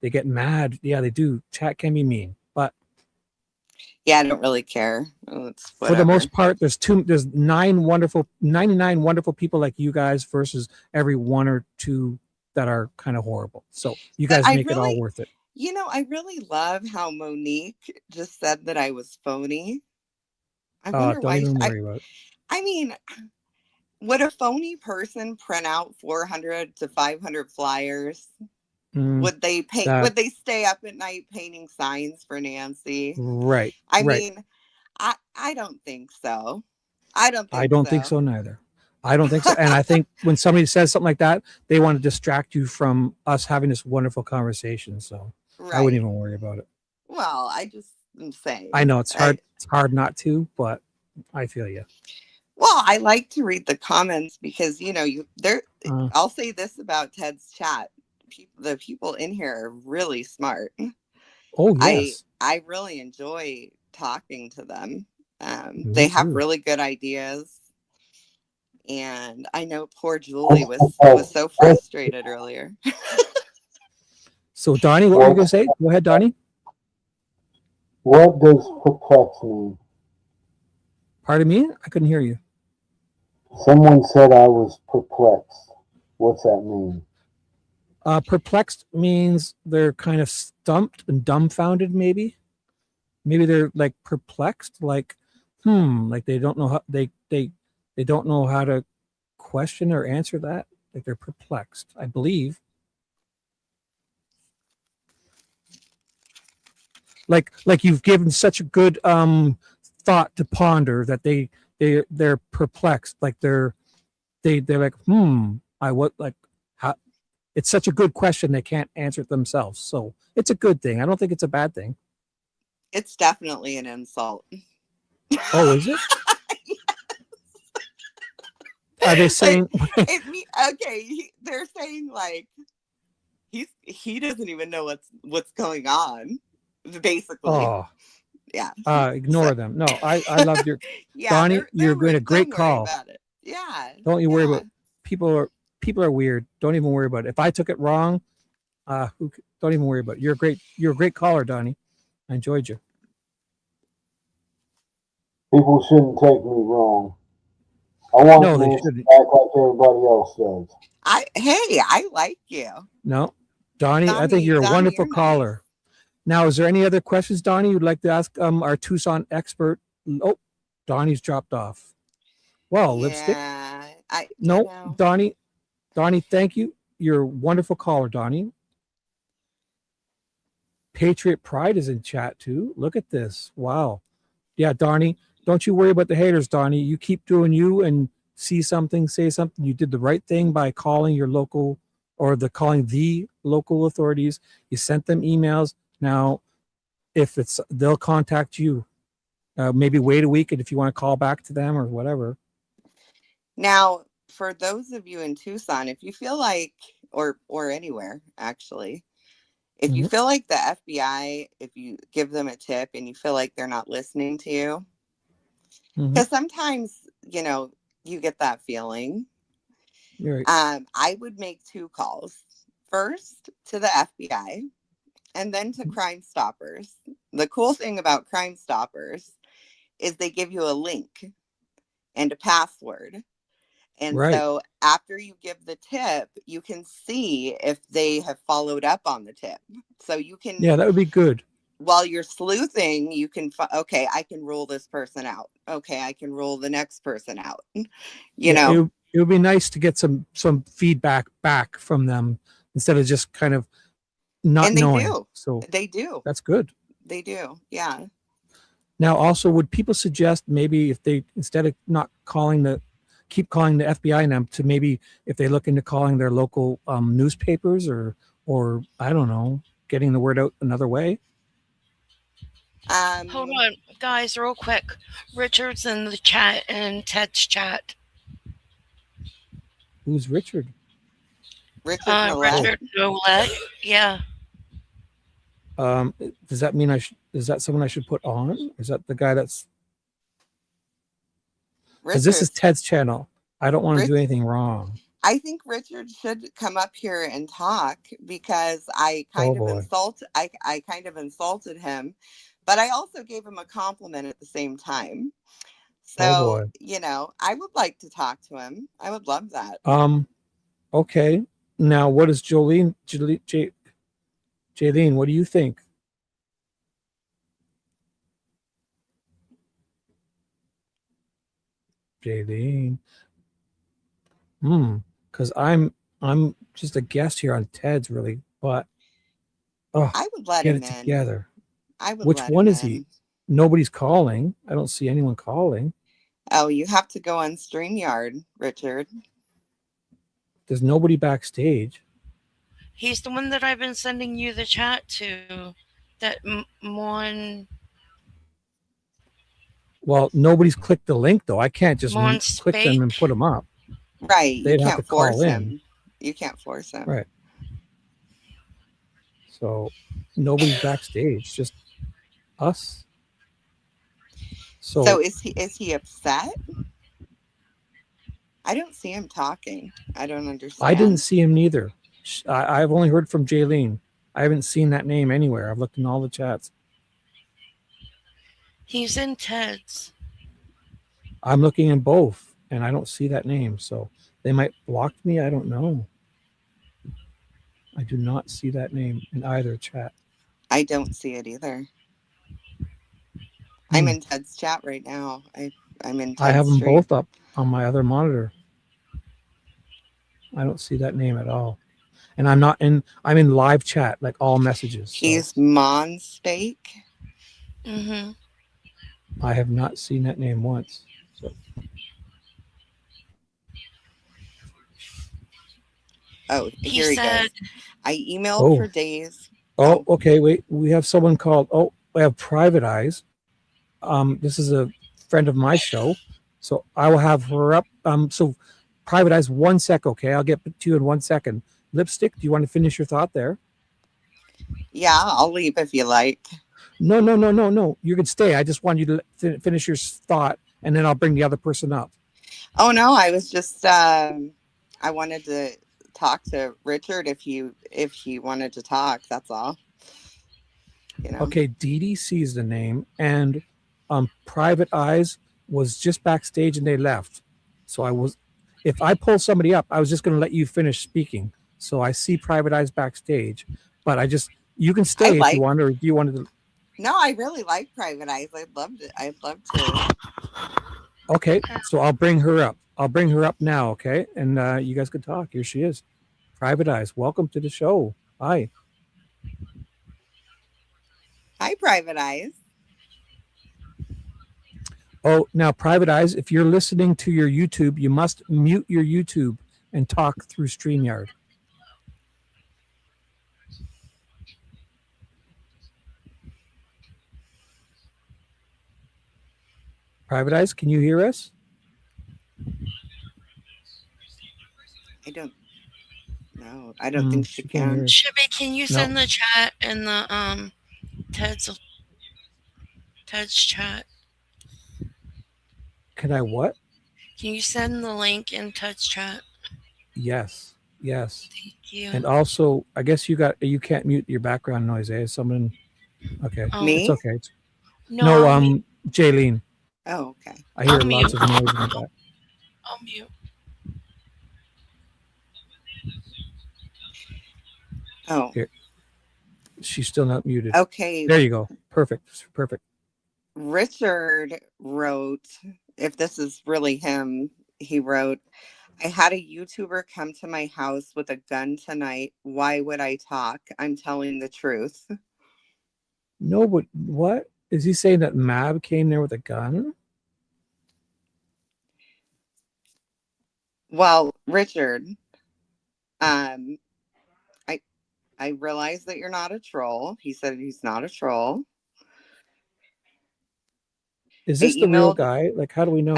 Speaker 8: they get mad. Yeah, they do. Chat can be mean, but
Speaker 17: yeah, I don't really care.
Speaker 8: for the most part, there's 99 wonderful people like you guys versus every one or two that are kind of horrible. So you guys make it all worth it.
Speaker 17: I really love how Monique just said that I was phony. I
Speaker 8: wonder why. Don't even worry about it.
Speaker 17: I mean, would a phony person print out 400 to 500 flyers? Would they paint? Would they stay up at night painting signs for Nancy?
Speaker 8: Right.
Speaker 17: I mean, I don't think so. I don't
Speaker 8: think so neither. I don't think so. And I think when somebody says something like that, they want to distract you from us having this wonderful conversation. So I wouldn't even worry about it.
Speaker 17: Well, I just am saying.
Speaker 8: I know it's hard. It's hard not to, but I feel you.
Speaker 17: Well, I like to read the comments because I'll say this about Ted's chat. The people in here are really smart.
Speaker 8: Oh yes.
Speaker 17: I really enjoy talking to them. They have really good ideas. And I know poor Julie was so frustrated earlier.
Speaker 8: So Donnie, what were you going to say? Go ahead, Donnie.
Speaker 4: What does perplex mean?
Speaker 8: Pardon me? I couldn't hear you.
Speaker 4: Someone said I was perplexed. What's that mean?
Speaker 8: Perplexed means they're kind of stumped and dumbfounded, maybe. Maybe they're like perplexed, like they don't know how they don't know how to question or answer that. Like they're perplexed, I believe. Like you've given such a good thought to ponder that they're perplexed. Like they're like, how? It's such a good question they can't answer it themselves. So it's a good thing. I don't think it's a bad thing.
Speaker 17: It's definitely an insult.
Speaker 8: Oh, is it? Are they saying?
Speaker 17: They're saying like he doesn't even know what's going on. Basically.
Speaker 8: Oh,
Speaker 17: yeah.
Speaker 8: Ignore them. No, I love your Donnie. You're doing a great call.
Speaker 17: About it. Yeah.
Speaker 8: Don't you worry about it. People are weird. Don't even worry about it. If I took it wrong, don't even worry about it. You're a great caller, Donnie. I enjoyed you.
Speaker 4: People shouldn't take me wrong. I want to act like everybody else does.
Speaker 17: I like you.
Speaker 8: No, Donnie, I think you're a wonderful caller. Nice. Now, is there any other questions, Donnie, you'd like to ask our Tucson expert? Oh, Donnie's dropped off. Well, Lipstick. No, Donnie, thank you. You're a wonderful caller, Donnie. Patriot Pride is in chat too. Look at this. Wow. Yeah, Donnie, don't you worry about the haters, Donnie. You keep doing you and see something, say something. You did the right thing by calling your local or calling the local authorities. You sent them emails. Now, if they'll contact you. Maybe wait a week, and if you want to call back to them or whatever.
Speaker 17: Now, for those of you in Tucson, if you feel like, or anywhere actually, if you feel like the FBI, if you give them a tip and you feel like they're not listening to you, because sometimes, you get that feeling.
Speaker 8: Right.
Speaker 17: I would make 2 calls. First to the FBI and then to Crime Stoppers. The cool thing about Crime Stoppers is they give you a link and a password. And so after you give the tip, you can see if they have followed up on the tip. So you can,
Speaker 8: yeah, that would be good.
Speaker 17: While you're sleuthing, you can, okay, I can rule this person out. Okay, I can rule the next person out. You know,
Speaker 8: it would be nice to get some feedback back from them instead of just kind of not
Speaker 17: and they
Speaker 8: knowing.
Speaker 17: do.
Speaker 8: So
Speaker 17: they do.
Speaker 8: That's good.
Speaker 17: They do. Yeah.
Speaker 8: Now, also, would people suggest maybe if they, instead of not keep calling the FBI now, to maybe if they look into calling their local newspapers or I don't know, getting the word out another way?
Speaker 3: Hold on, guys, real quick. Richard's in the chat and Ted's chat.
Speaker 8: Who's Richard?
Speaker 17: Richard Nolet.
Speaker 3: Richard Nolet. Yeah.
Speaker 8: Does that mean is that someone I should put on? Is that the guy that's? Because this is Ted's channel. I don't want to do anything wrong.
Speaker 17: I think Richard should come up here and talk because I kind of insulted him, but I also gave him a compliment at the same time. So, I would like to talk to him. I would love that.
Speaker 8: Okay. Now, what is Jaylene, what do you think? Jaylene. Because I'm just a guest here on Ted's, really, but
Speaker 17: I would let
Speaker 8: get
Speaker 17: him
Speaker 8: it
Speaker 17: in.
Speaker 8: together.
Speaker 17: I would.
Speaker 8: Which
Speaker 17: let
Speaker 8: one
Speaker 17: him
Speaker 8: is
Speaker 17: in.
Speaker 8: he? Nobody's calling. I don't see anyone calling.
Speaker 17: Oh, you have to go on StreamYard, Richard.
Speaker 8: There's nobody backstage.
Speaker 3: He's the one that I've been sending you the chat to. That one.
Speaker 8: Well, nobody's clicked the link though. I can't just click them and put them up.
Speaker 17: Right.
Speaker 8: They'd
Speaker 17: you
Speaker 8: have
Speaker 17: can't
Speaker 8: to call
Speaker 17: force
Speaker 8: in.
Speaker 17: him. You can't force him.
Speaker 8: Right. So nobody's backstage, just us.
Speaker 17: So is he upset? I don't see him talking. I don't understand.
Speaker 8: I didn't see him neither. I've only heard from Jaylene. I haven't seen that name anywhere. I've looked in all the chats.
Speaker 3: He's in Ted's.
Speaker 8: I'm looking in both, and I don't see that name. So they might block me. I don't know. I do not see that name in either chat.
Speaker 17: I don't see it either. I'm in Ted's chat right now. I'm in Ted's
Speaker 8: I have them
Speaker 17: stream.
Speaker 8: both up on my other monitor. I don't see that name at all. And I'm in live chat, like all messages.
Speaker 17: He's Monspake.
Speaker 8: I have not seen that name once. So.
Speaker 17: Oh, here he goes. I emailed for days.
Speaker 8: Oh, okay. Wait, we have someone called. Oh, we have Private Eyes. This is a friend of my show, so I will have her up. So Private Eyes, 1 sec, okay? I'll get to you in 1 second. Lipstick, do you want to finish your thought there?
Speaker 17: Yeah, I'll leave if you like.
Speaker 8: No. You can stay. I just want you to finish your thought, and then I'll bring the other person up.
Speaker 17: Oh no, I was just I wanted to talk to Richard if he wanted to talk. That's all.
Speaker 8: Okay, Dee sees the name, and Private Eyes was just backstage, and they left. So if I pull somebody up, I was just going to let you finish speaking. So I see Private Eyes backstage, but you can stay if you want, or do you want to?
Speaker 17: No, I really like Private Eyes. I'd love to.
Speaker 8: Okay, so I'll bring her up. I'll bring her up now, okay? And you guys can talk. Here she is. Private Eyes, welcome to the show. Hi.
Speaker 17: Hi, Private Eyes.
Speaker 8: Oh, now Private Eyes, if you're listening to your YouTube, you must mute your YouTube and talk through StreamYard. Private Eyes, can you hear us?
Speaker 17: I don't know. I don't think she
Speaker 8: She can't hear
Speaker 17: can.
Speaker 8: us.
Speaker 3: Shibby, can you
Speaker 8: No.
Speaker 3: send the chat in the Ted's chat?
Speaker 8: Can I what?
Speaker 3: Can you send the link in Ted's chat?
Speaker 8: Yes. Yes.
Speaker 3: Thank you.
Speaker 8: And also, I guess you can't mute your background noise, eh? Someone okay.
Speaker 3: Oh.
Speaker 8: It's
Speaker 17: Me?
Speaker 8: okay.
Speaker 3: No,
Speaker 8: Jaylene.
Speaker 17: Oh, okay.
Speaker 8: I hear
Speaker 3: I'll
Speaker 8: lots
Speaker 3: mute.
Speaker 8: of noise in the back.
Speaker 3: I'll mute.
Speaker 17: Oh.
Speaker 8: Here. She's still not muted.
Speaker 17: Okay.
Speaker 8: There you go. Perfect. Perfect.
Speaker 17: Richard wrote, if this is really him, he wrote, I had a YouTuber come to my house with a gun tonight. Why would I talk? I'm telling the truth.
Speaker 8: No, but what? Is he saying that Mab came there with a gun?
Speaker 17: Well, Richard, I realize that you're not a troll. He said he's not a troll.
Speaker 8: Is this the real guy? Like, how do we know?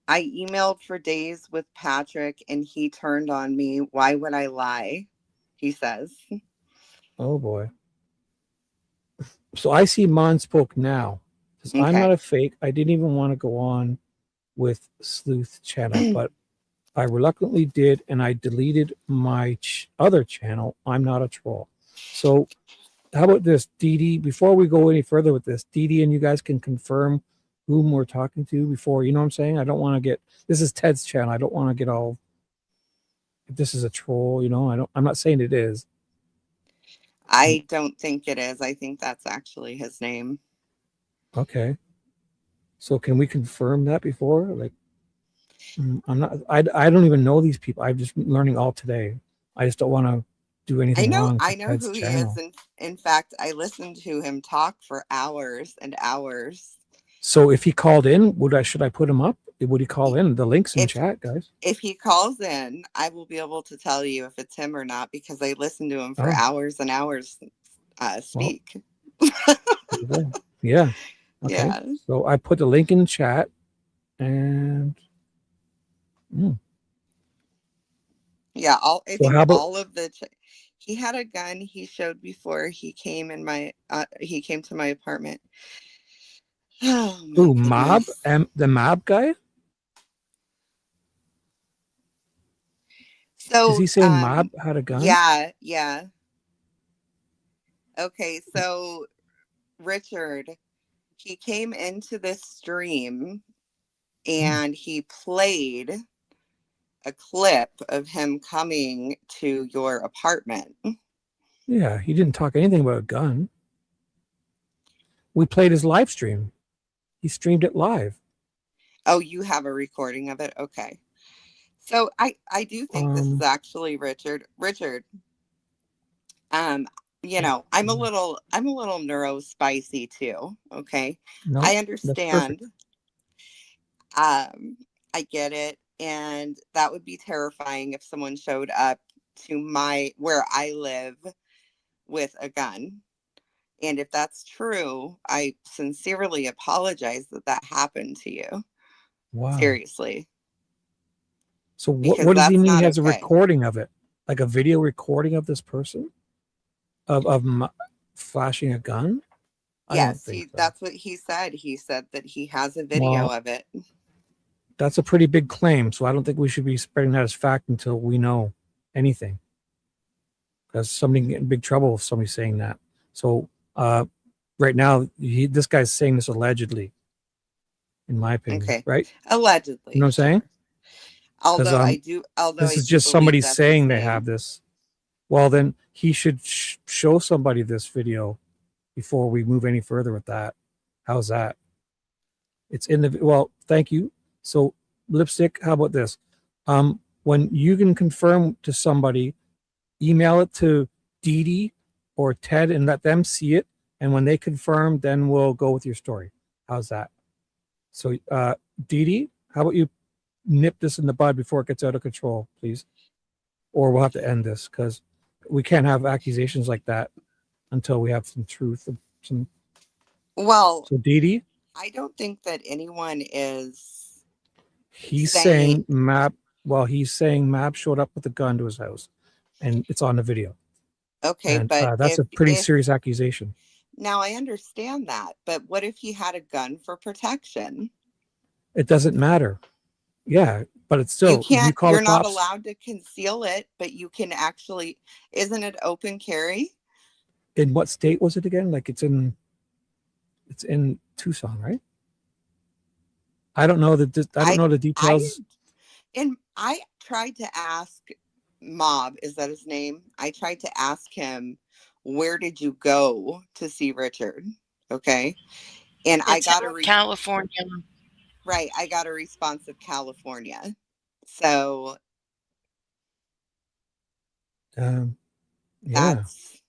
Speaker 17: I emailed for days with Patrick and he turned on me. Why would I lie? He says.
Speaker 8: Oh boy. So I see Monspoke now.
Speaker 17: Okay.
Speaker 8: I'm not a fake. I didn't even want to go on with Sleuth channel, but I reluctantly did, and I deleted my other channel. I'm not a troll. So how about this, Dee Dee? Before we go any further with this, Dee Dee and you guys can confirm whom we're talking to before, you know what I'm saying? I don't want to get, this is Ted's channel. I don't want to get all, if this is a troll, you know, I'm not saying it is.
Speaker 17: I don't think it is. I think that's actually his name.
Speaker 8: Okay. So can we confirm that before? Like, I don't even know these people. I'm just learning all today. I just don't want to do anything wrong.
Speaker 17: I know who he is. And in fact, I listened to him talk for hours and hours.
Speaker 8: So if he called in, should I put him up? Would he call in? The link's in chat, guys.
Speaker 17: If he calls in, I will be able to tell you if it's him or not because I listened to him for hours and hours speak.
Speaker 8: Well, yeah. Okay.
Speaker 17: Yeah.
Speaker 8: So I put the link in chat and
Speaker 17: yeah, I think
Speaker 8: how about,
Speaker 17: all of the he had a gun he showed before he came in my he came to my apartment. Oh my
Speaker 8: Mob? The Mob guy?
Speaker 17: So
Speaker 8: is he saying Mob had a gun?
Speaker 17: Yeah. Okay, so Richard, he came into this stream and he played a clip of him coming to your apartment.
Speaker 8: Yeah, he didn't talk anything about a gun. We played his live stream. He streamed it live.
Speaker 17: Oh, you have a recording of it? Okay. So I do think this is actually Richard. Richard, you know, I'm a little neuro spicy too. Okay.
Speaker 8: No,
Speaker 17: I understand. I get it. And that would be terrifying if someone showed up to where I live with a gun. And if that's true, I sincerely apologize that happened to you.
Speaker 8: Wow.
Speaker 17: Seriously.
Speaker 8: So what does he mean he has a recording of it? Like a video recording of this person? Of flashing a gun?
Speaker 17: Yes, that's what he said. He said that he has a video of it.
Speaker 8: That's a pretty big claim, so I don't think we should be spreading that as fact until we know anything. Because somebody can get in big trouble if somebody's saying that. So right now, this guy's saying this allegedly, in my opinion.
Speaker 17: Okay.
Speaker 8: Right?
Speaker 17: Allegedly.
Speaker 8: You know what I'm saying?
Speaker 17: Although
Speaker 8: this is just somebody saying they have this. Well, then he should show somebody this video before we move any further with that. How's that? It's in the, well, thank you. So Lipstick, how about this? When you can confirm to somebody, email it to Dee Dee or Ted and let them see it. And when they confirm, then we'll go with your story. How's that? So, Dee Dee, how about you nip this in the bud before it gets out of control, please? Or we'll have to end this because we can't have accusations like that until we have some truth.
Speaker 17: Well,
Speaker 8: So, Dee Dee,
Speaker 17: I don't think that anyone is
Speaker 8: he's
Speaker 17: saying
Speaker 8: saying Mab. Well, he's saying Mab showed up with a gun to his house, and it's on the video.
Speaker 17: okay,
Speaker 8: And
Speaker 17: but
Speaker 8: that's a pretty serious accusation.
Speaker 17: now I understand that, but what if he had a gun for protection?
Speaker 8: It doesn't matter. Yeah, but it's still, you call
Speaker 17: you're
Speaker 8: the
Speaker 17: not
Speaker 8: cops.
Speaker 17: allowed to conceal it, but you can actually, isn't it open carry?
Speaker 8: In what state was it again? Like it's in Tucson, right? I don't know I don't know the details.
Speaker 17: I tried to ask Mob, is that his name? I tried to ask him, where did you go to see Richard? Okay. And I got a
Speaker 3: California.
Speaker 17: Right. I got a response of California. So
Speaker 8: Yeah.
Speaker 17: that's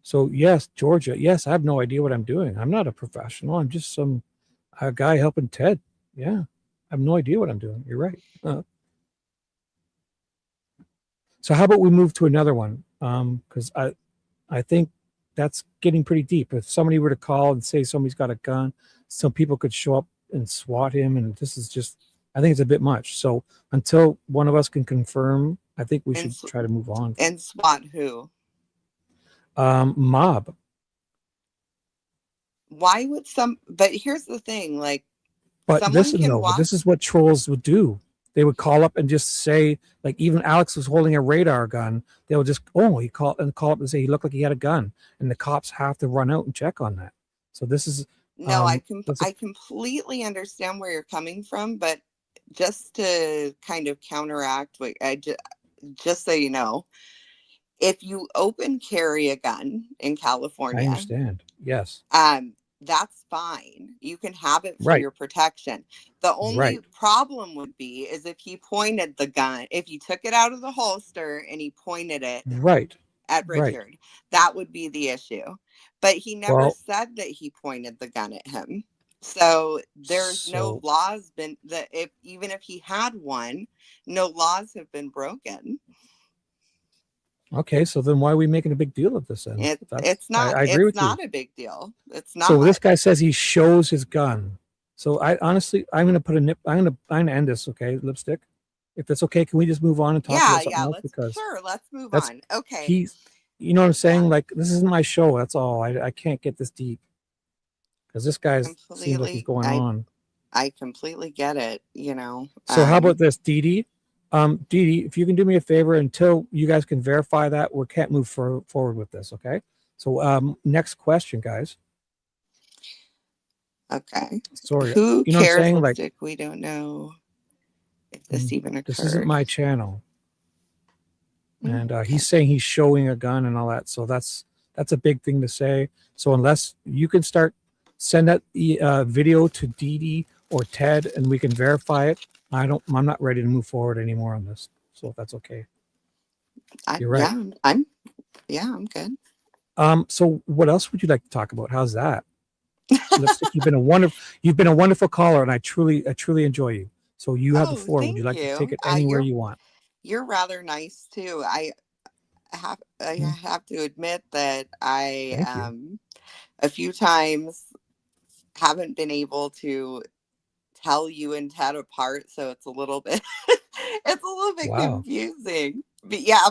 Speaker 8: So yes, Georgia. Yes, I have no idea what I'm doing. I'm not a professional. I'm just a guy helping Ted. Yeah, I have no idea what I'm doing. You're right. So how about we move to another one? Because I think that's getting pretty deep. If somebody were to call and say somebody's got a gun, some people could show up and SWAT him, and this is just, I think it's a bit much. So until one of us can confirm, I think we should try to move on.
Speaker 17: And SWAT who?
Speaker 8: Mob.
Speaker 17: Why would but here's the thing, like,
Speaker 8: But
Speaker 17: someone
Speaker 8: listen
Speaker 17: can
Speaker 8: though,
Speaker 17: walk.
Speaker 8: this is what trolls would do. They would call up and just say, like, even Alex was holding a radar gun. They would just, he call up and say he looked like he had a gun, and the cops have to run out and check on that. So this is
Speaker 17: No, I completely understand where you're coming from, but just to kind of counteract what just so you know, if you open carry a gun in California,
Speaker 8: I understand. Yes.
Speaker 17: That's fine. You can have it for
Speaker 8: Right.
Speaker 17: your protection. The only
Speaker 8: Right.
Speaker 17: problem would be is if he pointed the gun, if you took it out of the holster and he pointed it
Speaker 8: Right.
Speaker 17: at
Speaker 8: Right.
Speaker 17: Richard, that would be the issue. But he never
Speaker 8: Well-
Speaker 17: said that he pointed the gun at him. So there's no laws been that even if he had one, no laws have been broken.
Speaker 8: Okay, so then why are we making a big deal of this then?
Speaker 17: It's not.
Speaker 8: I agree with
Speaker 17: it's not
Speaker 8: you.
Speaker 17: a big deal. It's not.
Speaker 8: So this guy says he shows his gun. So I honestly, I'm gonna put a nip. I'm gonna end this. Okay, lipstick. If it's okay, can we just move on and talk about something else?
Speaker 17: Let's move
Speaker 8: that's-
Speaker 17: on. Okay.
Speaker 8: You know what I'm saying? Like, this isn't my show. That's all. I can't get this deep because this guy seems like he's going on.
Speaker 17: I completely get it. You know.
Speaker 8: So how about this, Dee Dee? Dee Dee, if you can do me a favor until you guys can verify that, we can't move forward with this. Okay. So next question, guys.
Speaker 17: Okay.
Speaker 8: Sorry.
Speaker 17: Who
Speaker 8: you know
Speaker 17: cares?
Speaker 8: What I'm saying?
Speaker 17: Lipstick? We don't know if this even occurred.
Speaker 8: This isn't my channel. And he's saying he's showing a gun and all that. So that's a big thing to say. So unless you can send that video to Dee Dee or Ted and we can verify it, I'm not ready to move forward anymore on this. So if that's okay. You're right.
Speaker 17: Yeah, I'm good.
Speaker 8: So what else would you like to talk about? How's that? You've been a wonderful caller, and I truly enjoy you. So you have the floor. Would you like to take it anywhere you want?
Speaker 17: You're rather nice too. I have to admit that I a few times haven't been able to tell you and Ted apart, so it's a little bit confusing. But yeah,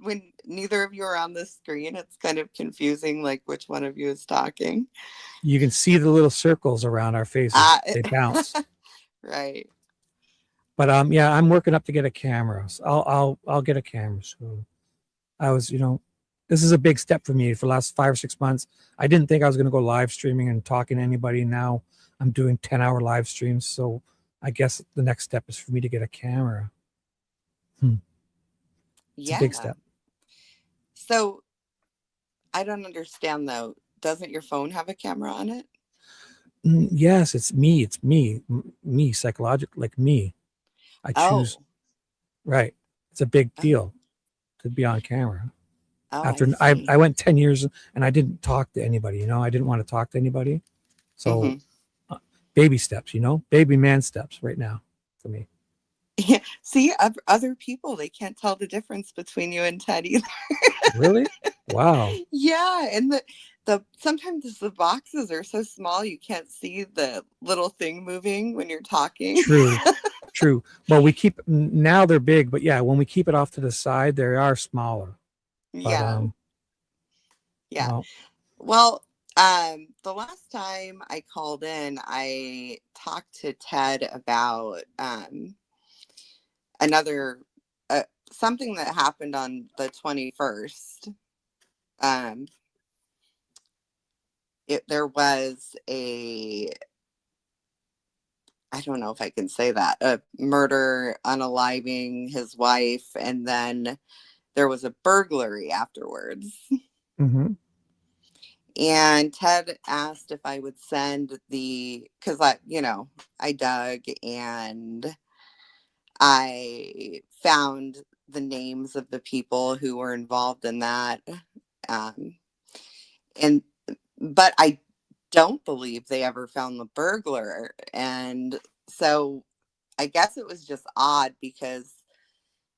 Speaker 17: when neither of you are on the screen, it's kind of confusing, like which one of you is talking.
Speaker 8: You can see the little circles around our faces. They bounce.
Speaker 17: Right.
Speaker 8: But I'm working up to get a camera. So I'll get a camera soon. I was, this is a big step for me for the last 5 or 6 months. I didn't think I was going to go live streaming and talking to anybody. Now I'm doing 10-hour live streams. So I guess the next step is for me to get a camera. It's a big step.
Speaker 17: So I don't understand though. Doesn't your phone have a camera on it?
Speaker 8: Yes, it's me. It's me psychological, like me. I choose. Right. It's a big deal to be on camera.
Speaker 17: Oh,
Speaker 8: After
Speaker 17: I see.
Speaker 8: I went 10 years and I didn't talk to anybody, you know, I didn't want to talk to anybody. So baby steps, you know, baby man steps right now for me.
Speaker 17: Yeah. See, other people, they can't tell the difference between you and Ted either.
Speaker 8: Really? Wow.
Speaker 17: Yeah, and the sometimes the boxes are so small you can't see the little thing moving when you're talking.
Speaker 8: True. True. Well, we keep now they're big, but yeah, when we keep it off to the side, they are smaller. But
Speaker 17: Yeah. Yeah.
Speaker 8: well,
Speaker 17: Well, the last time I called in, I talked to Ted about another something that happened on the 21st. There was I don't know if I can say that, a murder, unaliving his wife, and then there was a burglary afterwards.
Speaker 8: mhm.
Speaker 17: And Ted asked if I would send because I dug and I found the names of the people who were involved in that. Um, and but I don't believe they ever found the burglar. And so I guess it was just odd because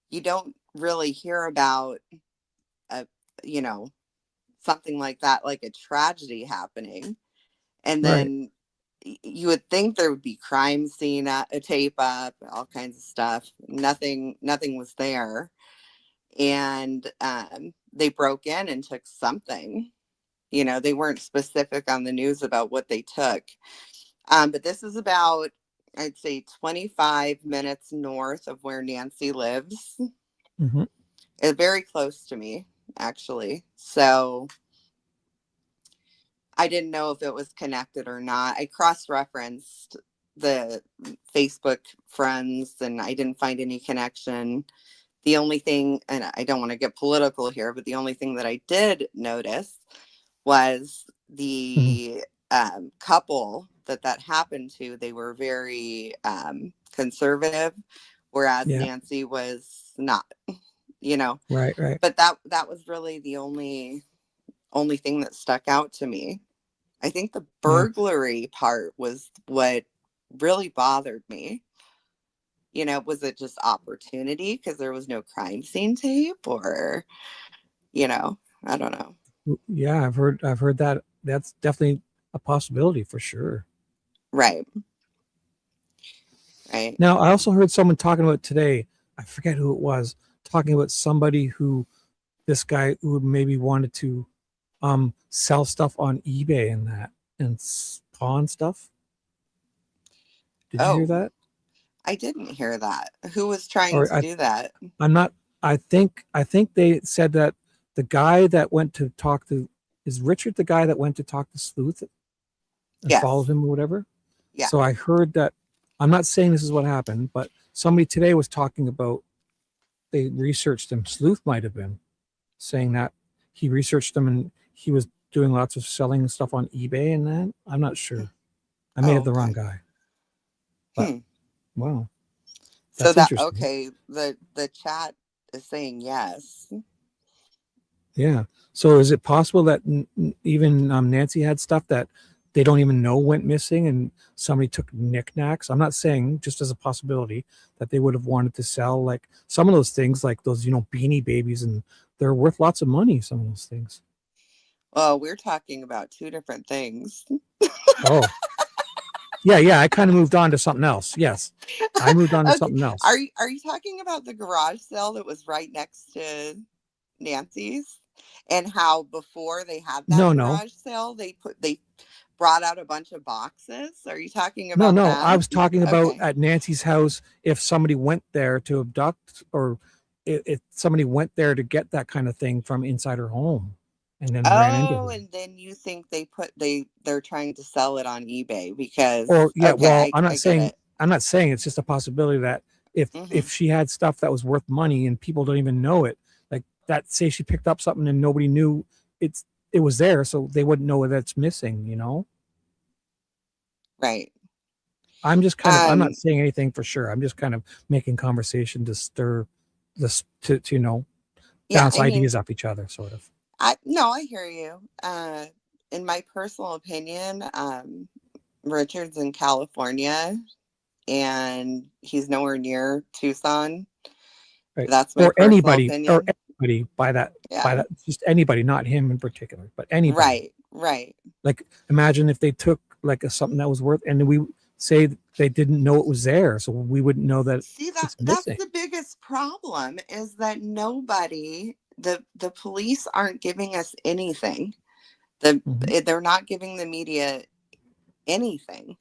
Speaker 17: you don't really hear about a, something like that, like a tragedy happening. And
Speaker 8: Right.
Speaker 17: then you would think there would be crime scene, a tape up, all kinds of stuff. Nothing was there. And they broke in and took something. They weren't specific on the news about what they took. But this is about, I'd say, 25 minutes north of where Nancy lives.
Speaker 8: Mhm.
Speaker 17: It's very close to me, actually. So I didn't know if it was connected or not. I cross-referenced the Facebook friends and I didn't find any connection. The only thing, and I don't want to get political here, but the only thing that I did notice was the couple that happened to. They were very conservative, whereas
Speaker 8: Yeah.
Speaker 17: Nancy was not,
Speaker 8: Right. Right.
Speaker 17: But that was really the only thing that stuck out to me. I think the
Speaker 8: Yeah.
Speaker 17: burglary part was what really bothered me. Was it just opportunity because there was no crime scene tape, or I don't know.
Speaker 8: Yeah, I've heard that. That's definitely a possibility for sure.
Speaker 17: Right.
Speaker 8: Now, I also heard someone talking about today, I forget who it was, talking about somebody who this guy who maybe wanted to sell stuff on eBay and that and pawn stuff. Did you hear that?
Speaker 17: I didn't hear that. Who was trying
Speaker 8: Or
Speaker 17: to do that?
Speaker 8: I'm not I think they said that the guy that went to talk to is Richard the guy that went to talk to Sleuth and
Speaker 17: Yes.
Speaker 8: followed him or whatever.
Speaker 17: Yeah.
Speaker 8: So I heard that. I'm not saying this is what happened, but somebody today was talking about they researched him. Sleuth might have been saying that he researched him and he was doing lots of selling stuff on eBay and that. I'm not sure. I may have the wrong guy. But wow.
Speaker 17: So
Speaker 8: That's interesting.
Speaker 17: okay, the chat is saying yes.
Speaker 8: Yeah. So is it possible that even Nancy had stuff that they don't even know went missing and somebody took knickknacks? I'm not saying, just as a possibility, that they would have wanted to sell like some of those things, like those, Beanie Babies, and they're worth lots of money, some of those things.
Speaker 17: Well, we're talking about two different things.
Speaker 8: Oh. Yeah, I kind of moved on to something else. Yes. I moved on to
Speaker 17: Okay.
Speaker 8: something else.
Speaker 17: Are you talking about the garage sale that was right next to Nancy's? And how before they had that
Speaker 8: No.
Speaker 17: garage sale, they brought out a bunch of boxes? Are you talking
Speaker 8: No,
Speaker 17: about
Speaker 8: I
Speaker 17: that?
Speaker 8: was talking about
Speaker 17: Okay.
Speaker 8: at Nancy's house, if somebody went there to abduct or if somebody went there to get that kind of thing from inside her home and then ran into her.
Speaker 17: And then you think they're trying to sell it on eBay because
Speaker 8: Or yeah,
Speaker 17: okay,
Speaker 8: well,
Speaker 17: I get it.
Speaker 8: I'm not saying it's just a possibility that if she had stuff that was worth money and people don't even know it, like that, say she picked up something and nobody knew it was there, so they wouldn't know that it's missing,
Speaker 17: Right.
Speaker 8: I'm just kind of I'm not saying anything for sure. I'm just kind of making conversation to stir this to
Speaker 17: I mean,
Speaker 8: ideas off each other, sort of.
Speaker 17: I hear you. In my personal opinion, Richard's in California and he's nowhere near Tucson.
Speaker 8: Right.
Speaker 17: That's my
Speaker 8: Or
Speaker 17: personal
Speaker 8: anybody,
Speaker 17: opinion.
Speaker 8: by that,
Speaker 17: Yeah.
Speaker 8: just anybody, not him in particular, but anybody.
Speaker 17: Right.
Speaker 8: Like, imagine if they took like something that was worth, and we say they didn't know it was there, so we wouldn't know that
Speaker 17: See,
Speaker 8: it's
Speaker 17: that's
Speaker 8: missing.
Speaker 17: the biggest problem is that nobody, the police aren't giving us anything. They're not giving the media anything.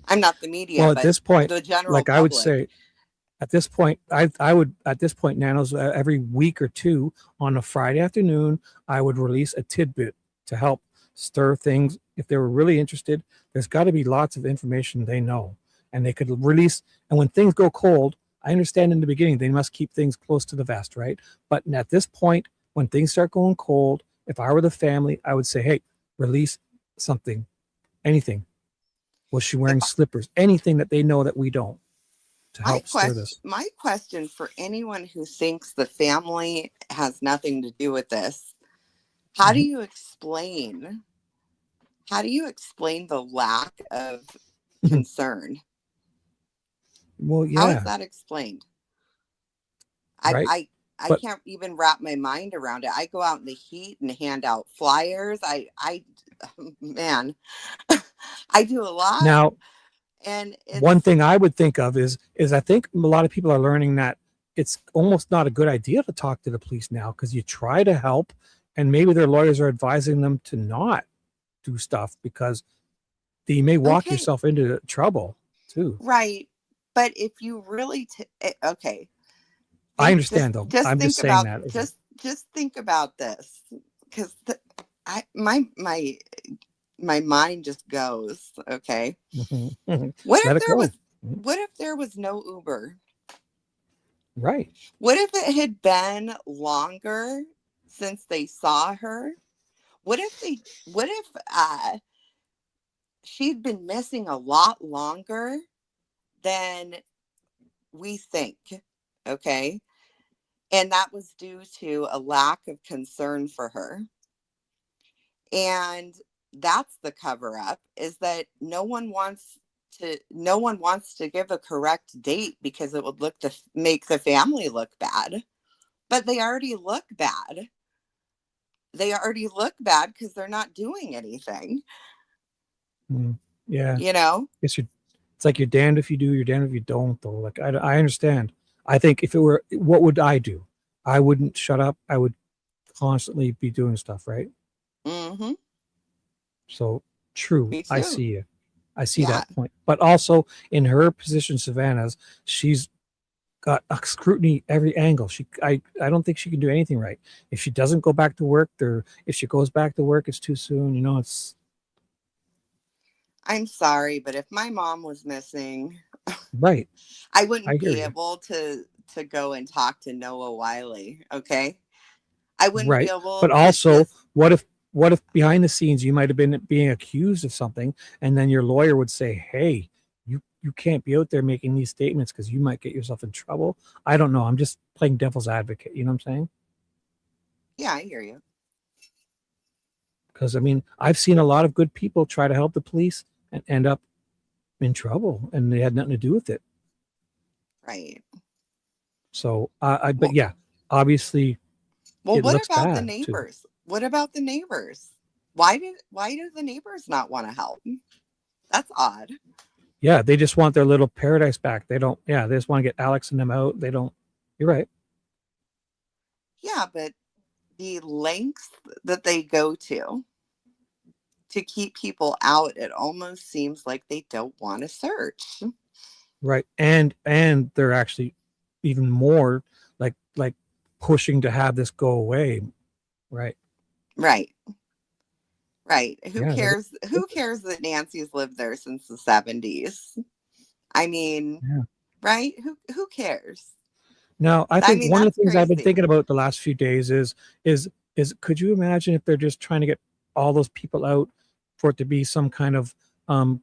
Speaker 17: I'm not the media,
Speaker 8: Well, at
Speaker 17: but
Speaker 8: this point,
Speaker 17: the general
Speaker 8: like
Speaker 17: public.
Speaker 8: I would say, at this point, I would at this point, Nanos, every week or two on a Friday afternoon, I would release a tidbit to help stir things. If they were really interested, there's got to be lots of information they know, and they could release. And when things go cold, I understand in the beginning they must keep things close to the vest, right? But at this point, when things start going cold, if I were the family, I would say, hey, release something, anything. Was she wearing slippers? Anything that they know that we don't, to help stir this.
Speaker 17: My question for anyone who thinks the family has nothing to do with this, how do you explain the lack of concern?
Speaker 8: Well, yeah.
Speaker 17: How is that explained?
Speaker 8: Right.
Speaker 17: I can't even wrap my mind around it. I go out in the heat and hand out flyers. Man, I do a lot.
Speaker 8: Now,
Speaker 17: and
Speaker 8: one thing I would think of is I think a lot of people are learning that it's almost not a good idea to talk to the police now, because you try to help and maybe their lawyers are advising them to not do stuff because you may walk yourself into trouble too.
Speaker 17: Right. But if you really, okay.
Speaker 8: I understand though. I'm just saying that.
Speaker 17: Just think about this, because my mind just goes, okay. What if there was no Uber?
Speaker 8: Right.
Speaker 17: What if it had been longer since they saw her? What if she'd been missing a lot longer than we think, okay? And that was due to a lack of concern for her. And that's the cover up, is that no one wants to give a correct date because it would make the family look bad. But they already look bad. They already look bad because they're not doing anything.
Speaker 8: Yeah.
Speaker 17: You know?
Speaker 8: It's like you're damned if you do, you're damned if you don't, though. Like, I understand. I think if it were, what would I do? I wouldn't shut up. I would constantly be doing stuff, right?
Speaker 17: Mm-hmm.
Speaker 8: So true. I see you. I see
Speaker 17: Yeah.
Speaker 8: that point. But also in her position, Savannah's, she's got a scrutiny every angle. I don't think she can do anything right. If she doesn't go back to work, or if she goes back to work, it's too soon. You know, it's.
Speaker 17: I'm sorry, but if my mom was missing,
Speaker 8: right,
Speaker 17: I wouldn't be able to go and talk to Noah Wiley. Okay, I wouldn't be able.
Speaker 8: But also, what if behind the scenes you might have been being accused of something, and then your lawyer would say, "Hey, you can't be out there making these statements because you might get yourself in trouble." I don't know. I'm just playing devil's advocate. You know what I'm saying?
Speaker 17: Yeah, I hear you.
Speaker 8: Because I mean, I've seen a lot of good people try to help the police and end up in trouble, and they had nothing to do with it.
Speaker 17: Right.
Speaker 8: So, but yeah, obviously.
Speaker 17: Well,
Speaker 8: it
Speaker 17: what
Speaker 8: looks
Speaker 17: about the
Speaker 8: bad,
Speaker 17: neighbors?
Speaker 8: too.
Speaker 17: What about the neighbors? Why do the neighbors not want to help? That's odd.
Speaker 8: Yeah, they just want their little paradise back. They don't. Yeah, they just want to get Alex and them out. They don't. You're right.
Speaker 17: Yeah, but the lengths that they go to keep people out, it almost seems like they don't want to search.
Speaker 8: Right, and they're actually even more like pushing to have this go away. Right.
Speaker 17: Right. Who
Speaker 8: Yeah,
Speaker 17: cares? Who cares that Nancy's lived there since the 70s? I mean, right? Who cares?
Speaker 8: Now, I think one of the things I've been
Speaker 17: crazy.
Speaker 8: thinking about the last few days is could you imagine if they're just trying to get all those people out for it to be some kind of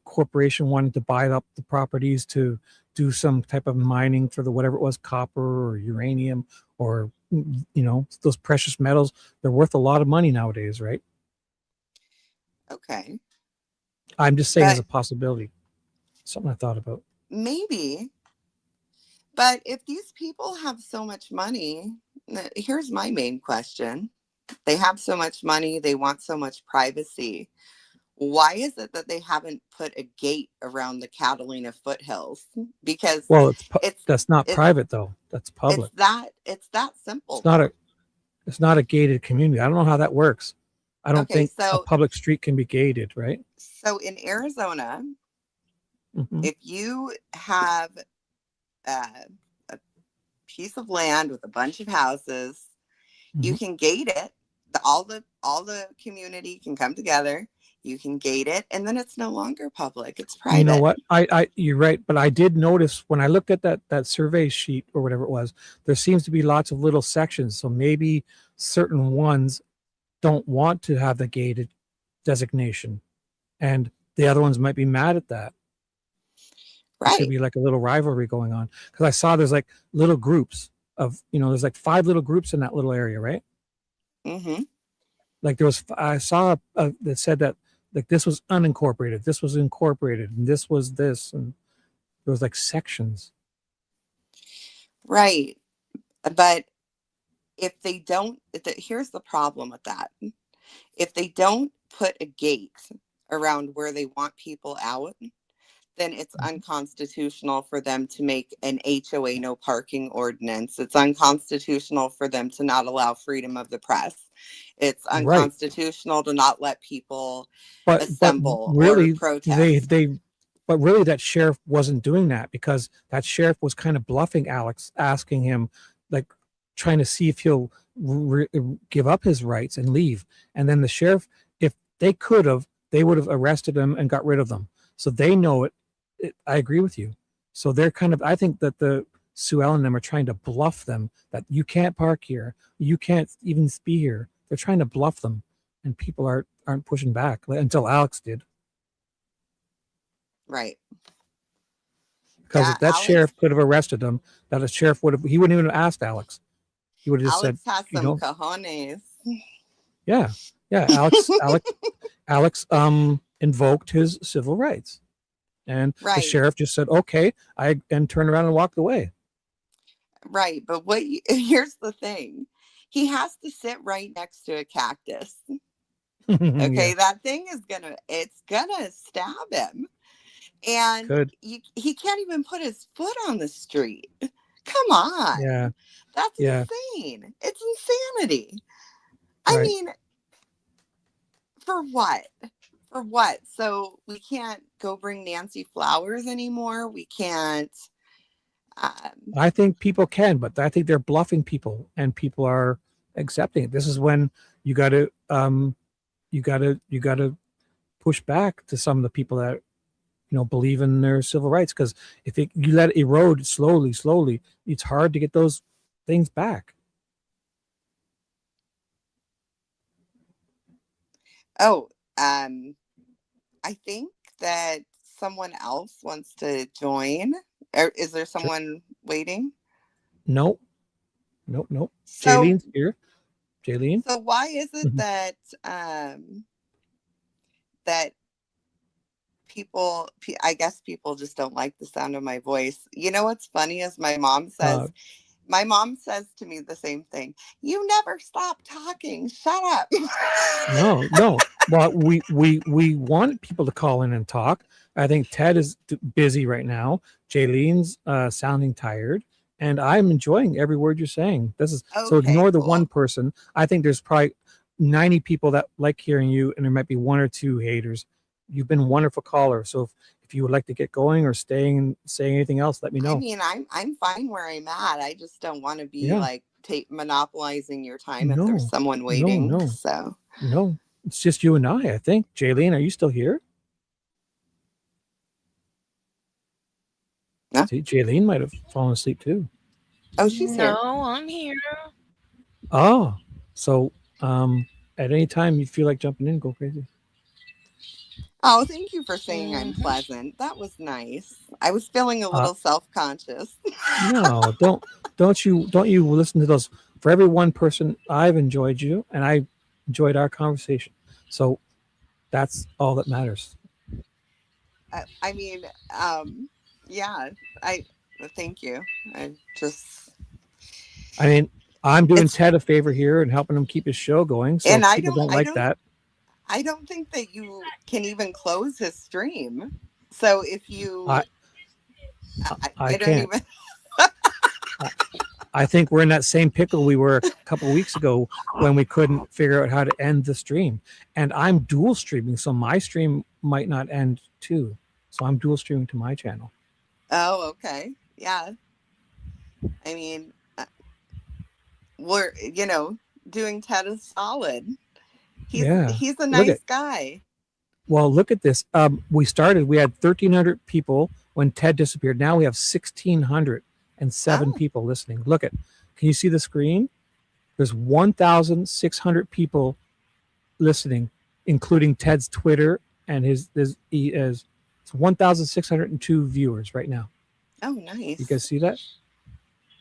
Speaker 8: corporation wanted to buy up the properties to do some type of mining for the whatever it was, copper or uranium or those precious metals. They're worth a lot of money nowadays, right?
Speaker 17: Okay.
Speaker 8: I'm just saying as
Speaker 17: But
Speaker 8: a possibility, something I thought about.
Speaker 17: maybe. But if these people have so much money, here's my main question. They have so much money, they want so much privacy. Why is it that they haven't put a gate around the Catalina foothills? Because
Speaker 8: Well,
Speaker 17: it's
Speaker 8: that's not
Speaker 17: it's
Speaker 8: private though. That's public.
Speaker 17: it's that simple
Speaker 8: It's not
Speaker 17: though.
Speaker 8: it's not a gated community. I don't know how that works. I don't
Speaker 17: Okay,
Speaker 8: think a public street can be gated, right?
Speaker 17: so in Arizona,
Speaker 8: Mhm.
Speaker 17: if you have a piece of land with a bunch of houses, you
Speaker 8: Mhm.
Speaker 17: can gate it. All the community can come together. You can gate it, and then it's no longer public. It's
Speaker 8: You know
Speaker 17: private.
Speaker 8: what? You're right, but I did notice when I looked at that survey sheet or whatever it was, there seems to be lots of little sections. So maybe certain ones don't want to have the gated designation, and the other ones might be mad at that. There could
Speaker 17: Right.
Speaker 8: be like a little rivalry going on because I saw there's like little groups of there's like 5 little groups in that little area, right?
Speaker 17: Mm-hmm.
Speaker 8: Like I saw that said that like this was unincorporated, this was incorporated, and this was this, and there was like sections.
Speaker 17: Right. But if they don't, here's the problem with that. If they don't put a gate around where they want people out, then it's unconstitutional for them to make an HOA no parking ordinance. It's unconstitutional for them to not allow freedom of the press. It's
Speaker 8: Right.
Speaker 17: unconstitutional to not let people
Speaker 8: But
Speaker 17: assemble or
Speaker 8: really
Speaker 17: protest.
Speaker 8: but really that sheriff wasn't doing that because that sheriff was kind of bluffing Alex, asking him like trying to see if he'll give up his rights and leave. And then the sheriff, if they could have, they would have arrested him and got rid of them. So they know it. I agree with you. So they're kind of, I think that the Sue Ellen and them are trying to bluff them that you can't park here. You can't even be here. They're trying to bluff them, and people aren't pushing back until Alex did.
Speaker 17: Right.
Speaker 8: Because
Speaker 17: Yeah,
Speaker 8: if that
Speaker 17: Alex
Speaker 8: sheriff could have arrested him, that a sheriff he wouldn't even have asked Alex. He would have just
Speaker 17: Alex
Speaker 8: said,
Speaker 17: has some cojones.
Speaker 8: yeah, Alex invoked his civil rights. And the
Speaker 17: Right.
Speaker 8: sheriff just said, okay, and turned around and walked away.
Speaker 17: Right. But here's the thing. He has to sit right next to a cactus. Okay.
Speaker 8: Yeah.
Speaker 17: That thing it's gonna stab him. And
Speaker 8: Could.
Speaker 17: he can't even put his foot on the street. Come on.
Speaker 8: Yeah.
Speaker 17: That's
Speaker 8: Yeah.
Speaker 17: insane. It's insanity.
Speaker 8: Right.
Speaker 17: I mean, for what? For what? So we can't go bring Nancy flowers anymore. We can't.
Speaker 8: I think people can, but I think they're bluffing people, and people are accepting it. This is when you got to push back to some of the people that believe in their civil rights, because if you let it erode slowly, it's hard to get those things back.
Speaker 17: Oh, I think that someone else wants to join. Is there someone waiting?
Speaker 8: Nope.
Speaker 17: So,
Speaker 8: Jaylene's here. Jaylene.
Speaker 17: So why is it that that people, I guess people just don't like the sound of my voice. You know what's funny is my mom says to me the same thing. You never stop talking. Shut up.
Speaker 8: No. Well, we want people to call in and talk. I think Ted is busy right now. Jaylene's sounding tired, and I'm enjoying every word you're saying. So ignore the one person. I think there's probably 90 people that like hearing you, and there might be 1 or 2 haters. You've been a wonderful caller. So if you would like to get going or staying and saying anything else, let me know.
Speaker 17: I mean, I'm fine where I'm at. I just don't want to be like monopolizing your time if there's someone waiting.
Speaker 8: No, it's just you and I think. Jaylene, are you still here?
Speaker 17: Yeah.
Speaker 8: See, Jaylene might have fallen asleep too.
Speaker 17: Oh, she's here.
Speaker 3: No, I'm here.
Speaker 8: Oh, so at any time you feel like jumping in, go crazy.
Speaker 17: Oh, thank you for saying I'm pleasant. That was nice. I was feeling a little self-conscious.
Speaker 8: No, don't you listen to those. For every one person, I've enjoyed you, and I enjoyed our conversation. So that's all that matters.
Speaker 17: I mean, yeah, I thank you. I just,
Speaker 8: I mean, I'm doing
Speaker 17: it's,
Speaker 8: Ted a favor here and helping him keep his show going. So
Speaker 17: and
Speaker 8: if people don't like that,
Speaker 17: I don't think that you can even close his stream. So if you,
Speaker 8: I
Speaker 17: don't
Speaker 8: can't.
Speaker 17: even.
Speaker 8: I think we're in that same pickle we were a couple of weeks ago when we couldn't figure out how to end the stream. And I'm dual streaming, so my stream might not end too. So I'm dual streaming to my channel.
Speaker 17: Oh, okay. Yeah. I mean, we're, doing Ted is solid. He's a nice guy.
Speaker 8: Well, look at this. We had 1,300 people when Ted disappeared. Now we have 1,607 people listening. Can you see the screen? There's 1,600 people listening, including Ted's Twitter and his 1,602 viewers right now.
Speaker 17: Oh, nice.
Speaker 8: You guys see that?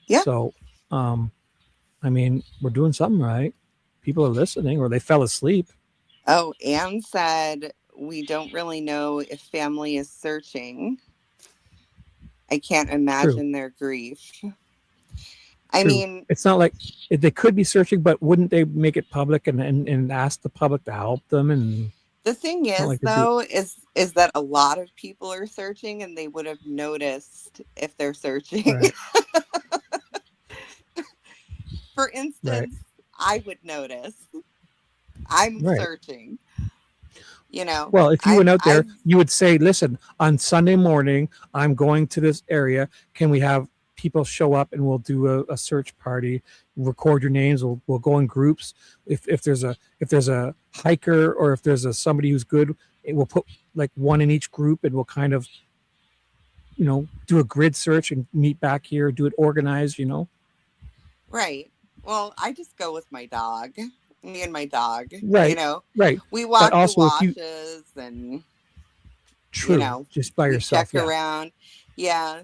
Speaker 17: Yeah.
Speaker 8: So, I mean, we're doing something right. People are listening, or they fell asleep.
Speaker 17: Oh, Anne said, we don't really know if family is searching. I can't imagine their grief. I mean,
Speaker 8: it's not like they could be searching, but wouldn't they make it public and ask the public to help them? And
Speaker 17: the thing is, though, is that a lot of people are searching, and they would have noticed if they're searching. Right. For instance, I would notice. I'm searching.
Speaker 8: Well, if you went out there, you would say, listen, on Sunday morning, I'm going to this area. Can we have people show up and we'll do a search party, record your names. We'll go in groups. If there's a hiker, or if there's somebody who's good, we'll put like one in each group, and we'll kind of, do a grid search and meet back here, do it organized,
Speaker 17: Right. Well, I just go with my dog. Me and my dog.
Speaker 8: Right. Right.
Speaker 17: We walk
Speaker 8: the
Speaker 17: washes and
Speaker 8: just by yourself.
Speaker 17: Check around. Yeah.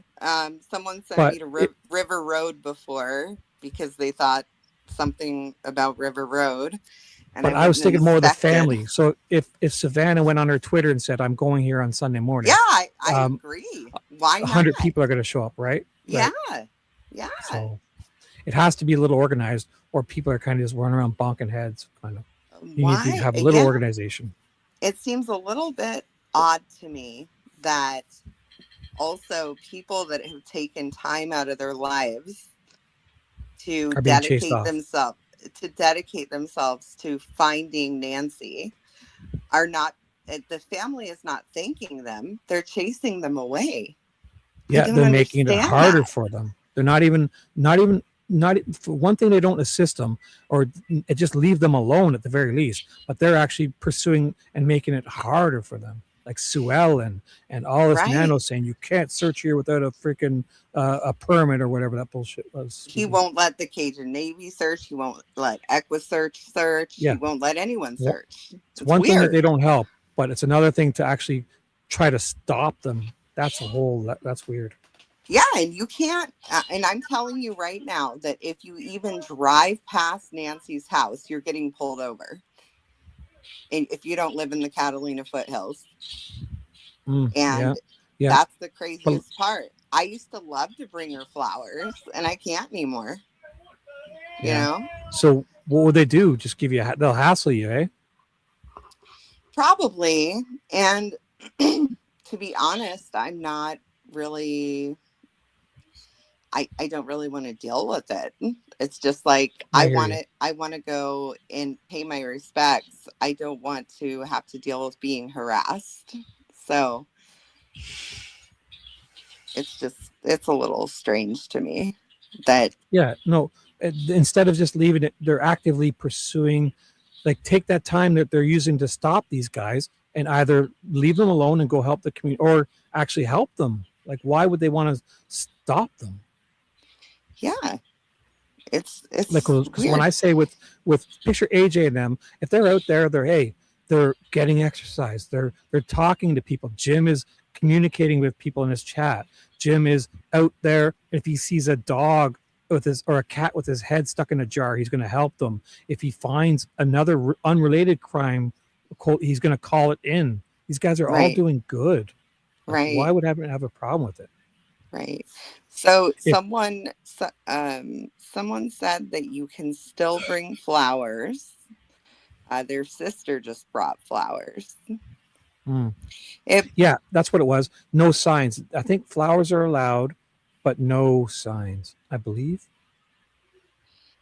Speaker 17: Someone sent me to River Road before because they thought something about River Road. And
Speaker 8: I was thinking more of the family. So if Savannah went on her Twitter and said, I'm going here on Sunday morning.
Speaker 17: Yeah, I agree. Why not?
Speaker 8: 100 people are going to show up, right?
Speaker 17: Yeah. Yeah.
Speaker 8: So it has to be a little organized, or people are kind of just running around bonking heads. Kind of. You need to have a little organization.
Speaker 17: It seems a little bit odd to me that also people that have taken time out of their lives to dedicate themselves to finding Nancy are not. The family is not thanking them. They're chasing them away.
Speaker 8: Yeah, they're making it harder for them. They're not even for one thing, they don't assist them, or just leave them alone at the very least, but they're actually pursuing and making it harder for them, like Sue Ellen and all this nano saying you can't search here without a freaking a permit or whatever that bullshit was.
Speaker 17: He won't let the Cajun Navy search. He won't let EquiSearch search.
Speaker 8: Yeah.
Speaker 17: He won't let anyone search.
Speaker 8: It's one thing that they don't help, but it's another thing to actually try to stop them. That's weird.
Speaker 17: Yeah, and you can't, and I'm telling you right now that if you even drive past Nancy's house, you're getting pulled over. And if you don't live in the Catalina foothills. That's the craziest part. I used to love to bring her flowers, and I can't anymore. You know?
Speaker 8: So what would they do? Just give you, they'll hassle you, eh?
Speaker 17: Probably. And to be honest, I'm not really... I don't really want to deal with it. It's just like I want to go and pay my respects. I don't want to have to deal with being harassed. So it's a little strange to me that
Speaker 8: instead of just leaving it, they're actively pursuing, like, take that time that they're using to stop these guys and either leave them alone and go help the community, or actually help them. Like, why would they want to stop them?
Speaker 17: Yeah, it's
Speaker 8: like, because when I say with picture AJ and them, if they're out there, they're, hey, they're getting exercise. They're talking to people. Jim is communicating with people in his chat. Jim is out there. If he sees a dog with his or a cat with his head stuck in a jar, he's going to help them. If he finds another unrelated crime, he's going to call it in. These guys are all
Speaker 17: Right.
Speaker 8: doing good. Like,
Speaker 17: Right.
Speaker 8: why would I have a problem with it?
Speaker 17: Right. So
Speaker 8: If-
Speaker 17: someone said that you can still bring flowers. Their sister just brought flowers.
Speaker 8: Yeah, that's what it was. No signs. I think flowers are allowed, but no signs, I believe.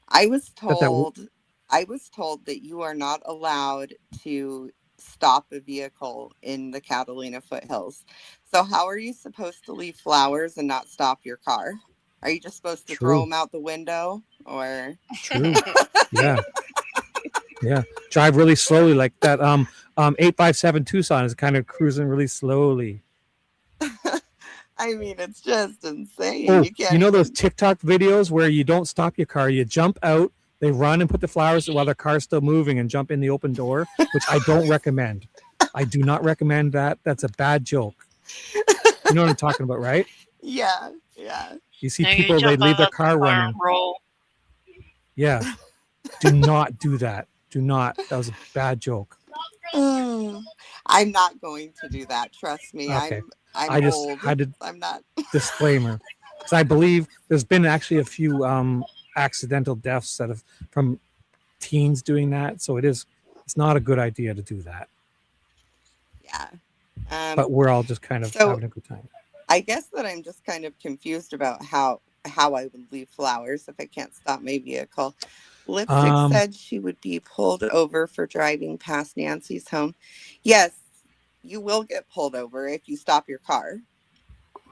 Speaker 17: I was
Speaker 8: But
Speaker 17: told that you are not allowed to stop a vehicle in the Catalina foothills. So how are you supposed to leave flowers and not stop your car? Are you just supposed to throw
Speaker 8: True.
Speaker 17: them out the window or?
Speaker 8: True. Yeah. Yeah. Drive really slowly like that. 857 Tucson is kind of cruising really slowly.
Speaker 17: I mean, it's just insane.
Speaker 8: Oh,
Speaker 17: You can't
Speaker 8: you know
Speaker 17: even...
Speaker 8: those TikTok videos where you don't stop your car, you jump out, they run and put the flowers while the car's still moving and jump in the open door, which I don't recommend. I do not recommend that. That's a bad joke. You know what I'm talking about, right?
Speaker 17: Yeah, yeah.
Speaker 8: You see
Speaker 3: No, you
Speaker 8: people, they
Speaker 3: jump
Speaker 8: leave their
Speaker 3: out the
Speaker 8: car running.
Speaker 3: and roll.
Speaker 8: Yeah. Do not do that. Do not. That was a bad joke.
Speaker 17: I'm not going to do that. Trust me.
Speaker 8: Okay.
Speaker 17: I'm
Speaker 8: I just
Speaker 17: old.
Speaker 8: had to
Speaker 17: I'm not.
Speaker 8: disclaimer because I believe there's been actually a few accidental deaths that have from teens doing that. So it's not a good idea to do that.
Speaker 17: Yeah.
Speaker 8: But we're all just kind of having a good time.
Speaker 17: I guess that I'm just kind of confused about how I would leave flowers if I can't stop my vehicle. Lipstick said she would be pulled over for driving past Nancy's home. Yes, you will get pulled over if you stop your car.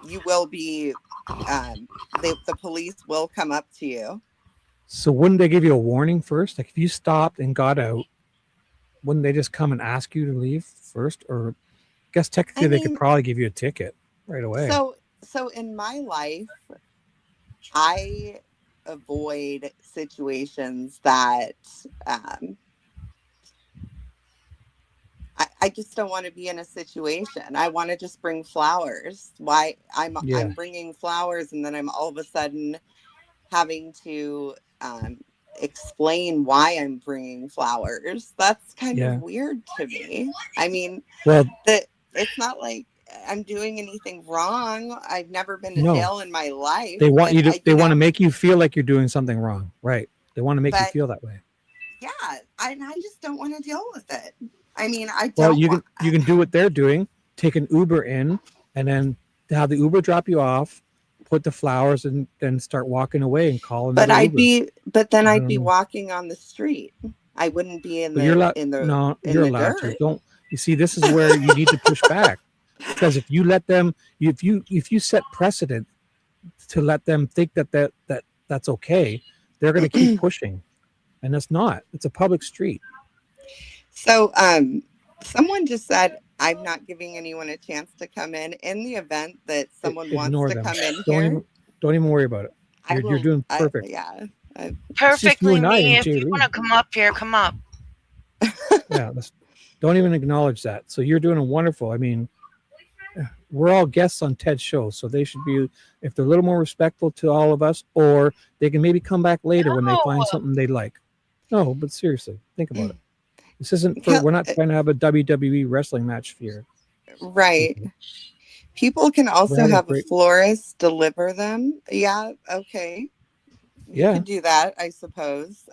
Speaker 17: You will be, the police will come up to you.
Speaker 8: So wouldn't they give you a warning first? Like if you stopped and got out, wouldn't they just come and ask you to leave first? Or I guess technically they could probably give you a ticket right away.
Speaker 17: So in my life, I avoid situations that I just don't want to be in a situation. I want to just bring flowers. Why I'm bringing flowers and then I'm all of a sudden having to explain why I'm bringing flowers. That's kind of weird to me. I mean, it's not like I'm doing anything wrong. I've never been to jail in my life.
Speaker 8: They want you to. They want to make you feel like you're doing something wrong, right? They want to make you feel that way.
Speaker 17: Yeah, I just don't want to deal with it. I mean, I don't.
Speaker 8: Well, you can do what they're doing. Take an Uber in, and then have the Uber drop you off, put the flowers, and then start walking away and call another Uber.
Speaker 17: But then I'd be walking on the street. I wouldn't be in the
Speaker 8: you're allowed
Speaker 17: dirt.
Speaker 8: to. Don't you see? This is where you need to push back, because if you let them, if you set precedent to let them think that's okay, they're going to keep pushing, and it's not. It's a public street.
Speaker 17: So, someone just said, I'm not giving anyone a chance to come in the event that someone wants to come in here.
Speaker 8: Don't even worry about it. You're doing perfect.
Speaker 3: Perfectly me. If you want to come up here, come up.
Speaker 8: Yeah. Don't even acknowledge that. So you're doing wonderful. I mean, we're all guests on Ted's show, so they should be, if they're a little more respectful to all of us, or they can maybe come back later when they find something they like. No, but seriously, think about it. This isn't for, we're not trying to have a WWE wrestling match here.
Speaker 17: Right. People can also have a florist deliver them. Yeah. Okay. You could do that, I suppose.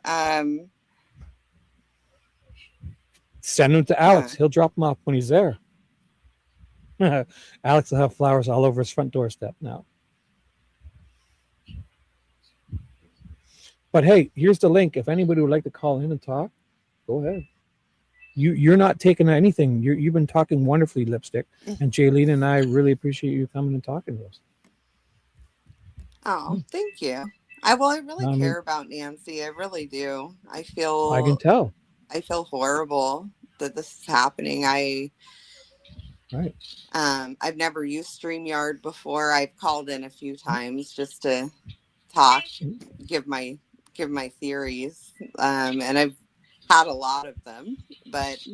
Speaker 8: Send them to Alex. He'll drop them off when he's there. Alex will have flowers all over his front doorstep now. But hey, here's the link. If anybody would like to call in and talk, go ahead. You're not taking anything. You've been talking wonderfully, Lipstick. And Jaylene and I really appreciate you coming and talking to us.
Speaker 17: Oh, thank you. I really care about Nancy. I really do. I
Speaker 8: can tell.
Speaker 17: I feel horrible that this is happening. I've never used StreamYard before. I've called in a few times just to talk, give my theories. And I've had a lot of them, but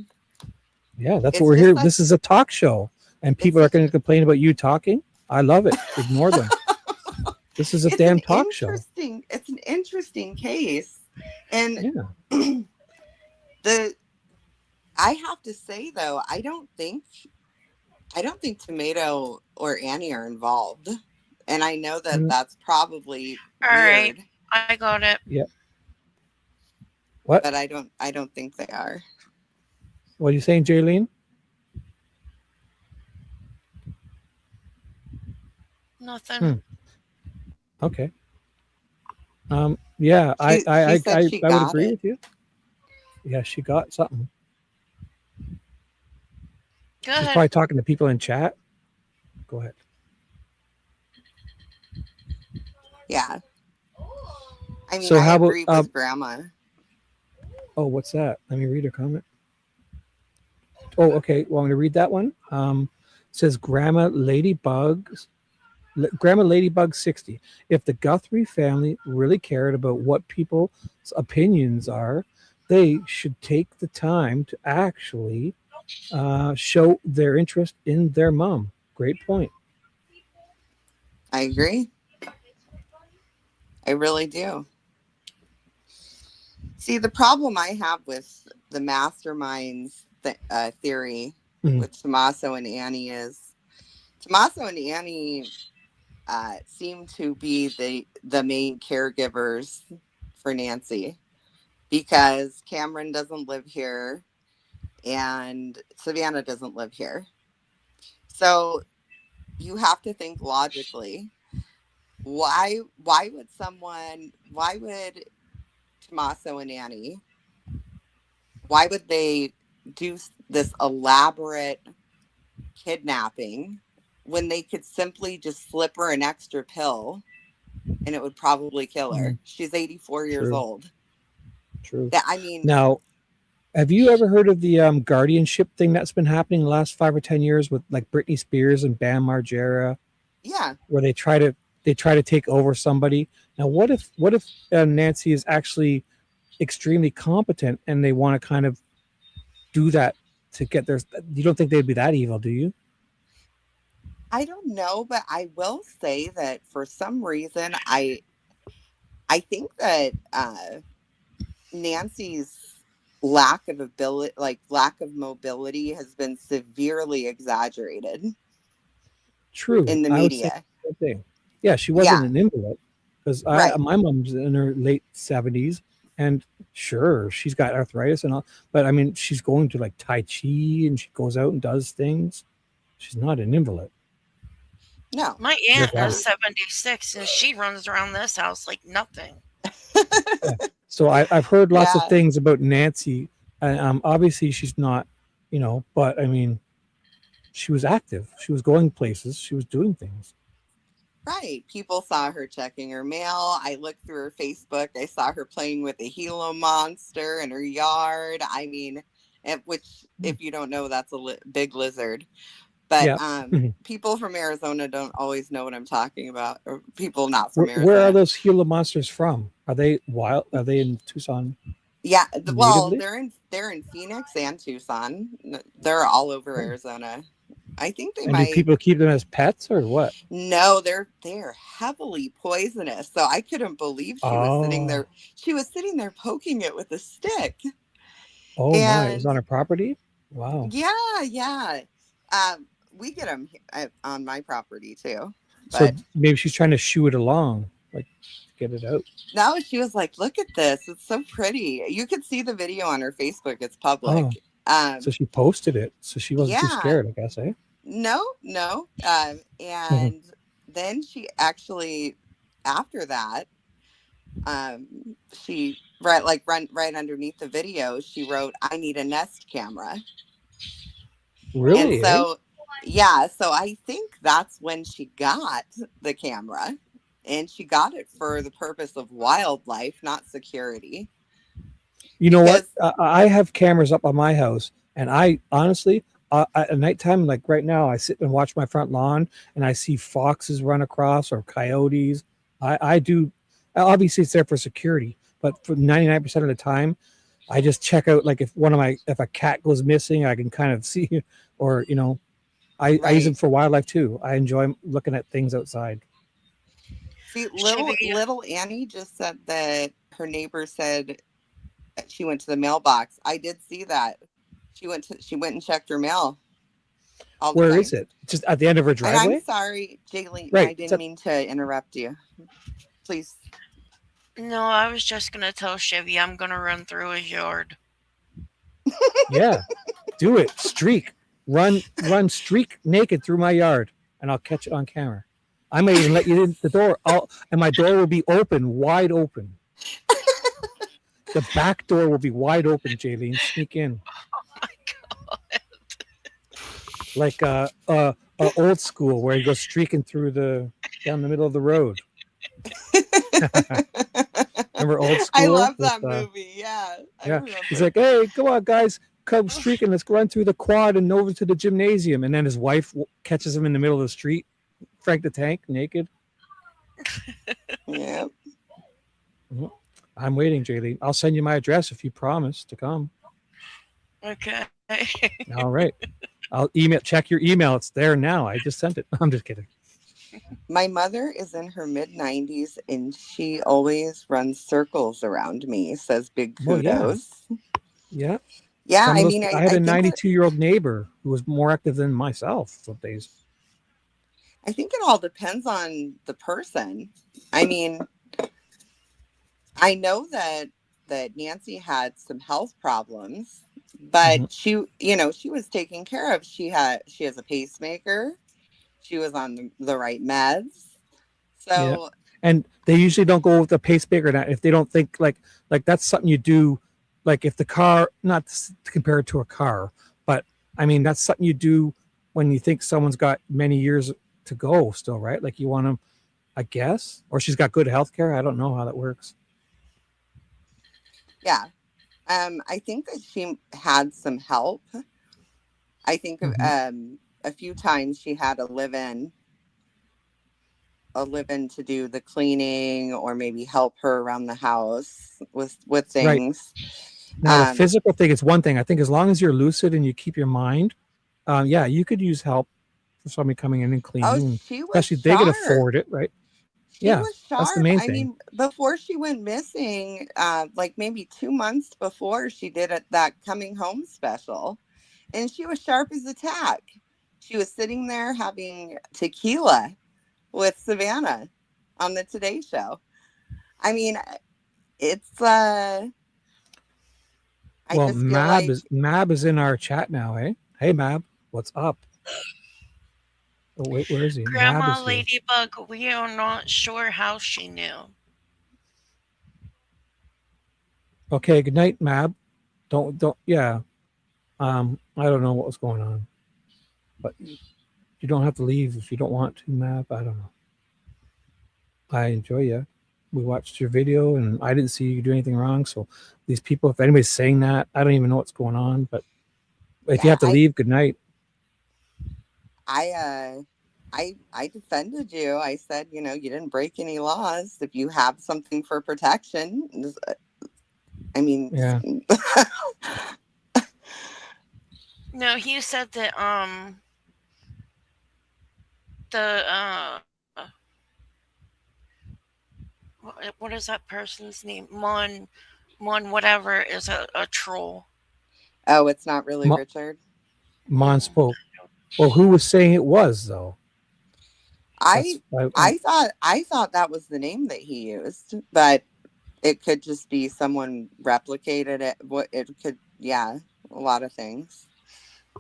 Speaker 8: Yeah, that's
Speaker 17: It's
Speaker 8: what we're
Speaker 17: just
Speaker 8: here.
Speaker 17: such
Speaker 8: This is a talk show, and people are going to complain about you talking. I love it. Ignore them. This is a damn talk show.
Speaker 17: it's an interesting case. And
Speaker 8: Yeah.
Speaker 17: I have to say though, I don't think Tomato or Annie are involved. And I know that that's probably
Speaker 3: All right,
Speaker 17: weird,
Speaker 3: I got it.
Speaker 8: Yeah. What?
Speaker 17: but I don't think they are.
Speaker 8: What are you saying, Jaylene?
Speaker 3: Nothing.
Speaker 8: Okay. Yeah,
Speaker 17: She said she
Speaker 8: I would
Speaker 17: got
Speaker 8: agree
Speaker 17: it.
Speaker 8: with you. Yeah, she got something.
Speaker 3: Go
Speaker 8: She's
Speaker 3: ahead.
Speaker 8: probably talking to people in chat. Go ahead.
Speaker 17: Yeah. I mean,
Speaker 8: So
Speaker 17: I
Speaker 8: how about
Speaker 17: agree with Grandma.
Speaker 8: oh, what's that? Let me read a comment. Oh, okay. Well, I'm going to read that one. It says Grandma Ladybug 60. If the Guthrie family really cared about what people's opinions are, they should take the time to actually show their interest in their mom. Great point.
Speaker 17: I agree. I really do. See, the problem I have with the masterminds theory with Tommaso and Annie is Tommaso and Annie seem to be the main caregivers for Nancy because Cameron doesn't live here and Savannah doesn't live here. So you have to think logically. Why would Tommaso and Annie, why would they do this elaborate kidnapping when they could simply just slip her an extra pill and it would probably kill her? She's 84 years
Speaker 8: True.
Speaker 17: old.
Speaker 8: True.
Speaker 17: I mean,
Speaker 8: Now, have you ever heard of the guardianship thing that's been happening the last 5 or 10 years with like Britney Spears and Bam Margera,
Speaker 17: yeah,
Speaker 8: where they try to take over somebody? Now, what if Nancy is actually extremely competent and they want to kind of do that to get their? You don't think they'd be that evil, do you?
Speaker 17: I don't know, but I will say that for some reason, I think that Nancy's lack of mobility has been severely exaggerated.
Speaker 8: True.
Speaker 17: In the
Speaker 8: I would say
Speaker 17: media.
Speaker 8: the same thing. Yeah, she wasn't
Speaker 17: Yeah.
Speaker 8: an invalid because
Speaker 17: Right.
Speaker 8: my mom's in her late 70s, and sure, she's got arthritis and all, but I mean, she's going to like Tai Chi and she goes out and does things. She's not an invalid.
Speaker 17: No.
Speaker 3: My aunt
Speaker 8: Yeah.
Speaker 3: is 76 and she runs around this house like nothing.
Speaker 8: Yeah. So I've heard lots of
Speaker 17: Yeah.
Speaker 8: things about Nancy. Obviously, she's not, but I mean, she was active. She was going places. She was doing things.
Speaker 17: Right. People saw her checking her mail. I looked through her Facebook. I saw her playing with a Gila monster in her yard. I mean, which, if you don't know, that's a big lizard. But
Speaker 8: Yeah.
Speaker 17: people from Arizona don't always know what I'm talking about, or people not from Arizona.
Speaker 8: Where are those Gila monsters from? Are they wild? Are they in Tucson?
Speaker 17: Yeah, well,
Speaker 8: natively?
Speaker 17: they're in Phoenix and Tucson. They're all over Arizona. I think they
Speaker 8: And
Speaker 17: might.
Speaker 8: do people keep them as pets or what?
Speaker 17: No, they're heavily poisonous. So I couldn't believe she was sitting there. She was sitting there poking it with a stick.
Speaker 8: Oh my! It was on her property. Wow.
Speaker 17: Yeah. We get them on my property too.
Speaker 8: So
Speaker 17: But
Speaker 8: maybe she's trying to shoo it along, like get it out.
Speaker 17: no, she was like, "Look at this! It's so pretty." You can see the video on her Facebook. It's public.
Speaker 8: So she posted it, so she wasn't too
Speaker 17: yeah.
Speaker 8: scared, I guess, eh?
Speaker 17: No. And then she actually, after that, she right underneath the video, she wrote, "I need a Nest camera."
Speaker 8: Really?
Speaker 17: And so, yeah, so I think that's when she got the camera, and she got it for the purpose of wildlife, not security.
Speaker 8: You know what? I have cameras up on my house, and I honestly, at nighttime, like right now, I sit and watch my front lawn, and I see foxes run across or coyotes. I do. Obviously, it's there for security, but for 99% of the time, I just check out like if a cat goes missing, I can kind of see, or I use them
Speaker 17: Right.
Speaker 8: for wildlife too. I enjoy looking at things outside.
Speaker 17: See,
Speaker 3: Chevy,
Speaker 17: little Annie just said that her neighbor said that she went to the mailbox. I did see that. She went and checked her mail all the
Speaker 8: Where is
Speaker 17: time.
Speaker 8: it? Just at the end of her
Speaker 17: And I'm
Speaker 8: driveway?
Speaker 17: sorry, Jaylene, I
Speaker 8: Right.
Speaker 17: didn't mean to interrupt you. Please.
Speaker 3: no, I was just gonna tell Chevy I'm gonna run through his yard.
Speaker 8: Yeah. Do it. Streak. Run streak naked through my yard, and I'll catch it on camera. I may even let you in the door. And my door will be open, wide open. The back door will be wide open, Jaylene. Sneak in. Like old school where you go streaking through down the middle of the road. Remember Old School?
Speaker 17: I love that movie. Yeah. I
Speaker 8: Yeah.
Speaker 17: remember.
Speaker 8: He's like, hey, come on, guys. Come streaking. Let's run through the quad and over to the gymnasium. And then his wife catches him in the middle of the street. Frank the Tank, naked.
Speaker 17: Yeah.
Speaker 8: Mhm. I'm waiting, Jaylene. I'll send you my address if you promise to come.
Speaker 3: Okay.
Speaker 8: All right. I'll check your email. It's there now. I just sent it. I'm just kidding.
Speaker 17: My mother is in her mid-90s and she always runs circles around me, says big kudos.
Speaker 8: Well, yeah.
Speaker 17: Yeah,
Speaker 8: I
Speaker 17: mean,
Speaker 8: I had
Speaker 17: I
Speaker 8: a
Speaker 17: think
Speaker 8: 92-year-old neighbor who was more active than myself some days.
Speaker 17: I think it all depends on the person. I mean, I know that Nancy had some health problems, but she was taken care of. She has a pacemaker. She was on the right meds. So
Speaker 8: And they usually don't go with the pacemaker if they don't think like that's something you do. Like if the car, not to compare it to a car, but I mean, that's something you do when you think someone's got many years to go still, right? Like you want them, I guess, or she's got good health care. I don't know how that works.
Speaker 17: yeah. I think that she had some help. I think a few times she had a live-in to do the cleaning or maybe help her around the house with things.
Speaker 8: Right. Now the physical thing is one thing. I think as long as you're lucid and you keep your mind, yeah, you could use help for somebody coming in and cleaning.
Speaker 17: She was
Speaker 8: especially they can afford it, right?
Speaker 17: She
Speaker 8: Yeah,
Speaker 17: was sharp.
Speaker 8: that's the main
Speaker 17: I
Speaker 8: thing.
Speaker 17: mean, before she went missing, like maybe 2 months before, she did that coming home special, and she was sharp as a tack. She was sitting there having tequila with Savannah on the Today Show. I mean, it's I just feel
Speaker 8: Mab
Speaker 17: like
Speaker 8: is in our chat now, eh? Hey Mab, what's up? Oh, wait, where is he? Mab
Speaker 3: Grandma
Speaker 8: is here.
Speaker 3: Ladybug, we are not sure how she knew.
Speaker 8: Okay, good night, Mab. Don't yeah. I don't know what was going on. But you don't have to leave if you don't want to, Mab. I don't know. I enjoy you. We watched your video and I didn't see you do anything wrong. So these people, if anybody's saying that, I don't even know what's going on. But if you have to leave, good night.
Speaker 17: I defended you. I said, you didn't break any laws. If you have something for protection, I mean,
Speaker 8: yeah.
Speaker 3: No, he said that what is that person's name? Mon whatever is a troll.
Speaker 17: Oh, it's not really Richard.
Speaker 8: Mon spoke. Well, who was saying it was though?
Speaker 17: I thought that was the name that he used, but it could just be someone replicated it. It could, a lot of things.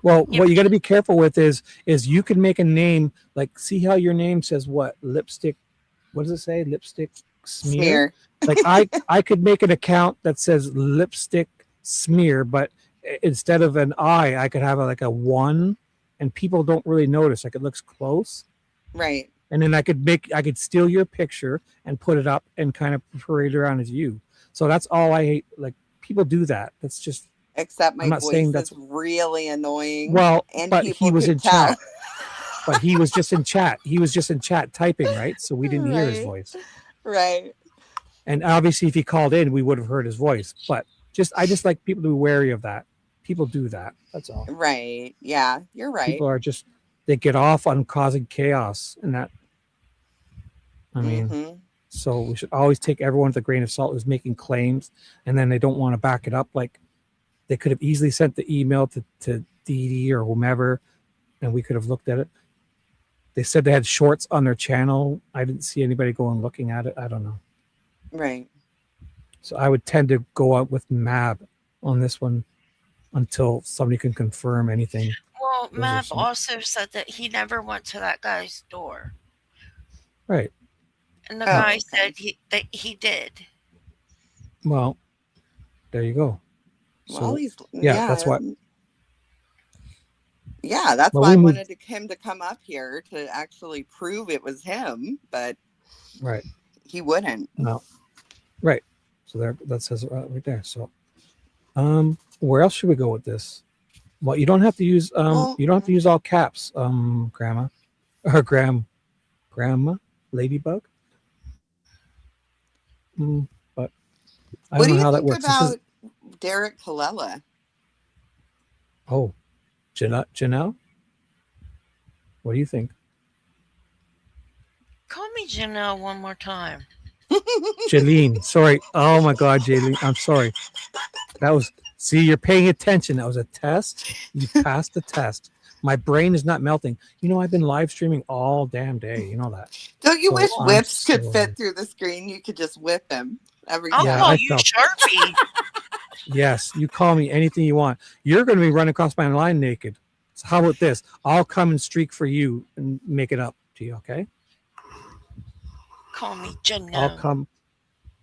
Speaker 8: Well, what you got to be careful with is you can make a name like, see how your name says what? Lipstick. What does it say? Lipstick smear. Like I could make an account that says lipstick smear, but instead of an I could have like a 1, and people don't really notice. Like it looks close.
Speaker 17: Right.
Speaker 8: And then I could steal your picture and put it up and kind of parade around as you. So that's all I hate. Like people do that. That's just.
Speaker 17: Except my voice is really annoying.
Speaker 8: Well,
Speaker 17: and
Speaker 8: but he was in
Speaker 17: tell.
Speaker 8: chat. But he was just in chat. He was just in chat typing, right? So we didn't hear his voice.
Speaker 17: Right.
Speaker 8: And obviously, if he called in, we would have heard his voice. But I just like people to be wary of that. People do that. That's all.
Speaker 17: Right. Yeah, you're right.
Speaker 8: People are just, they get off on causing chaos, and that, I mean,
Speaker 17: Mm-hmm.
Speaker 8: so we should always take everyone with a grain of salt who's making claims, and then they don't want to back it up. Like, they could have easily sent the email to Dee Dee or whomever, and we could have looked at it. They said they had shorts on their channel. I didn't see anybody going looking at it. I don't know.
Speaker 17: Right.
Speaker 8: So I would tend to go out with Mab on this one until somebody can confirm anything.
Speaker 3: Well,
Speaker 8: Those are
Speaker 3: Mab
Speaker 8: some-
Speaker 3: also said that he never went to that guy's door,
Speaker 8: Right.
Speaker 3: and the
Speaker 17: Oh,
Speaker 3: guy
Speaker 17: okay.
Speaker 3: said that he did.
Speaker 8: Well, there you go.
Speaker 17: Well,
Speaker 8: So
Speaker 17: he's
Speaker 8: yeah, that's what.
Speaker 17: Yeah, that's
Speaker 8: Well,
Speaker 17: why
Speaker 8: we
Speaker 17: I
Speaker 8: moved.
Speaker 17: wanted him to come up here to actually prove it was him, but
Speaker 8: Right.
Speaker 17: he wouldn't.
Speaker 8: No. Right. So there, that says it right there. So, where else should we go with this? Well, you don't have to use
Speaker 17: Well,
Speaker 8: you don't have to use all caps, grandma or grandma ladybug. But I
Speaker 17: what
Speaker 8: don't
Speaker 17: do
Speaker 8: know
Speaker 17: you
Speaker 8: how that
Speaker 17: think
Speaker 8: works. This
Speaker 17: about
Speaker 8: is
Speaker 17: Derek Colella?
Speaker 8: Janelle. What do you think?
Speaker 3: Call me Janelle one more time.
Speaker 8: Jaylene, sorry. Oh my God, Jaylene, I'm sorry. That was, see, you're paying attention. That was a test. You passed the test. My brain is not melting. You know, I've been live streaming all damn day. You know that.
Speaker 17: Don't you
Speaker 8: So
Speaker 17: wish
Speaker 8: I'm
Speaker 17: whips could
Speaker 8: sorry.
Speaker 17: fit through the screen? You could just whip him every
Speaker 3: I'll
Speaker 8: Yeah,
Speaker 3: call
Speaker 8: I
Speaker 3: you
Speaker 8: felt.
Speaker 3: Sharpie.
Speaker 8: Yes, you call me anything you want. You're going to be running across my line naked. So how about this? I'll come and streak for you and make it up to you. Okay?
Speaker 3: Call me
Speaker 8: I'll
Speaker 3: Janelle.
Speaker 8: come.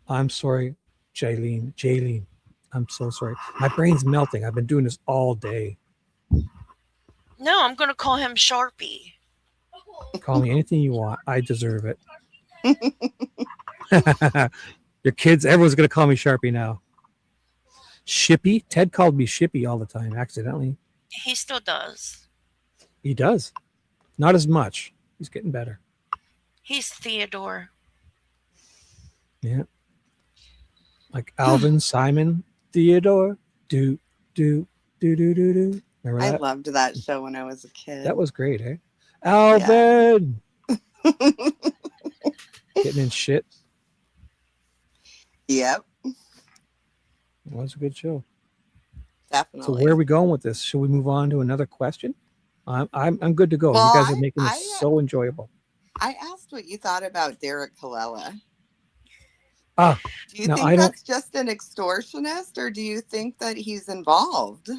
Speaker 8: I'm sorry, Jaylene. Jaylene, I'm so sorry. My brain's melting. I've been doing this all day.
Speaker 3: No, I'm going to call him Sharpie.
Speaker 8: Call me anything you want. I deserve it. Your kids, everyone's going to call me Sharpie now. Shippy? Ted called me Shippy all the time, accidentally.
Speaker 3: He still does.
Speaker 8: He does. Not as much. He's getting better.
Speaker 3: He's Theodore.
Speaker 8: Yeah. Like Alvin, Simon, Theodore. Do. Remember
Speaker 17: I
Speaker 8: that?
Speaker 17: loved that show when I was a kid.
Speaker 8: That was great, eh? Alvin! Getting in shit.
Speaker 17: Yep,
Speaker 8: It was a good show.
Speaker 17: definitely.
Speaker 8: So where are we going with this? Should we move on to another question? I'm good to go.
Speaker 17: Well,
Speaker 8: You guys are making this so enjoyable.
Speaker 17: I asked what you thought about Derek Colella.
Speaker 8: Ah,
Speaker 17: Do you
Speaker 8: now
Speaker 17: think
Speaker 8: I don't.
Speaker 17: that's just an extortionist, or do you think that he's involved?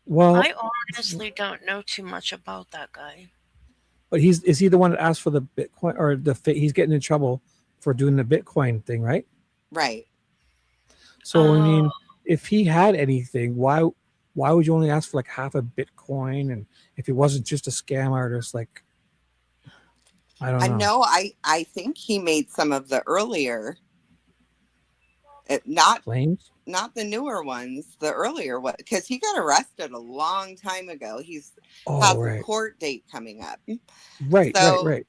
Speaker 8: Well,
Speaker 3: I honestly don't know too much about that guy.
Speaker 8: but is he the one that asked for the Bitcoin or he's getting in trouble for doing the Bitcoin thing, right?
Speaker 17: Right.
Speaker 8: So I mean, if he had anything, why would you only ask for like half a Bitcoin? And if it wasn't just a scam artist, like I don't know.
Speaker 17: I know. I think he made some of the earlier, not
Speaker 8: claims,
Speaker 17: not the newer ones, the earlier one, because he got arrested a long time ago. He's has
Speaker 8: right.
Speaker 17: a court date coming up.
Speaker 8: Right.
Speaker 17: So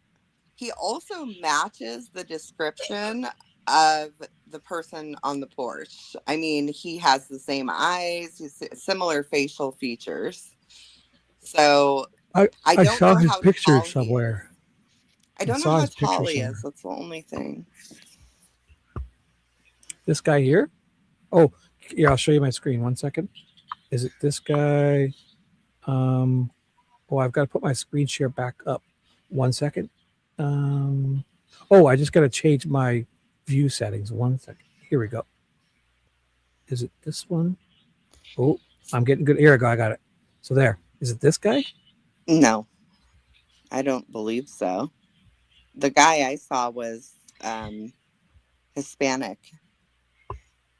Speaker 17: he also matches the description of the person on the porch. I mean, he has the same eyes, similar facial features. So
Speaker 8: I
Speaker 17: don't
Speaker 8: saw
Speaker 17: know
Speaker 8: his
Speaker 17: how
Speaker 8: picture
Speaker 17: tall he
Speaker 8: somewhere.
Speaker 17: I don't know
Speaker 8: saw
Speaker 17: how
Speaker 8: his
Speaker 17: tall
Speaker 8: picture
Speaker 17: he
Speaker 8: somewhere.
Speaker 17: is. That's the only thing.
Speaker 8: This guy here? Oh, yeah, I'll show you my screen. 1 second. Is it this guy? Oh, I've got to put my screen share back up. 1 second. Oh, I just got to change my view settings. 1 second. Here we go. Is it this one? Oh, I'm getting good. Here I go. I got it. So there. Is it this guy?
Speaker 17: No, I don't believe so. The guy I saw was Hispanic.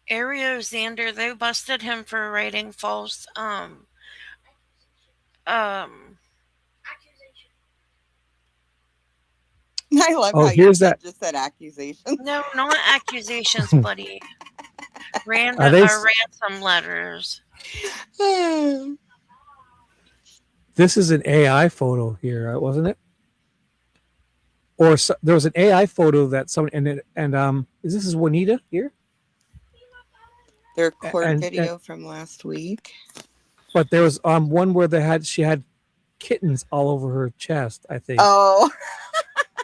Speaker 3: Ario Xander, they busted him for writing false
Speaker 17: I love
Speaker 8: Oh,
Speaker 17: how you
Speaker 8: here's that.
Speaker 17: just said accusations.
Speaker 3: no, not accusations, buddy.
Speaker 8: Are they-
Speaker 3: Ransom letters.
Speaker 8: This is an AI photo here, wasn't it? Or there was an AI photo that someone is this Juanita here?
Speaker 17: Their court
Speaker 8: and
Speaker 17: video from last week.
Speaker 8: but there was one where she had kittens all over her chest, I think.
Speaker 17: Oh,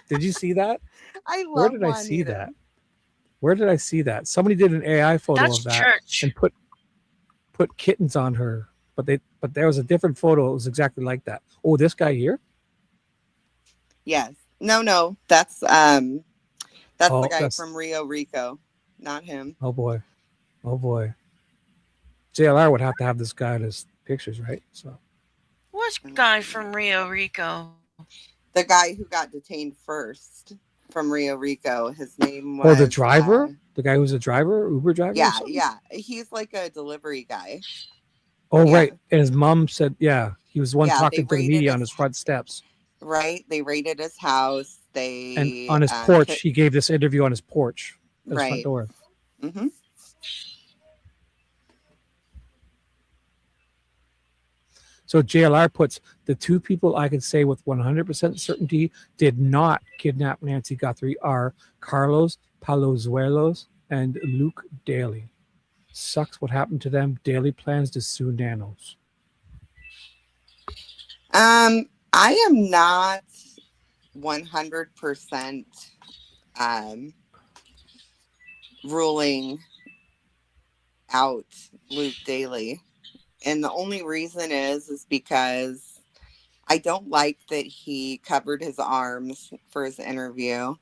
Speaker 8: Did you see that?
Speaker 17: I
Speaker 8: Where
Speaker 17: love
Speaker 8: did I see
Speaker 17: Juanita.
Speaker 8: that? Where did I see that? Somebody did an AI photo
Speaker 3: That's
Speaker 8: of that
Speaker 3: church.
Speaker 8: and put kittens on her, but there was a different photo. It was exactly like that. Oh, this guy here?
Speaker 17: Yes. No. That's the
Speaker 8: Oh,
Speaker 17: guy
Speaker 8: that's
Speaker 17: from Rio Rico, not him.
Speaker 8: oh boy. JLR would have to have this guy in his pictures, right? So
Speaker 3: What guy from Rio Rico?
Speaker 17: The guy who got detained first from Rio Rico. His name was.
Speaker 8: Oh, the driver? The guy who's a driver, Uber driver? or something?
Speaker 17: Yeah. He's like a delivery guy.
Speaker 8: Oh,
Speaker 17: Yeah.
Speaker 8: right. And his mom said, yeah, he was the one
Speaker 17: Yeah,
Speaker 8: talking
Speaker 17: they
Speaker 8: to the
Speaker 17: raided
Speaker 8: media on his front steps.
Speaker 17: Right. They raided his house. They
Speaker 8: And on his porch, he gave this interview on his porch, at his front
Speaker 17: Right.
Speaker 8: door.
Speaker 17: Mm-hmm.
Speaker 8: So JLR puts the two people I can say with 100% certainty did not kidnap Nancy Guthrie are Carlos Palazuelos and Luke Daly. Sucks what happened to them. Daly plans to sue Nanos.
Speaker 17: I am not 100% ruling out Luke Daly. And the only reason is because I don't like that he covered his arms for his interview.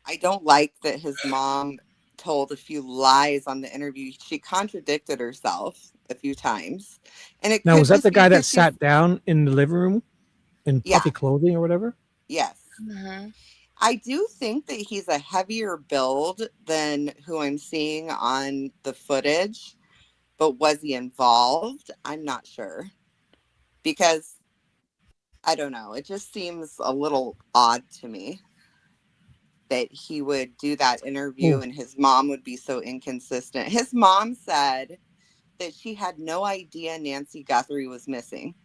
Speaker 17: I don't like that his mom told a few lies on the interview. She contradicted herself a few times. And it
Speaker 8: Now,
Speaker 17: could
Speaker 8: was that
Speaker 17: just
Speaker 8: the
Speaker 17: be
Speaker 8: guy that
Speaker 17: 'cause she's-
Speaker 8: sat down in the living room in
Speaker 17: Yeah.
Speaker 8: puffy clothing or whatever?
Speaker 17: Yes.
Speaker 3: Mm-hmm.
Speaker 17: I do think that he's a heavier build than who I'm seeing on the footage, but was he involved? I'm not sure. Because I don't know, it just seems a little odd to me that he would do that interview and his mom would be so inconsistent. His mom said that she had no idea Nancy Guthrie was missing.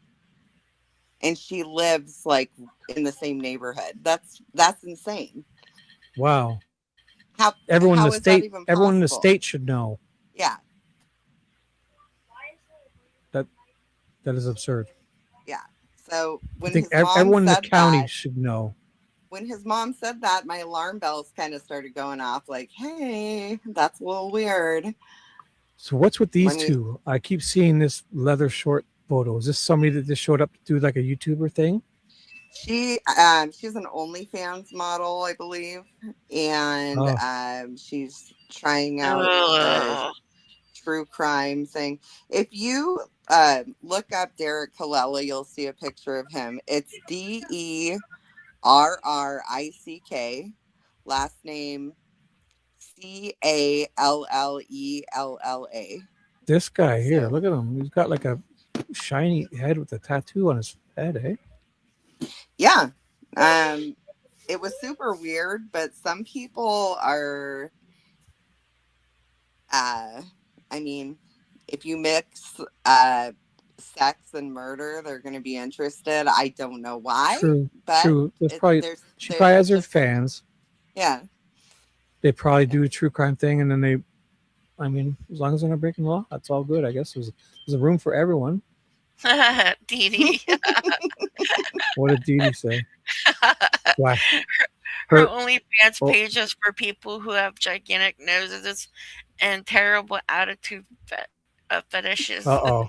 Speaker 17: And she lives like in the same neighborhood. That's insane.
Speaker 8: Wow.
Speaker 17: How
Speaker 8: Everyone in the
Speaker 17: is that
Speaker 8: state,
Speaker 17: even
Speaker 8: everyone in the
Speaker 17: possible?
Speaker 8: state should know.
Speaker 17: Yeah.
Speaker 8: That is absurd.
Speaker 17: Yeah. So
Speaker 8: I
Speaker 17: when
Speaker 8: think
Speaker 17: his mom
Speaker 8: everyone in the
Speaker 17: said
Speaker 8: county
Speaker 17: that,
Speaker 8: should know.
Speaker 17: when his mom said that, my alarm bells kind of started going off like, hey, that's a little weird.
Speaker 8: So what's with these
Speaker 17: When he-
Speaker 8: two? I keep seeing this leather short photo. Is this somebody that just showed up to do like a YouTuber thing?
Speaker 17: She's an OnlyFans model, I believe. And she's trying out the true crime thing. If you look up Derek Colella, you'll see a picture of him. It's DERRICK, last name CALLELLA.
Speaker 8: This guy here, look at him. He's got like a shiny head with a tattoo on his head, eh?
Speaker 17: Yeah. It was super weird, but some people are I mean, if you mix sex and murder, they're going to be interested. I don't know why.
Speaker 8: True.
Speaker 17: But
Speaker 8: True. She probably has her
Speaker 17: different-
Speaker 8: fans.
Speaker 17: Yeah.
Speaker 8: They probably do a true crime thing, and then as long as they're not breaking the law, that's all good. I guess there's a room for everyone.
Speaker 3: Dee Dee.
Speaker 8: What did Dee Dee say? Why?
Speaker 3: Her OnlyFans page is for people who have gigantic noses and terrible attitude fetishes.
Speaker 8: Uh-oh.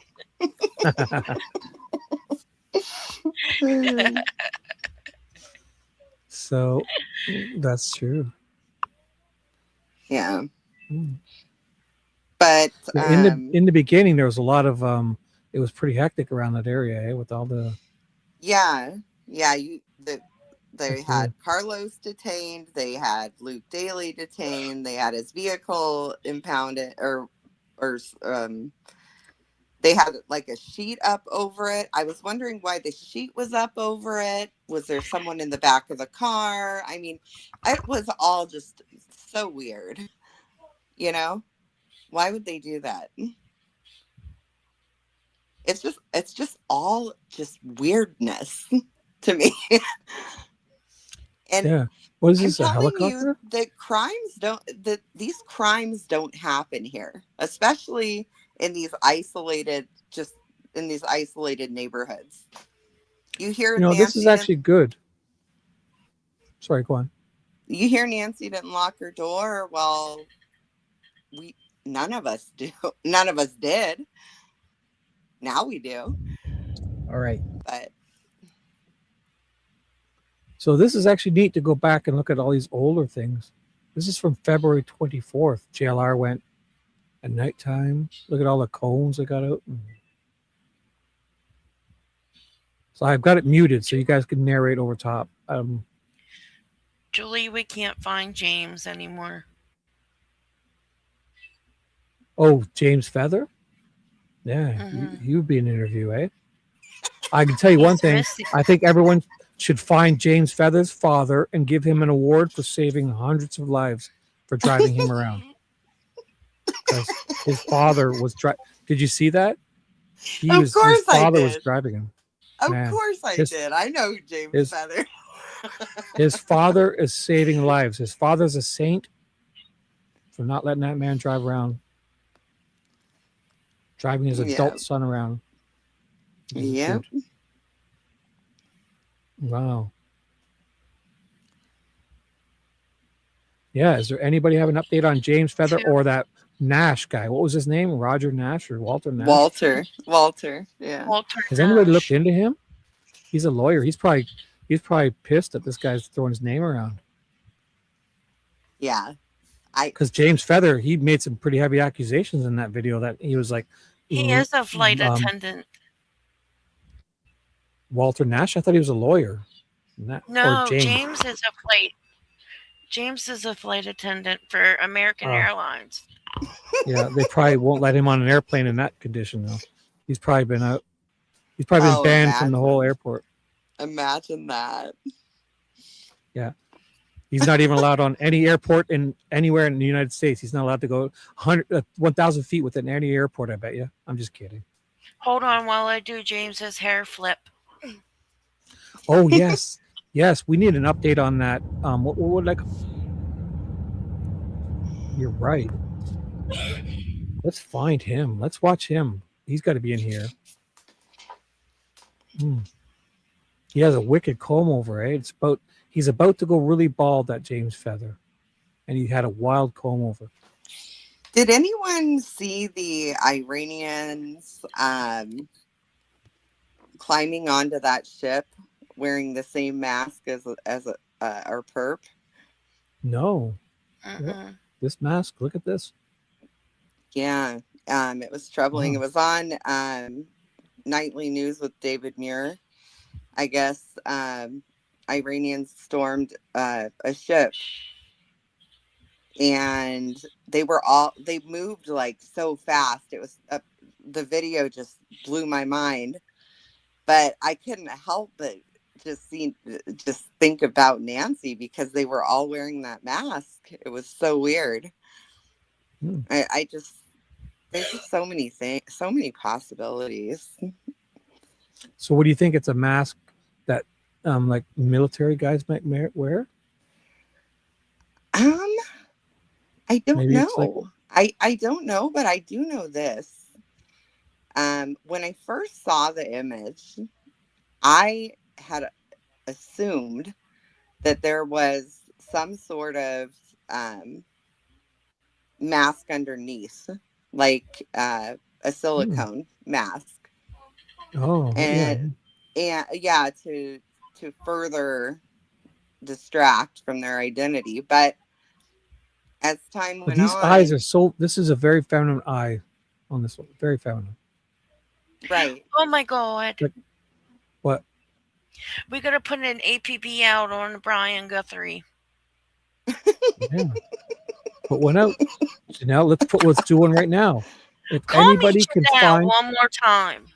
Speaker 8: So that's true.
Speaker 17: Yeah. But
Speaker 8: in the beginning, there was a lot of it was pretty hectic around that area, with all the
Speaker 17: yeah. They had Carlos detained, they had Luke Daly detained, they had his vehicle impounded or they had like a sheet up over it. I was wondering why the sheet was up over it. Was there someone in the back of the car? I mean, it was all just so weird. You know? Why would they do that? It's just all just weirdness to me. And
Speaker 8: What is
Speaker 17: I'm
Speaker 8: this? A
Speaker 17: telling you
Speaker 8: helicopter?
Speaker 17: that these crimes don't happen here, especially in these isolated neighborhoods. You hear
Speaker 8: This is
Speaker 17: Nancy
Speaker 8: actually
Speaker 17: didn't
Speaker 8: good. Sorry, go on.
Speaker 17: you hear Nancy didn't lock her door? Well, none of us do. None of us did. Now we do.
Speaker 6: All right.
Speaker 17: But
Speaker 8: So this is actually neat to go back and look at all these older things. This is from February 24th. JLR went at nighttime. Look at all the cones they got out. So I've got it muted so you guys can narrate over top.
Speaker 3: Julie, we can't find James anymore.
Speaker 8: Oh, James Feather? Yeah, he would be an interview, eh? I can tell you one thing.
Speaker 3: missing.
Speaker 8: I think everyone should find James Feather's father and give him an award for saving hundreds of lives for driving him around. Because his father was Did you see that?
Speaker 17: Of course
Speaker 8: his father
Speaker 17: I
Speaker 8: was
Speaker 17: did.
Speaker 8: driving him.
Speaker 17: Of
Speaker 8: Man,
Speaker 17: course I did. I know James Feather.
Speaker 8: His father is saving lives. His father's a saint for not letting that man drive around, driving his adult son around.
Speaker 17: Yep.
Speaker 8: Wow. Yeah. Is there anybody have an update on James Feather or that Nash guy? What was his name? Roger Nash or Walter Nash?
Speaker 17: Walter. Yeah.
Speaker 3: Walter
Speaker 8: Has anybody looked into him? He's a lawyer. He's probably pissed that this guy's throwing his name around.
Speaker 17: Yeah.
Speaker 8: Because James Feather, he made some pretty heavy accusations in that video that he was like,
Speaker 3: He is a flight attendant.
Speaker 8: Walter Nash. I thought he was a lawyer.
Speaker 3: No,
Speaker 8: or James.
Speaker 3: James is a flight attendant for American Airlines.
Speaker 8: Yeah, they probably won't let him on an airplane in that condition though. He's probably been out. He's probably been banned from the whole airport.
Speaker 17: Imagine that.
Speaker 8: Yeah. He's not even allowed on any airport anywhere in the United States. He's not allowed to go 1,000 feet within any airport, I bet you. I'm just kidding.
Speaker 3: Hold on while I do James's hair flip.
Speaker 8: Oh, yes. Yes, we need an update on that. What would like? You're right. Let's find him. Let's watch him. He's got to be in here. He has a wicked comb over, eh? He's about to go really bald, that James Feather. And he had a wild comb over.
Speaker 17: Did anyone see the Iranians climbing onto that ship wearing the same mask as our perp?
Speaker 8: No. This mask, look at this.
Speaker 17: Yeah. It was troubling. It was on Nightly News with David Muir. I guess Iranians stormed a ship, and they moved like so fast. It was the video just blew my mind, but I couldn't help but just think about Nancy because they were all wearing that mask. It was so weird. There's just so many things, so many possibilities.
Speaker 8: So what do you think? It's a mask that like military guys might wear?
Speaker 17: I don't
Speaker 8: Maybe
Speaker 17: know. I don't know, but I do know this. When I first saw the image, I had assumed that there was some sort of mask underneath, like a silicone mask.
Speaker 8: Oh,
Speaker 17: and yeah, to further distract from their identity. But as time went
Speaker 8: these
Speaker 17: on,
Speaker 8: eyes are so. This is a very feminine eye on this one. Very feminine.
Speaker 17: Right.
Speaker 3: Oh my God.
Speaker 8: What?
Speaker 3: We gotta put an APB out on Brian Guthrie.
Speaker 8: Yeah. Put one out. So now let's do one right now. If
Speaker 3: Call
Speaker 8: anybody
Speaker 3: me
Speaker 8: can
Speaker 3: Janelle
Speaker 8: find
Speaker 3: one more time.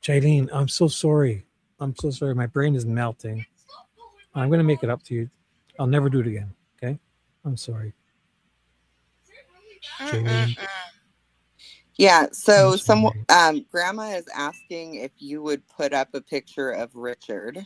Speaker 8: Jaylene, I'm so sorry. I'm so sorry. My brain is melting. I'm gonna make it up to you. I'll never do it again. Okay? I'm sorry. Jaylene.
Speaker 17: Yeah, so Grandma is asking if you would put up a picture of Richard.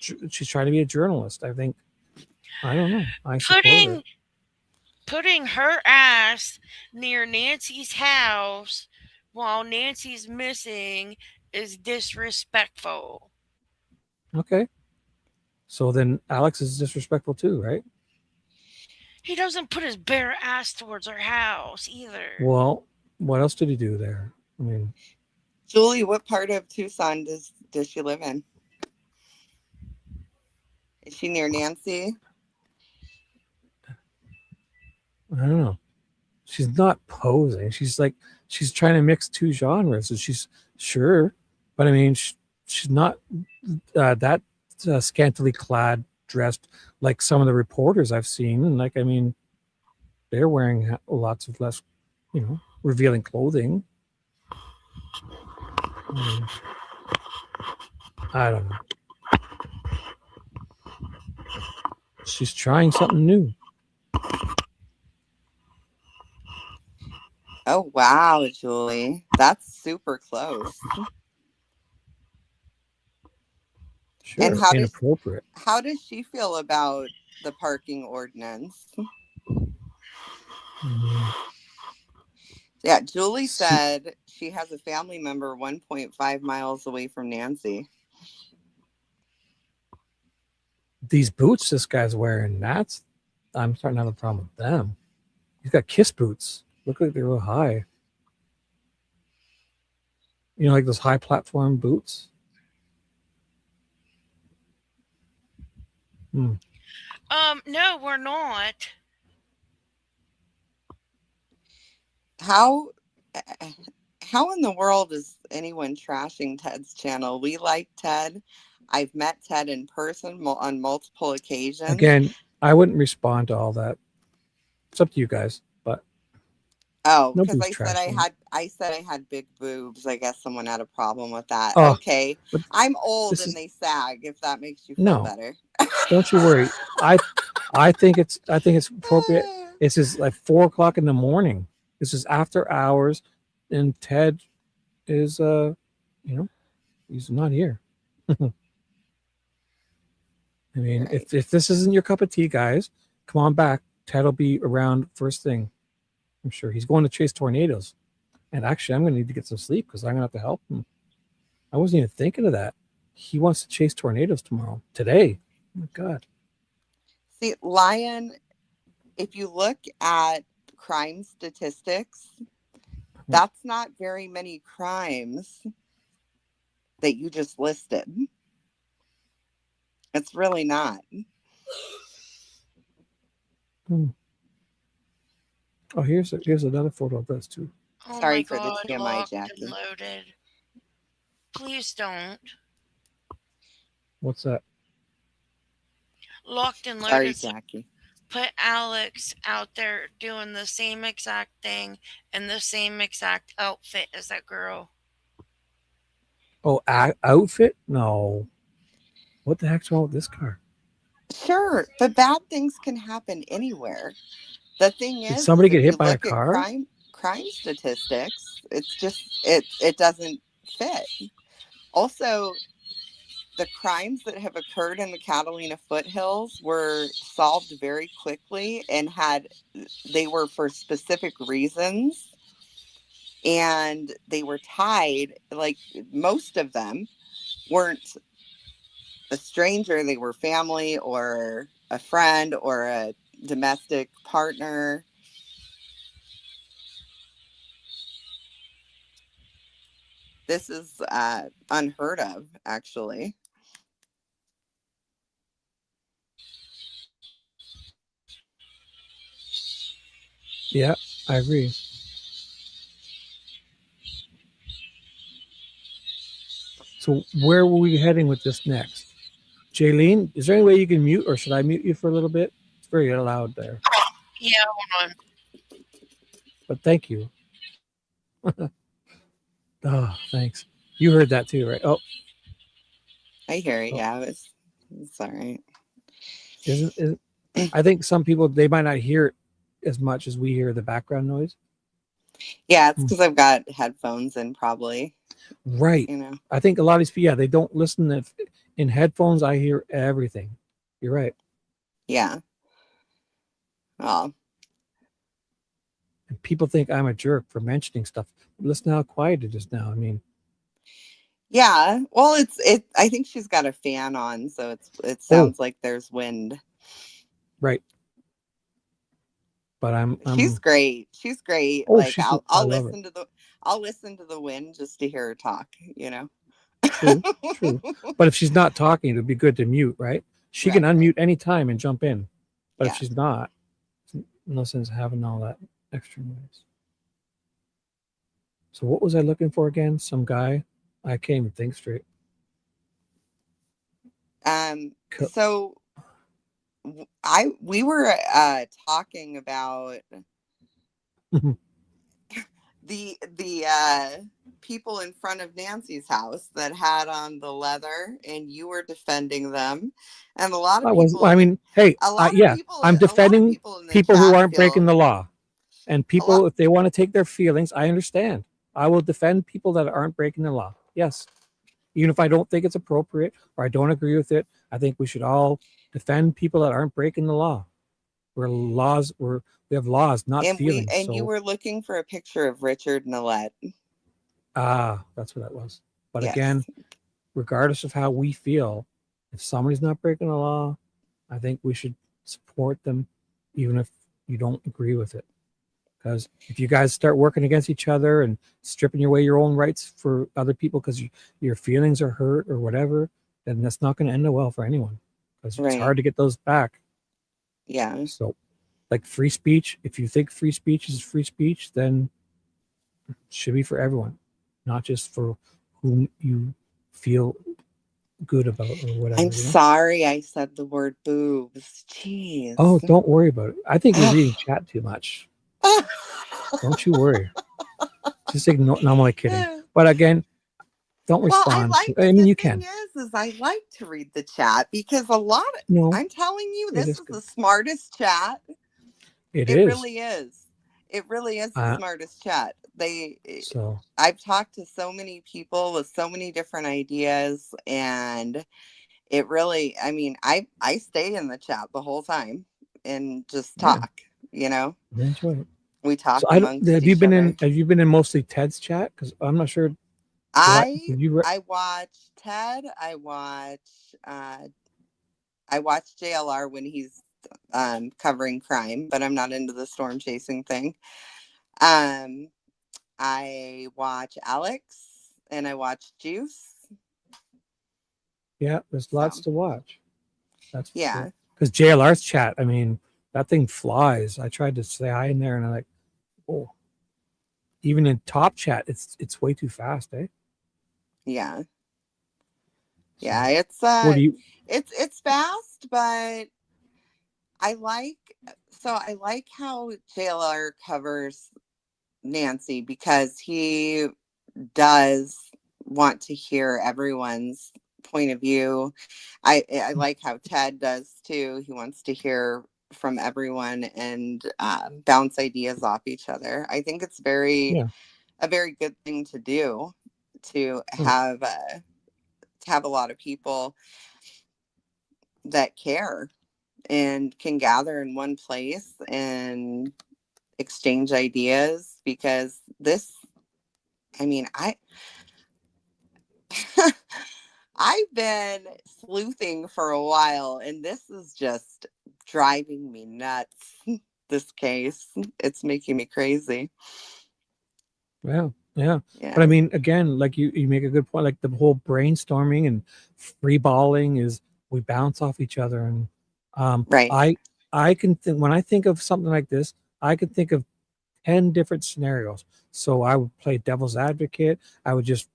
Speaker 8: she's trying to be a journalist. I think. I don't know. I support her.
Speaker 3: Putting her ass near Nancy's house while Nancy's missing is disrespectful.
Speaker 8: Okay. So then Alex is disrespectful too, right?
Speaker 3: He doesn't put his bare ass towards her house either.
Speaker 8: Well, what else did he do there? I mean,
Speaker 17: Julie, what part of Tucson does she live in? Is she near Nancy?
Speaker 8: I don't know. She's not posing. She's trying to mix two genres. So she's sure, but I mean, she's not that scantily clad, dressed like some of the reporters I've seen. And like, I mean, they're wearing lots of less, revealing clothing. I don't know. She's trying something new.
Speaker 17: Oh, wow, Julie. That's super close.
Speaker 8: Sure,
Speaker 17: and
Speaker 8: inappropriate.
Speaker 17: How does she feel about the parking ordinance? Yeah, Julie said she has a family member 1.5 miles away from Nancy.
Speaker 8: These boots this guy's wearing, I'm starting to have a problem with them. He's got kiss boots. Look like they're real high. Like those high platform boots.
Speaker 3: No, we're not.
Speaker 17: How in the world is anyone trashing Ted's channel? We like Ted. I've met Ted in person on multiple occasions.
Speaker 8: Again, I wouldn't respond to all that. It's up to you guys, but
Speaker 17: because I said I had big boobs. I guess someone had a problem with that. Okay, I'm old and they sag. If that makes you feel better,
Speaker 8: don't you worry. I think it's appropriate. It's just like 4:00 in the morning. This is after hours, and Ted is he's not here. I mean, if this isn't your cup of tea, guys, come on back. Ted will be around first thing. I'm sure he's going to chase tornadoes. And actually, I'm going to need to get some sleep because I'm going to have to help him. I wasn't even thinking of that. He wants to chase tornadoes today. Oh my God.
Speaker 17: See, Lion, if you look at crime statistics, that's not very many crimes that you just listed. It's really not.
Speaker 8: Oh, here's another photo of this too.
Speaker 3: Oh
Speaker 17: Sorry
Speaker 3: my
Speaker 17: for
Speaker 3: God,
Speaker 17: the TMI,
Speaker 3: locked
Speaker 17: Jackie.
Speaker 3: and loaded. Please don't.
Speaker 8: What's that?
Speaker 3: Locked and
Speaker 17: Sorry,
Speaker 3: loaded.
Speaker 17: Jackie.
Speaker 3: Put Alex out there doing the same exact thing in the same exact outfit as that girl.
Speaker 8: Oh, outfit? No. What the heck's wrong with this car?
Speaker 17: Sure, but bad things can happen anywhere. The thing is,
Speaker 8: did somebody get
Speaker 17: if
Speaker 8: hit
Speaker 17: you
Speaker 8: by a
Speaker 17: look at
Speaker 8: car?
Speaker 17: crime statistics, it's just it doesn't fit. Also, the crimes that have occurred in the Catalina foothills were solved very quickly and they were for specific reasons, and they were tied. Like most of them weren't a stranger, they were family or a friend or a domestic partner. This is unheard of, actually.
Speaker 8: Yeah, I agree. So where were we heading with this next? Jaylene, is there any way you can mute, or should I mute you for a little bit? It's very loud there.
Speaker 3: Yeah, hold on.
Speaker 8: But thank you. Oh, thanks. You heard that too, right? Oh,
Speaker 17: I hear it. Yeah, it's all right.
Speaker 8: I think some people, they might not hear it as much as we hear the background noise.
Speaker 17: Yeah, it's because I've got headphones in, probably.
Speaker 8: Right.
Speaker 17: You know.
Speaker 8: I think a lot of these people, they don't listen. In headphones, I hear everything. You're right.
Speaker 17: Yeah. Oh.
Speaker 8: And people think I'm a jerk for mentioning stuff. Listen how quiet it is now. I mean,
Speaker 17: yeah. Well, I think she's got a fan on, so it sounds like there's wind.
Speaker 8: Right. But
Speaker 17: She's great. She's great.
Speaker 8: Oh,
Speaker 17: Like
Speaker 8: I
Speaker 17: I'll
Speaker 8: love
Speaker 17: listen to the wind just to hear her talk, you know.
Speaker 8: True. But if she's not talking, it'd be good to mute, right? She can unmute anytime and jump in. But if she's not, no sense having all that extra noise. So what was I looking for again? Some guy? I can't even think straight.
Speaker 17: So we were talking about the people in front of Nancy's house that had on the leather, and you were defending them, and a lot of people.
Speaker 8: I'm defending people who aren't breaking the law, and people, if they want to take their feelings, I understand. I will defend people that aren't breaking the law. Yes, even if I don't think it's appropriate or I don't agree with it, I think we should all defend people that aren't breaking the law. We have laws, not feelings.
Speaker 17: You were looking for a picture of Richard Nillette.
Speaker 8: That's what that was. But again, regardless of how we feel, if somebody's not breaking the law, I think we should support them, even if you don't agree with it. Because if you guys start working against each other and stripping away your own rights for other people because your feelings are hurt or whatever, then that's not going to end well for anyone. Because it's hard to get those back.
Speaker 17: Yeah.
Speaker 8: So, like free speech, if you think free speech is free speech, then it should be for everyone, not just for whom you feel good about or whatever.
Speaker 17: I'm sorry I said the word boobs. Jeez.
Speaker 8: Oh, don't worry about it. I think you're reading chat too much. Don't you worry. Just ignore. No, I'm only kidding. But again, don't respond. You can.
Speaker 17: Is I like to read the chat because I'm telling you, this is the smartest chat.
Speaker 8: It
Speaker 17: really is. It really is the smartest chat. I've talked to so many people with so many different ideas, and it really, I mean, I stay in the chat the whole time and just talk, you know.
Speaker 8: I enjoy it.
Speaker 17: We talk
Speaker 8: amongst have you been other. Have you been in mostly Ted's chat? Because I'm not sure.
Speaker 17: I watch Ted. I watch JLR when he's covering crime, but I'm not into the storm chasing thing. I watch Alex and I watch Juice.
Speaker 8: Yeah, there's lots to watch. That's because JLR's chat, I mean, that thing flies. I tried to say hi in there and I'm like, oh, even in top chat, it's way too fast, eh?
Speaker 17: Yeah. Yeah, it's fast, but I like how JLR covers Nancy because he does want to hear everyone's point of view. I like how Ted does too. He wants to hear from everyone and bounce ideas off each other. I think it's a very good thing to do, to have a lot of people that care and can gather in one place and exchange ideas, because I've been sleuthing for a while, and this is just driving me nuts. This case, it's making me crazy.
Speaker 8: Well, yeah. But I mean, again, like you make a good point. Like the whole brainstorming and free balling is we bounce off each other, and I can think, when I think of something like this, I could think of 10 different scenarios. So I would play devil's advocate. I would just,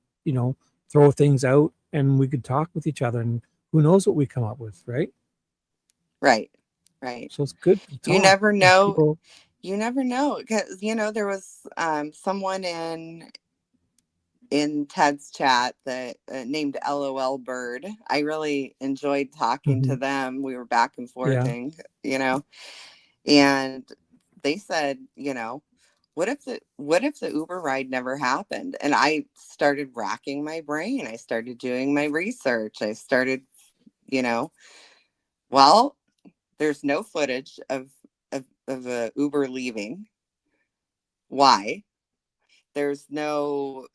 Speaker 8: throw things out and we could talk with each other, and who knows what we come up with, right?
Speaker 17: Right.
Speaker 8: So it's good to talk.
Speaker 17: You never know. You never know, because there was someone in Ted's chat that named LOL Bird. I really enjoyed talking to them. We were back and forthing, and they said, what if the Uber ride never happened? And I started racking my brain. I started doing my research. I started, well, there's no footage of a Uber leaving. Why? There's no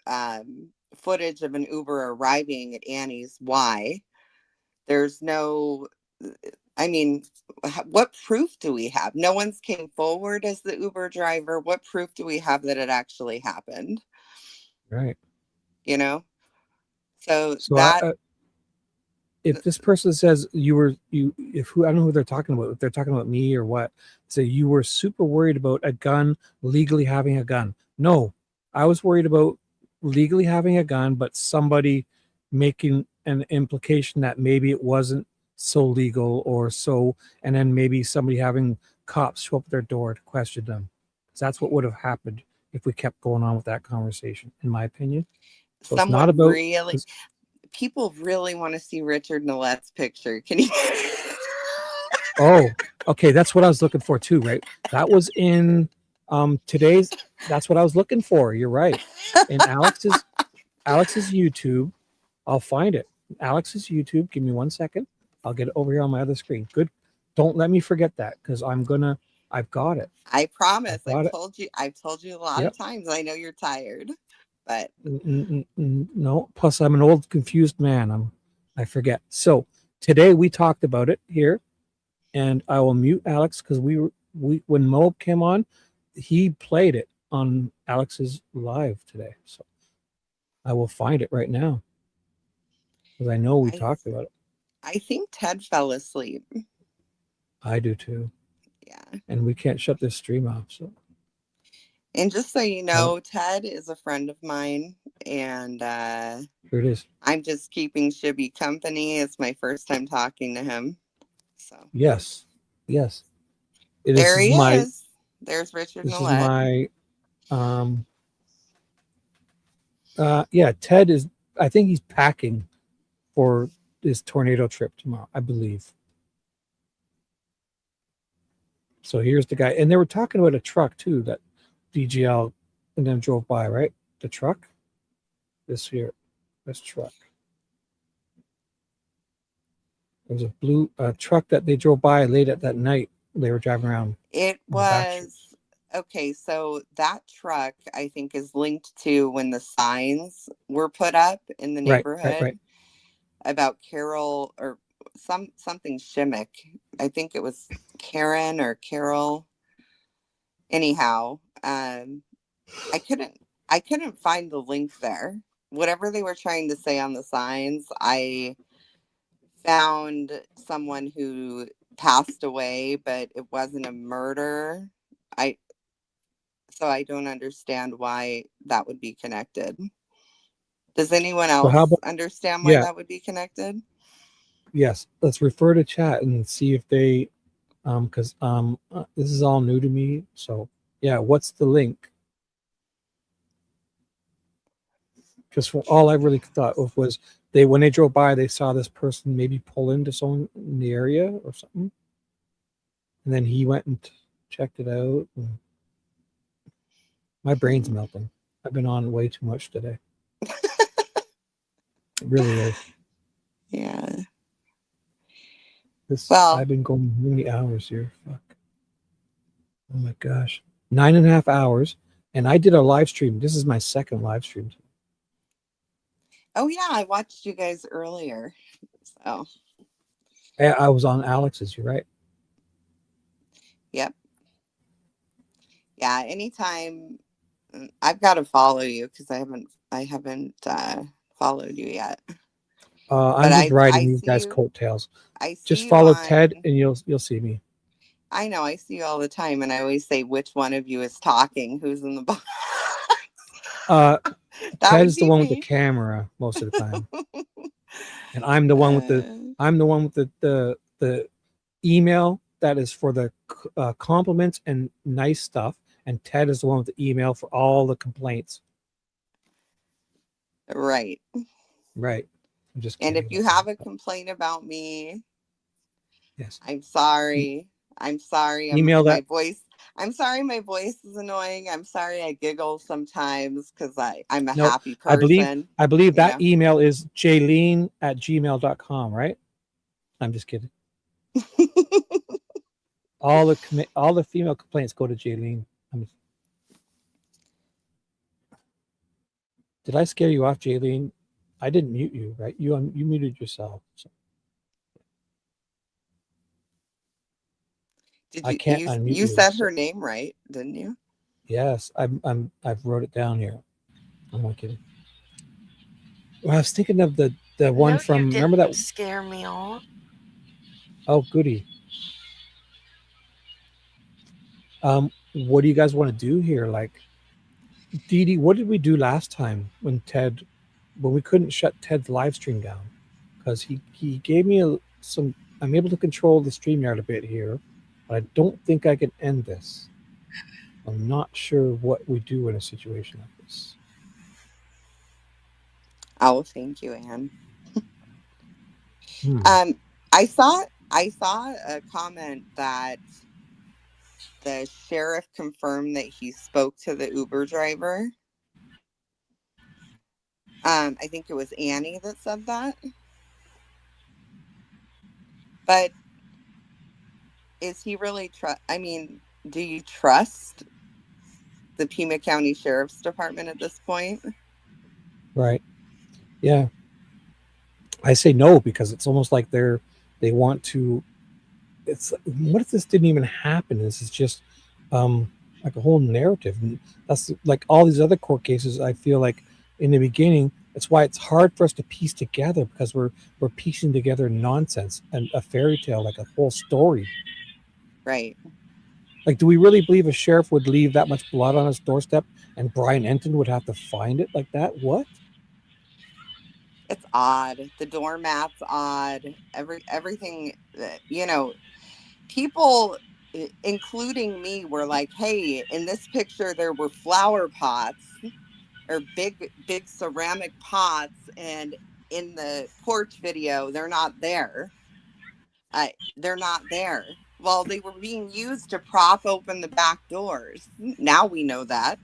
Speaker 17: footage of an Uber arriving at Annie's. Why? There's no, I mean, what proof do we have? No one's came forward as the Uber driver. What proof do we have that it actually happened?
Speaker 8: Right.
Speaker 17: So
Speaker 8: that if this person says I don't know who they're talking about, if they're talking about me or what, say you were super worried about a gun, legally having a gun. No, I was worried about legally having a gun, but somebody making an implication that maybe it wasn't so legal and then maybe somebody having cops show up at their door to question them. Because that's what would have happened if we kept going on with that conversation, in my opinion. So it's not about
Speaker 17: people really want to see Richard Nollet's picture. Can you?
Speaker 8: Oh, okay. That's what I was looking for too, right? That was in today's. That's what I was looking for. You're right. In Alex's YouTube, I'll find it. Alex's YouTube. Give me 1 second. I'll get it over here on my other screen. Good. Don't let me forget that because I've got it.
Speaker 17: I promise. I've told you a lot of times. I know you're tired. But
Speaker 8: no, plus I'm an old confused man. I forget. So today we talked about it here, and I will mute Alex because we when Mo came on, he played it on Alex's live today. So I will find it right now because I know we talked about it.
Speaker 17: I think Ted fell asleep.
Speaker 8: I do too.
Speaker 17: Yeah.
Speaker 8: And we can't shut this stream off. So.
Speaker 17: And just so you know, Ted is a friend of mine, and
Speaker 8: here it is.
Speaker 17: I'm just keeping Shibby company. It's my first time talking to him. So
Speaker 8: yes.
Speaker 17: There he is. There's Richard
Speaker 8: This
Speaker 17: Nollet.
Speaker 8: is my Ted is, I think he's packing for his tornado trip tomorrow, I believe. So here's the guy. And they were talking about a truck too that DGL and then drove by, right? The truck. This truck. There was a blue truck that they drove by late at that night. They were driving around.
Speaker 17: It was okay. So that truck, I think, is linked to when the signs were put up in the neighborhood
Speaker 8: right.
Speaker 17: about Carol or something Shimmick. I think it was Karen or Carol. Anyhow, I couldn't find the link there. Whatever they were trying to say on the signs, I found someone who passed away, but it wasn't a murder. So I don't understand why that would be connected. Does anyone else understand why that would be connected?
Speaker 8: Yes, let's refer to chat and see if they because this is all new to me. So yeah, what's the link? Because all I really thought of was when they drove by, they saw this person maybe pull into someone in the area or something, and then he went and checked it out. My brain's melting. I've been on way too much today. It really is.
Speaker 17: Yeah.
Speaker 8: I've been going many hours here. Fuck. Oh my gosh. 9.5 hours. And I did a live stream. This is my second live stream.
Speaker 17: Oh yeah, I watched you guys earlier. So
Speaker 8: I was on Alex's, you're right.
Speaker 17: Yep. Yeah, anytime I've got to follow you because I haven't followed you yet.
Speaker 8: I'm just riding these guys' coattails. Just follow Ted and you'll see me.
Speaker 17: I know, I see you all the time, and I always say which one of you is talking, who's in the box.
Speaker 8: Ted is the one with the camera most of the time. And I'm the one with the email that is for the compliments and nice stuff. And Ted is the one with the email for all the complaints.
Speaker 17: Right.
Speaker 8: Right. I'm just
Speaker 17: and if you have a complaint about me,
Speaker 8: yes,
Speaker 17: I'm sorry. I'm sorry.
Speaker 8: Email
Speaker 17: my voice I'm sorry my voice is annoying. I'm sorry I giggle sometimes because I'm a
Speaker 8: No,
Speaker 17: happy
Speaker 8: I believe
Speaker 17: person.
Speaker 8: that email is jaylene@gmail.com, right? I'm just kidding. all the female complaints go to Jaylene. Did I scare you off, Jaylene? I didn't mute you, right? You muted yourself. So.
Speaker 17: Did
Speaker 8: I
Speaker 17: you
Speaker 8: can't unmute
Speaker 17: you
Speaker 8: you.
Speaker 17: said
Speaker 8: So.
Speaker 17: her name right, didn't you?
Speaker 8: Yes, I've wrote it down here. I'm not kidding. Well, I was thinking of the one from remember that
Speaker 3: scare me off.
Speaker 8: Oh, goody. What do you guys want to do here? Like, Dee Dee, what did we do last time when we couldn't shut Ted's live stream down? Because he gave me some. I'm able to control the StreamYard a bit here, but I don't think I can end this. I'm not sure what we do in a situation like this.
Speaker 17: Oh, thank you, Anne.
Speaker 8: Hmm.
Speaker 17: I saw a comment that the sheriff confirmed that he spoke to the Uber driver. I think it was Annie that said that. But is he really I mean, do you trust the Pima County Sheriff's Department at this point?
Speaker 8: Right. Yeah. I say no because it's almost like they want to. It's what if this didn't even happen? This is just like a whole narrative, and that's like all these other court cases. I feel like in the beginning, that's why it's hard for us to piece together because we're piecing together nonsense and a fairy tale, like a whole story.
Speaker 17: Right.
Speaker 8: Like, do we really believe a sheriff would leave that much blood on his doorstep and Brian Enton would have to find it like that? What?
Speaker 17: It's odd. The doormat's odd. Everything that, people, including me, were like, hey, in this picture there were flower pots or big ceramic pots, and in the porch video they're not there. They're not there. Well, they were being used to prop open the back doors. Now we know that.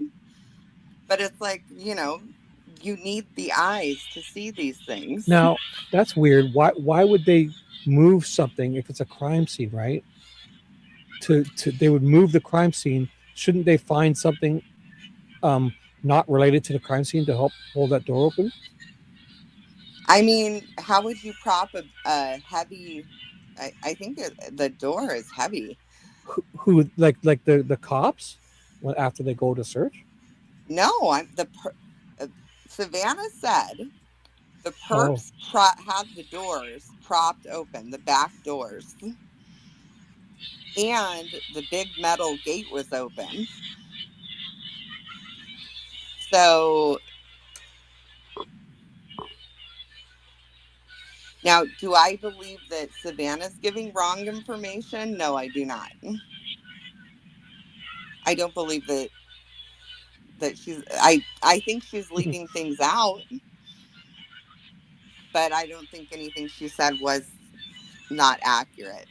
Speaker 17: But it's like, you need the eyes to see these things.
Speaker 8: Now, that's weird. Why would they move something if it's a crime scene, right? They would move the crime scene. Shouldn't they find something not related to the crime scene to help hold that door open?
Speaker 17: I mean, how would you prop a heavy? I think the door is heavy.
Speaker 8: Who like the cops after they go to search?
Speaker 17: No, Savannah said the perps had the doors propped open, the back doors, and the big metal gate was open. So now, do I believe that Savannah's giving wrong information? No, I do not. I don't believe that she's I think she's leaving things out, but I don't think anything she said was not accurate.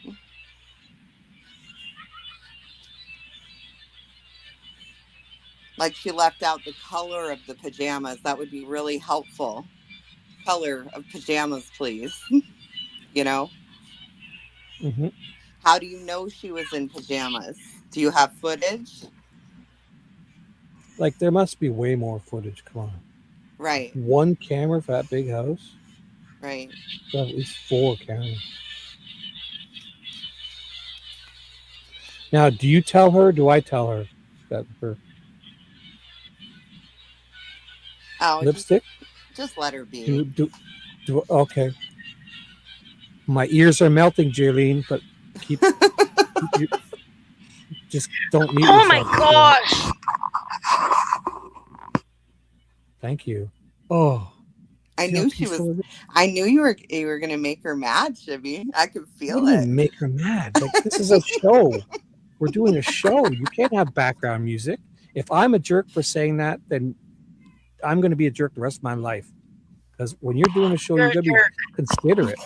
Speaker 17: Like, she left out the color of the pajamas. That would be really helpful. Color of pajamas, please.
Speaker 8: Mm-hmm.
Speaker 17: How do you know she was in pajamas? Do you have footage?
Speaker 8: Like, there must be way more footage. Come on.
Speaker 17: Right.
Speaker 8: One camera for that big house?
Speaker 17: Right.
Speaker 8: At least 4 cameras. Now, do you tell her? Do I tell her that her lipstick?
Speaker 17: Just let her be.
Speaker 8: Do okay. My ears are melting, Jaylene, but keep just don't mute yourself.
Speaker 3: Oh my gosh!
Speaker 8: Thank you. Oh,
Speaker 17: I knew she was. I knew you were gonna make her mad, Shibby. I could feel
Speaker 8: what do you
Speaker 17: it.
Speaker 8: mean make her mad? Like, this is a show. We're doing a show. You can't have background music. If I'm a jerk for saying that, then I'm going to be a jerk the rest of my life. Because when you're doing a show, you're going to be considerate.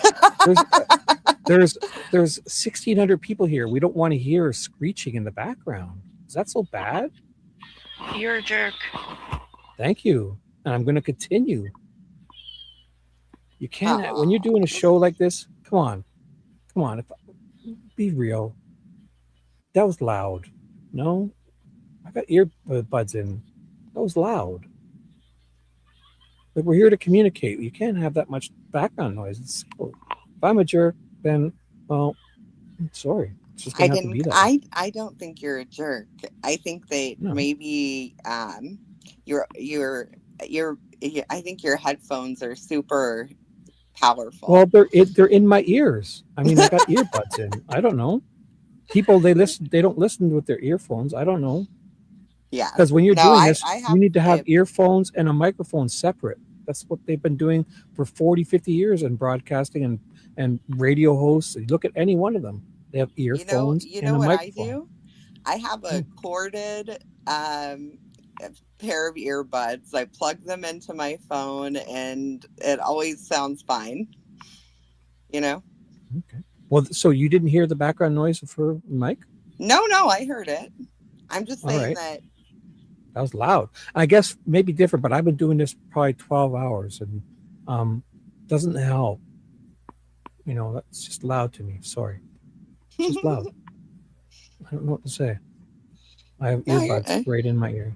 Speaker 8: There's 1,600 people here. We don't want to hear screeching in the background. Is that so bad?
Speaker 3: You're a jerk.
Speaker 8: Thank you. And I'm going to continue. You can't, when you're doing a show like this, come on. Be real. That was loud. No? I got earbuds in. That was loud. Like, we're here to communicate. You can't have that much background noise. It's silly. If I'm a jerk, then, well, I'm sorry. It's just going to have to be that way.
Speaker 17: I don't think you're a jerk. I think that
Speaker 8: No.
Speaker 17: maybe your I think your headphones are super powerful.
Speaker 8: Well, they're in my ears. I mean, I got earbuds in. I don't know. People, they don't listen with their earphones. I don't know.
Speaker 17: Yeah.
Speaker 8: Because when you're doing this,
Speaker 17: I
Speaker 8: you need to have earphones and a microphone separate. That's what they've been doing for 40, 50 years in broadcasting and radio hosts. You look at any one of them. They have earphones
Speaker 17: you
Speaker 8: and
Speaker 17: know
Speaker 8: a
Speaker 17: what
Speaker 8: microphone.
Speaker 17: I do? I have a corded pair of earbuds. I plug them into my phone and it always sounds fine. You know?
Speaker 8: Okay. Well, so you didn't hear the background noise of her mic?
Speaker 17: No, I heard it. I'm just saying that.
Speaker 8: That was loud. I guess maybe different, but I've been doing this probably 12 hours and doesn't help. You know, that's just loud to me. Sorry. It's just loud. I don't know what to say. I have earbuds right in my ear.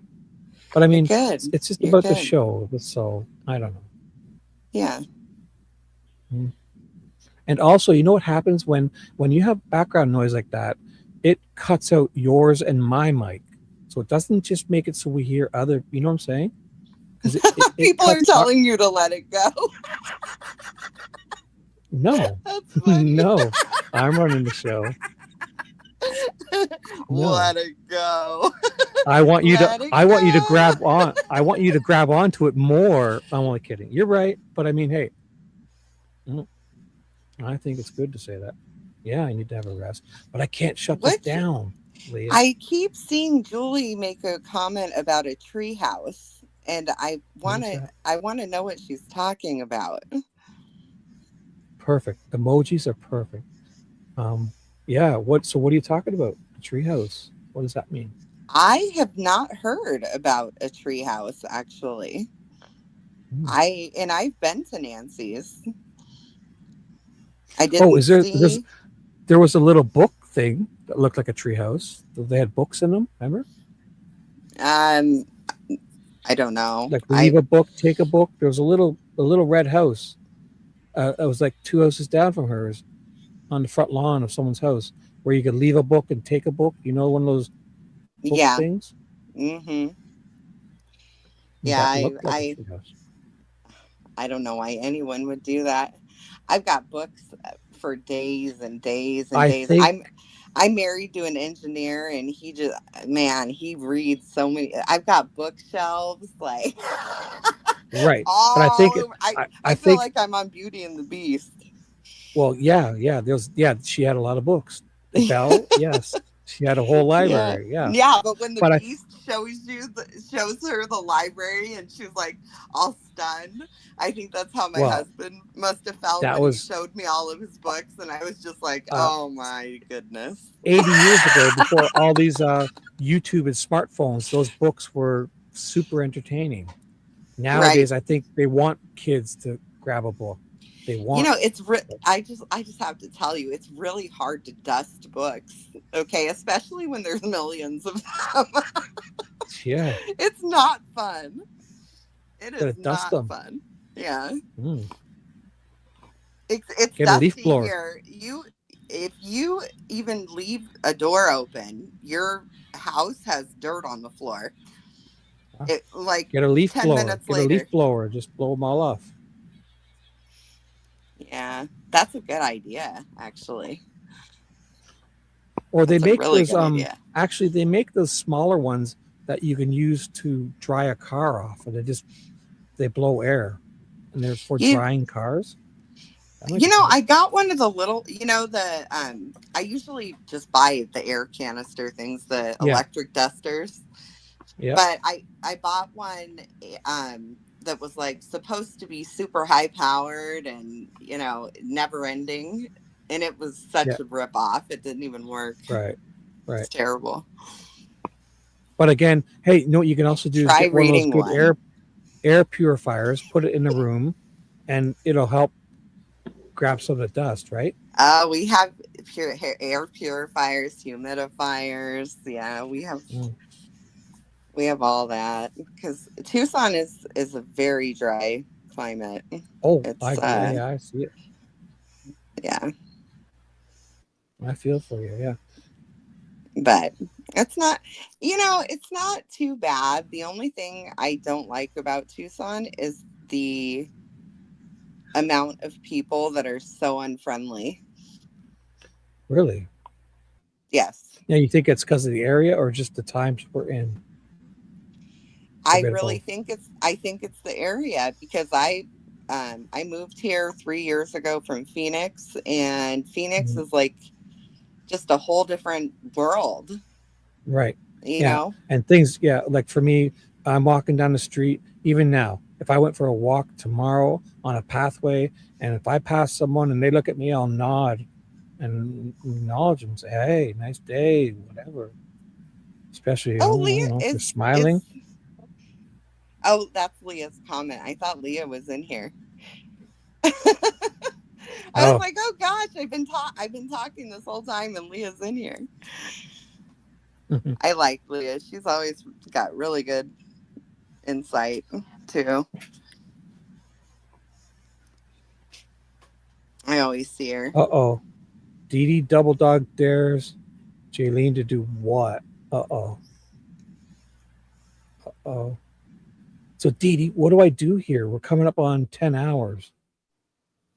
Speaker 8: But I mean, it's just about the show. So I don't know.
Speaker 17: Yeah.
Speaker 8: And also, you know what happens when you have background noise like that? It cuts out yours and my mic. So it doesn't just make it so we hear other, you know what I'm saying? Because
Speaker 17: people are telling you to let it go.
Speaker 8: No. No. I'm running the show. No.
Speaker 17: Let it go.
Speaker 8: I want you to grab on. I want you to grab onto it more. I'm only kidding. You're right, but I mean, hey, I think it's good to say that. Yeah, I need to have a rest, but I can't shut this down, Leah.
Speaker 17: I keep seeing Julie make a comment about a tree house, and I want to know what she's talking about.
Speaker 8: Perfect. Emojis are perfect. Yeah. So what are you talking about? A tree house. What does that mean?
Speaker 17: I have not heard about a tree house actually. I've been to Nancy's. I didn't
Speaker 8: there was a little book thing that looked like a tree house. They had books in them, remember?
Speaker 17: I don't know.
Speaker 8: Like leave a book, take a book. There was a little red house. It was like 2 houses down from hers on the front lawn of someone's house where you could leave a book and take a book. You know, one of those book things?
Speaker 17: Mm-hmm.
Speaker 8: Yeah,
Speaker 17: I don't know why anyone would do that. I've got books for days and days and days. I'm married to an engineer, and he reads so many. I've got bookshelves like
Speaker 8: right. But I think
Speaker 17: I feel like I'm on Beauty and the Beast.
Speaker 8: Well, yeah. She had a lot of books. Belle, yes, she had a whole library. Yeah.
Speaker 17: But when the Beast shows her the library, and she's like all stunned. I think that's how my husband must have felt when he showed me all of his books, and I was just like, "Oh my goodness!"
Speaker 8: 80 years ago, before all these YouTube and smartphones, those books were super entertaining. Nowadays, I think they want kids to grab a book. They want.
Speaker 17: It's I just have to tell you, it's really hard to dust books. Okay, especially when there's millions of them.
Speaker 8: Yeah,
Speaker 17: it's not fun. It is not fun. Yeah. It's
Speaker 8: get a leaf
Speaker 17: dusty
Speaker 8: blower.
Speaker 17: here. If you even leave a door open, your house has dirt on the floor. Get
Speaker 8: a leaf
Speaker 17: 10
Speaker 8: blower.
Speaker 17: minutes
Speaker 8: Get
Speaker 17: later.
Speaker 8: a leaf blower. Just blow them all off.
Speaker 17: Yeah, that's a good idea, actually.
Speaker 8: Or they make those. Actually, they make those smaller ones that you can use to dry a car off, and they blow air, and they're for drying cars.
Speaker 17: I got one of the little, I usually just buy the air canister things, the electric dusters.
Speaker 8: Yeah.
Speaker 17: But I bought one that was like supposed to be super high powered and, never ending. And it was such a rip off. It didn't even work.
Speaker 8: Right.
Speaker 17: It's terrible.
Speaker 8: But again, hey, you know what you can also do is
Speaker 17: Try
Speaker 8: get one of those
Speaker 17: reading
Speaker 8: good
Speaker 17: one.
Speaker 8: air purifiers, put it in the room, and it'll help grab some of the dust, right?
Speaker 17: We have air purifiers, humidifiers. Yeah, we have all that because Tucson is a very dry climate.
Speaker 8: Oh,
Speaker 17: It's
Speaker 8: I agree. Yeah, I see it.
Speaker 17: yeah,
Speaker 8: I feel for you. Yeah.
Speaker 17: but it's not, it's not too bad. The only thing I don't like about Tucson is the amount of people that are so unfriendly.
Speaker 8: Really?
Speaker 17: Yes.
Speaker 8: Yeah, you think it's because of the area or just the times we're in?
Speaker 17: I really think it's the area because I moved here 3 years ago from Phoenix, and Phoenix is like just a whole different world.
Speaker 8: Right.
Speaker 17: You
Speaker 8: Yeah.
Speaker 17: know?
Speaker 8: And things, yeah, like for me, I'm walking down the street, even now, if I went for a walk tomorrow on a pathway, and if I pass someone and they look at me, I'll nod and acknowledge them and say, hey, nice day, whatever. Especially,
Speaker 17: Oh,
Speaker 8: I don't know, if they're smiling.
Speaker 17: Oh, that's Leah's comment. I thought Leah was in here. I was like, oh gosh, I've been talking this whole time and Leah's in here. I like Leah. She's always got really good insight too. I always see her.
Speaker 8: Uh-oh. Dee Dee Double Dog dares Jaylene to do what? Uh-oh. Uh-oh. So Dee Dee, what do I do here? We're coming up on 10 hours.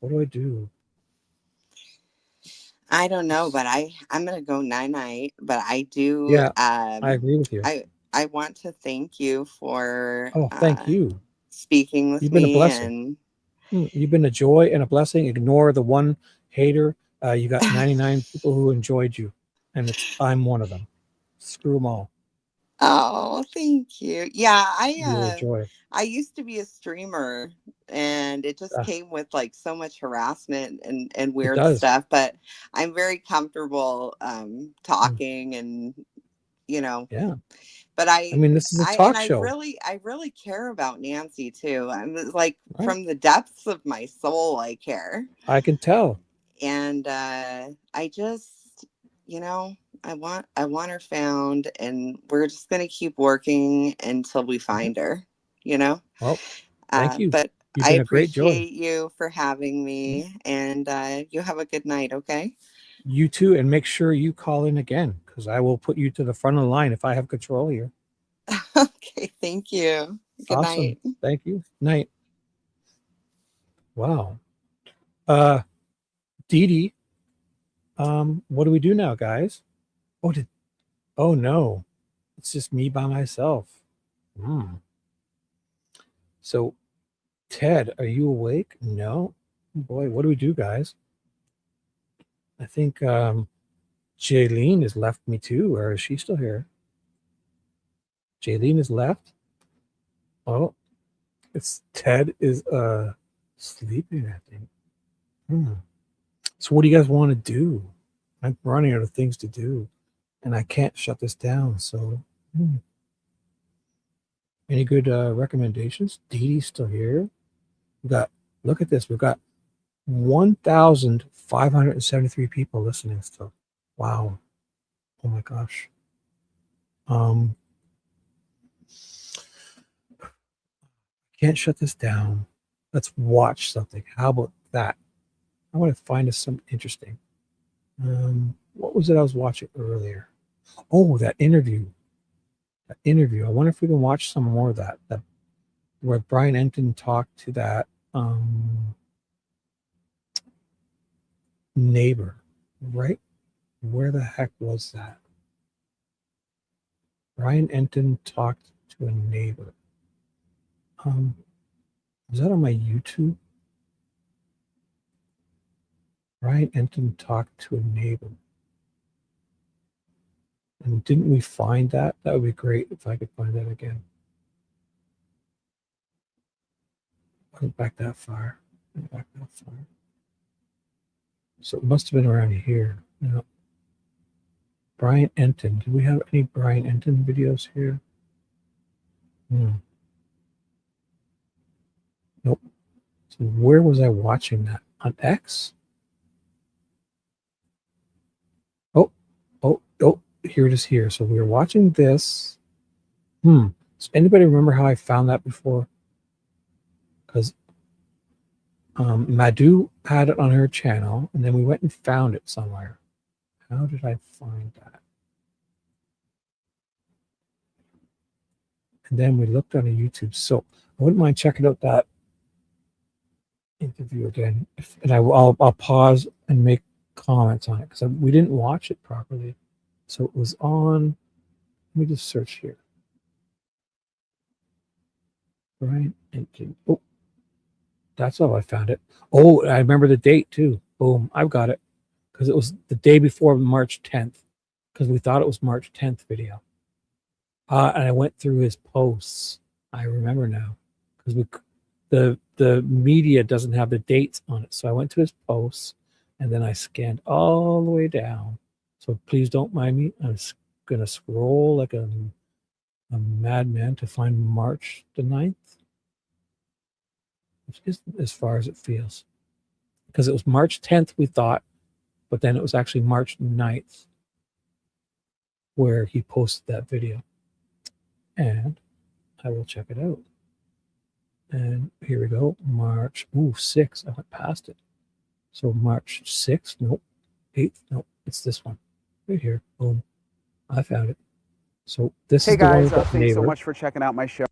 Speaker 8: What do I do?
Speaker 17: I don't know, but I'm gonna go night. But I do.
Speaker 8: Yeah, I agree with you.
Speaker 17: I want to thank you for.
Speaker 8: Oh, thank you.
Speaker 17: Speaking with
Speaker 8: You've been a
Speaker 17: me
Speaker 8: blessing. You've been a joy and a blessing. Ignore the one hater. You got 99 people who enjoyed you, and I'm one of them. Screw them all.
Speaker 17: Oh, thank you. Yeah,
Speaker 8: You're a joy.
Speaker 17: I used to be a streamer, and it just came with like so much harassment and weird stuff. But I'm very comfortable talking, and
Speaker 8: Yeah.
Speaker 17: But
Speaker 8: I mean, this is a talk show.
Speaker 17: I really care about Nancy too. I'm like from the depths of my soul, I care.
Speaker 8: I can tell.
Speaker 17: And I just, I want her found, and we're just gonna keep working until we find her.
Speaker 8: Well, thank you.
Speaker 17: But
Speaker 8: You've
Speaker 17: I
Speaker 8: been a great joy.
Speaker 17: appreciate you for having me, and you have a good night. Okay.
Speaker 8: You too, and make sure you call in again because I will put you to the front of the line if I have control here.
Speaker 17: Okay, thank you. Good night.
Speaker 8: Thank you. Night. Wow. Dee Dee, what do we do now, guys? Oh no, it's just me by myself. So, Ted, are you awake? No. Boy, what do we do, guys? I think Jaylene has left me too, or is she still here? Jaylene is left. Oh, it's Ted is sleeping, I think. So what do you guys want to do? I'm running out of things to do, and I can't shut this down. So, any good recommendations? Dee Dee's still here. Look at this. We've got 1,573 people listening still. Wow. Oh my gosh. Can't shut this down. Let's watch something. How about that? I want to find us something interesting. What was it I was watching earlier? Oh, that interview. I wonder if we can watch some more of that where Brian Enton talked to that neighbor, right? Where the heck was that? Brian Enton talked to a neighbor. Was that on my YouTube? Brian Enton talked to a neighbor. And didn't we find that? That would be great if I could find that again. Went back that far. So it must have been around here. No. Brian Enton. Do we have any Brian Enton videos here? Nope. So where was I watching that? On X? Oh, here it is here. So we were watching this. Does anybody remember how I found that before? Because Madhu had it on her channel, and then we went and found it somewhere. How did I find that? And then we looked on a YouTube. So I wouldn't mind checking out that interview again. And I'll pause and make comments on it because we didn't watch it properly. So it was on, let me just search here. Brian Enton. Oh, that's how I found it. Oh, I remember the date too. Boom, I've got it. Because it was the day before March 10th. Because we thought it was March 10th video. And I went through his posts. I remember now. Because the media doesn't have the dates on it. So I went to his posts and then I scanned all the way down. So please don't mind me. I'm going to scroll like a madman to find March the 9th. Which isn't as far as it feels. Because it was March 10th, we thought, but then it was actually March 9th where he posted that video. And I will check it out. And here we go. March 6th. I went past it. So March 6th. Nope. 8th. Nope. It's this one. Right here. Boom. I found it. So this is the one with that
Speaker 18: thanks so
Speaker 8: neighbor.
Speaker 18: much for checking out my show.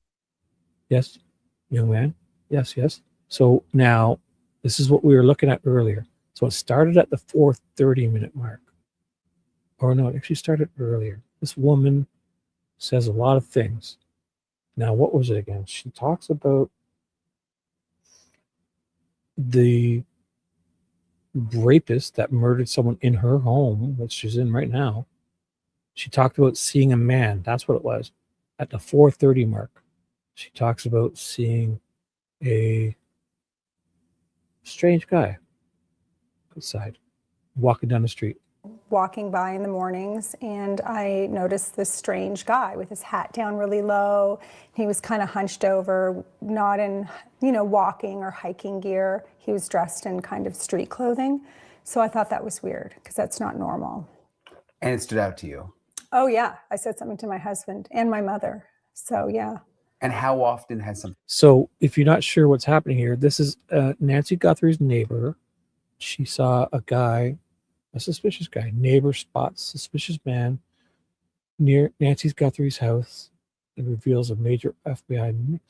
Speaker 8: Yes, young man. Yes. So now this is what we were looking at earlier. So it started at the 4:30 minute mark. Or no, it actually started earlier. This woman says a lot of things. Now, what was it again? She talks about the rapist that murdered someone in her home, which she's in right now. She talked about seeing a man. That's what it was. At the 4:30 mark. She talks about seeing a strange guy outside, walking down the street.
Speaker 20: Walking by in the mornings, and I noticed this strange guy with his hat down really low. He was kind of hunched over, not in, walking or hiking gear. He was dressed in kind of street clothing. So I thought that was weird because that's not normal.
Speaker 18: And it stood out to you.
Speaker 20: Oh yeah, I said something to my husband and my mother. So yeah.
Speaker 18: And how often has something?
Speaker 8: So if you're not sure what's happening here, this is Nancy Guthrie's neighbor. She saw a guy, a suspicious guy. Neighbor spots suspicious man near Nancy Guthrie's house and reveals a major FBI mix.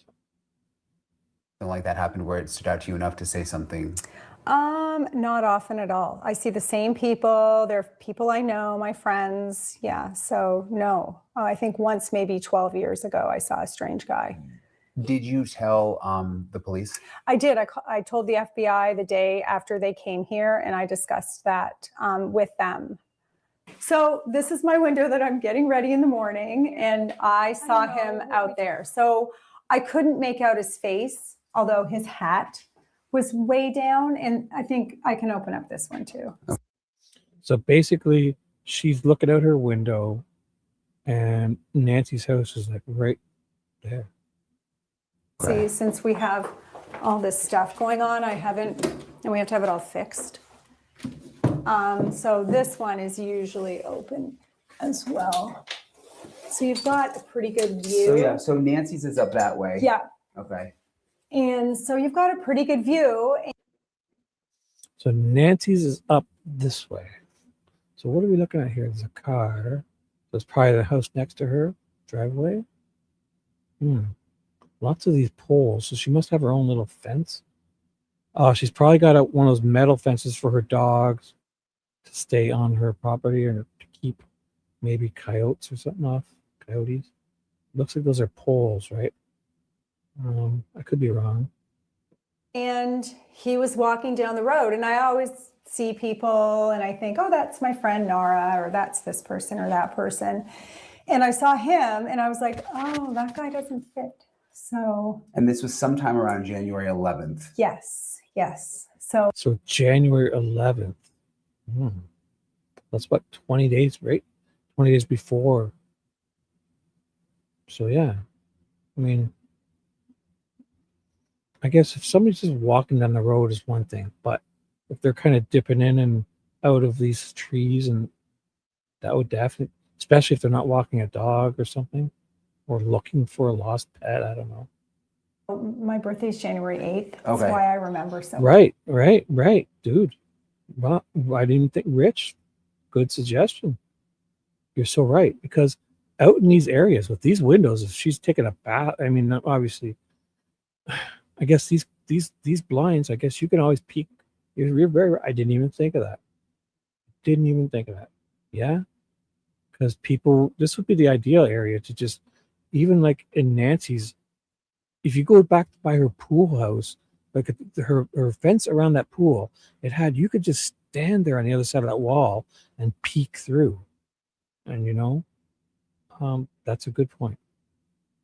Speaker 18: Something like that happened where it stood out to you enough to say something?
Speaker 20: Not often at all. I see the same people. They're people I know, my friends. Yeah, so no. I think once, maybe 12 years ago, I saw a strange guy.
Speaker 18: Did you tell the police?
Speaker 20: I did. I told the FBI the day after they came here, and I discussed that with them. So this is my window that I'm getting ready in the morning, and I saw him out there. So I couldn't make out his face, although his hat was way down, and I think I can open up this one too.
Speaker 8: So basically, she's looking out her window, and Nancy's house is like right there.
Speaker 20: See, since we have all this stuff going on, and we have to have it all fixed. So this one is usually open as well. So you've got a pretty good view.
Speaker 18: So Nancy's is up that way.
Speaker 20: Yeah.
Speaker 18: Okay.
Speaker 20: And so you've got a pretty good view.
Speaker 8: So Nancy's is up this way. So what are we looking at here? There's a car. That's probably the house next to her driveway. Lots of these poles. So she must have her own little fence. Oh, she's probably got one of those metal fences for her dogs to stay on her property or to keep maybe coyotes or something off. Coyotes. Looks like those are poles, right? I could be wrong.
Speaker 20: And he was walking down the road, and I always see people and I think, oh, that's my friend Nora, or that's this person or that person. And I saw him and I was like, oh, that guy doesn't fit. So.
Speaker 18: And this was sometime around January 11th.
Speaker 20: Yes. So
Speaker 8: January 11th. That's what, 20 days, right? 20 days before. So yeah, I mean, I guess if somebody's just walking down the road is one thing, but if they're kind of dipping in and out of these trees, and that would definitely, especially if they're not walking a dog or something, or looking for a lost pet, I don't know.
Speaker 20: My birthday's January 8th. That's
Speaker 18: Okay.
Speaker 20: why I remember so.
Speaker 8: Right, dude. Well, I didn't think Rich. Good suggestion. You're so right, because out in these areas with these windows, if she's taking a bath, I mean, obviously, I guess these blinds, I guess you can always peek. You're very. I didn't even think of that. Yeah, because people, this would be the ideal area to just, even like in Nancy's, if you go back by her pool house, like her fence around that pool, it had, you could just stand there on the other side of that wall and peek through, and that's a good point.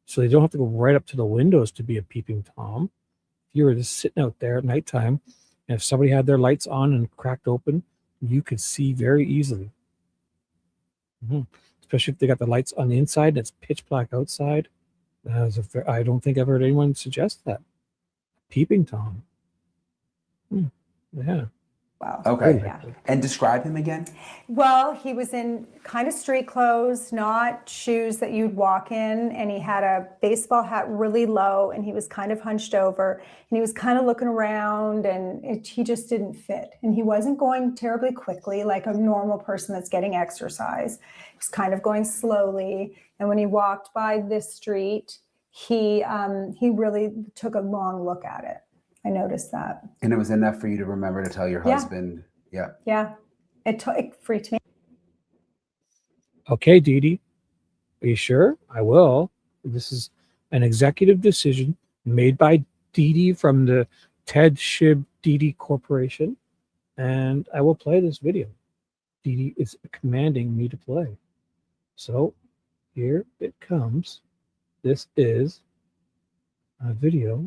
Speaker 8: So they don't have to go right up to the windows to be a peeping Tom. If you were just sitting out there at nighttime, and if somebody had their lights on and cracked open, you could see very easily. Especially if they got the lights on the inside and it's pitch black outside. I don't think I've heard anyone suggest that. Peeping Tom. Yeah.
Speaker 20: Wow.
Speaker 18: Okay.
Speaker 20: Yeah.
Speaker 18: And describe him again.
Speaker 20: Well, he was in kind of street clothes, not shoes that you'd walk in, and he had a baseball hat really low, and he was kind of hunched over, and he was kind of looking around, and he just didn't fit. And he wasn't going terribly quickly like a normal person that's getting exercise. He was kind of going slowly, and when he walked by this street, he really took a long look at it. I noticed that.
Speaker 18: And it was enough for you to remember to tell your husband. Yeah.
Speaker 20: Yeah. It freaked me.
Speaker 8: Okay, Dee Dee. Are you sure? I will. This is an executive decision made by Dee Dee from the Ted Shib Dee Dee Corporation. And I will play this video. Dee Dee is commanding me to play. So here it comes. This is a video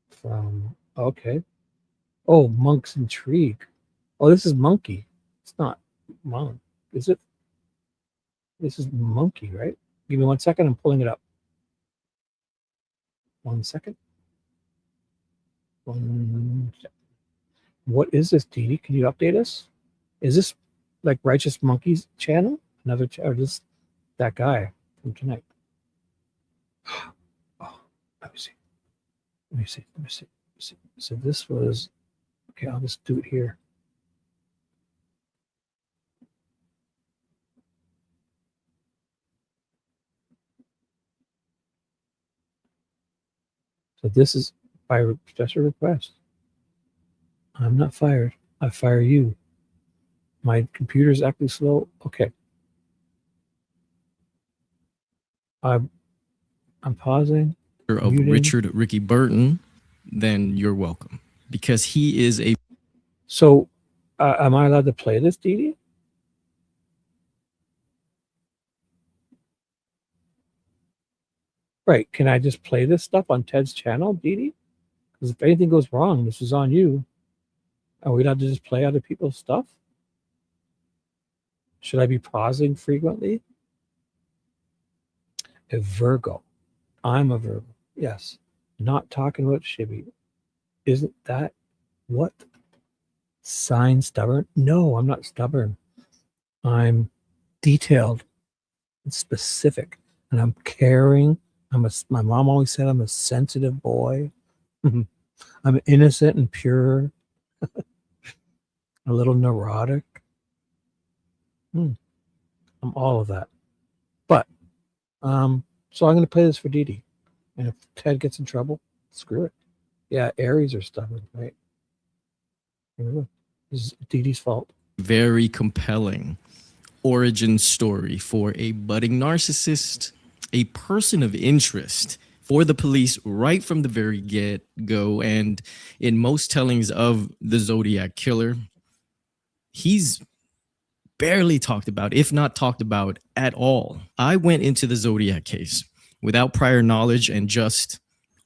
Speaker 8: from, okay. Oh, Monk's Intrigue. Oh, this is Monkey. It's not Monk, is it? This is Monkey, right? Give me 1 second. I'm pulling it up. 1 second. 1 second. What is this, Dee Dee? Can you update us? Is this like Righteous Monkey's channel? Another channel? Or just that guy from tonight? Oh, let me see. So this was, okay, I'll just do it here. So this is by special request. I'm not fired. I fire you. My computer's acting slow. Okay. I'm pausing.
Speaker 7: Of
Speaker 8: muting.
Speaker 7: Richard Ricky Burton, then you're welcome, because he is a.
Speaker 8: So, am I allowed to play this, Dee Dee? Right. Can I just play this stuff on Ted's channel, Dee Dee? Because if anything goes wrong, this is on you. Are we allowed to just play other people's stuff? Should I be pausing frequently? A Virgo. I'm a Virgo. Yes. Not talking about Shibby. Isn't that what? Sign stubborn? No, I'm not stubborn. I'm detailed and specific, and I'm caring. My mom always said I'm a sensitive boy. I'm innocent and pure. A little neurotic. I'm all of that. But so I'm going to play this for Dee Dee. And if Ted gets in trouble, screw it. Yeah, Aries are stubborn, right? Here we go. This is Dee Dee's fault.
Speaker 7: Very compelling origin story for a budding narcissist, a person of interest for the police right from the very get-go. And in most tellings of the Zodiac Killer, he's barely talked about, if not talked about at all. I went into the Zodiac case without prior knowledge and just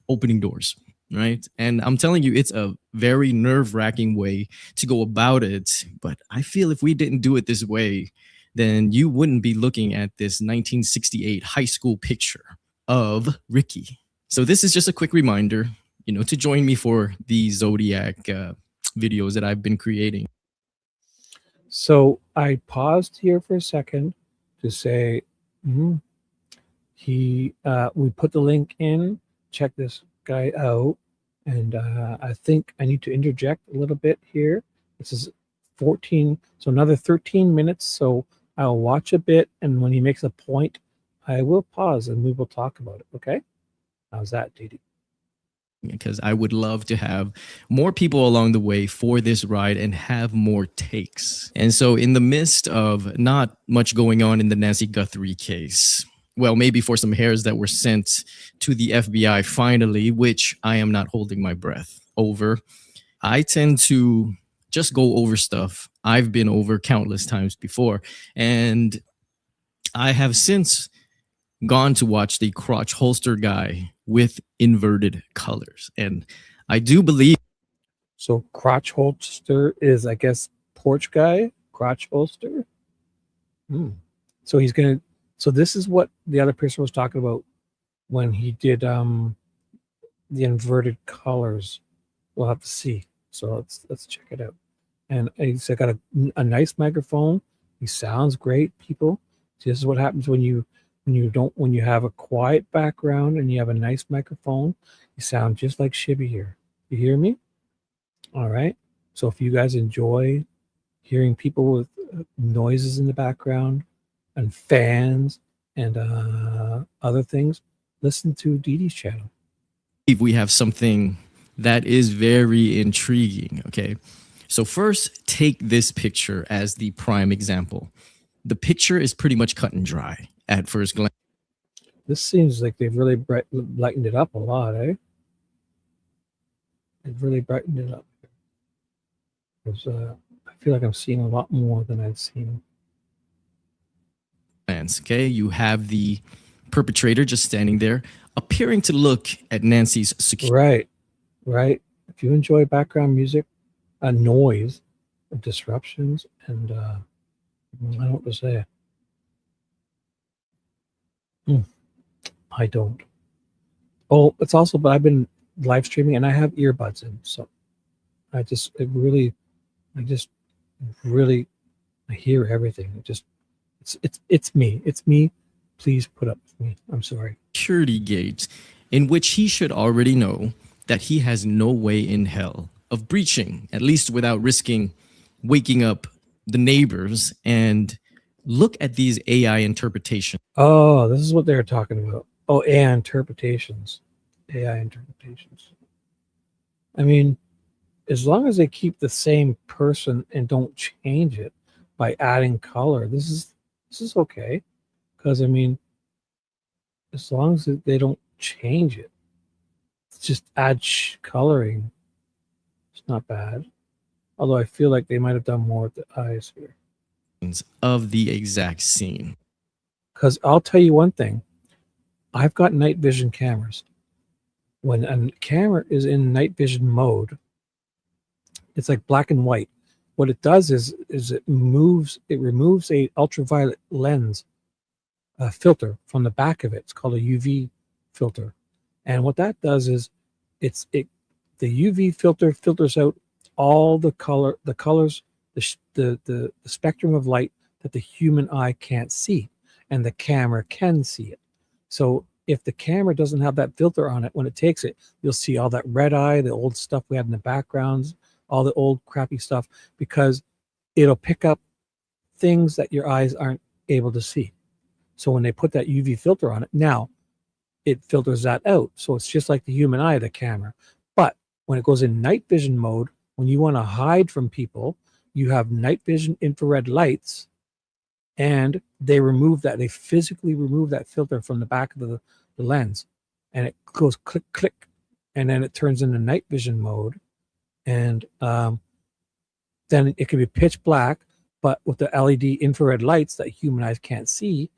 Speaker 7: opening doors, right? And I'm telling you, it's a very nerve-wracking way to go about it. But I feel if we didn't do it this way, then you wouldn't be looking at this 1968 high school picture of Ricky. So this is just a quick reminder, to join me for the Zodiac videos that I've been creating.
Speaker 8: So I paused here for a second to say, we put the link in, check this guy out, and I think I need to interject a little bit here. This is 14, so another 13 minutes. So I'll watch a bit, and when he makes a point, I will pause and we will talk about it. Okay? How's that, Didi?
Speaker 7: Because I would love to have more people along the way for this ride and have more takes. And so in the midst of not much going on in the Nancy Guthrie case, well, maybe for some hairs that were sent to the FBI finally, which I am not holding my breath over, I tend to just go over stuff I've been over countless times before. And I have since gone to watch the crotch holster guy with inverted colors. And I do believe.
Speaker 8: So crotch holster is, I guess, porch guy, crotch holster. So he's going to, so this is what the other person was talking about when he did the inverted colors. We'll have to see. So let's check it out. And he's got a nice microphone. He sounds great, people. See, this is what happens when you have a quiet background and you have a nice microphone. You sound just like Shibby here. You hear me? All right. So if you guys enjoy hearing people with noises in the background and fans and other things, listen to Didi's channel.
Speaker 7: We have something that is very intriguing. Okay. So first, take this picture as the prime example. The picture is pretty much cut and dry at first glance.
Speaker 8: This seems like they've really lightened it up a lot, eh? They've really brightened it up. Because I feel like I'm seeing a lot more than I've seen.
Speaker 7: Okay, you have the perpetrator just standing there, appearing to look at Nancy's security.
Speaker 8: Right. If you enjoy background music, noise, disruptions, and I don't know what to say. I don't. Oh, it's also, but I've been live streaming and I have earbuds in, so I hear everything. It's me. It's me. Please put up with me. I'm sorry.
Speaker 7: Security gate in which he should already know that he has no way in hell of breaching, at least without risking waking up the neighbors. And look at these AI interpretations.
Speaker 8: Oh, this is what they're talking about. Oh, AI interpretations. AI interpretations. I mean, as long as they keep the same person and don't change it by adding color, this is okay. Because I mean, as long as they don't change it, just add coloring. It's not bad. Although I feel like they might have done more with the eyes here.
Speaker 7: Of the exact scene.
Speaker 8: Because I'll tell you one thing. I've got night vision cameras. When a camera is in night vision mode, it's like black and white. What it does is it removes a ultraviolet lens filter from the back of it. It's called a UV filter. And what that does is the UV filter filters out all the colors, the spectrum of light that the human eye can't see, and the camera can see it. So if the camera doesn't have that filter on it, when it takes it, you'll see all that red eye, the old stuff we had in the backgrounds, all the old crappy stuff, because it'll pick up things that your eyes aren't able to see. So when they put that UV filter on it, now it filters that out. So it's just like the human eye, the camera. But when it goes in night vision mode, when you want to hide from people, you have night vision infrared lights, and they physically remove that filter from the back of the lens, and it goes click, click, and then it turns into night vision mode. And then it can be pitch black, but with the LED infrared lights that human eyes can't see,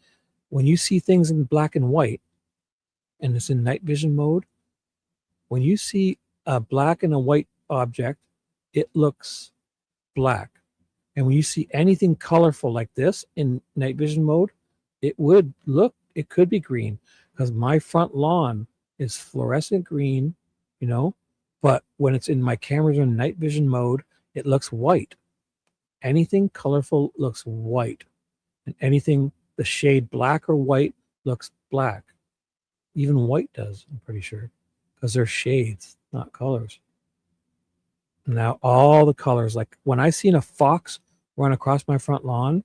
Speaker 8: when you see things in black and white, and it's in night vision mode, when you see a black and a white object, it looks black. And when you see anything colorful like this in night vision mode, it could be green, because my front lawn is fluorescent green, you know, but when it's in my cameras in night vision mode, it looks white. Anything colorful looks white, and anything the shade black or white looks black. Even white does, I'm pretty sure, because they're shades, not colors. Now all the colors, like when I seen a fox run across my front lawn,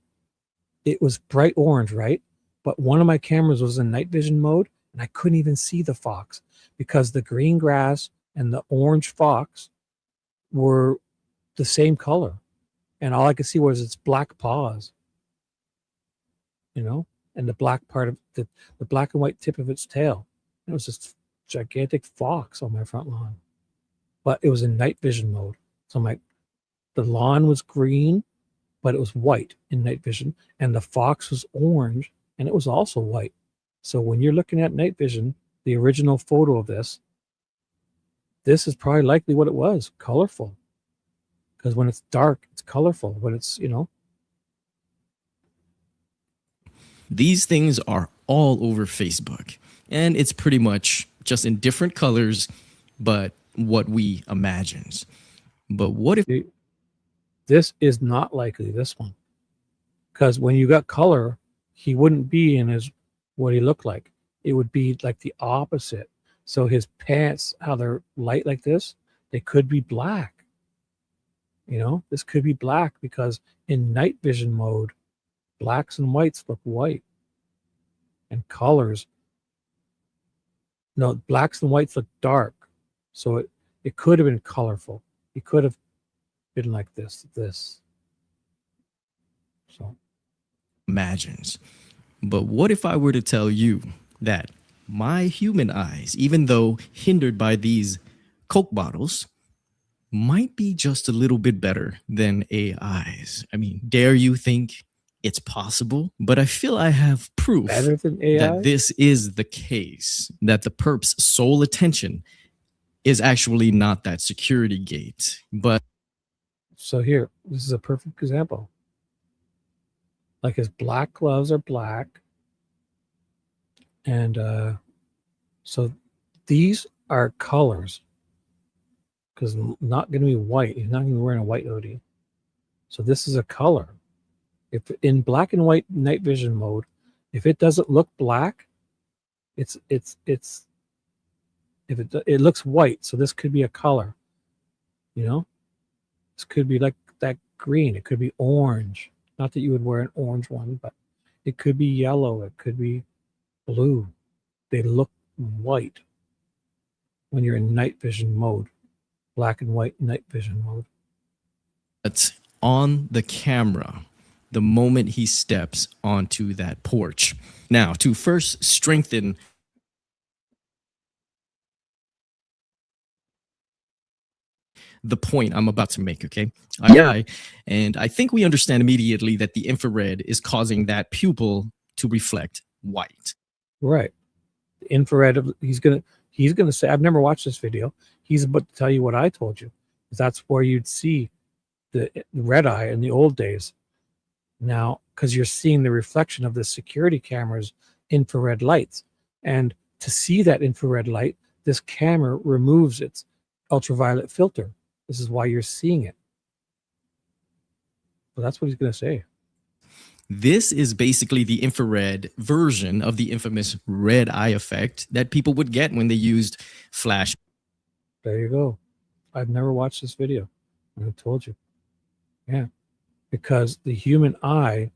Speaker 8: it was bright orange, right? But one of my cameras was in night vision mode, and I couldn't even see the fox because the green grass and the orange fox were the same color. And all I could see was its black paws, you know, and the black part of the black and white tip of its tail. It was this gigantic fox on my front lawn, but it was in night vision mode. So the lawn was green, but it was white in night vision, and the fox was orange, and it was also white. So when you're looking at night vision, the original photo of this is probably likely what it was, colorful. Because when it's dark, it's colorful. When it's, you know.
Speaker 7: These things are all over Facebook, and it's pretty much just in different colors, but what we imagined. But what if
Speaker 8: this is not likely, this one? Because when you got color, he wouldn't be in what he looked like. It would be like the opposite. So his pants, how they're light like this, they could be black. You know, this could be black because in night vision mode, blacks and whites look white. And colors, no, blacks and whites look dark. So it could have been colorful. It could have been like this. So
Speaker 7: imagines. But what if I were to tell you that my human eyes, even though hindered by these Coke bottles, might be just a little bit better than AI's? I mean, dare you think it's possible? But I feel I have proof
Speaker 8: better than AI?
Speaker 7: That this is the case, that the perp's sole attention is actually not that security gate, but...
Speaker 8: So here, this is a perfect example. Like his black gloves are black. And so these are colors. Because not going to be white. He's not going to be wearing a white hoodie. So this is a color. If in black and white night vision mode, if it doesn't look black, it looks white. So this could be a color. You know, this could be like that green. It could be orange. Not that you would wear an orange one, but it could be yellow. It could be blue. They look white when you're in night vision mode. Black and white night vision mode.
Speaker 7: It's on the camera the moment he steps onto that porch. Now, to first strengthen the point I'm about to make, okay? And I think we understand immediately that the infrared is causing that pupil to reflect white.
Speaker 8: Right. The infrared, he's gonna say, I've never watched this video. He's about to tell you what I told you. That's where you'd see the red eye in the old days. Now, because you're seeing the reflection of the security camera's infrared lights. And to see that infrared light, this camera removes its ultraviolet filter. This is why you're seeing it. Well, that's what he's going to say.
Speaker 7: This is basically the infrared version of the infamous red eye effect that people would get when they used flash.
Speaker 8: There you go. I've never watched this video. I told you. Yeah. Because the human eye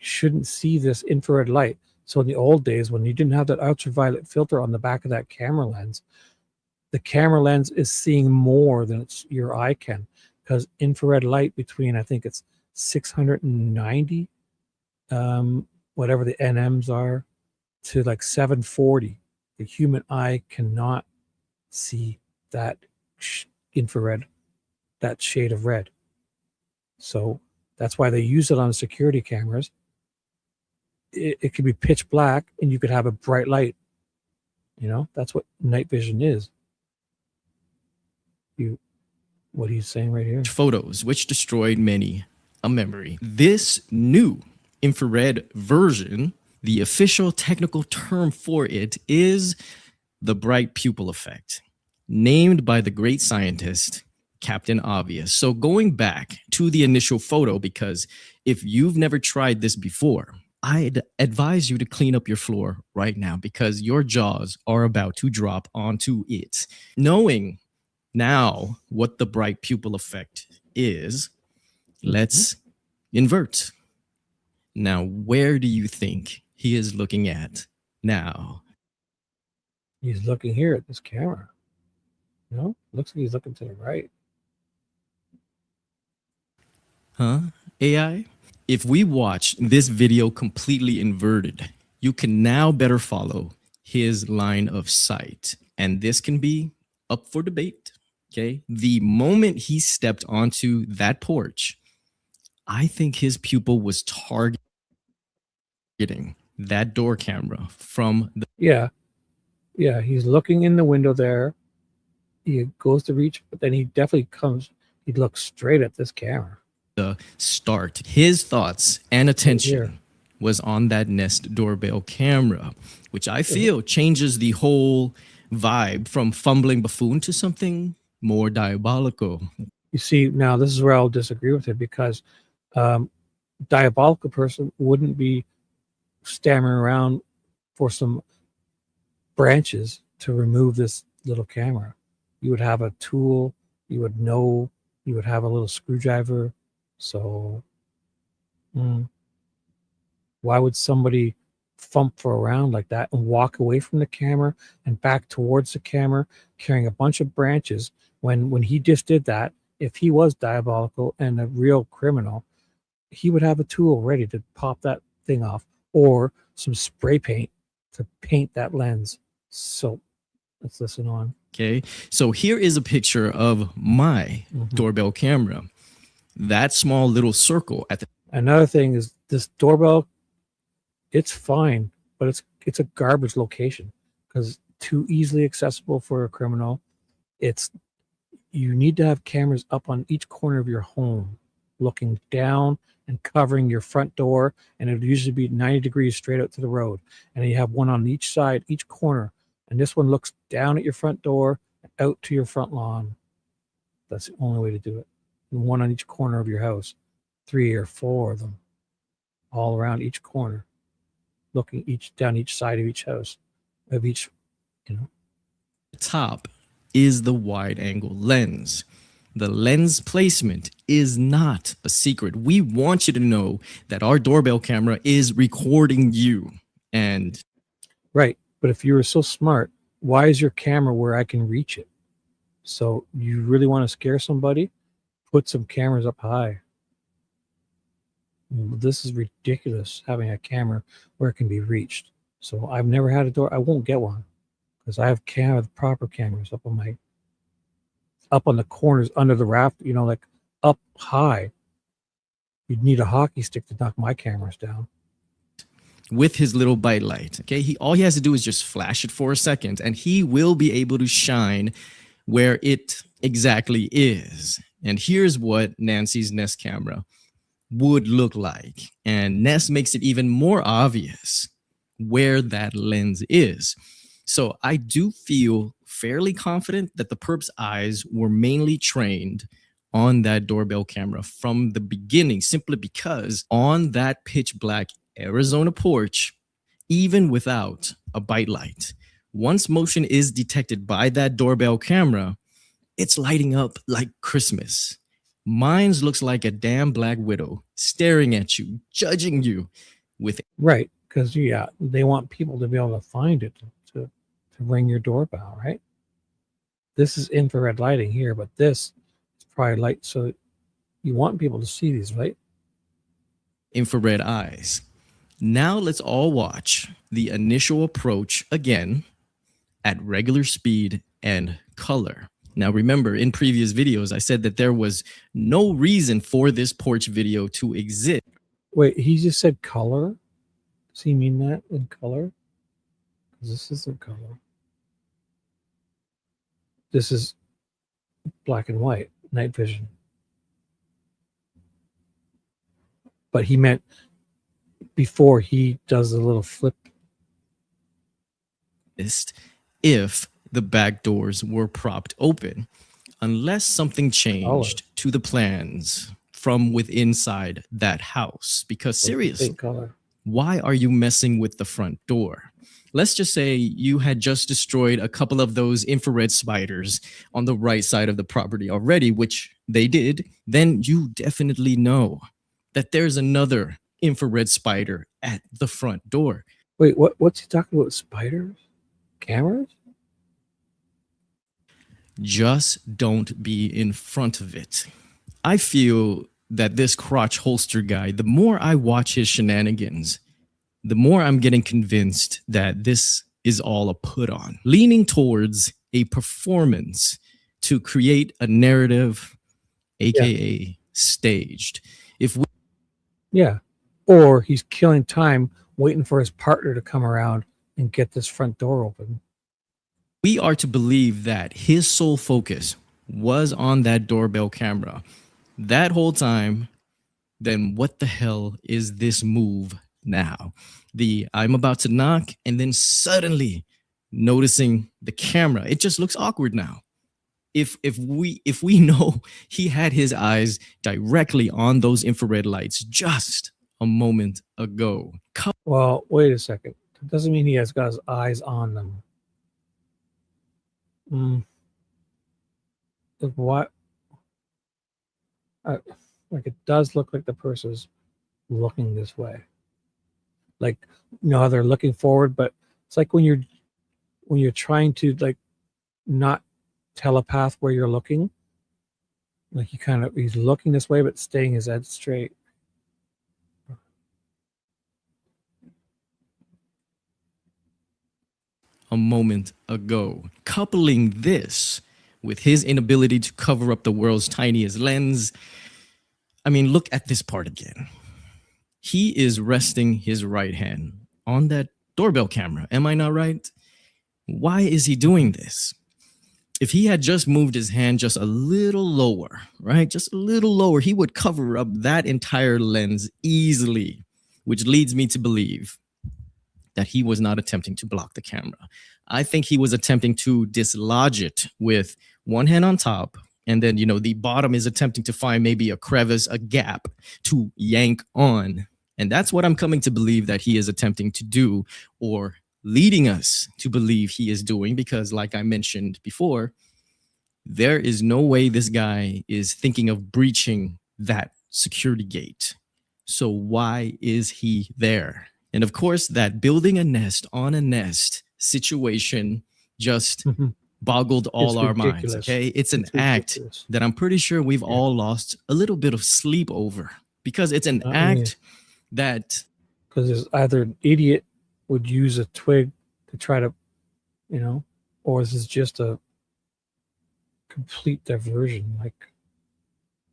Speaker 8: shouldn't see this infrared light. So in the old days, when you didn't have that ultraviolet filter on the back of that camera lens, the camera lens is seeing more than your eye can, because infrared light between, I think it's 690, whatever the NMs are, to like 740. The human eye cannot see that infrared, that shade of red. So that's why they use it on security cameras. It could be pitch black and you could have a bright light. You know, that's what night vision is. What he's saying right here.
Speaker 7: Photos, which destroyed many a memory. This new infrared version, the official technical term for it is the bright pupil effect, named by the great scientist Captain Obvious. So going back to the initial photo, because if you've never tried this before, I'd advise you to clean up your floor right now because your jaws are about to drop onto it. Knowing now what the bright pupil effect is, let's invert. Now, where do you think he is looking at now?
Speaker 8: He's looking here at this camera. No, looks like he's looking to the right.
Speaker 7: Huh? AI? If we watch this video completely inverted, you can now better follow his line of sight. And this can be up for debate. Okay. The moment he stepped onto that porch, I think his pupil was targeting that door camera from the
Speaker 8: Yeah. Yeah, he's looking in the window there. He goes to reach, but then he definitely comes, he looks straight at this camera.
Speaker 7: start. His thoughts and attention
Speaker 8: here.
Speaker 7: was on that Nest doorbell camera, which I feel changes the whole vibe from fumbling buffoon to something more diabolical.
Speaker 8: You see, now this is where I'll disagree with it because diabolical person wouldn't be stammering around for some branches to remove this little camera. You would have a tool, you would know, you would have a little screwdriver. So why would somebody thump around like that and walk away from the camera and back towards the camera carrying a bunch of branches when he just did that? If he was diabolical and a real criminal, he would have a tool ready to pop that thing off or some spray paint to paint that lens. So let's listen on.
Speaker 7: Okay, so here is a picture of my doorbell camera. That small little circle at the
Speaker 8: Another thing is this doorbell, it's fine, but it's a garbage location because too easily accessible for a criminal. You need to have cameras up on each corner of your home, looking down and covering your front door, and it would usually be 90 degrees straight out to the road. And you have one on each side, each corner, and this one looks down at your front door and out to your front lawn. That's the only way to do it. And one on each corner of your house, 3 or 4 of them, all around each corner, looking down each side of each house, of each,
Speaker 7: top is the wide angle lens. The lens placement is not a secret. We want you to know that our doorbell camera is recording you. And
Speaker 8: right, but if you were so smart, why is your camera where I can reach it? So you really want to scare somebody? Put some cameras up high. This is ridiculous, having a camera where it can be reached. So I've never had a door. I won't get one because I have proper cameras up on the corners under the raft, like up high. You'd need a hockey stick to knock my cameras down.
Speaker 7: with his little bite light, okay, all he has to do is just flash it for a second and he will be able to shine where it exactly is. And here's what Nancy's Nest camera would look like. And Nest makes it even more obvious where that lens is. So I do feel fairly confident that the perp's eyes were mainly trained on that doorbell camera from the beginning, simply because on that pitch black Arizona porch, even without a bite light, once motion is detected by that doorbell camera, it's lighting up like Christmas. Mine's looks like a damn black widow staring at you, judging you with
Speaker 8: right, because they want people to be able to find it to ring your doorbell, right? This is infrared lighting here, but this is probably light, so you want people to see these, right?
Speaker 7: Infrared eyes. Now let's all watch the initial approach again at regular speed and color. Now, remember, in previous videos, I said that there was no reason for this porch video to exist.
Speaker 8: Wait, he just said color? Does he mean that in color? Because this isn't color. This is black and white, night vision. but he meant before he does the little flip.
Speaker 7: If the back doors were propped open, unless something changed to the plans from within inside that house. Because seriously, why are you messing with the front door? Let's just say you had just destroyed a couple of those infrared spiders on the right side of the property already, which they did. Then you definitely know that there's another infrared spider at the front door.
Speaker 8: Wait, what's he talking about? Spiders? Cameras?
Speaker 7: Just don't be in front of it. I feel that this crotch holster guy, the more I watch his shenanigans, the more I'm getting convinced that this is all a put on, leaning towards a performance to create a narrative, aka staged.
Speaker 8: Yeah. Or he's killing time waiting for his partner to come around and get this front door open.
Speaker 7: We are to believe that his sole focus was on that doorbell camera that whole time. Then what the hell is this move now? I'm about to knock and then suddenly noticing the camera. It just looks awkward now. If we know he had his eyes directly on those infrared lights just a moment ago.
Speaker 8: Well, wait a second. That doesn't mean he has got his eyes on them. What? Like it does look like the person's looking this way. Like, you know how they're looking forward, but it's like when you're trying to like not telepath where you're looking. Like he's looking this way, but staying his head straight.
Speaker 7: A moment ago, coupling this with his inability to cover up the world's tiniest lens. I mean, look at this part again. He is resting his right hand on that doorbell camera. Am I not right? Why is he doing this? If he had just moved his hand just a little lower, right? Just a little lower, he would cover up that entire lens easily, which leads me to believe that he was not attempting to block the camera. I think he was attempting to dislodge it with one hand on top, and then, the bottom is attempting to find maybe a crevice, a gap to yank on. And that's what I'm coming to believe that he is attempting to do, or leading us to believe he is doing, because like I mentioned before, there is no way this guy is thinking of breaching that security gate. So why is he there? And of course, that building a nest on a nest situation just boggled all our minds. Okay, it's an act that I'm pretty sure we've all lost a little bit of sleep over, because it's an act that,
Speaker 8: because there's either an idiot would use a twig to try to, or this is just a complete diversion. Like,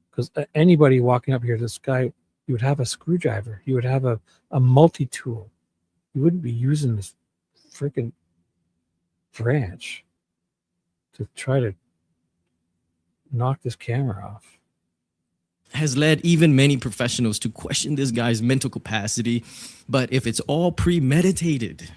Speaker 8: because anybody walking up here, this guy, you would have a screwdriver, you would have a multi-tool. You wouldn't be using this freaking branch to try to knock this camera off.
Speaker 7: has led even many professionals to question this guy's mental capacity. But if it's all premeditated,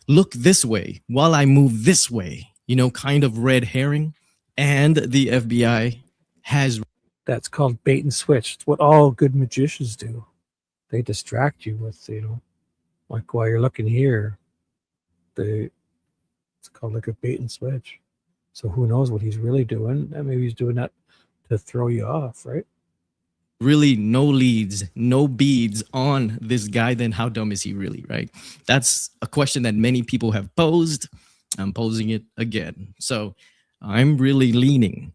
Speaker 7: look this way while I move this way, kind of red herring, and the FBI has...
Speaker 8: That's called bait and switch. It's what all good magicians do. They distract you with, like while you're looking here, it's called like a bait and switch. So who knows what he's really doing? And maybe he's doing that to throw you off, right?
Speaker 7: Really no leads, no beads on this guy, then how dumb is he really, right? That's a question that many people have posed. I'm posing it again. So I'm really leaning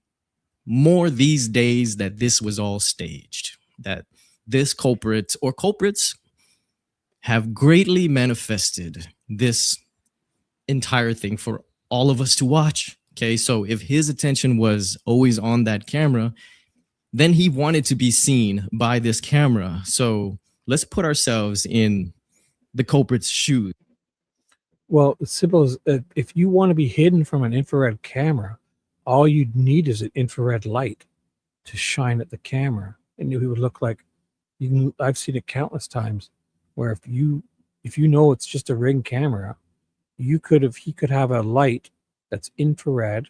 Speaker 7: more these days that this was all staged, that this culprit or culprits have greatly manifested this entire thing for all of us to watch. Okay, so if his attention was always on that camera, then he wanted to be seen by this camera. So let's put ourselves in the culprit's shoes.
Speaker 8: Well, it's simple as if you want to be hidden from an infrared camera, all you'd need is an infrared light to shine at the camera, and he would look like I've seen it countless times where if you know it's just a Ring camera, he could have a light that's infrared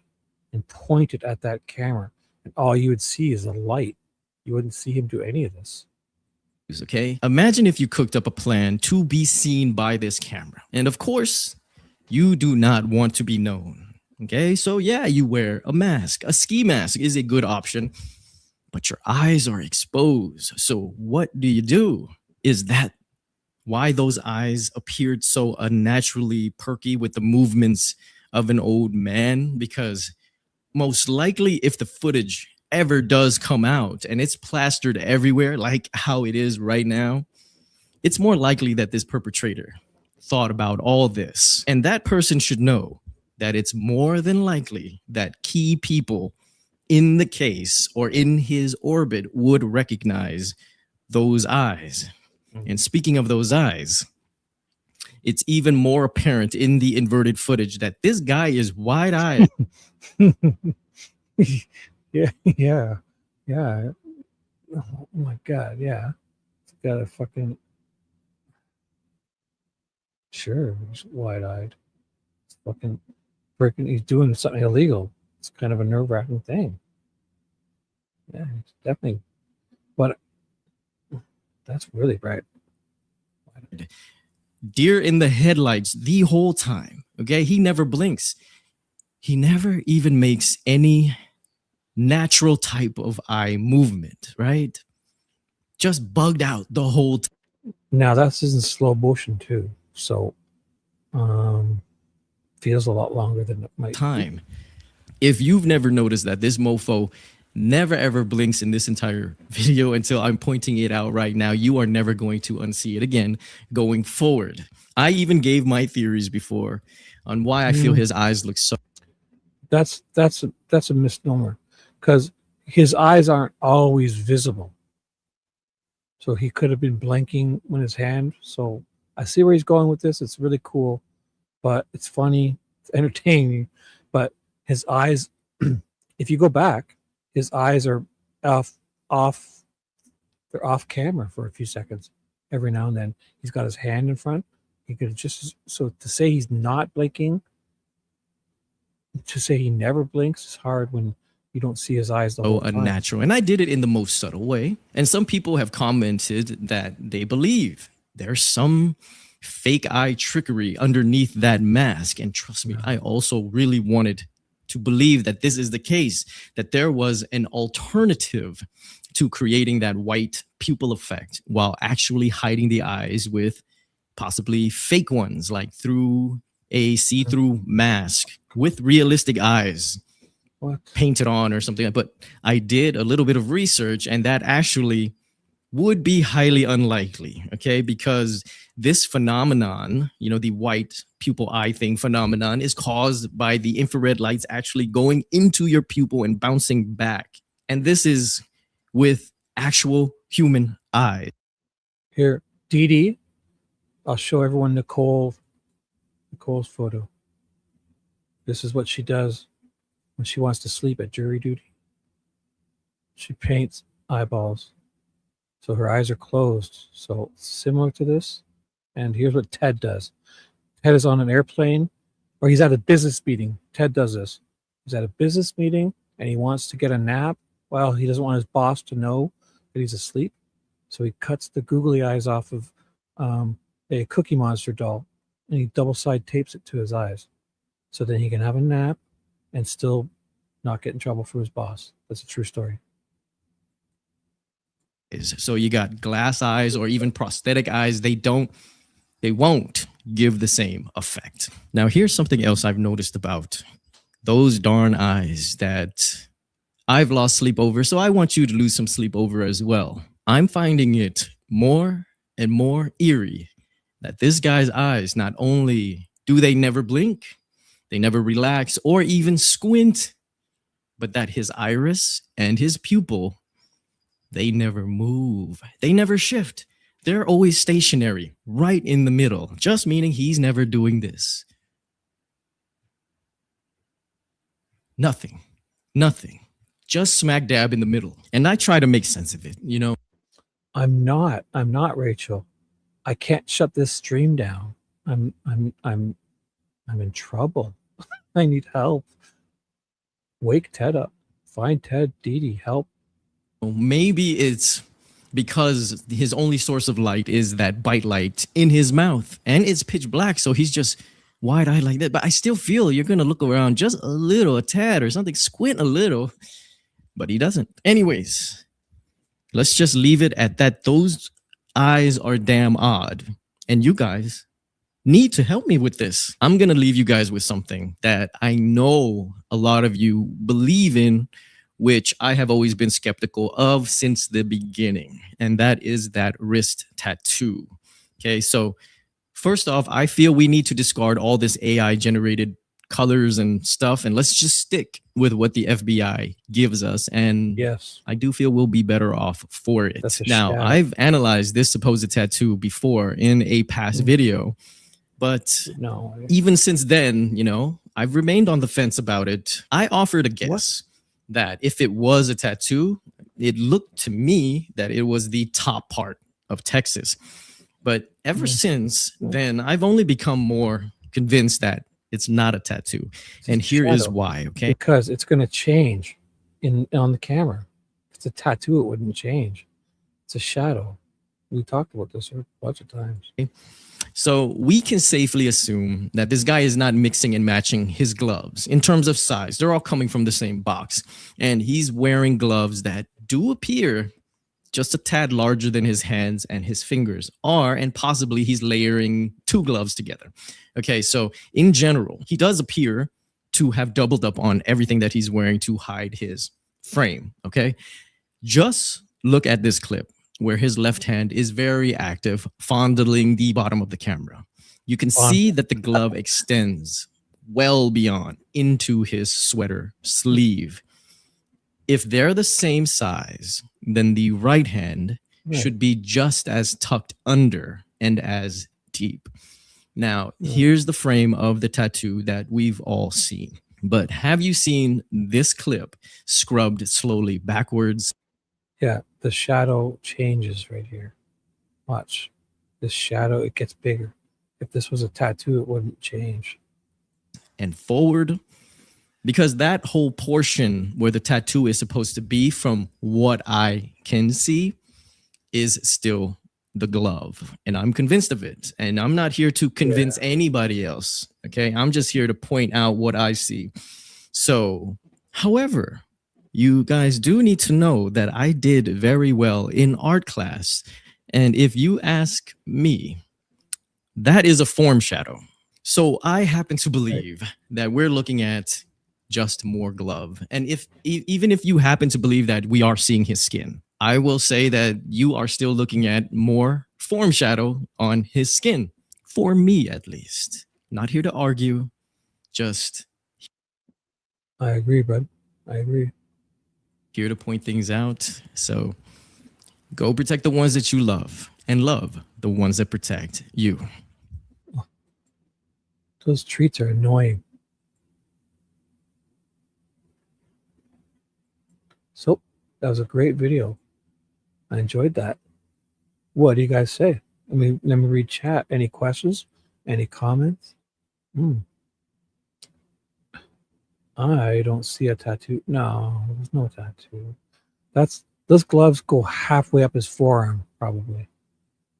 Speaker 8: and point it at that camera, and all you would see is a light. You wouldn't see him do any of this.
Speaker 7: Okay, imagine if you cooked up a plan to be seen by this camera, and of course you do not want to be known. Okay, so yeah, you wear a mask. A ski mask is a good option, but your eyes are exposed. So what do? Is that why those eyes appeared so unnaturally perky with the movements of an old man? Because most likely, if the footage ever does come out and it's plastered everywhere like how it is right now, it's more likely that this perpetrator thought about all this. And that person should know that it's more than likely that key people in the case or in his orbit would recognize those eyes. And speaking of those eyes, it's even more apparent in the inverted footage that this guy is wide-eyed.
Speaker 8: yeah. Oh my God, yeah. He's got a fucking sure. He's wide-eyed. It's fucking freaking. He's doing something illegal. It's kind of a nerve-wracking thing. Yeah, it's definitely. But that's really bright.
Speaker 7: Deer in the headlights the whole time. Okay, he never blinks. He never even makes any natural type of eye movement, right? Just bugged out the whole time.
Speaker 8: Now that's in slow motion too, so feels a lot longer than it might be.
Speaker 7: If you've never noticed that this mofo never ever blinks in this entire video until I'm pointing it out right now, you are never going to unsee it again going forward. I even gave my theories before on why I feel his eyes look so.
Speaker 8: That's a misnomer, because his eyes aren't always visible. So he could have been blinking when his hand. So I see where he's going with this. It's really cool, but it's funny, it's entertaining. But his eyes, if you go back, his eyes are off. They're off camera for a few seconds. Every now and then, he's got his hand in front. He could just so to say he's not blinking. To say he never blinks is hard when you don't see his eyes the whole time.
Speaker 7: Unnatural. And I did it in the most subtle way. And some people have commented that they believe there's some fake eye trickery underneath that mask. And trust me, I also really wanted to believe that this is the case, that there was an alternative to creating that white pupil effect while actually hiding the eyes with possibly fake ones, like through a see-through mask with realistic eyes painted on or something. But I did a little bit of research, and that actually would be highly unlikely, okay? Because this phenomenon, you know, the white pupil eye thing phenomenon, is caused by the infrared lights actually going into your pupil and bouncing back. And this is with actual human eyes.
Speaker 8: Here, Dee Dee, I'll show everyone Nicole's photo. This is what she does when she wants to sleep at jury duty. She paints eyeballs. So her eyes are closed. So similar to this. And here's what Ted does. Ted is on an airplane, or he's at a business meeting. Ted does this. He's at a business meeting and he wants to get a nap. Well, he doesn't want his boss to know that he's asleep. So he cuts the googly eyes off of a Cookie Monster doll, and he double side tapes it to his eyes. So then he can have a nap and still not get in trouble for his boss. That's a true story.
Speaker 7: So you got glass eyes or even prosthetic eyes. They won't give the same effect. Now, here's something else I've noticed about those darn eyes that I've lost sleep over. So I want you to lose some sleep over as well. I'm finding it more and more eerie that this guy's eyes, not only do they never blink, they never relax or even squint, but that his iris and his pupil, they never move. They never shift. They're always stationary, right in the middle, just meaning he's never doing this. Nothing, just smack dab in the middle. And I try to make sense of it, you know.
Speaker 8: I'm not, Rachel. I can't shut this stream down. I'm in trouble. I need help. Wake Ted up. Find Ted, Dee Dee, help.
Speaker 7: Maybe it's because his only source of light is that bite light in his mouth, and it's pitch black, so he's just wide-eyed like that. But I still feel you're gonna look around just a little, a tad or something, squint a little, but he doesn't. Anyways, let's just leave it at that. Those eyes are damn odd, and you guys need to help me with this. I'm gonna leave you guys with something that I know a lot of you believe in, which I have always been skeptical of since the beginning, and that is that wrist tattoo. Okay, so first off, I feel we need to discard all this AI generated colors and stuff, and let's just stick with what the FBI gives us. And
Speaker 8: yes,
Speaker 7: I do feel we'll be better off for it. Now,
Speaker 8: shadow.
Speaker 7: I've analyzed this supposed tattoo before in a past video, but even since then, you know, I've remained on the fence about it. I offered a guess that if it was a tattoo, it looked to me that it was the top part of Texas. But ever since then, I've only become more convinced that it's not a tattoo. And here is
Speaker 8: shadow.
Speaker 7: why, okay?
Speaker 8: Because it's going to change on the camera. If it's a tattoo, it wouldn't change. It's a shadow. We talked about this a bunch of times.
Speaker 7: So we can safely assume that this guy is not mixing and matching his gloves in terms of size. They're all coming from the same box. And he's wearing gloves that do appear just a tad larger than his hands and his fingers are, and possibly he's layering two gloves together. Okay, so in general, he does appear to have doubled up on everything that he's wearing to hide his frame, okay? Just look at this clip where his left hand is very active, fondling the bottom of the camera. You can see that the glove extends well beyond into his sweater sleeve. If they're the same size, then the right hand should be just as tucked under and as deep. Now, here's the frame of the tattoo that we've all seen. But have you seen this clip scrubbed slowly backwards?
Speaker 8: Yeah, the shadow changes right here. Watch. This shadow, it gets bigger. If this was a tattoo, it wouldn't change.
Speaker 7: And forward, because that whole portion where the tattoo is supposed to be, from what I can see, is still the glove. And I'm convinced of it. And I'm not here to convince anybody else. Okay, I'm just here to point out what I see. So, however, you guys do need to know that I did very well in art class. And if you ask me, that is a form shadow. So I happen to believe that we're looking at just more glove. And even if you happen to believe that we are seeing his skin, I will say that you are still looking at more form shadow on his skin, for me at least. Not here to argue, just
Speaker 8: I agree, bud. I agree.
Speaker 7: Here to point things out. So go protect the ones that you love, and love the ones that protect you.
Speaker 8: Those treats are annoying. So that was a great video. I enjoyed that. What do you guys say? Let me read chat. Any questions? Any comments? I don't see a tattoo. No, there's no tattoo. Those gloves go halfway up his forearm, probably.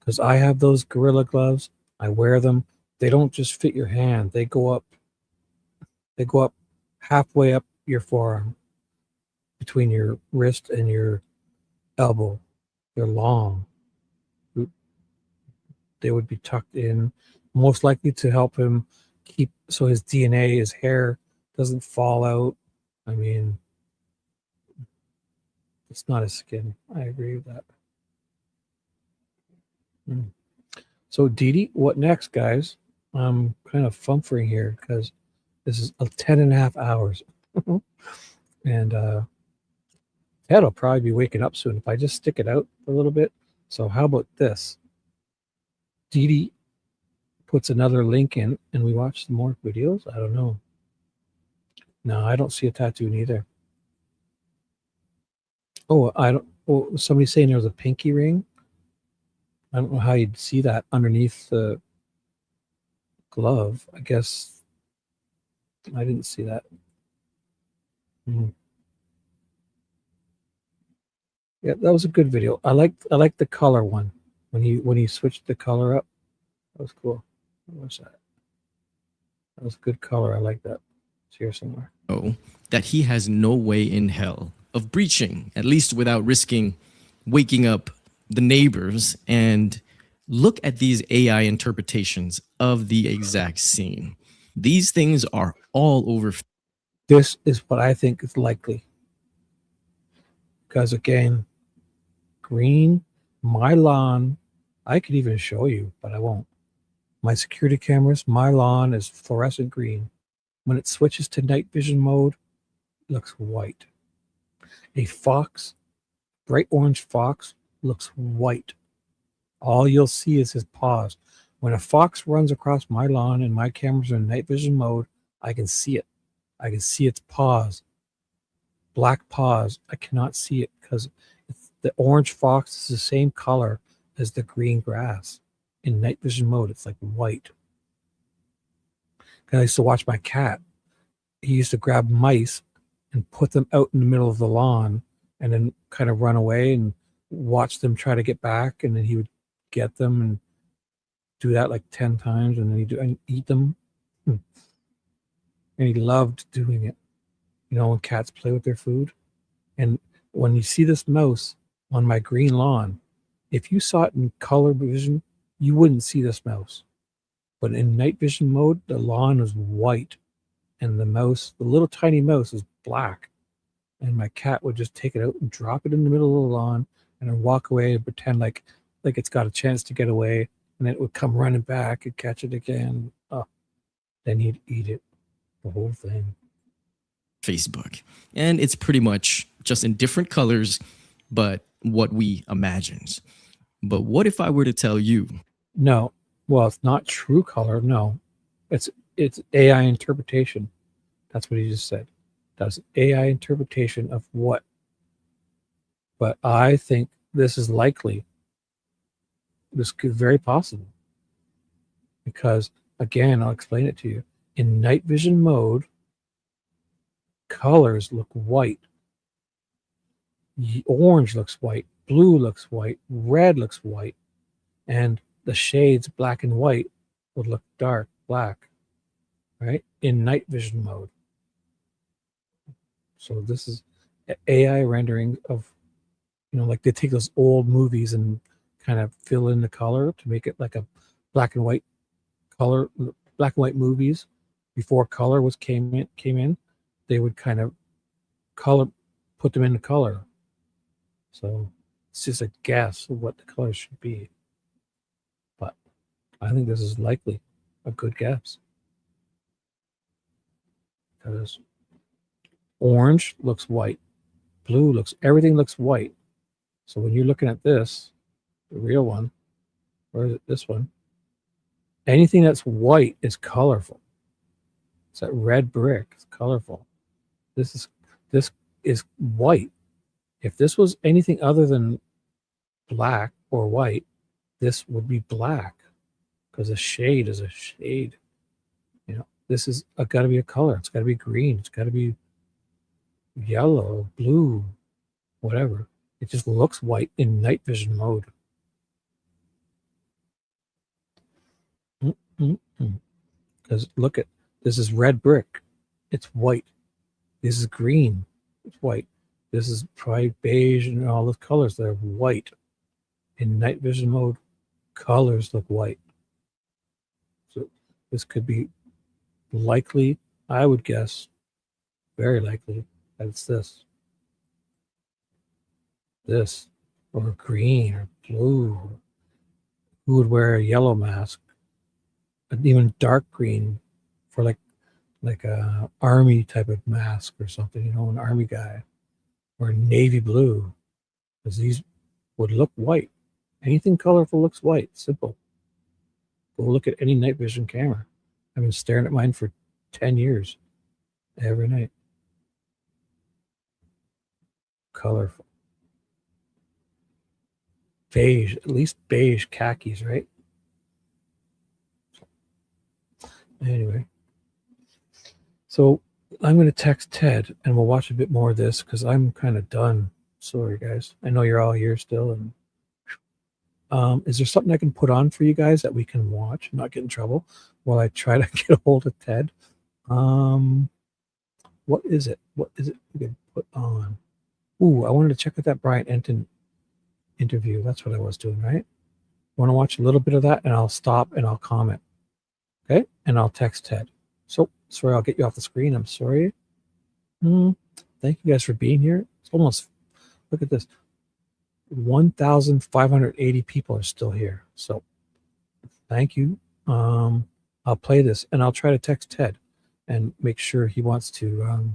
Speaker 8: Because I have those Gorilla gloves. I wear them. They don't just fit your hand. They go up halfway up your forearm, between your wrist and your elbow. They're long. They would be tucked in, most likely to help him keep, so his DNA, his hair doesn't fall out. I mean, it's not his skin. I agree with that. So Dee Dee, what next, guys? I'm kind of fumfering here because this is 10.5 hours. And Ted will probably be waking up soon if I just stick it out a little bit. So how about this? Dee Dee puts another link in and we watch some more videos. I don't know. No, I don't see a tattoo neither. Oh, somebody's saying there was a pinky ring. I don't know how you'd see that underneath the glove. I guess I didn't see that. Mhm. Yeah, that was a good video. I like the color one when he switched the color up. That was cool. What was that? That was a good color. I like that. It's here somewhere.
Speaker 7: Know that he has no way in hell of breaching, at least without risking waking up the neighbors. And look at these AI interpretations of the exact scene. These things are all over.
Speaker 8: This is what I think is likely. Because again, green, my lawn, I could even show you, but I won't. My security cameras, my lawn is fluorescent green. When it switches to night vision mode, it looks white. A fox, bright orange fox, looks white. All you'll see is his paws. When a fox runs across my lawn and my cameras are in night vision mode, I can see it. I can see its paws. Black paws. I cannot see it because the orange fox is the same color as the green grass. In night vision mode, it's like white. I used to watch my cat. He used to grab mice and put them out in the middle of the lawn and then kind of run away and watch them try to get back. And then he would get them and do that like 10 times and then he'd eat them. And he loved doing it. You know, when cats play with their food. And when you see this mouse on my green lawn, if you saw it in color vision, you wouldn't see this mouse. But in night vision mode, the lawn is white and the mouse, the little tiny mouse, is black. And my cat would just take it out and drop it in the middle of the lawn and then walk away and pretend like it's got a chance to get away. And then it would come running back and catch it again. Oh, then he'd eat it, the whole thing.
Speaker 7: Facebook. And it's pretty much just in different colors, but what we imagined. But what if I were to tell you?
Speaker 8: No, well, it's not true color. No, it's AI interpretation. That's what he just said. That's AI interpretation of what? But I think this is likely. This could very possible. Because again, I'll explain it to you. In night vision mode, colors look white. Orange looks white, blue looks white, red looks white, and the shades black and white would look dark black, right? In night vision mode. So this is AI rendering of, you know, like they take those old movies and kind of fill in the color to make it like a black and white color, black and white movies before color came in. They would kind of put them into color. So it's just a guess of what the color should be. But I think this is likely a good guess. Because orange looks white, blue everything looks white. So when you're looking at this, the real one, or is it this one? Anything that's white is colorful. It's that red brick. It's colorful. This is white. If this was anything other than black or white, this would be black because a shade is a shade. You know, this is got to be a color. It's got to be green. It's got to be yellow, blue, whatever. It just looks white in night vision mode. Because look at this is red brick. It's white. This is green. It's white. This is probably beige and all those colors that are white. In night vision mode, colors look white. So this could be likely, I would guess, very likely that it's this. This, or green, or blue. Who would wear a yellow mask? But even dark green for like a army type of mask or something, you know, an army guy. Or navy blue, because these would look white. Anything colorful looks white. Simple. Go look at any night vision camera. I've been staring at mine for 10 years. Every night. Colorful. beige, at least beige khakis, right? Anyway, so I'm going to text Ted and we'll watch a bit more of this because I'm kind of done. Sorry, guys. I know you're all here still. And is there something I can put on for you guys that we can watch and not get in trouble while I try to get a hold of Ted? What is it? What is it we can put on? Ooh, I wanted to check out that Brian Enton interview. That's what I was doing, right? Want to watch a little bit of that and I'll stop and I'll comment. Okay? And I'll text Ted. So, sorry, I'll get you off the screen. I'm sorry. Thank you guys for being here. It's almost, look at this. 1,580 people are still here. So, thank you. I'll play this and I'll try to text Ted and make sure he wants to,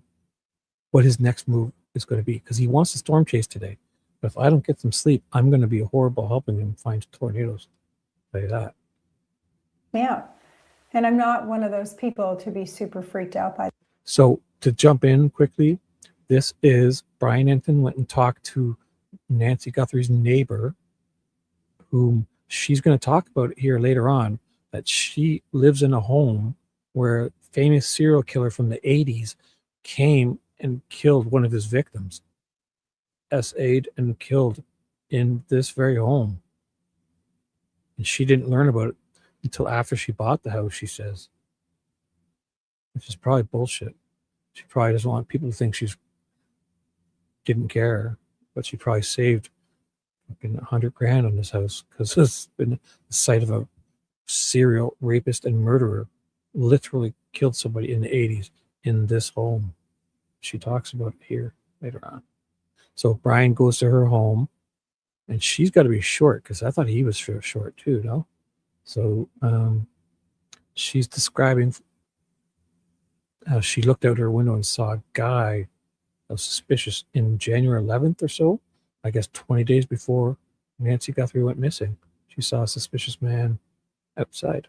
Speaker 8: what his next move is going to be. Because he wants to storm chase today. But if I don't get some sleep, I'm going to be horrible helping him find tornadoes. I'll tell you that.
Speaker 20: Yeah. And I'm not one of those people to be super freaked out by.
Speaker 8: So to jump in quickly, this is Brian Enton went and talked to Nancy Guthrie's neighbor, whom she's going to talk about here later on, that she lives in a home where a famous serial killer from the 80s came and killed one of his victims, SA'd and killed in this very home. And she didn't learn about it until after she bought the house, she says. Which is probably bullshit. She probably doesn't want people to think she's didn't care, but she probably saved $100,000 on this house because it's been the site of a serial rapist and murderer. Literally killed somebody in the 80s in this home. She talks about it here later on. So Brian goes to her home, and she's got to be short because I thought he was short too, no? So she's describing how she looked out her window and saw a guy that was suspicious in January 11th or so, I guess 20 days before Nancy Guthrie went missing. She saw a suspicious man outside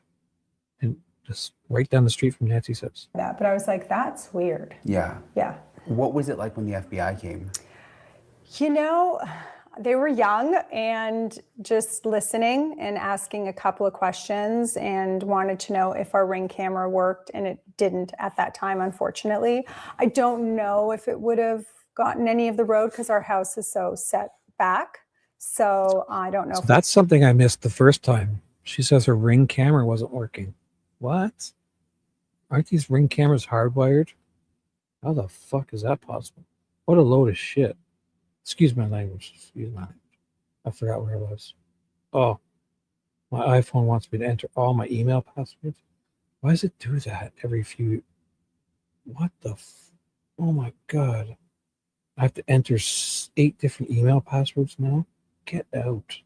Speaker 8: and just right down the street from Nancy's house.
Speaker 20: That, but I was like, that's weird.
Speaker 18: Yeah.
Speaker 20: Yeah.
Speaker 18: What was it like when the FBI came?
Speaker 20: You know, they were young and just listening and asking a couple of questions and wanted to know if our Ring camera worked, and it didn't at that time, unfortunately. I don't know if it would have gotten any of the road because our house is so set back. So I don't know.
Speaker 8: So that's something I missed the first time. She says her Ring camera wasn't working. What? Aren't these Ring cameras hardwired? How the fuck is that possible? What a load of shit. Excuse my language. Excuse my language. I forgot where I was. Oh, my iPhone wants me to enter all my email passwords. Why does it do that every few? What the? Oh my God. I have to enter 8 different email passwords now? Get out.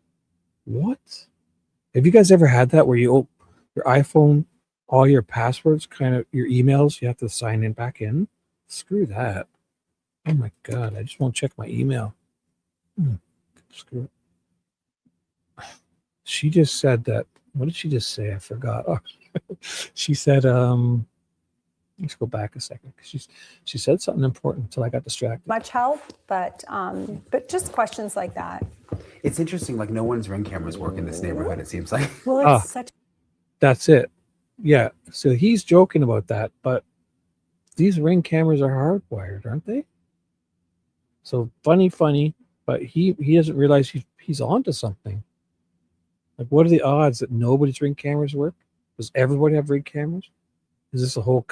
Speaker 8: What? Have you guys ever had that where you your iPhone, all your passwords, kind of your emails, you have to sign in back in? Screw that. Oh my God, I just won't check my email. Screw it. She just said that. What did she just say? I forgot. Oh, she said, let's go back a second. She said something important until I got distracted.
Speaker 20: Much help, but just questions like that.
Speaker 18: It's interesting, like no one's Ring cameras work in this neighborhood, it seems like.
Speaker 20: Well, it's such.
Speaker 8: That's it. Yeah. So he's joking about that, but these Ring cameras are hardwired, aren't they? So funny, but he doesn't realize he's onto something. Like, what are the odds that nobody's Ring cameras work? Does everybody have Ring cameras? Is this a whole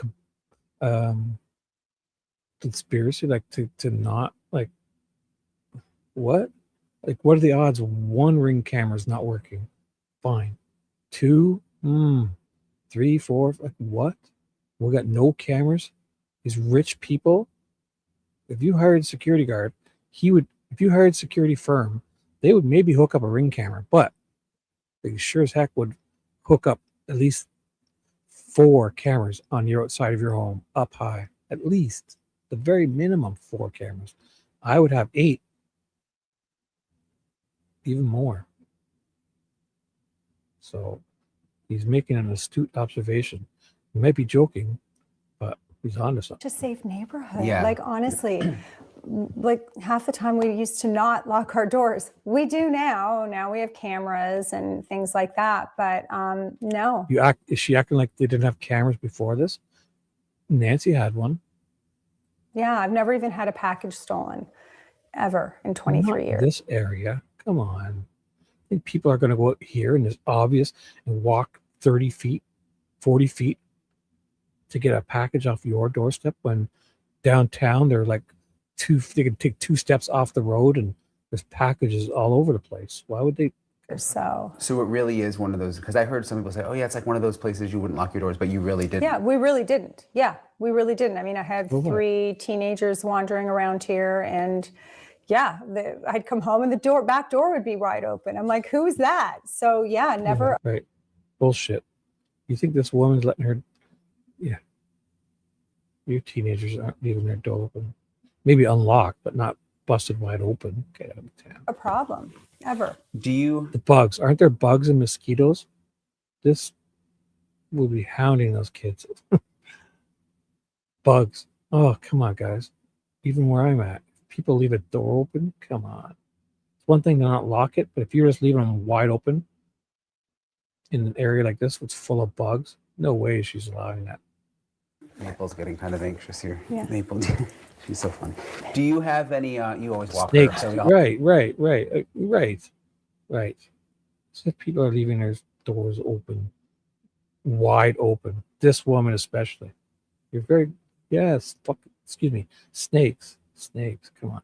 Speaker 8: conspiracy, like to not like what? Like, what are the odds one Ring camera is not working? Fine. 2, 3, 4, like what? We got no cameras. These rich people. If you hired a security guard, if you hired a security firm, they would maybe hook up a Ring camera, but they sure as heck would hook up at least 4 cameras on your outside of your home, up high. At least, the very minimum 4 cameras. I would have 8, even more. So he's making an astute observation. He might be joking, but he's onto something.
Speaker 20: Just safe neighborhood.
Speaker 18: Yeah.
Speaker 20: Like, honestly, like half the time we used to not lock our doors. We do now. Now we have cameras and things like that. But no.
Speaker 8: Is she acting like they didn't have cameras before this? Nancy had one.
Speaker 20: Yeah, I've never even had a package stolen ever in 23 years.
Speaker 8: This area. Come on. I think people are going to go out here and it's obvious and walk 30 feet, 40 feet to get a package off your doorstep when downtown they're like they can take 2 steps off the road and there's packages all over the place. Why would they?
Speaker 20: So
Speaker 18: it really is one of those, because I heard some people say, oh yeah, it's like one of those places you wouldn't lock your doors, but you really didn't.
Speaker 20: Yeah, we really didn't. I mean, I had 3 teenagers wandering around here and yeah, I'd come home and the back door would be wide open. I'm like, who's that? So yeah, never.
Speaker 8: Yeah, right. Bullshit. You think this woman's letting her? Yeah. Your teenagers aren't leaving their door open. Maybe unlocked, but not busted wide open. Get out of town.
Speaker 20: A problem ever.
Speaker 8: The bugs, aren't there bugs and mosquitoes? This will be hounding those kids. Bugs. Oh, come on, guys. Even where I'm at, people leave a door open. Come on. It's one thing to not lock it, but if you're just leaving them wide open in an area like this, which is full of bugs, no way she's allowing that.
Speaker 18: Maple's getting kind of anxious here.
Speaker 20: Yeah.
Speaker 18: Maple, she's so funny. Do you have any? You always walk
Speaker 8: Snakes.
Speaker 18: her, so
Speaker 8: Right. So people are leaving their doors open, wide open. This woman especially. You're very excuse me. Snakes. Come on.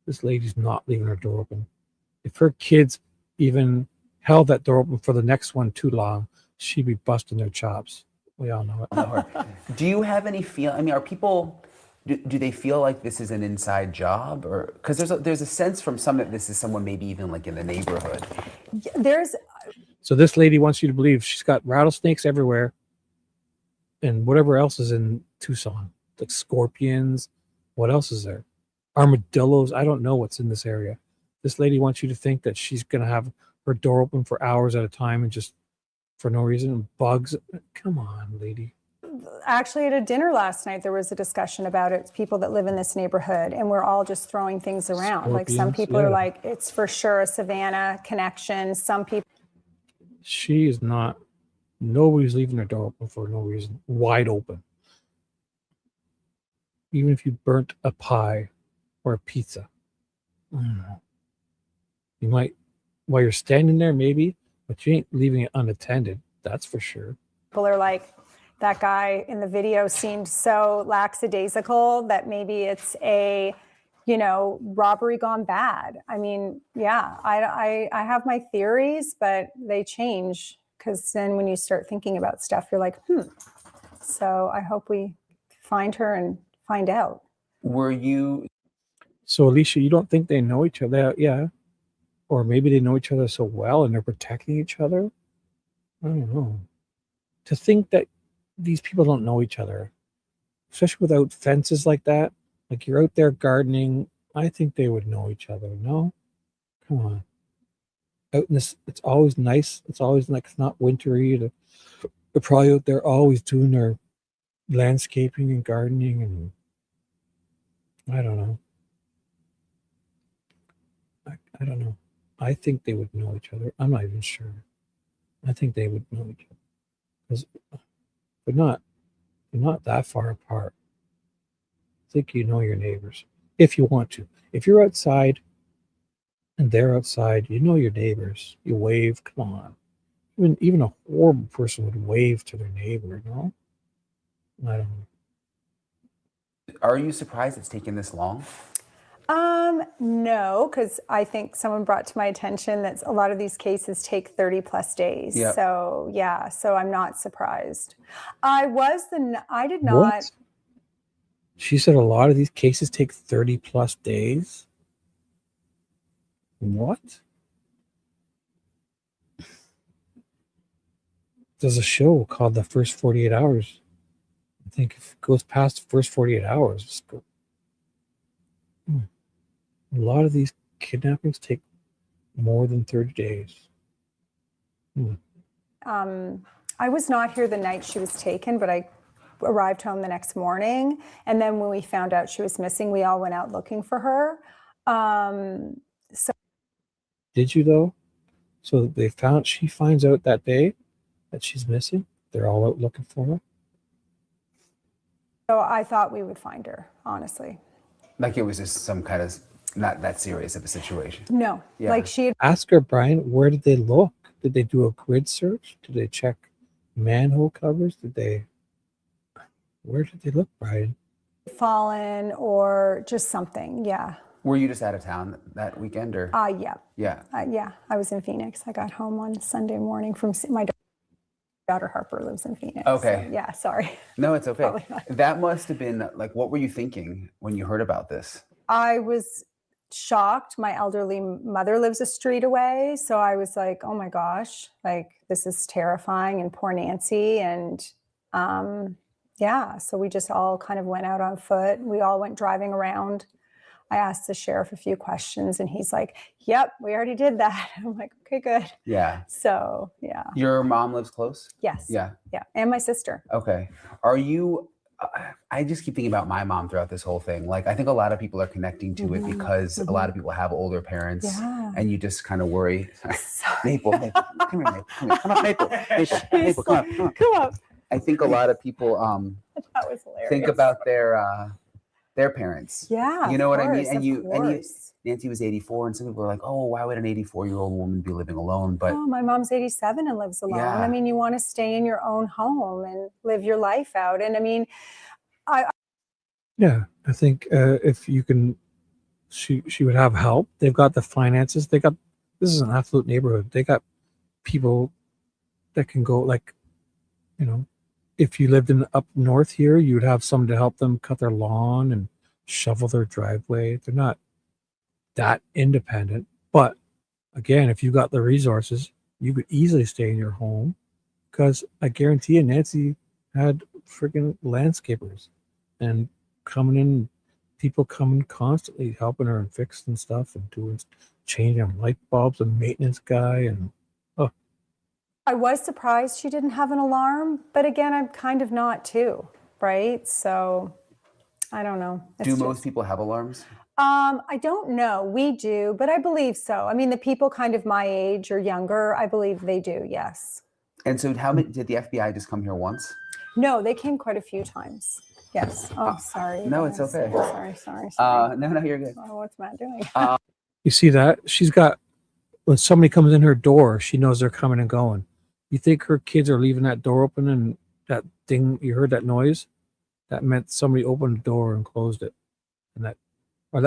Speaker 8: This lady's not leaving her door open. If her kids even held that door open for the next one too long, she'd be busting their chops. We all know it.
Speaker 18: Do you have any feel? I mean, are people? Do they feel like this is an inside job, or because there's a sense from some that this is someone maybe even like in the neighborhood?
Speaker 8: So this lady wants you to believe she's got rattlesnakes everywhere, and whatever else is in Tucson, like scorpions. What else is there? Armadillos. I don't know what's in this area. This lady wants you to think that she's gonna have her door open for hours at a time and just for no reason. Bugs. Come on, lady.
Speaker 20: Actually, at a dinner last night, there was a discussion about it. It's people that live in this neighborhood, and we're all just throwing things around. Like some people are like, it's for sure a Savannah connection. Some people.
Speaker 8: She is not. Nobody's leaving their door open for no reason. Wide open. Even if you burnt a pie or a pizza. I don't know. You might, while you're standing there, maybe, but you ain't leaving it unattended. That's for sure.
Speaker 20: People are like, that guy in the video seemed so lackadaisical that maybe it's a, robbery gone bad. I mean, yeah, I have my theories, but they change because then when you start thinking about stuff, you're like, So I hope we find her and find out.
Speaker 18: Were you?
Speaker 8: So Alicia, you don't think they know each other? Yeah. Or maybe they know each other so well and they're protecting each other? I don't know. To think that these people don't know each other, especially without fences like that, like you're out there gardening, I think they would know each other. No? Come on. Out in this, it's always nice. It's always like, it's not wintry. They're probably out there always doing their landscaping and gardening, and I don't know. I don't know. I think they would know each other. I'm not even sure. I think they would know each other. Because they're not that far apart. I think you know your neighbors if you want to. If you're outside and they're outside, you know your neighbors. You wave. Come on. Even a horrible person would wave to their neighbor, no? I don't know.
Speaker 18: Are you surprised it's taken this long?
Speaker 20: No, because I think someone brought to my attention that a lot of these cases take 30 plus days.
Speaker 18: Yep.
Speaker 20: So yeah, so I'm not surprised. I did not.
Speaker 8: What? She said a lot of these cases take 30 plus days. What? There's a show called The First 48 Hours. I think if it goes past the first 48 hours, it's go. A lot of these kidnappings take more than 30 days.
Speaker 20: I was not here the night she was taken, but I arrived home the next morning. And then when we found out she was missing, we all went out looking for her. So
Speaker 8: Did you though? So she finds out that day that she's missing. They're all out looking for her.
Speaker 20: I thought we would find her, honestly.
Speaker 18: Like it was just some kind of not that serious of a situation.
Speaker 20: No,
Speaker 18: Yeah.
Speaker 20: like she had
Speaker 8: Ask her, Brian, where did they look? Did they do a grid search? Did they check manhole covers? Where did they look, Brian?
Speaker 20: fallen or just something. Yeah.
Speaker 18: Were you just out of town that weekend or?
Speaker 20: Yeah.
Speaker 18: Yeah.
Speaker 20: Yeah. I was in Phoenix. I got home on Sunday morning from my daughter Harper lives in Phoenix.
Speaker 18: Okay.
Speaker 20: So, yeah. Sorry.
Speaker 18: No, it's okay.
Speaker 20: Probably not.
Speaker 18: That must have been like, what were you thinking when you heard about this?
Speaker 20: I was shocked. My elderly mother lives a street away. So I was like, oh my gosh, like this is terrifying, and poor Nancy. And yeah, so we just all kind of went out on foot. We all went driving around. I asked the sheriff a few questions and he's like, yep, we already did that. I'm like, okay, good.
Speaker 18: Yeah.
Speaker 20: So yeah.
Speaker 18: Your mom lives close?
Speaker 20: Yes.
Speaker 18: Yeah.
Speaker 20: Yeah. And my sister.
Speaker 18: Okay. Are you, I just keep thinking about my mom throughout this whole thing. Like, I think a lot of people are connecting to it because a lot of people have older parents and you just kind of worry. Maple, come here, Maple. Come here. Come on, Maple. Maple, come on.
Speaker 20: Come up.
Speaker 18: I think a lot of people
Speaker 20: That was hilarious.
Speaker 18: think about their parents.
Speaker 20: Yeah.
Speaker 18: You know what I mean?
Speaker 20: Of
Speaker 18: And you,
Speaker 20: course.
Speaker 18: Nancy was 84, and some people are like, oh, why would an 84-year-old woman be living alone? But
Speaker 20: Oh, my mom's 87 and lives alone.
Speaker 18: Yeah.
Speaker 20: I mean, you want to stay in your own home and live your life out. And I mean,
Speaker 8: Yeah, I think if you can, she would have help. They've got the finances. This is an affluent neighborhood. They got people that can go, like, you know, if you lived in up north here, you would have someone to help them cut their lawn and shovel their driveway. They're not that independent. But again, if you got the resources, you could easily stay in your home, because I guarantee you, Nancy had freaking landscapers and people coming constantly helping her and fixing stuff and changing light bulbs, and maintenance guy. And
Speaker 20: I was surprised she didn't have an alarm, but again, I'm kind of not too, right? So I don't know.
Speaker 18: do most people have alarms?
Speaker 20: I don't know. We do, but I believe so. I mean, the people kind of my age or younger, I believe they do. Yes.
Speaker 18: And so how many, did the FBI just come here once?
Speaker 20: No, they came quite a few times. Yes. Oh, sorry.
Speaker 18: No, it's
Speaker 20: guys.
Speaker 18: okay.
Speaker 20: Sorry.
Speaker 18: No, you're good.
Speaker 20: Oh, what's Matt doing?
Speaker 8: you see that? She's got, when somebody comes in her door, she knows they're coming and going. You think her kids are leaving that door open, and that thing, you heard that noise? That meant somebody opened the door and closed it. And that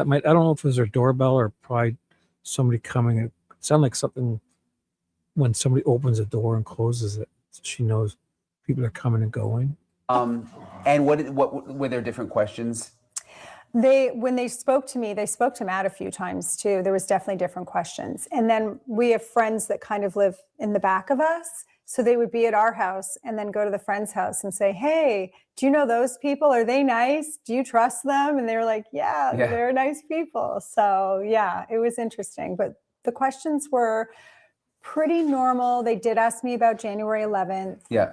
Speaker 8: might, I don't know if it was her doorbell or probably somebody coming. It sounded like something when somebody opens a door and closes it. So she knows people are coming and going.
Speaker 18: And what were there different questions?
Speaker 20: When they spoke to me, they spoke to Matt a few times too. There was definitely different questions. And then we have friends that kind of live in the back of us. So they would be at our house and then go to the friend's house and say, hey, do you know those people? Are they nice? Do you trust them? And they were like, yeah. They're nice people. So yeah, it was interesting. But the questions were pretty normal. They did ask me about January 11th.
Speaker 18: Yeah.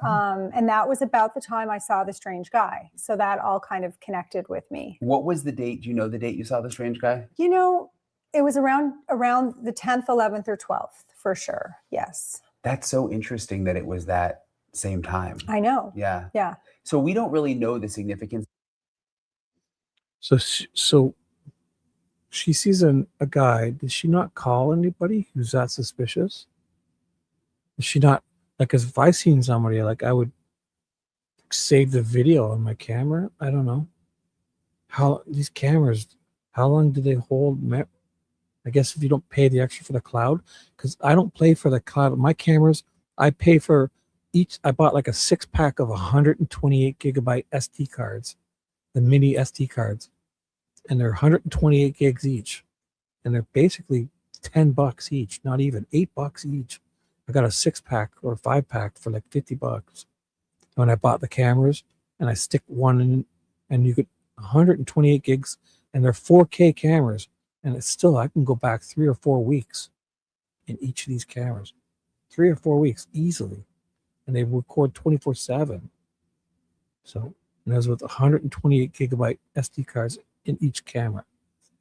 Speaker 20: And that was about the time I saw the strange guy. So that all kind of connected with me.
Speaker 18: What was the date? Do you know the date you saw the strange guy?
Speaker 20: You know, it was around the 10th, 11th, or 12th for sure. Yes.
Speaker 18: That's so interesting that it was that same time.
Speaker 20: I know.
Speaker 18: Yeah.
Speaker 20: Yeah.
Speaker 18: So we don't really know the significance.
Speaker 8: So she sees a guy. Did she not call anybody who's that suspicious? Is she not, like, as if I seen somebody, like, I would save the video on my camera? I don't know. How these cameras, how long do they hold? I guess if you don't pay the extra for the cloud, because I don't pay for the cloud. My cameras, I pay for each. I bought like a 6-pack of 128 gigabyte SD cards, the mini SD cards, and they're 128 gigs each, and they're basically $10 each, not even $8 each. I got a 6-pack or a 5-pack for like $50 when I bought the cameras, and I stick one in, and you get 128 gigs, and they're 4K cameras. And it's still, I can go back 3 or 4 weeks in each of these cameras. 3 or 4 weeks easily. And they record 24/7. So and it was with 128 gigabyte SD cards in each camera,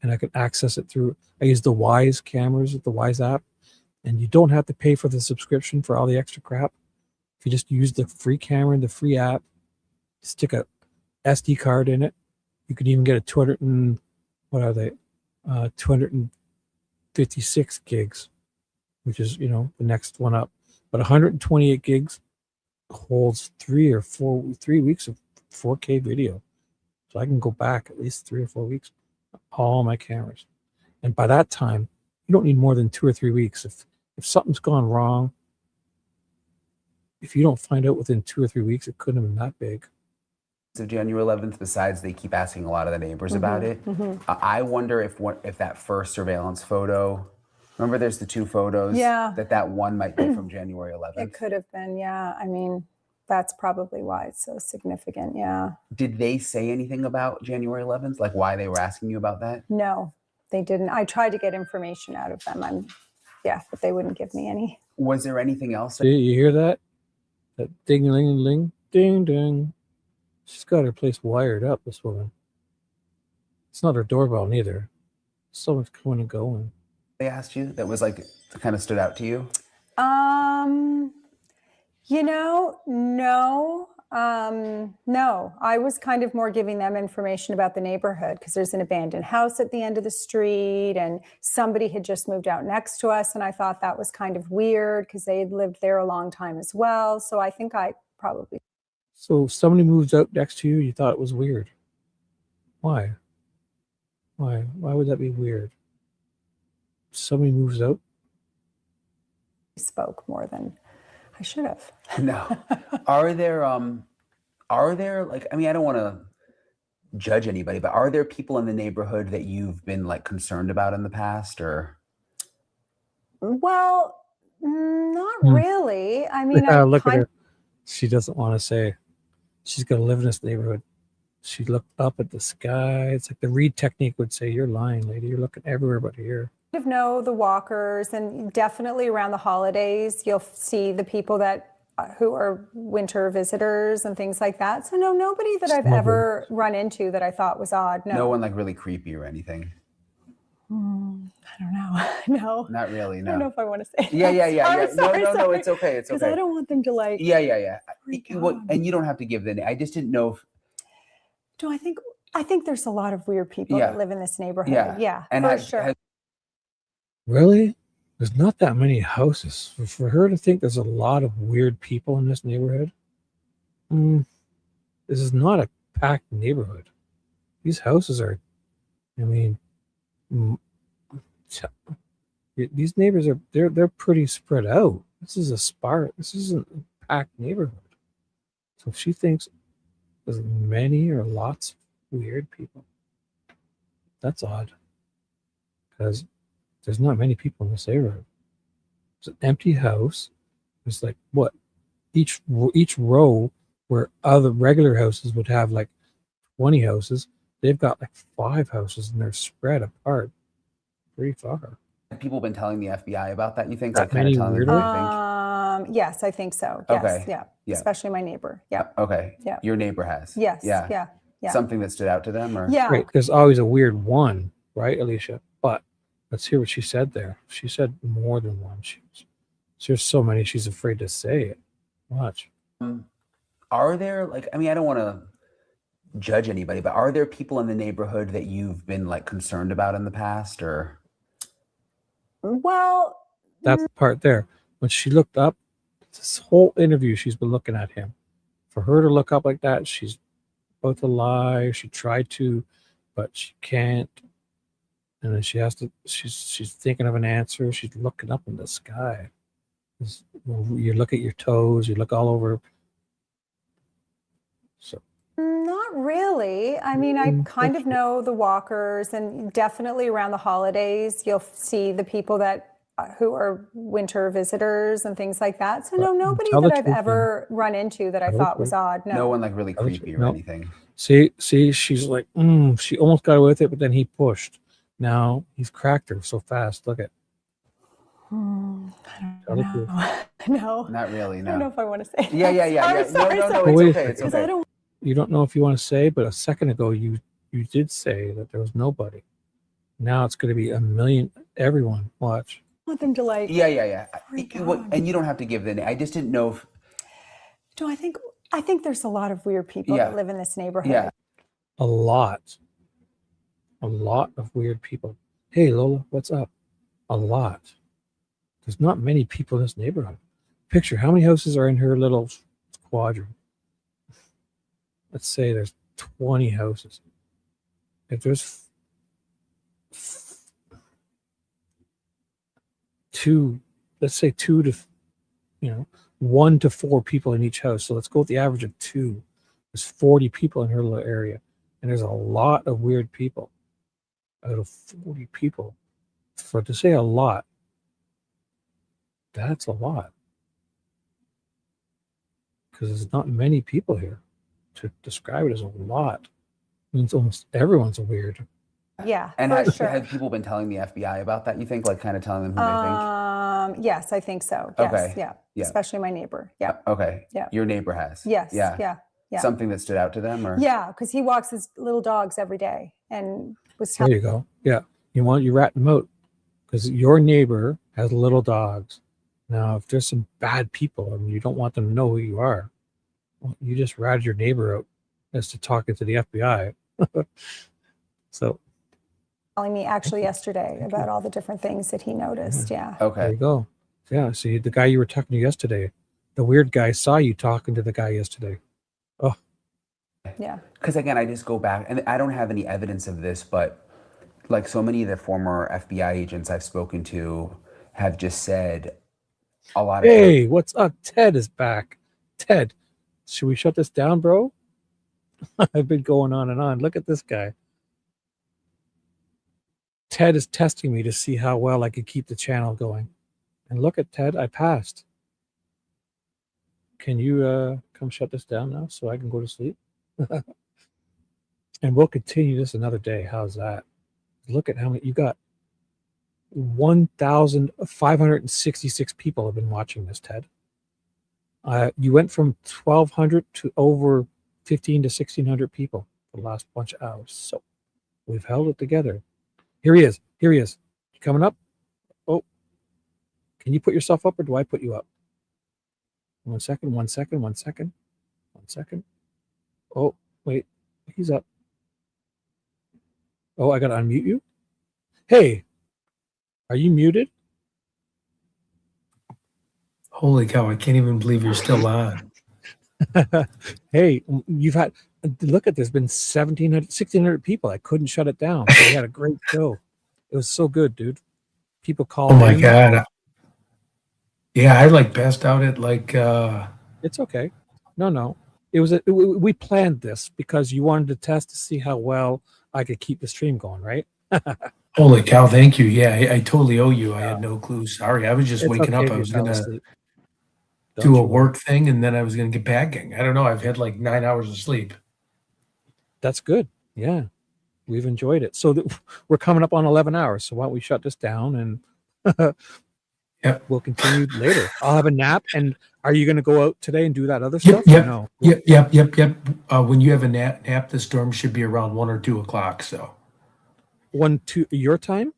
Speaker 8: and I could access it through. I used the Wise cameras with the Wise app, and you don't have to pay for the subscription for all the extra crap. If you just use the free camera and the free app, stick a SD card in it. You could even get a 256 gigs, which is, you know, the next one up. But 128 gigs holds 3 weeks of 4K video. So I can go back at least 3 or 4 weeks, all my cameras. And by that time, you don't need more than 2 or 3 weeks. If something's gone wrong, if you don't find out within 2 or 3 weeks, it couldn't have been that big.
Speaker 18: Of January 11th, besides they keep asking a lot of the neighbors about it. I wonder if that first surveillance photo, remember there's the 2 photos, that one might be from January 11th.
Speaker 20: It could have been, yeah. I mean, that's probably why it's so significant, yeah.
Speaker 18: Did they say anything about January 11th, like why they were asking you about that?
Speaker 20: No, they didn't. I tried to get information out of them. But they wouldn't give me any.
Speaker 18: Was there anything else?
Speaker 8: See, you hear that? That ding-a-ling-a-ling, ding-ding. She's got her place wired up, this woman. It's not her doorbell neither. Someone's coming and going.
Speaker 18: They asked you that was like kind of stood out to you?
Speaker 20: You know, no. No, I was kind of more giving them information about the neighborhood because there's an abandoned house at the end of the street and somebody had just moved out next to us. And I thought that was kind of weird because they had lived there a long time as well. So I think I probably.
Speaker 8: So if somebody moves out next to you, you thought it was weird. Why? Why would that be weird? Somebody moves out?
Speaker 20: Spoke more than I should have.
Speaker 18: No. Are there like, I mean, I don't want to judge anybody, but are there people in the neighborhood that you've been like concerned about in the past or?
Speaker 20: Well, not really. I mean,
Speaker 8: look at her. She doesn't want to say she's going to live in this neighborhood. She looked up at the sky. It's like the Reed technique would say, you're lying, lady. You're looking everywhere but here.
Speaker 20: Know the walkers, and definitely around the holidays you'll see the people that who are winter visitors and things like that. So no, nobody that I've ever run into that I thought was odd.
Speaker 18: No one like really creepy or anything.
Speaker 20: I don't know. No,
Speaker 18: not really. No,
Speaker 20: I don't know if I want to say.
Speaker 18: Yeah.
Speaker 20: Sorry,
Speaker 18: No, it's okay. It's okay.
Speaker 20: Because I don't want them to like.
Speaker 18: Yeah. Well, and you don't have to give the name. I just didn't know if.
Speaker 20: No, I think there's a lot of weird people that live in this neighborhood. Yeah,
Speaker 18: and
Speaker 20: for sure.
Speaker 8: Really? There's not that many houses. For her to think there's a lot of weird people in this neighborhood, this is not a packed neighborhood. These houses are, I mean, these neighbors are, they're pretty spread out. This is this isn't a packed neighborhood. So if she thinks there's many or lots of weird people, that's odd. Because there's not many people in this neighborhood. It's an empty house. It's like what? Each row where other regular houses would have like 20 houses, they've got like 5 houses and they're spread apart pretty far.
Speaker 18: Have people been telling the FBI about that, you think?
Speaker 8: That many weirdly?
Speaker 20: Yes, I think so. Yes,
Speaker 18: Okay.
Speaker 20: yeah.
Speaker 18: Yeah.
Speaker 20: Especially my neighbor. Yeah.
Speaker 18: Okay.
Speaker 20: Yeah.
Speaker 18: Your neighbor has.
Speaker 20: Yes.
Speaker 18: Yeah.
Speaker 20: Yeah.
Speaker 18: Something that stood out to them, or
Speaker 20: Yeah.
Speaker 8: Right. There's always a weird one, right, Alicia? But let's hear what she said there. She said more than one. There's so many she's afraid to say it. Watch.
Speaker 18: Are there, like, I mean, I don't want to judge anybody, but are there people in the neighborhood that you've been like concerned about in the past, or?
Speaker 20: Well,
Speaker 8: That's the part there. When she looked up, this whole interview, she's been looking at him. For her to look up like that, she's about to lie. She tried to, but she can't. And then she has to, she's thinking of an answer. She's looking up in the sky. You look at your toes, you look all over. So
Speaker 20: not really. I mean, I kind of know the walkers, and definitely around the holidays, you'll see the people that who are winter visitors and things like that. So no, nobody that I've ever run into that I thought was odd.
Speaker 18: No one like really creepy or anything.
Speaker 8: See, she's like, she almost got away with it, but then he pushed. Now he's cracked her so fast. Look at.
Speaker 20: I don't know. No.
Speaker 18: Not really. No.
Speaker 20: I don't know if I want to say.
Speaker 18: Yeah.
Speaker 20: Sorry,
Speaker 18: No,
Speaker 20: sorry.
Speaker 18: it's okay. It's okay.
Speaker 20: I don't.
Speaker 8: you don't know if you want to say, but a second ago you did say that there was nobody. Now it's going to be a million. Everyone watch.
Speaker 20: I want them to like.
Speaker 18: Yeah. And you don't have to give the name. I just didn't know if.
Speaker 20: No, I think there's a lot of weird people that live in this neighborhood.
Speaker 18: Yeah.
Speaker 8: A lot of weird people. Hey Lola, what's up? A lot. There's not many people in this neighborhood. Picture how many houses are in her little quadrant. Let's say there's 20 houses. If there's let's say 1 to 4 people in each house. So let's go with the average of 2. There's 40 people in her little area. And there's a lot of weird people. Out of 40 people, to say a lot, that's a lot. Because there's not many people here. To describe it as a lot means almost everyone's weird.
Speaker 20: Yeah,
Speaker 18: And
Speaker 20: for sure.
Speaker 18: have people been telling the FBI about that, you think? Like kind of telling them who they think?
Speaker 20: Yes, I think so. Yes,
Speaker 18: Okay.
Speaker 20: yeah.
Speaker 18: Yeah.
Speaker 20: Especially my neighbor. Yeah.
Speaker 18: Okay.
Speaker 20: Yeah.
Speaker 18: Your neighbor has?
Speaker 20: Yes.
Speaker 18: Yeah.
Speaker 20: Yeah.
Speaker 18: Something that stood out to them? Or
Speaker 20: Yeah, because he walks his little dogs every day and was
Speaker 8: There you go. Yeah. You rat them out because your neighbor has little dogs. Now, if there's some bad people and you don't want them to know who you are, well, you just rat your neighbor out as to talking to the FBI. So
Speaker 20: telling me actually yesterday about all the different things that he noticed. Yeah.
Speaker 8: there you go. Yeah. See, the guy you were talking to yesterday, the weird guy saw you talking to the guy yesterday. Oh.
Speaker 20: Yeah.
Speaker 18: Because again, I just go back, and I don't have any evidence of this, but like so many of the former FBI agents I've spoken to have just said a lot of
Speaker 8: Hey, what's up? Ted is back. Ted, should we shut this down, bro? I've been going on and on. Look at this guy. Ted is testing me to see how well I could keep the channel going. And look at Ted, I passed. Can you come shut this down now so I can go to sleep? And we'll continue this another day. How's that? Look at how many you got. 1,566 people have been watching this, Ted. You went from 1,200 to over 15 to 1,600 people for the last bunch of hours. So we've held it together. Here he is. Here he is. You coming up? Oh, can you put yourself up or do I put you up? 1 second, 1 second, 1 second, 1 second. Oh, wait, he's up. Oh, I got to unmute you. Hey, are you muted?
Speaker 1: Holy cow, I can't even believe you're still on.
Speaker 8: Hey, you've had, look at, there's been 1,700, 1,600 people. I couldn't shut it down. We had a great show. It was so good, dude. People called
Speaker 1: Oh my
Speaker 8: in.
Speaker 1: God. Yeah, I like passed out at like
Speaker 8: It's okay. No. It was we planned this because you wanted to test to see how well I could keep the stream going, right?
Speaker 1: holy cow, thank you. Yeah, I totally owe you. I had no clue. Sorry. I was just
Speaker 8: It's
Speaker 1: waking
Speaker 8: okay
Speaker 1: up.
Speaker 8: if
Speaker 1: I
Speaker 8: you
Speaker 1: was
Speaker 8: fell
Speaker 1: gonna
Speaker 8: asleep. Don't
Speaker 1: do a
Speaker 8: you worry.
Speaker 1: work thing and then I was gonna get packing. I don't know. I've had like 9 hours of sleep.
Speaker 8: That's good. Yeah, we've enjoyed it. So we're coming up on 11 hours. So why don't we shut this down and we'll continue later. I'll have a nap. And are you going to go out today and do that other stuff? Or no?
Speaker 1: Yep. When you have a nap, the storm should be around 1 or 2 o'clock. So
Speaker 8: 1, 2 your time?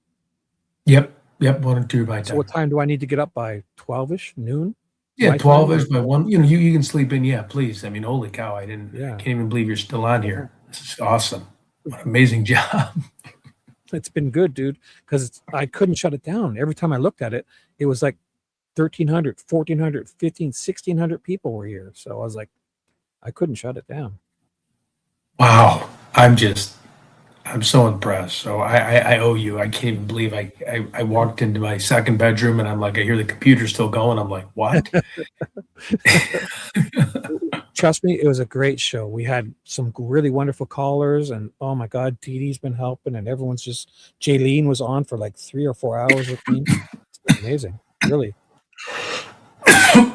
Speaker 1: Yep, 1 or 2 my
Speaker 8: So
Speaker 1: time.
Speaker 8: what time do I need to get up by? 12ish, noon?
Speaker 1: Yeah,
Speaker 8: My time,
Speaker 1: 12 is
Speaker 8: or-
Speaker 1: by 1. You can sleep in. Yeah, please. I mean, holy cow, I can't even believe you're still on here. This is awesome. What an amazing job.
Speaker 8: It's been good, dude, because I couldn't shut it down. Every time I looked at it, it was like 1,300, 1,400, 1,500, 1,600 people were here. So I was like, I couldn't shut it down.
Speaker 1: Wow. I'm so impressed. So I owe you. I can't even believe I walked into my second bedroom and I'm like, I hear the computer still going. I'm like, what?
Speaker 8: Trust me, it was a great show. We had some really wonderful callers, and oh my God, Dee Dee's been helping, and everyone's just. Jaylene was on for like 3 or 4 hours with me. It's been amazing, really.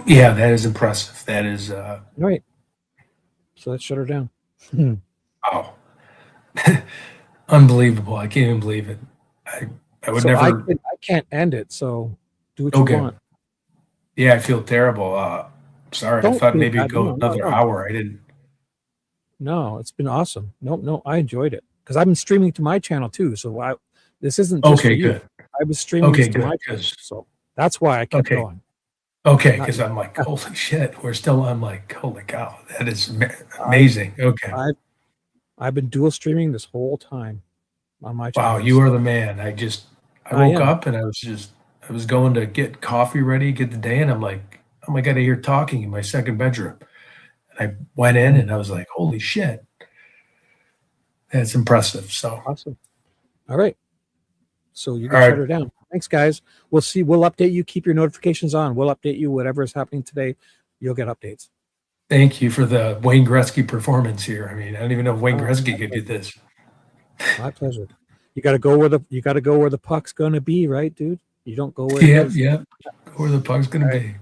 Speaker 1: Yeah, that is impressive. That is
Speaker 8: All right. So let's shut her down.
Speaker 1: Wow. Unbelievable. I can't even believe it. I would
Speaker 8: So
Speaker 1: never.
Speaker 8: I can't end it. So do what
Speaker 1: Okay.
Speaker 8: you want.
Speaker 1: Yeah, I feel terrible. Sorry, I
Speaker 8: Don't
Speaker 1: thought
Speaker 8: feel
Speaker 1: maybe
Speaker 8: bad.
Speaker 1: it'd go
Speaker 8: No.
Speaker 1: another hour. I didn't.
Speaker 8: No, it's been awesome. No, I enjoyed it because I've been streaming to my channel too. So this isn't just for
Speaker 1: Okay,
Speaker 8: you.
Speaker 1: good.
Speaker 8: I was streaming
Speaker 1: Okay,
Speaker 8: this to
Speaker 1: good.
Speaker 8: my channel, so that's why I kept
Speaker 1: Okay.
Speaker 8: going.
Speaker 1: Okay,
Speaker 8: Not
Speaker 1: because
Speaker 8: you.
Speaker 1: I'm like, holy shit, I'm like, holy cow, that is amazing. Okay.
Speaker 8: I've been dual streaming this whole time on my channel.
Speaker 1: Wow, you are the man. I
Speaker 8: I
Speaker 1: woke
Speaker 8: am.
Speaker 1: up and I was going to get coffee ready, get the day, and I'm like, oh my God, I hear talking in my second bedroom. And I went in and I was like, holy shit. That's impressive. So
Speaker 8: Awesome. All right. So you
Speaker 1: All
Speaker 8: can
Speaker 1: right.
Speaker 8: shut her down. Thanks, guys. We'll see. We'll update you. Keep your notifications on. We'll update you. Whatever is happening today, you'll get updates.
Speaker 1: thank you for the Wayne Gretzky performance here. I mean, I don't even know if Wayne
Speaker 8: Oh,
Speaker 1: Gretzky could do this.
Speaker 8: My pleasure. You got to go where the puck's gonna be, right, dude? You don't go where it
Speaker 1: Yep,
Speaker 8: is.
Speaker 1: yep. Where the puck's gonna be.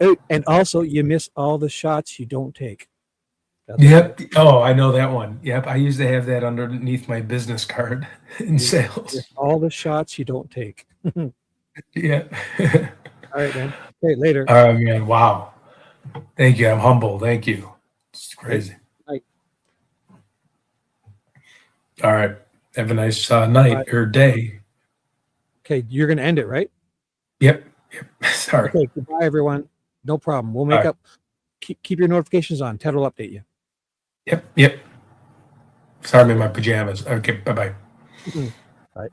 Speaker 8: Oh, and also, you miss all the shots you don't take. That's
Speaker 1: Yep. Oh, I know that one. Yep. I used to have that underneath my business card in
Speaker 8: You
Speaker 1: sales.
Speaker 8: miss all the shots you don't take.
Speaker 1: Yeah.
Speaker 8: All right, man. Okay, later.
Speaker 1: All right, man. Wow. Thank you. I'm humble. Thank you. It's crazy.
Speaker 8: Night.
Speaker 1: All right. Have a nice night or day.
Speaker 8: Okay, you're gonna end it, right?
Speaker 1: Yep. Sorry.
Speaker 8: Okay, goodbye, everyone. No problem. We'll make
Speaker 1: All right.
Speaker 8: up. Keep your notifications on. Ted will update you.
Speaker 1: Yep. Sorry, I'm in my pajamas. Okay. Bye-bye.
Speaker 8: Bye.